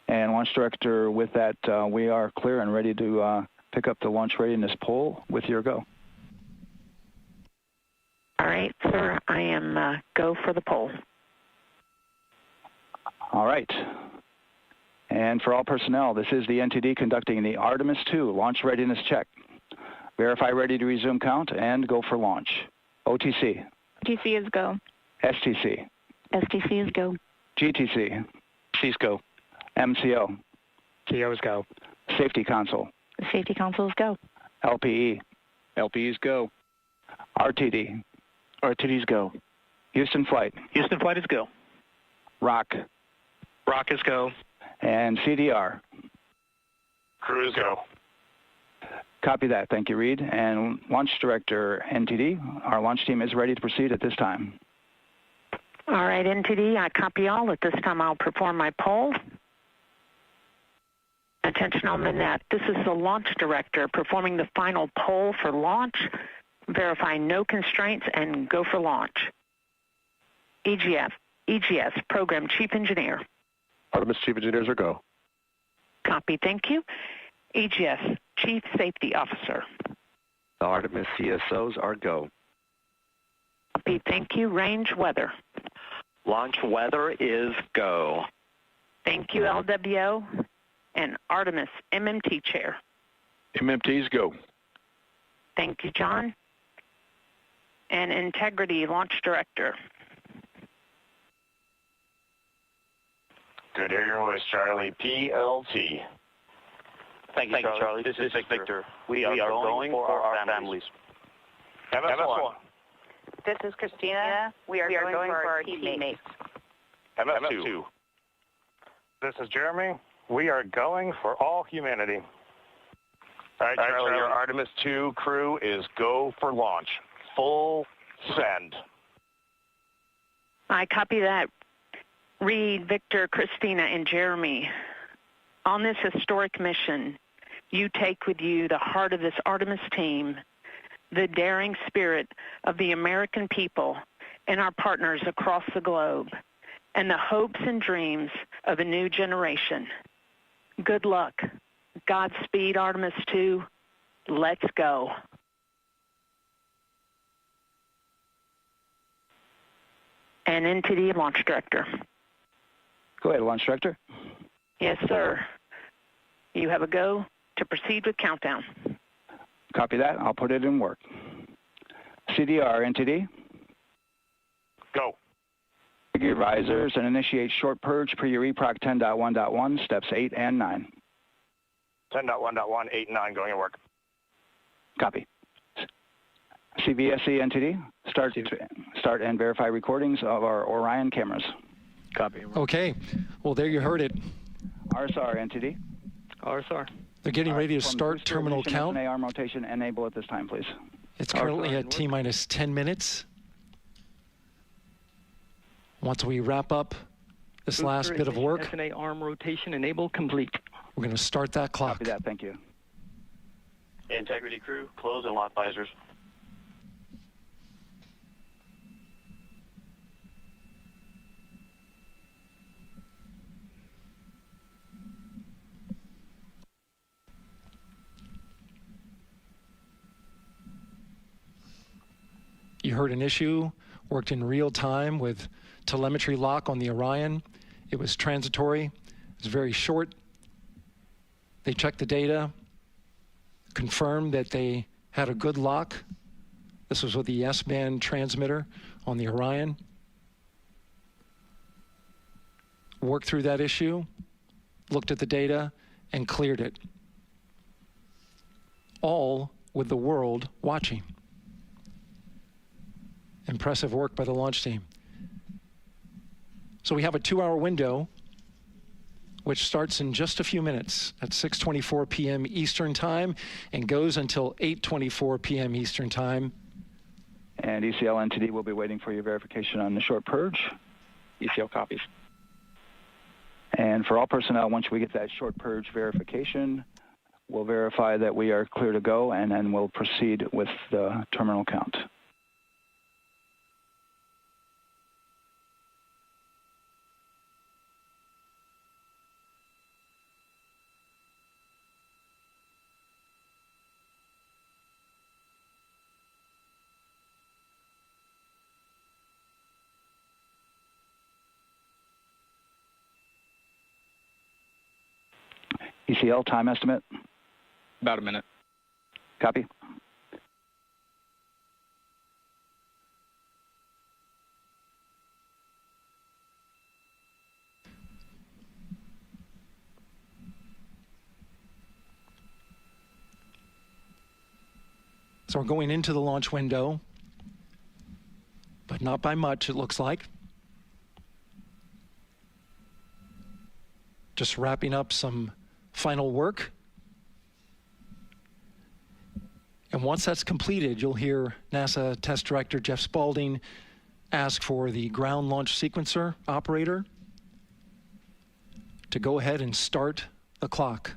[SPEAKER 1] And Launch Director, with that, we are clear and ready to pick up the launch readiness poll with your go.
[SPEAKER 4] All right, sir. I am go for the poll.
[SPEAKER 1] All right. And for all personnel, this is the NTD conducting the Artemis 2 launch readiness check. Verify ready to resume count and go for launch. OTC.
[SPEAKER 4] OTC is go.
[SPEAKER 1] STC.
[SPEAKER 4] STC is go.
[SPEAKER 1] GTC.
[SPEAKER 21] C's go.
[SPEAKER 1] MCO.
[SPEAKER 21] TO is go.
[SPEAKER 1] Safety Console.
[SPEAKER 4] The Safety Console is go.
[SPEAKER 1] LPE.
[SPEAKER 16] LPE is go.
[SPEAKER 1] RTD.
[SPEAKER 21] RTD is go.
[SPEAKER 1] Houston Flight.
[SPEAKER 20] Houston Flight is go.
[SPEAKER 1] ROC.
[SPEAKER 21] ROC is go.
[SPEAKER 1] And CDR.
[SPEAKER 21] Crew is go.
[SPEAKER 1] Copy that. Thank you, Reed. And Launch Director, NTD, our launch team is ready to proceed at this time.
[SPEAKER 4] All right, NTD, I copy all. At this time, I'll perform my poll. Attention on the net. This is the Launch Director performing the final poll for launch, verifying no constraints, and go for launch. EGS, Program Chief Engineer.
[SPEAKER 6] Artemis Chief Engineers are go.
[SPEAKER 4] Copy, thank you. EGS, Chief Safety Officer.
[SPEAKER 22] The Artemis CSOs are go.
[SPEAKER 4] Copy, thank you. Range Weather.
[SPEAKER 22] Launch weather is go.
[SPEAKER 4] Thank you, LWO. And Artemis MMT Chair.
[SPEAKER 6] MMTs go.
[SPEAKER 4] Thank you, John. And Integrity Launch Director.
[SPEAKER 23] Good Air Voice, Charlie, PLT.
[SPEAKER 22] Thank you, Charlie. This is Victor. We are going for our families.
[SPEAKER 23] MS1.
[SPEAKER 24] This is Christina. We are going for our teammates.
[SPEAKER 23] MS2.
[SPEAKER 25] This is Jeremy. We are going for all humanity.
[SPEAKER 23] All right, Charlie, your Artemis 2 crew is go for launch. Full send.
[SPEAKER 4] I copy that. Reed, Victor, Christina, and Jeremy. On this historic mission, you take with you the heart of this Artemis team, the daring spirit of the American people and our partners across the globe, and the hopes and dreams of a new generation. Good luck. Godspeed, Artemis 2. Let's go. And NTD Launch Director.
[SPEAKER 1] Go ahead, Launch Director.
[SPEAKER 4] Yes, sir. You have a go to proceed with countdown.
[SPEAKER 1] Copy that. I'll put it in work. CDR, NTD.
[SPEAKER 23] Go.
[SPEAKER 1] Configure risers and initiate short purge per your EPROC 10.1.1, steps 8 and 9.
[SPEAKER 23] 10.1.1, 8 and 9 going to work.
[SPEAKER 1] Copy. CVSE, NTD. Start and verify recordings of our Orion cameras.
[SPEAKER 6] Copy.
[SPEAKER 5] Okay. Well, there you heard it.
[SPEAKER 1] RSR, NTD.
[SPEAKER 22] RSR.
[SPEAKER 5] They're getting ready to start terminal count.
[SPEAKER 1] arm rotation enable at this time, please.
[SPEAKER 5] It's currently at T-minus 10 minutes. Once we wrap up this last bit of work,
[SPEAKER 22] SNA arm rotation enable complete.
[SPEAKER 5] we're going to start that clock.
[SPEAKER 1] Copy that. Thank you.
[SPEAKER 22] Integrity crew, close and lock visors.
[SPEAKER 5] You heard an issue, worked in real time with telemetry lock on the Orion. It was transitory. It was very short. They checked the data, confirmed that they had a good lock. This was with the S-band transmitter on the Orion. Worked through that issue, looked at the data, and cleared it. All with the world watching. Impressive work by the launch team. So we have a 2-hour window, which starts in just a few minutes at 6:24 p.m. Eastern Time and goes until 8:24 p.m. Eastern Time.
[SPEAKER 1] And ECL NTD will be waiting for your verification on the short purge.
[SPEAKER 22] ECL copies.
[SPEAKER 1] And for all personnel, once we get that short purge verification, we'll verify that we are clear to go, and then we'll proceed with the terminal count. ECL time estimate?
[SPEAKER 22] About a minute.
[SPEAKER 1] Copy.
[SPEAKER 5] So we're going into the launch window, but not by much, it looks like. Just wrapping up some final work. And once that's completed, you'll hear NASA Test Director Jeff Spaulding ask for the ground launch sequencer operator to go ahead and start the clock.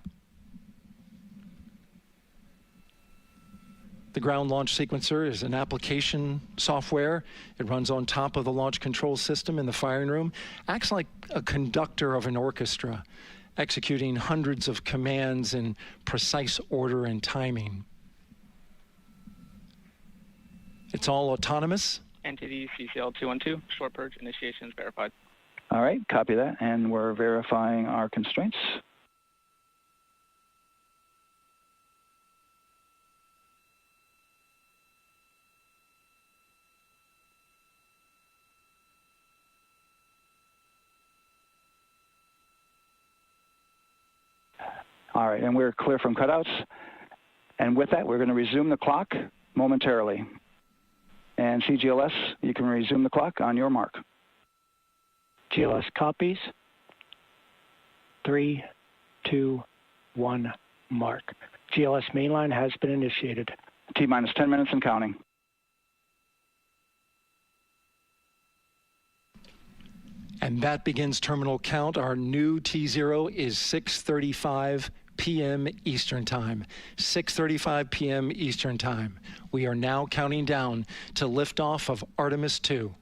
[SPEAKER 5] The ground launch sequencer is an application software. It runs on top of the launch control system in the firing room, acts like a conductor of an orchestra, executing hundreds of commands in precise order and timing. It's all autonomous.
[SPEAKER 2] Entity CCL 212, short purge initiations verified.
[SPEAKER 1] All right, copy that, and we're verifying our constraints. All right, and we're clear from cutouts. And with that, we're going to resume the clock momentarily. And CGLS, you can resume the clock on your mark.
[SPEAKER 21] GLS copies. 3, 2, 1, mark. GLS mainline has been initiated.
[SPEAKER 1] T-minus 10 minutes and counting.
[SPEAKER 5] And that begins terminal count. Our new T0 is 6:35 p.m. Eastern Time. 6:35 p.m. Eastern Time. We are now counting down to liftoff of Artemis 2.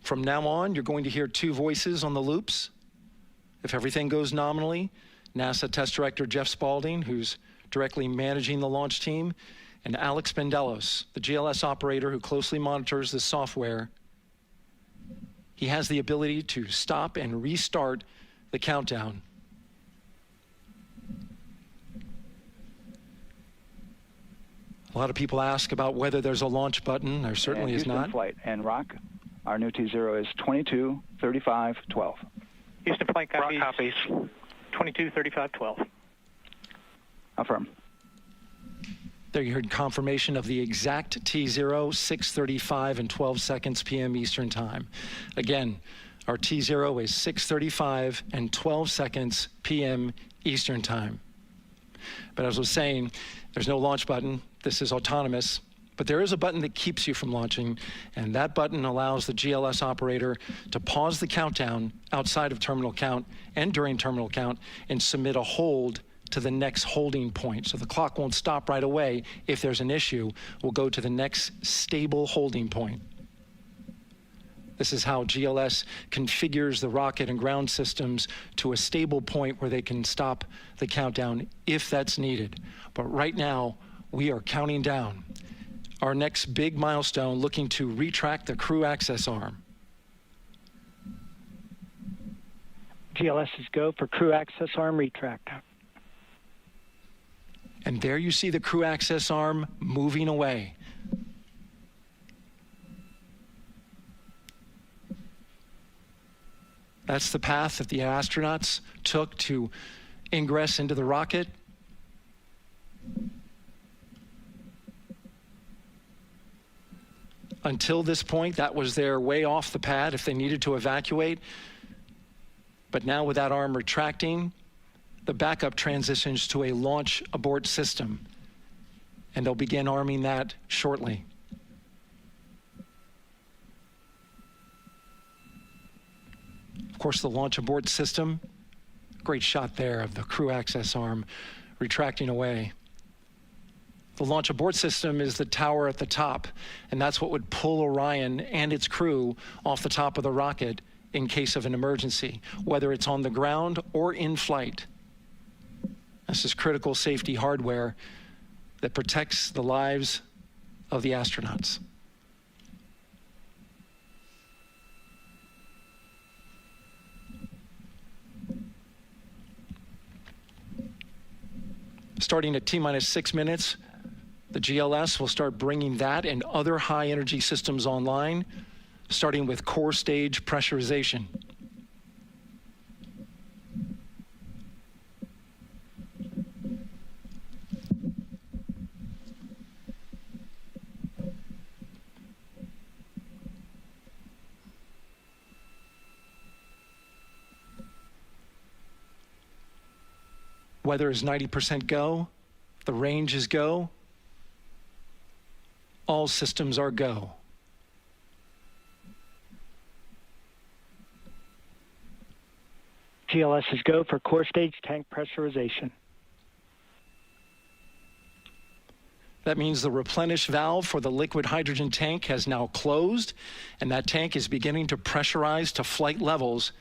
[SPEAKER 5] From now on, you're going to hear two voices on the loops. If everything goes nominally, NASA Test Director Jeff Spaulding, who's directly managing the launch team, and Alex Bendelos, the GLS operator who closely monitors the software. He has the ability to stop and restart the countdown. A lot of people ask about whether there's a launch button. There certainly is not.
[SPEAKER 1] Flight and Rock, our new T0 is 22:35:12.
[SPEAKER 20] Houston flight copies. Rock copies. 22:35:12.
[SPEAKER 1] Affirm.
[SPEAKER 5] There you heard confirmation of the exact T0, 6:35 and 12 seconds p.m. Eastern Time. Again, our T0 is 6:35 and 12 seconds p.m. Eastern Time. But as I was saying, there's no launch button. This is autonomous. But there is a button that keeps you from launching, and that button allows the GLS operator to pause the countdown outside of terminal count and during terminal count and submit a hold to the next holding point. So the clock won't stop right away. If there's an issue, we'll go to the next stable holding point. This is how GLS configures the rocket and ground systems to a stable point where they can stop the countdown if that's needed. But right now, we are counting down. Our next big milestone, looking to retract the crew access arm.
[SPEAKER 21] GLS is go for crew access arm retract.
[SPEAKER 5] And there you see the crew access arm moving away. That's the path that the astronauts took to ingress into the rocket. Until this point, that was their way off the pad if they needed to evacuate. But now with that arm retracting, the backup transitions to a launch abort system, and they'll begin arming that shortly. Of course, the launch abort system, great shot there of the crew access arm retracting away. The launch abort system is the tower at the top, and that's what would pull Orion and its crew off the top of the rocket in case of an emergency, whether it's on the ground or in flight. This is critical safety hardware that protects the lives of the astronauts. Starting at T-minus 6 minutes, the GLS will start bringing that and other high-energy systems online, starting with core stage pressurization. Weather is 90% go. The range is go. All systems are go.
[SPEAKER 3] GLS is go for core stage tank pressurization.
[SPEAKER 5] That means the replenish valve for the liquid hydrogen tank has now closed, and that tank is beginning to pressurize to flight levels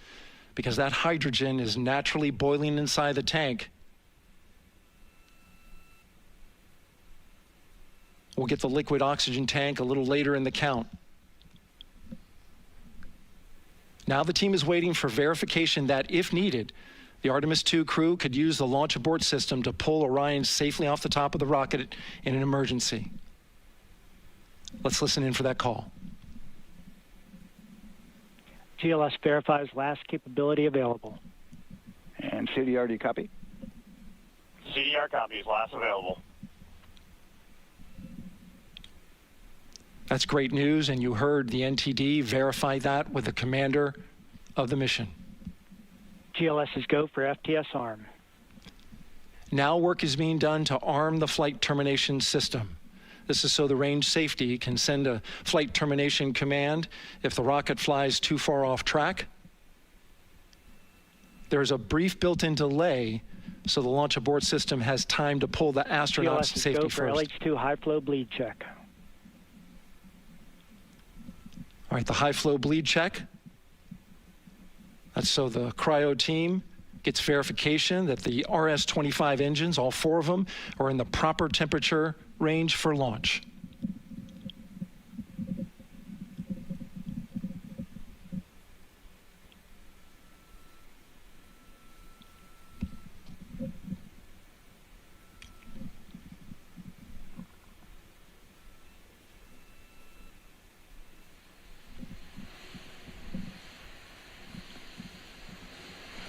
[SPEAKER 5] because that hydrogen is naturally boiling inside the tank. We'll get the liquid oxygen tank a little later in the count. Now the team is waiting for verification that, if needed, the Artemis II crew could use the launch abort system to pull Orion safely off the top of the rocket in an emergency. Let's listen in for that call.
[SPEAKER 3] GLS verifies last capability available.
[SPEAKER 1] And CDR, do you copy?
[SPEAKER 23] CDR copies, last available.
[SPEAKER 5] That's great news, and you heard the NTD verify that with the commander of the mission.
[SPEAKER 3] GLS is go for FTS arm.
[SPEAKER 5] Now work is being done to arm the flight termination system. This is so the range safety can send a flight termination command if the rocket flies too far off track. There's a brief built-in delay, so the launch abort system has time to pull the astronauts to safety first.
[SPEAKER 3] GLS is go for LH2 high flow bleed check.
[SPEAKER 5] All right, the high flow bleed check. That's so the cryo team gets verification that the RS-25 engines, all 4 of them, are in the proper temperature range for launch.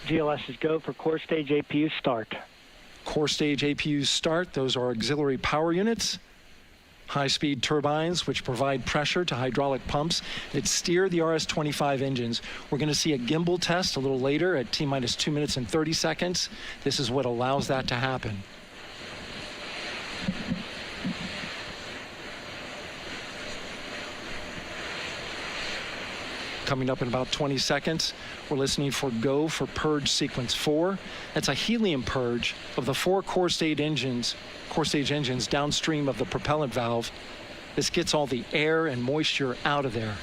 [SPEAKER 3] GLS is go for core stage APU start.
[SPEAKER 5] Core stage APUs start. Those are auxiliary power units, high-speed turbines which provide pressure to hydraulic pumps that steer the RS-25 engines. We're going to see a gimbal test a little later at T-minus 2 minutes and 30 seconds. This is what allows that to happen. Coming up in about 20 seconds, we're listening for go for purge sequence 4. That's a helium purge of the 4 core stage engines downstream of the propellant valve. This gets all the air and moisture out of there.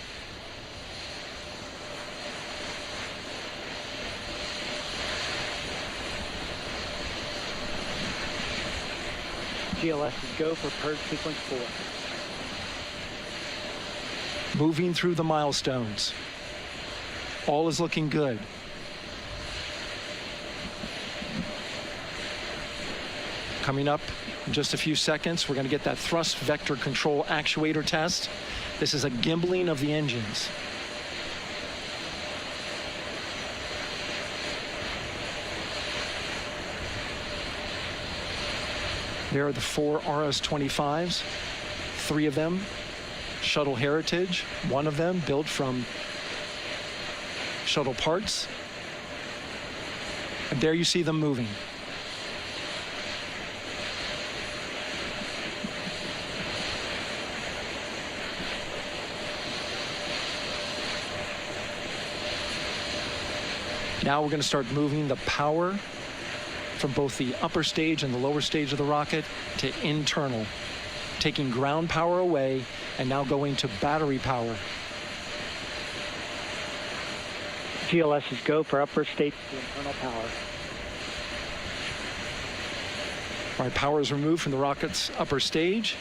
[SPEAKER 3] GLS is go for purge sequence 4.
[SPEAKER 5] Moving through the milestones. All is looking good. Coming up in just a few seconds, we're going to get that thrust vector control actuator test. This is a gimbaling of the engines. There are the 4 RS-25s, 3 of them Shuttle Heritage, 1 of them built from shuttle parts. And there you see them moving. Now we're going to start moving the power from both the upper stage and the lower stage of the rocket to internal, taking ground power away and now going to battery power.
[SPEAKER 3] GLS is go for upper stage to internal power.
[SPEAKER 5] All right, power is removed from the rocket's upper stage,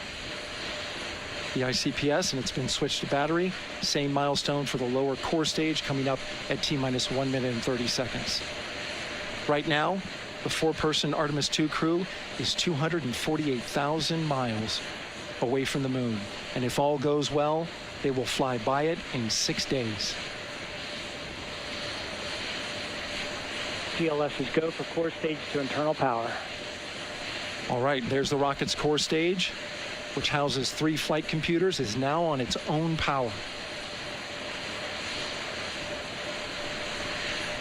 [SPEAKER 5] the ICPS, and it's been switched to battery. Same milestone for the lower core stage coming up at T-minus 1 minute and 30 seconds. Right now, the 4-person Artemis II crew is 248,000 miles away from the moon. And if all goes well, they will fly by it in 6 days.
[SPEAKER 3] GLS is go for core stage to internal power.
[SPEAKER 5] All right, there's the rocket's core stage, which houses 3 flight computers, is now on its own power.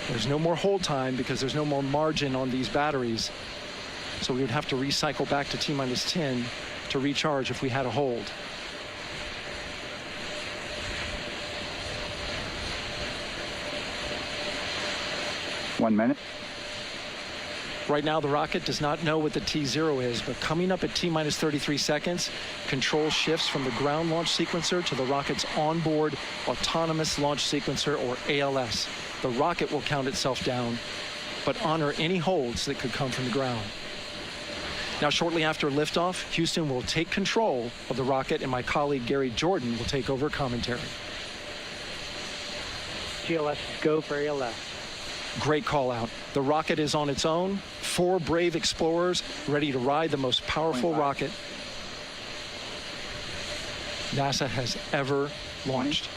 [SPEAKER 5] There's no more hold time because there's no more margin on these batteries. So we would have to recycle back to T-minus 10 to recharge if we had a hold.
[SPEAKER 1] One minute.
[SPEAKER 5] Right now, the rocket does not know what the T0 is, but coming up at T-minus 33 seconds, control shifts from the ground launch sequencer to the rocket's onboard autonomous launch sequencer, or ALS. The rocket will count itself down, but honor any holds that could come from the ground. Now, shortly after liftoff, Houston will take control of the rocket, and my colleague Gary Jordan will take over commentary.
[SPEAKER 3] GLS is go for ALS.
[SPEAKER 5] Great call out. The rocket is on its own. 4 brave explorers ready to ride the most powerful rocket NASA has ever launched.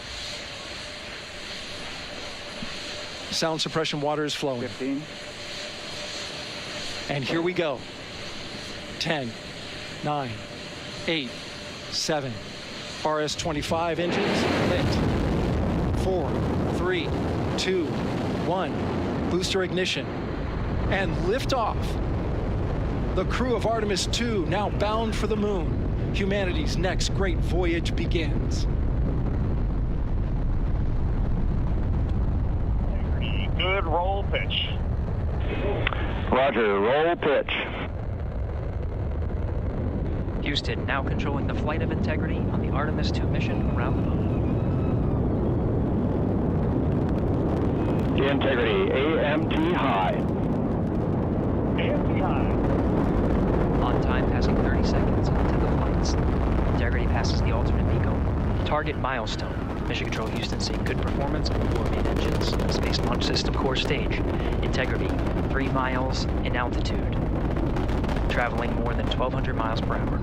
[SPEAKER 5] Sound suppression water is flowing.
[SPEAKER 1] 15.
[SPEAKER 5] And here we go. 10, 9, 8, 7. RS-25 engines lit. 4, 3, 2, 1. Booster ignition and liftoff. The crew of Artemis 2 now bound for the moon. Humanity's next great voyage begins.
[SPEAKER 23] Good roll pitch.
[SPEAKER 1] Roger, roll pitch.
[SPEAKER 7] Houston now controlling the flight of Integrity on the Artemis 2 mission around the moon.
[SPEAKER 1] Integrity, AMT high.
[SPEAKER 23] AMT high.
[SPEAKER 7] On time, passing 30 seconds into the flights. Integrity passes the alternate MECO. Target milestone. Mission Control Houston seeing good performance on the 4 main engines. Space Launch System core stage. Integrity, 3 miles in altitude. Traveling more than 1,200 miles per hour.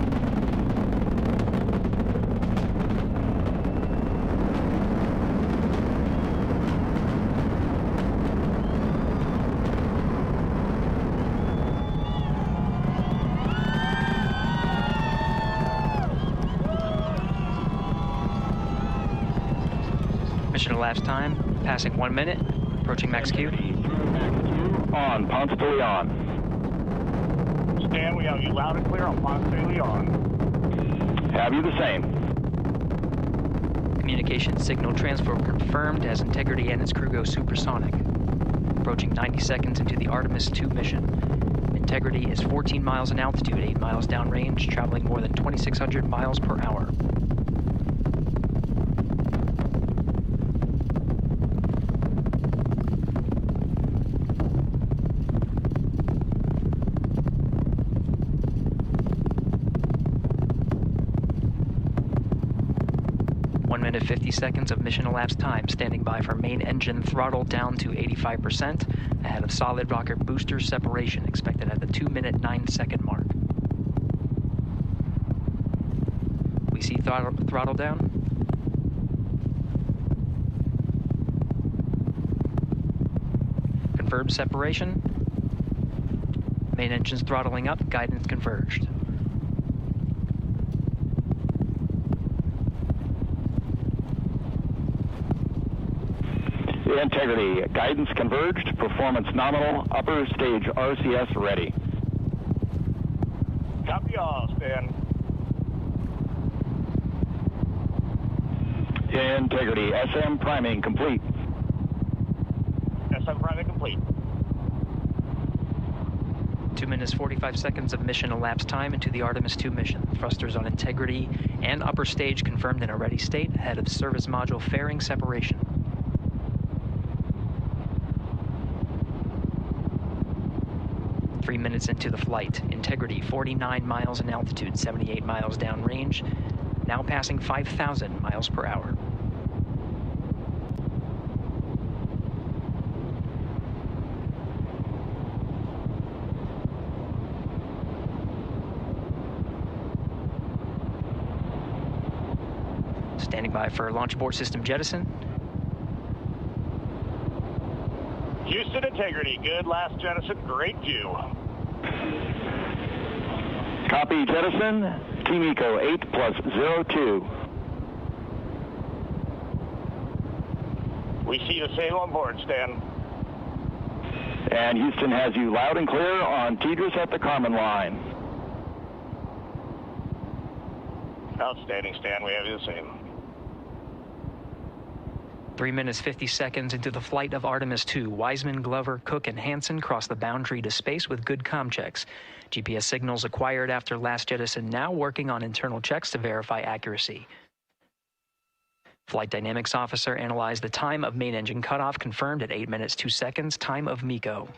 [SPEAKER 7] Mission elapsed time, passing 1 minute, approaching max Q.
[SPEAKER 1] On, Ponce de Leon.
[SPEAKER 23] Stan, we have you loud and clear on Ponce de Leon.
[SPEAKER 1] Have you the same.
[SPEAKER 7] Communication signal transfer confirmed as Integrity and its crew go supersonic. Approaching 90 seconds into the Artemis 2 mission. Integrity is 14 miles in altitude, 8 miles downrange, traveling more than 2,600 miles per hour. Minute 50 seconds of mission elapsed time, standing by for main engine throttle down to 85%, ahead of solid rocket booster separation expected at the 2-minute 9-second mark. We see throttle down. Confirmed separation. Main engine's throttling up, guidance converged.
[SPEAKER 1] Integrity, guidance converged, performance nominal, upper stage RCS ready.
[SPEAKER 23] Copy all, Stan.
[SPEAKER 1] Integrity, SM priming complete.
[SPEAKER 23] SM priming complete.
[SPEAKER 7] 2 minutes 45 seconds of mission elapsed time into the Artemis 2 mission. Thrusters on Integrity and upper stage confirmed in a ready state ahead of service module fairing separation. 3 minutes into the flight. Integrity, 49 miles in altitude, 78 miles downrange, now passing 5,000 miles per hour. Standing by for launch abort system jettison.
[SPEAKER 23] Houston Integrity, good last jettison, great view.
[SPEAKER 1] Copy jettison, Team Eco 8+02.
[SPEAKER 23] We see the same on board, Stan.
[SPEAKER 1] And Houston has you loud and clear on Tidris at the Carmen line.
[SPEAKER 23] Outstanding, Stan. We have you the same.
[SPEAKER 7] 3 minutes, 50 seconds into the flight of Artemis 2, Wiseman, Glover, Cook, and Hansen crossed the boundary to space with good comm checks. GPS signals acquired after last jettison now working on internal checks to verify accuracy. Flight Dynamics Officer analyzed the time of main engine cutoff, confirmed at 8 minutes, 2 seconds, time of MECO.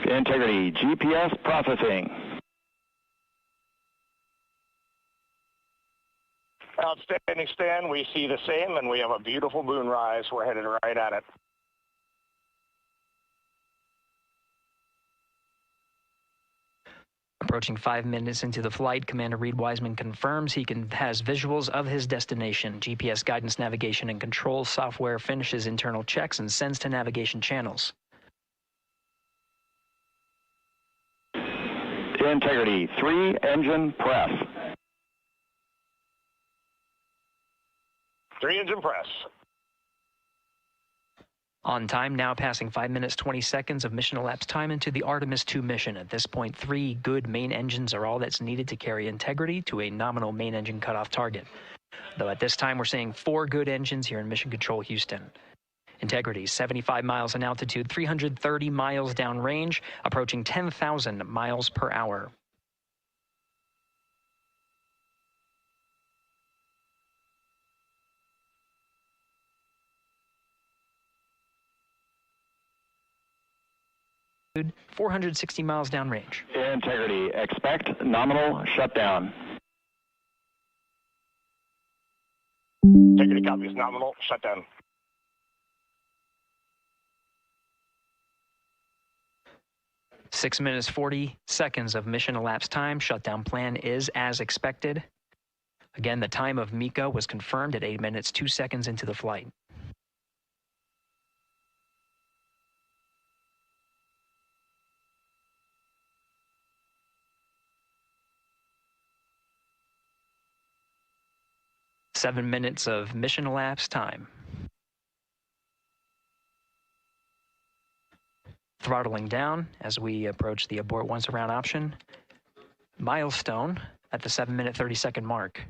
[SPEAKER 1] Integrity, GPS processing.
[SPEAKER 23] Outstanding, Stan. We see the same, and we have a beautiful moonrise. We're headed right at it.
[SPEAKER 7] Approaching 5 minutes into the flight, Commander Reed Wiseman confirms he has visuals of his destination. GPS guidance, navigation, and control software finishes internal checks and sends to navigation channels.
[SPEAKER 1] Integrity, 3 engine press.
[SPEAKER 23] 3 engine press.
[SPEAKER 7] On time, now passing 5 minutes, 20 seconds of mission elapsed time into the Artemis 2 mission. At this point, 3 good main engines are all that's needed to carry Integrity to a nominal main engine cutoff target. Though at this time, we're seeing 4 good engines here in Mission Control Houston. Integrity, 75 miles in altitude, 330 miles downrange, approaching 10,000 miles per hour. Altitude, 460 miles downrange.
[SPEAKER 1] Integrity, expect nominal shutdown.
[SPEAKER 23] Integrity copies nominal shutdown.
[SPEAKER 7] Six minutes, 40 seconds of mission elapsed time. Shutdown plan is as expected. Again, the time of MECO was confirmed at 8 minutes, 2 seconds into the flight. Seven minutes of mission elapsed time. Throttling down as we approach the abort once around option. Milestone at the 7 minute 30 second mark.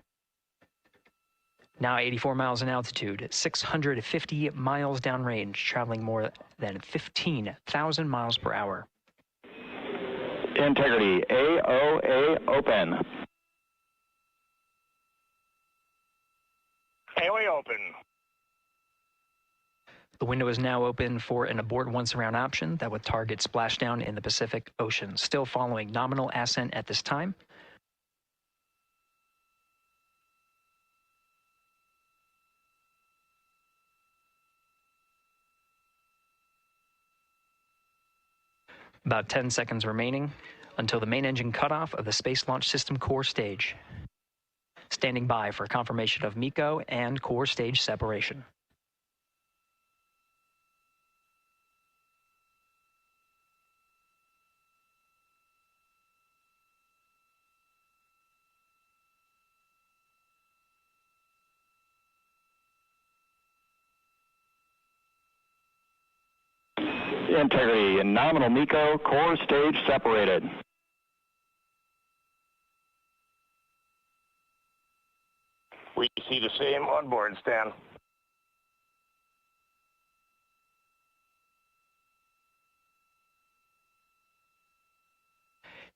[SPEAKER 7] Now 84 miles in altitude, 650 miles downrange, traveling more than 15,000 miles per hour.
[SPEAKER 1] Integrity, AOA open.
[SPEAKER 23] AOA open.
[SPEAKER 7] The window is now open for an abort once around option that would target splashdown in the Pacific Ocean. Still following nominal ascent at this time. About 10 seconds remaining until the main engine cutoff of the Space Launch System core stage. Standing by for confirmation of MECO and core stage separation.
[SPEAKER 1] Integrity and nominal MECO, core stage separated.
[SPEAKER 23] We see the same on board, Stan.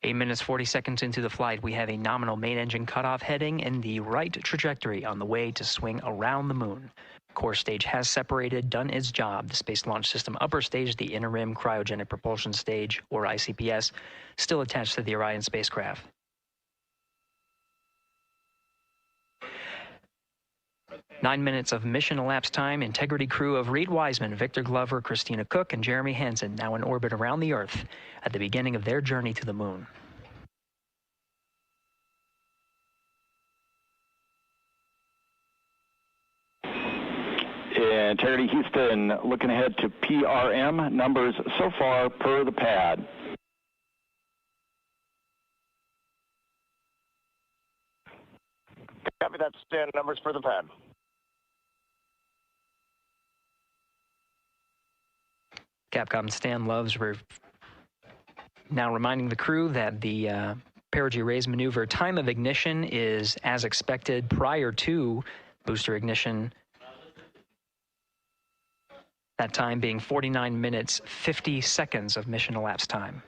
[SPEAKER 7] Eight minutes, 40 seconds into the flight, we have a nominal main engine cutoff heading in the right trajectory on the way to swing around the moon. Core stage has separated, done its job. The Space Launch System upper stage, the Inner Rim Cryogenic Propulsion Stage, or ICPS, still attached to the Orion spacecraft. 9 minutes of mission elapsed time. Integrity crew of Reed Wiseman, Victor Glover, Christina Cook, and Jeremy Hansen now in orbit around the Earth at the beginning of their journey to the moon.
[SPEAKER 11] Integrity Houston, looking ahead to PRM numbers so far per the pad.
[SPEAKER 23] Copy that, Stan. Numbers for the pad.
[SPEAKER 7] Capcom Stan Loves now reminding the crew that the perigee raise maneuver time of ignition is as expected prior to booster ignition. That time being 49 minutes, 50 seconds of mission elapsed time.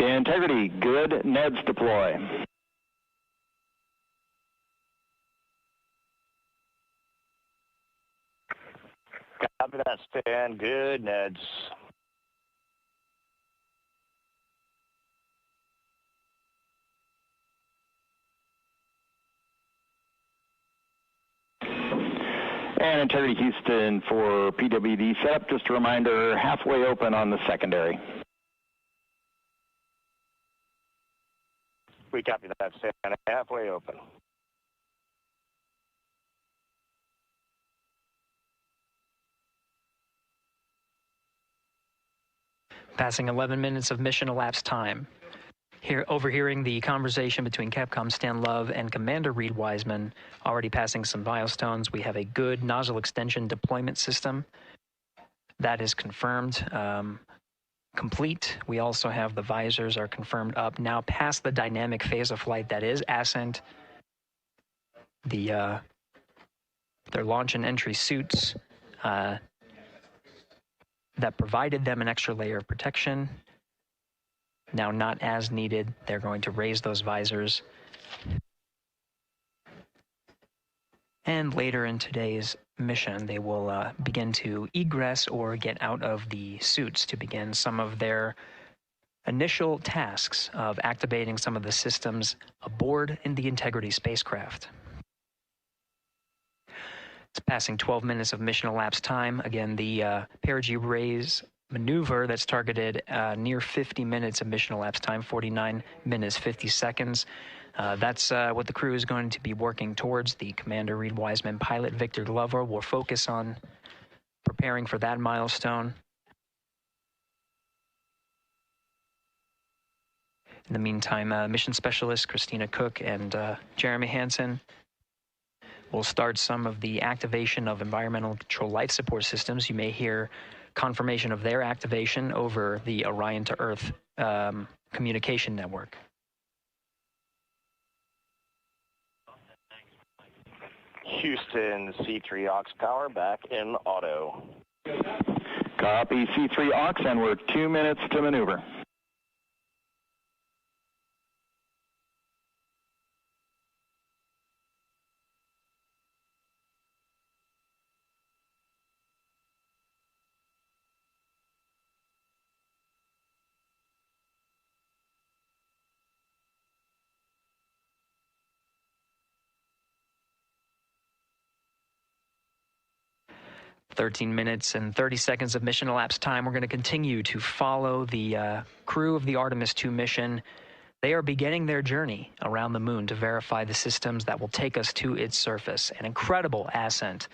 [SPEAKER 11] Integrity, good. NEDs deploy.
[SPEAKER 23] Copy that, Stan. Good, NEDs.
[SPEAKER 11] And Integrity Houston for PWD setup. Just a reminder, halfway open on the secondary.
[SPEAKER 23] We copy that, Stan. Halfway open.
[SPEAKER 7] Passing 11 minutes of mission elapsed time. Here, overhearing the conversation between Capcom Stan Love and Commander Reed Wiseman, already passing some milestones. We have a good nozzle extension deployment system. That is confirmed. Complete. We also have the visors are confirmed up, now past the dynamic phase of flight, that is ascent. Their launch and entry suits that provided them an extra layer of protection, now not as needed. They're going to raise those visors. And later in today's mission, they will begin to egress or get out of the suits to begin some of their initial tasks of activating some of the systems aboard in the Integrity spacecraft. It's passing 12 minutes of mission elapsed time. Again, the perigee raise maneuver that's targeted near 50 minutes of mission elapsed time, 49 minutes, 50 seconds. That's what the crew is going to be working towards. The Commander Reed Wiseman, pilot Victor Glover will focus on preparing for that milestone. In the meantime, mission specialist Christina Cook and Jeremy Hansen will start some of the activation of environmental control life support systems. You may hear confirmation of their activation over the Orion to Earth communication network.
[SPEAKER 23] Houston, C3 aux power back in auto.
[SPEAKER 11] Copy C3 aux, and we're 2 minutes to maneuver.
[SPEAKER 7] "13 minutes and 30 seconds of mission elapsed time. We're going to continue to follow the crew of the Artemis 2 mission. They are beginning their journey around the moon to verify the systems that will take us to its surface. An incredible ascent.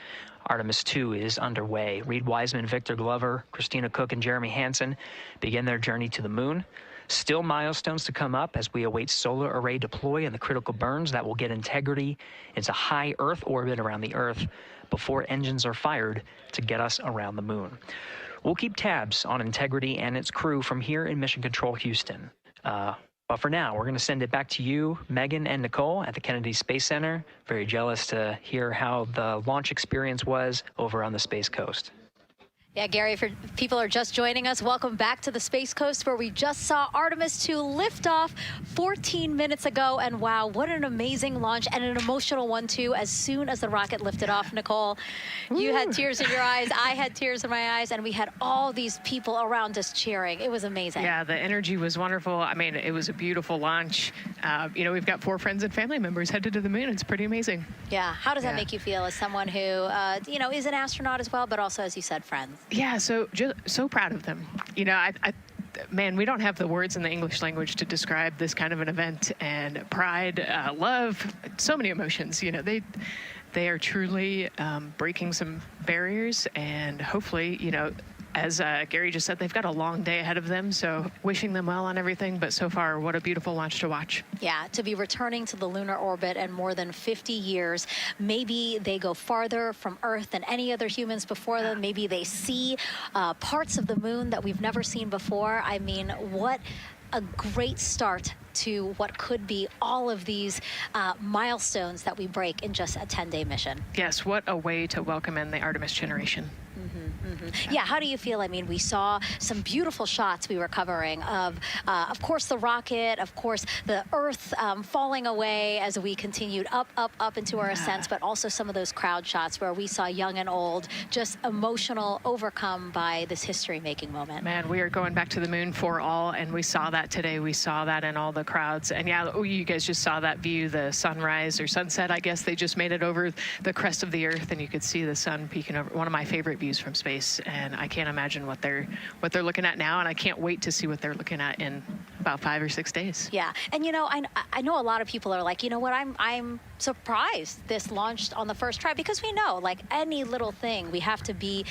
[SPEAKER 7] Artemis 2 is underway. Reed Wiseman, Victor Glover, Christina Cook, and Jeremy Hansen begin their journey to the moon. Still milestones to come up as we await solar array deploy and the critical burns that will get Integrity into high Earth orbit around the Earth before engines are fired to get us around the moon. We'll keep tabs on Integrity and its crew from here in Mission Control Houston. But for now, we're going to send it back to you, Megan and Nicole at the Kennedy Space Center. Very jealous to hear how the launch experience was over on the Space Coast.
[SPEAKER 9] Yeah, Gary, if people are just joining us, welcome back to the Space Coast, where we just saw Artemis 2 lift off 14 minutes ago. And wow, what an amazing launch, and an emotional one, too. As soon as the rocket lifted off, Nicole, you had tears in your eyes, I had tears in my eyes, and we had all these people around us cheering. It was amazing.
[SPEAKER 10] Yeah, the energy was wonderful. I mean, it was a beautiful launch. You know, we've got 4 friends and family members headed to the moon. It's pretty amazing.
[SPEAKER 9] Yeah. How does that make you feel as someone who, you know, is an astronaut as well, but also, as you said, friends?
[SPEAKER 10] Yeah, so proud of them. You know, man, we don't have the words in the English language to describe this kind of an event, and pride, love, so many emotions. You know, they are truly breaking some barriers, and hopefully, you know, as Gary just said, they've got a long day ahead of them, so wishing them well on everything. But so far, what a beautiful launch to watch.
[SPEAKER 9] Yeah, to be returning to the lunar orbit in more than 50 years. Maybe they go farther from Earth than any other humans before them. Maybe they see parts of the moon that we've never seen before. I mean, what a great start to what could be all of these milestones that we break in just a 10-day mission.
[SPEAKER 10] Yes, what a way to welcome in the Artemis generation.
[SPEAKER 9] Yeah, how do you feel? I mean, we saw some beautiful shots we were covering of course, the rocket, of course, the Earth falling away as we continued up into our ascents, but also some of those crowd shots where we saw young and old, just emotional, overcome by this history-making moment.
[SPEAKER 10] Man, we are going back to the moon for all, and we saw that today. We saw that in all the crowds. And yeah, you guys just saw that view, the sunrise or sunset, I guess. They just made it over the crest of the Earth, and you could see the sun peeking over. One of my favorite views from space, and I can't imagine what they're looking at now, and I can't wait to see what they're looking at in about 5 or 6 days.
[SPEAKER 9] Yeah, and you know, I know a lot of people are like, you know what, I'm surprised this launched on the first try, because we know, like any little thing, we have to be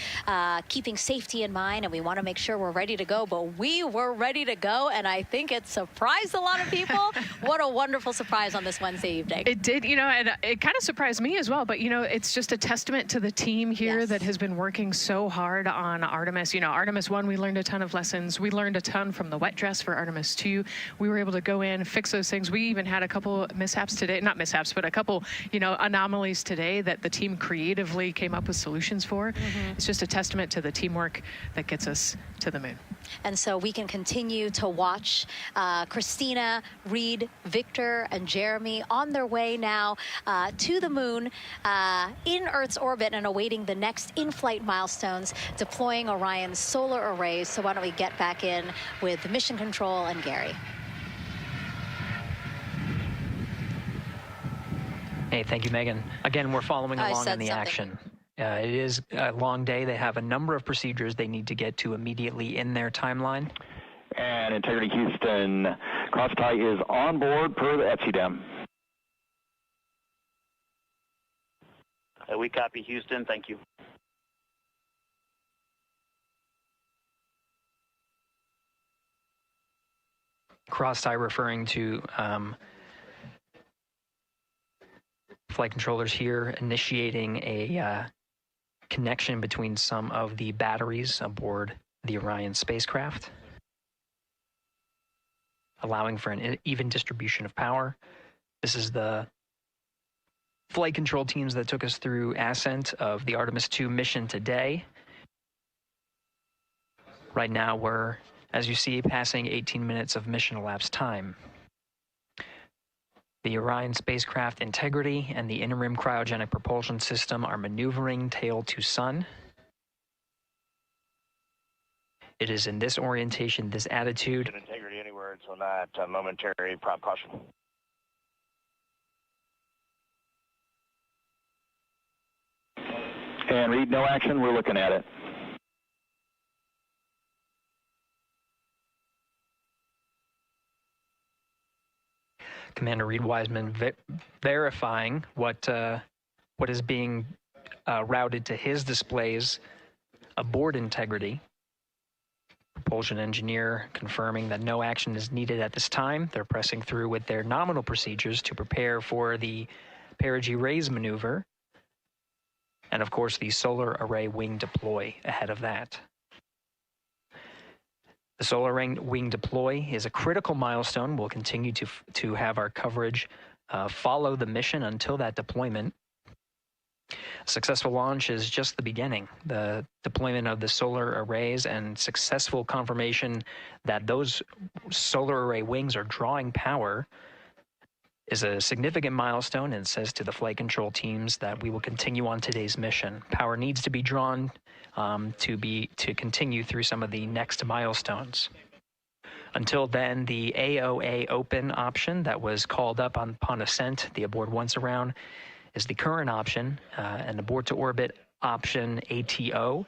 [SPEAKER 9] keeping safety in mind, and we want to make sure we're ready to go. But we were ready to go, and I think it surprised a lot of people. What a wonderful surprise on this Wednesday evening.
[SPEAKER 10] It did, you know, and it kind of surprised me as well. But you know, it's just a testament to the team here that has been working so hard on Artemis. You know, Artemis 1, we learned a ton of lessons. We learned a ton from the wet dress for Artemis 2. We were able to go in, fix those things. We even had a couple mishaps today, not mishaps, but a couple, you know, anomalies today that the team creatively came up with solutions for. It's just a testament to the teamwork that gets us to the moon.
[SPEAKER 9] And so we can continue to watch Christina, Reed, Victor, and Jeremy on their way now to the moon in Earth's orbit, and awaiting the next in-flight milestones, deploying Orion's solar arrays. So why don't we get back in with Mission Control and Gary.
[SPEAKER 7] Hey, thank you, Megan. Again, we're following along in the action. It is a long day. They have a number of procedures they need to get to immediately in their timeline.
[SPEAKER 11] And Integrity Houston, cross-tie is on board per the ETSI-DEM.
[SPEAKER 23] We copy, Houston. Thank you.
[SPEAKER 7] Cross-tie referring to flight controllers here initiating a connection between some of the batteries aboard the Orion spacecraft, allowing for an even distribution of power. This is the flight control teams that took us through ascent of the Artemis 2 mission today. Right now we're, as you see, passing 18 minutes of mission elapsed time. The Orion spacecraft Integrity and the interim cryogenic propulsion system are maneuvering tail to sun. It is in this orientation, this attitude.
[SPEAKER 23] Integrity anywhere, so not momentary prop caution.
[SPEAKER 11] And Reed, no action. We're looking at it.
[SPEAKER 7] Commander Reed Wiseman verifying what is being routed to his displays aboard Integrity. Propulsion engineer confirming that no action is needed at this time. They're pressing through with their nominal procedures to prepare for the perigee raise maneuver. And of course, the solar array wing deploy ahead of that. The solar wing deploy is a critical milestone. We'll continue to have our coverage follow the mission until that deployment. A successful launch is just the beginning. The deployment of the solar arrays and successful confirmation that those solar array wings are drawing power is a significant milestone, and says to the flight control teams that we will continue on today's mission. Power needs to be drawn to continue through some of the next milestones. Until then, the AOA open option that was called up upon ascent, the aboard once around, is the current option, and abort to orbit option ATO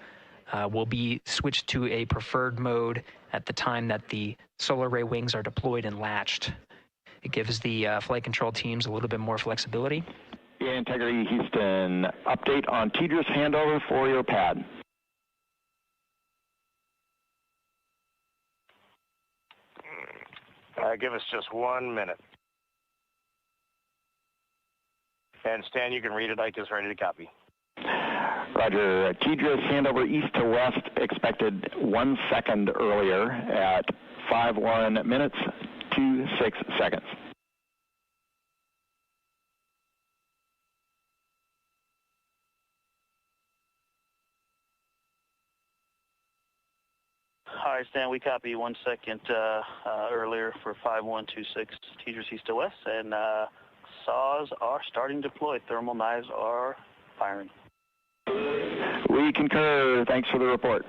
[SPEAKER 7] will be switched to a preferred mode at the time that the solar array wings are deployed and latched. It gives the flight control teams a little bit more flexibility.
[SPEAKER 11] Integrity Houston, update on TDRS handover for your pad.
[SPEAKER 23] Give us just 1 minute. And Stan, you can read it. Ike is ready to copy.
[SPEAKER 11] Roger. TDRS handover east to west expected 1 second earlier at 5:1 minutes 26 seconds.
[SPEAKER 22] All right, Stan, we copy 1 second earlier for 5126 TDRS east to west, and saws are starting to deploy. Thermal knives are firing.
[SPEAKER 11] We concur. Thanks for the report.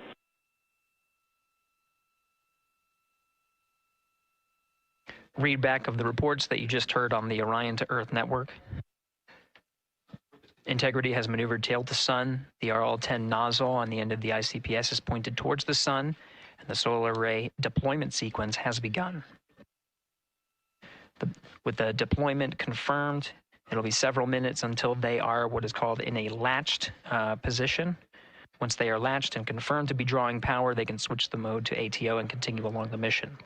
[SPEAKER 7] Read back of the reports that you just heard on the Orion to Earth network. Integrity has maneuvered tail to sun. The RL-10 nozzle on the end of the ICPS is pointed towards the sun, and the solar array deployment sequence has begun. With the deployment confirmed, it'll be several minutes until they are what is called in a latched position. Once they are latched and confirmed to be drawing power, they can switch the mode to ATO and continue along the mission.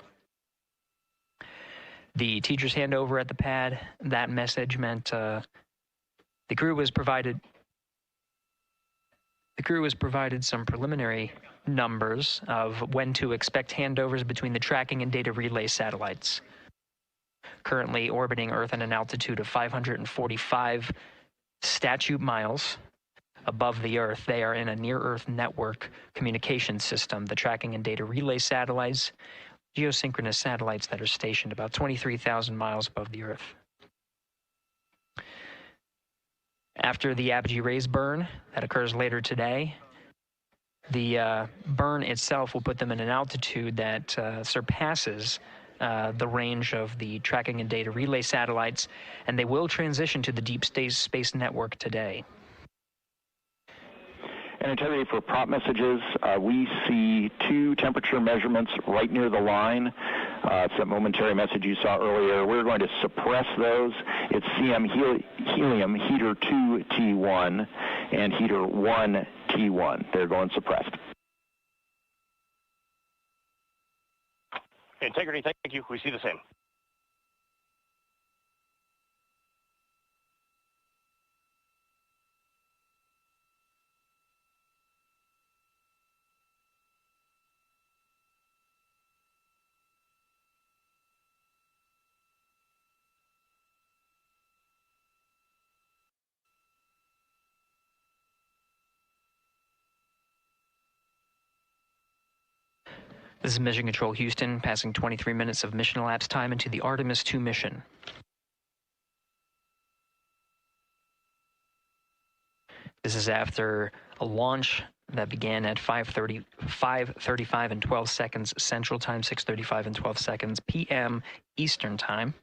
[SPEAKER 7] The teacher's handover at the pad, that message meant the crew was provided some preliminary numbers of when to expect handovers between the tracking and data relay satellites. Currently orbiting Earth at an altitude of 545 statute miles above the Earth, they are in a near-Earth network communication system. The tracking and data relay satellites, geosynchronous satellites that are stationed about 23,000 miles above the Earth. After the apogee raise burn that occurs later today, the burn itself will put them in an altitude that surpasses the range of the tracking and data relay satellites, and they will transition to the deep space network today.
[SPEAKER 11] And Integrity, for prop messages, we see 2 temperature measurements right near the line. It's that momentary message you saw earlier. We're going to suppress those. It's CM helium heater 2 T1 and heater 1 T1. They're going suppressed.
[SPEAKER 23] Integrity, thank you. We see the same.
[SPEAKER 7] This is Mission Control Houston, passing 23 minutes of mission elapsed time into the Artemis 2 mission. This is after a launch that began at 5:35 and 12 seconds Central Time, 6:35 and 12 seconds p.m. Eastern Time.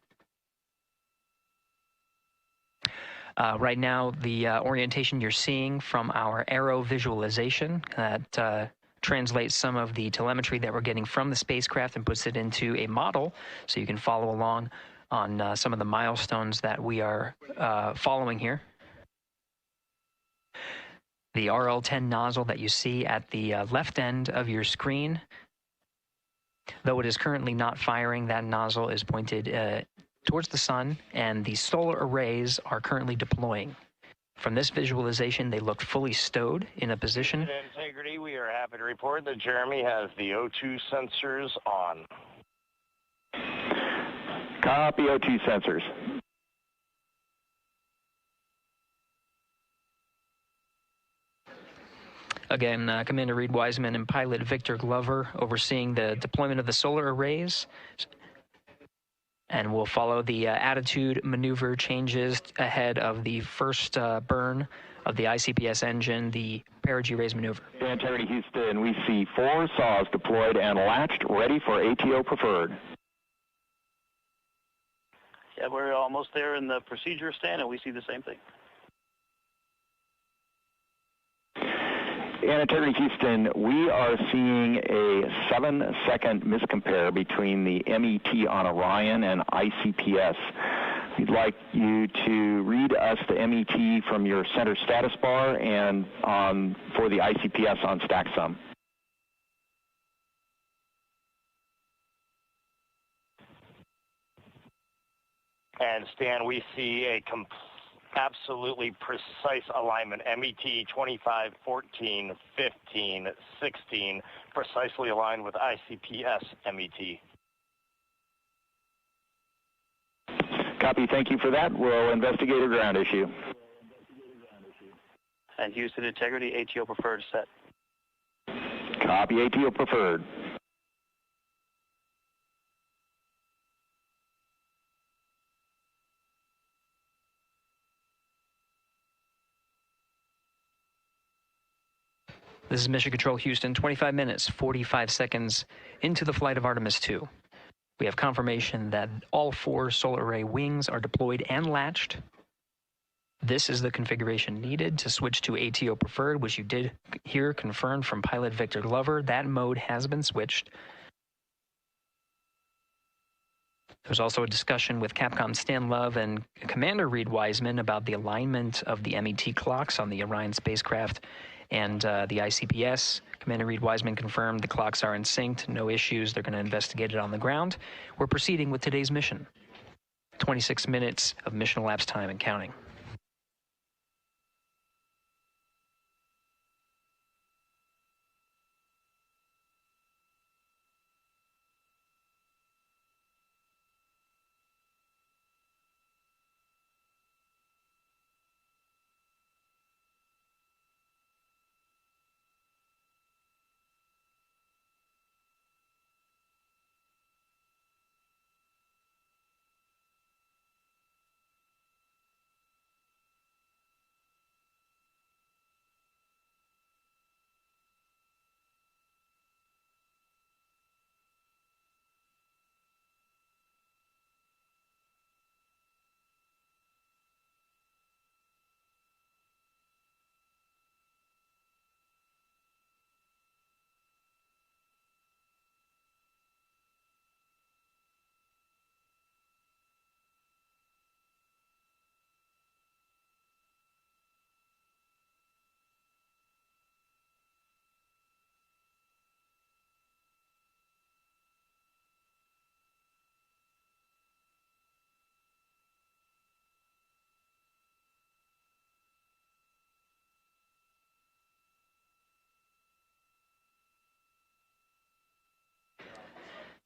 [SPEAKER 7] Right now, the orientation you're seeing from our aero visualization that translates some of the telemetry that we're getting from the spacecraft and puts it into a model so you can follow along on some of the milestones that we are following here. The RL-10 nozzle that you see at the left end of your screen, though it is currently not firing, that nozzle is pointed towards the sun, and the solar arrays are currently deploying. From this visualization, they look fully stowed in a position.
[SPEAKER 23] Integrity, we are happy Happy to report that Jeremy has the O2 sensors on.
[SPEAKER 11] Copy O2 sensors.
[SPEAKER 7] Again, Commander Reed Wiseman and pilot Victor Glover overseeing the deployment of the solar arrays. And we'll follow the attitude maneuver changes ahead of the first burn of the ICPS engine, the perigee raise maneuver.
[SPEAKER 11] Integrity Houston, we see 4 saws deployed and latched, ready for ATO preferred.
[SPEAKER 22] Yeah, we're almost there in the procedure stand, and we see the same thing.
[SPEAKER 11] And Integrity Houston, we are seeing a 7-second miscompare between the MET on Orion and ICPS. We'd like you to read us the MET from your center status bar and for the ICPS on StackSum.
[SPEAKER 23] And Stan, we see a absolutely precise alignment. MET 25, 14, 15, 16, precisely aligned with ICPS MET.
[SPEAKER 11] Copy, thank you for that. We'll investigate a ground issue.
[SPEAKER 22] And Houston Integrity, ATO preferred set.
[SPEAKER 11] Copy, ATO preferred.
[SPEAKER 7] This is Mission Control Houston, 25 minutes, 45 seconds into the flight of Artemis 2. We have confirmation that all 4 solar array wings are deployed and latched. This is the configuration needed to switch to ATO preferred, which you did hear confirmed from pilot Victor Glover. That mode has been switched. There's also a discussion with Capcom Stan Love and Commander Reed Wiseman about the alignment of the MET clocks on the Orion spacecraft and the ICPS. Commander Reed Wiseman confirmed the clocks are in sync, no issues. They're going to investigate it on the ground. We're proceeding with today's mission. 26 minutes of mission elapsed time and counting.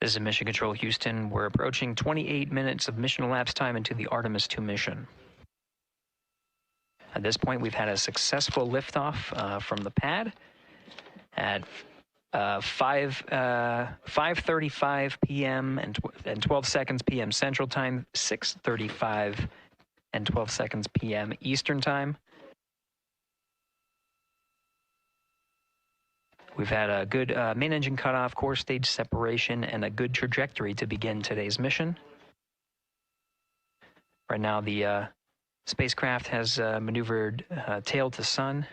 [SPEAKER 7] This is Mission Control Houston. We're approaching 28 minutes of mission elapsed time into the Artemis 2 mission. At this point, we've had a successful liftoff from the pad at 5:35 p.m. and 12 seconds p.m. Central Time, 6:35 and 12 seconds p.m. Eastern Time. We've had a good main engine cutoff, core stage separation, and a good trajectory to begin today's mission. Right now, the spacecraft has maneuvered tail to sun.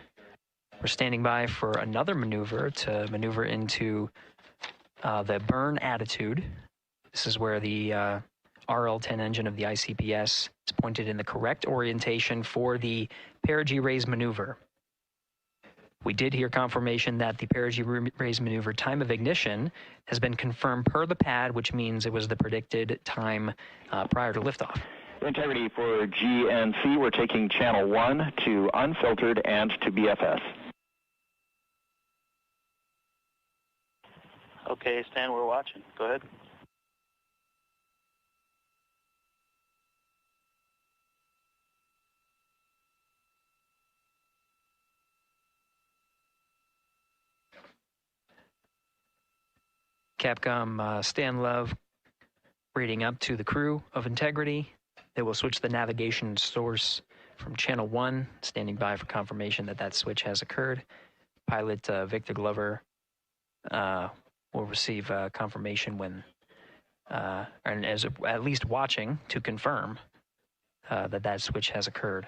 [SPEAKER 7] We're standing by for another maneuver to maneuver into the burn attitude. This is where the RL-10 engine of the ICPS is pointed in the correct orientation for the perigee raise maneuver. We did hear confirmation that the perigee raise maneuver time of ignition has been confirmed per the pad, which means it was the predicted time prior to liftoff.
[SPEAKER 11] Integrity for GNC, we're taking channel 1 to unfiltered and to BFS.
[SPEAKER 22] Okay, Stan, we're watching. Go ahead.
[SPEAKER 7] Capcom Stan Love reading up to the crew of Integrity. They will switch the navigation source from Channel 1, standing by for confirmation that that switch has occurred. Pilot Victor Glover will receive confirmation when, and is at least watching to confirm that that switch has occurred.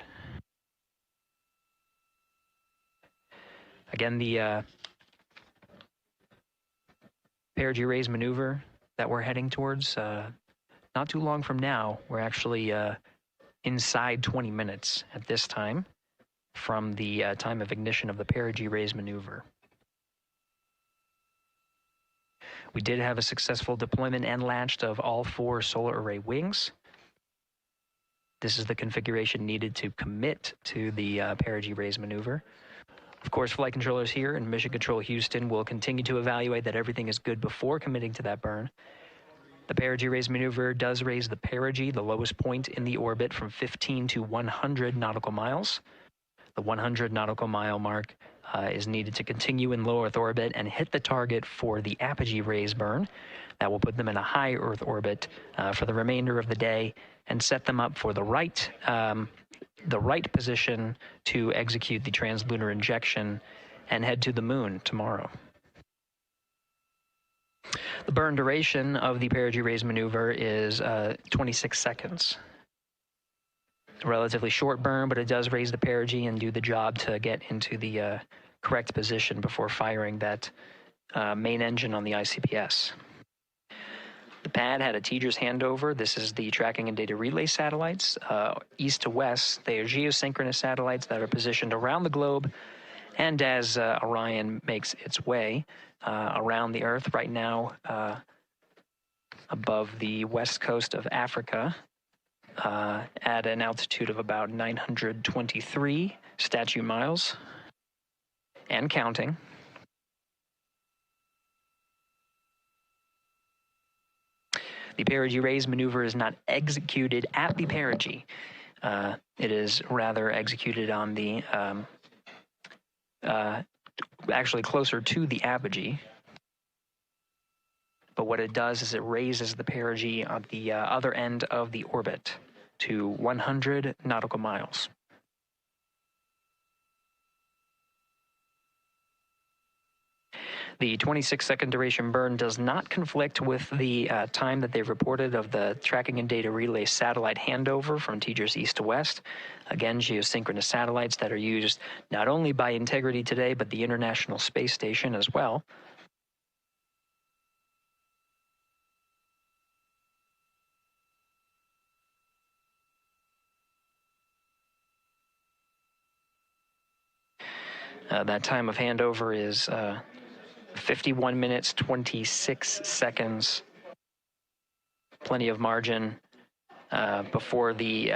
[SPEAKER 7] Again, the perigee raise maneuver that we're heading towards, not too long from now, we're actually inside 20 minutes at this time from the time of ignition of the perigee raise maneuver. We did have a successful deployment and latched of all 4 solar array wings. This is the configuration needed to commit to the perigee raise maneuver. Of course, flight controllers here in Mission Control Houston will continue to evaluate that everything is good before committing to that burn. The perigee raise maneuver does raise the perigee, the lowest point in the orbit, from 15 to 100 nautical miles. The 100 nautical mile mark is needed to continue in low Earth orbit and hit the target for the apogee raise burn. That will put them in a high Earth orbit for the remainder of the day and set them up for the right position to execute the translunar injection and head to the moon tomorrow. The burn duration of the perigee raise maneuver is 26 seconds. A relatively short burn, but it does raise the perigee and do the job to get into the correct position before firing that main engine on the ICPS. The pad had a TGERS handover. This is the tracking and data relay satellites. East to west, they are geosynchronous satellites that are positioned around the globe. And as Orion makes its way around the Earth right now, above the west coast of Africa, at an altitude of about 923 statute miles, and counting. The perigee raise maneuver is not executed at the perigee. It is rather executed on the, actually closer to the apogee. But what it does is it raises the perigee on the other end of the orbit to 100 nautical miles. The 26-second duration burn does not conflict with the time that they've reported of the tracking and data relay satellite handover from TGERS east to west. Again, geosynchronous satellites that are used not only by Integrity today, but the International Space Station as well. That time of handover is 51 minutes, 26 seconds. Plenty of margin before the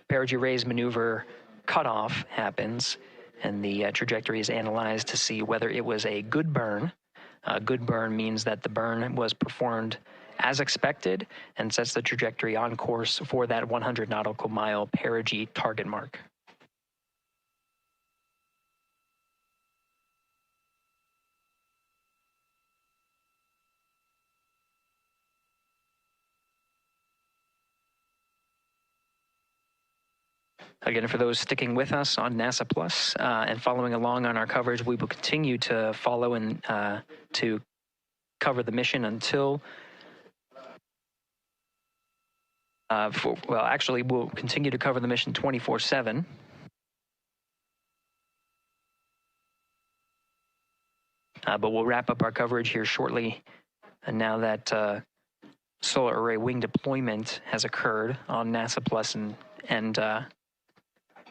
[SPEAKER 7] perigee raise maneuver cutoff happens, and the trajectory is analyzed to see whether it was a good burn. A good burn means that the burn was performed as expected and sets the trajectory on course for that 100 nautical mile perigee target mark. Again, for those sticking with us on NASA Plus and following along on our coverage, we will continue to follow and to cover the mission until, actually, we'll continue to cover the mission 24/7. But we'll wrap up our coverage here shortly. And now that solar array wing deployment has occurred on NASA Plus and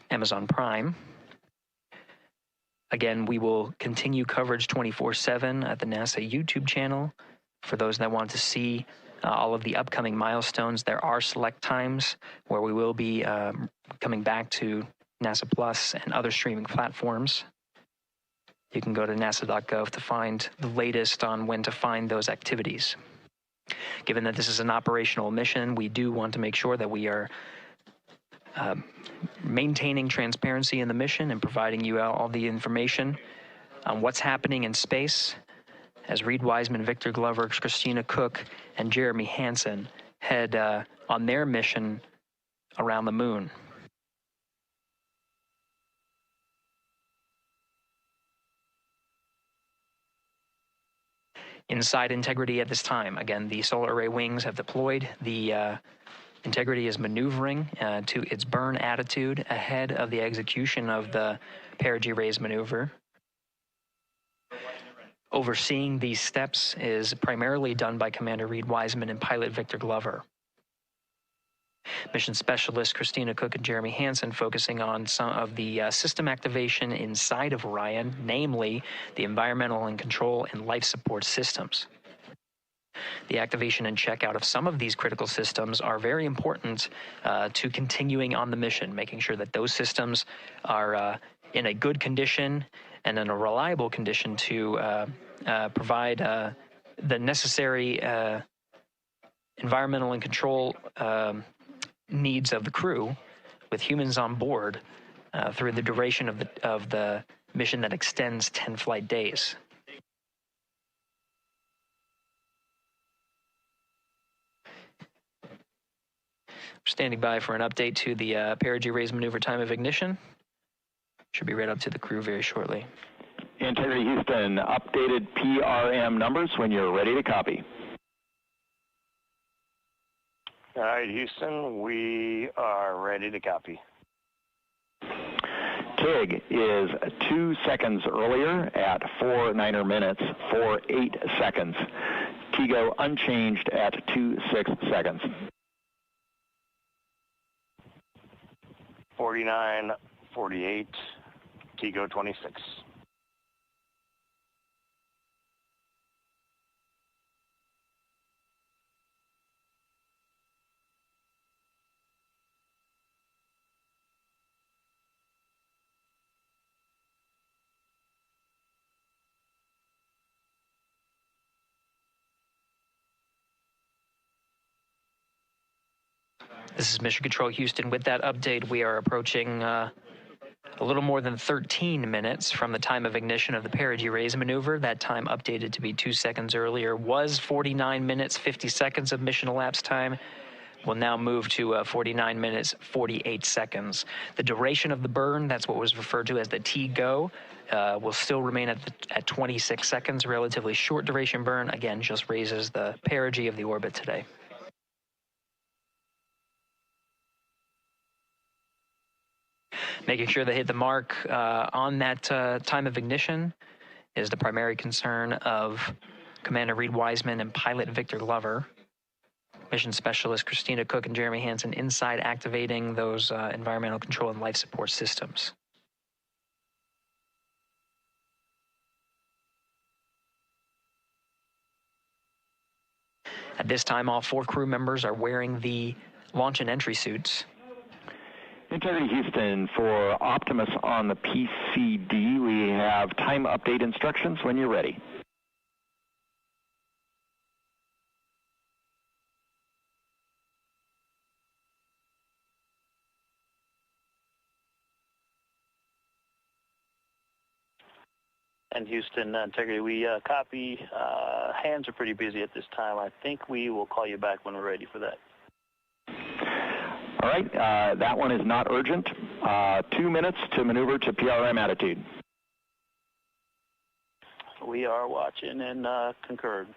[SPEAKER 7] Amazon Prime. Again, we will continue coverage 24/7 at the NASA YouTube channel. For those that want to see all of the upcoming milestones, there are select times where we will be coming back to NASA Plus and other streaming platforms. You can go to nasa.gov to find the latest on when to find those activities. Given that this is an operational mission, we do want to make sure that we are maintaining transparency in the mission and providing you all the information on what's happening in space as Reed Wiseman, Victor Glover, Christina Cook, and Jeremy Hansen head on their mission around the moon. Inside Integrity at this time, again, the solar array wings have deployed. The Integrity is maneuvering to its burn attitude ahead of the execution of the perigee raise maneuver. Overseeing these steps is primarily done by Commander Reed Wiseman and pilot Victor Glover. Mission specialists Christina Cook and Jeremy Hansen focusing on some of the system activation inside of Orion, namely the environmental and control and life support systems. The activation and checkout of some of these critical systems are very important to continuing on the mission, making sure that those systems are in a good condition and in a reliable condition to provide the necessary environmental and control needs of the crew, with humans on board through the duration of the mission that extends 10 flight days. Standing by for an update to the perigee raise maneuver time of ignition. Should be read up to the crew very shortly.
[SPEAKER 11] Integrity Houston, updated PRM numbers when you're ready to copy.
[SPEAKER 23] All right, Houston, we are ready to copy.
[SPEAKER 11] TIG is 2 seconds earlier at 4 minutes, 48 seconds. TIGO unchanged at 26 seconds.
[SPEAKER 23] 49, 48, TIGO 26.
[SPEAKER 7] This is Mission Control Houston. With that update, we are approaching a little more than 13 minutes from the time of ignition of the perigee raise maneuver. That time updated to be 2 seconds earlier was 49 minutes, 50 seconds of mission elapsed time. We'll now move to 49 minutes, 48 seconds. The duration of the burn, that's what was referred to as the TGO, will still remain at 26 seconds. Relatively short duration burn, again, just raises the perigee of the orbit today. Making sure they hit the mark on that time of ignition is the primary concern of Commander Reed Wiseman and pilot Victor Glover. Mission specialist Christina Cook and Jeremy Hansen inside activating those environmental control and life support systems. At this time, all 4 crew members are wearing the launch and entry suits.
[SPEAKER 11] Integrity Houston, for Optimus on the PCD, we have time update instructions when you're ready.
[SPEAKER 22] And Houston, Integrity, we copy. Hands are pretty busy at this time. I think we will call you back when we're ready for that.
[SPEAKER 11] All right, that one is not urgent. 2 minutes to maneuver to PRM attitude.
[SPEAKER 22] We are watching and concurred.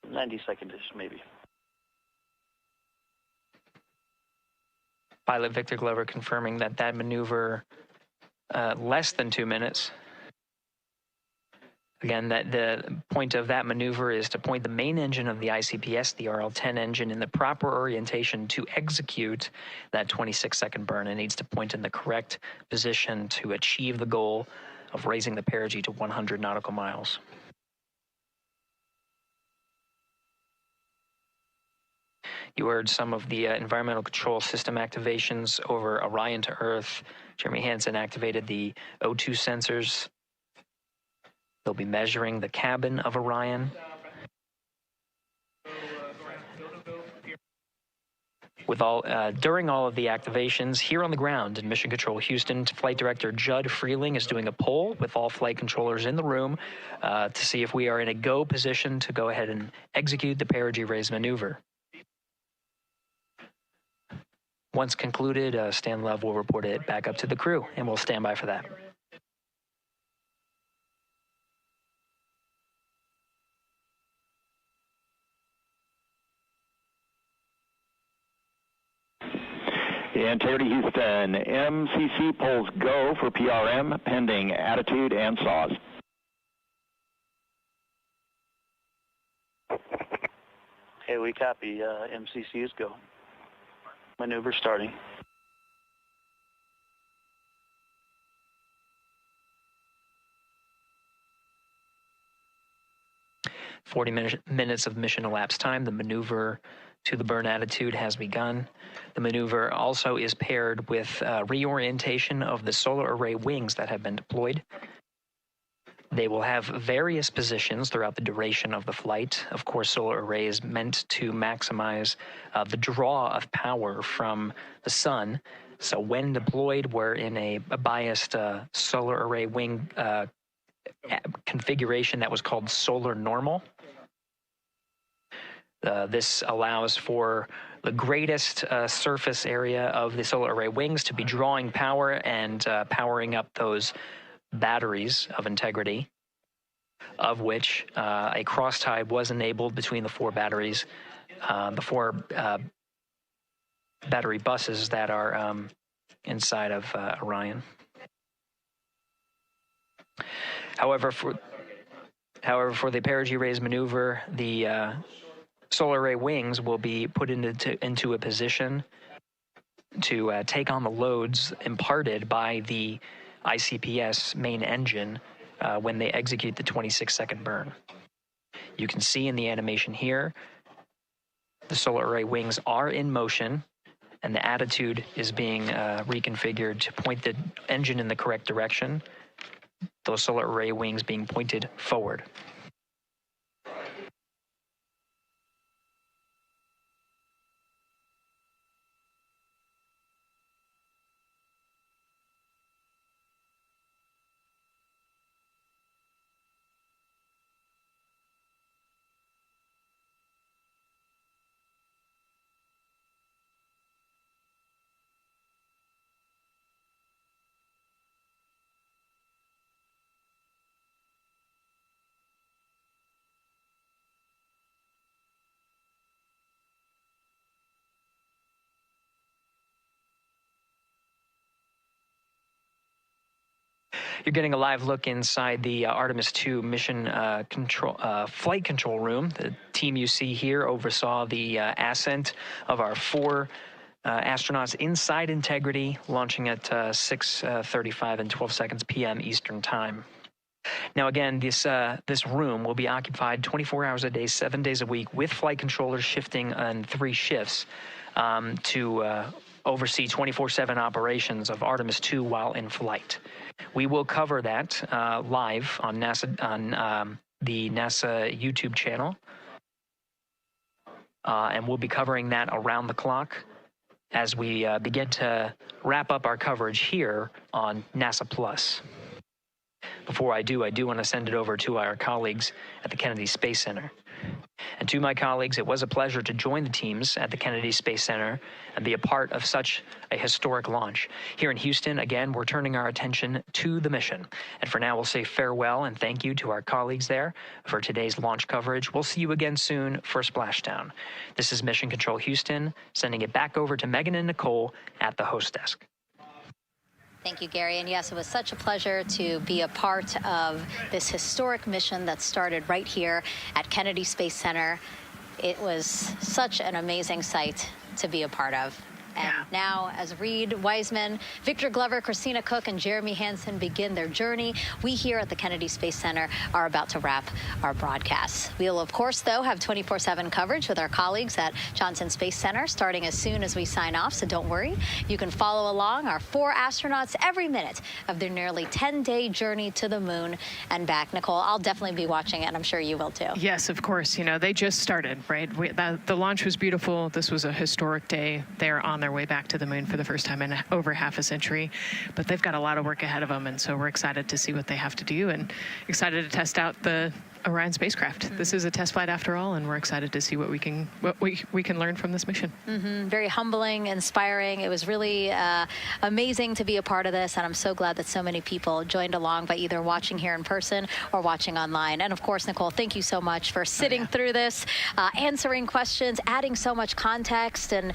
[SPEAKER 22] 90 seconds-ish, maybe.
[SPEAKER 7] Pilot Victor Glover confirming that that maneuver less than 2 minutes. Again, that the point of that maneuver is to point the main engine of the ICPS, the RL-10 engine, in the proper orientation to execute that 26-second burn. It needs to point in the correct position to achieve the goal of raising the perigee to 100 nautical miles. You heard some of the environmental control system activations over Orion to Earth. Jeremy Hansen activated the O2 sensors They'll be measuring the cabin of Orion. During all of the activations here on the ground in Mission Control Houston, Flight Director Judd Freeling is doing a poll with all flight controllers in the room to see if we are in a go position to go ahead and execute the perigee raise maneuver. Once concluded, Stan Love will report it back up to the crew, and we'll stand by for that.
[SPEAKER 11] Integrity Houston, MCC polls go for PRM pending attitude and saws.
[SPEAKER 22] Hey, we copy. MCC is go. Maneuver starting.
[SPEAKER 7] Minutes of mission elapsed time. The maneuver to the burn attitude has begun. The maneuver also is paired with reorientation of the solar array wings that have been deployed. They will have various positions throughout the duration of the flight. Of course, solar array is meant to maximize the draw of power from the sun. So when deployed, we're in a biased solar array wing configuration that was called solar normal. This allows for the greatest surface area of the solar array wings to be drawing power and powering up those batteries of integrity, of which a cross-tie was enabled between the four batteries, the four battery buses that are inside of Orion. However, for the perigee raise maneuver, the solar array wings will be put into a position to take on the loads imparted by the ICPS main engine when they execute the 26-second burn. You can see in the animation here, the solar array wings are in motion, and the attitude is being reconfigured to point the engine in the correct direction, those solar array wings being pointed forward. You're getting a live look inside the Artemis 2 mission flight control room. The team you see here oversaw the ascent of our four astronauts inside Integrity, launching at 6:35 and 12 seconds p.m. Eastern Time. Now again, this room will be occupied 24 hours a day, 7 days a week, with flight controllers shifting on 3 shifts to oversee 24/7 operations of Artemis 2 while in flight. We will cover that live on the NASA YouTube channel, and we'll be covering that around the clock as we begin to wrap up our coverage here on NASA Plus. Before I do want to send it over to our colleagues at the Kennedy Space Center. And to my colleagues, it was a pleasure to join the teams at the Kennedy Space Center and be a part of such a historic launch. Here in Houston, again, we're turning our attention to the mission. And for now, we'll say farewell and thank you to our colleagues there for today's launch coverage. We'll see you again soon for Splashdown. This is Mission Control Houston, sending it back over to Megan and Nicole at the host desk.
[SPEAKER 9] Thank you, Gary. And yes, it was such a pleasure to be a part of this historic mission that started right here at Kennedy Space Center. It was such an amazing sight to be a part of. And now, as Reed Wiseman, Victor Glover, Christina Cook, and Jeremy Hansen begin their journey, we here at the Kennedy Space Center are about to wrap our broadcast. We'll, of course, though, have 24/7 coverage with our colleagues at Johnson Space Center starting as soon as we sign off, so don't worry. You can follow along our 4 astronauts every minute of their nearly 10-day journey to the moon and back. Nicole, I'll definitely be watching it, and I'm sure you will, too.
[SPEAKER 10] Yes, of course. You know, they just started, right? The launch was beautiful. This was a historic day. They're on their way back to the moon for the first time in over half a century, but they've got a lot of work ahead of them, and so we're excited to see what they have to do and excited to test out the Orion spacecraft. This is a test flight after all, and we're excited to see what we can learn from this mission.
[SPEAKER 9] Very humbling, inspiring. It was really amazing to be a part of this, and I'm so glad that so many people joined along by either watching here in person or watching online. And of course, Nicole, thank you so much for sitting through this, answering questions, adding so much context and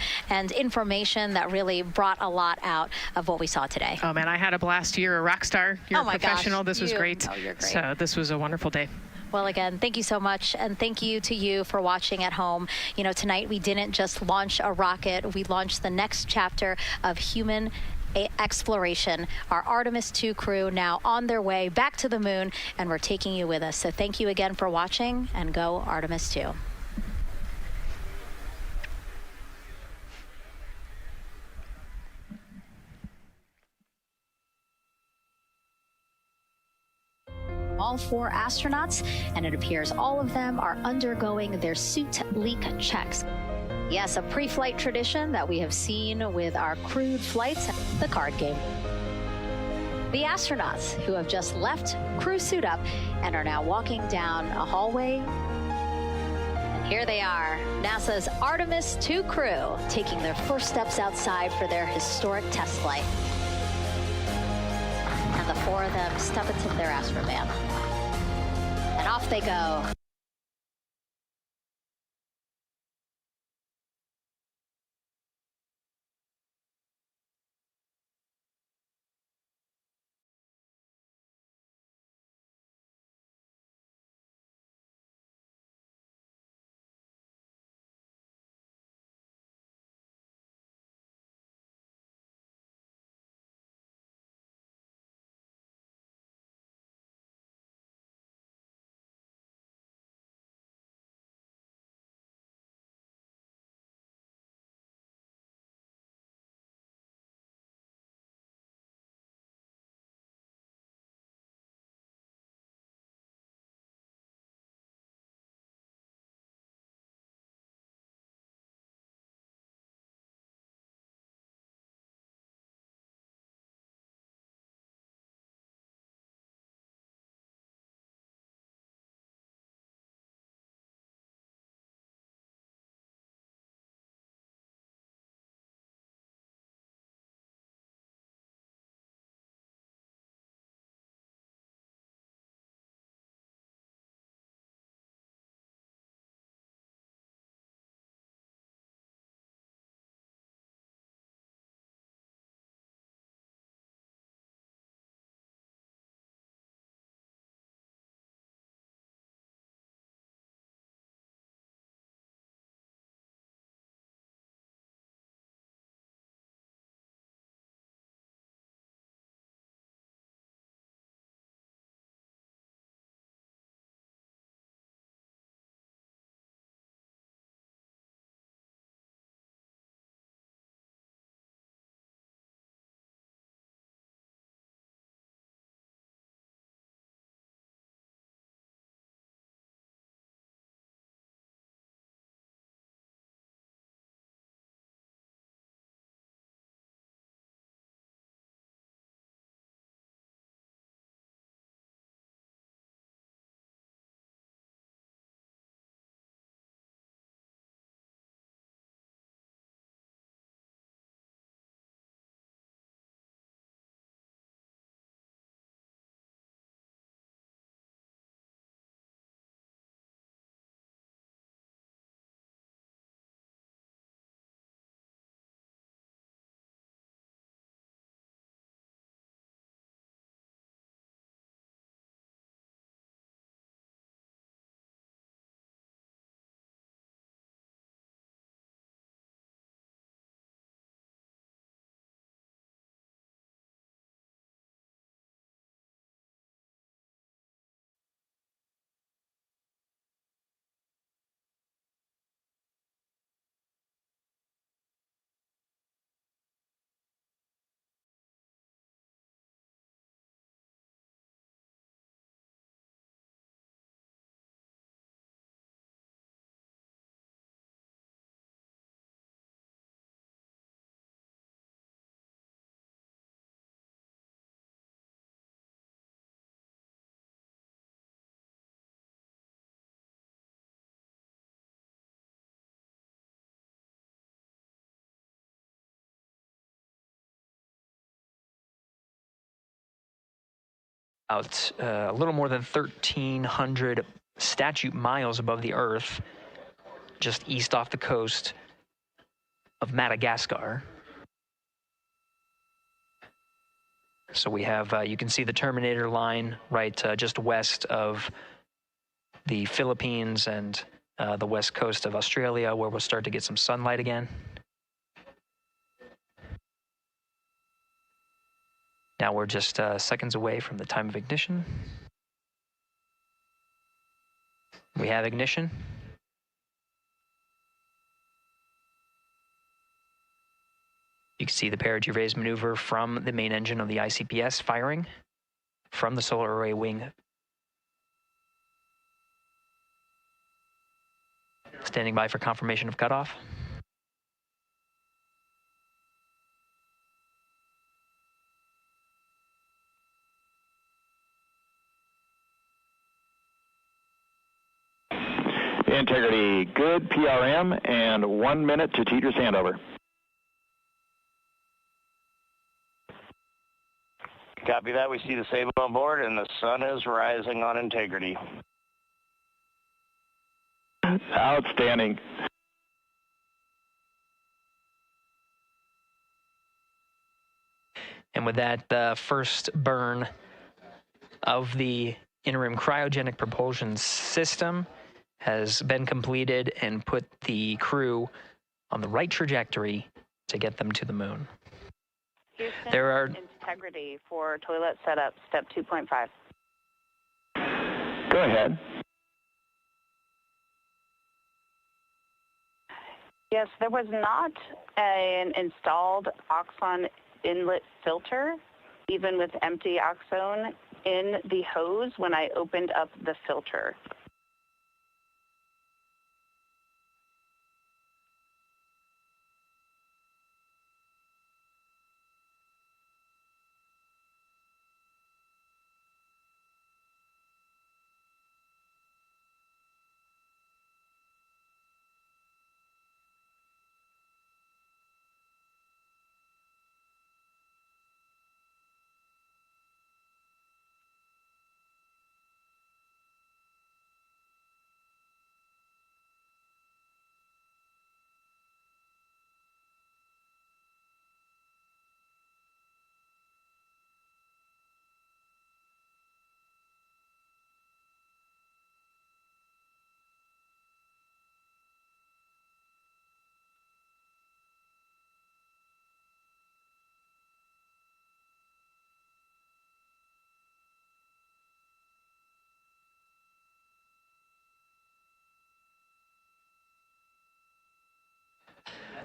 [SPEAKER 9] information that really brought a lot out of what we saw today.
[SPEAKER 10] Oh man, I had a blast. You're a rock star. You're a professional. This was great.
[SPEAKER 9] Oh, you're great.
[SPEAKER 10] So this was a wonderful day.
[SPEAKER 9] Well, again, thank you so much, and thank you to you for watching at home. You know, tonight we didn't just launch a rocket, we launched the next chapter of human exploration. Our Artemis 2 crew now on their way back to the moon, and we're taking you with us. So thank you again for watching, and go Artemis 2. All 4 astronauts, and it appears all of them are undergoing their suit leak checks. Yes, a pre-flight tradition that we have seen with our crewed flights, the card game. The astronauts who have just left crew suit up and are now walking down a hallway. And here they are, NASA's Artemis 2 crew, taking their first steps outside for their historic test flight. And the 4 of them step into their astrovan. And off they go.
[SPEAKER 7] About a little more than 1,300 statute miles above the Earth, just east off the coast of Madagascar. So we have, you can see the Terminator line right just west of the Philippines and the west coast of Australia, where we'll start to get some sunlight again. Now we're just seconds away from the time of ignition. We have ignition. You can see the perigee raise maneuver from the main engine of the ICPS firing from the solar array wing. Standing by for confirmation of cutoff.
[SPEAKER 11] Integrity, good PRM, and 1 minute to teeter's handover.
[SPEAKER 22] Copy that. We see the Sable on board, and the sun is rising on Integrity.
[SPEAKER 11] Outstanding.
[SPEAKER 7] And with that first burn of the interim cryogenic propulsion system has been completed and put the crew on the right trajectory to get them to the moon.
[SPEAKER 24] Houston,
[SPEAKER 7] there are
[SPEAKER 24] Integrity for toilet setup, step 2.5.
[SPEAKER 11] Go ahead.
[SPEAKER 24] Yes, there was not an installed oxon inlet filter, even with empty oxone in the hose when I opened up the filter.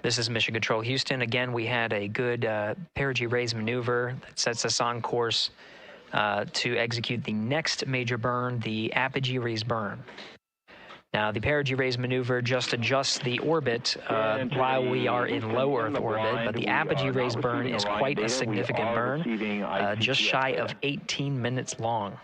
[SPEAKER 7] This is Mission Control Houston. Again, we had a good perigee raise maneuver that sets us on course to execute the next major burn, the apogee raise burn. Now, the perigee raise maneuver just adjusts the orbit while we are in low Earth orbit, but the apogee raise burn is quite a significant burn, just shy of 18 minutes long.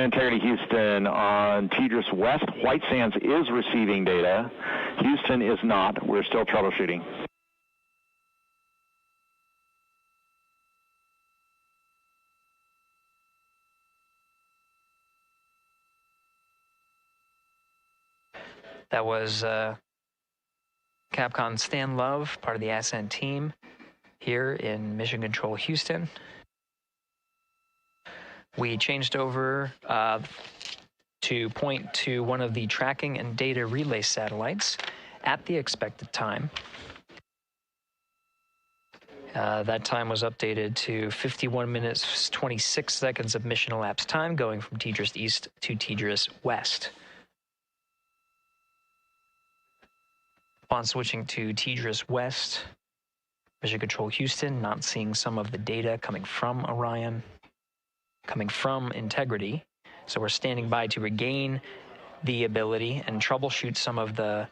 [SPEAKER 11] Integrity Houston, on TDRS West, White Sands is receiving data. Houston is not. We're still troubleshooting.
[SPEAKER 7] That was Capcom Stan Love, part of the Ascent team here in Mission Control Houston. We changed over to point to one of the tracking and data relay satellites at the expected time. That time was updated to 51 minutes, 26 seconds of mission elapsed time, going from TDRS East to TDRS West. Upon switching to TDRS West, Mission Control Houston, not seeing some of the data coming from Orion, coming from Integrity. So we're standing by to regain the ability and troubleshoot some of the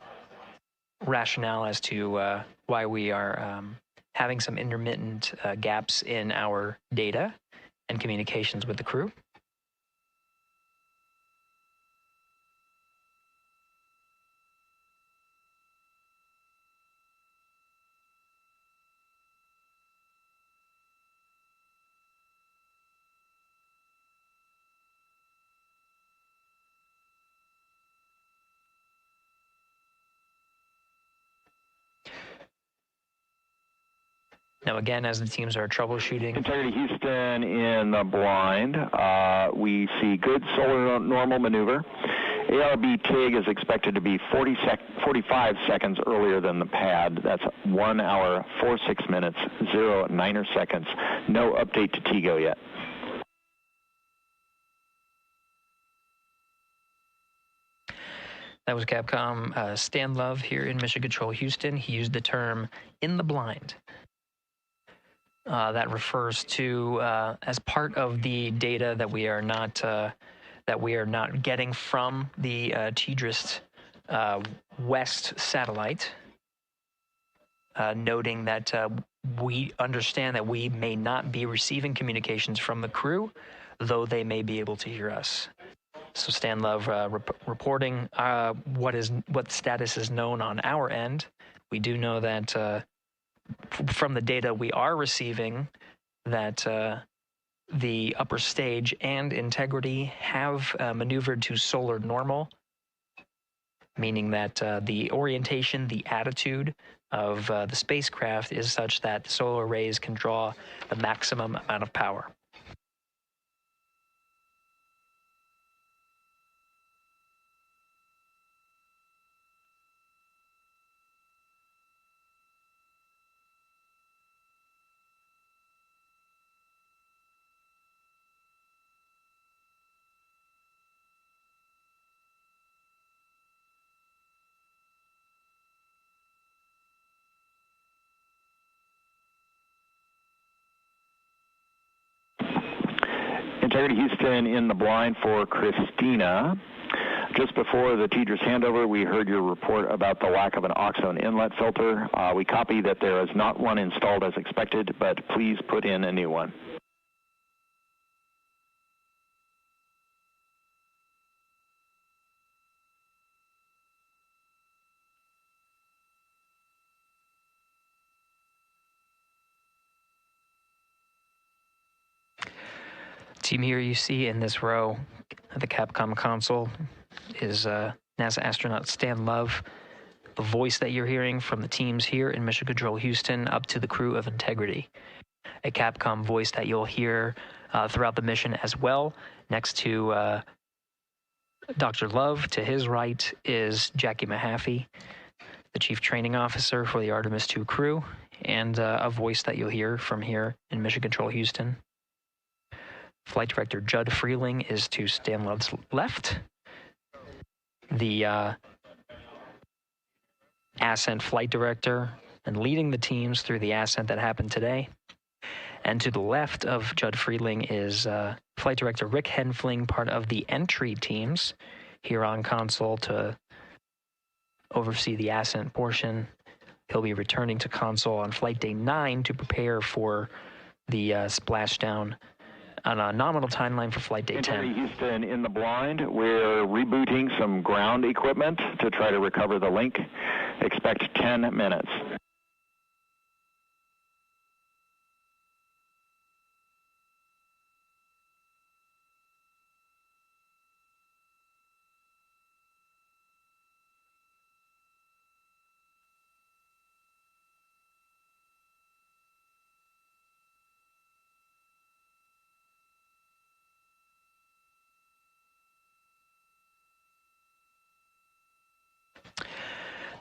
[SPEAKER 7] rationale as to why we are having some intermittent gaps in our data and communications with the crew. Now, again, as the teams are troubleshooting.
[SPEAKER 11] Integrity Houston in the blind. We see good solar normal maneuver. ARB TIG is expected to be 45 seconds earlier than the pad. That's 1 hour, 46 minutes, 0 9 seconds. No update to TIGO yet.
[SPEAKER 7] That was Capcom Stan Love here in Mission Control Houston. He used the term "in the blind." That refers to as part of the data that we are not getting from the TDRS West satellite, noting that we understand that we may not be receiving communications from the crew, though they may be able to hear us. So Stan Love reporting what status is known on our end. We do know that from the data we are receiving that the upper stage and Integrity have maneuvered to solar normal, meaning that the orientation, the attitude of the spacecraft is such that the solar rays can draw the maximum amount of power.
[SPEAKER 11] Integrity Houston in the blind for Christina. Just before the TDRS handover, we heard your report about the lack of an oxone inlet filter. We copy that there is not one installed as expected, but please put in a new one.
[SPEAKER 7] Team here you see in this row at the Capcom console is NASA astronaut Stan Love, the voice that you're hearing from the teams here in Mission Control Houston up to the crew of Integrity. A Capcom voice that you'll hear throughout the mission as well. Next to Dr. Love, to his right is Jackie Mahaffey, the Chief Training Officer for the Artemis II crew, and a voice that you'll hear from here in Mission Control Houston. Flight Director Judd Freeling is to Stan Love's left. The Ascent Flight Director and leading the teams through the ascent that happened today. And to the left of Judd Freeling is Flight Director Rick Henfling, part of the entry teams here on console to oversee the ascent portion. He'll be returning to console on Flight Day 9 to prepare for the splashdown on a nominal timeline for flight day 10.
[SPEAKER 11] Houston in the blind. We're rebooting some ground equipment to try to recover the link. Expect 10 minutes.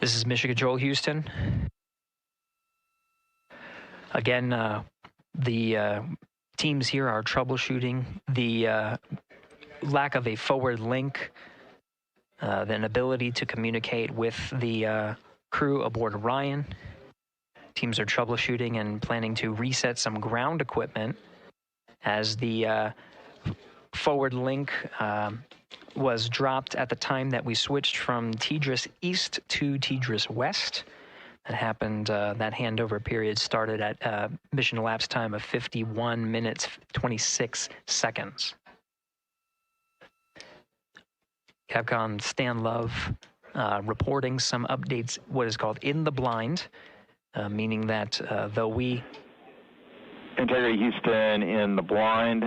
[SPEAKER 7] This is Mission Control Houston. Again, the teams here are troubleshooting the lack of a forward link, the ability to communicate with the crew aboard Orion. Teams are troubleshooting and planning to reset some ground equipment as the forward link was dropped at the time that we switched from TDRS East to TDRS West. That happened, that handover period started at mission elapsed time of 51 minutes, 26 seconds. Capcom Stan Love reporting some updates, what is called in the blind, meaning that though we...
[SPEAKER 11] Integrity Houston in the blind,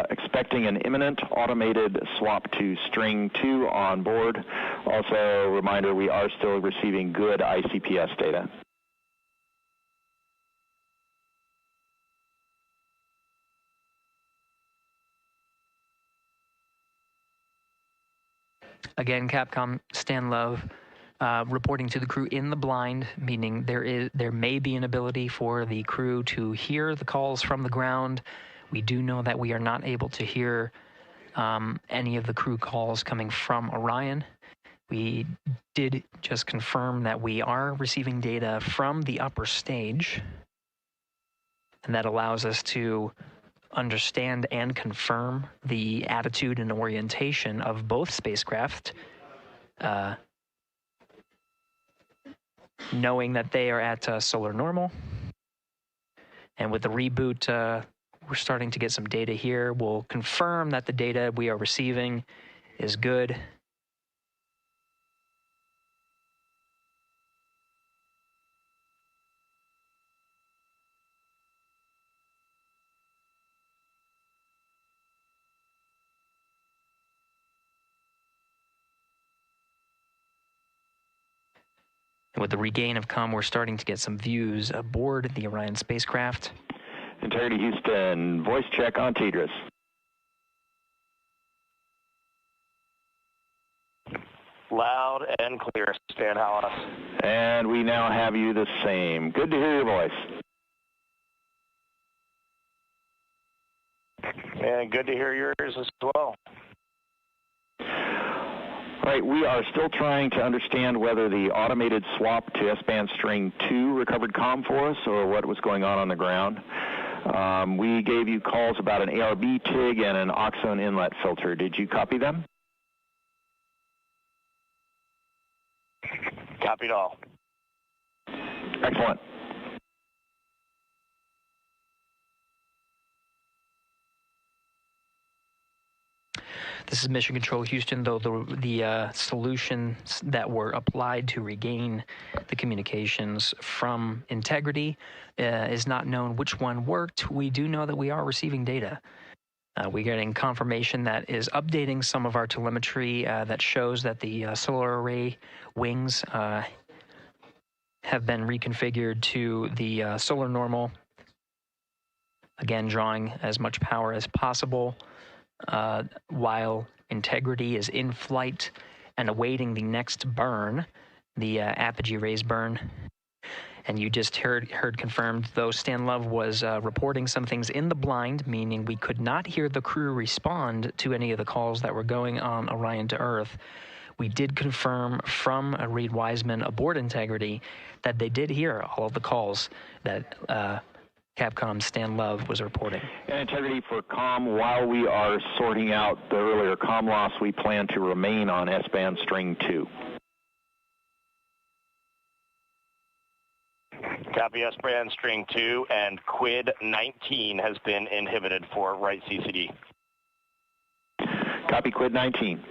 [SPEAKER 11] expecting an imminent automated swap to string 2 on board. Also, reminder, we are still receiving good ICPS data.
[SPEAKER 7] Again, Capcom Stan Love reporting to the crew in the blind, meaning there may be an ability for the crew to hear the calls from the ground. We do know that we are not able to hear any of the crew calls coming from Orion. We did just confirm that we are receiving data from the upper stage, and that allows us to understand and confirm the attitude and orientation of both spacecraft, knowing that they are at solar normal. And with the reboot, we're starting to get some data here. We'll confirm that the data we are receiving is good. And with the regain of comm, we're starting to get some views aboard the Orion spacecraft.
[SPEAKER 11] Integrity Houston, voice check on TDRS.
[SPEAKER 23] Loud and clear, Stan Hollis.
[SPEAKER 11] And we now have you the same. Good to hear your voice.
[SPEAKER 23] And good to hear yours as well.
[SPEAKER 11] All right, we are still trying to understand whether the automated swap to S-band string 2 recovered comm for us or what was going on the ground. We gave you calls about an ARB TIG and an Oxone inlet filter. Did you copy them?
[SPEAKER 23] Copied all.
[SPEAKER 11] Excellent.
[SPEAKER 7] This is Mission Control Houston, though the solutions that were applied to regain the communications from Integrity is not known which one worked. We do know that we are receiving data. We're getting confirmation that is updating some of our telemetry that shows that the solar array wings have been reconfigured to the solar normal. Again, drawing as much power as possible. While Integrity is in flight and awaiting the next burn, the apogee raise burn. And you just heard confirmed, though Stan Love was reporting some things in the blind, meaning we could not hear the crew respond to any of the calls that were going on Orion to Earth. We did confirm from Reed Wiseman aboard Integrity that they did hear all of the calls that Capcom Stan Love was reporting.
[SPEAKER 11] And Integrity for comm, while we are sorting out the earlier comm loss, we plan to remain on S-band string 2.
[SPEAKER 23] Copy S-band string 2, and quid 19 has been inhibited for right CCD.
[SPEAKER 11] Copy quid 19.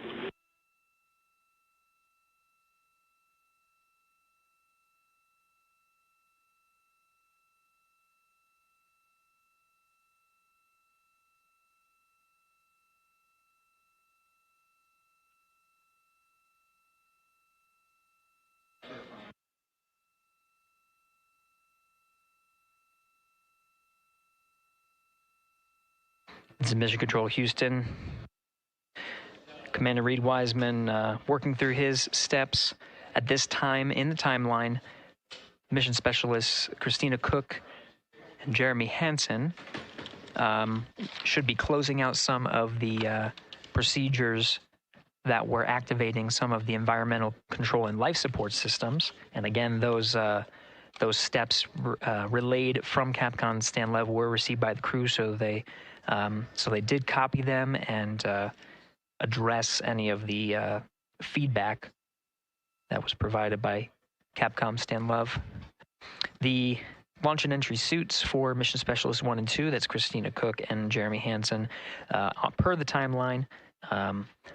[SPEAKER 7] This is Mission Control Houston. Commander Reed Wiseman working through his steps. At this time in the timeline, mission specialists Christina Cook and Jeremy Hansen should be closing out some of the procedures that were activating some of the environmental control and life support systems. And again, those steps relayed from Capcom Stan Lev were received by the crew, so they did copy them and address any of the feedback that was provided by Capcom Stan Lev. The launch and entry suits for Mission Specialist 1 and 2, that's Christina Cook and Jeremy Hansen, per the timeline,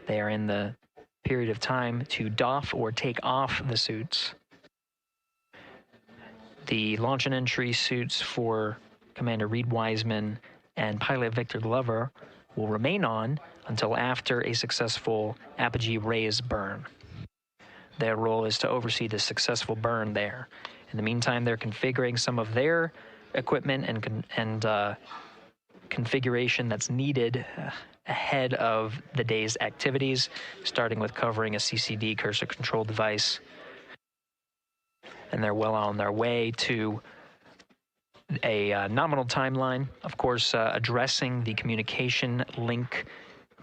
[SPEAKER 7] they are in the period of time to doff or take off the suits. The launch and entry suits for Commander Reed Wiseman and pilot Victor Glover will remain on until after a successful apogee raise burn. Their role is to oversee the successful burn there. In the meantime, they're configuring some of their equipment and configuration that's needed ahead of the day's activities, starting with covering a CCD cursor control device. And they're well on their way to a nominal timeline, of course, addressing the communication link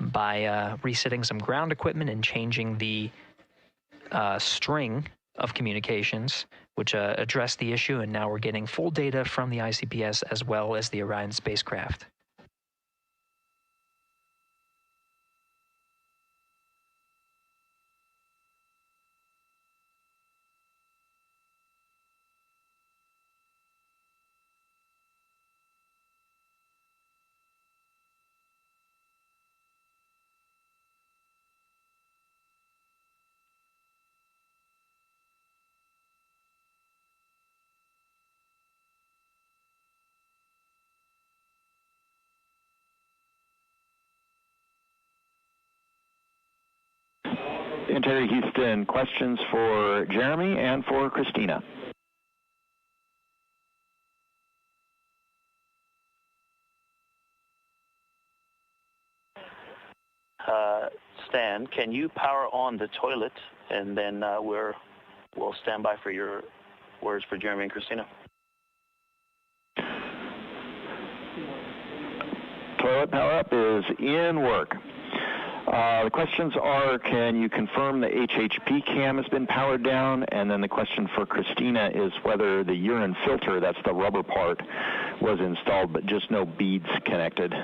[SPEAKER 7] by resetting some ground equipment and changing the string of communications, which addressed the issue, and now we're getting full data from the ICPS as well as the Orion spacecraft.
[SPEAKER 11] Integrity Houston, questions for Jeremy and for Christina.
[SPEAKER 22] Stan, can you power on the toilet, and then we'll stand by for your words for Jeremy and Christina.
[SPEAKER 11] Toilet power up is in work. The questions are, can you confirm the HHP cam has been powered down? And then the question for Christina is whether the urine filter, that's the rubber part, was installed, but just no beads connected.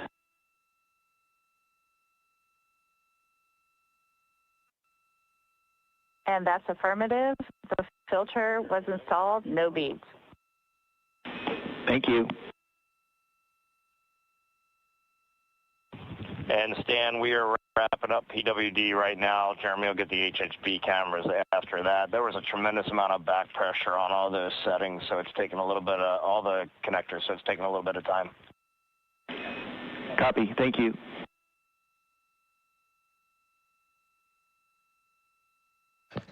[SPEAKER 24] And that's affirmative. The filter was installed, no beads.
[SPEAKER 11] Thank you.
[SPEAKER 23] And Stan, we are wrapping up PWD right now. Jeremy will get the HHP cameras after that. There was a tremendous amount of back pressure on all those settings, so it's taken a little bit of all the connectors, so it's taken a little bit of time.
[SPEAKER 11] Copy. Thank you.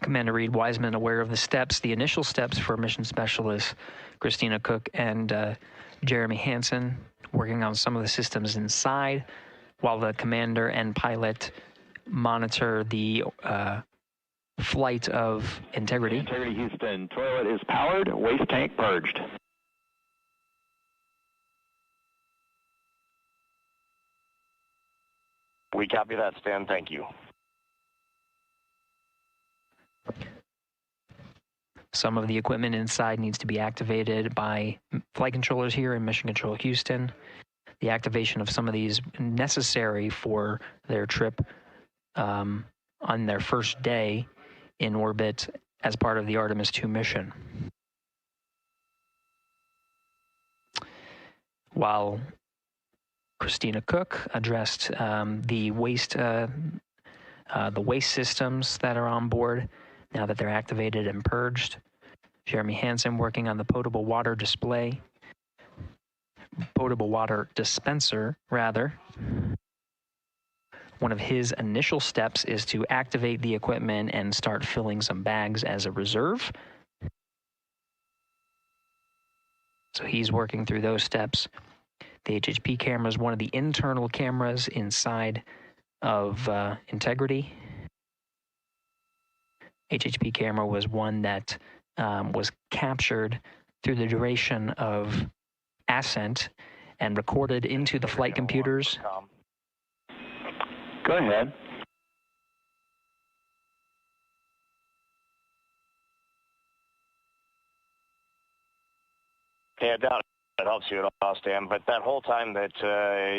[SPEAKER 7] Commander Reed Wiseman aware of the steps, the initial steps for mission specialists Christina Cook and Jeremy Hansen, working on some of the systems inside, while the commander and pilot monitor the flight of Integrity.
[SPEAKER 11] Integrity Houston, toilet is powered, waste tank purged.
[SPEAKER 23] We copy that, Stan. Thank you.
[SPEAKER 7] Some of the equipment inside needs to be activated by flight controllers here in Mission Control Houston. The activation of some of these necessary for their trip on their first day in orbit as part of the Artemis 2 mission. while Christina Cook addressed the waste systems that are on board now that they're activated and purged. Jeremy Hansen working on the potable water dispenser, rather. One of his initial steps is to activate the equipment and start filling some bags as a reserve. So he's working through those steps. The HHP camera is one of the internal cameras inside of Integrity. HHP camera was one that was captured through the duration of ascent and recorded into the flight computers.
[SPEAKER 11] Go ahead.
[SPEAKER 23] Yeah, that helps you at all, Stan. But that whole time that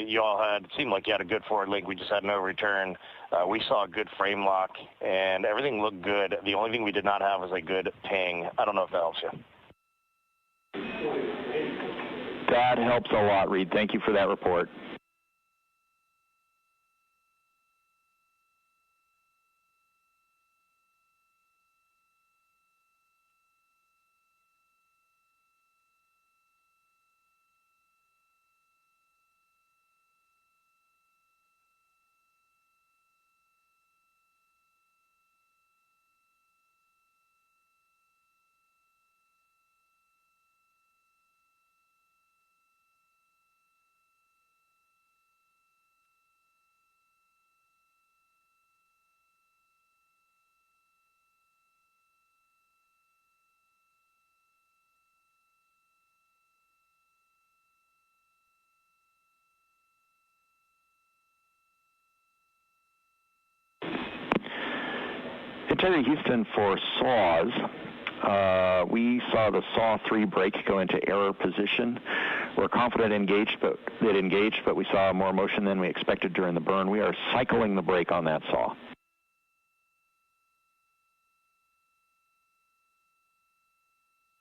[SPEAKER 23] you all had, it seemed like you had a good forward link. We just had no return. We saw a good frame lock, and everything looked good. The only thing we did not have was a good ping. I don't know if that helps you.
[SPEAKER 11] That helps a lot, Reed. Thank you for that report. Integrity Houston for SAW. We saw the SAW 3 brake go into error position. We're confident it engaged, but we saw more motion than we expected during the burn. We are cycling the brake on that SAW.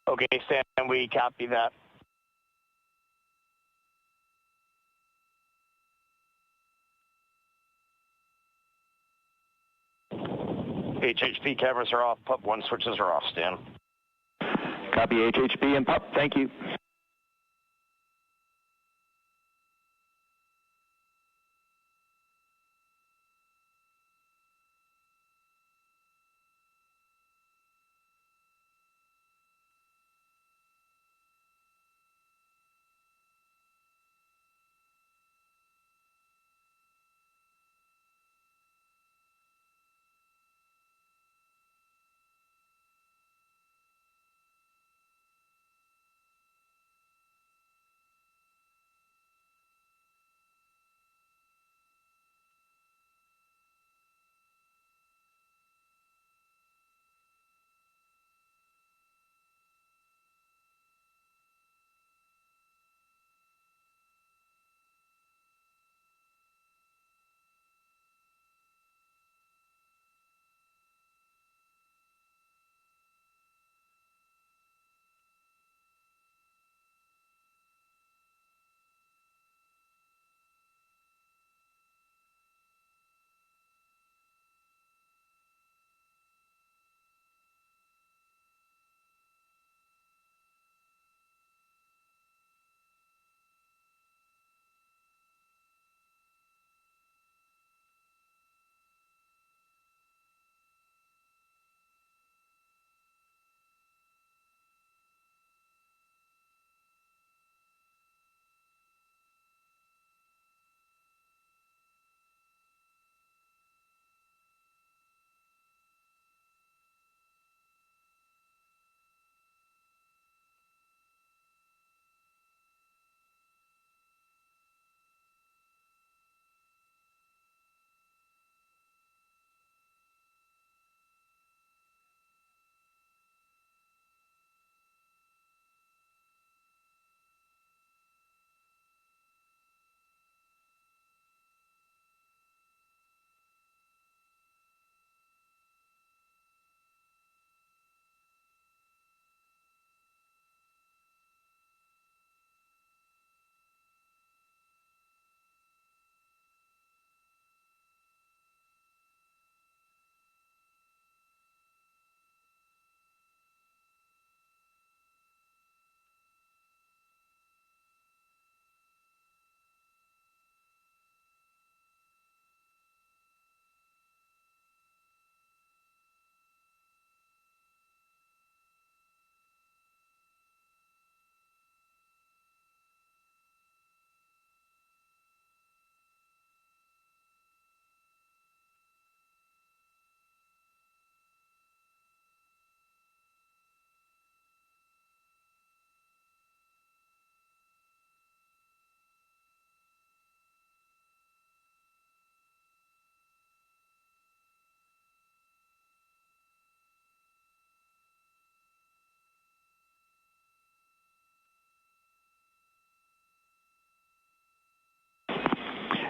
[SPEAKER 23] Okay, Stan, we copy that. HHP cameras are off, PUP 1 switches are off, Stan.
[SPEAKER 11] Copy HHP and PUP, thank you.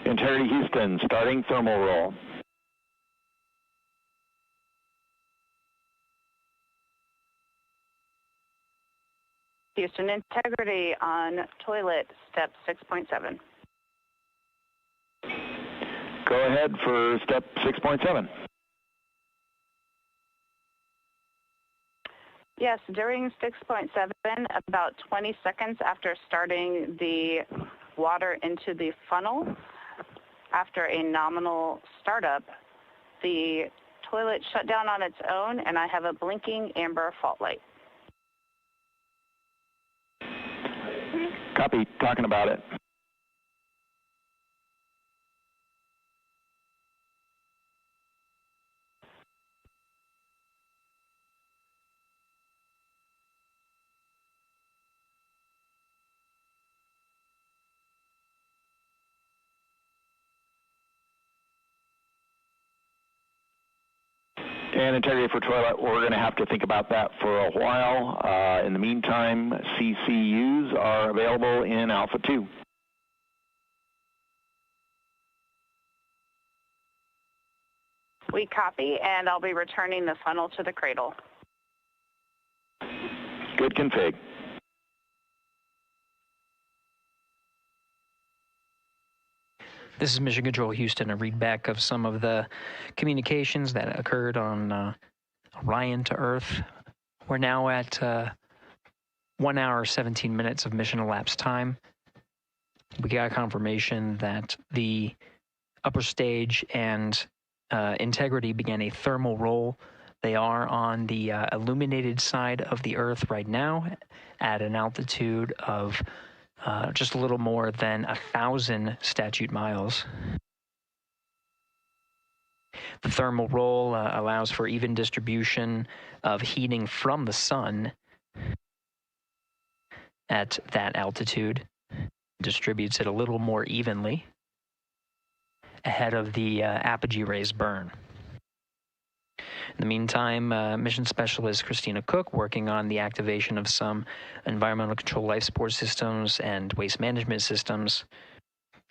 [SPEAKER 11] Integrity Houston, starting thermal roll.
[SPEAKER 24] Houston Integrity on toilet, step 6.7.
[SPEAKER 11] Go ahead for step 6.7.
[SPEAKER 24] Yes, during 6.7, about 20 seconds after starting the water into the funnel, after a nominal startup, the toilet shut down on its own, and I have a blinking amber fault light.
[SPEAKER 11] Copy, talking about it. And integrity for toilet, we're going to have to think about that for a while. In the meantime, CCUs are available in Alpha 2.
[SPEAKER 24] We copy, and I'll be returning the funnel to the cradle.
[SPEAKER 11] Good config.
[SPEAKER 7] This is Mission Control Houston, a readback of some of the communications that occurred on Orion to Earth. We're now at 1 hour, 17 minutes of mission elapsed time. We got confirmation that the upper stage and Integrity began a thermal roll. They are on the illuminated side of the Earth right now at an altitude of just a little more than 1,000 statute miles. The thermal roll allows for even distribution of heating from the sun at that altitude, distributes it a little more evenly ahead of the apogee rays burn. In the meantime, Mission Specialist Christina Cook working on the activation of some environmental control life support systems and waste management systems.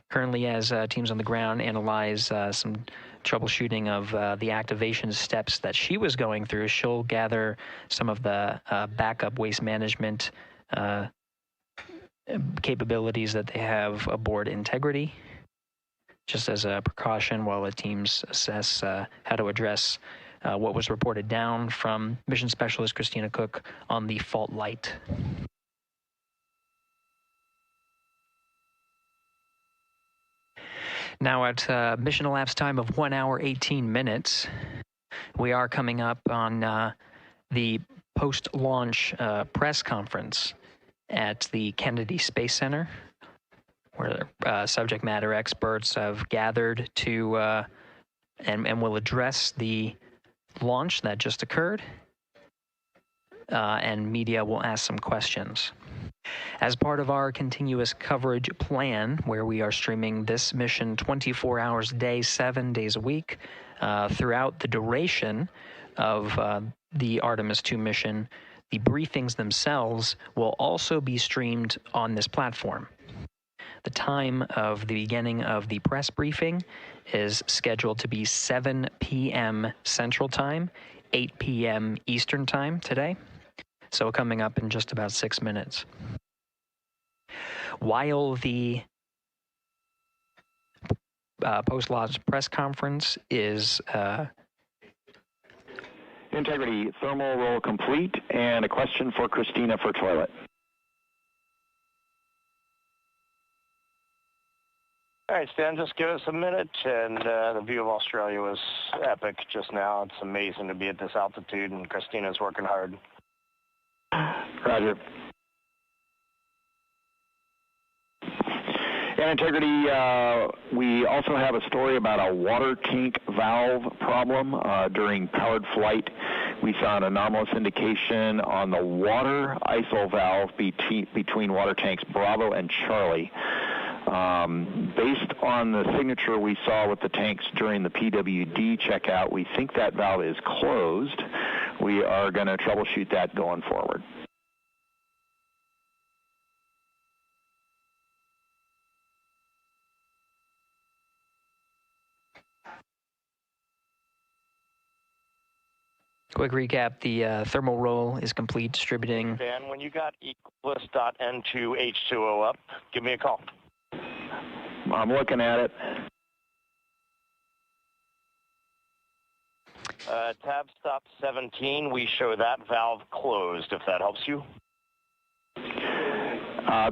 [SPEAKER 7] Currently, as teams on the ground analyze some troubleshooting of the activation steps that she was going through, she'll gather some of the backup waste management capabilities that they have aboard Integrity, just as a precaution while the teams assess how to address what was reported down from Mission Specialist Christina Cook on the fault light. Now at mission elapsed time of 1 hour, 18 minutes, we are coming up on the post-launch press conference at the Kennedy Space Center, where subject matter experts have gathered to and will address the launch that just occurred, and media will ask some questions. As part of our continuous coverage plan, where we are streaming this mission 24 hours a day, 7 days a week, throughout the duration of the Artemis 2 mission, the briefings themselves will also be streamed on this platform. The time of the beginning of the press briefing is scheduled to be 7 p.m. Central Time, 8 p.m. Eastern Time today. So coming up in just about 6 minutes. While the post-launch press conference is
[SPEAKER 11] Integrity, thermal roll complete, and a question for Christina for toilet.
[SPEAKER 23] All right, Stan, just give us a minute, and the view of Australia was epic just now. It's amazing to be at this altitude, and Christina's working hard.
[SPEAKER 11] Roger. And Integrity, we also have a story about a water tank valve problem during powered flight. We saw an anomalous indication on the water ISO valve between water tanks Bravo and Charlie. Based on the signature we saw with the tanks during the PWD checkout, we think that valve is closed. We are going to troubleshoot that going forward.
[SPEAKER 7] Quick recap, the thermal roll is complete, distributing.
[SPEAKER 23] Dan, when you got Equus.N2H2O up, give me a call.
[SPEAKER 11] I'm looking at it.
[SPEAKER 23] Tab stop 17, we show that valve closed, if that helps you.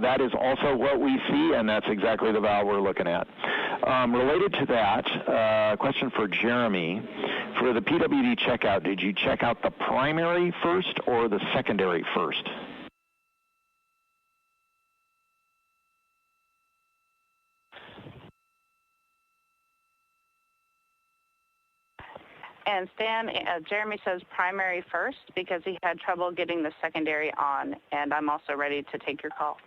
[SPEAKER 11] That is also what we see, and that's exactly the valve we're looking at. Related to that, question for Jeremy. For the PWD checkout, did you check out the primary first or the secondary first?
[SPEAKER 24] And Stan, Jeremy says primary first because he had trouble getting the secondary on, and I'm also ready to take your call.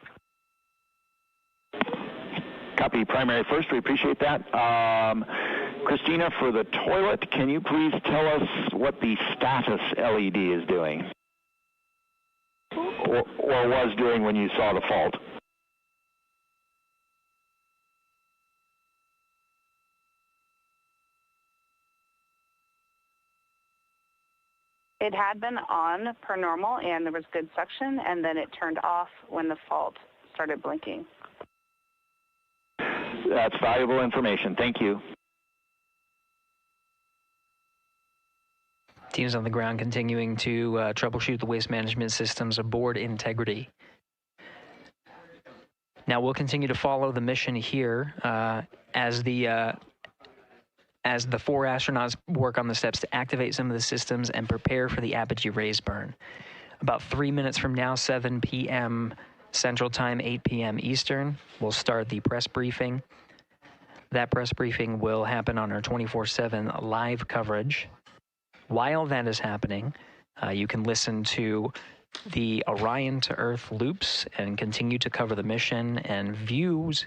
[SPEAKER 11] Copy primary first. We appreciate that. Christina, for the toilet, can you please tell us what the status LED is doing? Or was doing when you saw the fault?
[SPEAKER 24] It had been on per normal, and there was good suction, and then it turned off when the fault started blinking.
[SPEAKER 11] That's valuable information. Thank you.
[SPEAKER 7] Teams on the ground continuing to troubleshoot the waste management systems aboard Integrity. Now we'll continue to follow the mission here as the 4 astronauts work on the steps to activate some of the systems and prepare for the apogee raise burn. About 3 minutes from now, 7 p.m. Central Time, 8 p.m. Eastern, we'll start the press briefing. That press briefing will happen on our 24/7 live coverage. While that is happening, you can listen to the Orion to Earth loops and continue to cover the mission and views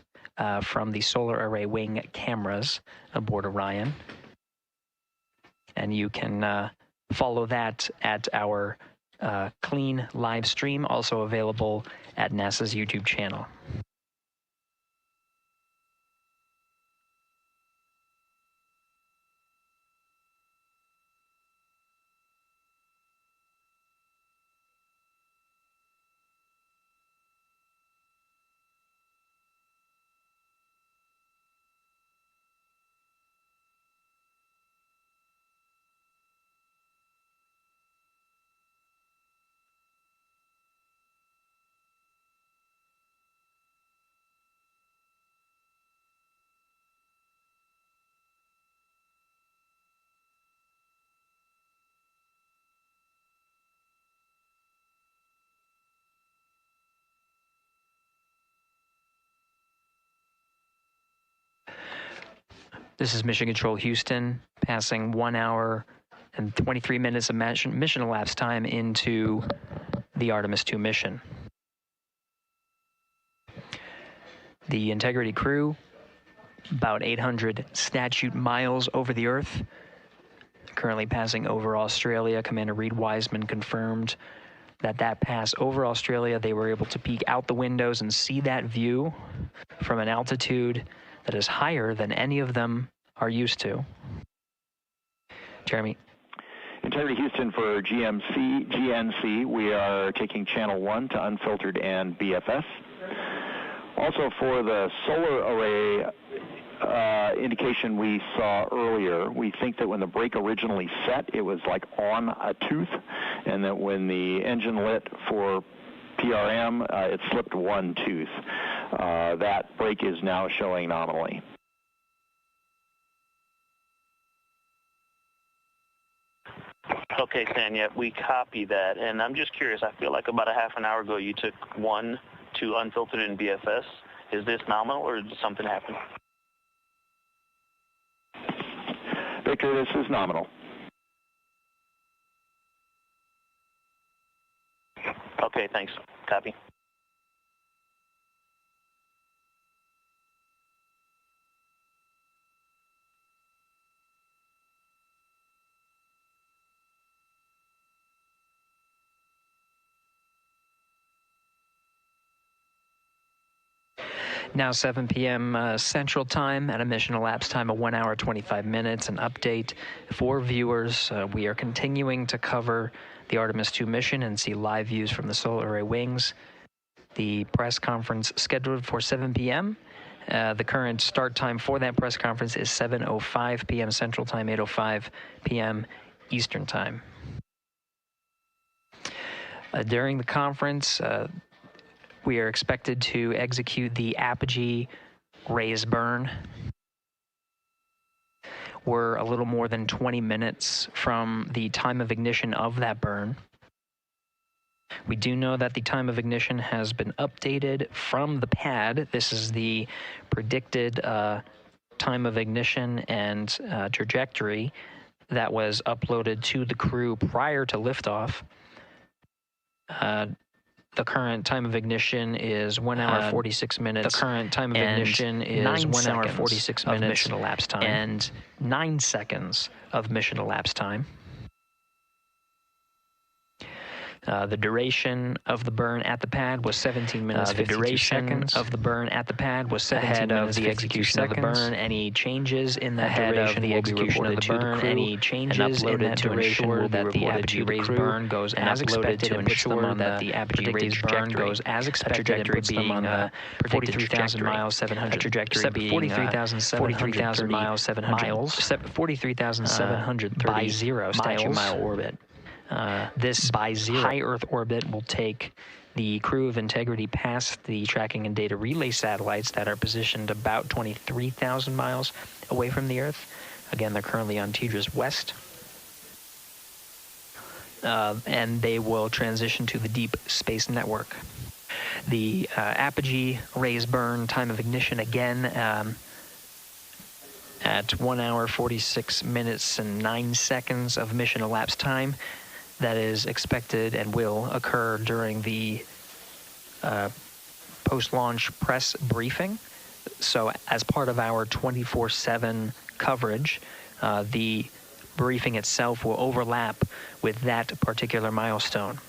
[SPEAKER 7] from the solar array wing cameras aboard Orion. And you can follow that at our clean live stream, also available at NASA's YouTube channel. This is Mission Control Houston, passing 1 hour and 23 minutes of mission elapsed time into the Artemis II mission. The Integrity crew, about 800 statute miles over the Earth, currently passing over Australia. Commander Reed Wiseman confirmed that pass over Australia, they were able to peek out the windows and see that view from an altitude that is higher than any of them are used to. Jeremy.
[SPEAKER 11] Integrity Houston for GNC, we are taking channel 1 to unfiltered and BFS. Also for the solar array indication we saw earlier, we think that when the brake originally set, it was like on a tooth, and that when the engine lit for PRM, it slipped one tooth. That brake is now showing nominally.
[SPEAKER 22] Okay, Stan, we copy that. And I'm just curious, I feel like about a half an hour ago you took 1 to unfiltered in BFS. Is this nominal or did something happen?
[SPEAKER 11] Victor, this is nominal.
[SPEAKER 22] Okay, thanks. Copy.
[SPEAKER 7] Now 7 p.m. Central Time at a mission elapsed time of 1 hour 25 minutes. An update for viewers. We are continuing to cover the Artemis 2 mission and see live views from the solar array wings. The press conference scheduled for 7 p.m. The current start time for that press conference is 7:05 p.m. Central Time, 8:05 p.m. Eastern Time. During the conference, we are expected to execute the apogee raise burn. We're a little more than 20 minutes from the time of ignition of that burn. We do know that the time of ignition has been updated from the pad. This is the predicted time of ignition and trajectory that was uploaded to the crew prior to liftoff. The current time of ignition is 1 hour 46 minutes. The current time of ignition is 1 hour 46 minutes of mission elapsed time and 9 seconds of mission elapsed time. The duration of the burn at the pad was 17 minutes, 52 seconds. Of the burn at the pad was 17 minutes, the execution of the burn. Any changes in that duration will be reported to the crew. Any changes in that duration will be reported to the crew. Burn goes as expected to ensure that the apogee raise burn goes as expected and puts them on the 43,000 miles, 700 trajectory being 43,700 miles, 43,730 by zero statute mile orbit. This high Earth orbit will take the crew of Integrity past the tracking and data relay satellites that are positioned about 23,000 miles away from the Earth. Again, they're currently on TDRS West. And they will transition to the Deep Space Network. The apogee raise burn time of ignition again at 1 hour 46 minutes and 9 seconds of mission elapsed time. That is expected and will occur during the post-launch press briefing. So as part of our 24/7 coverage, the briefing itself will overlap with that particular milestone.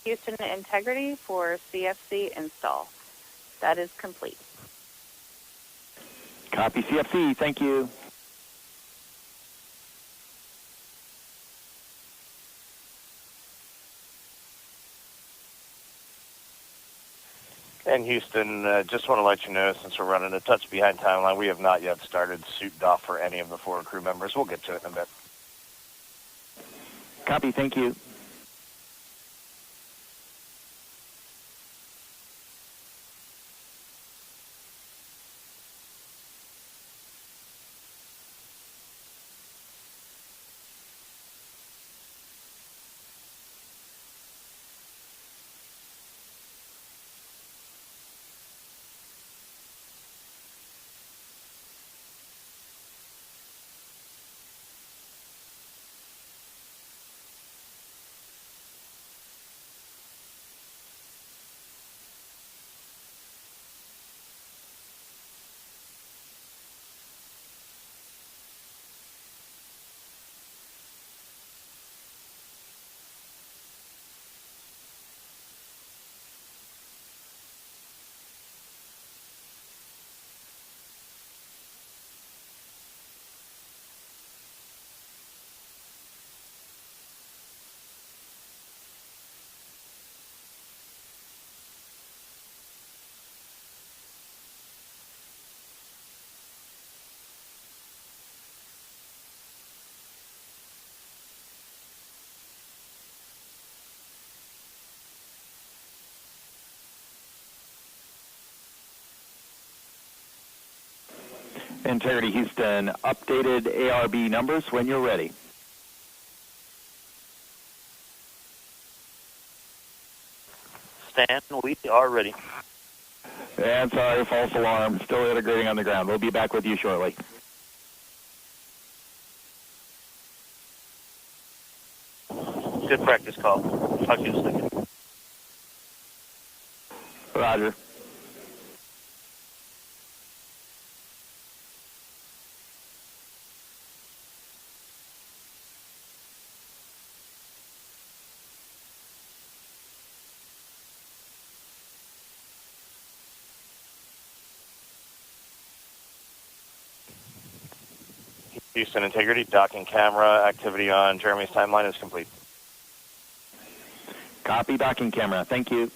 [SPEAKER 24] Houston Integrity for CFC install. That is complete.
[SPEAKER 11] Copy CFC, thank you.
[SPEAKER 23] And Houston, just want to let you know, since we're running a touch behind timeline, we have not yet started suit doff for any of the 4 crew members. We'll get to it in a bit.
[SPEAKER 11] Copy, thank you. Integrity Houston, updated ARB numbers when you're ready.
[SPEAKER 22] Stan, we are ready.
[SPEAKER 11] And sorry, false alarm. Still integrating on the ground. We'll be back with you shortly.
[SPEAKER 22] Good practice call. Talk to you in a second.
[SPEAKER 11] Roger.
[SPEAKER 23] Houston Integrity, docking camera activity on Jeremy's timeline is complete.
[SPEAKER 11] Copy, docking camera. Thank you.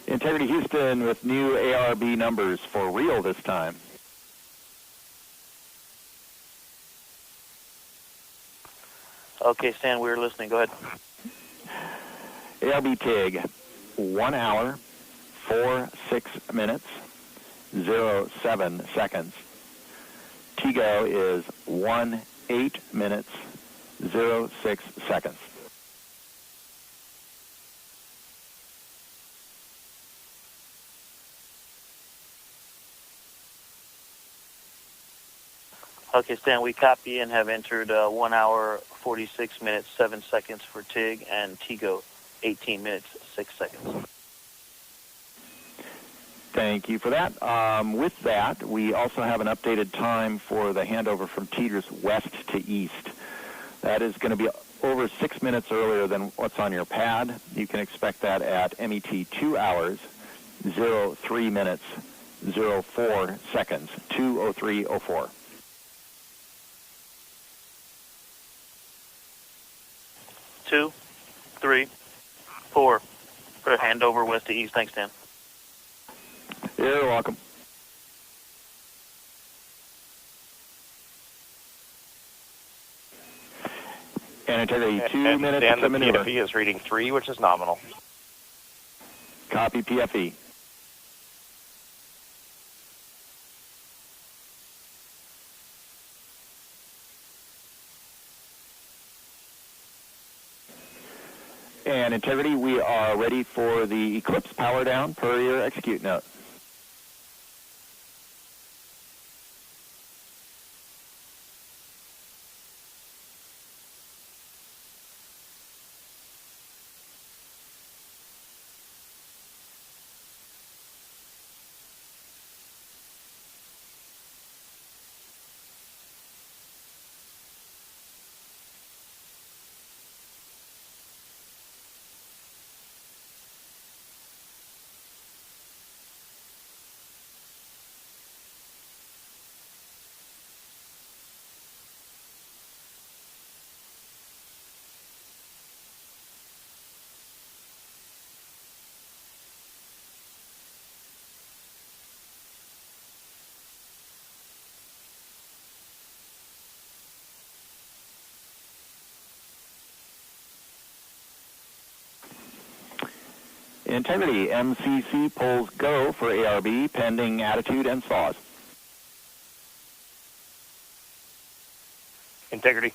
[SPEAKER 11] Integrity Houston with new ARB numbers for real this time.
[SPEAKER 22] Okay, Stan, we're listening. Go ahead.
[SPEAKER 11] ARB TIG, 1 hour, 46 minutes, 07 seconds. TIGO is 18 minutes, 06 seconds.
[SPEAKER 22] Okay, Stan, we copy and have entered 1 hour, 46 minutes, 7 seconds for TIG, and TIGO, 18 minutes, 6 seconds.
[SPEAKER 11] Thank you for that. With that, we also have an updated time for the handover from teeters west to east. That is going to be over 6 minutes earlier than what's on your pad. You can expect that at MET 2 hours, 03 minutes, 04 seconds, 2:03:04.
[SPEAKER 22] 2, 3, 4. For handover west to east. Thanks, Dan.
[SPEAKER 11] You're welcome. And Integrity, 2 minutes
[SPEAKER 23] Dan,
[SPEAKER 11] to maneuver.
[SPEAKER 23] the PFE is reading 3, which is nominal.
[SPEAKER 11] Copy PFE. And Integrity, we are ready for the Eclipse power down per your execute note. Integrity, MCC polls go for ARB pending attitude and saws.
[SPEAKER 23] Integrity,